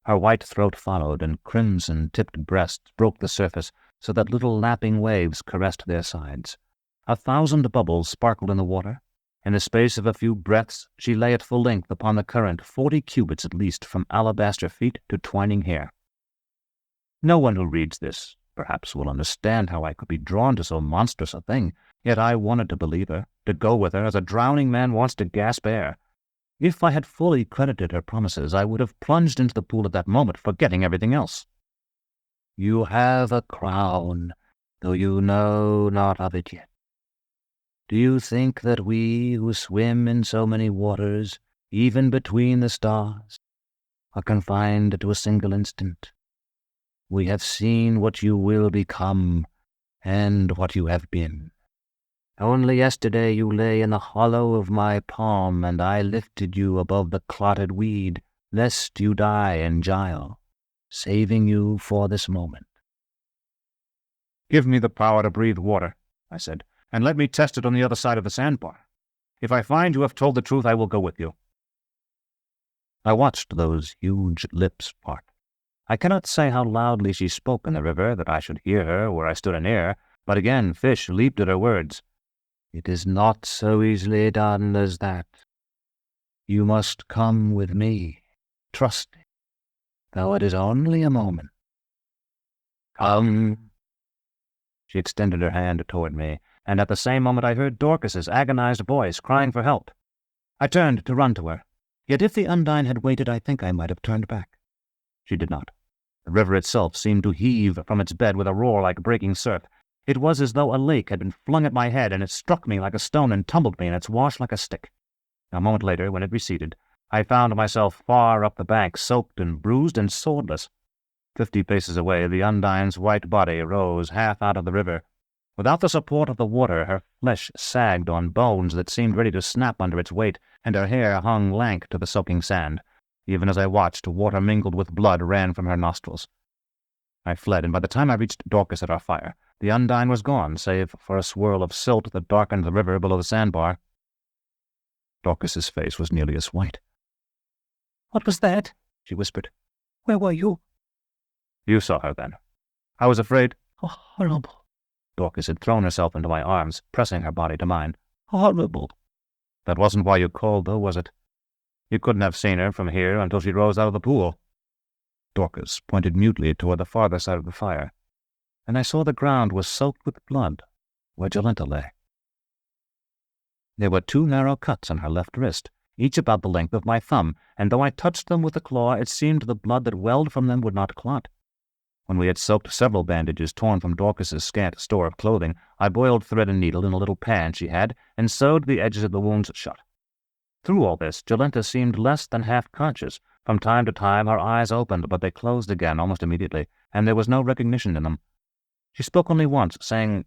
Her white throat followed, and crimson-tipped breasts broke the surface so that little lapping waves caressed their sides. 1,000 bubbles sparkled in the water. In the space of a few breaths, she lay at full length upon the current, 40 cubits at least from alabaster feet to twining hair. No one who reads this, perhaps, will understand how I could be drawn to so monstrous a thing, yet I wanted to believe her, to go with her as a drowning man wants to gasp air. If I had fully credited her promises, I would have plunged into the pool at that moment, forgetting everything else. "You have a crown, though you know not of it yet. Do you think that we who swim in so many waters, even between the stars, are confined to a single instant? We have seen what you will become and what you have been. Only yesterday you lay in the hollow of my palm, and I lifted you above the clotted weed, lest you die in guile, saving you for this moment." "Give me the power to breathe water," I said, "and let me test it on the other side of the sandbar. If I find you have told the truth, I will go with you." I watched those huge lips part. I cannot say how loudly she spoke in the river that I should hear her where I stood in air, but again fish leaped at her words. "It is not so easily done as that. You must come with me, trust me, though it is only a moment. Come." She extended her hand toward me, and at the same moment I heard Dorcas's agonized voice crying for help. I turned to run to her, yet if the Undine had waited, I think I might have turned back. She did not. The river itself seemed to heave from its bed with a roar like breaking surf. It was as though a lake had been flung at my head, and it struck me like a stone and tumbled me in its wash like a stick. A moment later, when it receded, I found myself far up the bank, soaked and bruised and swordless. 50 paces away, the Undine's white body rose half out of the river. Without the support of the water, her flesh sagged on bones that seemed ready to snap under its weight, and her hair hung lank to the soaking sand. Even as I watched, water mingled with blood ran from her nostrils. I fled, and by the time I reached Dorcas at our fire, the Undine was gone, save for a swirl of silt that darkened the river below the sandbar. Dorcas's face was nearly as white. "What was that?" she whispered. "Where were you?" "You saw her, then." "I was afraid—" "Oh, horrible." Dorcas had thrown herself into my arms, pressing her body to mine. "Horrible." "That wasn't why you called, though, was it? You couldn't have seen her from here until she rose out of the pool." Dorcas pointed mutely toward the farther side of the fire, and I saw the ground was soaked with blood where Jolenta lay. There were 2 narrow cuts on her left wrist, each about the length of my thumb, and though I touched them with the claw, it seemed the blood that welled from them would not clot. When we had soaked several bandages torn from Dorcas's scant store of clothing, I boiled thread and needle in a little pan she had, and sewed the edges of the wounds shut. Through all this, Jolenta seemed less than half conscious. From time to time her eyes opened, but they closed again almost immediately, and there was no recognition in them. She spoke only once, saying,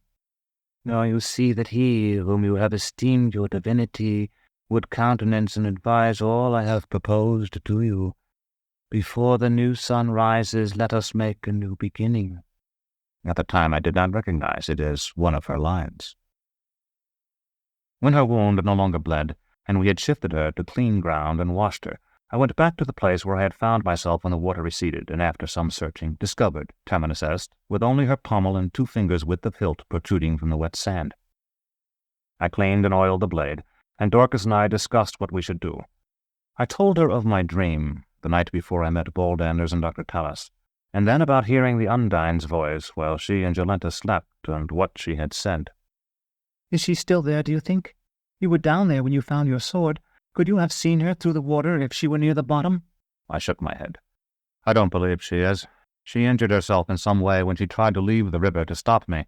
"Now you see that he, whom you have esteemed your divinity, would countenance and advise all I have proposed to you. Before the new sun rises, let us make a new beginning." At the time I did not recognize it as one of her lines. When her wound no longer bled, and we had shifted her to clean ground and washed her, I went back to the place where I had found myself when the water receded, and after some searching, discovered Terminus Est, with only her pommel and 2 fingers' width of hilt protruding from the wet sand. I cleaned and oiled the blade, and Dorcas and I discussed what we should do. I told her of my dream the night before I met Baldanders and Dr. Talos, and then about hearing the Undine's voice while she and Jolenta slept, and what she had said. "Is she still there, do you think? You were down there when you found your sword. Could you have seen her through the water if she were near the bottom?" I shook my head. "I don't believe she is. She injured herself in some way when she tried to leave the river to stop me,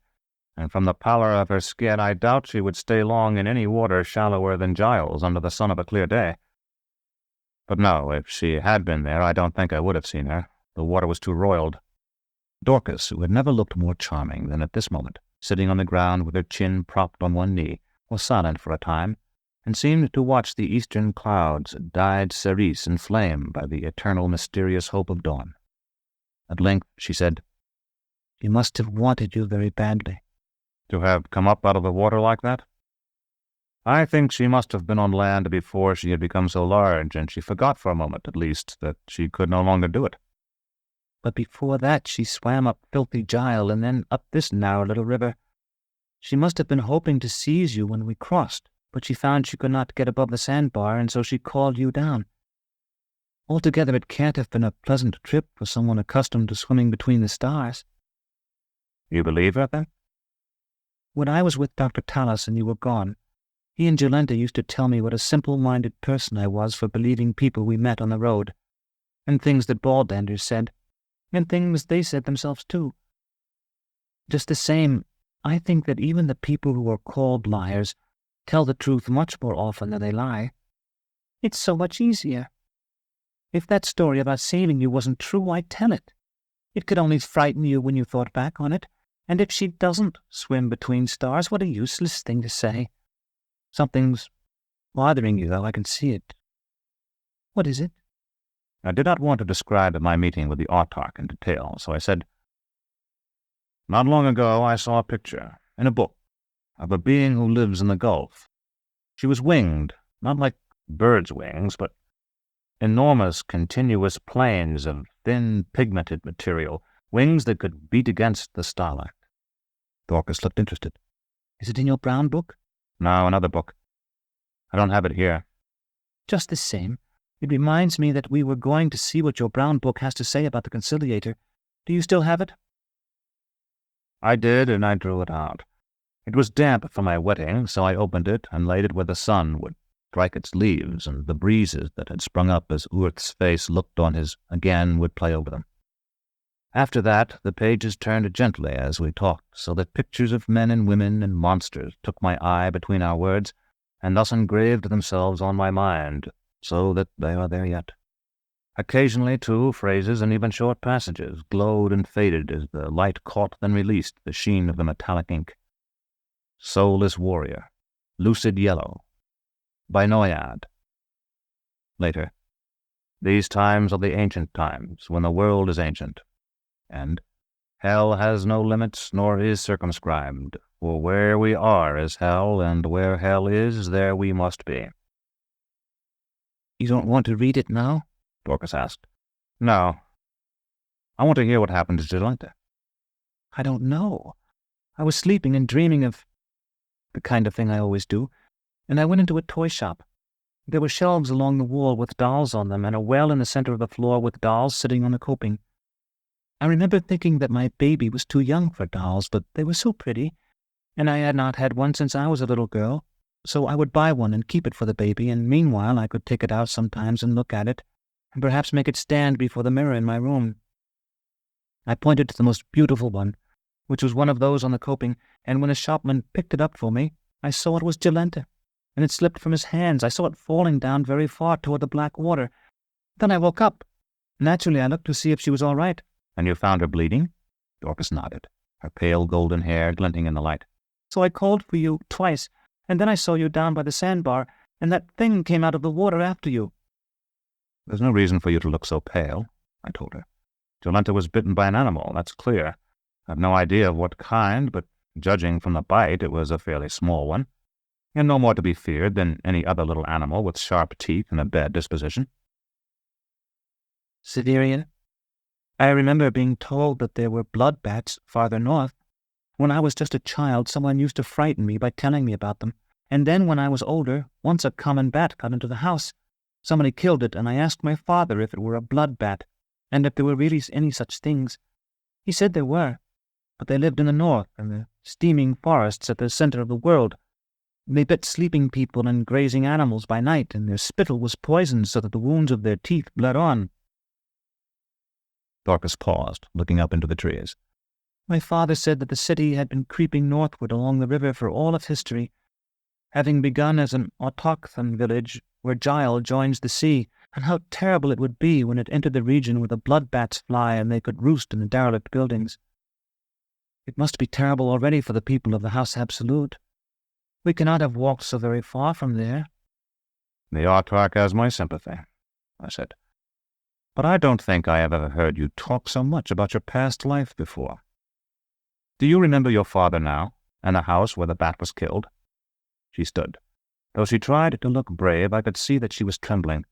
and from the pallor of her skin I doubt she would stay long in any water shallower than Giles under the sun of a clear day. But no, if she had been there, I don't think I would have seen her. The water was too roiled." Dorcas, who had never looked more charming than at this moment, sitting on the ground with her chin propped on one knee, was silent for a time, and seemed to watch the eastern clouds dyed cerise in flame by the eternal mysterious hope of dawn. At length she said, "She must have wanted you very badly." To have come up out of the water like that? I think she must have been on land before she had become so large, and she forgot for a moment, at least, that she could no longer do it. But before that she swam up filthy Gile and then up this narrow little river. She must have been hoping to seize you when we crossed, but she found she could not get above the sandbar, and so she called you down. Altogether it can't have been a pleasant trip for someone accustomed to swimming between the stars. You believe her, then? When I was with Dr. Talos and you were gone, he and Jolenta used to tell me what a simple-minded person I was for believing people we met on the road, and things that Ballanders said, and things they said themselves too. Just the same, I think that even the people who are called liars tell the truth much more often than they lie. It's so much easier. If that story about saving you wasn't true, I'd tell it. It could only frighten you when you thought back on it, and if she doesn't swim between stars, what a useless thing to say. Something's bothering you, though, I can see it. What is it? I did not want to describe my meeting with the autarch in detail, so I said, "Not long ago I saw a picture, in a book, of a being who lives in the Gulf. She was winged, not like birds' wings, but enormous continuous planes of thin pigmented material, wings that could beat against the starlight." Dorcas looked interested. Is it in your brown book? No, another book. I don't have it here. Just the same, it reminds me that we were going to see what your brown book has to say about the Conciliator. Do you still have it? I did, and I drew it out. It was damp from my wetting, so I opened it and laid it where the sun would strike its leaves, and the breezes that had sprung up as Urth's face looked on his again would play over them. After that, the pages turned gently as we talked, so that pictures of men and women and monsters took my eye between our words, and thus engraved themselves on my mind, so that they are there yet. Occasionally, too, phrases and even short passages glowed and faded as the light caught then released the sheen of the metallic ink. Soulless warrior, lucid yellow, binoiad. Later, these times are the ancient times, when the world is ancient, and hell has no limits nor is circumscribed, for where we are is hell, and where hell is, there we must be. You don't want to read it now? Dorcas asked. No. I want to hear what happened to Jolenta. I don't know. I was sleeping and dreaming of the kind of thing I always do, and I went into a toy shop. There were shelves along the wall with dolls on them, and a well in the center of the floor with dolls sitting on the coping. I remember thinking that my baby was too young for dolls, but they were so pretty, and I had not had one since I was a little girl, so I would buy one and keep it for the baby, and meanwhile I could take it out sometimes and look at it, and perhaps make it stand before the mirror in my room. I pointed to the most beautiful one, which was one of those on the coping, and when a shopman picked it up for me, I saw it was Jolenta, and it slipped from his hands. I saw it falling down very far toward the black water. Then I woke up. Naturally, I looked to see if she was all right. And you found her bleeding? Dorcas nodded, her pale golden hair glinting in the light. So I called for you twice, and then I saw you down by the sandbar, and that thing came out of the water after you. There's no reason for you to look so pale, I told her. Jolenta was bitten by an animal, that's clear. I've no idea of what kind, but judging from the bite, it was a fairly small one, and no more to be feared than any other little animal with sharp teeth and a bad disposition. Severian? I remember being told that there were blood bats farther north. When I was just a child, someone used to frighten me by telling me about them, and then when I was older, once a common bat got into the house. Somebody killed it, and I asked my father if it were a blood bat, and if there were really any such things. He said there were, but they lived in the north, in the steaming forests at the center of the world. They bit sleeping people and grazing animals by night, and their spittle was poisoned so that the wounds of their teeth bled on. Dorcas paused, looking up into the trees. My father said that the city had been creeping northward along the river for all of history, having begun as an autochthon village where Gile joins the sea, and how terrible it would be when it entered the region where the blood bats fly and they could roost in the derelict buildings. It must be terrible already for the people of the House Absolute. We cannot have walked so very far from there, The autarch has my sympathy, I said. But I don't think I have ever heard you talk so much about your past life before. Do you remember your father now, and the house where the bat was killed? She stood. Though she tried to look brave, I could see that she was trembling.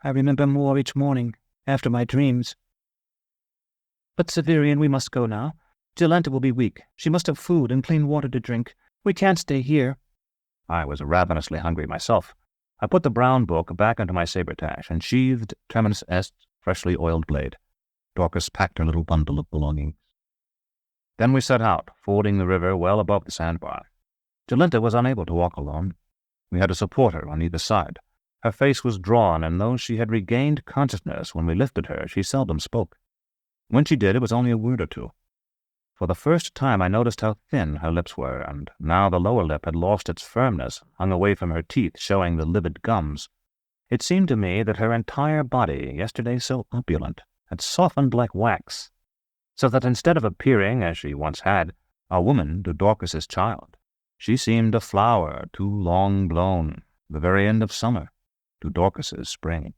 I remember more each morning, after my dreams. But, Severian, we must go now. Jolenta will be weak. She must have food and clean water to drink. We can't stay here. I was ravenously hungry myself. I put the brown book back into my sabretache and sheathed Terminus Est's freshly oiled blade. Dorcas packed her little bundle of belongings. Then we set out, fording the river well above the sandbar. Jolenta was unable to walk alone. We had to support her on either side. Her face was drawn, and though she had regained consciousness when we lifted her, she seldom spoke. When she did, it was only a word or two. For the first time I noticed how thin her lips were, and now the lower lip had lost its firmness, hung away from her teeth, showing the livid gums. It seemed to me that her entire body, yesterday so opulent, had softened like wax, so that instead of appearing, as she once had, a woman to Dorcas's child, she seemed a flower too long blown, the very end of summer, to Dorcas's spring.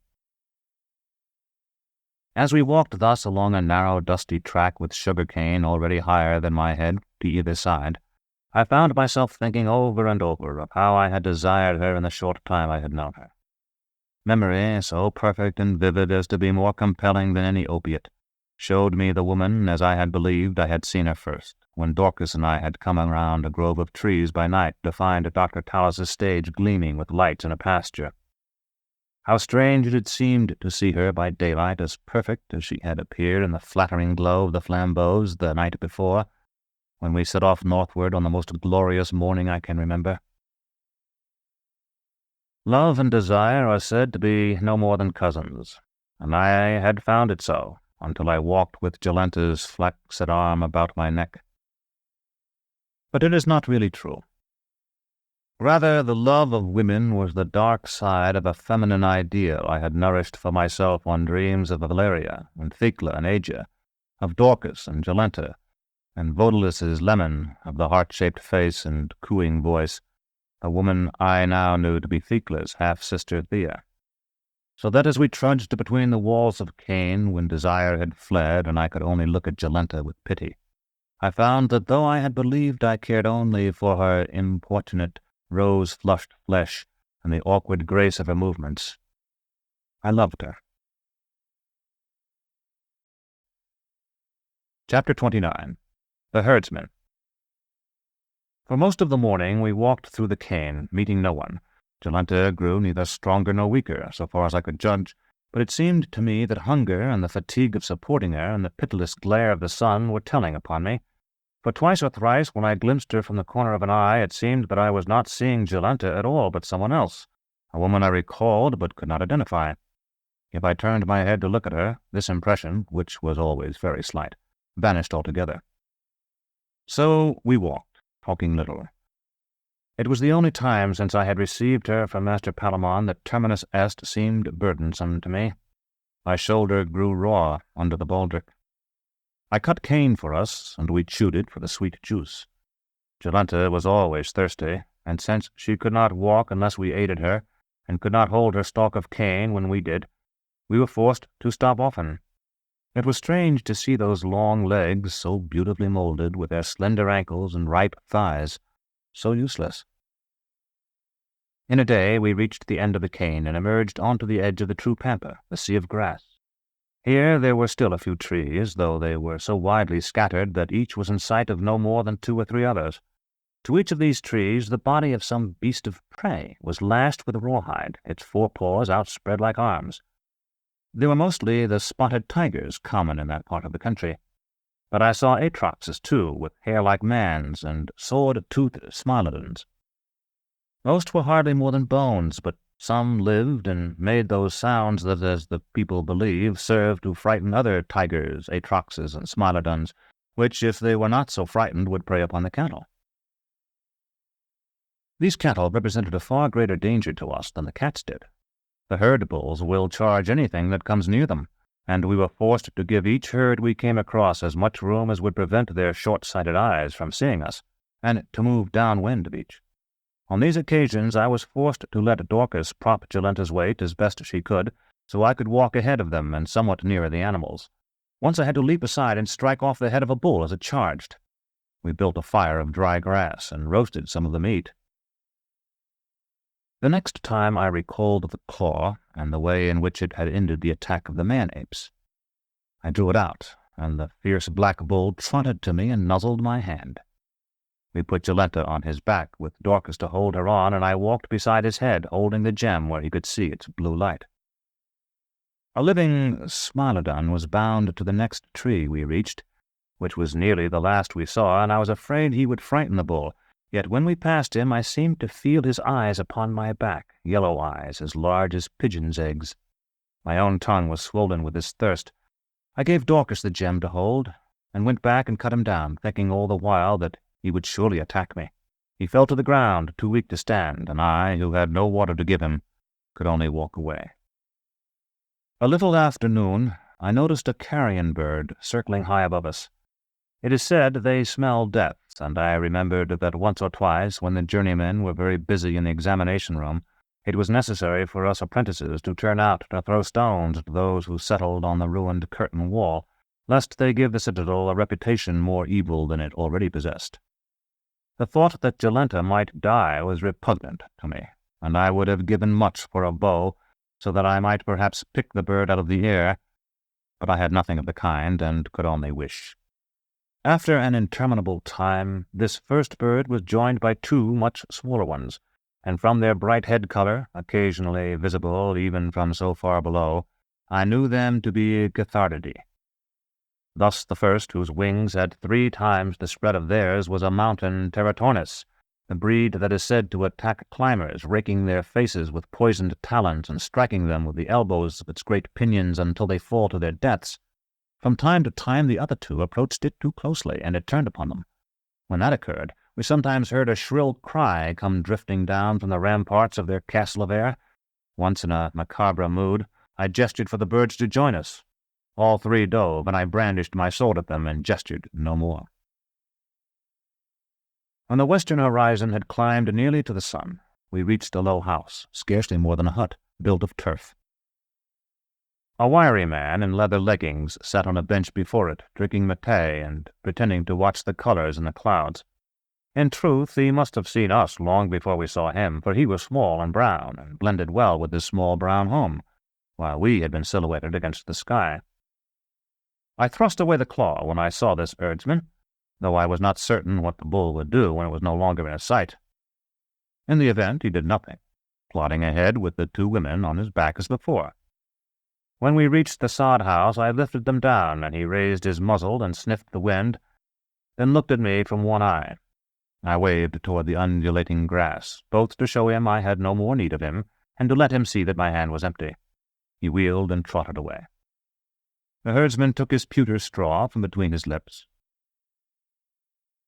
As we walked thus along a narrow, dusty track with sugar-cane already higher than my head to either side, I found myself thinking over and over of how I had desired her in the short time I had known her. Memory, so perfect and vivid as to be more compelling than any opiate, showed me the woman as I had believed I had seen her first, when Dorcas and I had come around a grove of trees by night to find Dr. Talos's stage gleaming with lights in a pasture. How strange it had seemed to see her by daylight as perfect as she had appeared in the flattering glow of the flambeaux the night before, when we set off northward on the most glorious morning I can remember. Love and desire are said to be no more than cousins, and I had found it so until I walked with Jolenta's flaxed arm about my neck. But it is not really true. Rather, the love of women was the dark side of a feminine ideal I had nourished for myself on dreams of Valeria and Thecla and Asia, of Dorcas and Jolenta, and Odalisque's lemon, of the heart-shaped face and cooing voice, a woman I now knew to be Thecla's half-sister Thea. So that as we trudged between the walls of cane when desire had fled and I could only look at Jolenta with pity, I found that though I had believed I cared only for her importunate, rose-flushed flesh and the awkward grace of her movements, I loved her. Chapter 29. The Herdsman. For most of the morning we walked through the cane, meeting no one. Jolenta grew neither stronger nor weaker, so far as I could judge, but it seemed to me that hunger and the fatigue of supporting her and the pitiless glare of the sun were telling upon me. For twice or thrice, when I glimpsed her from the corner of an eye, it seemed that I was not seeing Jolenta at all, but someone else, a woman I recalled but could not identify. If I turned my head to look at her, this impression, which was always very slight, vanished altogether. So we walked, talking little. It was the only time since I had received her from Master Palamon that Terminus Est seemed burdensome to me. My shoulder grew raw under the baldric. I cut cane for us, and we chewed it for the sweet juice. Jolenta was always thirsty, and since she could not walk unless we aided her, and could not hold her stalk of cane when we did, we were forced to stop often. It was strange to see those long legs, so beautifully molded, with their slender ankles and ripe thighs, so useless. In a day we reached the end of the cane and emerged onto the edge of the true pampa, the sea of grass. Here there were still a few trees, though they were so widely scattered that each was in sight of no more than 2 or 3 others. To each of these trees the body of some beast of prey was lashed with rawhide, its 4 paws outspread like arms. They were mostly the spotted tigers common in that part of the country, but I saw atroxes too, with hair like man's, and sword-toothed smilodons. Most were hardly more than bones, but some lived and made those sounds that, as the people believe, served to frighten other tigers, atroxes, and smilodons, which, if they were not so frightened, would prey upon the cattle. These cattle represented a far greater danger to us than the cats did. The herd bulls will charge anything that comes near them, and we were forced to give each herd we came across as much room as would prevent their short-sighted eyes from seeing us, and to move downwind of each. On these occasions I was forced to let Dorcas prop Jolenta's weight as best she could, so I could walk ahead of them and somewhat nearer the animals. Once I had to leap aside and strike off the head of a bull as it charged. We built a fire of dry grass and roasted some of the meat. The next time I recalled the claw and the way in which it had ended the attack of the man-apes. I drew it out, and the fierce black bull trotted to me and nuzzled my hand. We put Jolenta on his back, with Dorcas to hold her on, and I walked beside his head, holding the gem where he could see its blue light. A living Smilodon was bound to the next tree we reached, which was nearly the last we saw, and I was afraid he would frighten the bull. Yet when we passed him, I seemed to feel his eyes upon my back, yellow eyes as large as pigeons' eggs. My own tongue was swollen with his thirst. I gave Dorcas the gem to hold, and went back and cut him down, thinking all the while that he would surely attack me. He fell to the ground, too weak to stand, and I, who had no water to give him, could only walk away. A little after noon, I noticed a carrion bird circling high above us. It is said they smell death, and I remembered that once or twice, when the journeymen were very busy in the examination room, it was necessary for us apprentices to turn out to throw stones at those who settled on the ruined curtain wall, lest they give the citadel a reputation more evil than it already possessed. The thought that Jolenta might die was repugnant to me, and I would have given much for a bow, so that I might perhaps pick the bird out of the air, but I had nothing of the kind, and could only wish. After an interminable time, this first bird was joined by two much smaller ones, and from their bright head color, occasionally visible even from so far below, I knew them to be Cassette. Thus the first, whose wings had 3 times the spread of theirs, was a mountain Teratornis, the breed that is said to attack climbers, raking their faces with poisoned talons and striking them with the elbows of its great pinions until they fall to their deaths. From time to time the other two approached it too closely, and it turned upon them. When that occurred, we sometimes heard a shrill cry come drifting down from the ramparts of their castle of air. Once, in a macabre mood, I gestured for the birds to join us. All 3 dove, and I brandished my sword at them and gestured no more. When the western horizon had climbed nearly to the sun, we reached a low house, scarcely more than a hut, built of turf. A wiry man in leather leggings sat on a bench before it, drinking maté and pretending to watch the colors in the clouds. In truth, he must have seen us long before we saw him, for he was small and brown, and blended well with his small brown home, while we had been silhouetted against the sky. I thrust away the claw when I saw this herdsman, though I was not certain what the bull would do when it was no longer in his sight. In the event, he did nothing, plodding ahead with the 2 women on his back as before. When we reached the sod house, I lifted them down, and he raised his muzzle and sniffed the wind, then looked at me from one eye. I waved toward the undulating grass, both to show him I had no more need of him, and to let him see that my hand was empty. He wheeled and trotted away. The herdsman took his pewter straw from between his lips.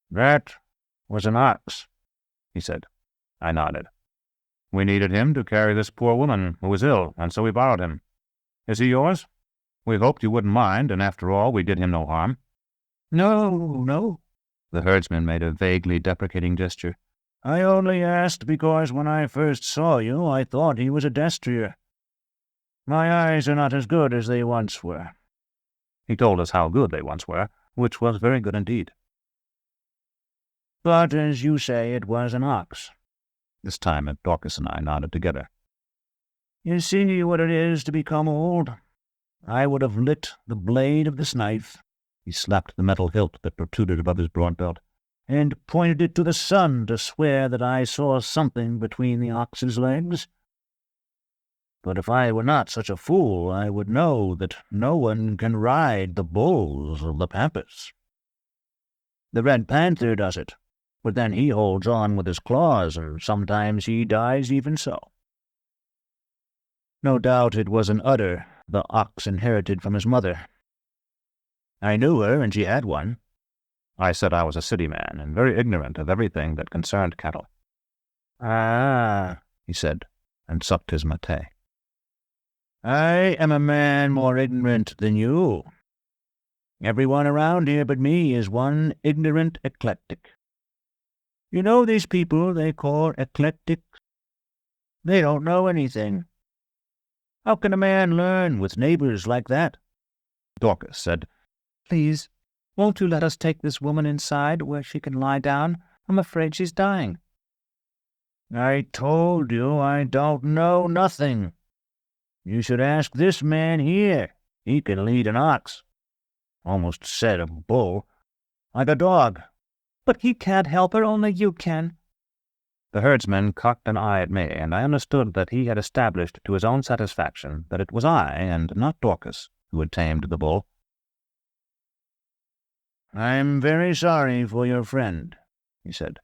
"That was an ox," he said. I nodded. "We needed him to carry this poor woman who was ill, and so we borrowed him. Is he yours? We hoped you wouldn't mind, and after all, we did him no harm." No. The herdsman made a vaguely deprecating gesture. I only asked because when I first saw you, I thought he was a destrier. My eyes are not as good as they once were. He told us how good they once were, which was very good indeed. But, as you say, it was an ox. This time Dorcas and I nodded together. You see what it is to become old. I would have lit the blade of this knife, he slapped the metal hilt that protruded above his broad belt, and pointed it to the sun to swear that I saw something between the ox's legs. But if I were not such a fool, I would know that no one can ride the bulls of the pampas. The Red Panther does it, but then he holds on with his claws, and sometimes he dies even so. No doubt it was an udder the ox inherited from his mother. I knew her, and she had one. I said I was a city man, and very ignorant of everything that concerned cattle. Ah, he said, and sucked his maté. I am a man more ignorant than you. Everyone around here but me is one ignorant eclectic. You know these people they call eclectics? They don't know anything. How can a man learn with neighbors like that? Dorcas said, Please, won't you let us take this woman inside where she can lie down? I'm afraid she's dying. I told you I don't know nothing. You should ask this man here. He can lead an ox. Almost said a bull. Like a dog. But he can't help her, only you can. The herdsman cocked an eye at me, and I understood that he had established to his own satisfaction that it was I, and not Dorcas, who had tamed the bull. I'm very sorry for your friend, he said,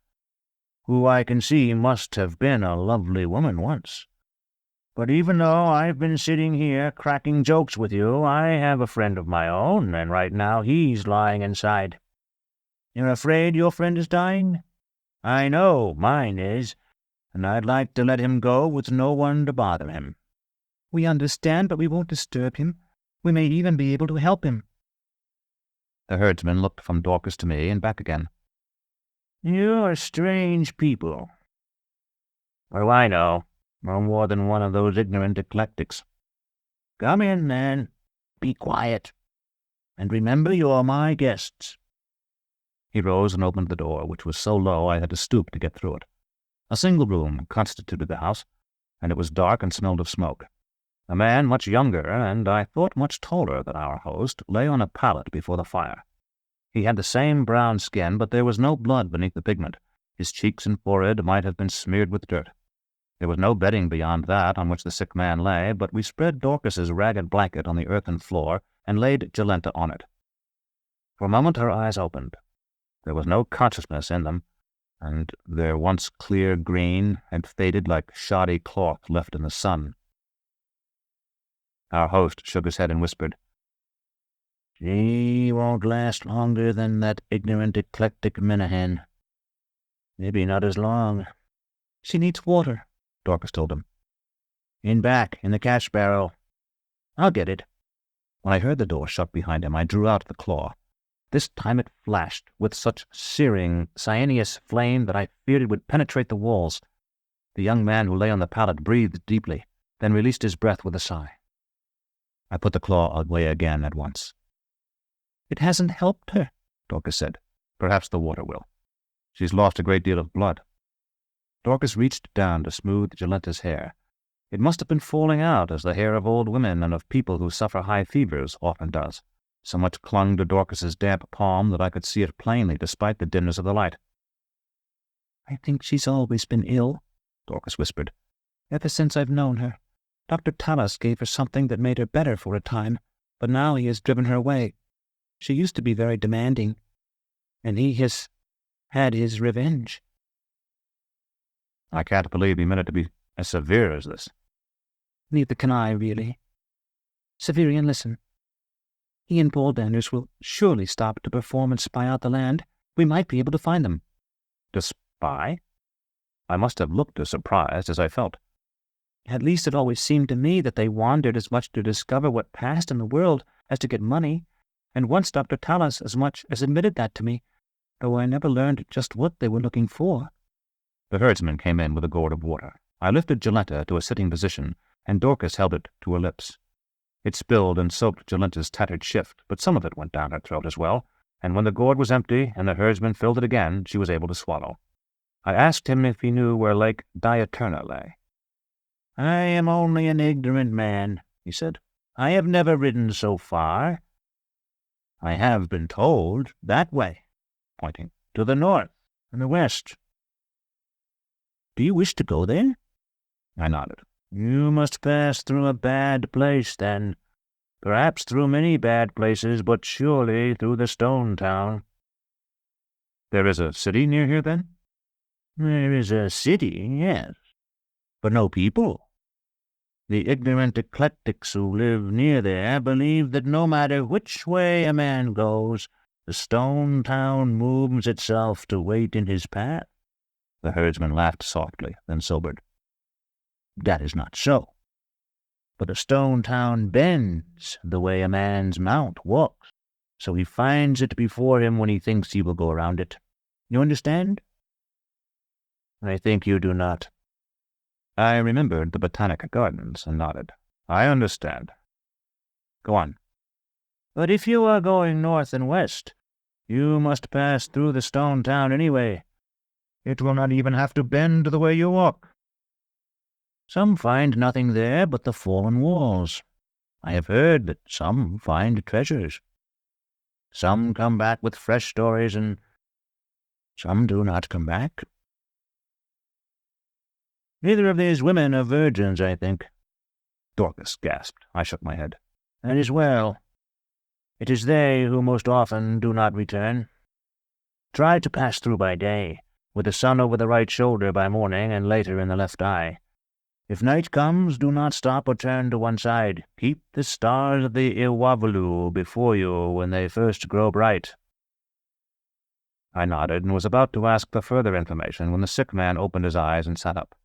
who I can see must have been a lovely woman once. But even though I've been sitting here cracking jokes with you, I have a friend of my own, and right now he's lying inside. You're afraid your friend is dying? I know mine is, and I'd like to let him go with no one to bother him. We understand, but we won't disturb him. We may even be able to help him. The herdsman looked from Dorcas to me and back again. You're strange people. What do I know? No more than one of those ignorant eclectics. Come in, then. Be quiet. And remember you're my guests. He rose and opened the door, which was so low I had to stoop to get through it. A single room constituted the house, and it was dark and smelled of smoke. A man much younger, and I thought much taller than our host, lay on a pallet before the fire. He had the same brown skin, but there was no blood beneath the pigment. His cheeks and forehead might have been smeared with dirt. There was no bedding beyond that on which the sick man lay, but we spread Dorcas's ragged blanket on the earthen floor and laid Jolenta on it. For a moment her eyes opened. There was no consciousness in them, and their once clear green had faded like shoddy cloth left in the sun. Our host shook his head and whispered, She won't last longer than that ignorant eclectic Minahan. Maybe not as long. She needs water, Dorcas told him. In back, in the cash barrel. I'll get it. When I heard the door shut behind him, I drew out the claw. This time it flashed with such searing, cyaneous flame that I feared it would penetrate the walls. The young man who lay on the pallet breathed deeply, then released his breath with a sigh. I put the claw away again at once. It hasn't helped her, Dorcas said. Perhaps the water will. She's lost a great deal of blood. Dorcas reached down to smooth Jolenta's hair. It must have been falling out, as the hair of old women and of people who suffer high fevers often does. So much clung to Dorcas's damp palm that I could see it plainly despite the dimness of the light. I think she's always been ill, Dorcas whispered. Ever since I've known her. Dr. Talos gave her something that made her better for a time, but now he has driven her away. She used to be very demanding, and he has had his revenge. I can't believe he meant it to be as severe as this. Neither can I, really. Severian, listen. He and Paul Daniels will surely stop to perform and spy out the land. We might be able to find them. To spy? I must have looked as surprised as I felt. At least it always seemed to me that they wandered as much to discover what passed in the world as to get money, and once Dr. Talos as much as admitted that to me, though I never learned just what they were looking for. The herdsman came in with a gourd of water. I lifted Jolenta to a sitting position, and Dorcas held it to her lips. It spilled and soaked Jolenta's tattered shift, but some of it went down her throat as well, and when the gourd was empty and the herdsman filled it again, she was able to swallow. I asked him if he knew where Lake Diaturna lay. I am only an ignorant man, he said. I have never ridden so far. I have been told that way, pointing to the north and the west. Do you wish to go there? I nodded. You must pass through a bad place, then. Perhaps through many bad places, but surely through the stone town. There is a city near here, then? There is a city, yes, but no people. The ignorant eclectics who live near there believe that no matter which way a man goes, the stone town moves itself to wait in his path. The herdsman laughed softly, then sobered. That is not so. But a stone town bends the way a man's mount walks, so he finds it before him when he thinks he will go around it. You understand? I think you do not. I remembered the Botanic Gardens and nodded. I understand. Go on. But if you are going north and west, you must pass through the stone town anyway. It will not even have to bend the way you walk. Some find nothing there but the fallen walls. I have heard that some find treasures. Some come back with fresh stories, and some do not come back. Neither of these women are virgins, I think. Dorcas gasped. I shook my head. That is well. It is they who most often do not return. Try to pass through by day, with the sun over the right shoulder by morning and later in the left eye. If night comes, do not stop or turn to one side. Keep the stars of the Iwavulu before you when they first grow bright. I nodded and was about to ask for further information when the sick man opened his eyes and sat up.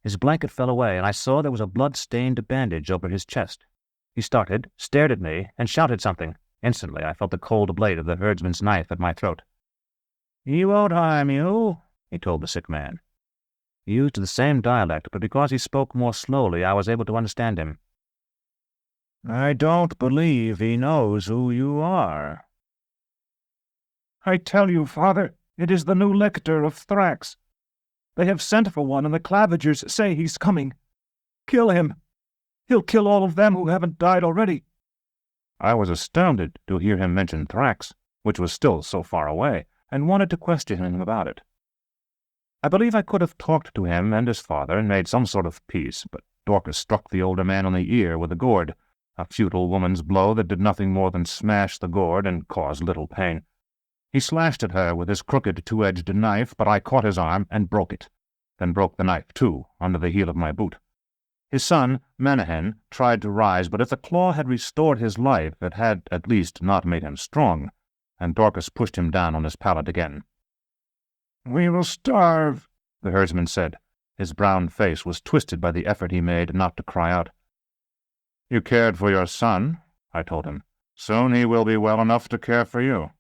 His blanket fell away, and I saw there was a blood-stained bandage over his chest. He started, stared at me, and shouted something. Instantly I felt the cold blade of the herdsman's knife at my throat. "He won't harm you," he told the sick man. He used the same dialect, but because he spoke more slowly, I was able to understand him. "I don't believe he knows who you are." "I tell you, father, it is the new lictor of Thrax. They have sent for one, and the Clavigers say he's coming. Kill him. He'll kill all of them who haven't died already." I was astounded to hear him mention Thrax, which was still so far away, and wanted to question him about it. I believe I could have talked to him and his father and made some sort of peace, but Dorcas struck the older man on the ear with a gourd, a futile woman's blow that did nothing more than smash the gourd and cause little pain. He slashed at her with his crooked two-edged knife, but I caught his arm and broke it, then broke the knife too, under the heel of my boot. His son, Manahan, tried to rise, but if the claw had restored his life, it had at least not made him strong, and Dorcas pushed him down on his pallet again. "We will starve," the herdsman said. His brown face was twisted by the effort he made not to cry out. "You cared for your son," I told him. "Soon he will be well enough to care for you."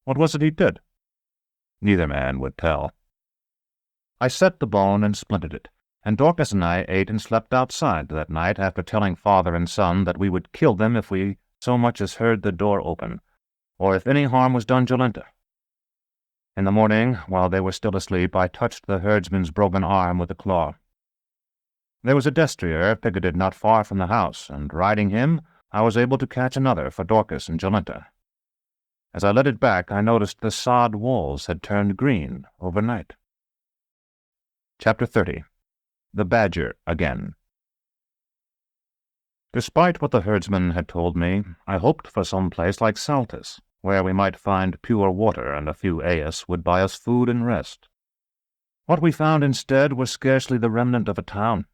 What was it he did? Neither man would tell. I set the bone and splintered it, and Dorcas and I ate and slept outside that night after telling father and son that we would kill them if we so much as heard the door open, or if any harm was done Jolenta. In the morning, while they were still asleep, I touched the herdsman's broken arm with a claw. There was a destrier picketed not far from the house, and riding him, I was able to catch another for Dorcas and Jolenta. As I led it back, I noticed the sod walls had turned green overnight. Chapter 30. The Badger Again. Despite what the herdsman had told me, I hoped for some place like Saltus, where we might find pure water and a few eas would buy us food and rest. What we found instead was scarcely the remnant of a town.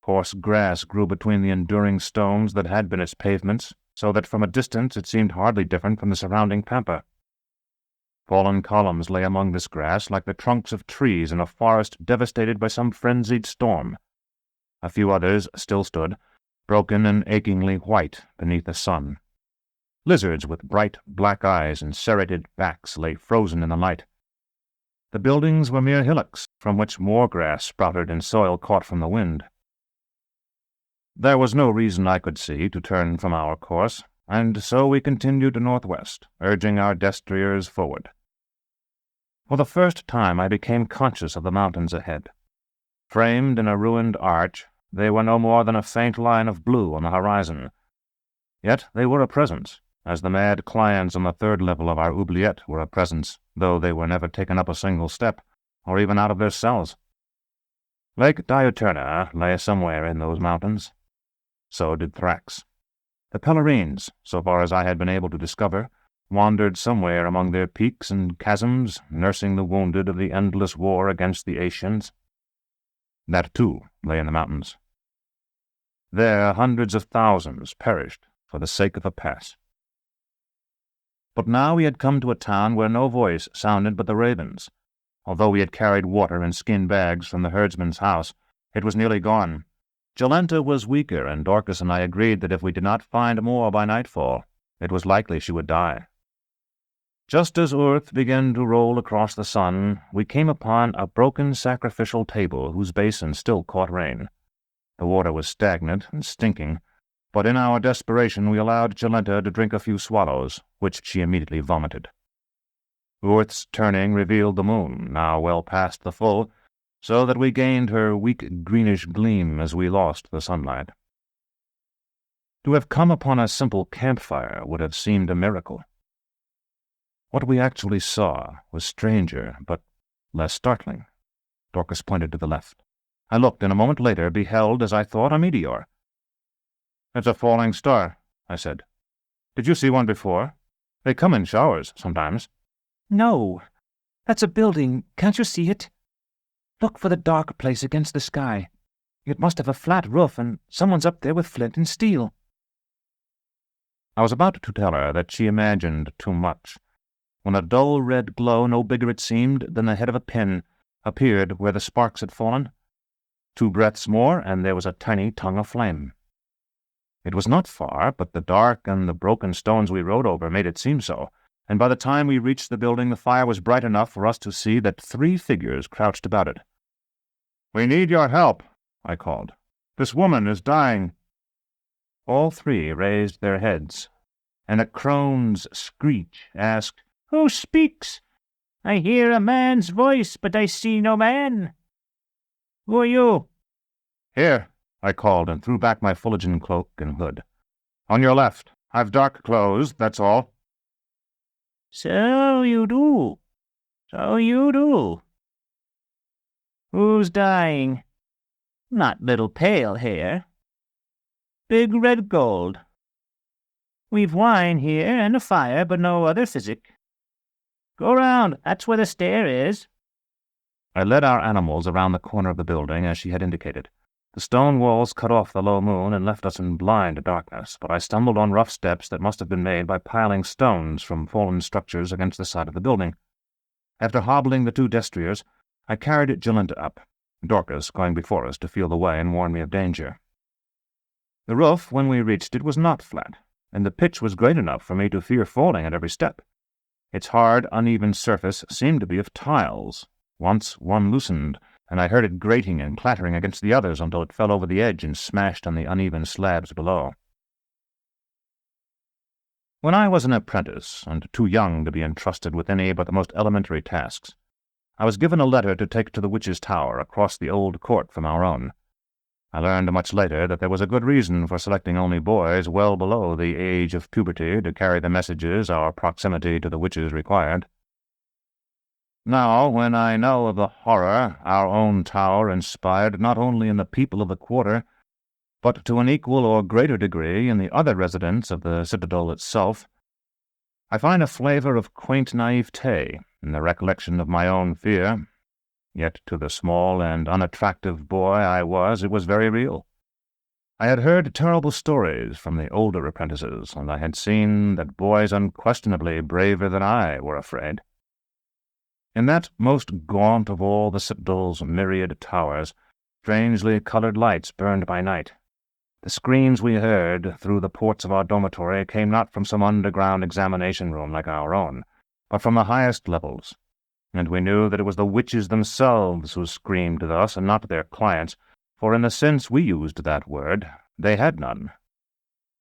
Coarse grass grew between the enduring stones that had been its pavements, so that from a distance it seemed hardly different from the surrounding pampa. Fallen columns lay among this grass like the trunks of trees in a forest devastated by some frenzied storm. A few others still stood, broken and achingly white beneath the sun. Lizards with bright black eyes and serrated backs lay frozen in the light. The buildings were mere hillocks, from which more grass sprouted in soil caught from the wind. There was no reason I could see to turn from our course, and so we continued northwest, urging our destriers forward. For the first time I became conscious of the mountains ahead. Framed in a ruined arch, they were no more than a faint line of blue on the horizon. Yet they were a presence, as the mad clients on the third level of our oubliette were a presence, though they were never taken up a single step, or even out of their cells. Lake Diuturna lay somewhere in those mountains. So did Thrax. The Pellarines, so far as I had been able to discover, wandered somewhere among their peaks and chasms, nursing the wounded of the endless war against the Asians. That, too, lay in the mountains. There hundreds of thousands perished for the sake of a pass. But now we had come to a town where no voice sounded but the ravens. Although we had carried water in skin bags from the herdsman's house, it was nearly gone. Jolenta was weaker, and Dorcas and I agreed that if we did not find more by nightfall, it was likely she would die. Just as earth began to roll across the sun, we came upon a broken sacrificial table whose basin still caught rain. The water was stagnant and stinking, but in our desperation we allowed Jolenta to drink a few swallows, which she immediately vomited. Earth's turning revealed the moon, now well past the full, so that we gained her weak greenish gleam as we lost the sunlight. To have come upon a simple campfire would have seemed a miracle. What we actually saw was stranger, but less startling. Dorcas pointed to the left. I looked, and a moment later beheld, as I thought, a meteor. "It's a falling star," I said. "Did you see one before? They come in showers, sometimes." No, that's a building. Can't you see it? Look for the dark place against the sky. It must have a flat roof, and someone's up there with flint and steel." I was about to tell her that she imagined too much, when a dull red glow, no bigger it seemed than the head of a pin, appeared where the sparks had fallen. 2 breaths more, and there was a tiny tongue of flame. It was not far, but the dark and the broken stones we rode over made it seem so, and by the time we reached the building the fire was bright enough for us to see that 3 figures crouched about it. "We need your help," I called. "This woman is dying." All 3 raised their heads, and a crone's screech asked, "Who speaks? I hear a man's voice, but I see no man. Who are you?" "Here," I called, and threw back my Fullerton cloak and hood. "On your left. I've dark clothes, that's all." "So you do. So you do. Who's dying? Not little pale hair. Big red gold. We've wine here and a fire, but no other physic. Go round, that's where the stair is." I led our animals around the corner of the building as she had indicated. The stone walls cut off the low moon and left us in blind darkness, but I stumbled on rough steps that must have been made by piling stones from fallen structures against the side of the building. After hobbling the 2 destriers, I carried Jolenta up, Dorcas going before us to feel the way and warn me of danger. The roof, when we reached it, was not flat, and the pitch was great enough for me to fear falling at every step. Its hard, uneven surface seemed to be of tiles. Once one loosened, and I heard it grating and clattering against the others until it fell over the edge and smashed on the uneven slabs below. When I was an apprentice, and too young to be entrusted with any but the most elementary tasks, I was given a letter to take to the Witch's Tower across the old court from our own. I learned much later that there was a good reason for selecting only boys well below the age of puberty to carry the messages our proximity to the witches required. Now, when I know of the horror our own tower inspired not only in the people of the quarter, but to an equal or greater degree in the other residents of the citadel itself, I find a flavor of quaint naivete in the recollection of my own fear. Yet to the small and unattractive boy I was, it was very real. I had heard terrible stories from the older apprentices, and I had seen that boys unquestionably braver than I were afraid. In that most gaunt of all the citadel's myriad towers, strangely colored lights burned by night. The screams we heard through the ports of our dormitory came not from some underground examination room like our own, but from the highest levels, and we knew that it was the witches themselves who screamed thus, and not their clients, for in the sense we used that word, they had none.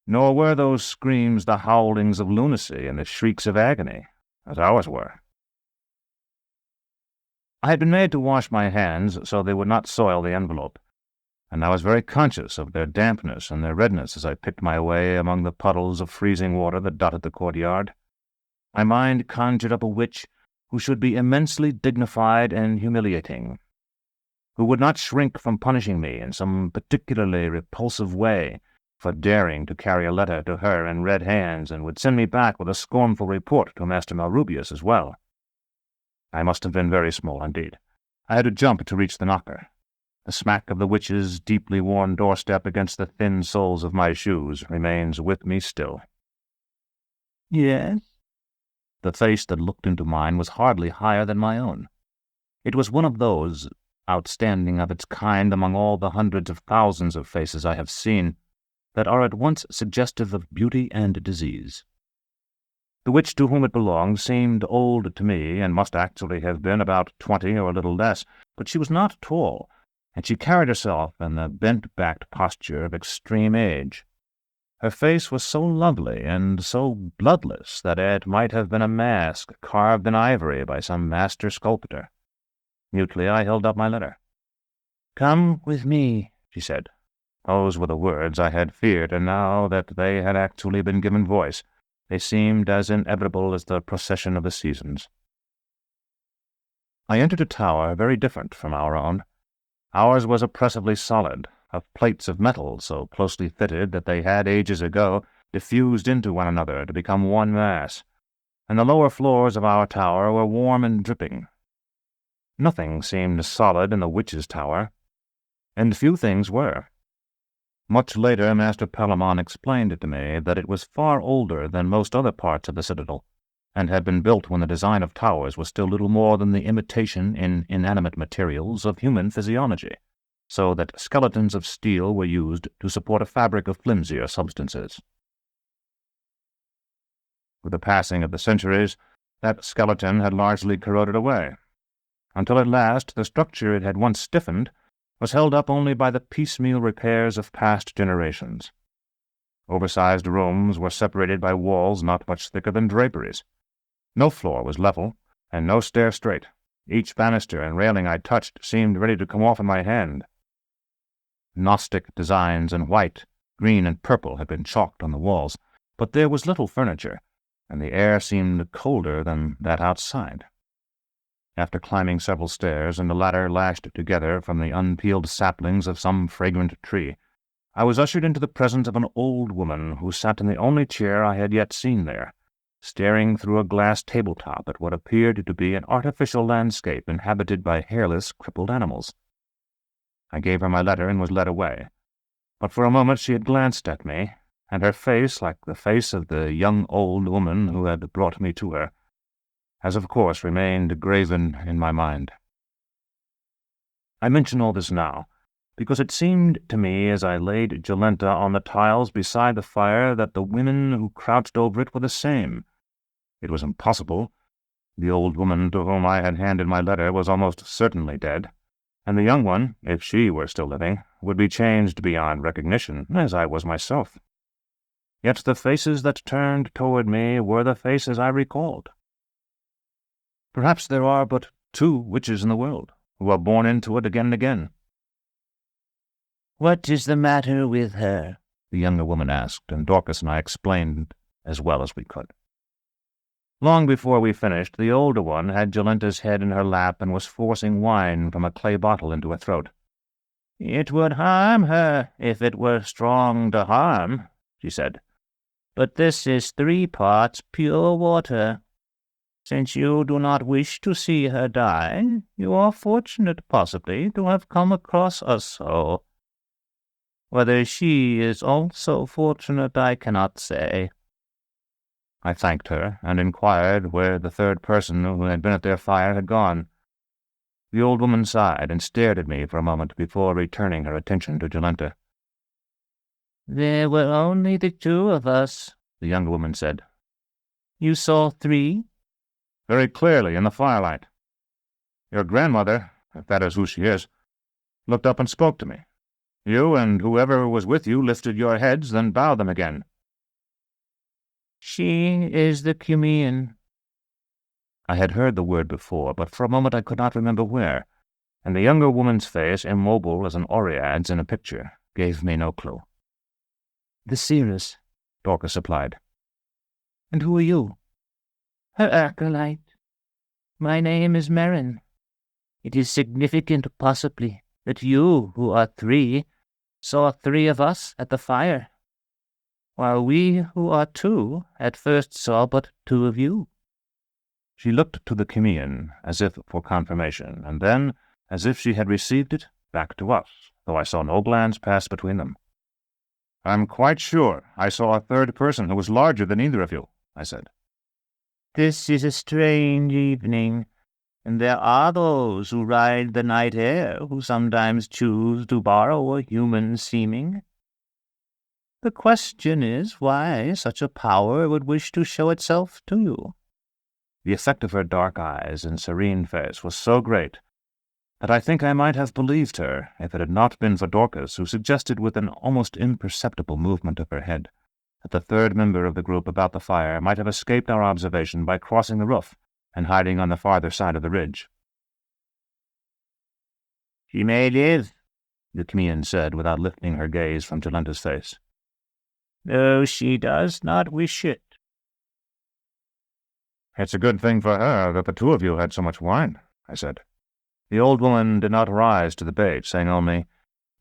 Nor were those screams the howlings of lunacy and the shrieks of agony, as ours were. I had been made to wash my hands so they would not soil the envelope, and I was very conscious of their dampness and their redness as I picked my way among the puddles of freezing water that dotted the courtyard. My mind conjured up a witch who should be immensely dignified and humiliating, who would not shrink from punishing me in some particularly repulsive way for daring to carry a letter to her in red hands, and would send me back with a scornful report to Master Malrubius as well. I must have been very small indeed. I had to jump to reach the knocker. The smack of the witch's deeply worn doorstep against the thin soles of my shoes remains with me still. "Yes?" The face that looked into mine was hardly higher than my own. It was one of those, outstanding of its kind among all the hundreds of thousands of faces I have seen, that are at once suggestive of beauty and disease. The witch to whom it belonged seemed old to me, and must actually have been about 20 or a little less, but she was not tall, and she carried herself in the bent-backed posture of extreme age. Her face was so lovely and so bloodless that it might have been a mask carved in ivory by some master sculptor. Mutely I held up my letter. "Come with me," she said. Those were the words I had feared, and now that they had actually been given voice, they seemed as inevitable as the procession of the seasons. I entered a tower very different from our own. Ours was oppressively solid, of plates of metal so closely fitted that they had ages ago diffused into one another to become one mass, and the lower floors of our tower were warm and dripping. Nothing seemed solid in the witch's tower, and few things were. Much later, Master Palamon explained to me that it was far older than most other parts of the citadel, and had been built when the design of towers was still little more than the imitation in inanimate materials of human physiology, so that skeletons of steel were used to support a fabric of flimsier substances. With the passing of the centuries, that skeleton had largely corroded away, until at last the structure it had once stiffened was held up only by the piecemeal repairs of past generations. Oversized rooms were separated by walls not much thicker than draperies. No floor was level, and no stair straight. Each banister and railing I touched seemed ready to come off in my hand. Gnostic designs in white, green, and purple had been chalked on the walls, but there was little furniture, and the air seemed colder than that outside. After climbing several stairs and the ladder lashed together from the unpeeled saplings of some fragrant tree, I was ushered into the presence of an old woman who sat in the only chair I had yet seen there, staring through a glass tabletop at what appeared to be an artificial landscape inhabited by hairless, crippled animals. I gave her my letter and was led away, but for a moment she had glanced at me, and her face, like the face of the young old woman who had brought me to her, has of course remained graven in my mind. I mention all this now, because it seemed to me as I laid Jolenta on the tiles beside the fire that the women who crouched over it were the same. It was impossible. The old woman to whom I had handed my letter was almost certainly dead, and the young one, if she were still living, would be changed beyond recognition, as I was myself. Yet the faces that turned toward me were the faces I recalled. Perhaps there are but 2 witches in the world, who are born into it again and again. "What is the matter with her?" the younger woman asked, and Dorcas and I explained as well as we could. Long before we finished, the older one had Jolenta's head in her lap and was forcing wine from a clay bottle into her throat. "It would harm her if it were strong to harm," she said. "But this is 3 parts pure water. Since you do not wish to see her die, you are fortunate, possibly, to have come across us so. Whether she is also fortunate, I cannot say." I thanked her, and inquired where the 3rd person who had been at their fire had gone. The old woman sighed and stared at me for a moment before returning her attention to Jolenta. "There were only the 2 of us," the younger woman said. "You saw 3? Very clearly in the firelight. Your grandmother, if that is who she is, looked up and spoke to me. You and whoever was with you lifted your heads, then bowed them again." "She is the Cumean." I had heard the word before, but for a moment I could not remember where, and the younger woman's face, immobile as an Oread's in a picture, gave me no clue. "The seeress," Dorcas supplied. "And who are you?" "Her acolyte. My name is Merrin. It is significant, possibly, that you, who are 3, saw 3 of us at the fire, while we, who are 2, at first saw but 2 of you." She looked to the Cumean, as if for confirmation, and then, as if she had received it, back to us, though I saw no glance pass between them. "I'm quite sure I saw a 3rd person who was larger than either of you," I said. "This is a strange evening, and there are those who ride the night air who sometimes choose to borrow a human seeming." The question is why such a power would wish to show itself to you. The effect of her dark eyes and serene face was so great that I think I might have believed her if it had not been for Dorcas, who suggested with an almost imperceptible movement of her head that the third member of the group about the fire might have escaped our observation by crossing the roof and hiding on the farther side of the ridge. She may live, the Chemian said without lifting her gaze from Jolenta's face, though she does not wish it. It's a good thing for her that the two of you had so much wine, I said. The old woman did not rise to the bait, saying only,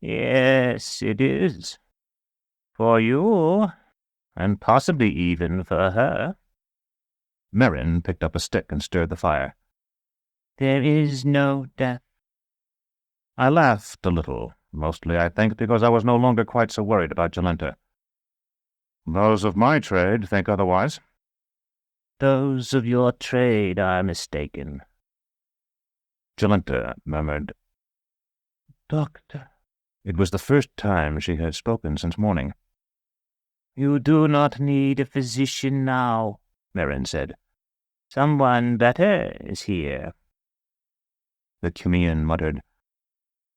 Yes, it is. For you, and possibly even for her. Merrin picked up a stick and stirred the fire. There is no death. I laughed a little, mostly, I think, because I was no longer quite so worried about Jolenta. Those of my trade think otherwise. Those of your trade are mistaken. Jolenta murmured, Doctor. It was the first time she had spoken since morning. You do not need a physician now, Merrin said. Someone better is here. The Chemian muttered,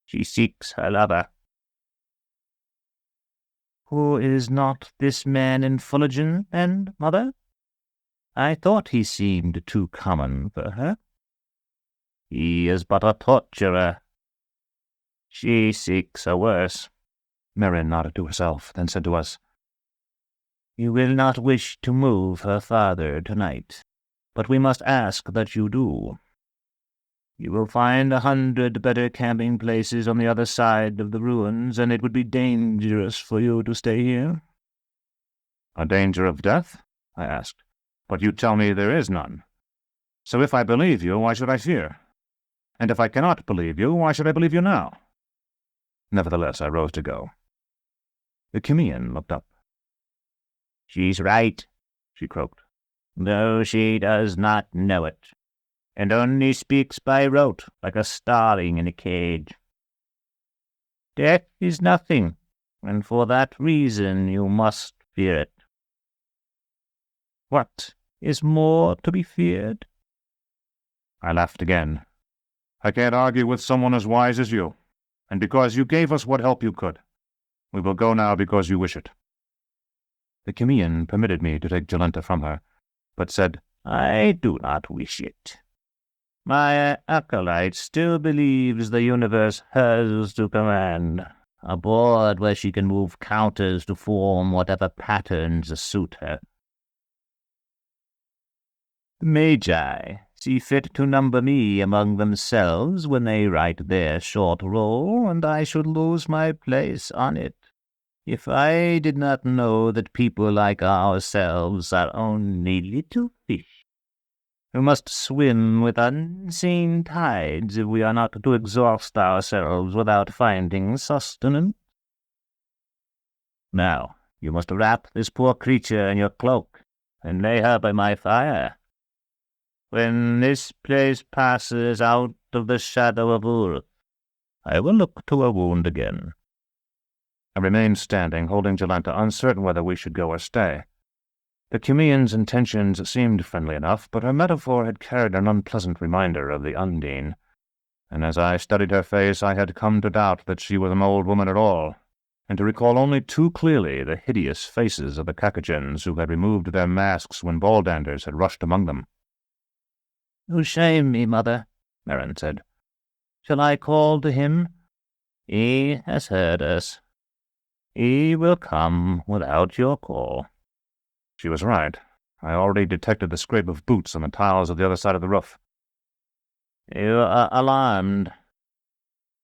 She seeks her lover. Who is not this man in Fullerton, then, mother? I thought he seemed too common for her. He is but a torturer. She seeks a worse. Merrin nodded to herself, then said to us, You will not wish to move her farther tonight, but we must ask that you do. You will find 100 better camping places on the other side of the ruins, and it would be dangerous for you to stay here. A danger of death? I asked. But you tell me there is none. So if I believe you, why should I fear? And if I cannot believe you, why should I believe you now? Nevertheless, I rose to go. The Chemian looked up. She's right, she croaked, though she does not know it, and only speaks by rote like a starling in a cage. Death is nothing, and for that reason you must fear it. What is more to be feared? I laughed again. I can't argue with someone as wise as you, and because you gave us what help you could. We will go now because you wish it. The Chemian permitted me to take Jolenta from her, but said, I do not wish it. My acolyte still believes the universe hers to command, a board where she can move counters to form whatever patterns suit her. The Magi see fit to number me among themselves when they write their short roll, and I should lose my place on it if I did not know that people like ourselves are only little fish who must swim with unseen tides if we are not to exhaust ourselves without finding sustenance. Now, you must wrap this poor creature in your cloak and lay her by my fire. When this place passes out of the shadow of Earth, I will look to her wound again. I remained standing, holding Jolenta, uncertain whether we should go or stay. The Chemian's intentions seemed friendly enough, but her metaphor had carried an unpleasant reminder of the Undine, and as I studied her face I had come to doubt that she was an old woman at all, and to recall only too clearly the hideous faces of the Cacogens who had removed their masks when Baldanders had rushed among them. You shame me, mother, Merrin said. Shall I call to him? He has heard us. He will come without your call. She was right. I already detected the scrape of boots on the tiles of the other side of the roof. You are alarmed.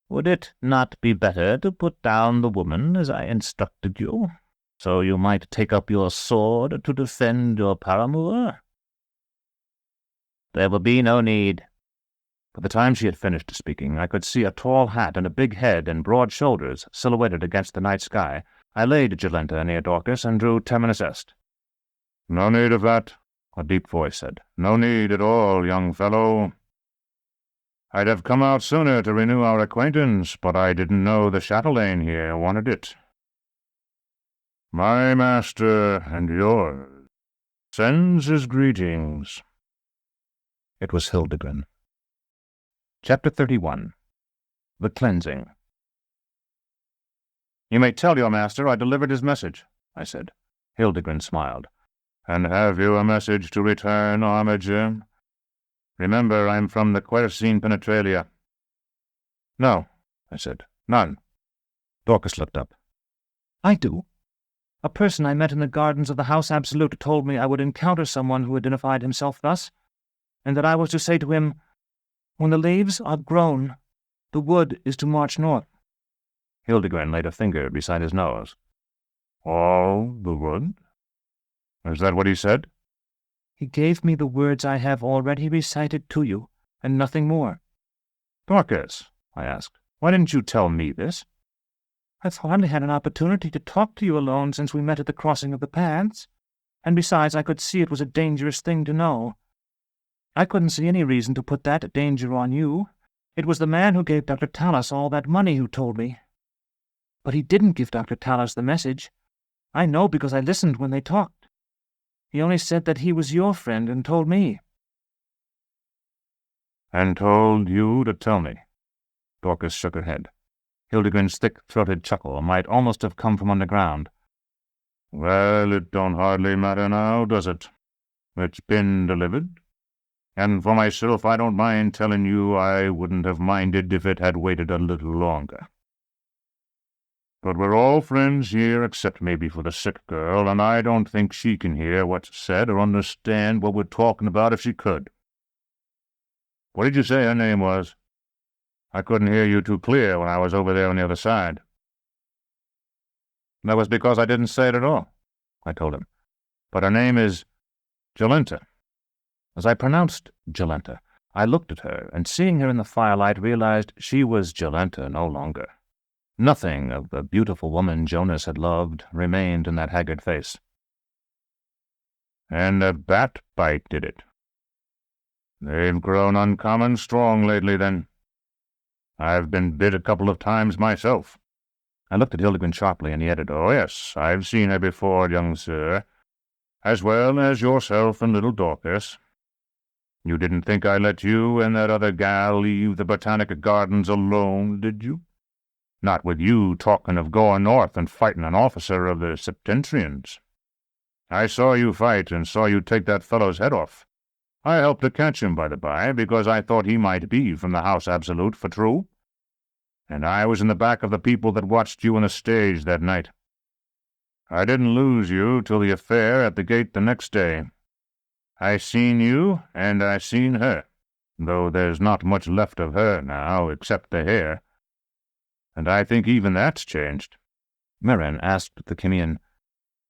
Would it not be better to put down the woman as I instructed you, so you might take up your sword to defend your paramour? There will be no need. By the time she had finished speaking, I could see a tall hat and a big head and broad shoulders silhouetted against the night sky. I laid Jolenta near Dorcas and drew Terminus Est. No need of that, a deep voice said. No need at all, young fellow. I'd have come out sooner to renew our acquaintance, but I didn't know the chatelaine here wanted it. My master and yours sends his greetings. It was Hildegren. Chapter 31. The Cleansing. You may tell your master I delivered his message, I said. Hildegren smiled. And have you a message to return, Armiger? Remember, I'm from the Quercine Penetralia. No, I said. None. Dorcas looked up. I do. A person I met in the gardens of the House Absolute told me I would encounter someone who identified himself thus, and that I was to say to him, "When the leaves are grown, the wood is to march north." Hildegren laid a finger beside his nose. All the wood? Is that what he said? He gave me the words I have already recited to you, and nothing more. Dorcas, I asked, why didn't you tell me this? I've hardly had an opportunity to talk to you alone since we met at the crossing of the paths, and besides I could see it was a dangerous thing to know. I couldn't see any reason to put that danger on you. It was the man who gave Dr. Talos all that money who told me. But he didn't give Dr. Talos the message. I know because I listened when they talked. He only said that he was your friend and told me. And told you to tell me. Dorcas shook her head. Hildegren's thick-throated chuckle might almost have come from underground. Well, it don't hardly matter now, does it? It's been delivered. And for myself, I don't mind telling you I wouldn't have minded if it had waited a little longer. But we're all friends here except maybe for the sick girl, and I don't think she can hear what's said or understand what we're talking about if she could. What did you say her name was? I couldn't hear you too clear when I was over there on the other side. That was because I didn't say it at all, I told him. But her name is Jolenta. As I pronounced Jolenta, I looked at her, and seeing her in the firelight, realized she was Jolenta no longer. Nothing of the beautiful woman Jonas had loved remained in that haggard face. And a bat bite did it. They've grown uncommon strong lately, then. I've been bit a couple of times myself. I looked at Hildegren sharply, and he added, Oh, yes, I've seen her before, young sir, as well as yourself and little Dorcas. You didn't think I let you and that other gal leave the Botanic Gardens alone, did you? Not with you talking of going north and fighting an officer of the Septentrians. I saw you fight and saw you take that fellow's head off. I helped to catch him, by the by, because I thought he might be from the House Absolute for true. And I was in the back of the people that watched you on the stage that night. I didn't lose you till the affair at the gate the next day. I seen you, and I seen her, though there's not much left of her now except the hair. And I think even that's changed. Merrin asked the Chimian,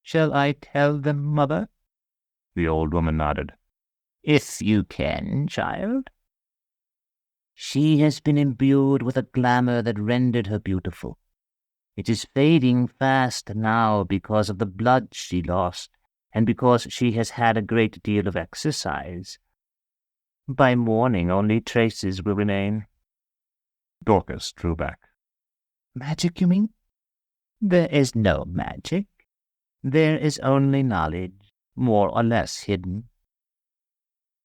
Shall I tell them, mother? The old woman nodded. If you can, child. She has been imbued with a glamour that rendered her beautiful. It is fading fast now because of the blood she lost, and because she has had a great deal of exercise. By morning only traces will remain. Dorcas drew back. Magic, you mean? There is no magic. There is only knowledge, more or less hidden.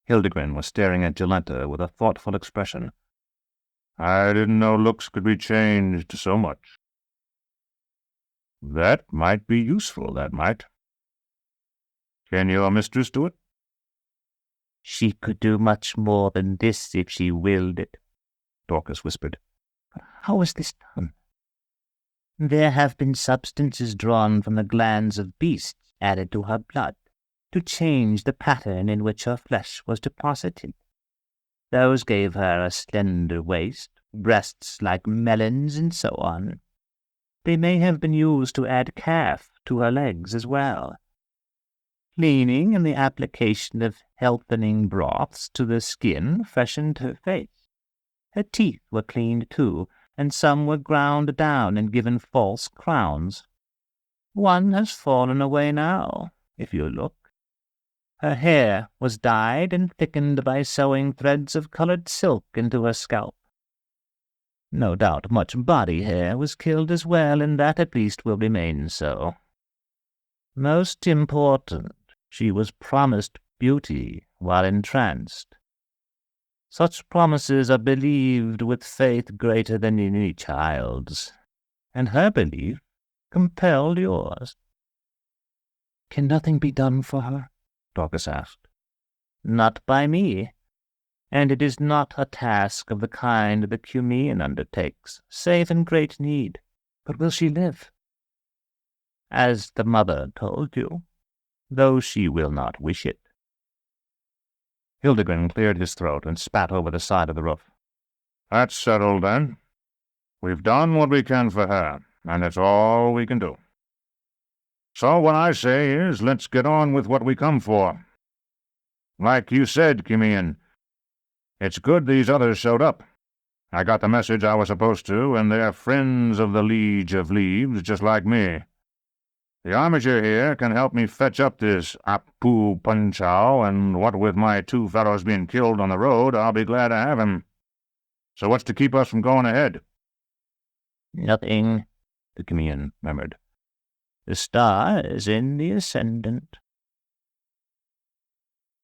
Hildegren was staring at Jolenta with a thoughtful expression. I didn't know looks could be changed so much. That might be useful, that might. Can your mistress do it? She could do much more than this if she willed it, Dorcas whispered. How is this done? There have been substances drawn from the glands of beasts added to her blood, to change the pattern in which her flesh was deposited. Those gave her a slender waist, breasts like melons, and so on. They may have been used to add calf to her legs as well. Cleaning and the application of healthening broths to the skin freshened her face. Her teeth were cleaned too, and some were ground down and given false crowns. One has fallen away now, if you look. Her hair was dyed and thickened by sewing threads of colored silk into her scalp. No doubt much body hair was killed as well, and that at least will remain so. Most important, she was promised beauty while entranced. Such promises are believed with faith greater than any child's, and her belief compelled yours. Can nothing be done for her? Dorcas asked. Not by me, and it is not a task of the kind the Cumean undertakes, save in great need. But will she live? As the mother told you, though she will not wish it. Hildegren cleared his throat and spat over the side of the roof. That's settled, then. We've done what we can for her, and it's all we can do. So what I say is, let's get on with what we come for. Like you said, Cumean, it's good these others showed up. I got the message I was supposed to, and they're friends of the Liege of Leaves, just like me. The armiger here can help me fetch up this Apu Punchow, and what with my 2 fellows being killed on the road, I'll be glad to have him. So what's to keep us from going ahead? Nothing, the Cumean murmured. The star is in the ascendant.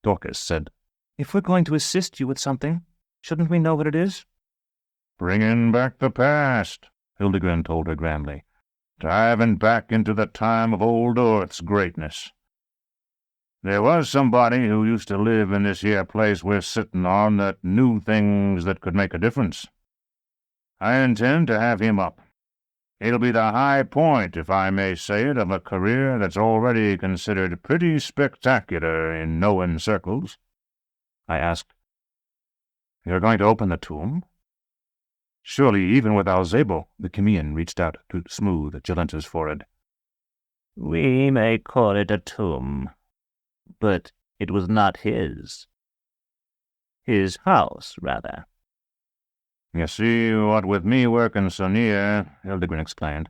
Dorcas said, If we're going to assist you with something, shouldn't we know what it is? Bringing back the past, Hildegren told her grandly. Diving back into the time of old Earth's greatness. There was somebody who used to live in this here place we're sitting on that knew things that could make a difference. I intend to have him up. It'll be the high point, if I may say it, of a career that's already considered pretty spectacular in knowing circles. I asked, You're going to open the tomb? Surely, even with Alzebo, the Cumean reached out to smooth Jolenta's forehead. We may call it a tomb, but it was not his. His house, rather. You see, what with me working so near, Hildegren explained,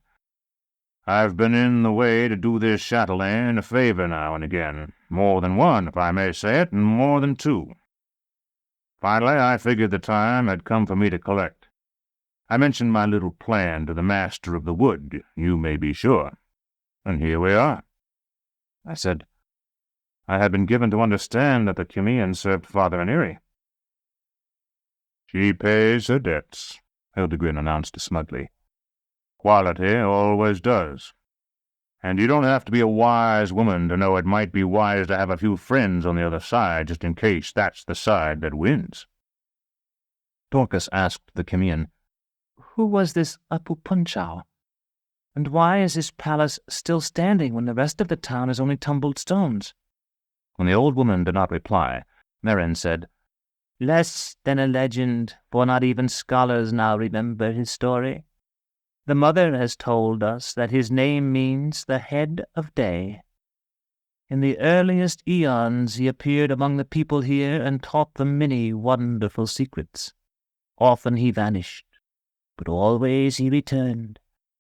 I've been in the way to do this chatelaine a favor now and again. More than one, if I may say it, and more than 2. Finally, I figured the time had come for me to collect. I mentioned my little plan to the master of the wood, you may be sure. And here we are. I said, I had been given to understand that the Cumean served Father Aniri. She pays her debts, Hildegren announced smugly. Quality always does. And you don't have to be a wise woman to know it might be wise to have a few friends on the other side, just in case that's the side that wins. Dorcas asked the Cumean, Who was this Apu Punchow? And why is his palace still standing when the rest of the town is only tumbled stones? When the old woman did not reply, Merrin said, Less than a legend, for not even scholars now remember his story. The mother has told us that his name means the head of day. In the earliest eons he appeared among the people here and taught them many wonderful secrets. Often he vanished, but always he returned.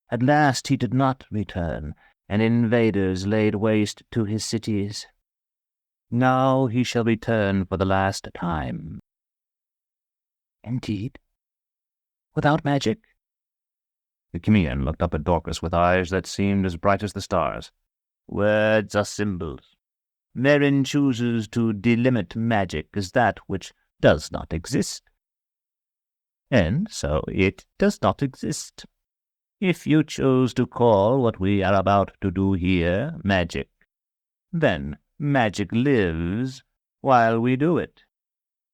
At last he did not return, and invaders laid waste to his cities. Now he shall return for the last time. Indeed? Without magic? The Cumean looked up at Dorcas with eyes that seemed as bright as the stars. Words are symbols. Merrin chooses to delimit magic as that which does not exist. And so it does not exist. If you choose to call what we are about to do here magic, then magic lives while we do it.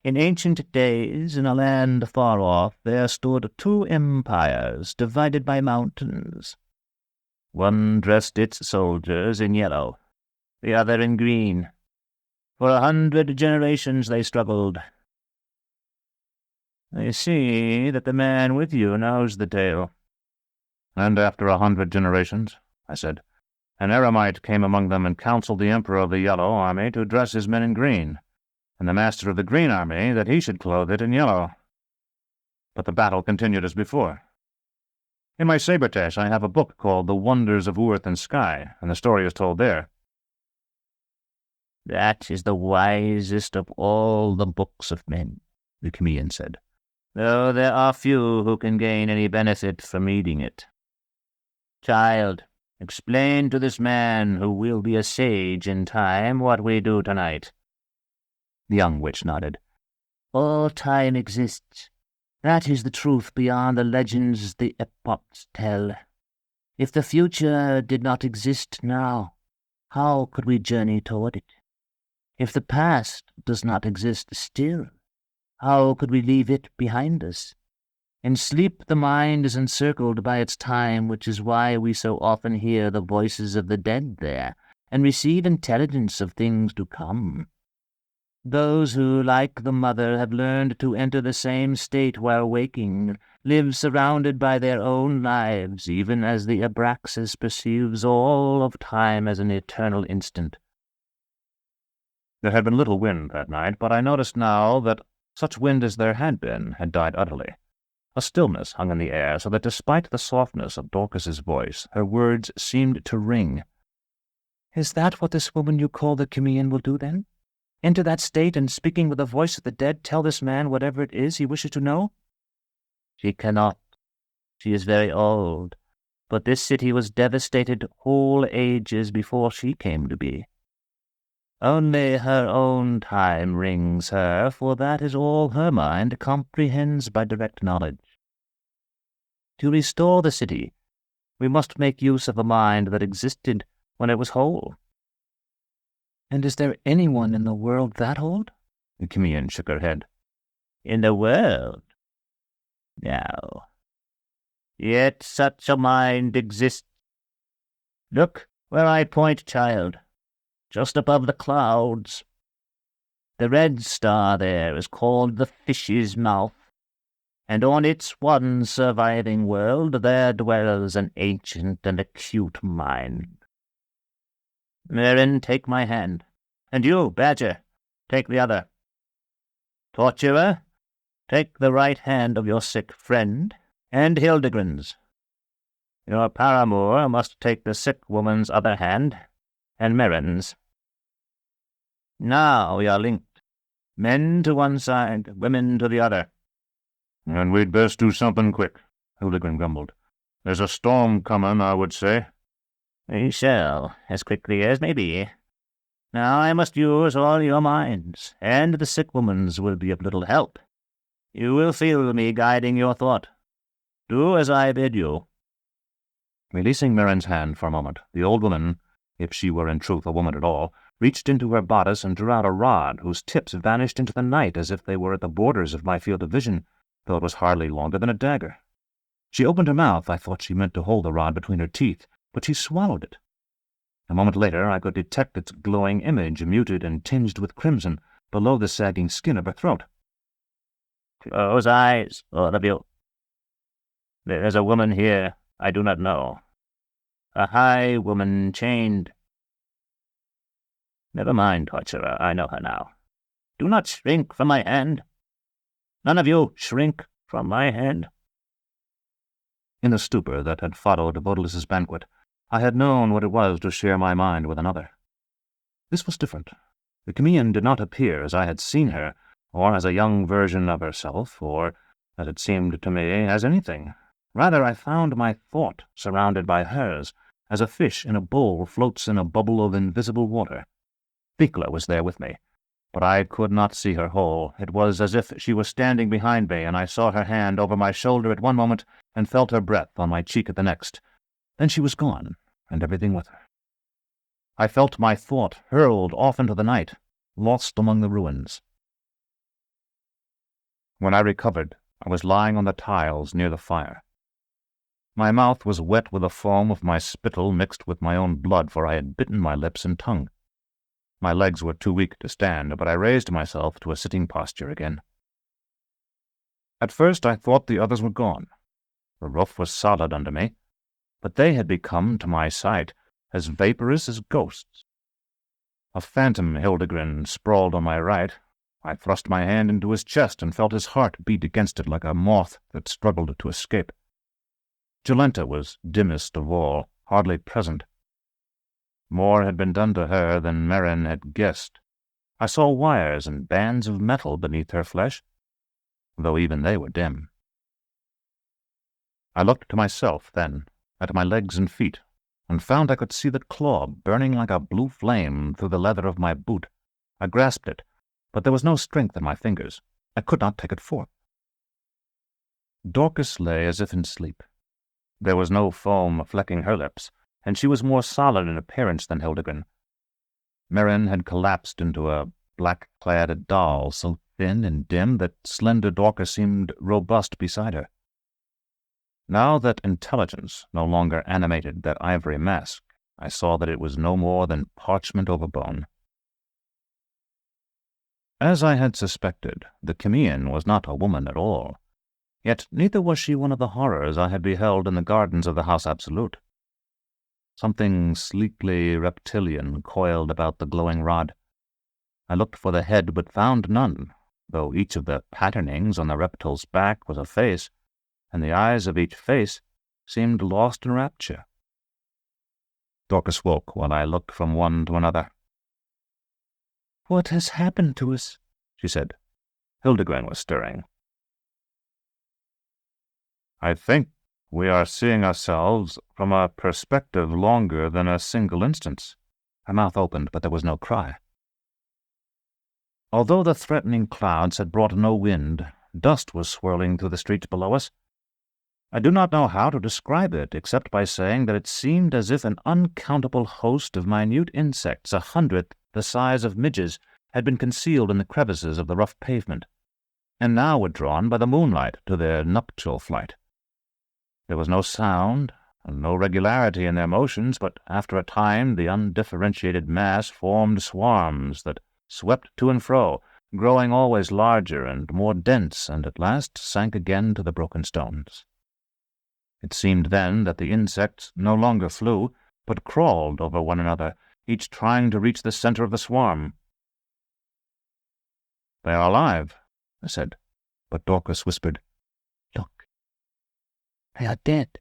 In ancient days, in a land far off, there stood 2 empires divided by mountains. One dressed its soldiers in yellow, the other in green. For 100 generations they struggled. I see that the man with you knows the tale. And after 100 generations, I said, an eremite came among them and counseled the emperor of the Yellow Army to dress his men in green, and the master of the Green Army that he should clothe it in yellow. But the battle continued as before. In my sabertesh I have a book called The Wonders of Earth and Sky, and the story is told there. That is the wisest of all the books of men, the Cumean said, though there are few who can gain any benefit from reading it. Child, Explain to this man, who will be a sage in time, what we do tonight." The young witch nodded. "All time exists. That is the truth beyond the legends the epochs tell. If the future did not exist now, how could we journey toward it? If the past does not exist still, how could we leave it behind us? In sleep the mind is encircled by its time, which is why we so often hear the voices of the dead there, and receive intelligence of things to come. Those who, like the mother, have learned to enter the same state while waking, live surrounded by their own lives, even as the Abraxas perceives all of time as an eternal instant." There had been little wind that night, but I noticed now that such wind as there had been had died utterly. A stillness hung in the air, so that despite the softness of Dorcas's voice, her words seemed to ring. "Is that what this woman you call the Chimæan will do, then? Enter that state and, speaking with the voice of the dead, tell this man whatever it is he wishes to know?" "She cannot. She is very old, but this city was devastated whole ages before she came to be. Only her own time rings her, for that is all her mind comprehends by direct knowledge. To restore the city, we must make use of a mind that existed when it was whole." "And is there anyone in the world that old?" The Chimæan shook her head. "In the world? No. Yet such a mind exists. Look where I point, child, just above the clouds. The red star there is called the Fish's Mouth, and on its one surviving world there dwells an ancient and acute mind. Merrin, take my hand, and you, Badger, take the other. Torturer, take the right hand of your sick friend, and Hildegrin's. Your paramour must take the sick woman's other hand, and Merrin's. Now we are linked, men to one side, women to the other." "And we'd best do something quick," Hildegrin grumbled. "There's a storm coming, I would say." "We shall, as quickly as may be. Now I must use all your minds, and the sick woman's will be of little help. You will feel me guiding your thought. Do as I bid you." Releasing Merrin's hand for a moment, the old woman, if she were in truth a woman at all, reached into her bodice and drew out a rod whose tips vanished into the night as if they were at the borders of my field of vision, though it was hardly longer than a dagger. She opened her mouth. I thought she meant to hold the rod between her teeth, but she swallowed it. A moment later I could detect its glowing image, muted and tinged with crimson, below the sagging skin of her throat. Close eyes, all of you. There is a woman here I do not know. A high woman chained. Never mind, torturer, I know her now. Do not shrink from my hand. None of you shrink from my hand. In the stupor that had followed Odalisque's banquet, I had known what it was to share my mind with another. This was different. The Chimæan did not appear as I had seen her, or as a young version of herself, or, as it seemed to me, as anything. Rather, I found my thought surrounded by hers, as a fish in a bowl floats in a bubble of invisible water. Thecla was there with me, but I could not see her whole. It was as if she was standing behind me, and I saw her hand over my shoulder at one moment and felt her breath on my cheek at the next. Then she was gone, and everything with her. I felt my thought hurled off into the night, lost among the ruins. When I recovered, I was lying on the tiles near the fire. My mouth was wet with the foam of my spittle mixed with my own blood, for I had bitten my lips and tongue. My legs were too weak to stand, but I raised myself to a sitting posture again. At first I thought the others were gone. The roof was solid under me, but they had become, to my sight, as vaporous as ghosts. A phantom Hildegrin sprawled on my right. I thrust my hand into his chest and felt his heart beat against it like a moth that struggled to escape. Jolenta was dimmest of all, hardly present. More had been done to her than Merrin had guessed. I saw wires and bands of metal beneath her flesh, though even they were dim. I looked to myself then, at my legs and feet, and found I could see the claw burning like a blue flame through the leather of my boot. I grasped it, but there was no strength in my fingers. I could not take it forth. Dorcas lay as if in sleep. There was no foam flecking her lips, and she was more solid in appearance than Hildegren. Merrin had collapsed into a black-clad doll, so thin and dim that slender Dorcas seemed robust beside her. Now that intelligence no longer animated that ivory mask, I saw that it was no more than parchment over bone. As I had suspected, the Chimæan was not a woman at all. Yet neither was she one of the horrors I had beheld in the gardens of the House Absolute. Something sleekly reptilian coiled about the glowing rod. I looked for the head, but found none, though each of the patternings on the reptile's back was a face, and the eyes of each face seemed lost in rapture. Dorcas woke while I looked from one to another. "What has happened to us?" she said. Hildegren was stirring. "I think we are seeing ourselves from a perspective longer than a single instance." Her mouth opened, but there was no cry. Although the threatening clouds had brought no wind, dust was swirling through the streets below us. I do not know how to describe it, except by saying that it seemed as if an uncountable host of minute insects, 100th the size of midges, had been concealed in the crevices of the rough pavement, and now were drawn by the moonlight to their nuptial flight. There was no sound, and no regularity in their motions, but after a time the undifferentiated mass formed swarms that swept to and fro, growing always larger and more dense, and at last sank again to the broken stones. It seemed then that the insects no longer flew, but crawled over one another, each trying to reach the center of the swarm. "They are alive," I said, but Dorcas whispered, "Look, they are dead."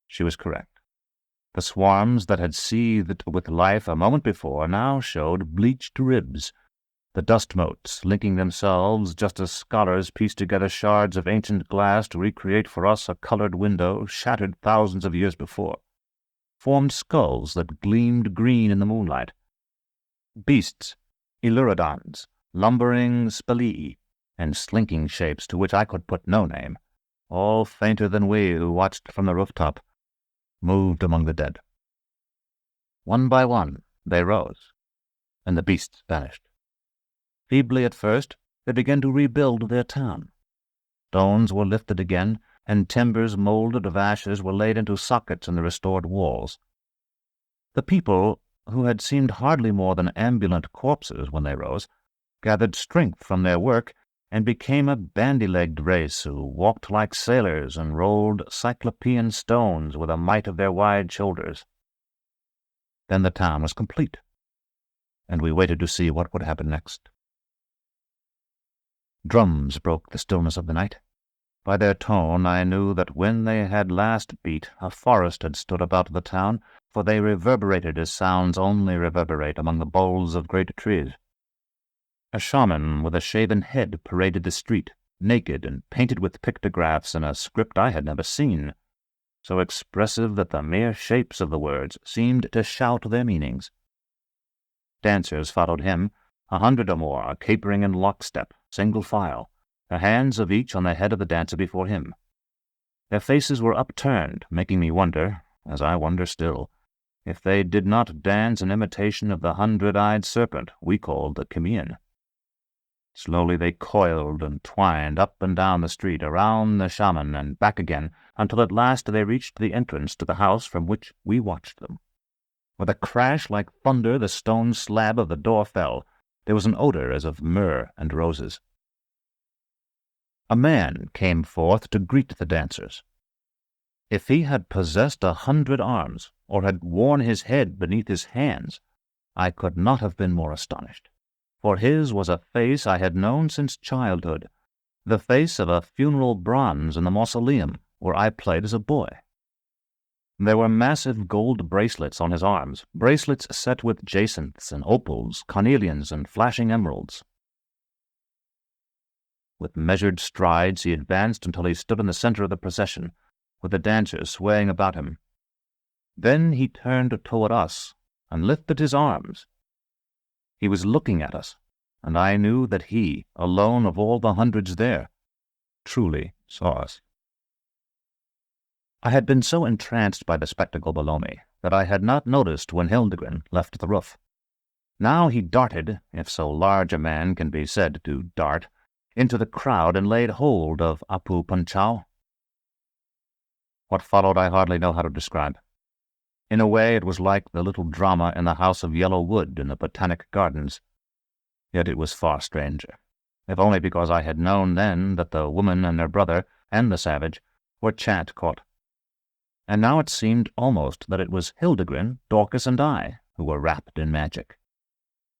She was correct. The swarms that had seethed with life a moment before now showed bleached ribs, the dust motes linking themselves just as scholars piece together shards of ancient glass to recreate for us a colored window shattered thousands of years before, formed skulls that gleamed green in the moonlight. Beasts, Illuridons, lumbering spelii, and slinking shapes to which I could put no name, all fainter than we who watched from the rooftop, moved among the dead. One by one they rose, and the beasts vanished. Feebly at first, they began to rebuild their town. Stones were lifted again, and timbers molded of ashes were laid into sockets in the restored walls. The people, who had seemed hardly more than ambulant corpses when they rose, gathered strength from their work and became a bandy-legged race who walked like sailors and rolled cyclopean stones with the might of their wide shoulders. Then the town was complete, and we waited to see what would happen next. Drums broke the stillness of the night. By their tone I knew that when they had last beat, a forest had stood about the town, for they reverberated as sounds only reverberate among the boles of great trees. A shaman with a shaven head paraded the street, naked and painted with pictographs in a script I had never seen, so expressive that the mere shapes of the words seemed to shout their meanings. Dancers followed him, 100 or more, capering in lockstep, single file, the hands of each on the head of the dancer before him. Their faces were upturned, making me wonder, as I wonder still, if they did not dance in imitation of the 100-eyed serpent we called the Chimæan. Slowly they coiled and twined up and down the street, around the shaman and back again, until at last they reached the entrance to the house from which we watched them. With a crash like thunder, the stone slab of the door fell. There was an odor as of myrrh and roses. A man came forth to greet the dancers. If he had possessed 100 arms, or had worn his head beneath his hands, I could not have been more astonished, for his was a face I had known since childhood, the face of a funeral bronze in the mausoleum where I played as a boy. There were massive gold bracelets on his arms, bracelets set with jacinths and opals, carnelians, and flashing emeralds. With measured strides he advanced until he stood in the center of the procession, with the dancers swaying about him. Then he turned toward us and lifted his arms. He was looking at us, and I knew that he, alone of all the hundreds there, truly saw us. I had been so entranced by the spectacle below me that I had not noticed when Hildegren left the roof. Now he darted, if so large a man can be said to dart, into the crowd and laid hold of Apu Punchau. What followed I hardly know how to describe. In a way it was like the little drama in the House of Yellow Wood in the Botanic Gardens. Yet it was far stranger, if only because I had known then that the woman and their brother, and the savage, were chant caught. And now it seemed almost that it was Hildegren, Dorcas, and I who were wrapped in magic.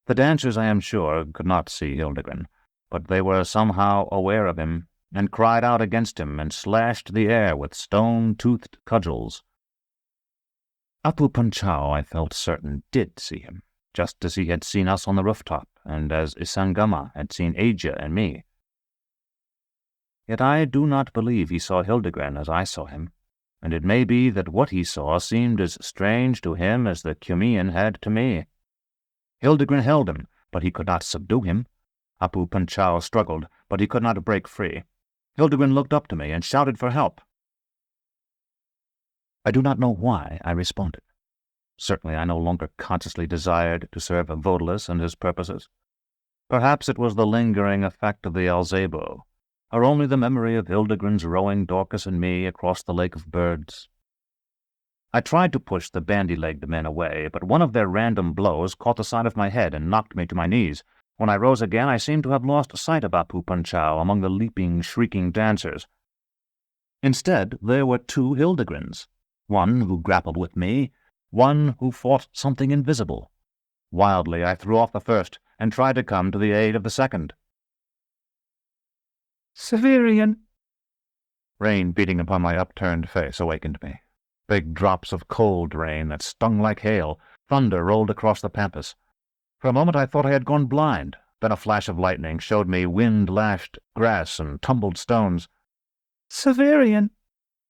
The dancers, I am sure, could not see Hildegren, but they were somehow aware of him, and cried out against him, and slashed the air with stone-toothed cudgels. Apu Punchau, I felt certain, did see him, just as he had seen us on the rooftop, and as Isangama had seen Aja and me. Yet I do not believe he saw Hildegren as I saw him, and it may be that what he saw seemed as strange to him as the Cumean had to me. Hildegren held him, but he could not subdue him. Apu Punchau struggled, but he could not break free. Hildegren looked up to me and shouted for help. I do not know why I responded. Certainly I no longer consciously desired to serve Odalisque and his purposes. Perhaps it was the lingering effect of the Alzebo, or only the memory of Hildegren's rowing Dorcas and me across the lake of birds. I tried to push the bandy-legged men away, but one of their random blows caught the side of my head and knocked me to my knees. When I rose again, I seemed to have lost sight of Apu Punchau among the leaping, shrieking dancers. Instead, there were two Hildegrens, one who grappled with me, one who fought something invisible. Wildly, I threw off the first and tried to come to the aid of the second. Severian! Rain beating upon my upturned face awakened me. Big drops of cold rain that stung like hail. Thunder rolled across the pampas. For a moment I thought I had gone blind. Then a flash of lightning showed me wind-lashed grass and tumbled stones. Severian!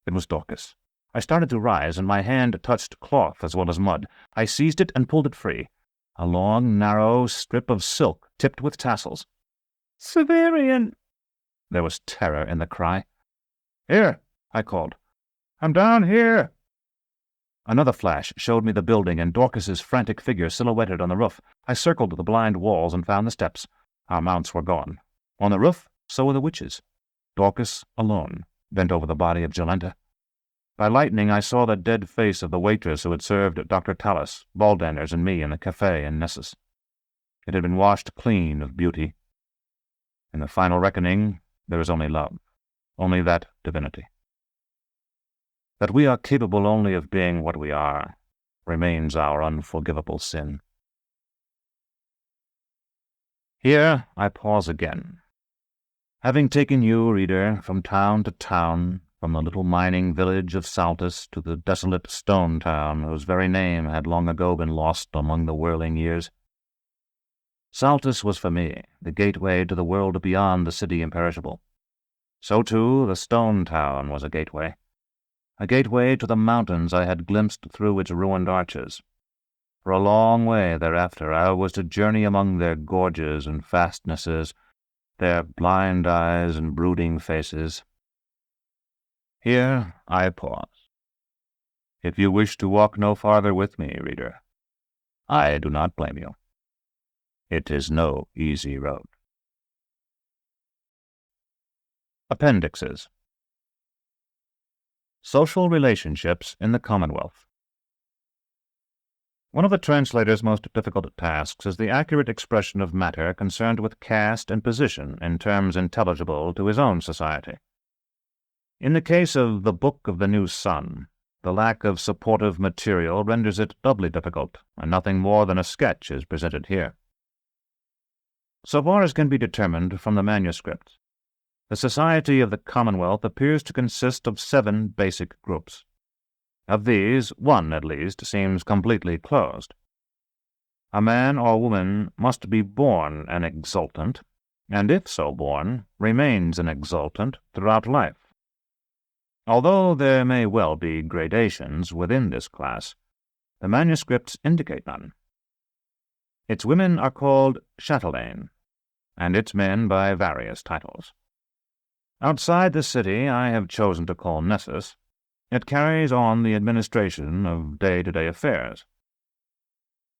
It was Dorcas. I started to rise, and my hand touched cloth as well as mud. I seized it and pulled it free. A long, narrow strip of silk tipped with tassels. Severian! There was terror in the cry. "Here!" I called. "I'm down here!" Another flash showed me the building and Dorcas's frantic figure silhouetted on the roof. I circled the blind walls and found the steps. Our mounts were gone. On the roof, so were the witches. Dorcas alone, bent over the body of Jolenta. By lightning I saw the dead face of the waitress who had served Dr. Talos, Baldanners, and me in the cafe in Nessus. It had been washed clean of beauty. In the final reckoning, there is only love, only that divinity. That we are capable only of being what we are remains our unforgivable sin. Here I pause again. Having taken you, reader, from town to town, from the little mining village of Saltus to the desolate stone town whose very name had long ago been lost among the whirling years, Saltus was for me the gateway to the world beyond the city imperishable. So, too, the stone town was a gateway to the mountains I had glimpsed through its ruined arches. For a long way thereafter I was to journey among their gorges and fastnesses, their blind eyes and brooding faces. Here I pause. If you wish to walk no farther with me, reader, I do not blame you. It is no easy road. Appendixes. Social relationships in the Commonwealth. One of the translator's most difficult tasks is the accurate expression of matter concerned with caste and position in terms intelligible to his own society. In the case of the Book of the New Sun, the lack of supportive material renders it doubly difficult, and nothing more than a sketch is presented here. So far as can be determined from the manuscript, the society of the Commonwealth appears to consist of 7 basic groups. Of these, one, at least, seems completely closed. A man or woman must be born an exultant, and if so born, remains an exultant throughout life. Although there may well be gradations within this class, the manuscripts indicate none. Its women are called chatelaine, and its men by various titles. Outside the city I have chosen to call Nessus, it carries on the administration of day-to-day affairs.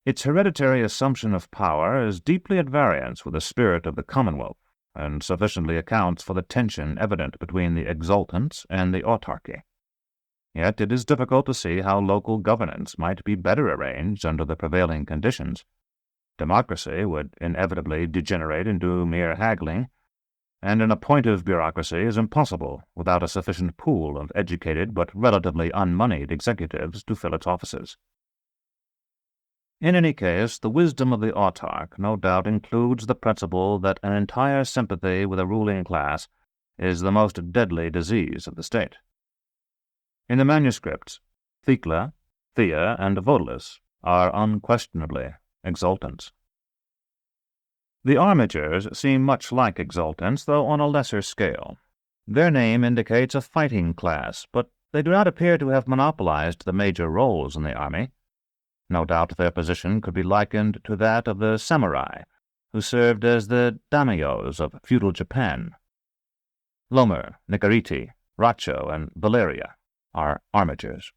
Its hereditary assumption of power is deeply at variance with the spirit of the Commonwealth, and sufficiently accounts for the tension evident between the exultants and the autarchy. Yet it is difficult to see how local governance might be better arranged under the prevailing conditions. Democracy would inevitably degenerate into mere haggling, and an appointive bureaucracy is impossible without a sufficient pool of educated but relatively unmoneyed executives to fill its offices. In any case, the wisdom of the autarch no doubt includes the principle that an entire sympathy with a ruling class is the most deadly disease of the state. In the manuscripts, Thecla, Thea, and Odalisque are unquestionably exultants. The armigers seem much like exultants, though on a lesser scale. Their name indicates a fighting class, but they do not appear to have monopolized the major roles in the army. No doubt their position could be likened to that of the samurai, who served as the daimyos of feudal Japan. Lomer, Nicariti, Racho, and Valeria are armigers.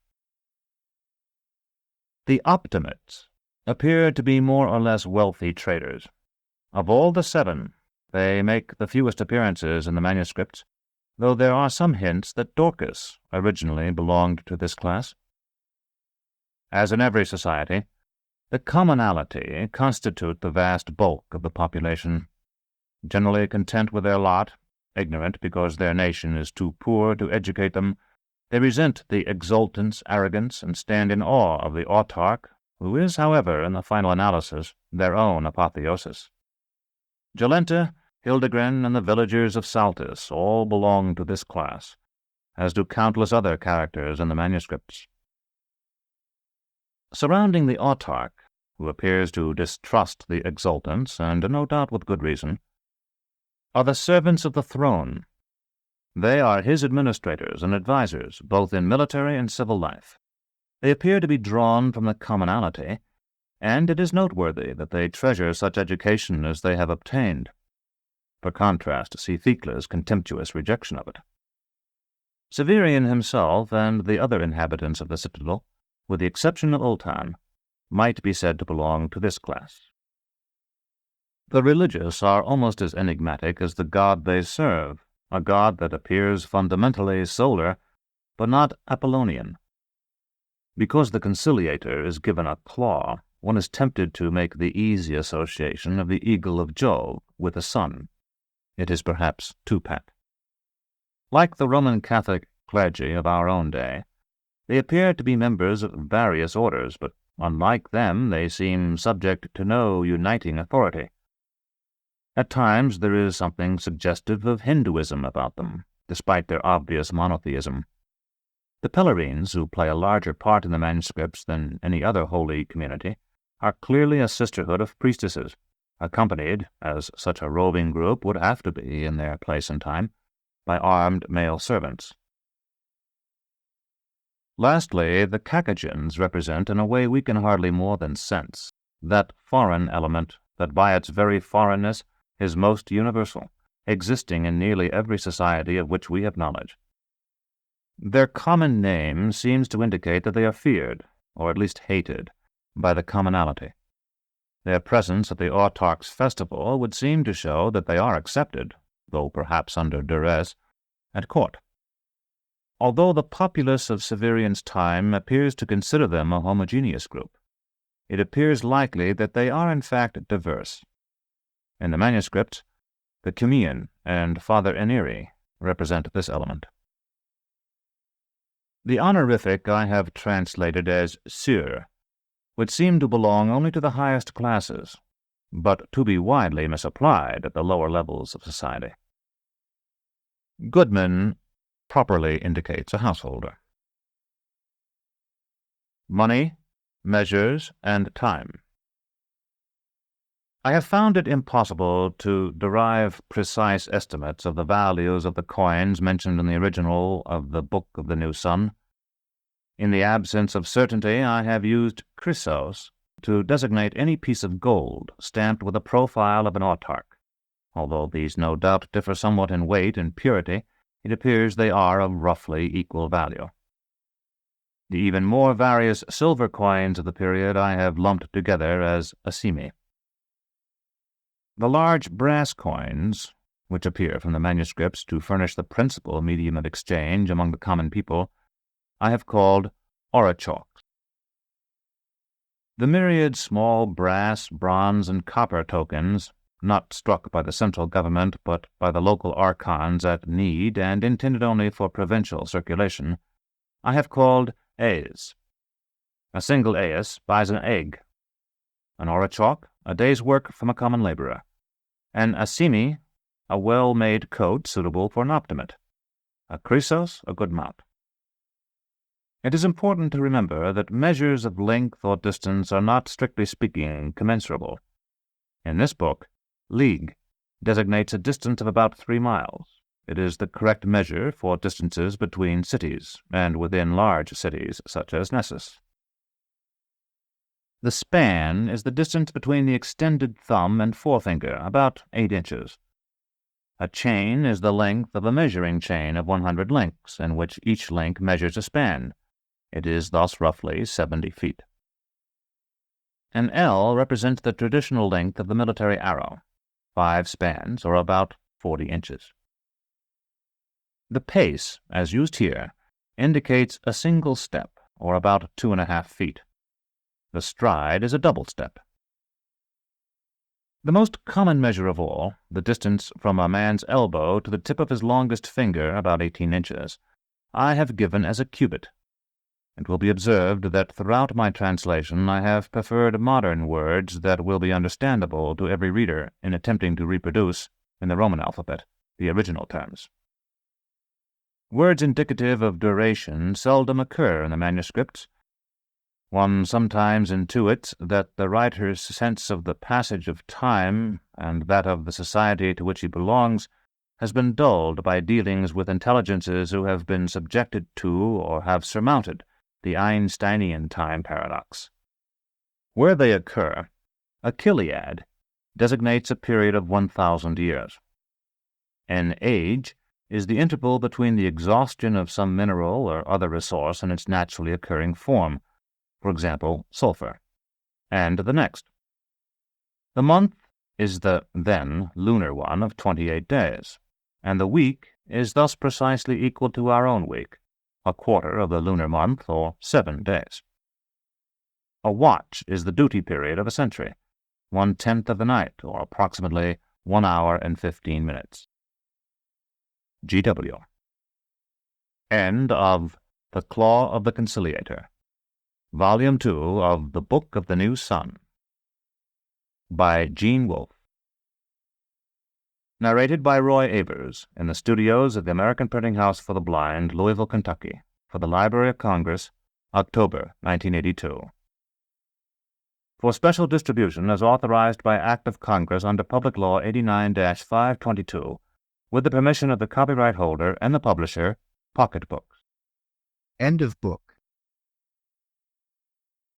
The optimates appear to be more or less wealthy traders. Of all the 7, they make the fewest appearances in the manuscripts, though there are some hints that Dorcas originally belonged to this class. As in every society, the commonalty constitute the vast bulk of the population. Generally content with their lot, ignorant because their nation is too poor to educate them, they resent the exultant's arrogance and stand in awe of the autarch, who is, however, in the final analysis, their own apotheosis. Jolenta, Hildegren, and the villagers of Saltus all belong to this class, as do countless other characters in the manuscripts. Surrounding the autarch, who appears to distrust the exultants, and no doubt with good reason, are the servants of the throne. They are his administrators and advisers, both in military and civil life. They appear to be drawn from the commonalty, and it is noteworthy that they treasure such education as they have obtained. For contrast, see Thecla's contemptuous rejection of it. Severian himself and the other inhabitants of the citadel, with the exception of Ultan, might be said to belong to this class. The religious are almost as enigmatic as the god they serve, a god that appears fundamentally solar, but not Apollonian. Because the Conciliator is given a claw, one is tempted to make the easy association of the eagle of Jove with the sun. It is perhaps too pat. Like the Roman Catholic clergy of our own day, they appear to be members of various orders, but unlike them, they seem subject to no uniting authority. At times there is something suggestive of Hinduism about them, despite their obvious monotheism. The Pellerines, who play a larger part in the manuscripts than any other holy community, are clearly a sisterhood of priestesses, accompanied, as such a roving group would have to be in their place and time, by armed male servants. Lastly, the Caucasians represent, in a way we can hardly more than sense, that foreign element that by its very foreignness is most universal, existing in nearly every society of which we have knowledge. Their common name seems to indicate that they are feared, or at least hated, by the commonalty. Their presence at the autarch's festival would seem to show that they are accepted, though perhaps under duress, at court. Although the populace of Severian's time appears to consider them a homogeneous group, it appears likely that they are in fact diverse. In the manuscripts, the Cumean and Father Eniri represent this element. The honorific I have translated as Sieur would seem to belong only to the highest classes, but to be widely misapplied at the lower levels of society. Goodman properly indicates a householder. Money, measures, and time. I have found it impossible to derive precise estimates of the values of the coins mentioned in the original of the Book of the New Sun. In the absence of certainty, I have used chrysos to designate any piece of gold stamped with a profile of an autarch. Although these no doubt differ somewhat in weight and purity, it appears they are of roughly equal value. The even more various silver coins of the period I have lumped together as asimi. The large brass coins, which appear from the manuscripts to furnish the principal medium of exchange among the common people, I have called orichalks. The myriad small brass, bronze, and copper tokens, not struck by the central government but by the local archons at need and intended only for provincial circulation, I have called aes. A single aes buys an egg. An orichalk, a day's work from a common laborer. An asimi, a well-made coat suitable for an optimate. A chrysos, a good mount. It is important to remember that measures of length or distance are not, strictly speaking, commensurable. In this book, league designates a distance of about 3 miles. It is the correct measure for distances between cities and within large cities such as Nessus. The span is the distance between the extended thumb and forefinger, about 8 inches. A chain is the length of a measuring chain of 100 links, in which each link measures a span. It is thus roughly 70 feet. An L represents the traditional length of the military arrow, 5 spans, or about 40 inches. The pace, as used here, indicates a single step, or about 2.5 feet. The stride is a double step. The most common measure of all, the distance from a man's elbow to the tip of his longest finger, about 18 inches, I have given as a cubit. It will be observed that throughout my translation I have preferred modern words that will be understandable to every reader in attempting to reproduce, in the Roman alphabet, the original terms. Words indicative of duration seldom occur in the manuscripts. One sometimes intuits that the writer's sense of the passage of time and that of the society to which he belongs has been dulled by dealings with intelligences who have been subjected to or have surmounted the Einsteinian time paradox. Where they occur, a chiliad designates a period of 1,000 years. An age is the interval between the exhaustion of some mineral or other resource in its naturally occurring form, for example, sulfur, and the next. The month is the then lunar one of 28 days, and the week is thus precisely equal to our own week, a quarter of the lunar month, or 7 days. A watch is the duty period of a century, 1/10 of the night, or approximately 1 hour and 15 minutes. G.W. End of The Claw of the Conciliator, Volume 2 of The Book of the New Sun, by Gene Wolfe. Narrated by Roy Avers in the studios of the American Printing House for the Blind, Louisville, Kentucky, for the Library of Congress, October 1982. For special distribution as authorized by Act of Congress under Public Law 89-522, with the permission of the copyright holder and the publisher, Pocket Books. End of book.